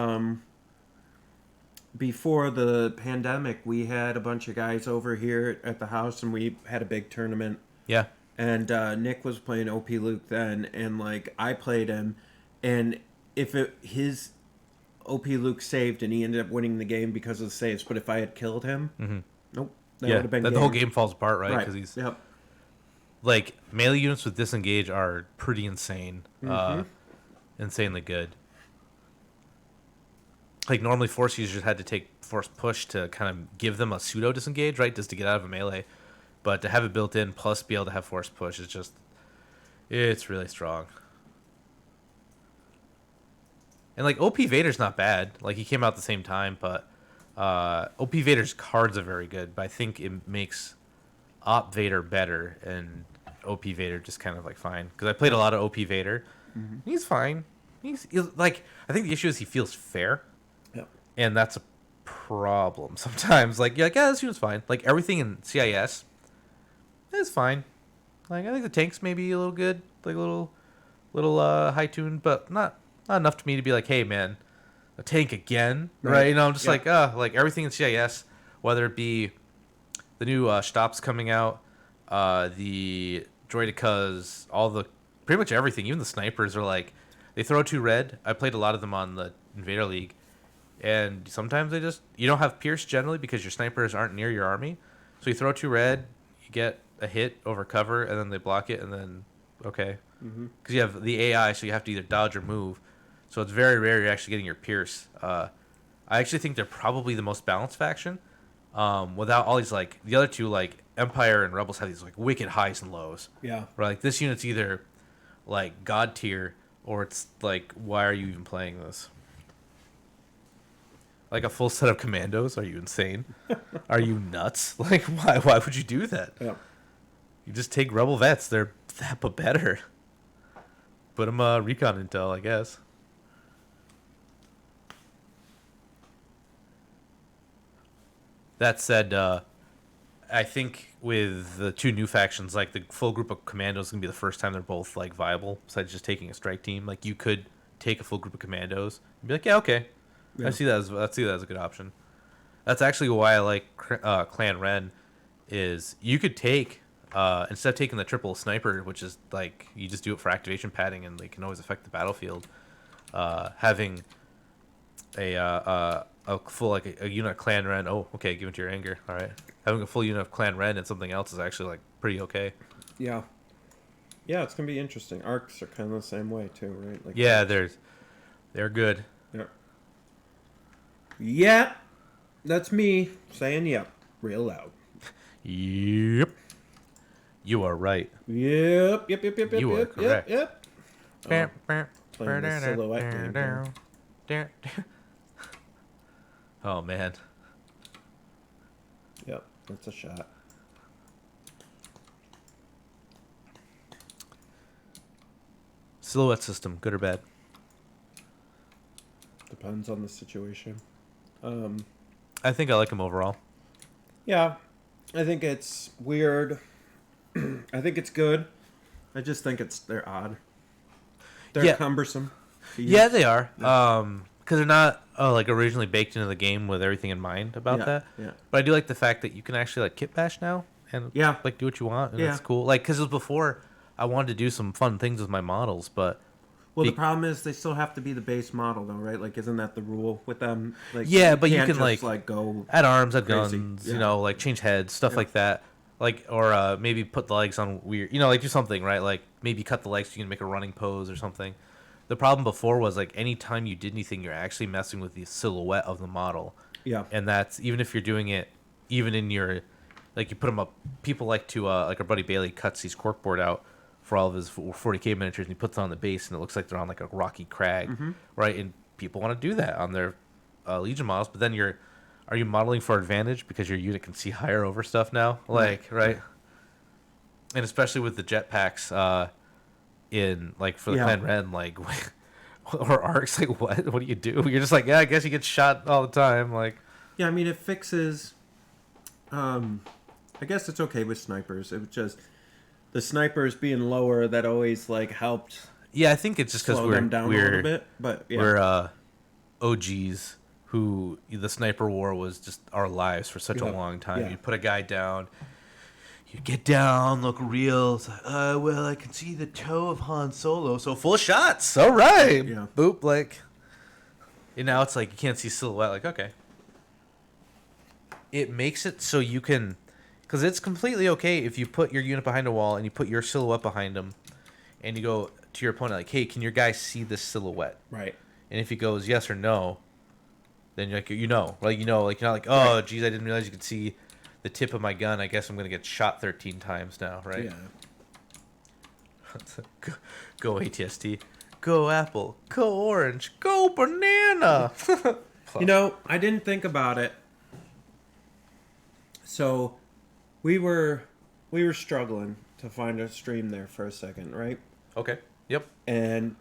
the pandemic. We had a bunch of guys over here at the house, and we had a big tournament. Yeah. And Nick was playing OP Luke then, and like I played him, and if his OP Luke saved, and he ended up winning the game because of the saves. But if I had killed him, nope, that would have been the whole game falls apart, right? Because he's like melee units with disengage are pretty insane, insanely good. Like normally force users had to take force push to kind of give them a pseudo disengage, right, just to get out of a melee. But to have it built in plus be able to have force push is just, it's really strong. And like OP Vader's not bad. Like he came out at the same time, but OP Vader's cards are very good. But I think it makes Op Vader better, and OP Vader just kind of like fine. Because I played a lot of OP Vader. He's fine. He's like, I think the issue is he feels fair. And that's a problem sometimes. Like, you're like, yeah, this unit's fine. Like, everything in CIS is fine. Like, I think the tanks may be a little good. Like, a little high tuned, but not enough to me to be like, hey, man, a tank again, right? I'm just like everything in CIS, whether it be the new stops coming out, the droidicas, pretty much everything, even the snipers are like, they throw 2 red. I played a lot of them on the Invader League. And sometimes you don't have Pierce generally because your snipers aren't near your army. So you throw 2 red, you get a hit over cover, and then they block it, and then, okay. Because you have the AI, so you have to either dodge or move. So it's very rare you're actually getting your Pierce. I actually think they're probably the most balanced faction. Without all these, like, the other two, like, Empire and Rebels have these, like, wicked highs and lows. Yeah. Where, like, this unit's either, like, God tier, or it's, like, why are you even playing this? Like a full set of commandos? Are you insane? Are you nuts? Like, why would you do that? Yeah. You just take Rebel vets. They're that but better. Put them recon intel, I guess. That said, I think with the 2 new factions, like the full group of commandos is going to be the first time they're both like viable, besides just taking a strike team. Like you could take a full group of commandos and be like, yeah, okay. Yeah. I see that as a good option. That's actually why I like Clan Ren. Is you could take instead of taking the triple sniper, which is like you just do it for activation padding and they can always affect the battlefield. Having a full like a unit of Clan Ren. Oh, okay, give it to your anger. All right, having a full unit of Clan Ren and something else is actually like pretty okay. Yeah. Yeah, it's gonna be interesting. Arcs are kind of the same way too, right? Like yeah, they're good. Yeah. Yep. That's me saying yep real loud. Yep. You are right. Yep. You are correct. Yep. Playing the silhouette game. Oh man. That's a shot. Silhouette system, good or bad? Depends on the situation. I think I like them overall. Yeah, I think it's weird. I think it's good. I just think they're odd. They're cumbersome. Yeah, they are. Because they're not like originally baked into the game with everything in mind about that. Yeah. But I do like the fact that you can actually like kit bash now and like do what you want, and it's cool. Like because it was before I wanted to do some fun things with my models, but the problem is they still have to be the base model, though, right? Like, isn't that the rule with them? Like, yeah, but you can't can just, like go add arms, add crazy. guns, Yeah. you know, like change heads, stuff like that. Like or maybe put the legs on weird, you know, like do something, right? Like maybe cut the legs so you can make a running pose or something. The problem before was like anytime you did anything, you're actually messing with the silhouette of the model. Yeah. And that's even if you're doing it, even in your, like you put them up. People like to like our buddy Bailey cuts these corkboard out for all of his 40K miniatures, and he puts it on the base, and it looks like they're on like a rocky crag, right? And people want to do that on their Legion models, but then are you modeling for advantage because your unit can see higher over stuff now, like right? And especially with the jetpacks. In like for the Clan Ren, like or arcs, like what do you do? You're just like, yeah, I guess you get shot all the time, like. Yeah, I mean it fixes. I guess it's okay with snipers. It was just the snipers being lower that always like helped. Yeah, I think it's just because we're them down a little bit, but yeah. we're OGs who the sniper war was just our lives for such a long time. Yeah. You put a guy down. You get down, look real. It's like, well, I can see the toe of Han Solo, so full shots. All right, boop, like. And now it's like you can't see silhouette. Like, okay. It makes it so you can, because it's completely okay if you put your unit behind a wall and you put your silhouette behind them, and you go to your opponent like, hey, can your guy see this silhouette? Right. And if he goes yes or no, then you're like, like you're not like, oh, geez, I didn't realize you could see the tip of my gun. I guess I'm gonna get shot 13 times now, right? Yeah. Go ATST, go Apple, go Orange, go Banana. You know, I didn't think about it. So, we were struggling to find a stream there for a second, right? Okay. Yep. And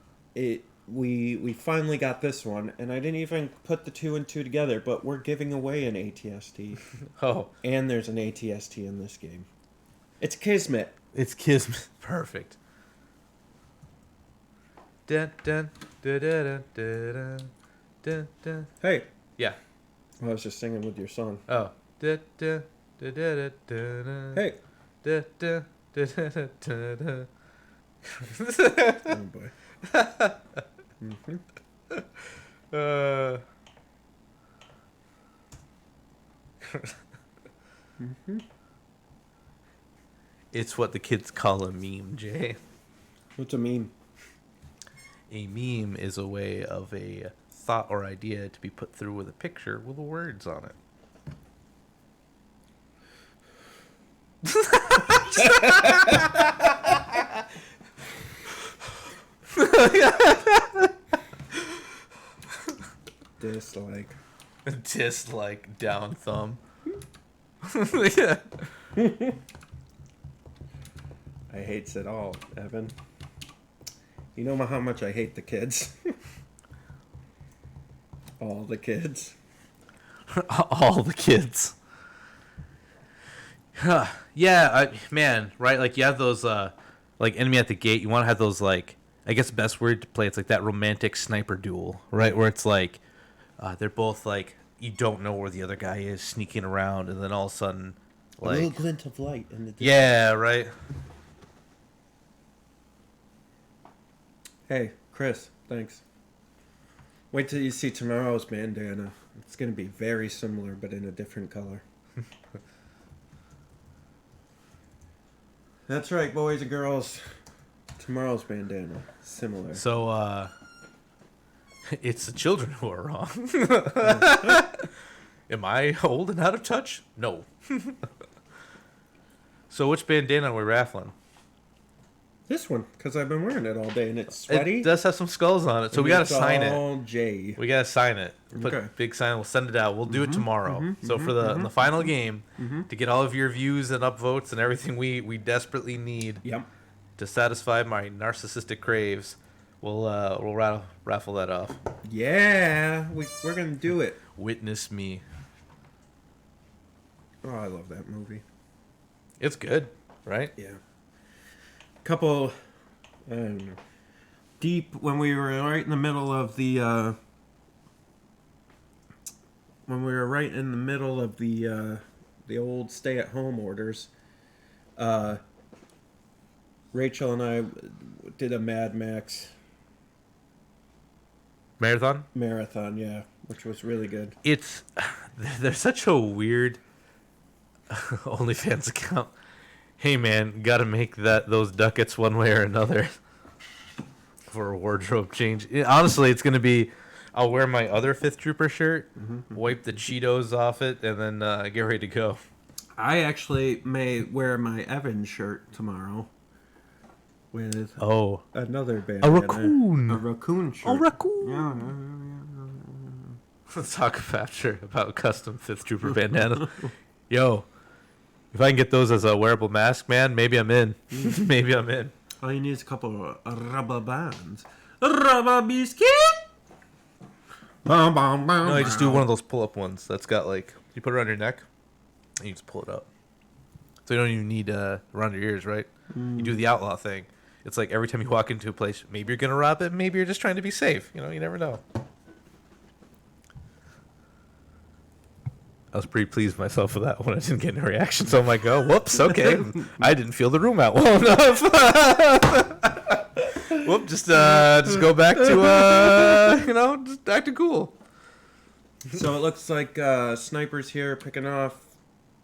we finally got this one, and I didn't even put the 2 and 2 together, but we're giving away an ATST. Oh. And there's an ATST in this game. It's Kismet. It's Kismet. Perfect. Dun, dun, dun, dun, dun, dun, dun. Hey. Yeah. I was just singing with your song. Oh. Dun, dun, dun, dun, dun, dun. Hey. Dun, dun, dun, dun, dun, dun. Oh boy. It's what the kids call a meme, Jay. What's a meme? A meme is a way of a thought or idea to be put through with a picture with words on it. Dislike down thumb. Yeah. I hates it all, Evan. You know how much I hate the kids. All the kids. All the kids. Yeah, man, right? Like you have those, like enemy at the gate. You want to have those, like, I guess the best word to play. It's like that romantic sniper duel, right? Where it's like, they're both like, you don't know where the other guy is, sneaking around, and then all of a sudden, like, a little glint of light in the distance. Yeah, right. Hey, Chris, thanks. Wait till you see tomorrow's bandana. It's going to be very similar, but in a different color. That's right, boys and girls. Tomorrow's bandana, similar. So, it's the children who are wrong. Am I old and out of touch? No. So which bandana are we raffling? This one, because I've been wearing it all day and it's sweaty. It does have some skulls on it, so And we gotta it's sign all it. J. We gotta sign it. Put Okay. big sign. We'll send it out. We'll do it tomorrow. So for the final game, to get all of your views and upvotes and everything we desperately need. Yep. To satisfy my narcissistic craves, we'll raffle that off. Yeah, we're gonna do it. Witness me. Oh, I love that movie. It's good, right? Yeah. Couple, I don't know, deep when we were right in the middle of the the old stay-at-home orders. Rachel and I did a Mad Max marathon, yeah, which was really good. It's there's such a weird OnlyFans account. Hey man, gotta make those ducats one way or another for a wardrobe change. Honestly, it's gonna be, I'll wear my other Fifth Trooper shirt, wipe the Cheetos off it, and then get ready to go. I actually may wear my Evans shirt tomorrow with another band. A raccoon. A raccoon shirt. A raccoon. Yeah. Let's talk about custom Fifth Trooper bandanas. Yo, if I can get those as a wearable mask, man, maybe I'm in. Maybe I'm in. All you need is a couple of rubber bands. Rubber biscuit. No, you just do one of those pull-up ones that's got like, you put it around your neck and you just pull it up. So you don't even need around your ears, right? You do the outlaw thing. It's like every time you walk into a place, maybe you're gonna rob it, maybe you're just trying to be safe. You know, you never know. I was pretty pleased with myself for that when I didn't get any reaction. So I'm like, oh, whoops, okay. I didn't feel the room out well enough. Whoop, just go back to, just acting cool. So it looks like snipers here picking off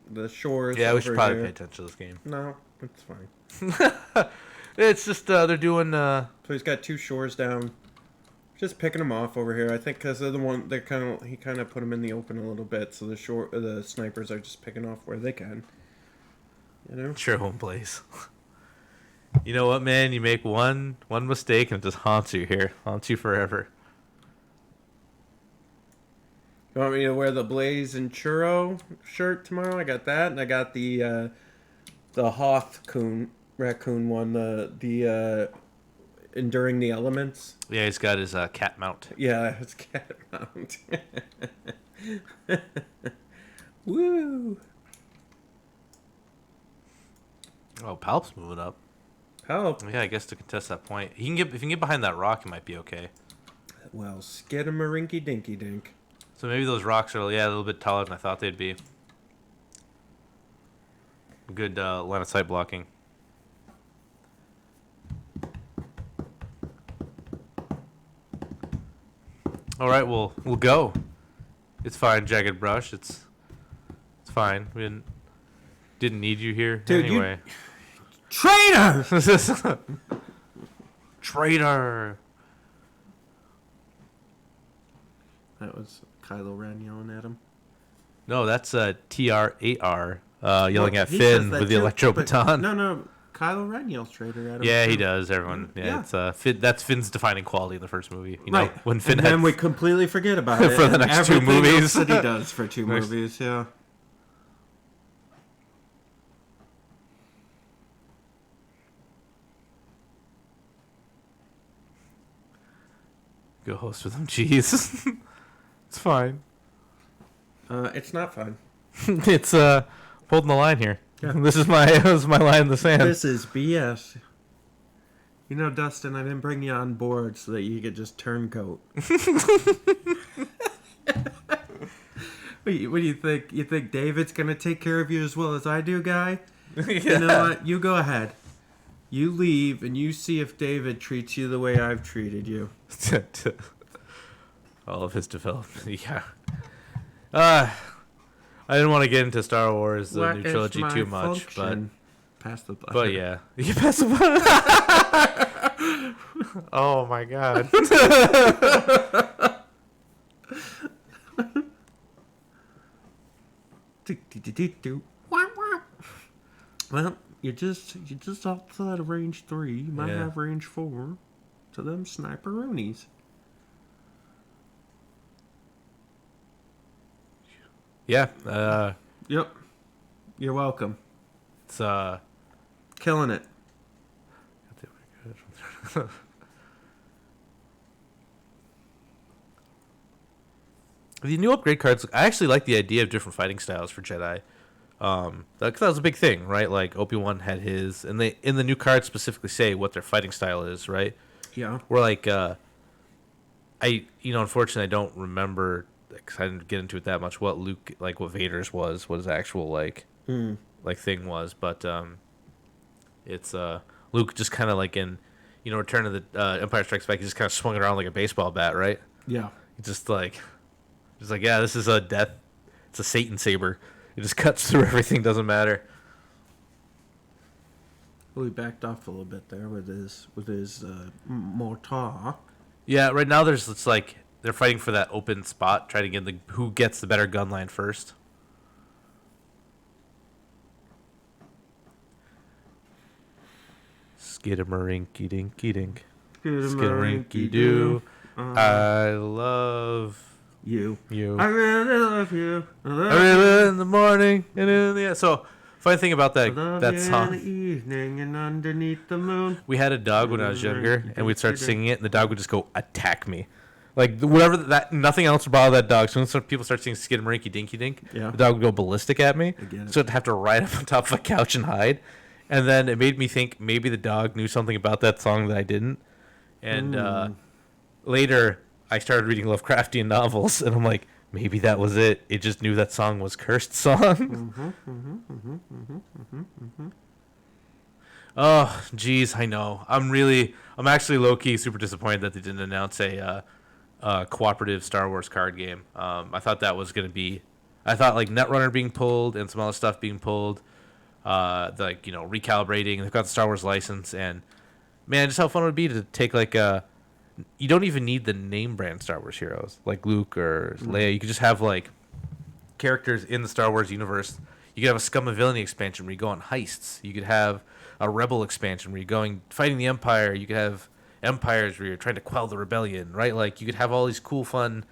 the shores. Yeah, we should over probably here. pay attention to this game. No, it's fine. It's just they're doing. So he's got two shores down. Just picking them off over here. I think because they're the one he kind of put them in the open a little bit, so the snipers are just picking off where they can. You know. It's your home place. You know what, man? You make one mistake and it just haunts you here. Haunts you forever. You want me to wear the Blaze and Churro shirt tomorrow? I got that, and I got the Hoth raccoon one, the Enduring the Elements. Yeah, he's got his cat mount. Yeah, his cat mount. Woo! Oh, Palp's moving up. Palp? Yeah, I guess to contest that point. If you can get behind that rock, it might be okay. Well, skidamarinky dinky dink. So maybe those rocks are, a little bit taller than I thought they'd be. Good line of sight blocking. All right, we'll go. It's fine, Jagged Brush. It's fine. We didn't need you here. Dude, anyway. Traitor! Traitor! That was Kylo Ren yelling at him. No, that's TR8R yelling at He Finn says that with the too, electro but baton. No, Kylo Ren yells traitor at him. Yeah, he too. does. Everyone. Yeah, Yeah. it's Finn, that's Finn's defining quality in the first movie. You know, Right. when Finn and had then we completely forget about it. for the and next two everything movies. else that he does for two Next- movies, yeah. Go host with him. Jeez, it's fine. It's not fun. It's holding the line here. Yeah. This is my line in the sand. This is BS. You know, Dustin, I didn't bring you on board so that you could just turncoat. What do you think? You think David's gonna take care of you as well as I do, guy? You know what? You go ahead. You leave and you see if David treats you the way I've treated you. All of his development, yeah. I didn't want to get into Star Wars, the What new is trilogy, my too much, function? Pass the butter. but yeah, you pass the butter. Oh my god. Well, You're just outside of range 3. You might Yeah. have range 4 to them sniperoonies. Yeah. Yep. You're welcome. It's killing it. The new upgrade cards, I actually like the idea of different fighting styles for Jedi. That was a big thing, right? Like Obi-Wan had his, and they in the new cards specifically say what their fighting style is, right? Yeah. Where like, unfortunately, I don't remember because I didn't get into it that much. What Luke, like, what Vader's was, what his actual like thing was, but it's Luke just kind of like in, Return of the Empire Strikes Back. He just kind of swung it around like a baseball bat, right? Yeah. He just like, yeah, this is a death. It's a Satan saber. It just cuts through everything. Doesn't matter. Well, he backed off a little bit there with his mortar. Yeah, right now it's like they're fighting for that open spot, trying to get who gets the better gun line first. Skidamarinky dinky dink. Skidamarinky doo. I love you. I really love you. I really in the morning and in the so. Funny thing about I love that you song. in the evening and underneath the moon. We had a dog when I was younger, and we'd start singing it, and the dog would just go attack me, like whatever that. Nothing else would bother that dog. So when people start singing "Skidamarinky Dinky Dink," Yeah. the dog would go ballistic at me. I get it. So I'd have to ride up on top of a couch and hide. And then it made me think maybe the dog knew something about that song that I didn't. And later, I started reading Lovecraftian novels, and I'm like, maybe that was it. It just knew that song was cursed song. Oh, geez, I know. I'm actually low-key super disappointed that they didn't announce a cooperative Star Wars card game. I thought that was going to be... I thought, like, Netrunner being pulled and some other stuff being pulled, recalibrating. They've got the Star Wars license, and, man, just how fun it would be to take, like, you don't even need the name brand Star Wars heroes, like Luke or Leia. You could just have, like, characters in the Star Wars universe. You could have a Scum of Villainy expansion where you go on heists. You could have a Rebel expansion where you're fighting the Empire. You could have Empires where you're trying to quell the rebellion, right? Like, you could have all these cool, fun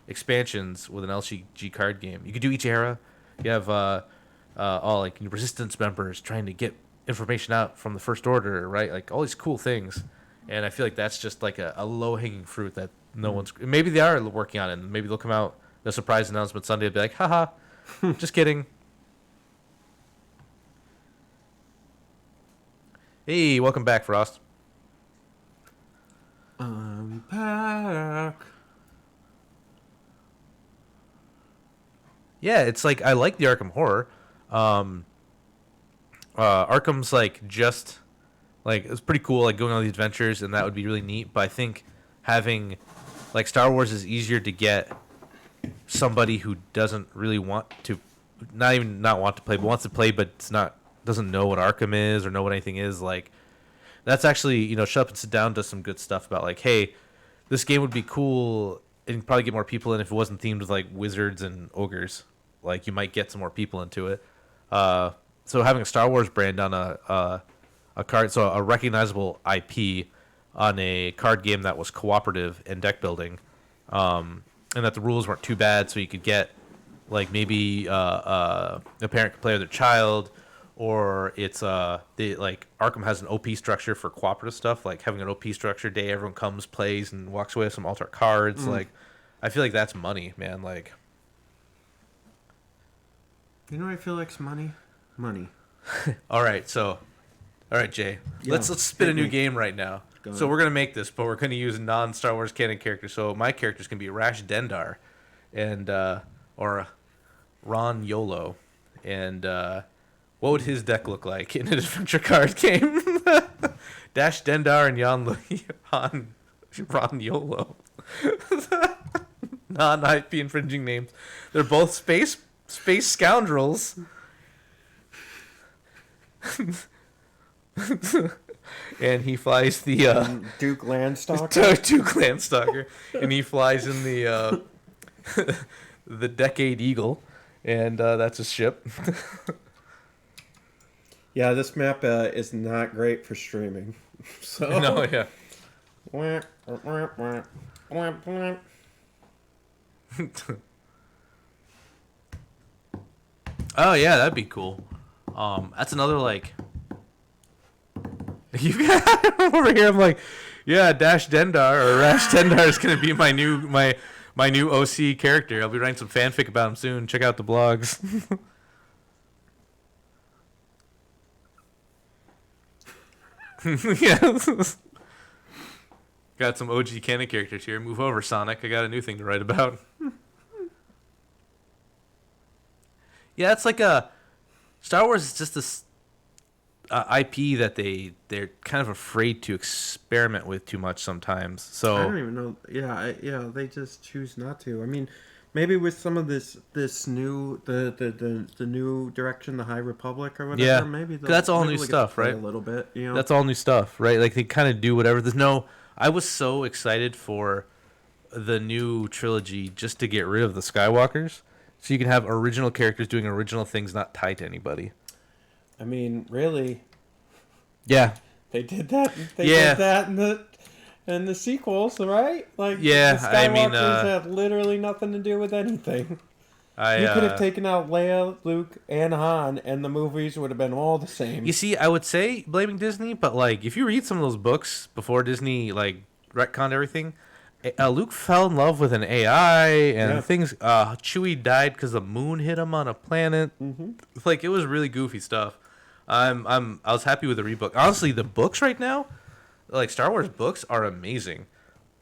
expansions with an LCG card game. You could do each era. You have all, like, Resistance members trying to get information out from the First Order, right? Like, all these cool things. And I feel like that's just, like, a low-hanging fruit that no one's... Maybe they are working on it, and maybe they'll come out a surprise announcement Sunday and be like, haha, just kidding. Hey, welcome back, Frost. I'm back. Yeah, it's like, I like the Arkham Horror. Arkham's, like, just... Like, it's pretty cool, like, going on these adventures, and that would be really neat. But I think having, like, Star Wars is easier to get somebody who doesn't really want to, not want to play, but wants to play, but doesn't know what Arkham is or know what anything is. Like, that's actually, shut up and sit down does some good stuff about, like, hey, this game would be cool and probably get more people in if it wasn't themed with, like, wizards and ogres. Like, you might get some more people into it. So having a Star Wars brand on a card, so a recognizable IP on a card game that was cooperative and deck building, and that the rules weren't too bad, so you could get, like, maybe a parent could play with their child, or it's like Arkham has an OP structure for cooperative stuff, like having an OP structure day, everyone comes, plays, and walks away with some altar cards. Like, I feel like that's money, man. Like, you know what I feel like's money? Money. All right, Jay. Yeah, Let's spin a new me. game right now. Go So ahead. we're gonna make this, but we're gonna use non-Star Wars canon characters. So my character's gonna be Rash Dendar, and or Ron Yolo, and what would his deck look like in an adventure card game? Dash Dendar and Ron Yolo. Non-IP infringing names. They're both space scoundrels. And he flies the Duke Landstalker. Duke Landstalker, and he flies in the the Decade Eagle, and that's his ship. Yeah, this map is not great for streaming. So No, yeah. Oh yeah, that'd be cool. That's another like. You got over here. I'm like, yeah, Dash Dendar or Rash Dendar is gonna be my new OC character. I'll be writing some fanfic about him soon. Check out the blogs. Yeah. Got some OG canon characters here. Move over, Sonic. I got a new thing to write about. Yeah, it's like a Star Wars is just this IP that they're kind of afraid to experiment with too much sometimes. So I don't even know. Yeah, they just choose not to. I mean, maybe with some of this new the new direction, the High Republic or whatever. yeah, Maybe 'cause that's all maybe new they'll get stuff, to play right? A little bit, you know. That's all new stuff, right? Like they kind of do whatever. There's no. I was so excited for the new trilogy just to get rid of the Skywalkers, so you can have original characters doing original things, not tied to anybody. I mean, really. Yeah. They did that. They Yeah. did that in the sequels, right? Like, Yeah, the I mean, Skywalkers have literally nothing to do with anything. I You could have taken out Leia, Luke, and Han, and the movies would have been all the same. You see, I would say blaming Disney, but like if you read some of those books before Disney like retconned everything, Luke fell in love with an AI and Yeah. things. Chewie died because the moon hit him on a planet. Mhm. Like it was really goofy stuff. I was happy with the rebook. Honestly, the books right now, like Star Wars books, are amazing.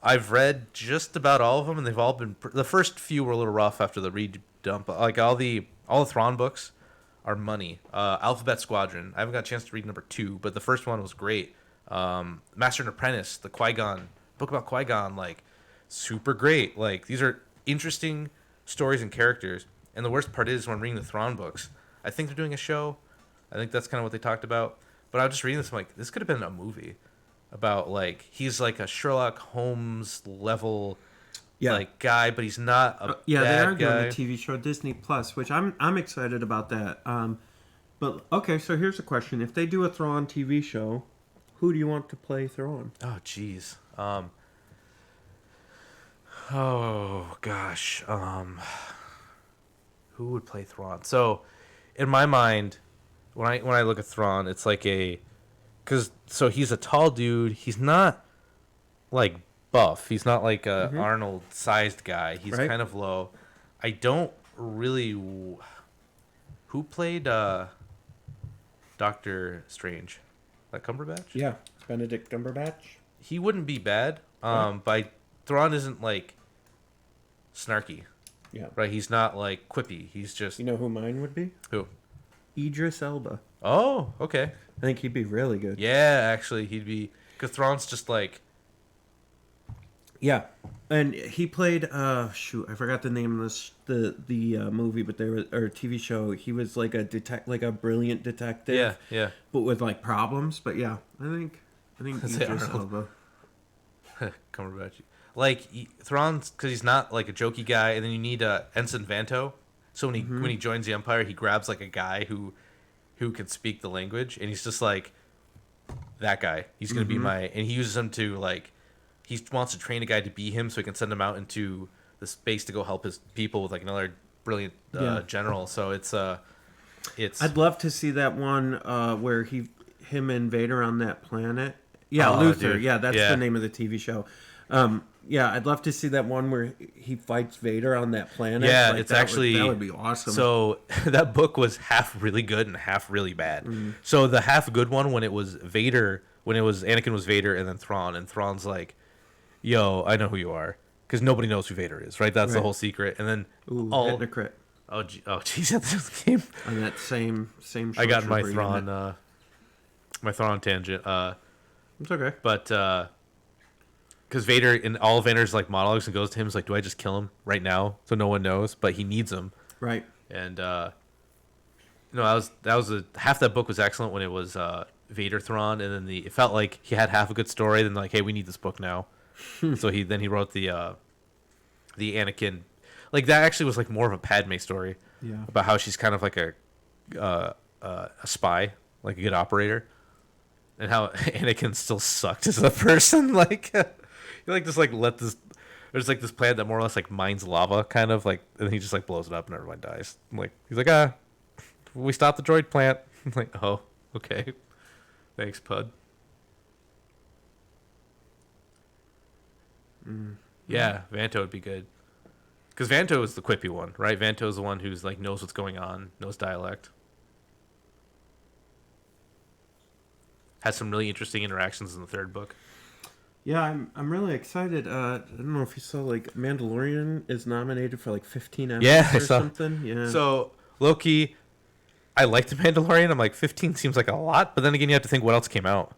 I've read just about all of them, and they've all been. The first few were a little rough after the redump. Like all the Thrawn books are money. Alphabet Squadron. I haven't got a chance to read number 2, but the first one was great. Master and Apprentice, the Qui-Gon book about Qui-Gon, like super great. Like these are interesting stories and characters. And the worst part is when reading the Thrawn books, I think they're doing a show. I think that's kind of what they talked about. But I was just reading this, I'm like, this could have been a movie about like he's like a Sherlock Holmes level like guy, but he's not a Yeah, bad they are guy. doing a TV show, Disney Plus, which I'm excited about that. But okay, so here's a question: if they do a Thrawn TV show, who do you want to play Thrawn? Oh, jeez. Oh gosh. Who would play Thrawn? So, in my mind, when I look at Thrawn, it's like so he's a tall dude. He's not like buff. He's not like a Arnold sized guy. He's Right. kind of low. I don't really. Who played Doctor Strange? Like Cumberbatch? Yeah, Benedict Cumberbatch. He wouldn't be bad. But Thrawn isn't like snarky. Yeah. Right. He's not like quippy. He's just. You know who mine would be? Who? Idris Elba. Oh, okay. I think he'd be really good. Yeah, actually, he'd be. Because Thrawn's just like. Yeah, and he played. Shoot, I forgot the name of this the movie, but there was or TV show. He was like a brilliant detective. Yeah, yeah. But with like problems. But yeah, I think Is it Idris Arnold? Elba. Cumberbatch. Like Thrawn's because he's not like a jokey guy, and then you need Ensign Vanto. So when he joins the Empire, he grabs like a guy who can speak the language, and he's just like that guy. He's gonna be and he uses him to like he wants to train a guy to be him, so he can send him out into the space to go help his people with like another brilliant general. So it's I'd love to see that one where him and Vader on that planet. Yeah, Oh, Luther. dude. Yeah, that's Yeah. the name of the TV show. Yeah, I'd love to see that one where he fights Vader on that planet. Yeah, Like, it's that actually that would be awesome. So that book was half really good and half really bad. So the half good one when it was Anakin was Vader and then Thrawn, and Thrawn's like, "Yo, I know who you are," because nobody knows who Vader is, right? That's the Right. whole secret. And then hitting a crit. Oh, geez, at this game. On that same. I got my short Thrawn, unit. my Thrawn tangent. It's okay. But because Vader in all of Vader's like monologues and goes to him, is like, "Do I just kill him right now so no one knows?" But he needs him, Right. and that was half that book was excellent when it was Vader Thrawn, and then it felt like he had half a good story. Then like, hey, we need this book now. So he wrote the Anakin, like that actually was like more of a Padme story. Yeah. About how she's kind of like a spy like a good operator, and how Anakin still sucked as a person. Like, he like just like let this. There's like this planet that more or less like mines lava, kind of like, and he just like blows it up and everyone dies. Like he's like, we stopped the droid plant. I'm like, oh, okay, thanks, Pud. Yeah, Vanto would be good. Because Vanto is the quippy one, right? Vanto is the one who's like knows what's going on, knows dialect. Has some really interesting interactions in the third book. Yeah, I'm really excited. I don't know if you saw, like, Mandalorian is nominated for like 15 Emmys Yeah, I or saw. something. Yeah. So low-key, I like the Mandalorian. I'm like 15 seems like a lot, but then again, you have to think what else came out.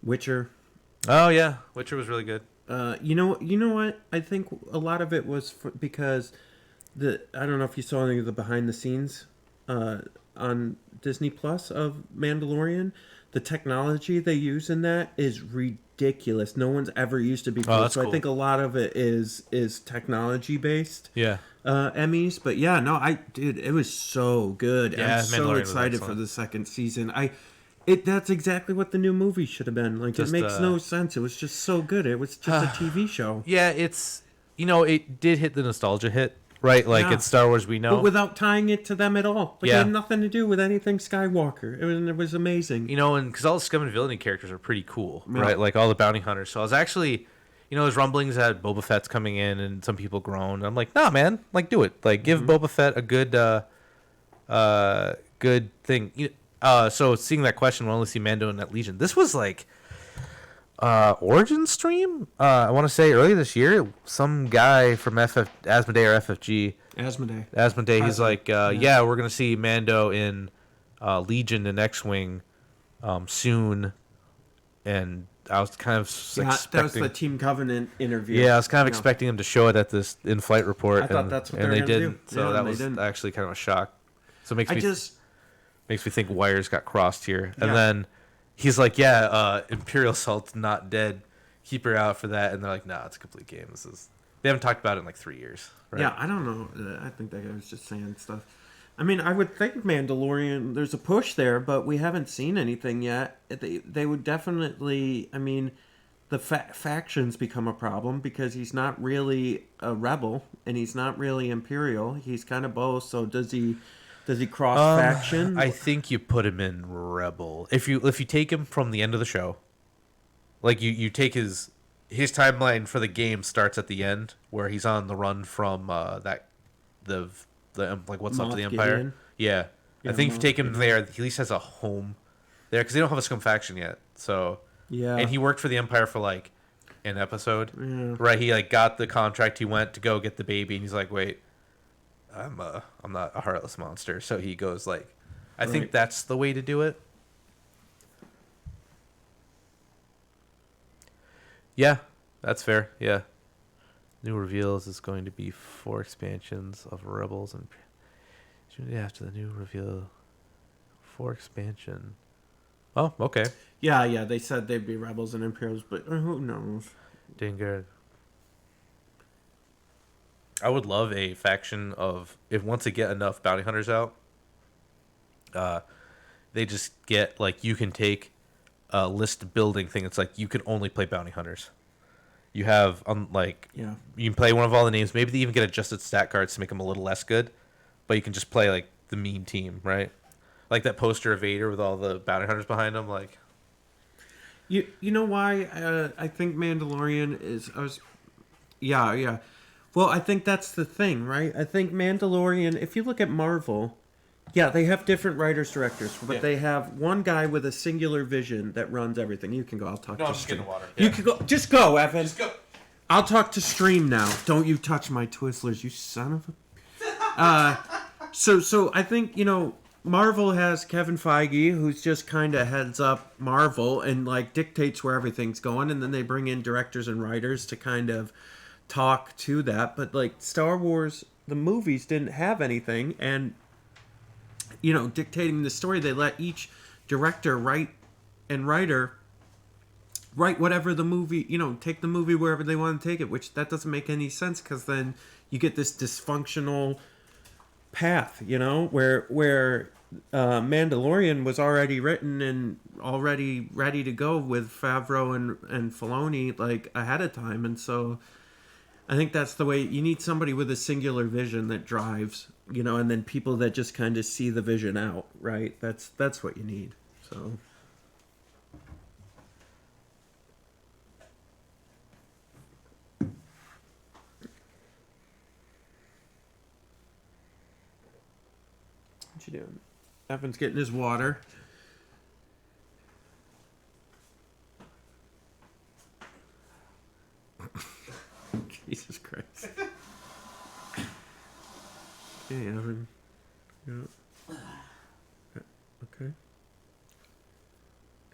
Witcher. Oh yeah, Witcher was really good. You know what? I think a lot of it was because I don't know if you saw any of the behind the scenes on Disney Plus of Mandalorian. The technology they use in that is ridiculous. No one's ever used it before. that's So cool. I think a lot of it is technology based. Yeah. Emmys, but yeah, no, dude, it was so good. Yeah, I'm so Mandalorian was excited for excellent. the second season. That's exactly what the new movie should have been. Like, Just, it makes no sense. It was just so good. It was just a TV show. Yeah, it's it did hit the nostalgia hit, right? Like Yeah. it's Star Wars we know. But without tying it to them at all. Like, Yeah. it had nothing to do with anything Skywalker. It was amazing. And because all the scum and villainy characters are pretty cool, Yeah. right? Like all the bounty hunters. So I was actually, there's rumblings that Boba Fett's coming in, and some people groaned. I'm like, nah, man, like do it. Like give Boba Fett a good, good thing. So seeing that question, we'll only see Mando in that Legion. This was like, Origin stream. I want to say earlier this year, some guy from Asmodee or FFG. Asmodee. He's like, yeah, we're gonna see Mando in Legion and X-wing soon, and I was kind of expecting. That was the Team Covenant interview. Yeah, I was kind of expecting him to show it at this in-flight report. I thought that's what and they they were gonna didn't. do. So Yeah, that they was didn't. actually kind of a shock. So it makes I me just- makes me think wires got crossed here. And Yeah. then he's like, "Yeah, Imperial Salt's not dead. Keep her out for that." And they're like, "Nah, it's a complete game. They haven't talked about it in like 3 years." Right? Yeah, I don't know. I think that guy was just saying stuff. I mean, I would think Mandalorian, there's a push there, but we haven't seen anything yet. They would definitely, I mean, the factions become a problem because he's not really a rebel and he's not really Imperial. He's kind of both. So does he cross faction? I think you put him in Rebel. If you take him from the end of the show, like you take his timeline for the game starts at the end where he's on the run from the like what's up to Moff the Empire. Gideon? Yeah. Yeah, I think if you Moff take him Gideon. there, he at least has a home there because they don't have a scum faction yet. So Yeah. and he worked for the Empire for like an episode, Yeah. right? He like got the contract. He went to go get the baby, and he's like, wait. I'm not a heartless monster. So he goes like, I think Right. that's the way to do it. Yeah, that's fair. Yeah. New reveals is going to be 4 expansions of Rebels and shortly after the new reveal 4 expansion. Oh, okay. Yeah, they said they'd be rebels and Imperials, but who knows? Didn't get it. I would love a faction of if once they get enough bounty hunters out, they just get like you can take a list building thing. It's like you can only play bounty hunters. You have Yeah. you can play one of all the names. Maybe they even get adjusted stat cards to make them a little less good, but you can just play like the meme team, right? Like that poster of Vader with all the bounty hunters behind him, like. You know why I think Mandalorian is yeah. Well, I think that's the thing, right? I think Mandalorian, if you look at Marvel, yeah, they have different writers, directors, but Yeah. they have one guy with a singular vision that runs everything. You can go. I'll talk No, to I'm just getting Stream. water. You Yeah. can go. Just go, Evan. Just go. I'll talk to Stream now. Don't you touch my Twizzlers, you son of a... So I think, Marvel has Kevin Feige, who's just kind of heads up Marvel and like dictates where everything's going, and then they bring in directors and writers to kind of talk to that. But like Star Wars, the movies didn't have anything, and dictating the story, they let each director and writer write whatever the movie, take the movie wherever they want to take it, which that doesn't make any sense because then you get this dysfunctional path, where Mandalorian was already written and already ready to go with Favreau and Filoni like ahead of time, and so I think that's the way you need somebody with a singular vision that drives, and then people that just kind of see the vision out, right? That's what you need. So. What you doing? Evan's getting his water. Jesus Christ. Okay, Evan. Yeah. Okay.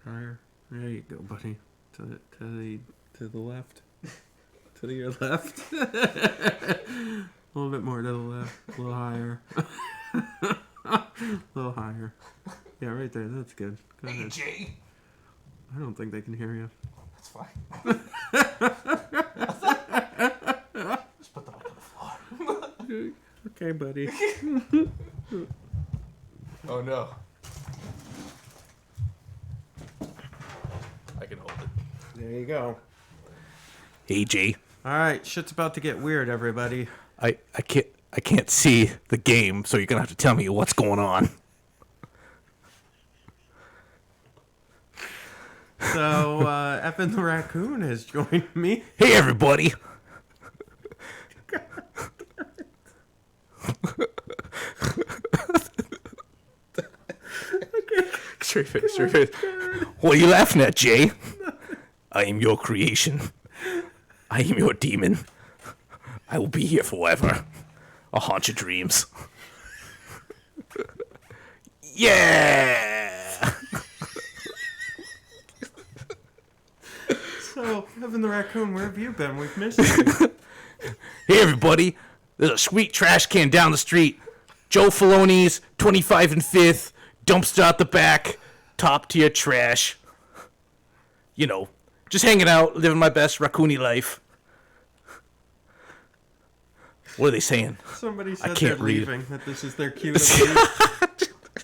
Tire. There you go, buddy. To the left. To your left. A little bit more to the left. A little higher. A little higher. Yeah, right there. That's good. Go ahead. Jay. I don't think they can hear you. That's fine. Just put them up on the floor. Okay, buddy. Oh no. I can hold it. There you go. Hey, Jay. All right, shit's about to get weird, everybody. I can't see the game, so you're gonna have to tell me what's going on. So, Evan the Raccoon has joined me. Hey, everybody. Straight face, straight face. What are you laughing at, Jay? I am your creation. I am your demon. I will be here forever. I'll haunt your dreams. Yeah! So, Evan the Raccoon, where have you been? We've missed you. Hey, everybody. There's a sweet trash can down the street. Joe Filoni's 25 and 5th. Dumpster out the back. Top tier trash. Just hanging out, living my best raccoony life. What are they saying? Somebody I said they're can't read. leaving, that this is their cue to leave.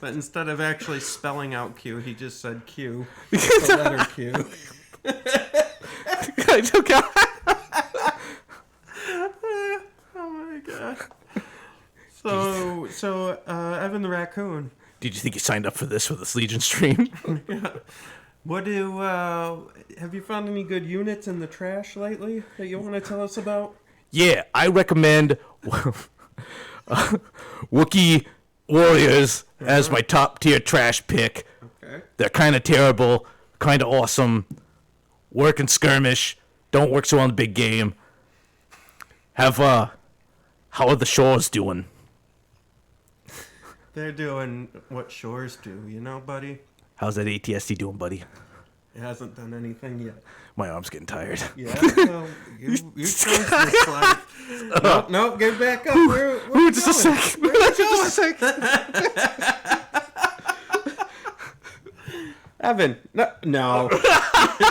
But instead of actually spelling out Q, he just said Q. The letter Q. I took out. Oh my god. So, Evan the Raccoon. Did you think you signed up for this Legion stream? Yeah. Have you found any good units in the trash lately that you want to tell us about? Yeah, I recommend Wookiee Warriors as my top tier trash pick. Okay. They're kind of terrible, kind of awesome. Work in skirmish, don't work so well in the big game. How are the shores doing? They're doing what shores do, buddy? How's that ATSD doing, buddy? It hasn't done anything yet. My arm's getting tired. Yeah, well, you chose this life. Nope, get back up. Where just a sec. Just a sec. Evan, no.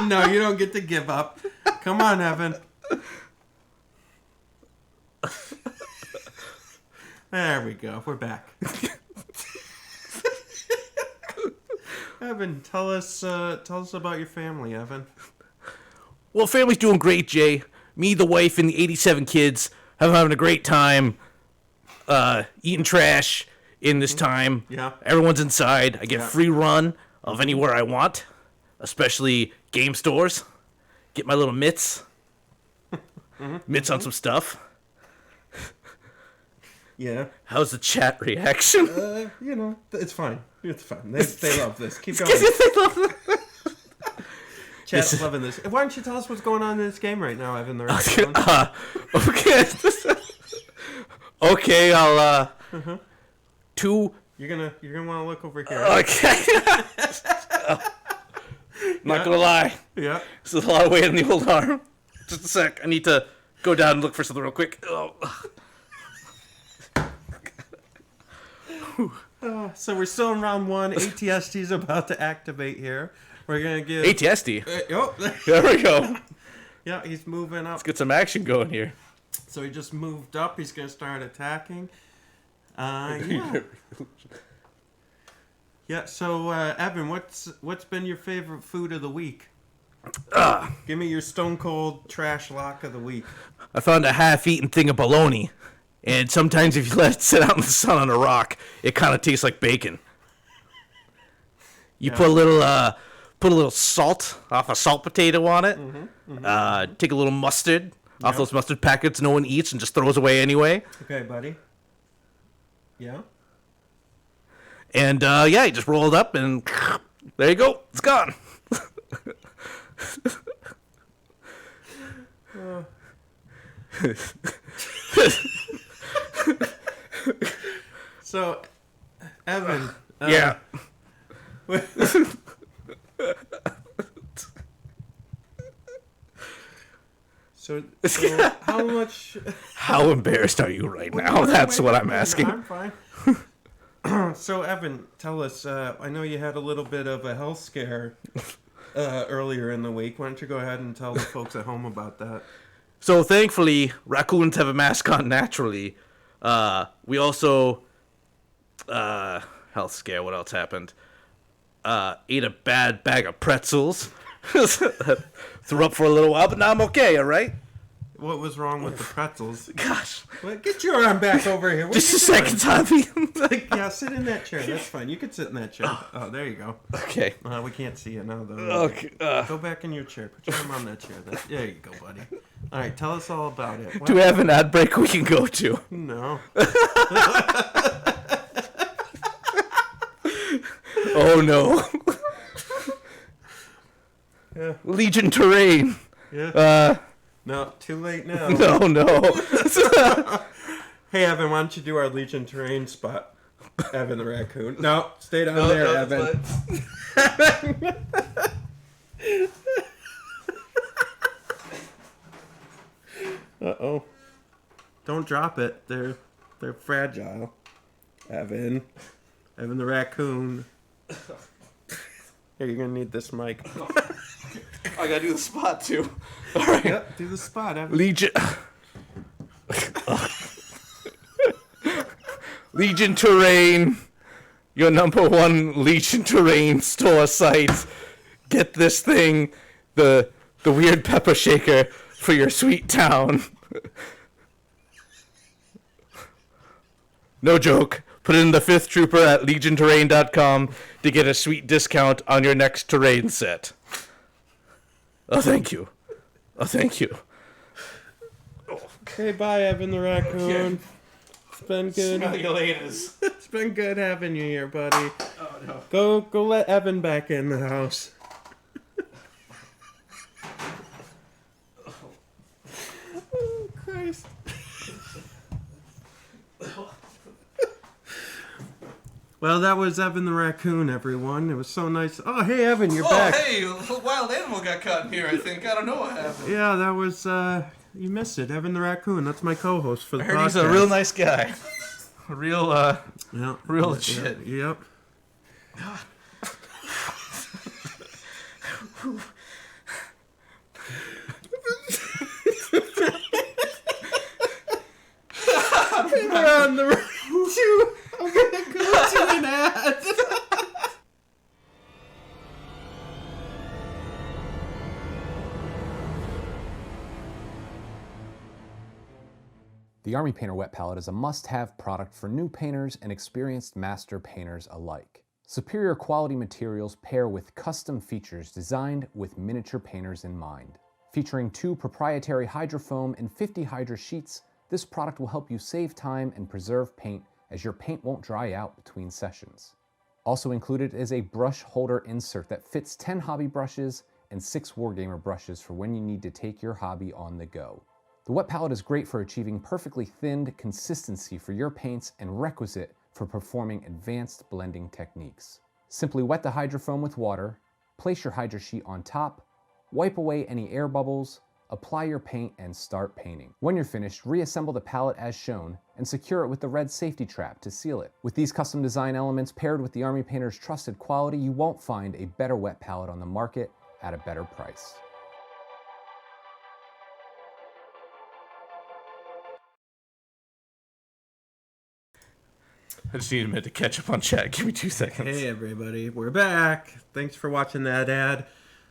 No, you don't get to give up. Come on, Evan. There we go. We're back. Evan, tell us about your family, Evan. Well, family's doing great, Jay. Me, the wife, and the 87 kids having a great time eating trash in this time. Yeah. Everyone's inside. I get free run of anywhere I want, especially game stores. Get my little mitts. Mitts on some stuff. Yeah. How's the chat reaction? It's fine. It's fine. They love this. Keep going. Chat's loving this. Why don't you tell us what's going on in this game right now, Evan the Raccoon? Okay. Okay, I'll two. You're gonna want to look over here. Okay. Not gonna lie. Yeah. This is a lot of weight on the old arm. Just a sec. I need to go down and look for something real quick. So we're still in round 1. ATST's about to activate here. We're gonna give ATST. There we go. Yeah, he's moving up. Let's get some action going here. So he just moved up. He's gonna start attacking. Yeah. Yeah. So, Evan, what's been your favorite food of the week? Give me your stone cold trash lock of the week. I found a half-eaten thing of bologna, and sometimes if you let it sit out in the sun on a rock, it kind of tastes like bacon. You put a little salt off a salt potato on it. Take a little mustard off those mustard packets no one eats and just throws away anyway. Okay, buddy. Yeah. And you just roll it up and there you go. It's gone. So, Evan. Yeah. So how much? How embarrassed are you right now? That's what I'm asking. I'm fine. So, Evan, tell us. I know you had a little bit of a health scare earlier in the week. Why don't you go ahead and tell the folks at home about that? So, thankfully, raccoons have a mask on naturally. We also health scare. What else happened? Ate a bad bag of pretzels. Threw up for a little while, but now I'm okay. All right. What was wrong with the pretzels? Gosh. Well, get your arm back over here. Just a second, Tommy. Yeah, sit in that chair. That's fine. You can sit in that chair. Oh, there you go. Okay. We can't see you now, though. Okay. Go back in your chair. Put your arm on that chair. There you go, buddy. All right, tell us all about it. Do we have an ad break we can go to? No. Oh, no. Yeah. Legion terrain. Yeah. No, too late now. No. Hey, Evan, why don't you do our Legion terrain spot? Evan the raccoon. No, stay down there, Evan. Uh-oh. Don't drop it. They're fragile. Evan the raccoon. Here, you're gonna need this mic. I gotta do the spot too. All right. Yep, do the spot, Evan. Legion. Legion Terrain, your #1 Legion Terrain store site. Get this thing, the weird pepper shaker for your sweet town. No joke. Put in the 5th Trooper at legionterrain.com to get a sweet discount on your next terrain set. Oh, thank you. Oh, thank you. Okay, bye, Evan the raccoon. It's been good. Smell you laters. It's been good having you here, buddy. Oh, no. Go let Evan back in the house. Oh, Christ. Well, that was Evan the raccoon, everyone. It was so nice. Oh, hey, Evan, you're back. Hey, a wild animal got caught in here, I think. I don't know what happened. Yeah, that was, you missed it. Evan the raccoon. That's my co-host for the I heard podcast. he's a real nice guy. Real legit. Yep. We're on the road to... I'm gonna go to an ad. The Army Painter Wet Palette is a must-have product for new painters and experienced master painters alike. Superior quality materials pair with custom features designed with miniature painters in mind. Featuring 2 proprietary hydrofoam and 50 hydro sheets, this product will help you save time and preserve paint as your paint won't dry out between sessions. Also included is a brush holder insert that fits 10 hobby brushes and 6 Wargamer brushes for when you need to take your hobby on the go. The wet palette is great for achieving perfectly thinned consistency for your paints and requisite for performing advanced blending techniques. Simply wet the hydrofoam with water, place your hydro sheet on top, wipe away any air bubbles, apply your paint and start painting. When you're finished, reassemble the palette as shown and secure it with the red safety trap to seal it. With these custom design elements paired with the Army Painter's trusted quality, you won't find a better wet palette on the market at a better price. I just need a minute to catch up on chat. Give me 2 seconds. Hey everybody, we're back. Thanks for watching that ad.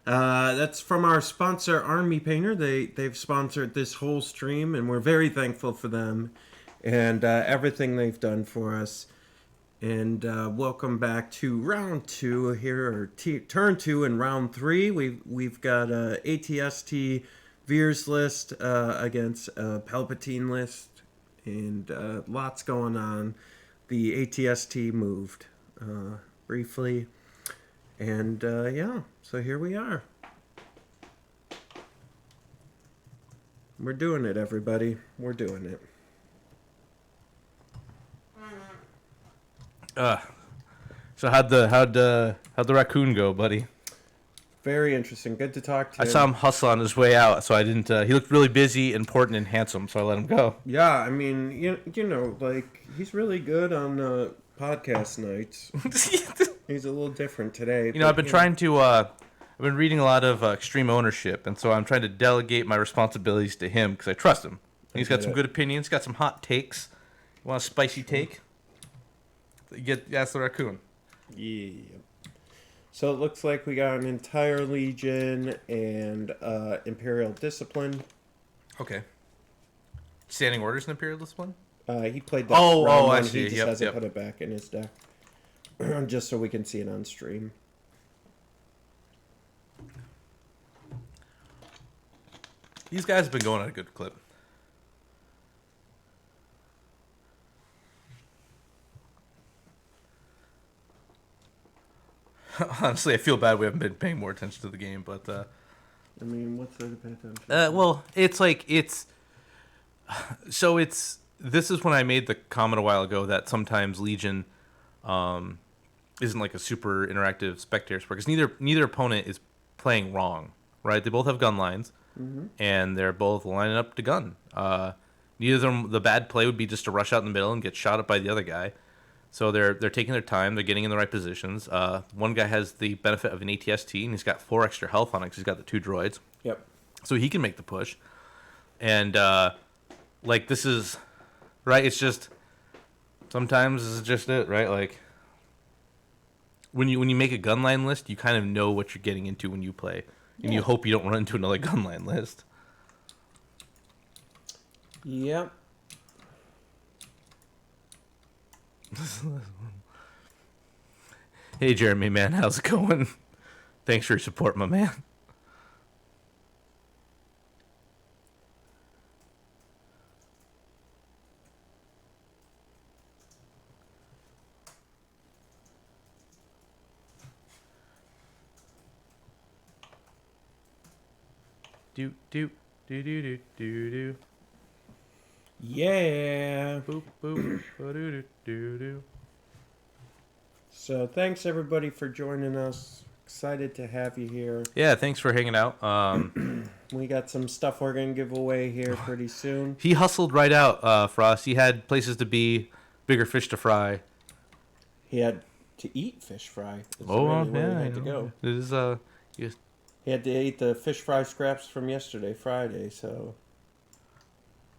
That's from our sponsor, Army Painter. They've sponsored this whole stream, and we're very thankful for them and everything they've done for us. And welcome back to round 2 here, or turn 2 in round 3. We've got ATST Veer's list against Palpatine list, and lots going on. The ATST moved briefly, and yeah, so here we are. We're doing it, everybody. We're doing it. So how'd the raccoon go, buddy? Very interesting. Good to talk to I him. saw him hustle on his way out, so I didn't. He looked really busy, important, and handsome, so I let him go. Yeah, I mean, you know, like, he's really good on podcast nights. He's a little different today. You know, I've been trying to. I've been reading a lot of Extreme Ownership, and so I'm trying to delegate my responsibilities to him because I trust him. He's got some good opinions, got some hot takes. You want a spicy take? Ask the raccoon. Yeah. So it looks like we got an entire Legion and Imperial Discipline. Okay. Standing Orders and Imperial Discipline? He played that round one. I see. He just hasn't put it back in his deck. Just so we can see it on stream. These guys have been going at a good clip. Honestly, I feel bad we haven't been paying more attention to the game, but... I mean, what's there to pay attention well, it's like, So this is when I made the comment a while ago that sometimes Legion isn't like a super interactive spectator sport, because neither opponent is playing wrong, right? They both have gun lines, and they're both lining up to gun. Neither of them, the bad play would be just to rush out in the middle and get shot at by the other guy. So they're taking their time. They're getting in the right positions. One guy has the benefit of an ATST, and he's got 4 extra health on it because he's got the 2 droids. Yep. So he can make the push. And, like, this is... Right? It's just... Sometimes this is just it, right? Like, when you make a gunline list, you kind of know what you're getting into when you play. And you hope you don't run into another gunline list. Yep. Hey, Jeremy, man, how's it going? Thanks for your support, my man. Do do do do do do do. Yeah. Boop boop. Do do do do. So thanks everybody for joining us. Excited to have you here. Yeah, thanks for hanging out. We got some stuff we're gonna give away here pretty soon. He hustled right out, Frost. He had places to be, bigger fish to fry. He had to eat fish fry. Is Oh, really where yeah, he had to go. This is yes. He had to eat the fish fry scraps from yesterday, Friday. So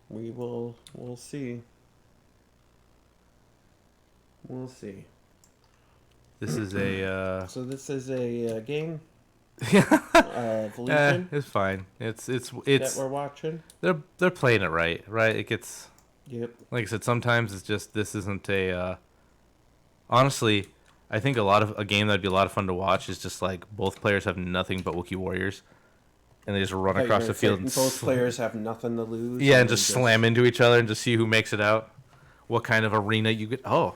we'll see. We'll see. This is a. So this is a game. It's fine. It's that we're watching. They're playing it right. It gets. Yep. Like I said, sometimes it's just this isn't a. Honestly, I think a game that'd be a lot of fun to watch is just like both players have nothing but Wookiee warriors, and they just run across the field. And both players have nothing to lose. Yeah, and just slam into each other and just see who makes it out. What kind of arena you get? Oh.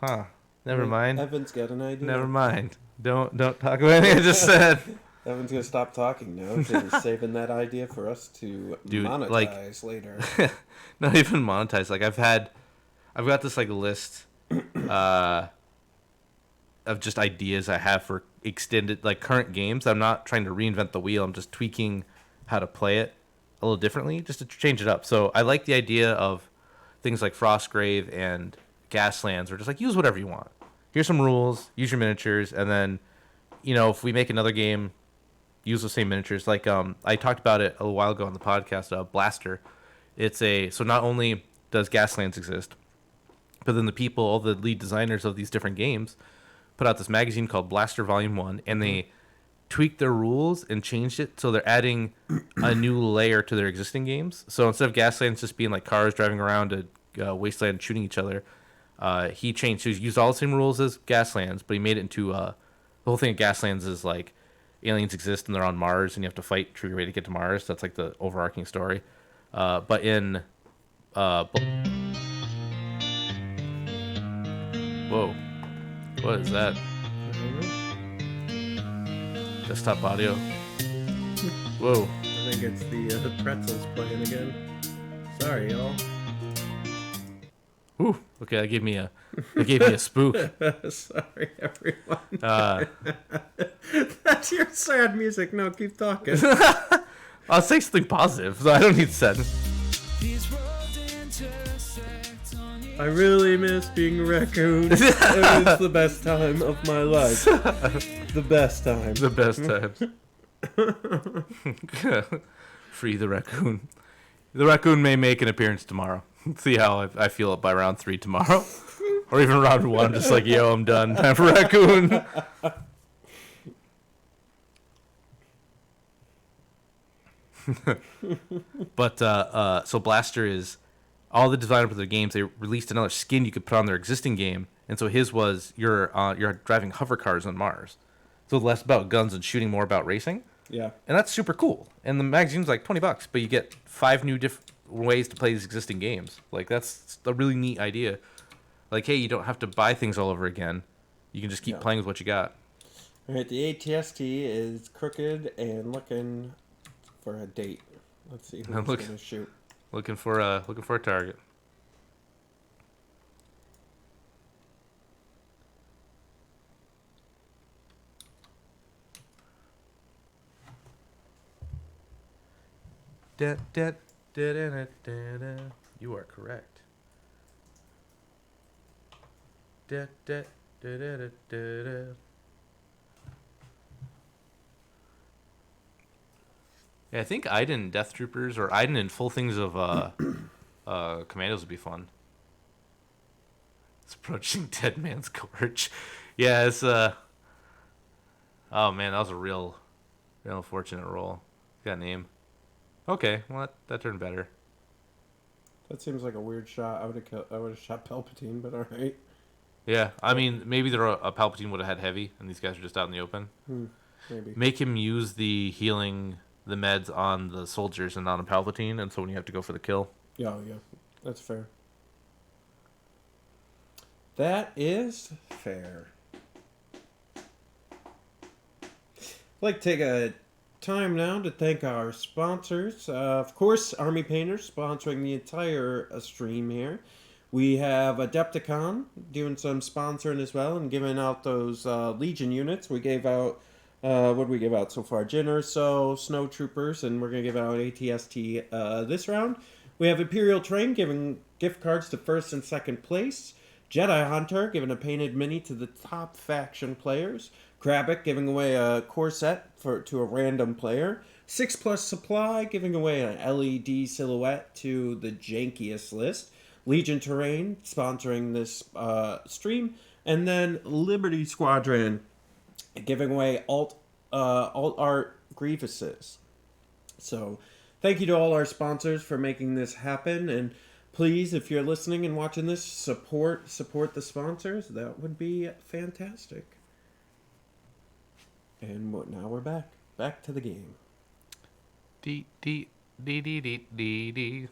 Huh. Never mind. Evan's got an idea. Never mind. Don't talk about anything I just said. Evan's gonna stop talking now because he's saving that idea for us to monetize later. Not even monetize. Like I've got this like list of just ideas I have for extended like current games. I'm not trying to reinvent the wheel. I'm just tweaking how to play it a little differently just to change it up. So I like the idea of things like Frostgrave and Gaslands, or just like use whatever you want. Here's some rules, use your miniatures, and then, if we make another game, use the same miniatures. Like I talked about it a little while ago on the podcast, Blaster. So not only does Gaslands exist, But then the people, all the lead designers of these different games, put out this magazine called Blaster Volume 1, and they tweaked their rules and changed it so they're adding a new layer to their existing games. So instead of Gaslands just being like cars driving around a wasteland shooting each other, he changed. So he used all the same rules as Gaslands, but he made it into the whole thing of Gaslands is like aliens exist and they're on Mars and you have to fight to your way to get to Mars. That's like the overarching story. But in whoa, what is that? Desktop audio. Whoa. I think it's the pretzels playing again. Sorry, y'all. Ooh, okay, that gave me a spook. Sorry, everyone. That's your sad music. No, keep talking. I'll say something positive, so I don't need sadness. I really miss being a raccoon. It was the best time of my life. The best time. The best times. Free the raccoon. The raccoon may make an appearance tomorrow. See how I feel by round 3 tomorrow. Or even round 1, just like, yo, I'm done. Time for raccoon. But, so Blaster is... All the developers of the games, they released another skin you could put on their existing game. And so his was, you're driving hover cars on Mars. So less about guns and shooting, more about racing. Yeah. And that's super cool. And the magazine's like $20, but you get 5 new different ways to play these existing games. Like, that's a really neat idea. Like, hey, you don't have to buy things all over again. You can just keep playing with what you got. All right, the ATST is crooked and looking for a date. Let's see who's going to shoot. Looking for a target. Da, da, da, da, da, da, da. You are correct. Da, da, da, da, da, da, da. Yeah, I think Aiden Death Troopers or Aiden in full things of Commandos would be fun. It's approaching Dead Man's Gorge. Yeah, it's oh man, that was a real unfortunate roll. Got a name. Okay, well that turned better. That seems like a weird shot. I would have shot Palpatine, but all right. Yeah, I mean maybe a Palpatine would have had heavy, and these guys are just out in the open. Maybe make him use the meds on the soldiers and not on Palpatine, and so when you have to go for the kill. Yeah, that's fair. That is fair. I'd like to take a time now to thank our sponsors. Of course, Army Painters sponsoring the entire stream here. We have Adepticon doing some sponsoring as well and giving out those Legion units. We gave out, what did we give out so far? Jin Urso, Snow Troopers, and we're going to give out ATST this round. We have Imperial Train giving gift cards to first and second place. Jedi Hunter giving a painted mini to the top faction players. Krabic giving away a core set to a random player. 6+ Supply giving away an LED silhouette to the jankiest list. Legion Terrain sponsoring this stream. And then Liberty Squadron giving away alt art Grievuses. So thank you to all our sponsors for making this happen. And please, if you're listening and watching this, support the sponsors. That would be fantastic. And now we're back to the game. Dee dee dee dee dee dee dee.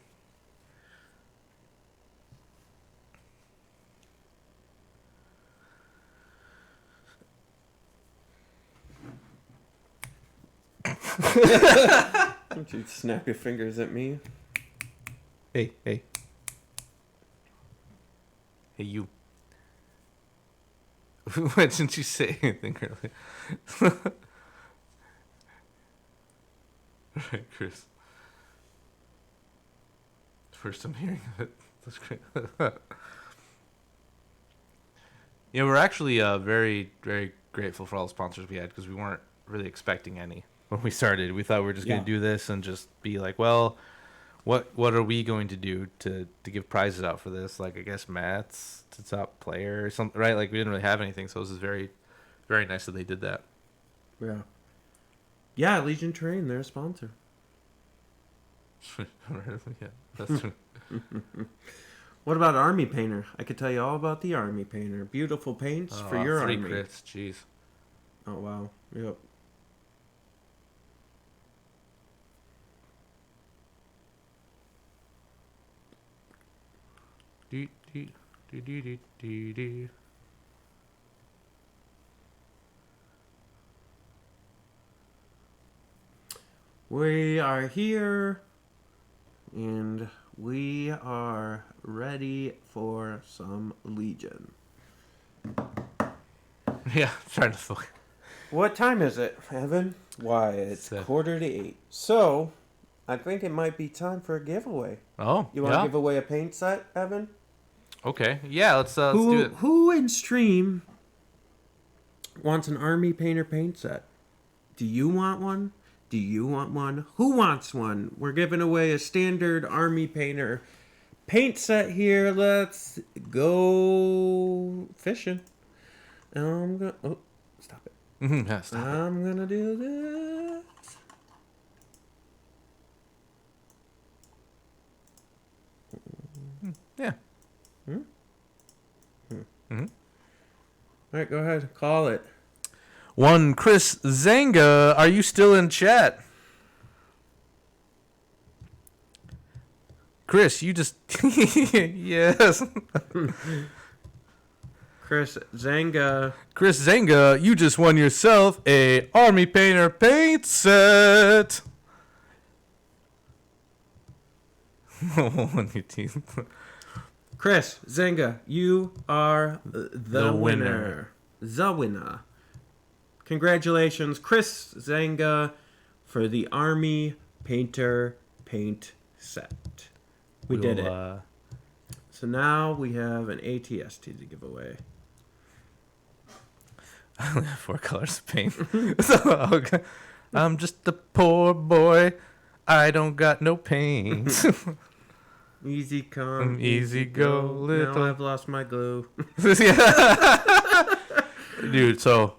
Don't you snap your fingers at me. Hey. Hey, you. Why didn't you say anything earlier? Alright, Chris. First I'm hearing of it. That's great. Yeah, we're actually very, very grateful for all the sponsors we had because we weren't really expecting any when we started. We thought we were just going to do this and just be like, well, What are we going to do to give prizes out for this? Like, I guess Matt's to top player or something, right? Like, we didn't really have anything, so this is very, very nice that they did that. Yeah. Yeah, Legion Terrain, they're a sponsor. Yeah, that's true. What about Army Painter? I could tell you all about the Army Painter. Beautiful paints for your 3 army. crits, jeez. Oh, wow. Yep. Do, do, do, do, do, do, do. We are here, and we are ready for some Legion. Yeah, trying to look. What time is it, Evan? Why, it's 7:45. So, I think it might be time for a giveaway. Oh, you want to yeah. give away a paint set, Evan? Okay, yeah, let's do it. Who in stream wants an Army Painter paint set? Do you want one? Do you want one? Who wants one? We're giving away a standard Army Painter paint set here. Let's go fishing. I'm gonna. Oh, stop it. Yeah, stop it. I'm gonna do this. Yeah. Hmm? Mm-hmm. All right, go ahead. Call it. One Chris Zanga, are you still in chat? Chris, you just yes. Chris Zanga. Chris Zanga, you just won yourself a Army Painter paint set. On your teeth. Chris Zanga, you are the winner. The winner. Congratulations, Chris Zanga, for the Army Painter paint set. We did it. So now we have an ATST to give away. I only have 4 colors of paint. So, okay. I'm just a poor boy. I don't got no paint. Easy come, easy go, little. Now I've lost my glue. Dude, so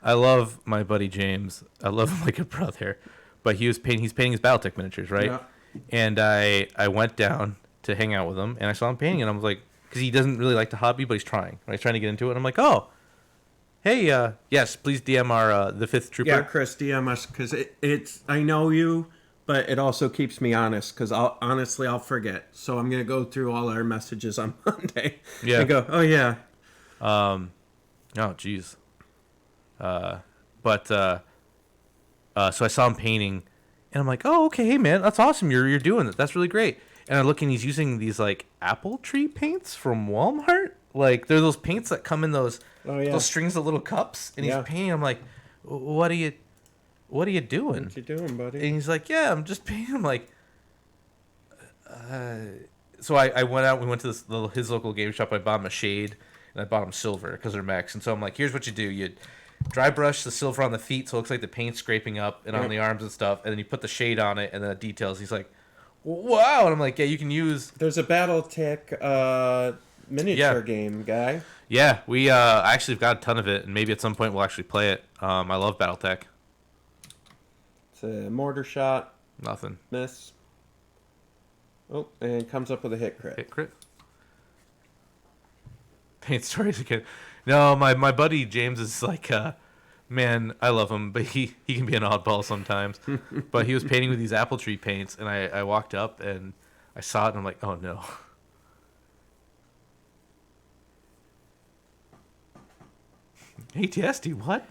I love my buddy James. I love him like a brother. But he's painting his Battletech miniatures, right? Yeah. And I went down to hang out with him, and I saw him painting, and I was like, because he doesn't really like the hobby, but he's trying. Right? He's trying to get into it. And I'm like, oh, hey, yes, please DM our the 5th Trooper. Yeah, Chris, DM us, because it's I know you, but it also keeps me honest, because I'll forget. So I'm going to go through all our messages on Monday and go, oh, yeah. Oh, jeez. So I saw him painting, and I'm like, oh, okay, hey, man, that's awesome. You're doing it. That's really great. And I look, and he's using these, like, apple tree paints from Walmart. Like, they're those paints that come in those those strings of little cups. And he's painting. I'm like, what are you doing? What you doing, buddy? And he's like, yeah, I'm just painting. I'm like, so I went out. We went to his local game shop. I bought him a shade, and I bought him silver because they're mechs. And so I'm like, here's what you do. You dry brush the silver on the feet so it looks like the paint's scraping up and on the arms and stuff. And then you put the shade on it and then the details. He's like, wow. And I'm like, yeah, you can use... There's a Battletech miniature game, guy. Yeah, we actually have got a ton of it, and maybe at some point we'll actually play it. I love Battletech. It's a mortar shot. Nothing. Miss. Oh, and comes up with a hit crit. Hit crit. Paint stories again. No, my buddy James is like, man, I love him, but he can be an oddball sometimes. But he was painting with these apple tree paints, and I walked up, and I saw it, and I'm like, oh, no. ATSD, what?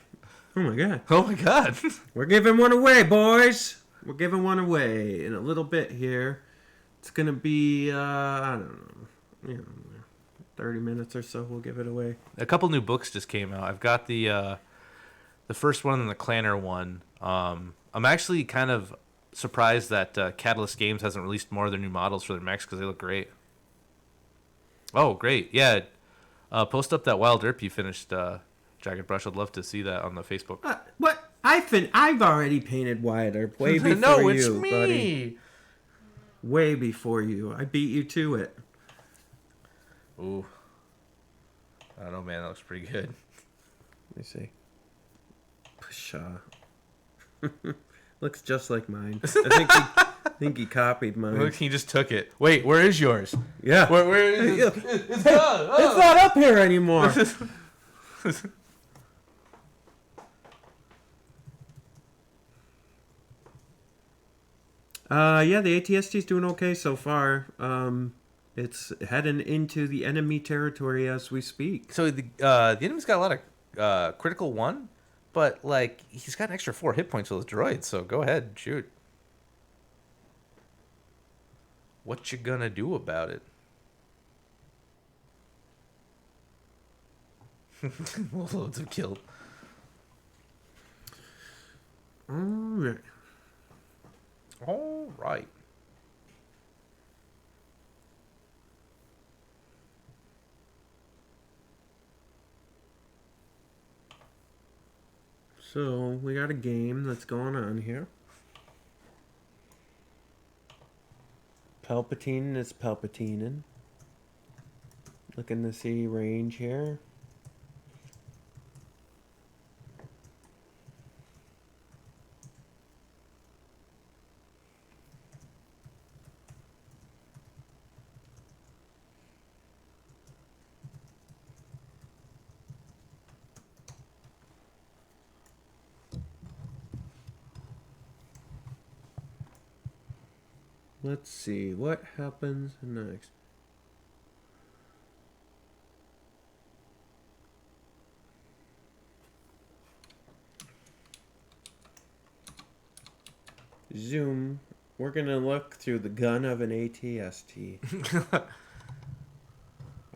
Oh, my God. Oh, my God. We're giving one away, boys. We're giving one away in a little bit here. It's going to be, I don't know, 30 minutes or so. We'll give it away. A couple new books just came out. I've got the first one and the Clanner one. I'm actually kind of surprised that Catalyst Games hasn't released more of their new models for their mechs because they look great. Oh, great. Yeah. Post up that Wild Earp you finished, Jagged Brush. I'd love to see that on the Facebook. What? I've already painted Wild Earp way before no, it's you, me. buddy. way before you. I beat you to it. Ooh. I don't know, man. That looks pretty good. Let me see. Pshaw. Looks just like mine. I think he copied mine. Look, he just took it. Wait, where is yours? Yeah. Where is it? It's not up here anymore. Yeah, the ATST's doing okay so far. It's heading into the enemy territory as we speak. So the enemy's got a lot of critical one, but like he's got an extra 4 hit points with his droid. So go ahead, shoot. What you gonna do about it? Loads of killed. Alright. All right. So we got a game that's going on here. Palpatine is Palpatining. Looking to see range here. Let's see what happens next. Zoom. We're gonna look through the gun of an ATST.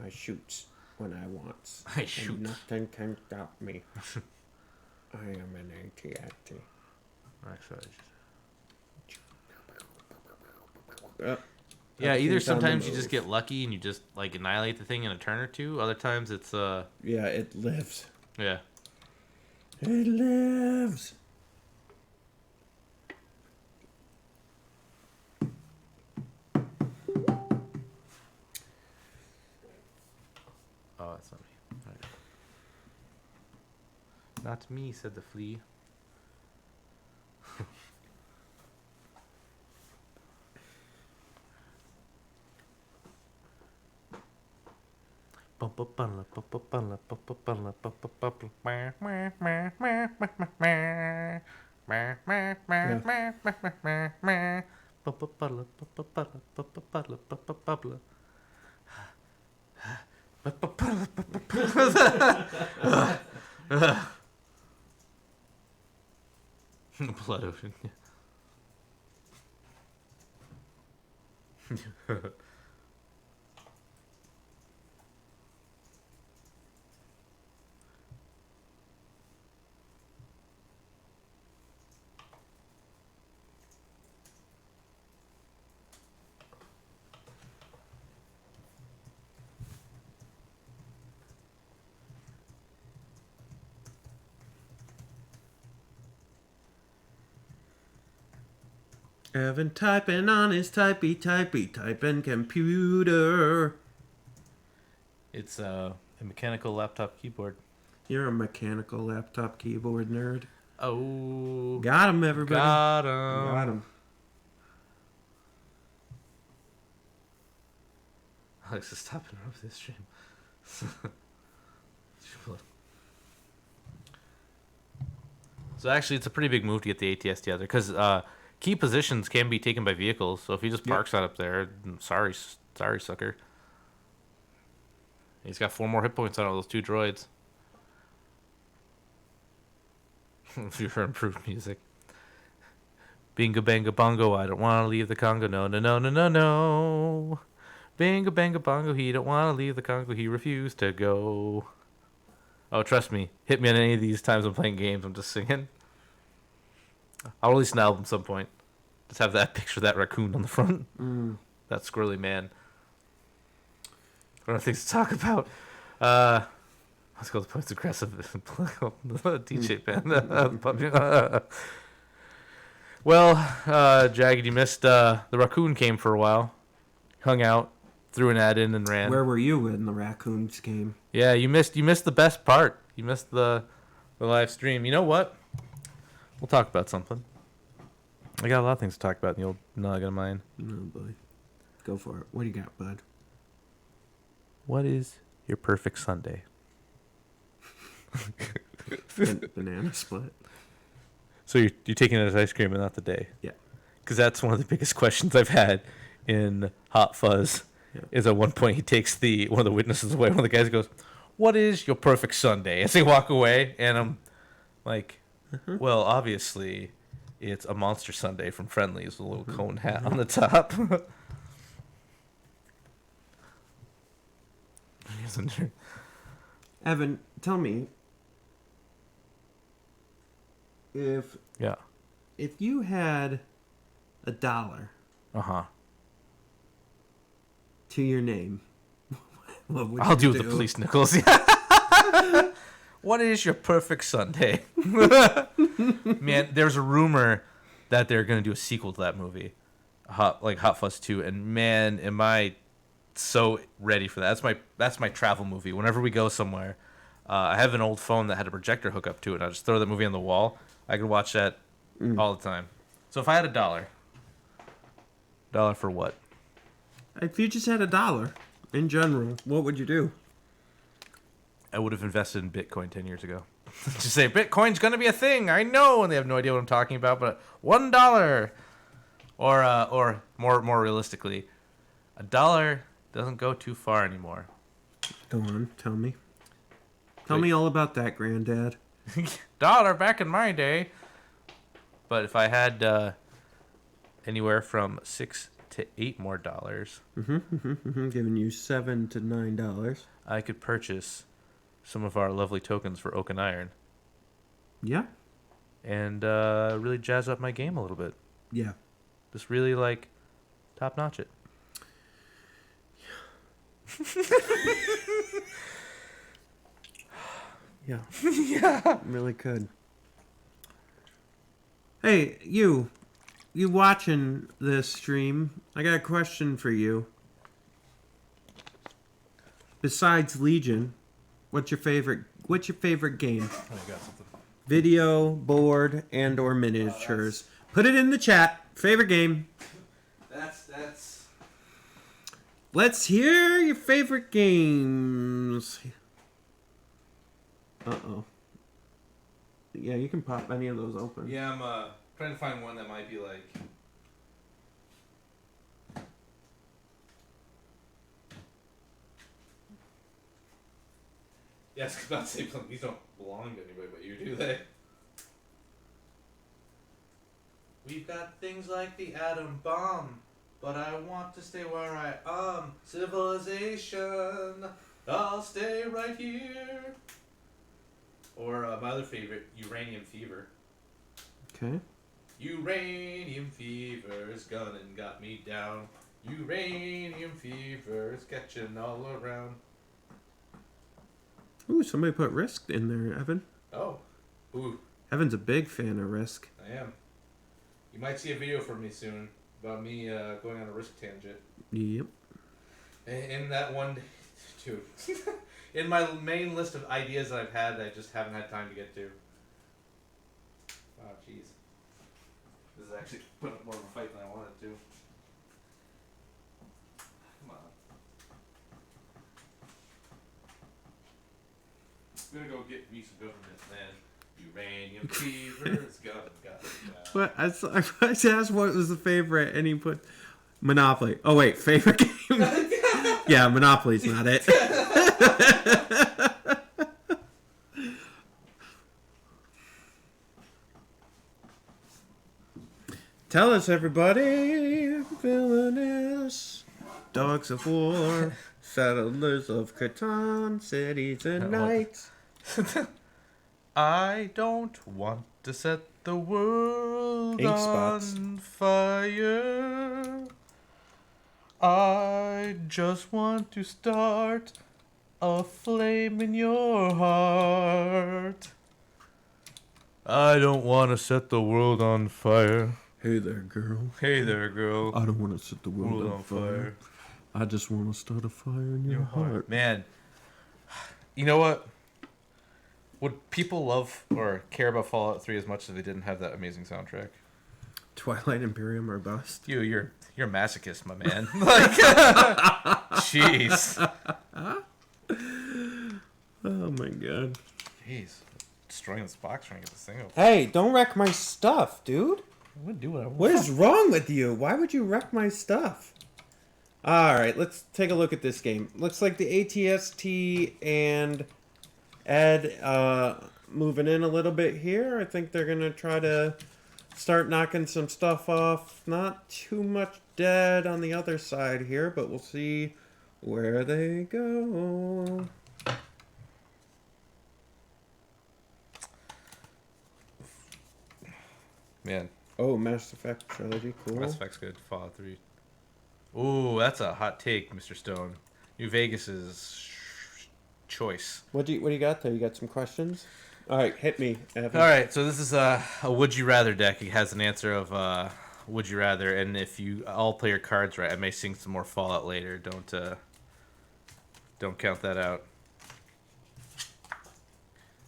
I shoots when I wants. I shoot. And nothing can stop me. I am an ATST. Actually, Uh, yeah, either Palpatine's on the sometimes you move. just get lucky and you just like annihilate the thing in a turn or two. Other times it's Yeah, it lives. yeah. It lives. Oh, that's not me. Alright. Not me, said the flea. Blood ocean. Evan typing on his typey typing computer. It's a mechanical laptop keyboard. You're a mechanical laptop keyboard nerd. Oh. Got him, everybody. Got him. Got him. Alex is stopping over this stream. So actually, it's a pretty big move to get the ATST out there because key positions can be taken by vehicles. So if he just parks that up there, sorry, sucker. He's got 4 more hit points on all those 2 droids. For improved music. Binga banga bongo, I don't want to leave the Congo. No, no, no, no, no, no. Binga banga bongo, he don't want to leave the Congo. He refused to go. Oh, trust me. Hit me on any of these times I'm playing games. I'm just singing. I'll release an album at some point. Just have that picture of that raccoon on the front. That squirrely man. What are things to talk about? Let's go to the most aggressive DJ band. Well, Jagged, you missed the raccoon came for a while, hung out, threw an ad in, and ran. Where were you when the raccoons came? Yeah, you missed the best part. You missed the live stream. You know what? We'll talk about something. I got a lot of things to talk about in the old nug of mine. Oh boy, go for it. What do you got, bud? What is your perfect Sunday? Banana split. So you're taking it as ice cream and not the day? Yeah. Because that's one of the biggest questions I've had in Hot Fuzz. Yeah. Is at one point he takes one of the witnesses away. One of the guys goes, "What is your perfect Sunday?" As they walk away, and I'm like, "Well, obviously, it's a Monster Sunday from Friendly's with a little cone hat on the top." Evan, tell me if you had $1 to your name, what would I'll you do the police, Nichols. What is your perfect Sunday? Man, there's a rumor that they're gonna do a sequel to that movie, Hot Fuzz 2, and man, am I so ready for that. That's my travel movie. Whenever we go somewhere, I have an old phone that had a projector hook up to it, and I just throw that movie on the wall. I could watch that all the time. So if I had $1 for what? If you just had $1 in general, what would you do? I would have invested in Bitcoin 10 years ago. Just say Bitcoin's gonna be a thing. I know, and they have no idea what I'm talking about. But $1, or more realistically, $1 doesn't go too far anymore. Go on, tell me. Tell me all about that, Granddad. $1 back in my day. But if I had anywhere from $6 to $8 more dollars, giving you $7 to $9, I could purchase some of our lovely tokens for Oak and Iron. Yeah. And really jazz up my game a little bit. Yeah. Just really top notch it. Yeah. Yeah. Really could. Hey, you watching this stream, I got a question for you. Besides Legion, what's your favorite game? Oh, I got something. Video, board, and or miniatures. Put it in the chat. Favorite game. That's Let's hear your favorite games. Uh-oh. Yeah, you can pop any of those open. Yeah, I'm trying to find one that might be like. Yes, I was about to say these don't belong to anybody but you, do they? We've got things like the atom bomb, but I want to stay where I am. Civilization, I'll stay right here. Or my other favorite, Uranium Fever. Okay. Uranium fever's gone and got me down. Uranium fever's catching all around. Ooh, somebody put Risk in there, Evan. Oh. Ooh. Evan's a big fan of Risk. I am. You might see a video from me soon about me going on a Risk tangent. Yep. In that one, too. In my main list of ideas that I've had that I just haven't had time to get to. Oh, jeez. This is actually putting up more of a fight than I wanted to. Come on. I'm gonna go get me some government then. Uranium fever is gonna got me down. What? I asked what was the favorite, and he put Monopoly. Oh, wait, favorite game? Yeah, Monopoly's not it. Tell us, everybody, villainous, dogs of war, settlers of Catan, cities and nights. I don't want to set the world Ink spots. on fire. I just want to start a flame in your heart. I don't want to set the world on fire. Hey there, girl. Hey there, girl. I don't want to set the world on fire. I just want to start a fire in your heart. Man, you know what? Would people love or care about Fallout 3 as much if they didn't have that amazing soundtrack? Twilight Imperium or bust. You're a masochist, my man. Like, jeez. Oh my god. Jeez, destroying this box trying to get this thing open. Hey, don't wreck my stuff, dude. I'm gonna do what I want. What is wrong with you? Why would you wreck my stuff? Alright, let's take a look at this game. Looks like the ATST and Ed moving in a little bit here. I think they're going to try to start knocking some stuff off. Not too much dead on the other side here, but we'll see where they go. Man. Oh, Mass Effect trilogy, cool. Mass Effect's good. Fallout 3. Ooh, that's a hot take, Mr. Stone. New Vegas's choice. What do you got there? You got some questions? All right, hit me, Evan. All right, so this is a Would You Rather deck. It has an answer of Would You Rather, and if you all play your cards right, I may sing some more Fallout later. Don't count that out.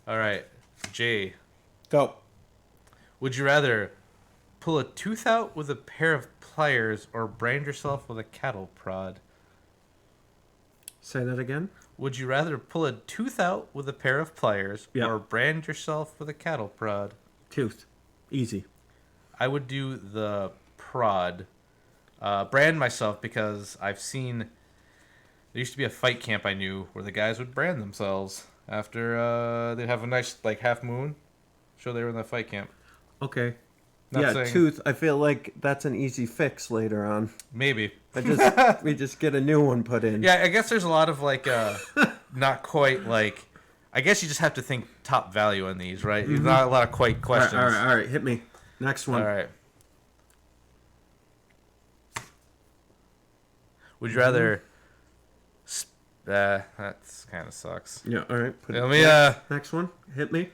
All right, Jay. Go. Would you rather pull a tooth out with a pair of pliers or brand yourself with a cattle prod? Say that again. Would you rather pull a tooth out with a pair of pliers Yeah. or brand yourself with a cattle prod? Tooth. Easy. I would do the prod. Brand myself because I've seen... There used to be a fight camp I knew where the guys would brand themselves after they'd have a nice like half moon. Show they were in that fight camp. Okay. Not yeah, saying- tooth. I feel like that's an easy fix later on. Maybe. We just get a new one put in. Yeah, I guess there's a lot of like not quite like I guess you just have to think top value on these, right? Mhm. Not a lot of quite questions. All right, hit me. Next one. All right. Would you rather that's kind of sucks. Yeah, all right. Let me next one. Hit me.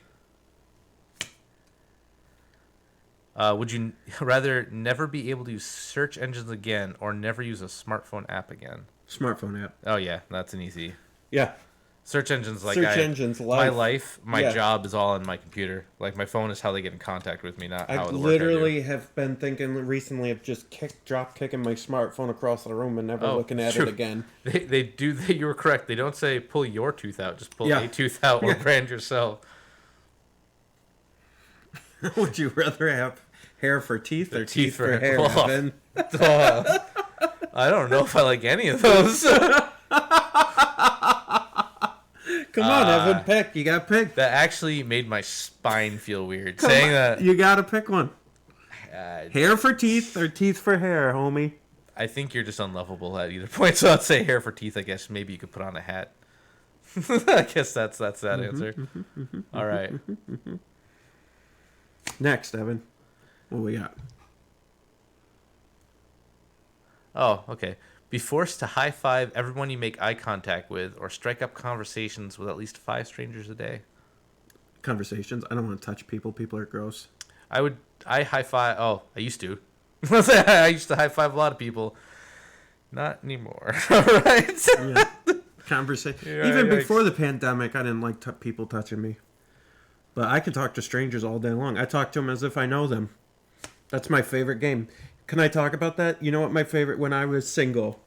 Would you rather never be able to use search engines again or never use a smartphone app again? Smartphone app. Oh yeah, that's an easy. Yeah. Search engines like Search engines, my life. life, my Yeah. job is all on my computer. Like my phone is how they get in contact with me, not how I the work literally have been thinking recently of just drop kicking my smartphone across the room and never looking at true. it again. They do. You were correct. They don't say pull your tooth out. Just pull Yeah. a tooth out or Yeah. brand yourself. Would you rather have hair for teeth or teeth for hair, Oh, Evan? I don't know if I like any of those. Come on, Evan, pick. You got to pick. That actually made my spine feel weird. Come Saying on, that. you got to pick one. Hair for teeth or teeth for hair, homie? I think you're just unlovable at either point. So I'd say hair for teeth. I guess maybe you could put on a hat. I guess that's that answer. All right. Next, Evan. What we got? Oh, okay. Be forced to high five everyone you make eye contact with, or strike up conversations with at least 5 strangers a day. Conversations. I don't want to touch people. People are gross. I high five. Oh, I used to. I used to high five a lot of people. Not anymore. All right. Yeah. Conversation. Yeah, Even yikes. before the pandemic, I didn't like people touching me. But I can talk to strangers all day long. I talk to them as if I know them. That's my favorite game. Can I talk about that? You know what my favorite, when I was single,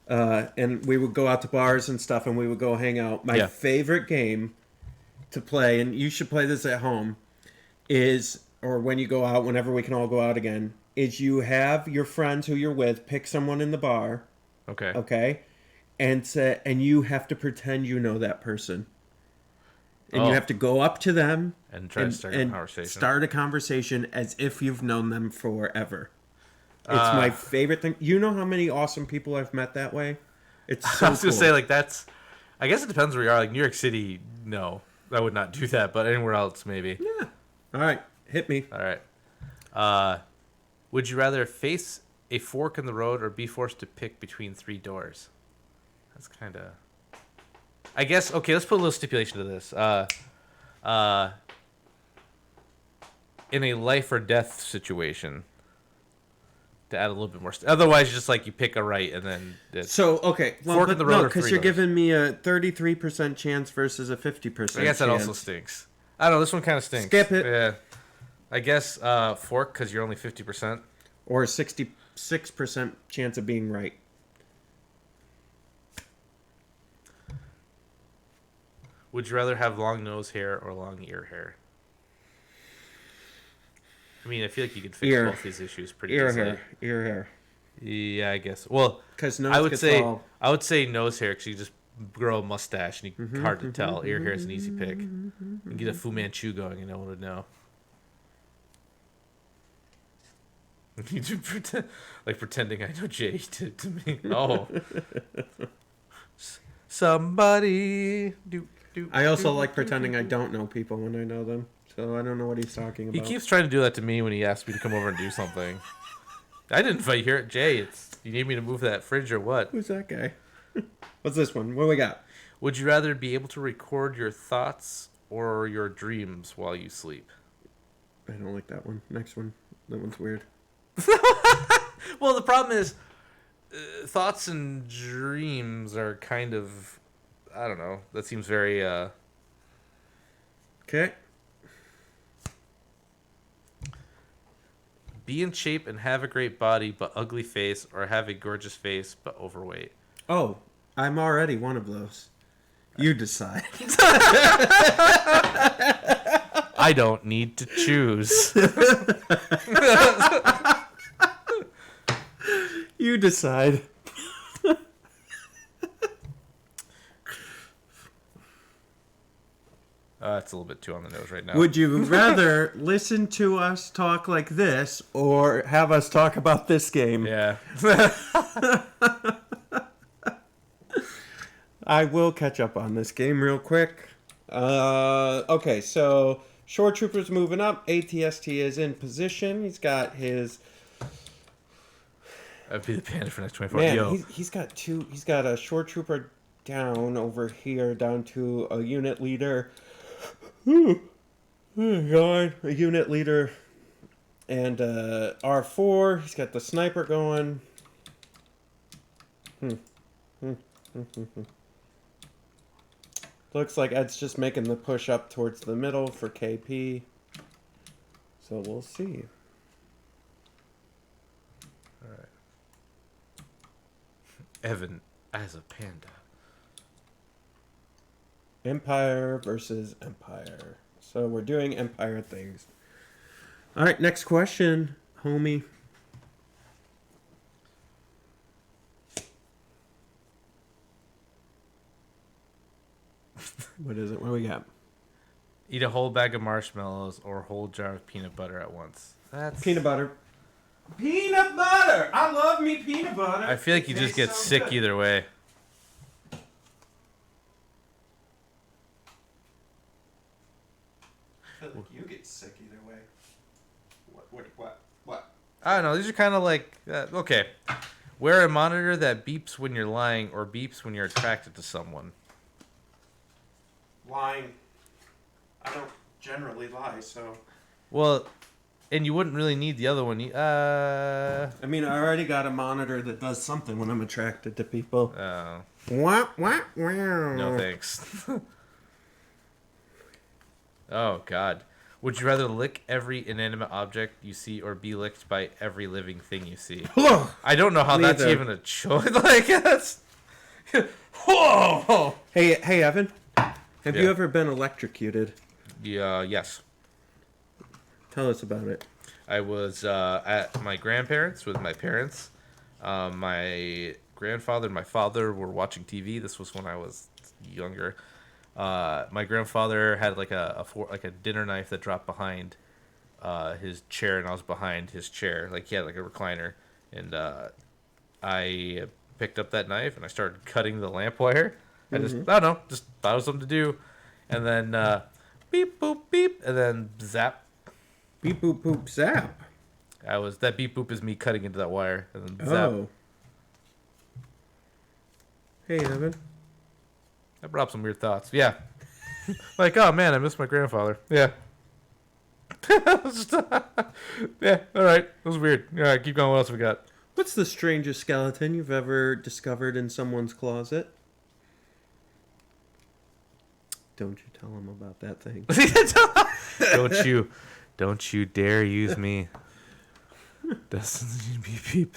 and we would go out to bars and stuff and we would go hang out. My favorite game to play, and you should play this at home, is, or when you go out, whenever we can all go out again, is you have your friends who you're with pick someone in the bar. Okay. Okay. And you have to pretend you know that person. And Oh. you have to go up to them And try to start a conversation. Start a conversation as if you've known them forever. It's my favorite thing. You know how many awesome people I've met that way? It's so I was gonna cool. say like that's. I guess it depends where you are. Like New York City, no, I would not do that. But anywhere else, maybe. Yeah. All right, hit me. All right. Would you rather face a fork in the road or be forced to pick between 3 doors? That's kind of. I guess okay. Let's put a little stipulation to this. In a life or death situation, to add a little bit more. Otherwise, just like you pick a right and then So okay, well, fork but in the road. no, or because three you're letters. giving me a 33% chance versus a 50%. I guess that also stinks. I don't know. This one kind of stinks. Skip it. Yeah. I guess fork because you're only 50%. Or a 66% chance of being right. Would you rather have long nose hair or long ear hair? I mean, I feel like you could fix both these issues pretty easily. Ear hair. Yeah, I guess. Well, 'Cause nose I would gets say all- I would say nose hair because you just grow a mustache and you hard to tell. Ear hair is an easy pick. You can get a Fu Manchu going and no one would know. You do pretending I know Jay to me. Oh, somebody do. I also like pretending I don't know people when I know them. So I don't know what he's talking He about. keeps trying to do that to me when he asks me to come over and do something. I didn't invite you here, Jay. You need me to move that fridge or what? Who's that guy? What's this one? What do we got? Would you rather be able to record your thoughts or your dreams while you sleep? I don't like that one. Next one. That one's weird. Well, the problem is thoughts and dreams are kind of, I don't know. That seems very Okay. Be in shape and have a great body but ugly face, or have a gorgeous face but overweight. Oh, I'm already one of those. You decide. I don't need to choose. You decide. It's a little bit too on the nose right now. Would you rather listen to us talk like this or have us talk about this game? Yeah. I will catch up on this game real quick. Okay, so Shore Trooper's moving up. ATST is in position. He's got his... I'd be the panda for the next 24 Man, Yo. he's got two... He's got a Shore Trooper down over here, down to a unit leader. Oh, God. A unit leader. And R4. He's got the sniper going. Looks like Ed's just making the push up towards the middle for KP. So we'll see. Alright. Evan as a panda. Empire versus Empire. So we're doing Empire things. Alright, next question, homie. What is it? What do we got? Eat a whole bag of marshmallows or a whole jar of peanut butter at once. That's Peanut butter. Peanut butter! I love me peanut butter. I feel like you just get sick either way. I feel like you get sick either way. What? I don't know. These are kind of like, okay. Wear a monitor that beeps when you're lying or beeps when you're attracted to someone. Lying. I don't generally lie, so... Well, and you wouldn't really need the other one. I mean, I already got a monitor that does something when I'm attracted to people. Oh. Wah. No thanks. Oh, God. Would you rather lick every inanimate object you see or be licked by every living thing you see? I don't know how that's Neither. even a choice. Like, that's... Whoa! Hey, Evan. Have Yeah. you ever been electrocuted? Yeah, yes. Tell us about it. I was at my grandparents with my parents. My grandfather and my father were watching TV. This was when I was younger. My grandfather had like a dinner knife that dropped behind his chair, and I was behind his chair. Like he had like a recliner, and I picked up that knife and I started cutting the lamp wire. I just thought it was something to do, and then beep boop beep, and then zap. Beep boop boop zap. That beep boop is me cutting into that wire, and then zap. Oh. Hey, Evan. That brought up some weird thoughts. Yeah. Like, oh man, I miss my grandfather. Yeah. Yeah, all right. That was weird. All right, keep going. What else we got? What's the strangest skeleton you've ever discovered in someone's closet? Don't you tell them about that thing. Don't you dare use me. Doesn't beep beep.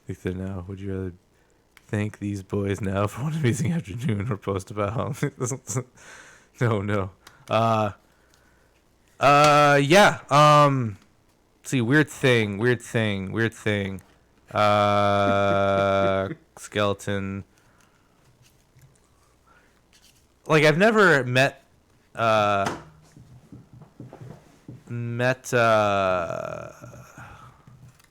Think that now. Would you rather thank these boys now for one amazing afternoon or post about how? No. Yeah. Let's see. Weird thing. Skeleton. Like, I've never met. All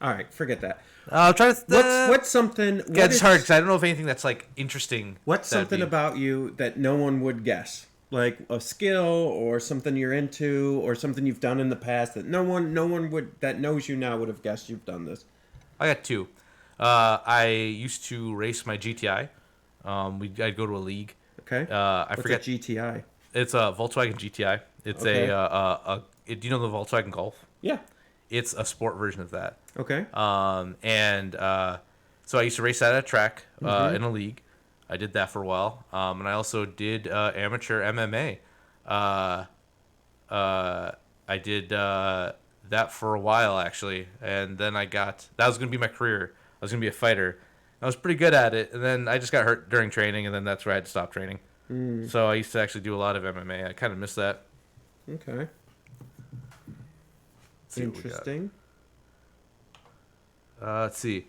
right, forget that. I'm trying to. What's something? Yeah, it's hard because I don't know if anything that's like interesting. What's that'd something be- about you that no one would guess? Like a skill or something you're into or something you've done in the past that no one would that knows you now would have guessed you've done this. I got two. I used to race my GTI. I'd go to a league. Okay. I What's forget a GTI. It's a Volkswagen GTI. It's Okay. do you know the Volkswagen Golf? Yeah. It's a sport version of that. Okay. So I used to race that at a track Mhm. in a league. I did that for a while. And I also did amateur MMA. I did that for a while actually, and then that was gonna be my career. I was gonna be a fighter. I was pretty good at it, and then I just got hurt during training, and then that's where I had to stop training. Mm. So I used to actually do a lot of MMA. I kind of miss that. Okay. See what we got. Interesting. Let's see.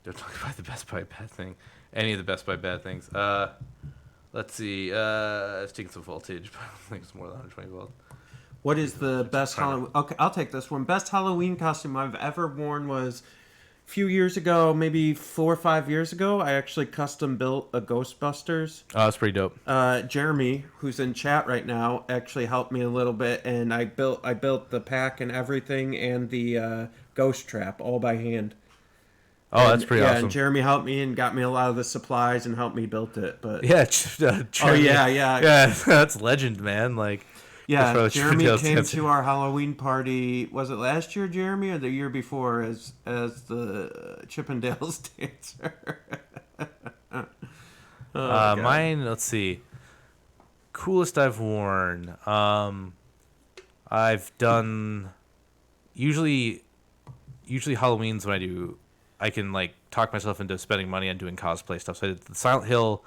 Don't talk about the Best Buy bad thing. Any of the Best Buy bad things. Let's see. It's taking some voltage, but I don't think it's more than 120 volts. What is the best Halloween? Okay, I'll take this one. Best Halloween costume I've ever worn was a few years ago, maybe 4 or 5 years ago. I actually custom built a Ghostbusters. Oh, that's pretty dope. Jeremy, who's in chat right now, actually helped me a little bit, and I built the pack and everything, and the ghost trap all by hand. Oh, that's pretty awesome. And Jeremy helped me and got me a lot of the supplies and helped me build it. But Yeah. Jeremy, yeah. Yeah, that's legend, man. Like. yeah, that's Jeremy probably came Trails to our Halloween party. Was it last year, Jeremy, or the year before as the Chippendales dancer? Oh, God. Mine. Let's see. Coolest I've worn. I've done usually Halloween's when I can like talk myself into spending money on doing cosplay stuff. So I did the Silent Hill.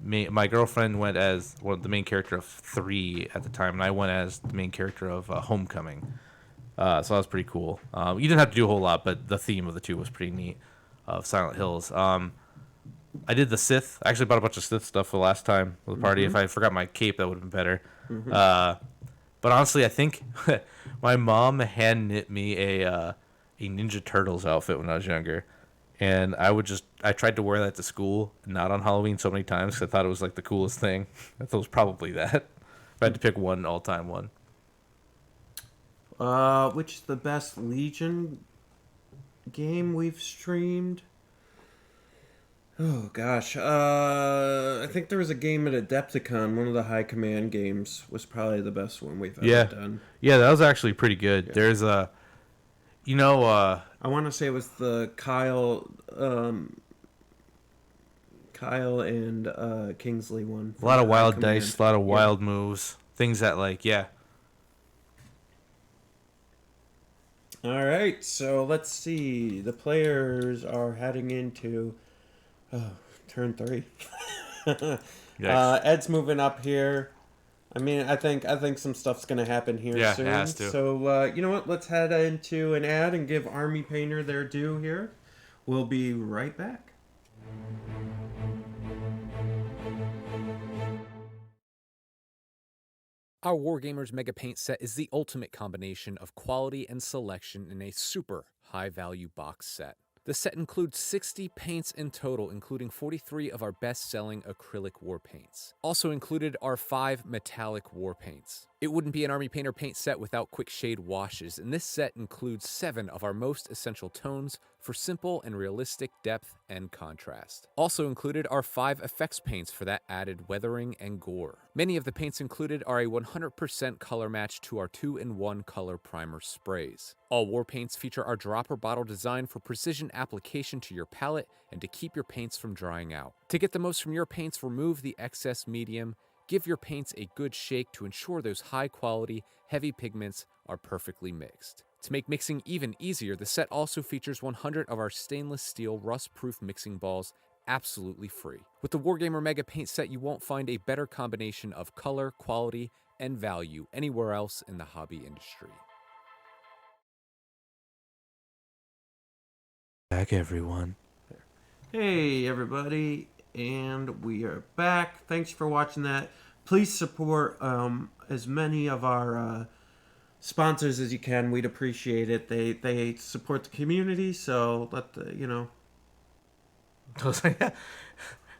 My girlfriend went as the main character of 3 at the time, and I went as the main character of Homecoming. So that was pretty cool. You didn't have to do a whole lot, but the theme of the two was pretty neat of Silent Hills. I did the Sith. I actually bought a bunch of Sith stuff for the last time for the party. Mhm. If I forgot my cape, that would have been better. Mhm. But honestly, I think my mom hand knit me a Ninja Turtles outfit when I was younger. And I tried to wear that to school, not on Halloween so many times because I thought it was like the coolest thing. I thought it was probably that. If I had to pick one all-time one. Which is the best Legion game we've streamed? Oh gosh, I think there was a game at Adepticon. One of the High Command games was probably the best one we've ever done. Yeah, that was actually pretty good. Yeah. There's a, I want to say it was the Kyle and Kingsley one. a lot of for High wild Command. dice, a lot of Yeah. wild moves, things that All right, so let's see. The players are heading into turn 3. Ed's moving up here. I mean, I think some stuff's gonna happen here Yeah, it soon. has to. So you know what? Let's head into an ad and give Army Painter their due here. We'll be right back. Our Wargamers Mega Paint set is the ultimate combination of quality and selection in a super high-value box set. The set includes 60 paints in total, including 43 of our best-selling acrylic war paints. Also included are 5 metallic war paints. It wouldn't be an Army Painter paint set without quick shade washes, and this set includes 7 of our most essential tones for simple and realistic depth and contrast. Also included are 5 effects paints for that added weathering and gore. Many of the paints included are a 100% color match to our 2-in-1 color primer sprays. All war paints feature our dropper bottle design for precision application to your palette and to keep your paints from drying out. To get the most from your paints, remove the excess medium. Give your paints a good shake to ensure those high-quality, heavy pigments are perfectly mixed. To make mixing even easier, the set also features 100 of our stainless steel rust-proof mixing balls absolutely free. With the Wargamer Mega Paint Set, you won't find a better combination of color, quality, and value anywhere else in the hobby industry. Back, everyone. Hey, everybody, and we are back. Thanks for watching that. Please support as many of our sponsors as you can. We'd appreciate it. They support the community, so let the, you know.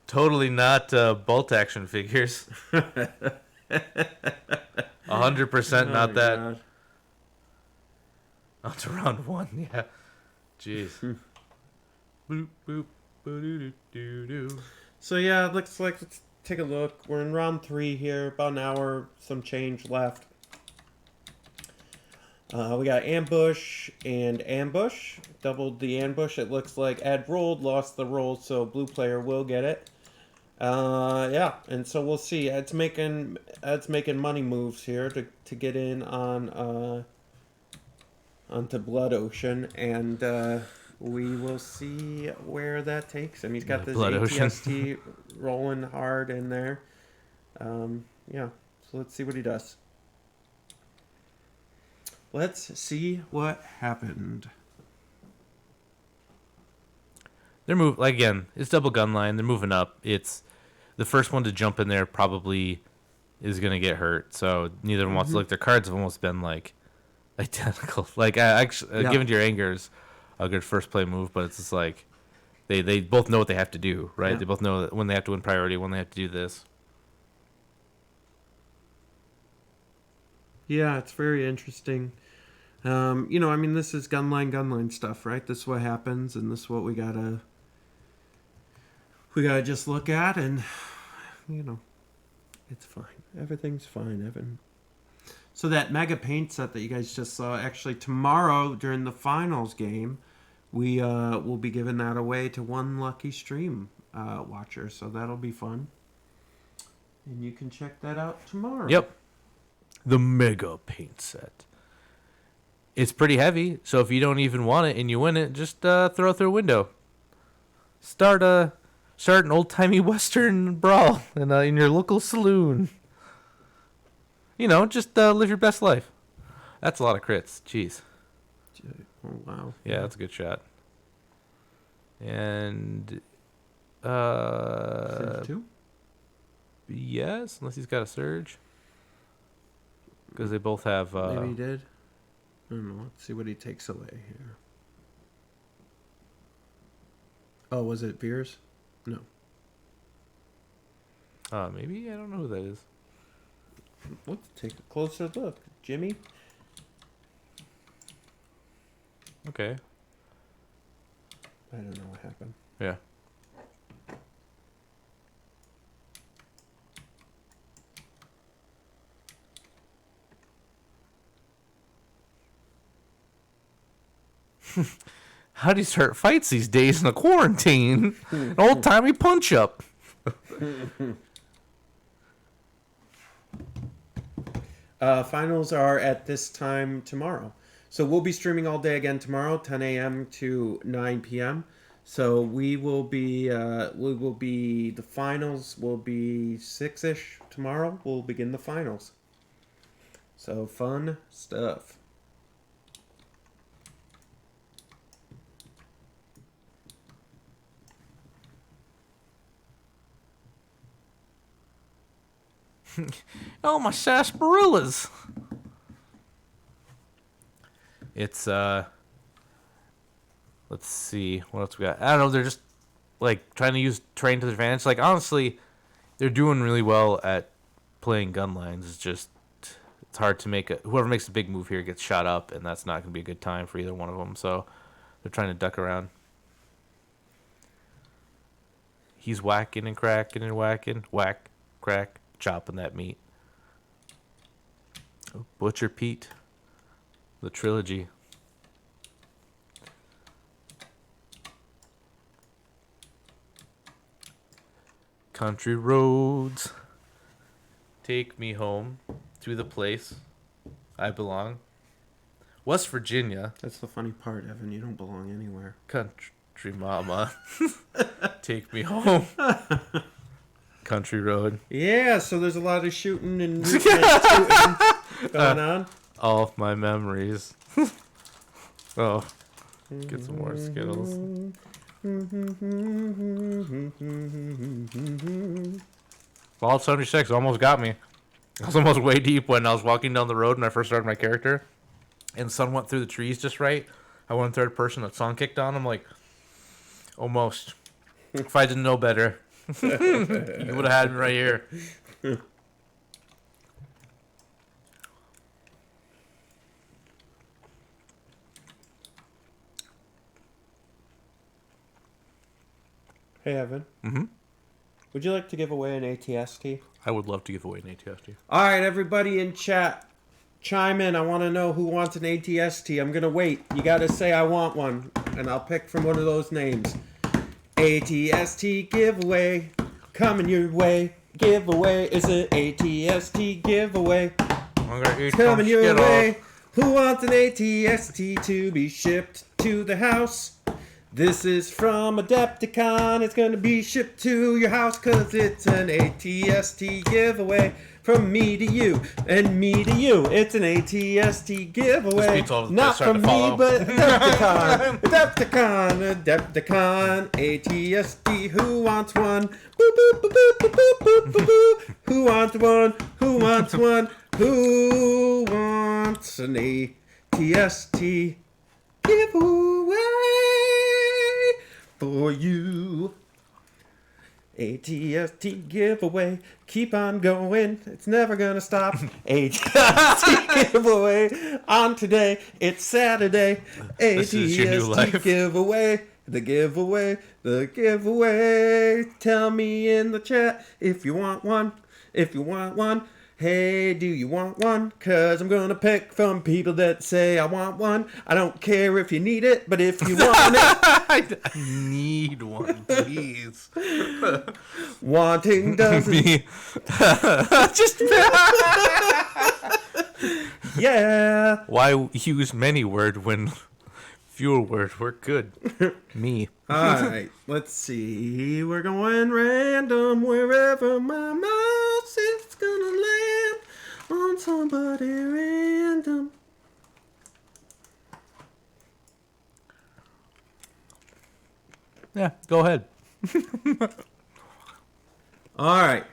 Totally not bolt action figures. 100% not that. God. Oh, it's round 1, yeah. Jeez. Boop, boop. So yeah, looks like, let's take a look. We're in round 3 here, about an hour, some change left. We got ambush and ambush. Doubled the ambush. It looks like Ed rolled, lost the roll, so blue player will get it. Yeah, and so we'll see. Ed's making money moves here to get in on onto Blood Ocean, and we will see where that takes him. He's got this Blood Ocean. ATST rolling hard in there. Yeah, so let's see what he does. Let's see what happened. They're again, it's double gun line. They're moving up. It's the first one to jump in there probably is going to get hurt. So neither of them wants to look. Their cards have almost been like identical. Like actually, Given to Your Anger is a good first play move, but it's just like they both know what they have to do, right? Yeah. They both know that when they have to win priority, when they have to do this. Yeah, it's very interesting. You know, I mean, this is gunline stuff, right? This is what happens, and this is what we gotta just look at, and you know, it's fine. Everything's fine, Evan. So that mega paint set that you guys just saw, actually tomorrow during the finals game, we will be giving that away to one lucky stream watcher. So that'll be fun, and you can check that out tomorrow. Yep. The mega paint set. It's pretty heavy, so if you don't even want it and you win it, just throw it through a window. Start an old-timey Western brawl in your local saloon. You know, just live your best life. That's a lot of crits. Jeez. Oh, wow. Yeah, that's a good shot. And Surge 2? Yes, unless he's got a surge. Because they both have Maybe he did. I don't know. Let's see what he takes away here. Oh, was it Veers? No. Maybe? I don't know who that is. Let's take a closer look. Jimmy? Okay. I don't know what happened. Yeah. How do you start fights these days in a quarantine? An old-timey punch-up. Finals are at this time tomorrow. So we'll be streaming all day again tomorrow, 10 a.m. to 9 p.m. So the finals will be 6-ish tomorrow. We'll begin the finals. So fun stuff. Oh, my sarsaparillas. It's, let's see. What else we got? I don't know. They're just, like, trying to use terrain to their advantage. Like, honestly, they're doing really well at playing gun lines. It's just, it's hard to make whoever makes a big move here gets shot up, and that's not going to be a good time for either one of them. So they're trying to duck around. He's whacking and cracking and whacking, whack, crack, chopping that meat. Butcher Pete, the trilogy. Country roads, take me home to the place I belong. West Virginia. That's the funny part, Evan. You don't belong anywhere. Country mama, take me home. Country road. Yeah, so there's a lot of shooting and shooting going on. All of my memories. Oh, get some more Skittles. Fallout 76 almost got me. I was almost way deep when I was walking down the road when I first started my character, and the sun went through the trees just right. I went in third person, the sun kicked on. I'm like, almost. If I didn't know better, you would have had me right here. Hey, Evan. Mm-hmm. Would you like to give away an ATST? I would love to give away an ATST. All right, everybody in chat, chime in. I want to know who wants an ATST. I'm going to wait. You got to say I want one, and I'll pick from one of those names. ATST giveaway coming your way. Giveaway is an ATST giveaway coming your way. Who wants an ATST to be shipped to the house? This is from Adepticon. It's going to be shipped to your house because it's an ATST giveaway from me to you and me to you. It's an ATST giveaway. Not from me, but Adepticon. Adepticon, ATST. Who wants one? Boop, boop, boop, boop, boop, boop, boop, boop. Who wants one? Who wants one? Who wants an ATST giveaway for you? ATST giveaway, keep on going, it's never gonna stop. ATST giveaway on today, it's Saturday. ATST giveaway, the giveaway, the giveaway. Tell me in the chat if you want one, if you want one. Hey, do you want one? Cause I'm gonna pick from people that say I want one. I don't care if you need it, but if you want it, I need one, please. Wanting doesn't me. Just yeah. Why use many word when fewer word work good? Me. Alright, let's see. We're going random wherever my mouse is gonna land on somebody random. Yeah, go ahead. Alright.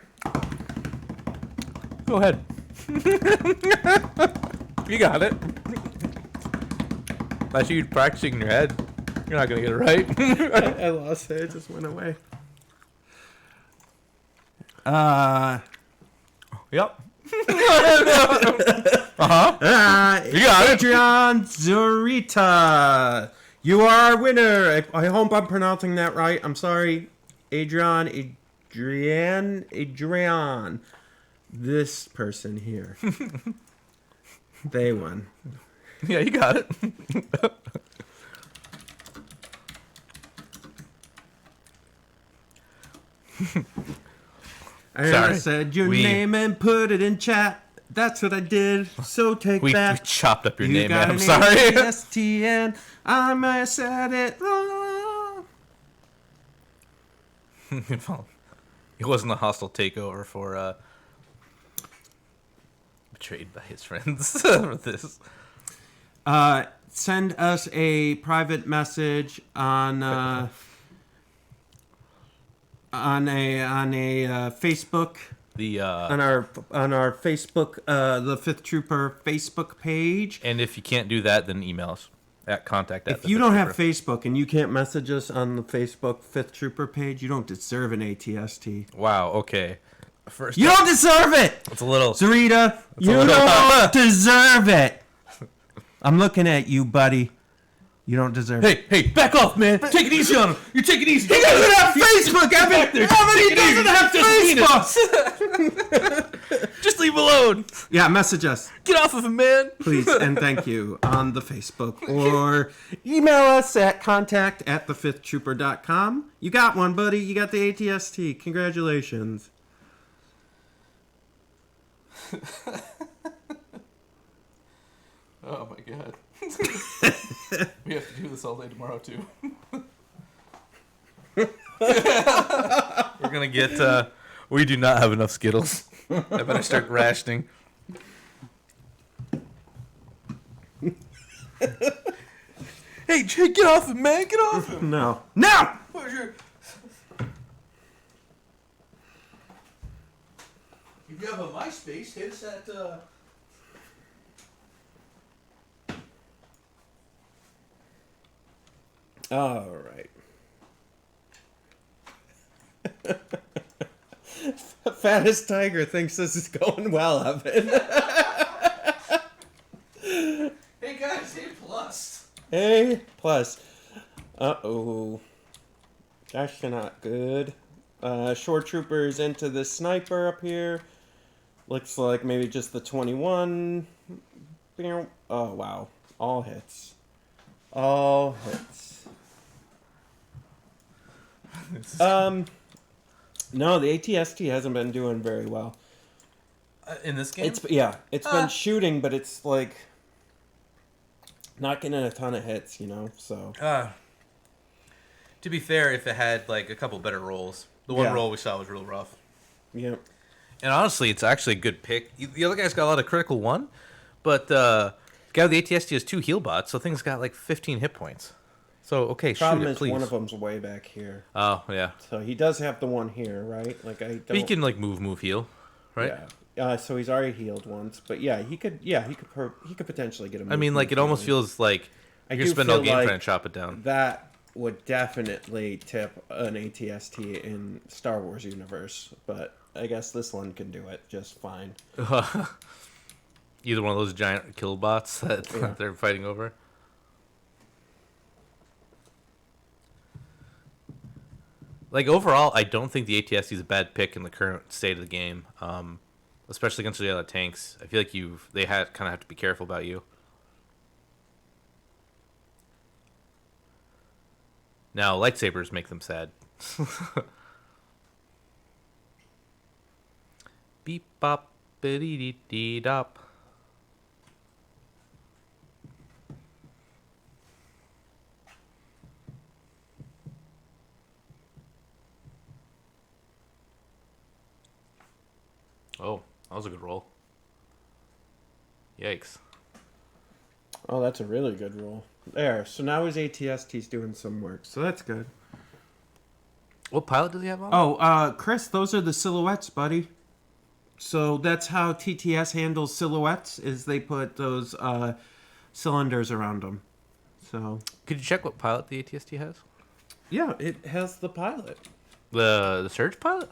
Go ahead. You got it. I see you practicing in your head. You're not gonna get it right. I lost it. It just went away. Yep. You got it. Adrian Zurita. You are our winner. I hope I'm pronouncing that right. I'm sorry. Adrian. This person here. They won. Yeah, you got it. I said your name and put it in chat. That's what I did. So take that. We chopped up your You name, got man. I'm an sorry. ATSTN. I might have said it wrong. It wasn't a hostile takeover for betrayed by his friends for this. Send us a private message on a Facebook. On our Facebook, the Fifth Trooper Facebook page. And if you can't do that, then email us at contact. If you don't have Facebook and you can't message us on the Facebook Fifth Trooper page, you don't deserve an ATST. Wow. Okay. First You don't deserve it! It's a little... Zarita, It's a you little- don't deserve it! I'm looking at you, buddy. You don't deserve it. Hey, back off, man. Take it easy on him. You take it easy. He doesn't have Facebook, Evan! back there. Evan, he Take it doesn't easy. have Facebook! Just leave him alone. Yeah, message us. Get off of him, man. Please, and thank you on the Facebook. Or email us at contact@thefifthtrooper.com. You got one, buddy. You got the ATST. Congratulations. Oh, my God. We have to do this all day tomorrow, too. We're going to get... we do not have enough Skittles. I better start rationing. Hey, Jay, get off him, man. Get off him. No. No! Where's your... If you have a MySpace, hit us at... All right. Fattest Tiger thinks this is going well, Evan. Hey, guys, A plus. A plus. Uh-oh. Gosh, you're not good. Shore Troopers into the sniper up here. Looks like maybe just the 21. Oh, wow. All hits. All hits. No, the ATST hasn't been doing very well. In this game? It's been shooting, but it's like not getting a ton of hits, you know. So to be fair, if it had like a couple better rolls, the one roll we saw was real rough. Yeah. And honestly, it's actually a good pick. The other guy's got a lot of critical one, but the guy with the ATST has 2 heal bots, so things got like 15 hit points. So okay, problem shoot it, is please. one of them's way back here. Oh yeah. So he does have the one here, right? Like I don't. But he can like move, heal, right? Yeah. So he's already healed once, but yeah, he could potentially get him. I mean, like it almost feels like you spend all game trying to chop it down. That would definitely tip an ATST in Star Wars universe, but I guess this one can do it just fine. Either one of those giant kill bots that they're fighting over. Like overall, I don't think the ATST is a bad pick in the current state of the game, especially against the other tanks. I feel like they kind of have to be careful about you. Now lightsabers make them sad. Beep bop biddy dee dee dop. Oh, that was a good roll. Yikes. Oh, that's a really good roll. There. So now his ATST's doing some work. So that's good. What pilot does he have on? Oh, Chris, those are the silhouettes, buddy. So that's how TTS handles silhouettes, is they put those cylinders around them. So could you check what pilot the ATST has? Yeah, it has the pilot. The Surge pilot?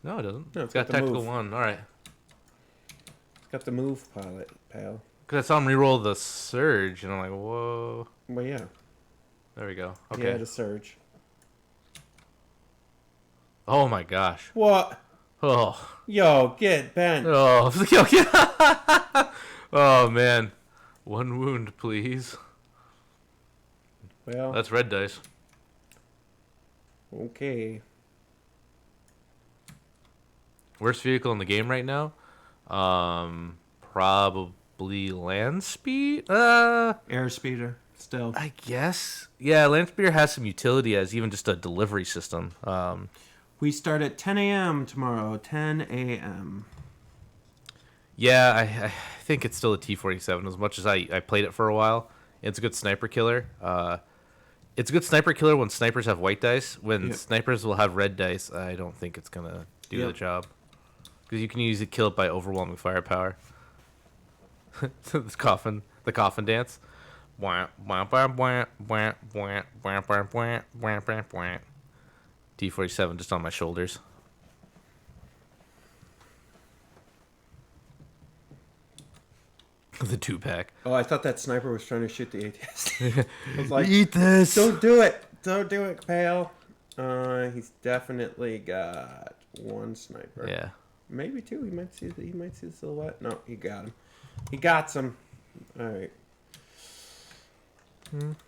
No, it doesn't. No, it's got the tactical move. 1. All right. It's got the move pilot, pal. Because I saw him reroll the Surge, and I'm like, whoa. Well, yeah. There we go. Okay. Yeah, the Surge. Oh my gosh. What? Oh. Yo, get bent. Oh. Oh man. 1 wound, please. Well. That's red dice. Okay. Worst vehicle in the game right now? Probably land speed? Airspeeder, still. I guess. Yeah, land speeder has some utility as even just a delivery system. We start at 10 a.m. tomorrow. 10 a.m. Yeah, I think it's still a T-47 as much as I played it for a while. It's a good sniper killer. It's a good sniper killer when snipers have white dice. When snipers will have red dice, I don't think it's going to do the job. Because you can use it, kill it by overwhelming firepower. The coffin dance. T-47 just on my shoulders. The 2-pack. Oh, I thought that sniper was trying to shoot the ATST. I was like, Eat this. Don't do it. Don't do it, pal. He's definitely got one sniper. Yeah. Maybe two. He might see the silhouette. No, he got him. He got some. All right.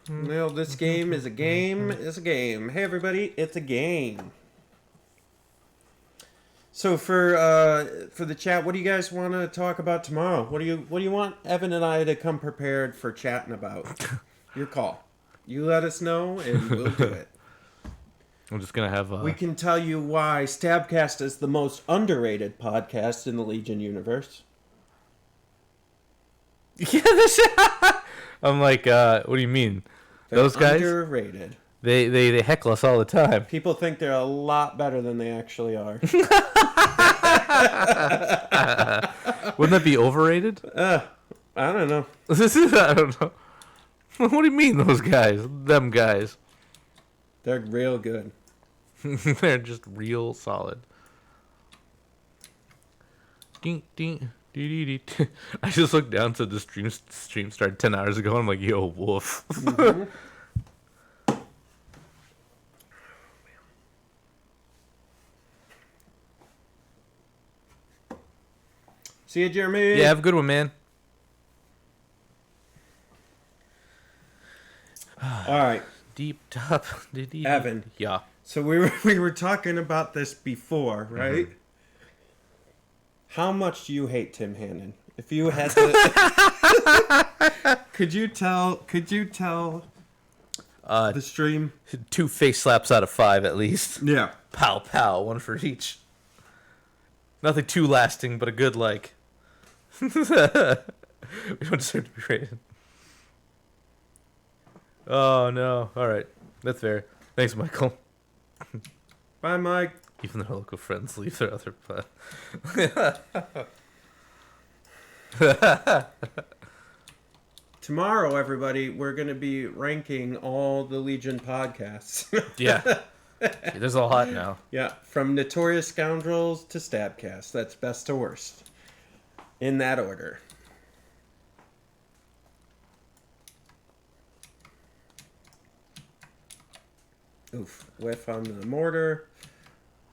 Well, this game is a game. It's a game. Hey, everybody, it's a game. So for the chat, what do you guys want to talk about tomorrow? What do you want Evan and I to come prepared for chatting about? Your call. You let us know, and we'll do it. I'm just gonna have. We can tell you why Stabcast is the most underrated podcast in the Legion universe. Yeah, this. I'm like, what do you mean? They're Those guys? underrated. They heckle us all the time. People think they're a lot better than they actually are. Wouldn't that be overrated? I don't know. I don't know. What do you mean, those guys? Them guys. They're real good. They're just real solid. Ding, ding, dee, dee, dee. I just looked down to the stream started 10 hours ago, and I'm like, yo, woof. Mm-hmm. See you, Jeremy. Yeah, have a good one, man. All right. Deep top. Deep. Evan. Yeah. So we were talking about this before, right? Mm-hmm. How much do you hate Tim Hannon? If you had to, could you tell the stream? 2 face slaps out of 5 at least. Yeah. Pow pow, 1 for each. Nothing too lasting, but a good like. We don't deserve to be rated. Oh no! All right, that's fair. Thanks, Michael. Bye, Mike. Even their local friends leave their other butt. Tomorrow, everybody, we're going to be ranking all the Legion podcasts. Yeah. There's a lot now. Yeah, from Notorious Scoundrels to Stabcast. That's best to worst. In that order. Oof. Whiff on the mortar.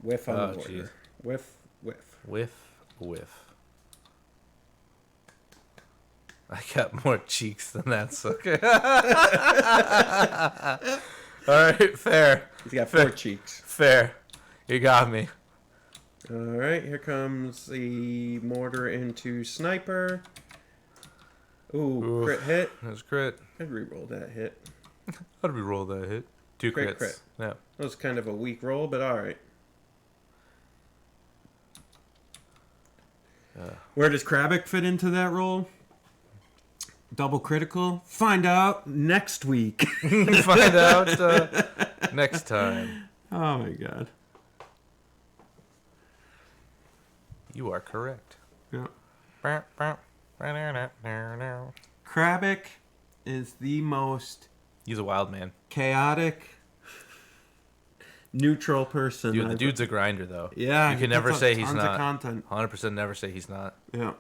Whiff on the mortar. Geez. Whiff, whiff. Whiff, whiff. I got more cheeks than that, so okay. All right, fair. He's got fair. 4 cheeks. Fair. You got me. All right, here comes the mortar into sniper. Ooh, crit hit. That's crit. I'd re-roll that hit. How'd we roll that hit? 2 crits. Crit. Yeah. That was kind of a weak roll, but all right. Where does Krabick fit into that roll? Double critical? Find out next week. Find out next time. Oh my god. You are correct. Yeah. Krabick is the most... He's a wild man. Chaotic, neutral person. Dude, the dude's a grinder, though. Yeah. You can never say he's tons not. of content. 100% never say he's not. Yeah.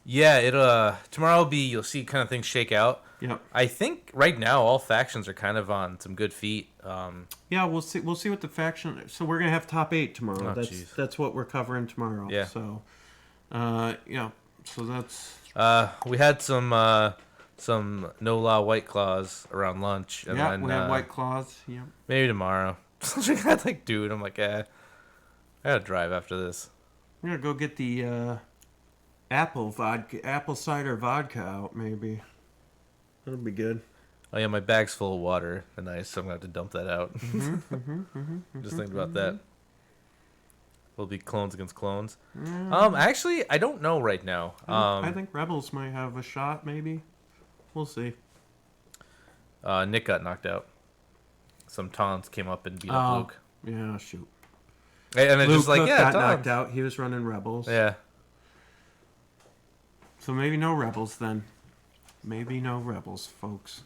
Yeah, tomorrow will be, you'll see kind of things shake out. Yep. I think right now all factions are kind of on some good feet. Yeah, we'll see what the faction... So we're going to have top 8 tomorrow. Oh, that's what we're covering tomorrow. Yeah. So, yeah. So that's... We had some no law White Claws around lunch. And yeah, then, we have White Claws. Yeah. Maybe tomorrow. I'm like, dude, I'm like, I gotta drive after this. I'm gonna go get the apple cider vodka out. Maybe that'll be good. Oh yeah, my bag's full of water. Nice, so I'm gonna have to dump that out. Just thinking about that. Will be clones against clones. Actually, I don't know right now. I think Rebels might have a shot. Maybe we'll see. Nick got knocked out. Some taunts came up and beat up Luke. Yeah, shoot. And it's Luke just like, Cook yeah, got knocked out. He was running Rebels. Yeah. So maybe no Rebels then. Maybe no Rebels, folks.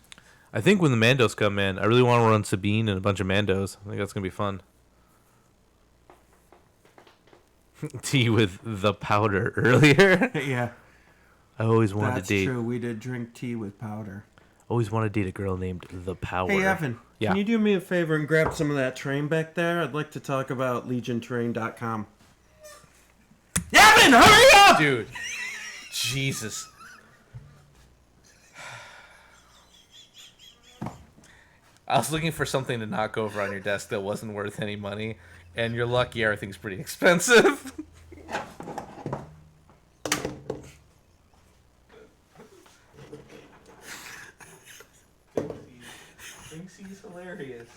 I think when the Mandos come in, I really want to run Sabine and a bunch of Mandos. I think that's gonna be fun. tea with the powder earlier. Yeah. I always wanted That's to date. true. We did drink tea with powder. Always wanted to date a girl named the Power. Hey, Evan, Yeah. can you do me a favor and grab some of that train back there? I'd like to talk about legiontrain.com. Evan, hurry up! Dude. Jesus. I was looking for something to knock over on your desk that wasn't worth any money, and you're lucky everything's pretty expensive. Thinks he's hilarious.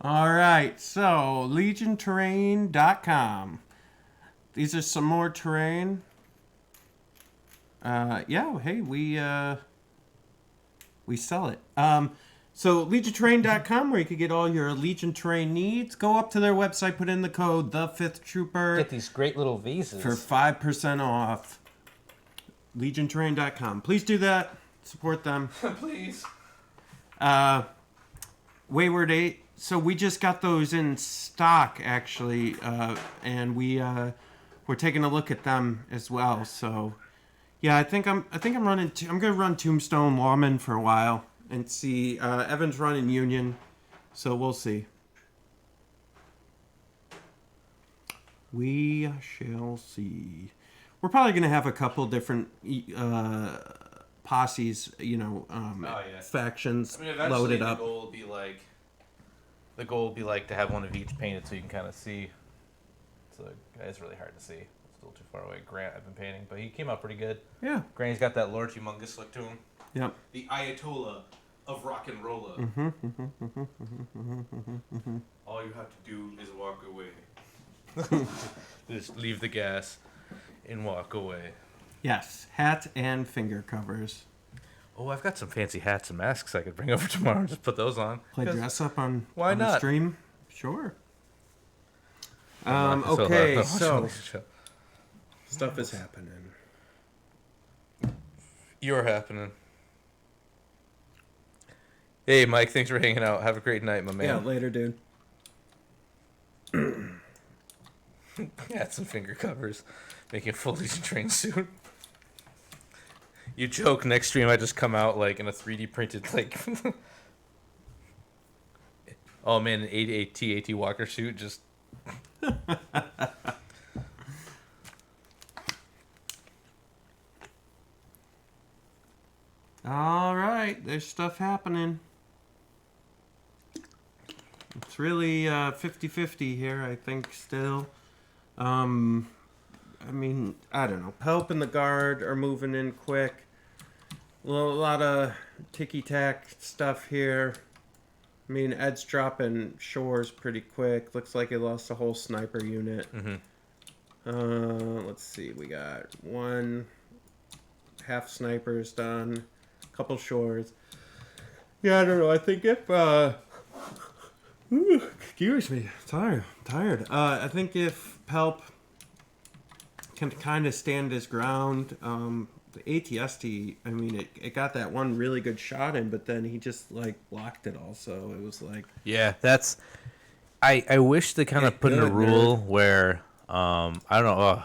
All right, so legionterrain.com. These are some more terrain. Yeah, hey, we sell it. So legionterrain.com, where you can get all your Legion Terrain needs. Go up to their website, put in the code The Fifth Trooper. Get these great little visas for 5% off. legionterrain.com. Please do that. Support them. Please. Wayward 8. So we just got those in stock, actually, and we're taking a look at them as well. So, yeah, I think I'm running. I'm gonna run Tombstone Lawman for a while and see. Evan's running Union, so we'll see. We shall see. We're probably gonna have a couple different posses, factions loaded up. The goal will be like to have one of each painted so you can kind of see. So it's really hard to see. It's still too far away. Grant, I've been painting, but he came out pretty good. Yeah. Grant's got that Lord Humongous look to him. Yep. The Ayatollah of rock and rolla. All you have to do is walk away. Just leave the gas and walk away. Yes, hat and finger covers. Oh, I've got some fancy hats and masks I could bring over tomorrow and just put those on. Play dress up on, why on not? the stream? Sure. I'm not- Okay, so- so stuff is happening. You're happening. Hey, Mike, thanks for hanging out. Have a great night, my man. Yeah, later, dude. Hats and finger covers. Making a full Legion Train suit. You joke, next stream I just come out like in a 3D printed like oh man, an AT Walker suit just All right, there's stuff happening. It's really 50-50 here, I think, still. I mean, I don't know. Help and the guard are moving in quick. A lot of ticky-tack stuff here. I mean, Ed's dropping shores pretty quick. Looks like he lost a whole sniper unit. Let's see. We got one half snipers done. A couple shores. Yeah, I don't know. I think if... excuse me. Tired. I think if Pelp can kind of stand his ground, the ATST, I mean, it got that one really good shot in, but then he just, like, blocked it all, so it was like... Yeah, that's... I wish they kind of put in a rule where, I don't know,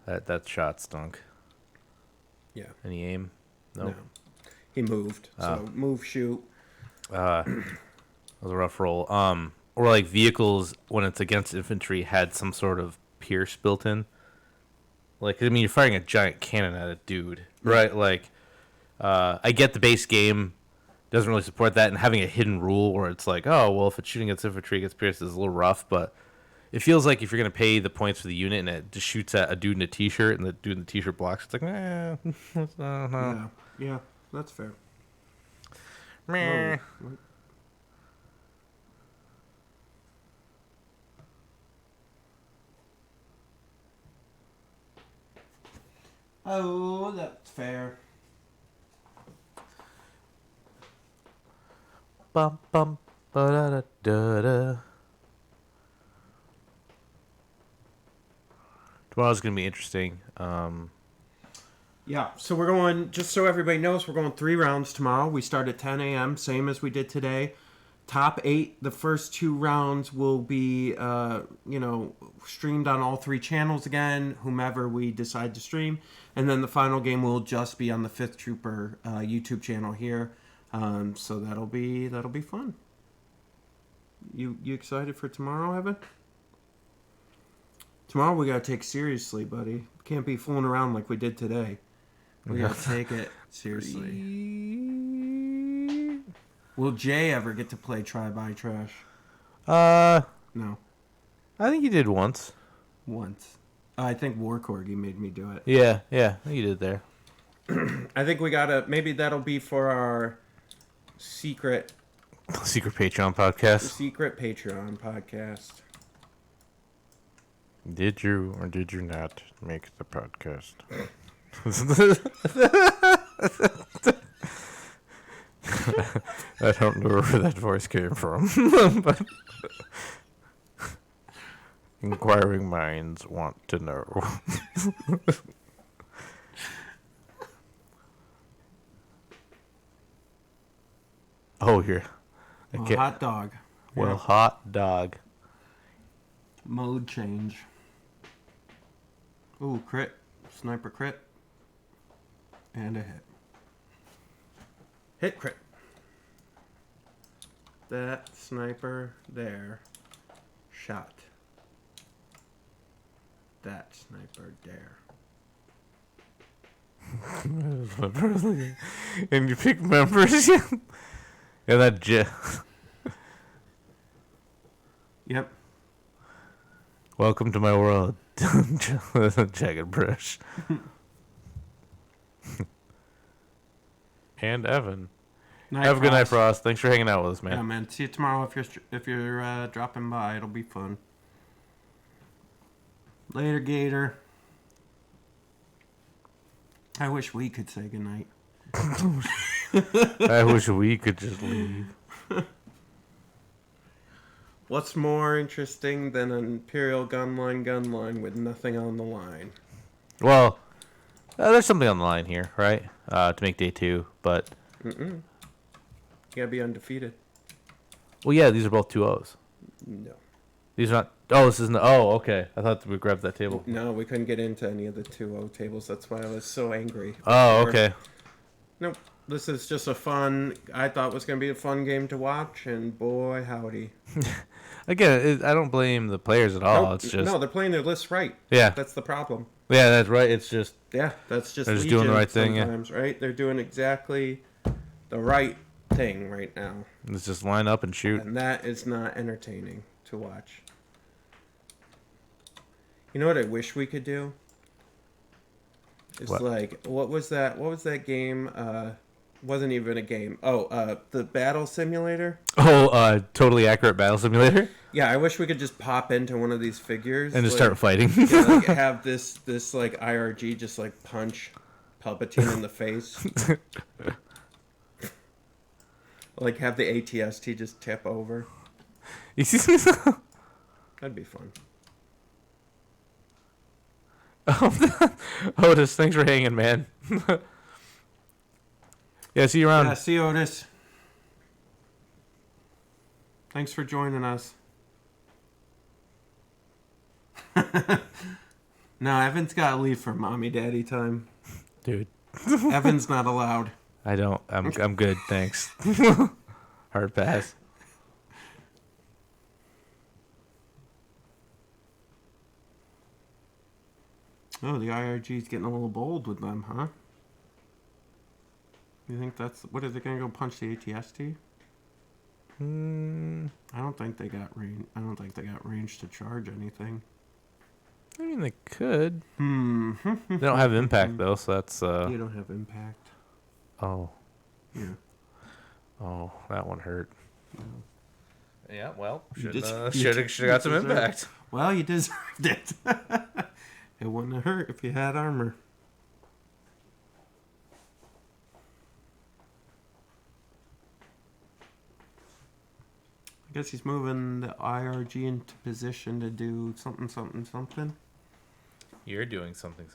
that shot stunk. Yeah. Any aim? Nope. No. He moved, so move, shoot. That was a rough roll. Or, like, vehicles, when it's against infantry, had some sort of pierce built in. Like, I mean, you're firing a giant cannon at a dude, right? Like, I get the base game doesn't really support that, and having a hidden rule where it's like, oh, well, if it's shooting against infantry, it gets pierced is a little rough, but it feels like if you're going to pay the points for the unit and it just shoots at a dude in a t-shirt and the dude in the t-shirt blocks, it's like, no. Yeah, that's fair. Meh. Oh, that's fair. Bum bum ba da da da da. Tomorrow's gonna be interesting. Yeah, so we're going, just so everybody knows, we're going 3 rounds tomorrow. We start at 10 a.m., same as we did today. Top 8, the first 2 rounds will be, streamed on all 3 channels again, whomever we decide to stream. And then the final game will just be on the 5th Trooper YouTube channel here. So that'll be fun. You excited for tomorrow, Evan? Tomorrow we gotta take seriously, buddy. Can't be fooling around like we did today. We gotta take it seriously. Will Jay ever get to play Try Buy Trash? No. I think you did once. Once. I think War Corgi made me do it. Yeah, you did there. I think we gotta, maybe that'll be for our secret Patreon podcast. Secret Patreon podcast. Did you or did you not make the podcast? I don't know where that voice came from, but inquiring minds want to know. Oh, here. Hot dog. Well, Yeah. hot dog. Mode change. Ooh, crit. Sniper crit. And a hit. Hit crit. That sniper there. Shot. That sniper there. And you pick members? Yeah, that Yep. Welcome to my world, Jagged Brush. And Evan. Have a good night, Frost. Thanks for hanging out with us, man. Yeah, man. See you tomorrow if you're dropping by. It'll be fun. Later, Gator. I wish we could say goodnight. I wish we could just leave. What's more interesting than an Imperial gunline with nothing on the line? Well, there's something on the line here, right? To make day 2, but... You gotta be undefeated. Well, yeah, these are both 2-0s. No. These are not... Oh, this isn't... Oh, okay. I thought we grabbed that table. No, we couldn't get into any of the 2-0 tables. That's why I was so angry. Oh, okay. Nope. This is just a fun... I thought was going to be a fun game to watch, and boy, howdy. Again, I don't blame the players at all. Nope. It's just... No, they're playing their lists right. Yeah. That's the problem. Yeah, that's right. It's just... Yeah, that's just they're just Legion doing the right thing, sometimes, right? They're doing exactly the right thing right now. Let's just line up and shoot. And that is not entertaining to watch. You know what I wish we could do? It's What? like, what was that game? Wasn't even a game. Oh, the battle simulator? Oh, Totally Accurate Battle Simulator? Yeah, I wish we could just pop into one of these figures. And just like, start fighting. Yeah, like have this like IRG just like punch Palpatine in the face. Like have the ATST just tip over. That'd be fun. Otis, thanks for hanging, man. Yeah, see you around. Yeah, see you, Otis. Thanks for joining us. No, Evan's got to leave for mommy daddy time. Dude. Evan's not allowed. I don't. I'm good, thanks. Hard pass. Oh, the IRG's getting a little bold with them, huh? You think that's... What, are they going to go punch the ATST? I don't think they got range. I don't think they got range to charge anything. I mean, they could. They don't have impact, though, so that's... You don't have impact. Oh. Yeah. Oh, that one hurt. Yeah, well, should You have got some deserved- impact. Well, you deserved it. It wouldn't have hurt if you had armor. I guess he's moving the IRG into position to do something. You're doing something.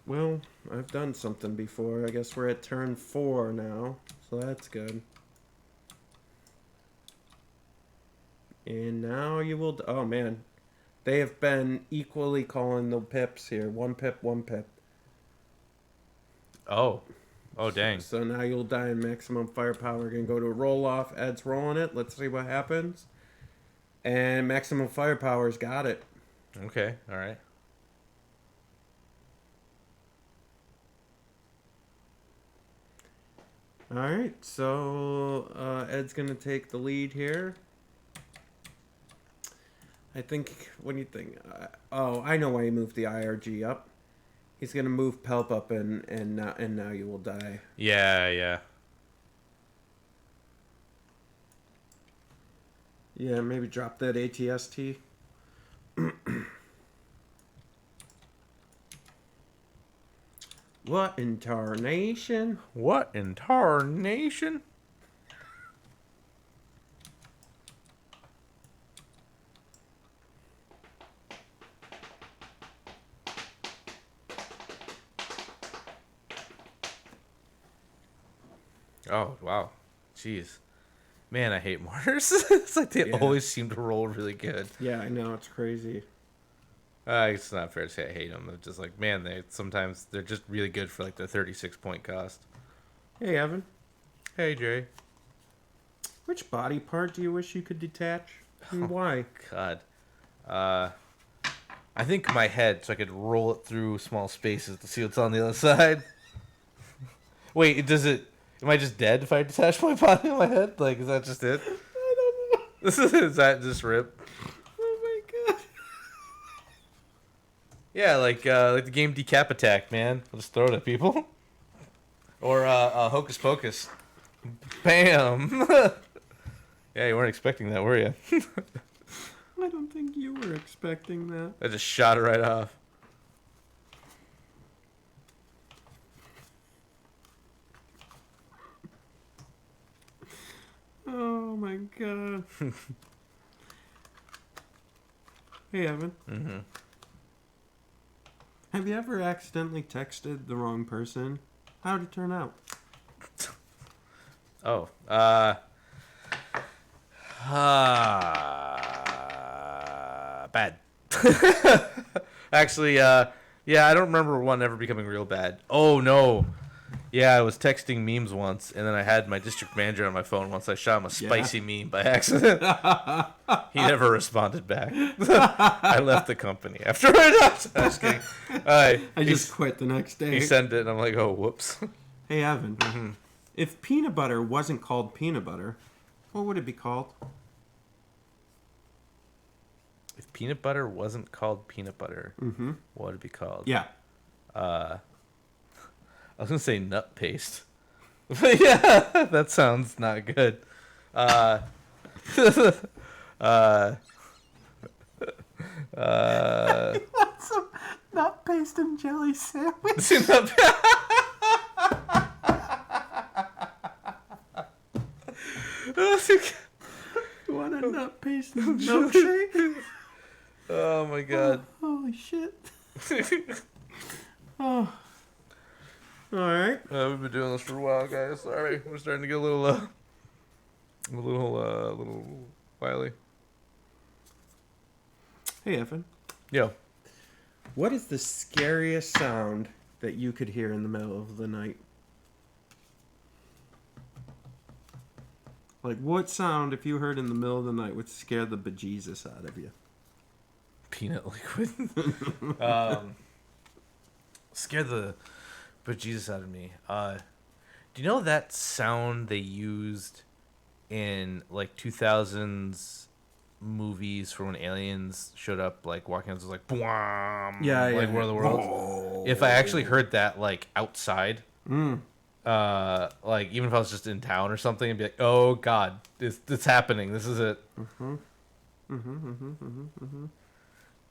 Well, I've done something before. I guess we're at turn 4 now, so that's good. And now you will... Oh, man. They have been equally calling the pips here. 1 pip, 1 pip. Oh. Oh, dang. So now you'll die in maximum firepower. We're going to go to a roll-off. Ed's rolling it. Let's see what happens. And maximum firepower's got it. Okay, all right. All right, so Ed's going to take the lead here. I think, what do you think? Oh, I know why he moved the IRG up. He's going to move Pelp up, and now you will die. Yeah. Yeah, maybe drop that ATST. What in tarnation? What in tarnation? Oh, wow. Jeez. Man, I hate mortars. It's like they always seem to roll really good. Yeah, I know. It's crazy. It's not fair to say I hate them. They're just like, man, sometimes they're just really good for like the 36-point cost. Hey, Evan. Hey, Jay. Which body part do you wish you could detach? And why? God. I think my head, so I could roll it through small spaces to see what's on the other side. Wait, am I just dead if I detach my body and my head? Like, is that just it? I don't know. Is that just rip? Oh my god. Yeah, like the game Decap Attack, man. I'll just throw it at people. Or Hocus Pocus. Bam! Yeah, you weren't expecting that, were you? I don't think you were expecting that. I just shot it right off. Oh my god. Hey, Evan. Mm-hmm. Have you ever accidentally texted the wrong person? How'd it turn out? Oh, bad. Actually, yeah, I don't remember one ever becoming real bad. Oh, no. Yeah, I was texting memes once, and then I had my district manager on my phone once. I shot him a spicy meme by accident. He never responded back. I left the company after I was kidding. I just quit the next day. He sent it, and I'm like, oh, whoops. Hey, Evan. Mm-hmm. If peanut butter wasn't called peanut butter, what would it be called? If peanut butter wasn't called peanut butter, Mm-hmm. what would it be called? Yeah. I was going to say nut paste. But yeah, that sounds not good. You want some nut paste and jelly sandwich? You want a nut paste and milkshake? Oh my god. Oh, holy shit. Oh. Alright. We've been doing this for a while, guys. Sorry, we're starting to get a little wily. Hey, Evan. Yo. What is the scariest sound that you could hear in the middle of the night? Like, what sound, if you heard in the middle of the night, would scare the bejesus out of you? Peanut liquid. Scare the bejesus out of me. Do you know that sound they used in like 2000s movies for when aliens showed up, like walking out, it was like "Bwam!" Like War of the Worlds. Oh. If I actually heard that like outside, Mm. like even if I was just in town or something, I'd be like, oh god, it's happening. This is it. Mm-hmm. Mm-hmm. Mm-hmm. Mm-hmm. Mm-hmm.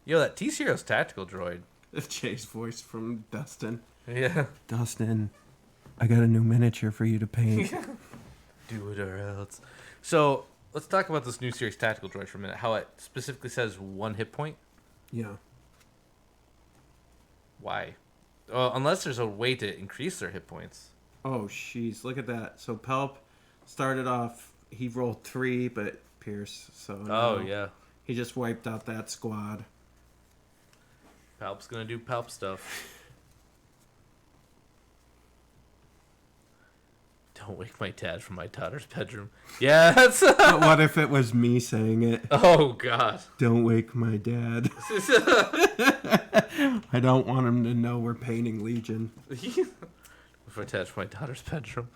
Yo, that T-Series tactical droid. Jay's voice from Dustin. Yeah. Dustin, I got a new miniature for you to paint. Do it or else. So let's talk about this new series tactical droid for a minute. How it specifically says 1 hit point. Yeah. Why? Unless there's a way to increase their hit points. Oh, jeez, look at that. So Pelp started off, he rolled 3, but Pierce, so Oh, now yeah. he just wiped out that squad. Palp's gonna do Palp stuff. Don't wake my dad from my daughter's bedroom. Yeah, that's... But what if it was me saying it? Oh, God. Don't wake my dad. I don't want him to know we're painting Legion. If I touch my daughter's bedroom.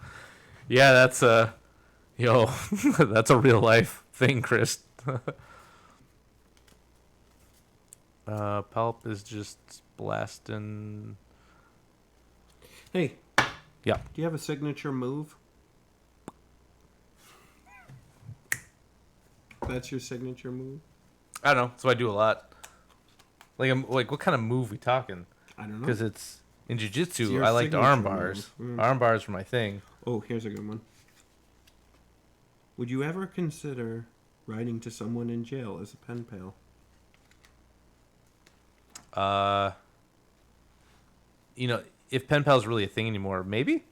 Yeah, that's yo, that's a real life thing, Chris. Palp is just blasting. Hey. Yeah. Do you have a signature move? That's your signature move? I don't know. So I do a lot. Like, what kind of move we talking? I don't know. Because it's in It's jiu-jitsu. your I like the signature arm move. bars. Mm. Arm bars are my thing. Oh, here's a good one. Would you ever consider writing to someone in jail as a pen pal? You know, if pen pal's really a thing anymore, maybe.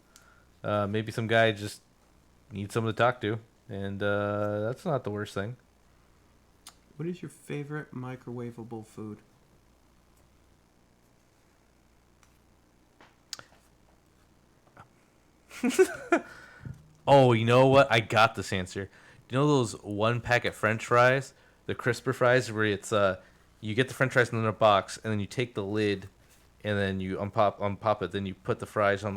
Maybe some guy just needs someone to talk to, and that's not the worst thing. What is your favorite microwavable food? Oh, you know what? I got this answer. You know those one packet French fries, the crisper fries, where it's you get the French fries in a box, and then you take the lid, and then you unpop it. Then you put the fries on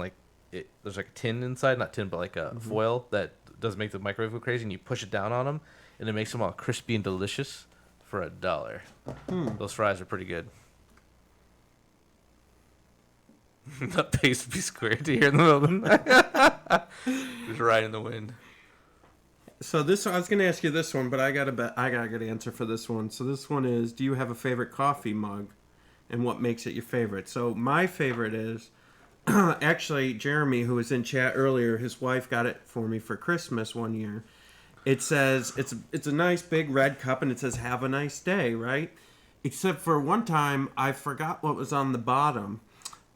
there's like a tin inside, not tin, but like a foil that doesn't make the microwave go crazy, and you push it down on them, and it makes them all crispy and delicious for $1. Those fries are pretty good. The paste would be squared here in the middle of the night. Just right in the wind. So I was going to ask you this one, but I got a good answer for this one. So this one is, do you have a favorite coffee mug, and what makes it your favorite? So my favorite is, actually, Jeremy, who was in chat earlier, his wife got it for me for Christmas one year. It says, it's a nice big red cup, and it says, "Have a nice day," right? Except for one time, I forgot what was on the bottom.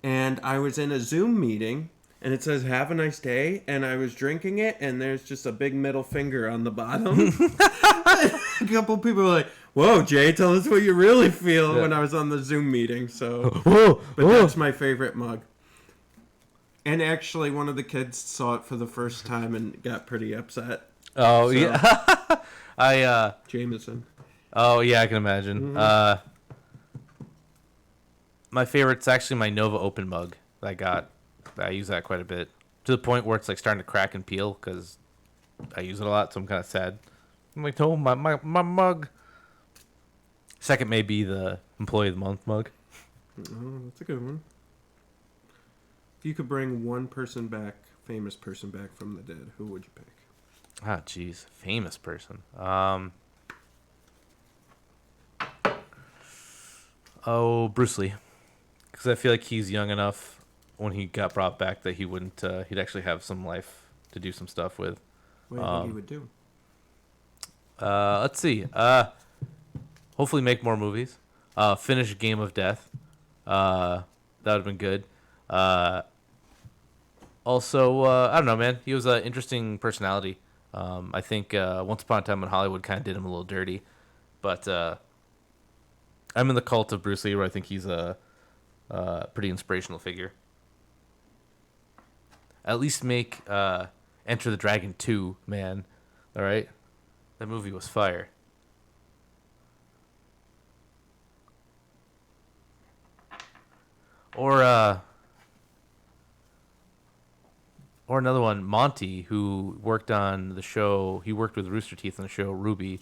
And I was in a Zoom meeting, and it says, "Have a nice day," and I was drinking it, and there's just a big middle finger on the bottom. A couple people were like, "Whoa, Jay, tell us what you really feel," when I was on the Zoom meeting. So, that's my favorite mug. And actually, one of the kids saw it for the first time and got pretty upset. Oh, yeah. Jameson. Oh, yeah, I can imagine. Mm-hmm. My favorite's actually my Nova Open mug that I got. I use that quite a bit. To the point where it's like starting to crack and peel because I use it a lot, so I'm kind of sad. I'm like, oh, my mug. Second may be the Employee of the Month mug. Oh, that's a good one. If you could bring one famous person back from the dead, who would you pick? Ah, jeez. Famous person. Bruce Lee. Because I feel like he's young enough when he got brought back that he wouldn't. He'd actually have some life to do some stuff with. What do you think he would do? Let's see. Hopefully make more movies. Finish Game of Death. That would have been good. Also, I don't know, man. He was an interesting personality. I think Once Upon a Time in Hollywood kind of did him a little dirty. But I'm in the cult of Bruce Lee, where I think he's a pretty inspirational figure. At least make Enter the Dragon 2, man. All right? That movie was fire. Or another one, Monty, who worked on the show. He worked with Rooster Teeth on the show Ruby.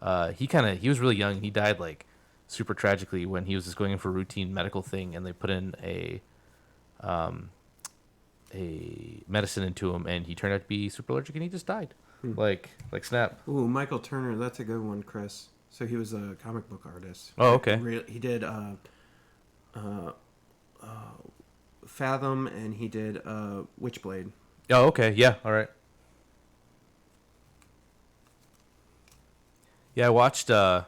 He was really young. He died like super tragically when he was just going in for a routine medical thing, and they put in a medicine into him, and he turned out to be super allergic, and he just died. Like snap. Ooh, Michael Turner, that's a good one, Chris. So he was a comic book artist. Oh, okay. He did Fathom, and he did Witchblade. Oh, okay. Yeah, all right. Yeah, I watched... there's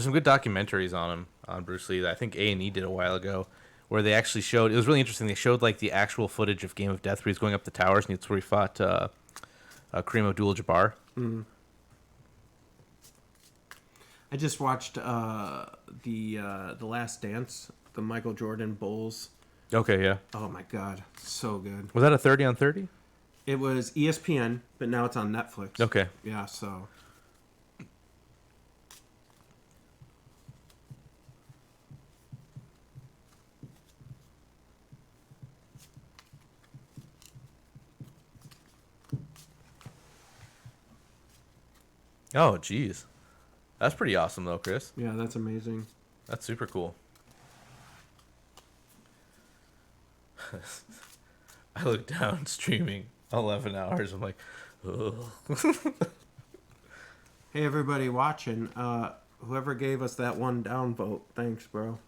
some good documentaries on him, on Bruce Lee, that I think A&E did a while ago, where they actually showed. It was really interesting. They showed like the actual footage of Game of Death where he's going up the towers, and it's where he fought Kareem Abdul-Jabbar. Mm. I just watched the Last Dance, the Michael Jordan Bulls. Okay, yeah. Oh my God, so good. Was that a 30 on 30? It was ESPN, but now it's on Netflix. Okay. Yeah, so. Oh, geez. That's pretty awesome, though, Chris. Yeah, that's amazing. That's super cool. I look down streaming 11 hours. I'm like, ugh. Hey, everybody watching. Whoever gave us that one down vote, thanks, bro.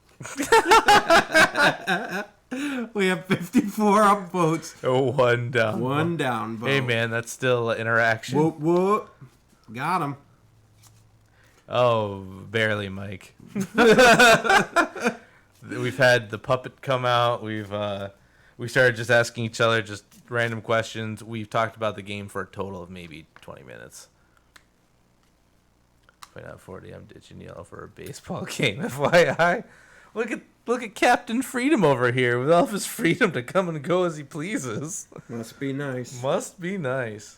We have 54 up votes. One down. One down vote. Hey, man, that's still interaction. Whoop, whoop. Got him. Oh, barely, Mike. We've had the puppet come out. We started just asking each other just random questions. We've talked about the game for a total of maybe 20 minutes. Right now, 40. I'm ditching yellow for a baseball game. FYI, look at Captain Freedom over here with all of his freedom to come and go as he pleases. Must be nice. Must be nice.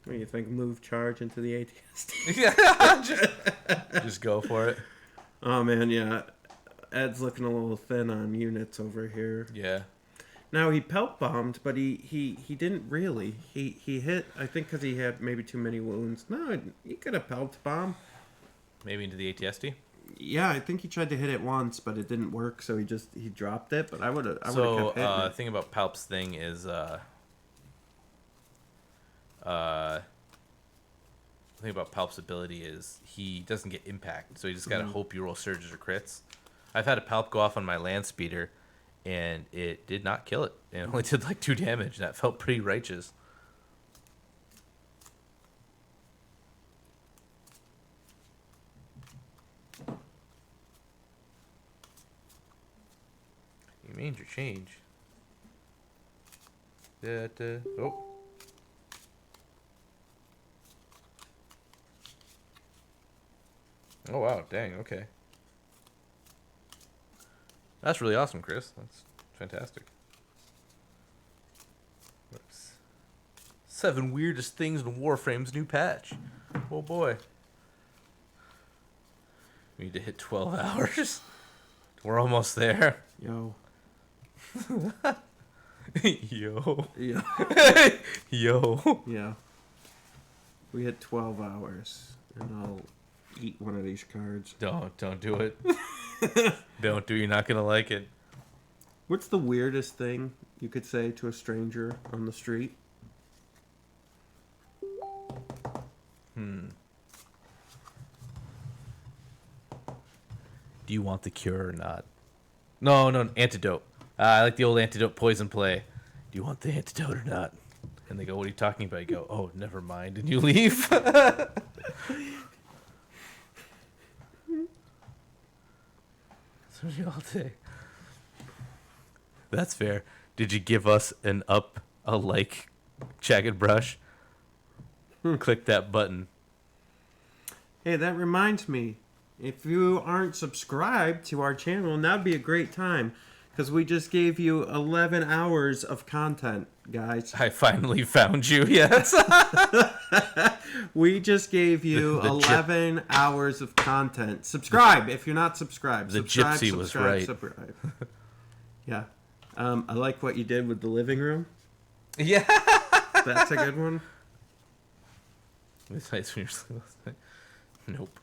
What do you think? Move charge into the ATST? Yeah, just go for it. Oh man, yeah. Ed's looking a little thin on units over here. Yeah. Now he pelt bombed, but he didn't really. He hit, I think, because he had maybe too many wounds. No, he could have pelt bombed. Maybe into the ATST. Yeah, I think he tried to hit it once, but it didn't work, so he dropped it. But I would have. So kept hitting the thing about Palp's thing is the thing about Palp's ability is he doesn't get impact, so you just gotta hope you roll surges or crits. I've had a Palp go off on my land speeder, and it did not kill it. It only did like 2 damage, and that felt pretty righteous. You made your change. Oh. Oh wow, dang, okay. That's really awesome, Chris. That's fantastic. Whoops. 7 weirdest things in Warframe's new patch. Oh boy. We need to hit 12 hours. We're almost there. Yo. Yo. Yeah. Yo. Yeah. We hit 12 hours, and I'll eat one of these cards. Don't do it. Don't do. You're not gonna like it. What's the weirdest thing you could say to a stranger on the street? Do you want the cure or not? No, antidote. I like the old antidote poison play. Do you want the antidote or not? And they go, what are you talking about? You go, oh, never mind. And you leave. That's what you all say. That's fair. Did you give us a like, jagged brush? Click that button. Hey, that reminds me. If you aren't subscribed to our channel, now'd be a great time. Because we just gave you 11 hours of content, guys. I finally found you, yes. We just gave you 11 hours of content. Subscribe if you're not subscribed. The gypsy was right. Subscribe. Yeah. I like what you did with the living room. Yeah. That's a good one. It's nice when you're nope.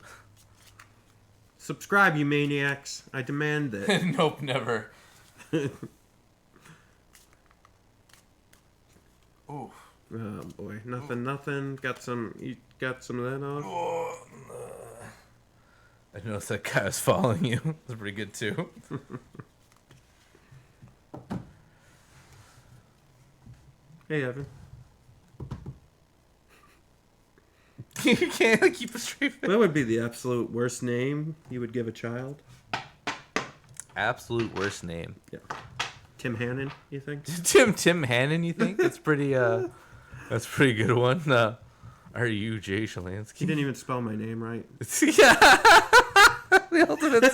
Subscribe, you maniacs. I demand it. Nope, never. Oh boy, nothing. Got some of that off. I noticed that guy was following you. That's pretty good too. Hey, Evan. You can't keep a straight face. What would be the absolute worst name you would give a child? absolute worst name. Yeah. Tim Hannon, you think? Tim Hannon, you think? That's pretty that's a pretty good one. Are you Jay Shalansky? He didn't even spell my name right. Yeah. The ultimate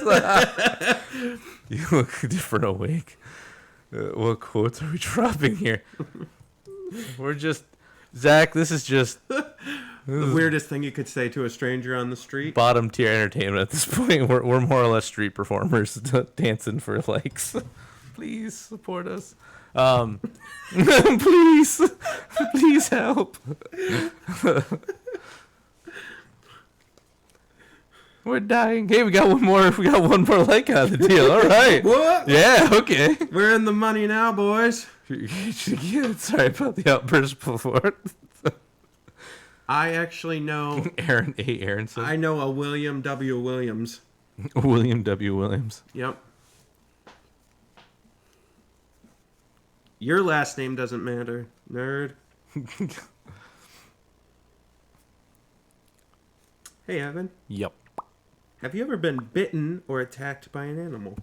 You look different awake. What quotes are we dropping here? We're just Zach, this is just The weirdest thing you could say to a stranger on the street. bottom tier entertainment at this point. We're more or less street performers dancing for likes. Please support us. Please help. We're dying. Hey, we got one more like out of the deal. All right. What? Yeah, okay. We're in the money now, boys. Yeah, sorry about the outburst before. I actually know Aaron A. Aronson. I know a William W. Williams. William W. Williams. Yep. Your last name doesn't matter, nerd. Hey, Evan. Yep. Have you ever been bitten or attacked by an animal?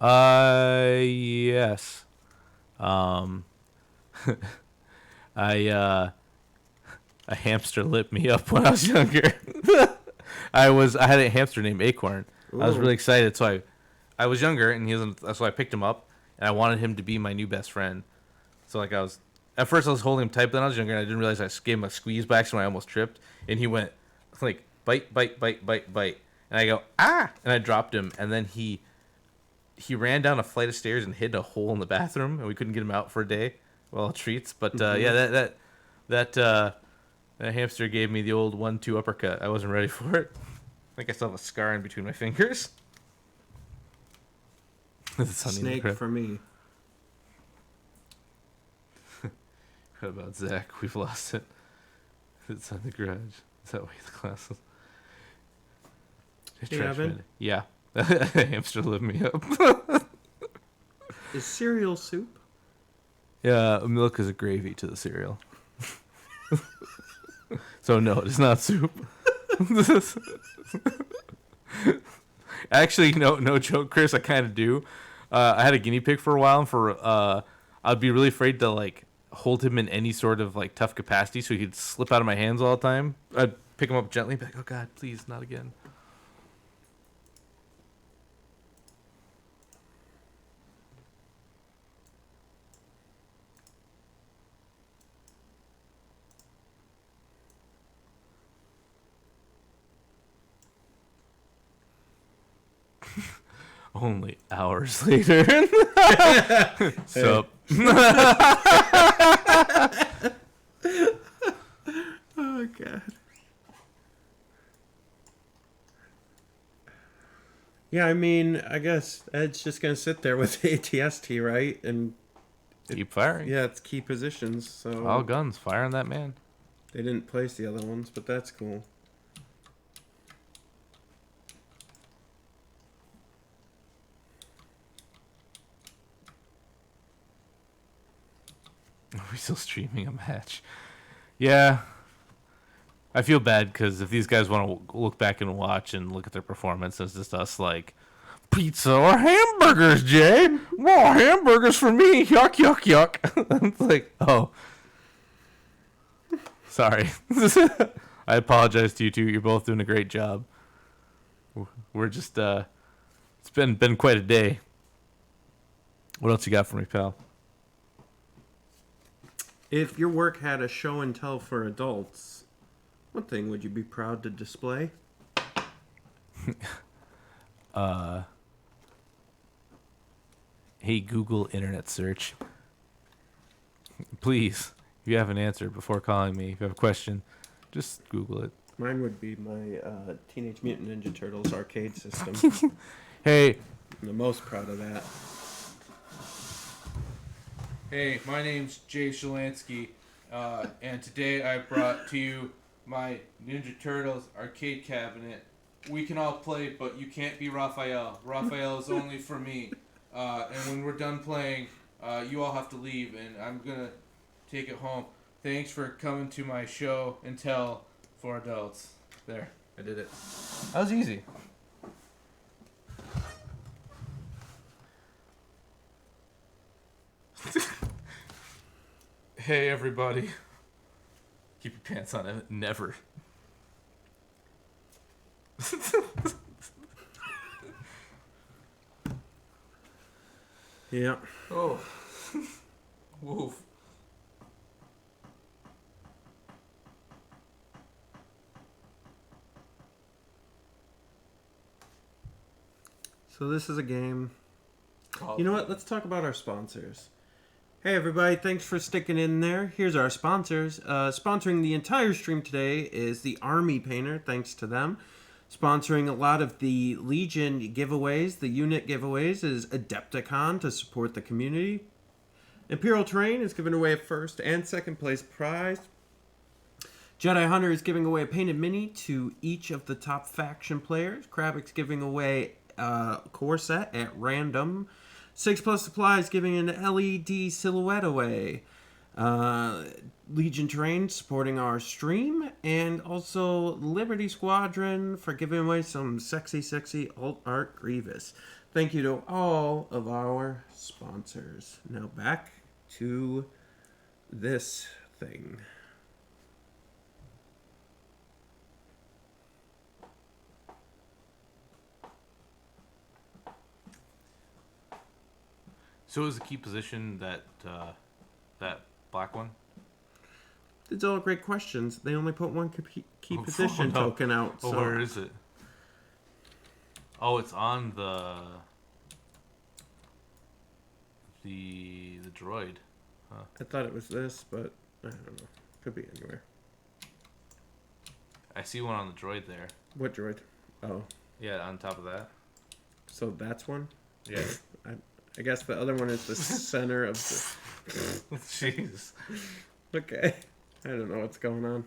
Yes. A hamster lit me up when I was younger. I had a hamster named Acorn. I was Ooh. really excited, so I was younger, and so I picked him up, and I wanted him to be my new best friend. So like at first I was holding him tight, but then I was younger, and I didn't realize I gave him a squeeze back, so I almost tripped, and he went like bite, bite, bite, bite, bite, and I go ah, and I dropped him, and then he ran down a flight of stairs and hid in a hole in the bathroom, and we couldn't get him out for a day. Well, treats, but yeah, that hamster gave me the old 1-2 uppercut. I wasn't ready for it. I think I still have a scar in between my fingers. Snake for me. What about Zach? We've lost it. It's on the garage. Is that why the glasses? Hey, Evan? Yeah. Hamster lit me up. Is cereal soup? Yeah, milk is a gravy to the cereal. So no, it's not soup. Actually, no joke, Chris. I kind of do. I had a guinea pig for a while, and I'd be really afraid to like hold him in any sort of like tough capacity, so he'd slip out of my hands all the time. I'd pick him up gently, and be like, "Oh God, please, not again." Only hours later. Sup? Oh God. Yeah, I mean, I guess Ed's just gonna sit there with ATST, right? And keep firing. Yeah, it's key positions. So all guns, fire on that man. They didn't place the other ones, but that's cool. Are we still streaming a match? Yeah. I feel bad because if these guys want to look back and watch and look at their performance, it's just us like, pizza or hamburgers, Jay? More hamburgers for me. Yuck, yuck, yuck. It's like, oh. Sorry. I apologize to you two. You're both doing a great job. We're just, it's been quite a day. What else you got for me, pal? If your work had a show and tell for adults, what thing would you be proud to display? Hey Google internet search. Please, if you have an answer before calling me, if you have a question, just Google it. Mine would be my Teenage Mutant Ninja Turtles arcade system. Hey. I'm the most proud of that. Hey, my name's Jay Shalansky, and today I brought to you my Ninja Turtles arcade cabinet. We can all play, but you can't be Raphael. Raphael is only for me. And when we're done playing, you all have to leave, and I'm gonna take it home. Thanks for coming to my show and tell for adults. There. I did it. That was easy. Hey, everybody. Keep your pants on. Never. Yeah. Oh. Woof. So this is a game. Oh. You know what? Let's talk about our sponsors. Hey everybody, thanks for sticking in there. Here's our sponsors. Sponsoring the entire stream today is the Army Painter, thanks to them. Sponsoring a lot of the Legion giveaways, the unit giveaways, is Adepticon to support the community. Imperial Terrain is giving away a first and second place prize. Jedi Hunter is giving away a painted mini to each of the top faction players. Kravik's giving away a core set at random. 6 Plus Supplies giving an LED silhouette away. Legion Terrain supporting our stream. And also Liberty Squadron for giving away some sexy alt art Grievous. Thank you to all of our sponsors. Now back to this thing. So is the key position that that black one? It's all great questions. They only put one key position no. token out. Oh, So. where is it? Oh, it's on the droid. Huh. I thought it was this, but I don't know. Could be anywhere. I see one on the droid there. What droid? Oh. Yeah, on top of that. So that's one? Yeah. I guess the other one is the center of the... Jeez. Okay. I don't know what's going on.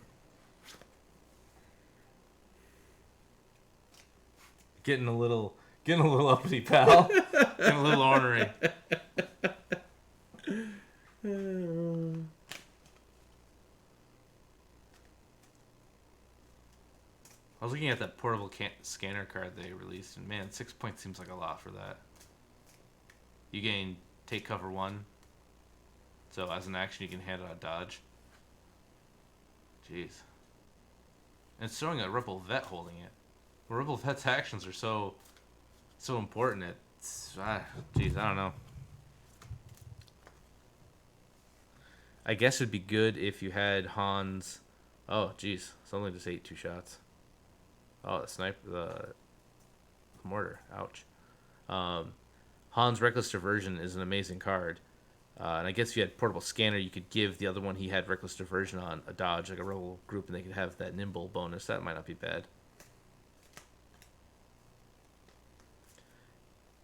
Getting a little uppity, pal. Getting a little ornery. I was looking at that portable scanner card they released, and man, 6 points seems like a lot for that. You gain take cover 1, so as an action you can hand out a dodge. Jeez. And it's showing a Rebel Vet holding it. Well, Rebel Vet's actions are so important. It's jeez, I don't know. I guess it'd be good if you had Han's. Oh, jeez, something just ate 2 shots. Oh, the sniper, the mortar. Ouch. Han's Reckless Diversion is an amazing card. And I guess if you had Portable Scanner, you could give the other one he had Reckless Diversion on a dodge, like a rebel group, and they could have that nimble bonus. That might not be bad.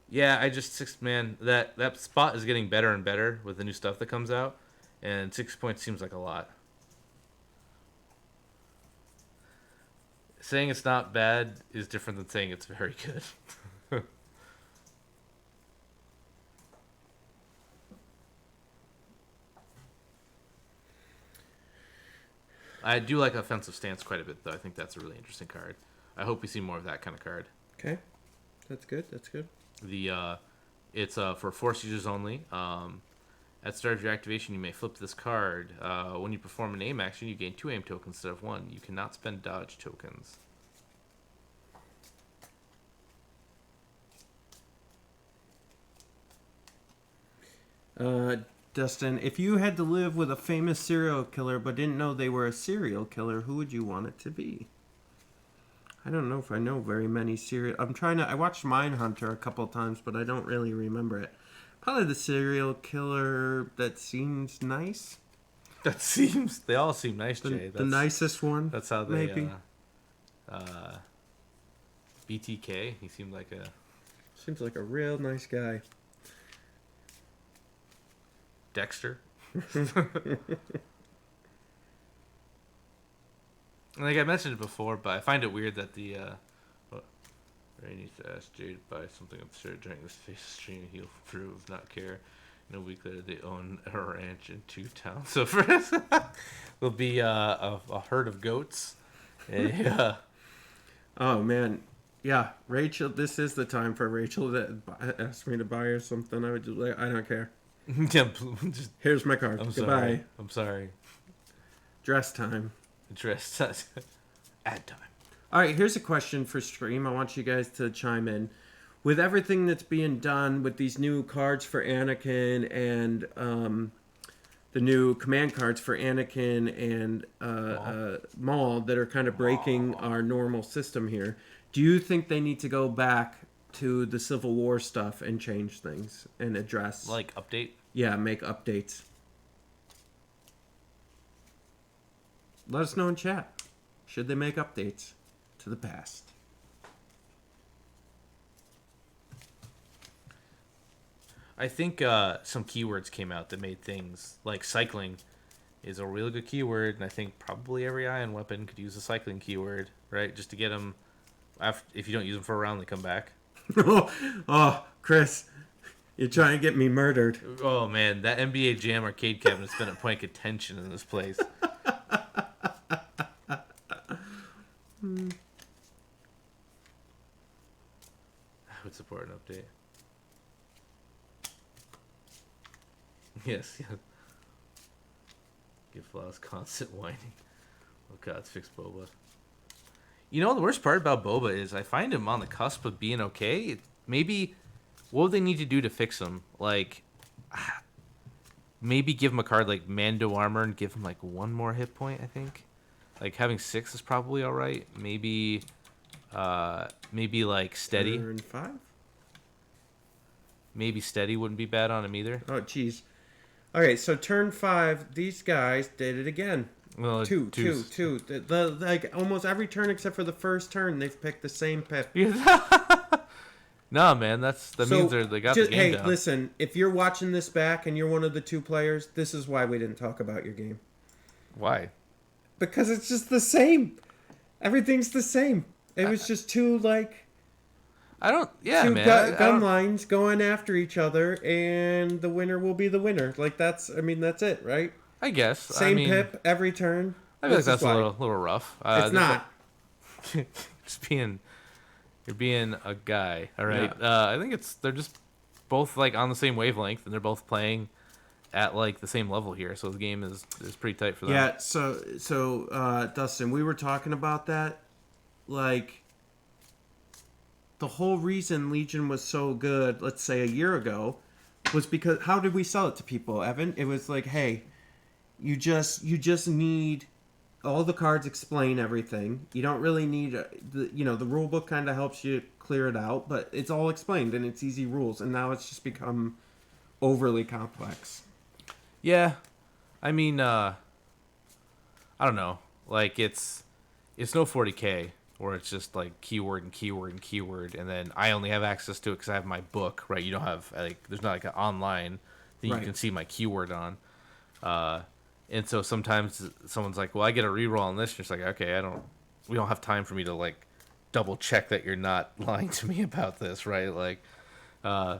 Yeah, that spot is getting better and better with the new stuff that comes out, and 6 points seems like a lot. Saying it's not bad is different than saying it's very good. I do like Offensive Stance quite a bit, though. I think that's a really interesting card. I hope we see more of that kind of card. Okay. That's good. That's good. It's for Force users only. At start of your activation, you may flip this card. When you perform an aim action, you gain 2 aim tokens instead of 1. You cannot spend dodge tokens. Dustin, if you had to live with a famous serial killer but didn't know they were a serial killer, who would you want it to be? I don't know if I know very many serial... I watched Mindhunter a couple of times, but I don't really remember it. Probably the serial killer that seems nice. They all seem nice, Jay. The nicest one. That's how they... maybe. BTK, he seemed like a... Seems like a real nice guy. Dexter. Like I mentioned it before, but I find it weird that the Ray needs to ask Jay to buy something absurd during this face stream. He'll prove not care. In a week later, they own a ranch in 2 towns. So first, will be a herd of goats, Oh man, yeah, Rachel. This is the time for Rachel to ask me to buy her something. I would just like, I don't care. Yeah, just, Here's my card. I'm Goodbye. sorry. I'm sorry. Dress time. Dress ad time. All right, here's a question for stream. I want you guys to chime in. With everything that's being done with these new cards for Anakin and the new command cards for Anakin and Maul that are kind of breaking our normal system here, do you think they need to go back to the Civil War stuff and change things and address... Like update? Yeah, make updates. Let us know in chat. Should they make updates to the past? I think some keywords came out that made things like cycling is a really good keyword, and I think probably every ion weapon could use a cycling keyword, right? Just to get them, if you don't use them for a round, they come back. Oh, Chris, you're trying to get me murdered. Oh man, that NBA Jam arcade cabinet's been a point of contention in this place. I would support an update. Yes, yeah. Give Flawless constant whining. Oh god, it's fixed Boba. You know, the worst part about Boba is I find him on the cusp of being okay. Maybe, what would they need to do to fix him? Like, maybe give him a card like Mando Armor and give him like one more hit point, I think. Like, having 6 is probably alright. Maybe like Steady. Turn 5? Maybe Steady wouldn't be bad on him either. Oh, jeez. Okay, so turn 5, these guys did it again. Well, two. Like almost every turn except for the first turn, they've picked the same pip. No, man, that means they got the game down. Hey, listen, if you're watching this back and you're one of the 2 players, this is why we didn't talk about your game. Why? Because it's just the same. Everything's the same. It was just two gun lines going after each other, and the winner will be the winner. Like that's it, right? I guess. Same pip every turn. I feel like that's a little rough. It's not. You're being a guy, all right? Yeah. I think they're just both like on the same wavelength, and they're both playing at like the same level here, so the game is pretty tight for them. Yeah. So Dustin, we were talking about that, like. The whole reason Legion was so good, let's say a year ago, was because how did we sell it to people, Evan? It was like, hey, you just need all the cards explain everything. You don't really need the rule book kind of helps you clear it out, but it's all explained and it's easy rules. And now it's just become overly complex. Yeah, I mean, I don't know. Like it's no 40K. Or it's just like keyword and keyword and keyword, and then I only have access to it because I have my book, right? You don't have there's not like an online thing you can see my keyword on, and so sometimes someone's like, "Well, I get a reroll on this." And it's like, "Okay, we don't have time for me to like double check that you're not lying to me about this, right?" Like, yeah.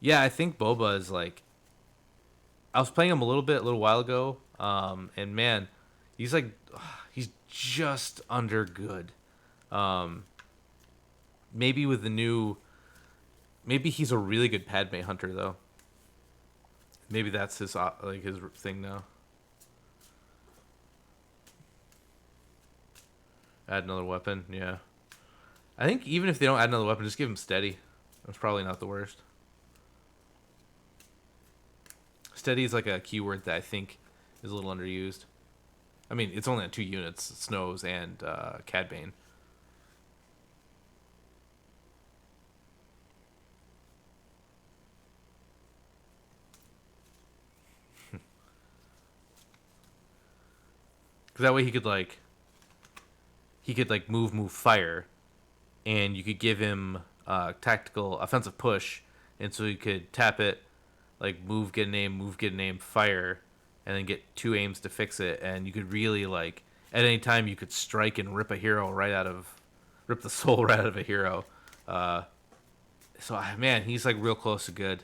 I think Boba is like, I was playing him a little while ago, and man, he's like. He's just under good. Maybe with the new... Maybe he's a really good Padme hunter, though. Maybe that's his thing now. Add another weapon, yeah. I think even if they don't add another weapon, just give him Steady. That's probably not the worst. Steady is like a keyword that I think is a little underused. I mean, it's only on 2 units, Snows and Cad Bane. Because that way he could move, fire, and you could give him tactical offensive push, and so he could tap it, like move, get an aim, fire, and then get 2 aims to fix it, and you could really at any time you could strike and rip the soul right out of a hero. So man, he's like real close to good.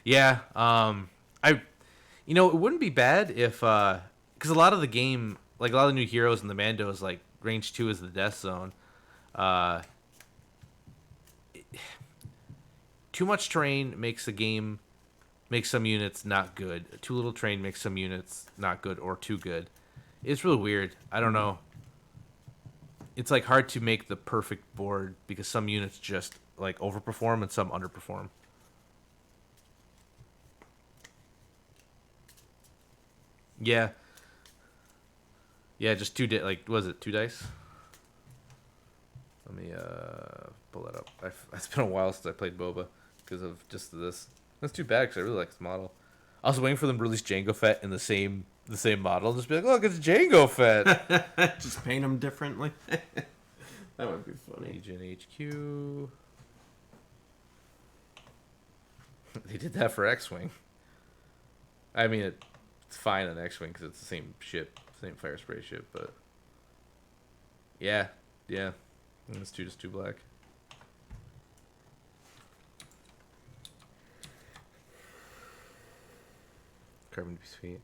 Yeah, it wouldn't be bad if because a lot of the game, like a lot of the new heroes in the Mandos, like range 2 is the death zone. Too much terrain makes some units not good. Too little terrain makes some units not good or too good. It's really weird. I don't know. It's like hard to make the perfect board because some units just like overperform and some underperform. Yeah. Yeah, just what was it 2 dice? Let me pull that up. It's been a while since I played Boba because of just this. That's too bad because I really like this model. I was waiting for them to release Jango Fett in the same model. Just be like, look, it's Jango Fett. Just paint them differently. That would be funny. Agent HQ. They did that for X-Wing. I mean, it's fine on X-Wing because it's the same ship, same fire spray ship, but yeah. And it's just 2 black. Carbon to be sweet.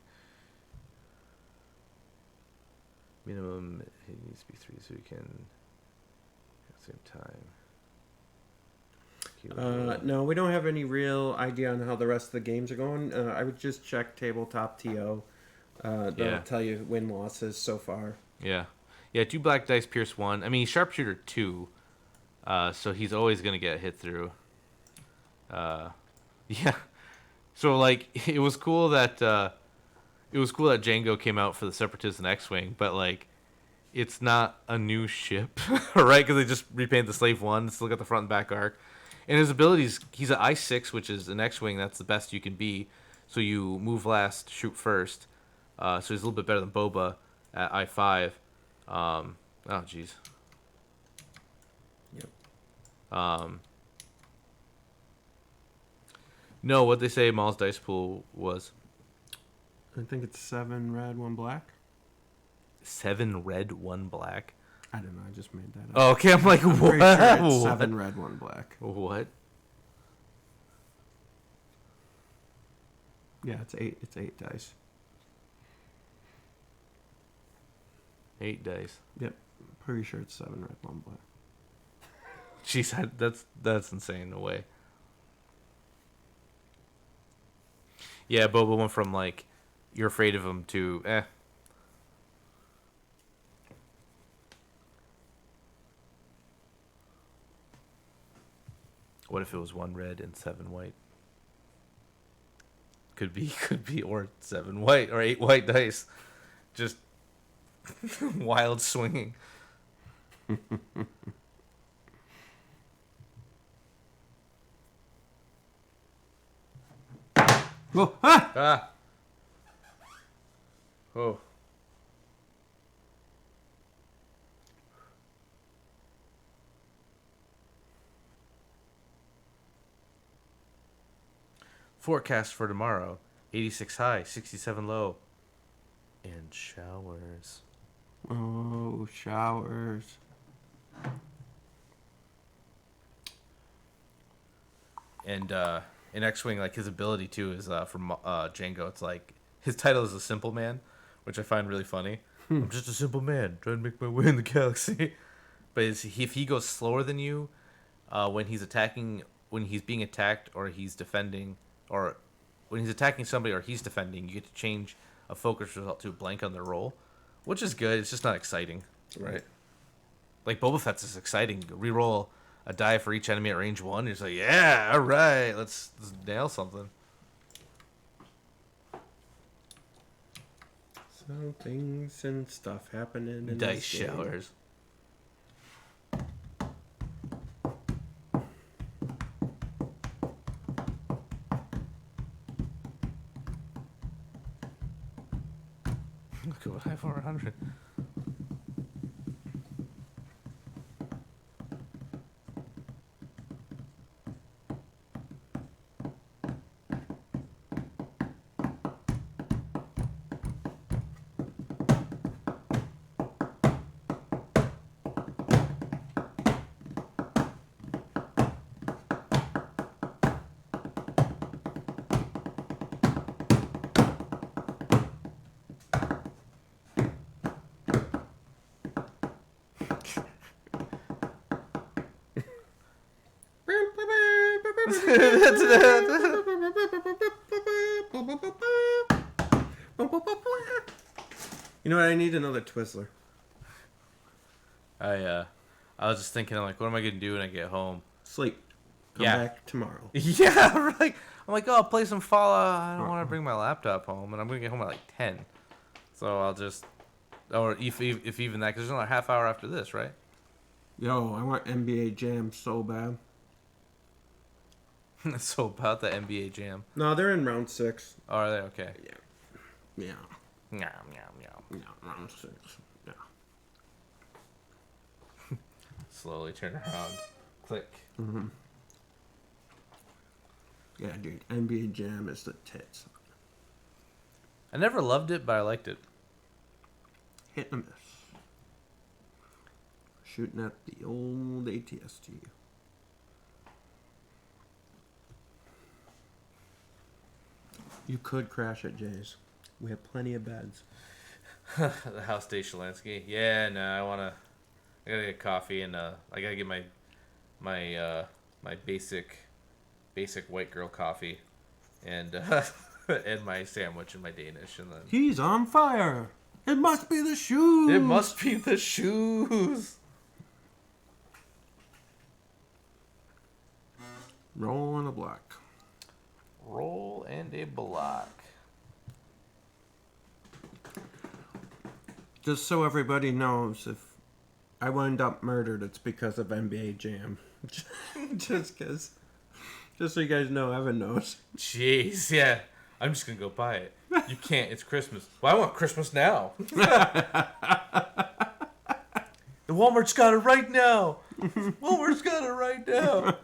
Minimum, it needs to be 3 so you can at the same time. No, we don't have any real idea on how the rest of the games are going. I would just check tabletop TO. They'll tell you win losses so far. Yeah. 2 black dice, Pierce 1. I mean, he's sharpshooter 2, so he's always gonna get hit through. Yeah. So like, it was cool that Django came out for the Separatists and X-Wing, but like, it's not a new ship, right? Because they just repainted the Slave 1. Let's look at the front and back arc. And his abilities, he's an I-6, which is an X-Wing. That's the best you can be. So you move last, shoot first. So he's a little bit better than Boba at I-5. Oh, jeez. Yep. No, what they say Maul's dice pool was? I think it's 7 red, 1 black. 7 red, 1 black? I don't know. I just made that up. Oh, okay, I'm like, I'm what? pretty sure it's What? 7 red, 1 black. What? Yeah, it's 8. It's 8 dice. 8 dice. Yep. Pretty sure it's 7 red, 1 black. Jeez, that's insane. No way. Yeah, Boba went from like, you're afraid of him to, eh. What if it was 1 red and 7 white? Could be, or 7 white, or 8 white dice. Just wild swinging. Whoa! Ah! Ah! Oh. Forecast for tomorrow: 86 high, 67 low, and showers. Oh, showers. And in X-Wing, like his ability too is from Django. It's like his title is a simple man, which I find really funny. I'm just a simple man trying to make my way in the galaxy. But if he goes slower than you, when he's being attacked, or he's defending, or when he's attacking somebody or he's defending, you get to change a focus result to a blank on their roll, which is good. It's just not exciting, right? Like Boba Fett's is exciting. Reroll a die for each enemy at range 1. You're just like, yeah, all right, let's nail something. So things and stuff happening in Dice this game. showers. Go high 400. You know what? I need another Twizzler. I was just thinking, I'm like, what am I gonna do when I get home? Sleep. Come back tomorrow. Yeah, right. I'm like, oh, I'll play some Fallout. I don't want to bring my laptop home, and I'm gonna get home at like 10. So I'll just, or if even that, because there's another half hour after this, right? Yo, I want NBA Jam so bad. So about the NBA Jam. No, they're in round 6. Oh, are they? Okay. Yeah. Meow, meow, meow. Yeah, round 6. Yeah. Slowly turn around. Click. Mm-hmm. Yeah, dude. NBA Jam is the tits. I never loved it, but I liked it. Hit and miss. Shooting at the old ATST. You could crash at Jay's. We have plenty of beds. The house day Shalansky. Yeah, no, I gotta get coffee and I gotta get my basic white girl coffee and and my sandwich and my Danish and then He's on fire. It must be the shoes. It must be the shoes. Roll and a block. Roll and a block. Just so everybody knows, if I wind up murdered, it's because of NBA Jam. just so you guys know, Evan knows. Jeez, yeah. I'm just gonna go buy it. You can't. It's Christmas. Well, I want Christmas now. The Walmart's got it right now. Walmart's got it right now.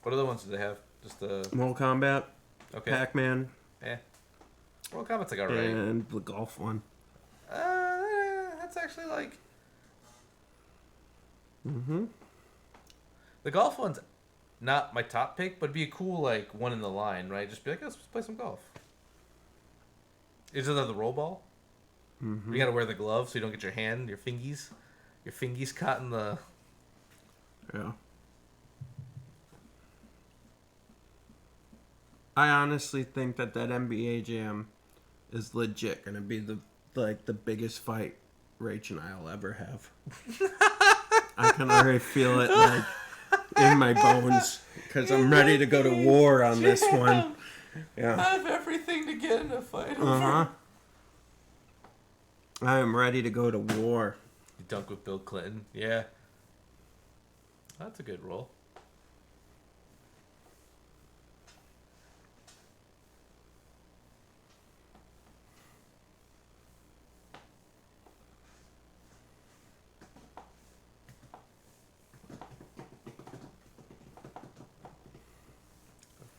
What other ones do they have? Just the Mortal Kombat. Okay. Pac-Man. Yeah. Mortal Kombat's like alright. And the golf one. That's actually like. Mm-hmm. The golf one's not my top pick, but it'd be a cool like one in the line, right? Just be like, let's play some golf. Is it the roll ball? Mm-hmm. You gotta wear the gloves so you don't get your fingies caught in the. Yeah. I honestly think that NBA Jam is legit gonna be the biggest fight Rach and I'll ever have. I can already feel it like in my bones because I'm ready to go to war on this one. Yeah. I have everything to get in a fight over. Uh-huh. I am ready to go to war. You dunk with Bill Clinton. Yeah. That's a good role.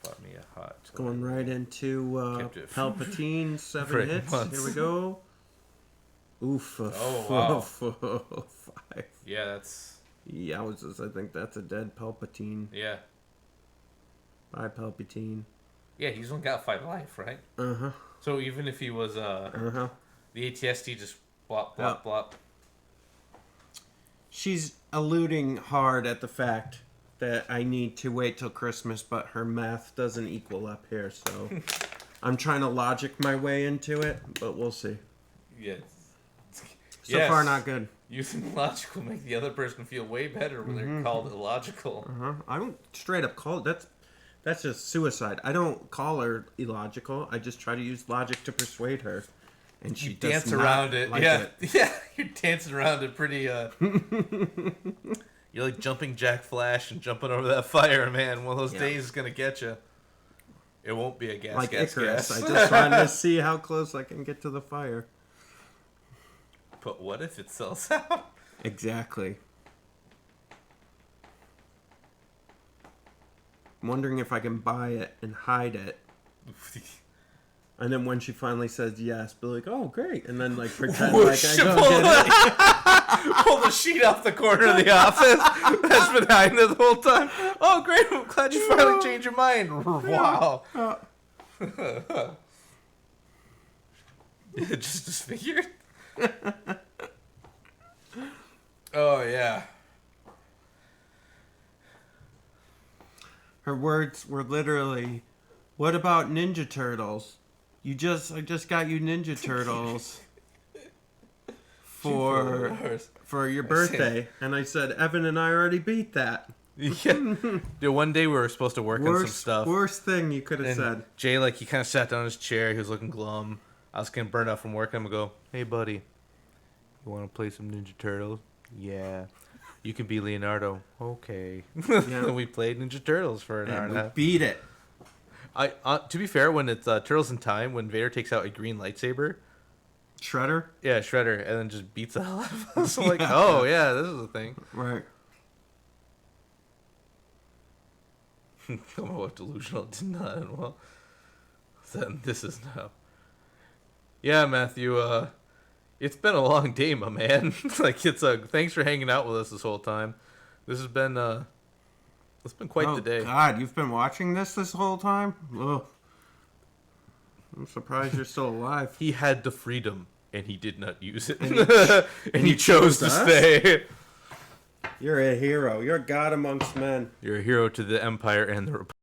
Bought me a hot. Going right into Palpatine, 7 hits. months. Here we go. Oof. Oh, wow. 5. Yeah, that's. Yowzers, I think that's a dead Palpatine. Yeah. Bye, Palpatine. Yeah, he's only got 5 life, right? Uh-huh. So even if he was the ATST just blop, blop, blop. She's alluding hard at the fact that I need to wait till Christmas, but her math doesn't equal up here, so I'm trying to logic my way into it, but we'll see. Yeah. So far, not good. Using logic will make the other person feel way better when they're called illogical. I don't straight up call it. That's just suicide. I don't call her illogical. I just try to use logic to persuade her, and she does dance not around it. like Yeah, it. yeah. You're dancing around it pretty. You're like jumping Jack Flash and jumping over that fire, man. One of those days is gonna get you. It won't be a gas. Like gas, Icarus, gas. I just wanted to see how close I can get to the fire. But what if it sells out? Exactly. I'm wondering if I can buy it and hide it. And then when she finally says yes, be like, oh, great. And then, like, pretend like I go get it. Pull the sheet off the corner of the office that's been hiding it the whole time. Oh, great. I'm glad you finally changed your mind. Wow. Just disfigured. Oh, yeah. Her words were literally, "What about Ninja Turtles? I just got you Ninja Turtles for your birthday." And I said, "Evan and I already beat that." Yeah. Dude, one day we were supposed to work on some stuff. Worst thing you could have And said. Jay, like, he kind of sat down in his chair. He was looking glum. I was getting burned out from work. I'm going to go, "Hey, buddy, you want to play some Ninja Turtles?" "Yeah." "You can be Leonardo." "Okay." Yeah. And we played Ninja Turtles for an hour and a half. Beat it. To be fair, when it's Turtles in Time, when Vader takes out a green lightsaber. Shredder? Yeah, Shredder. And then just beats the hell out of us. I'm like, oh, yeah, this is a thing. Right. Come on, what delusional did not end well. Then this is now. Yeah, Matthew, it's been a long day, my man. Like, it's thanks for hanging out with us this whole time. This has been it's been quite the day. God, you've been watching this whole time? Ugh. I'm surprised you're still alive. He had the freedom, and he did not use it. And he chose to us? stay. You're a hero. You're a god amongst men. You're a hero to the Empire and the Republic.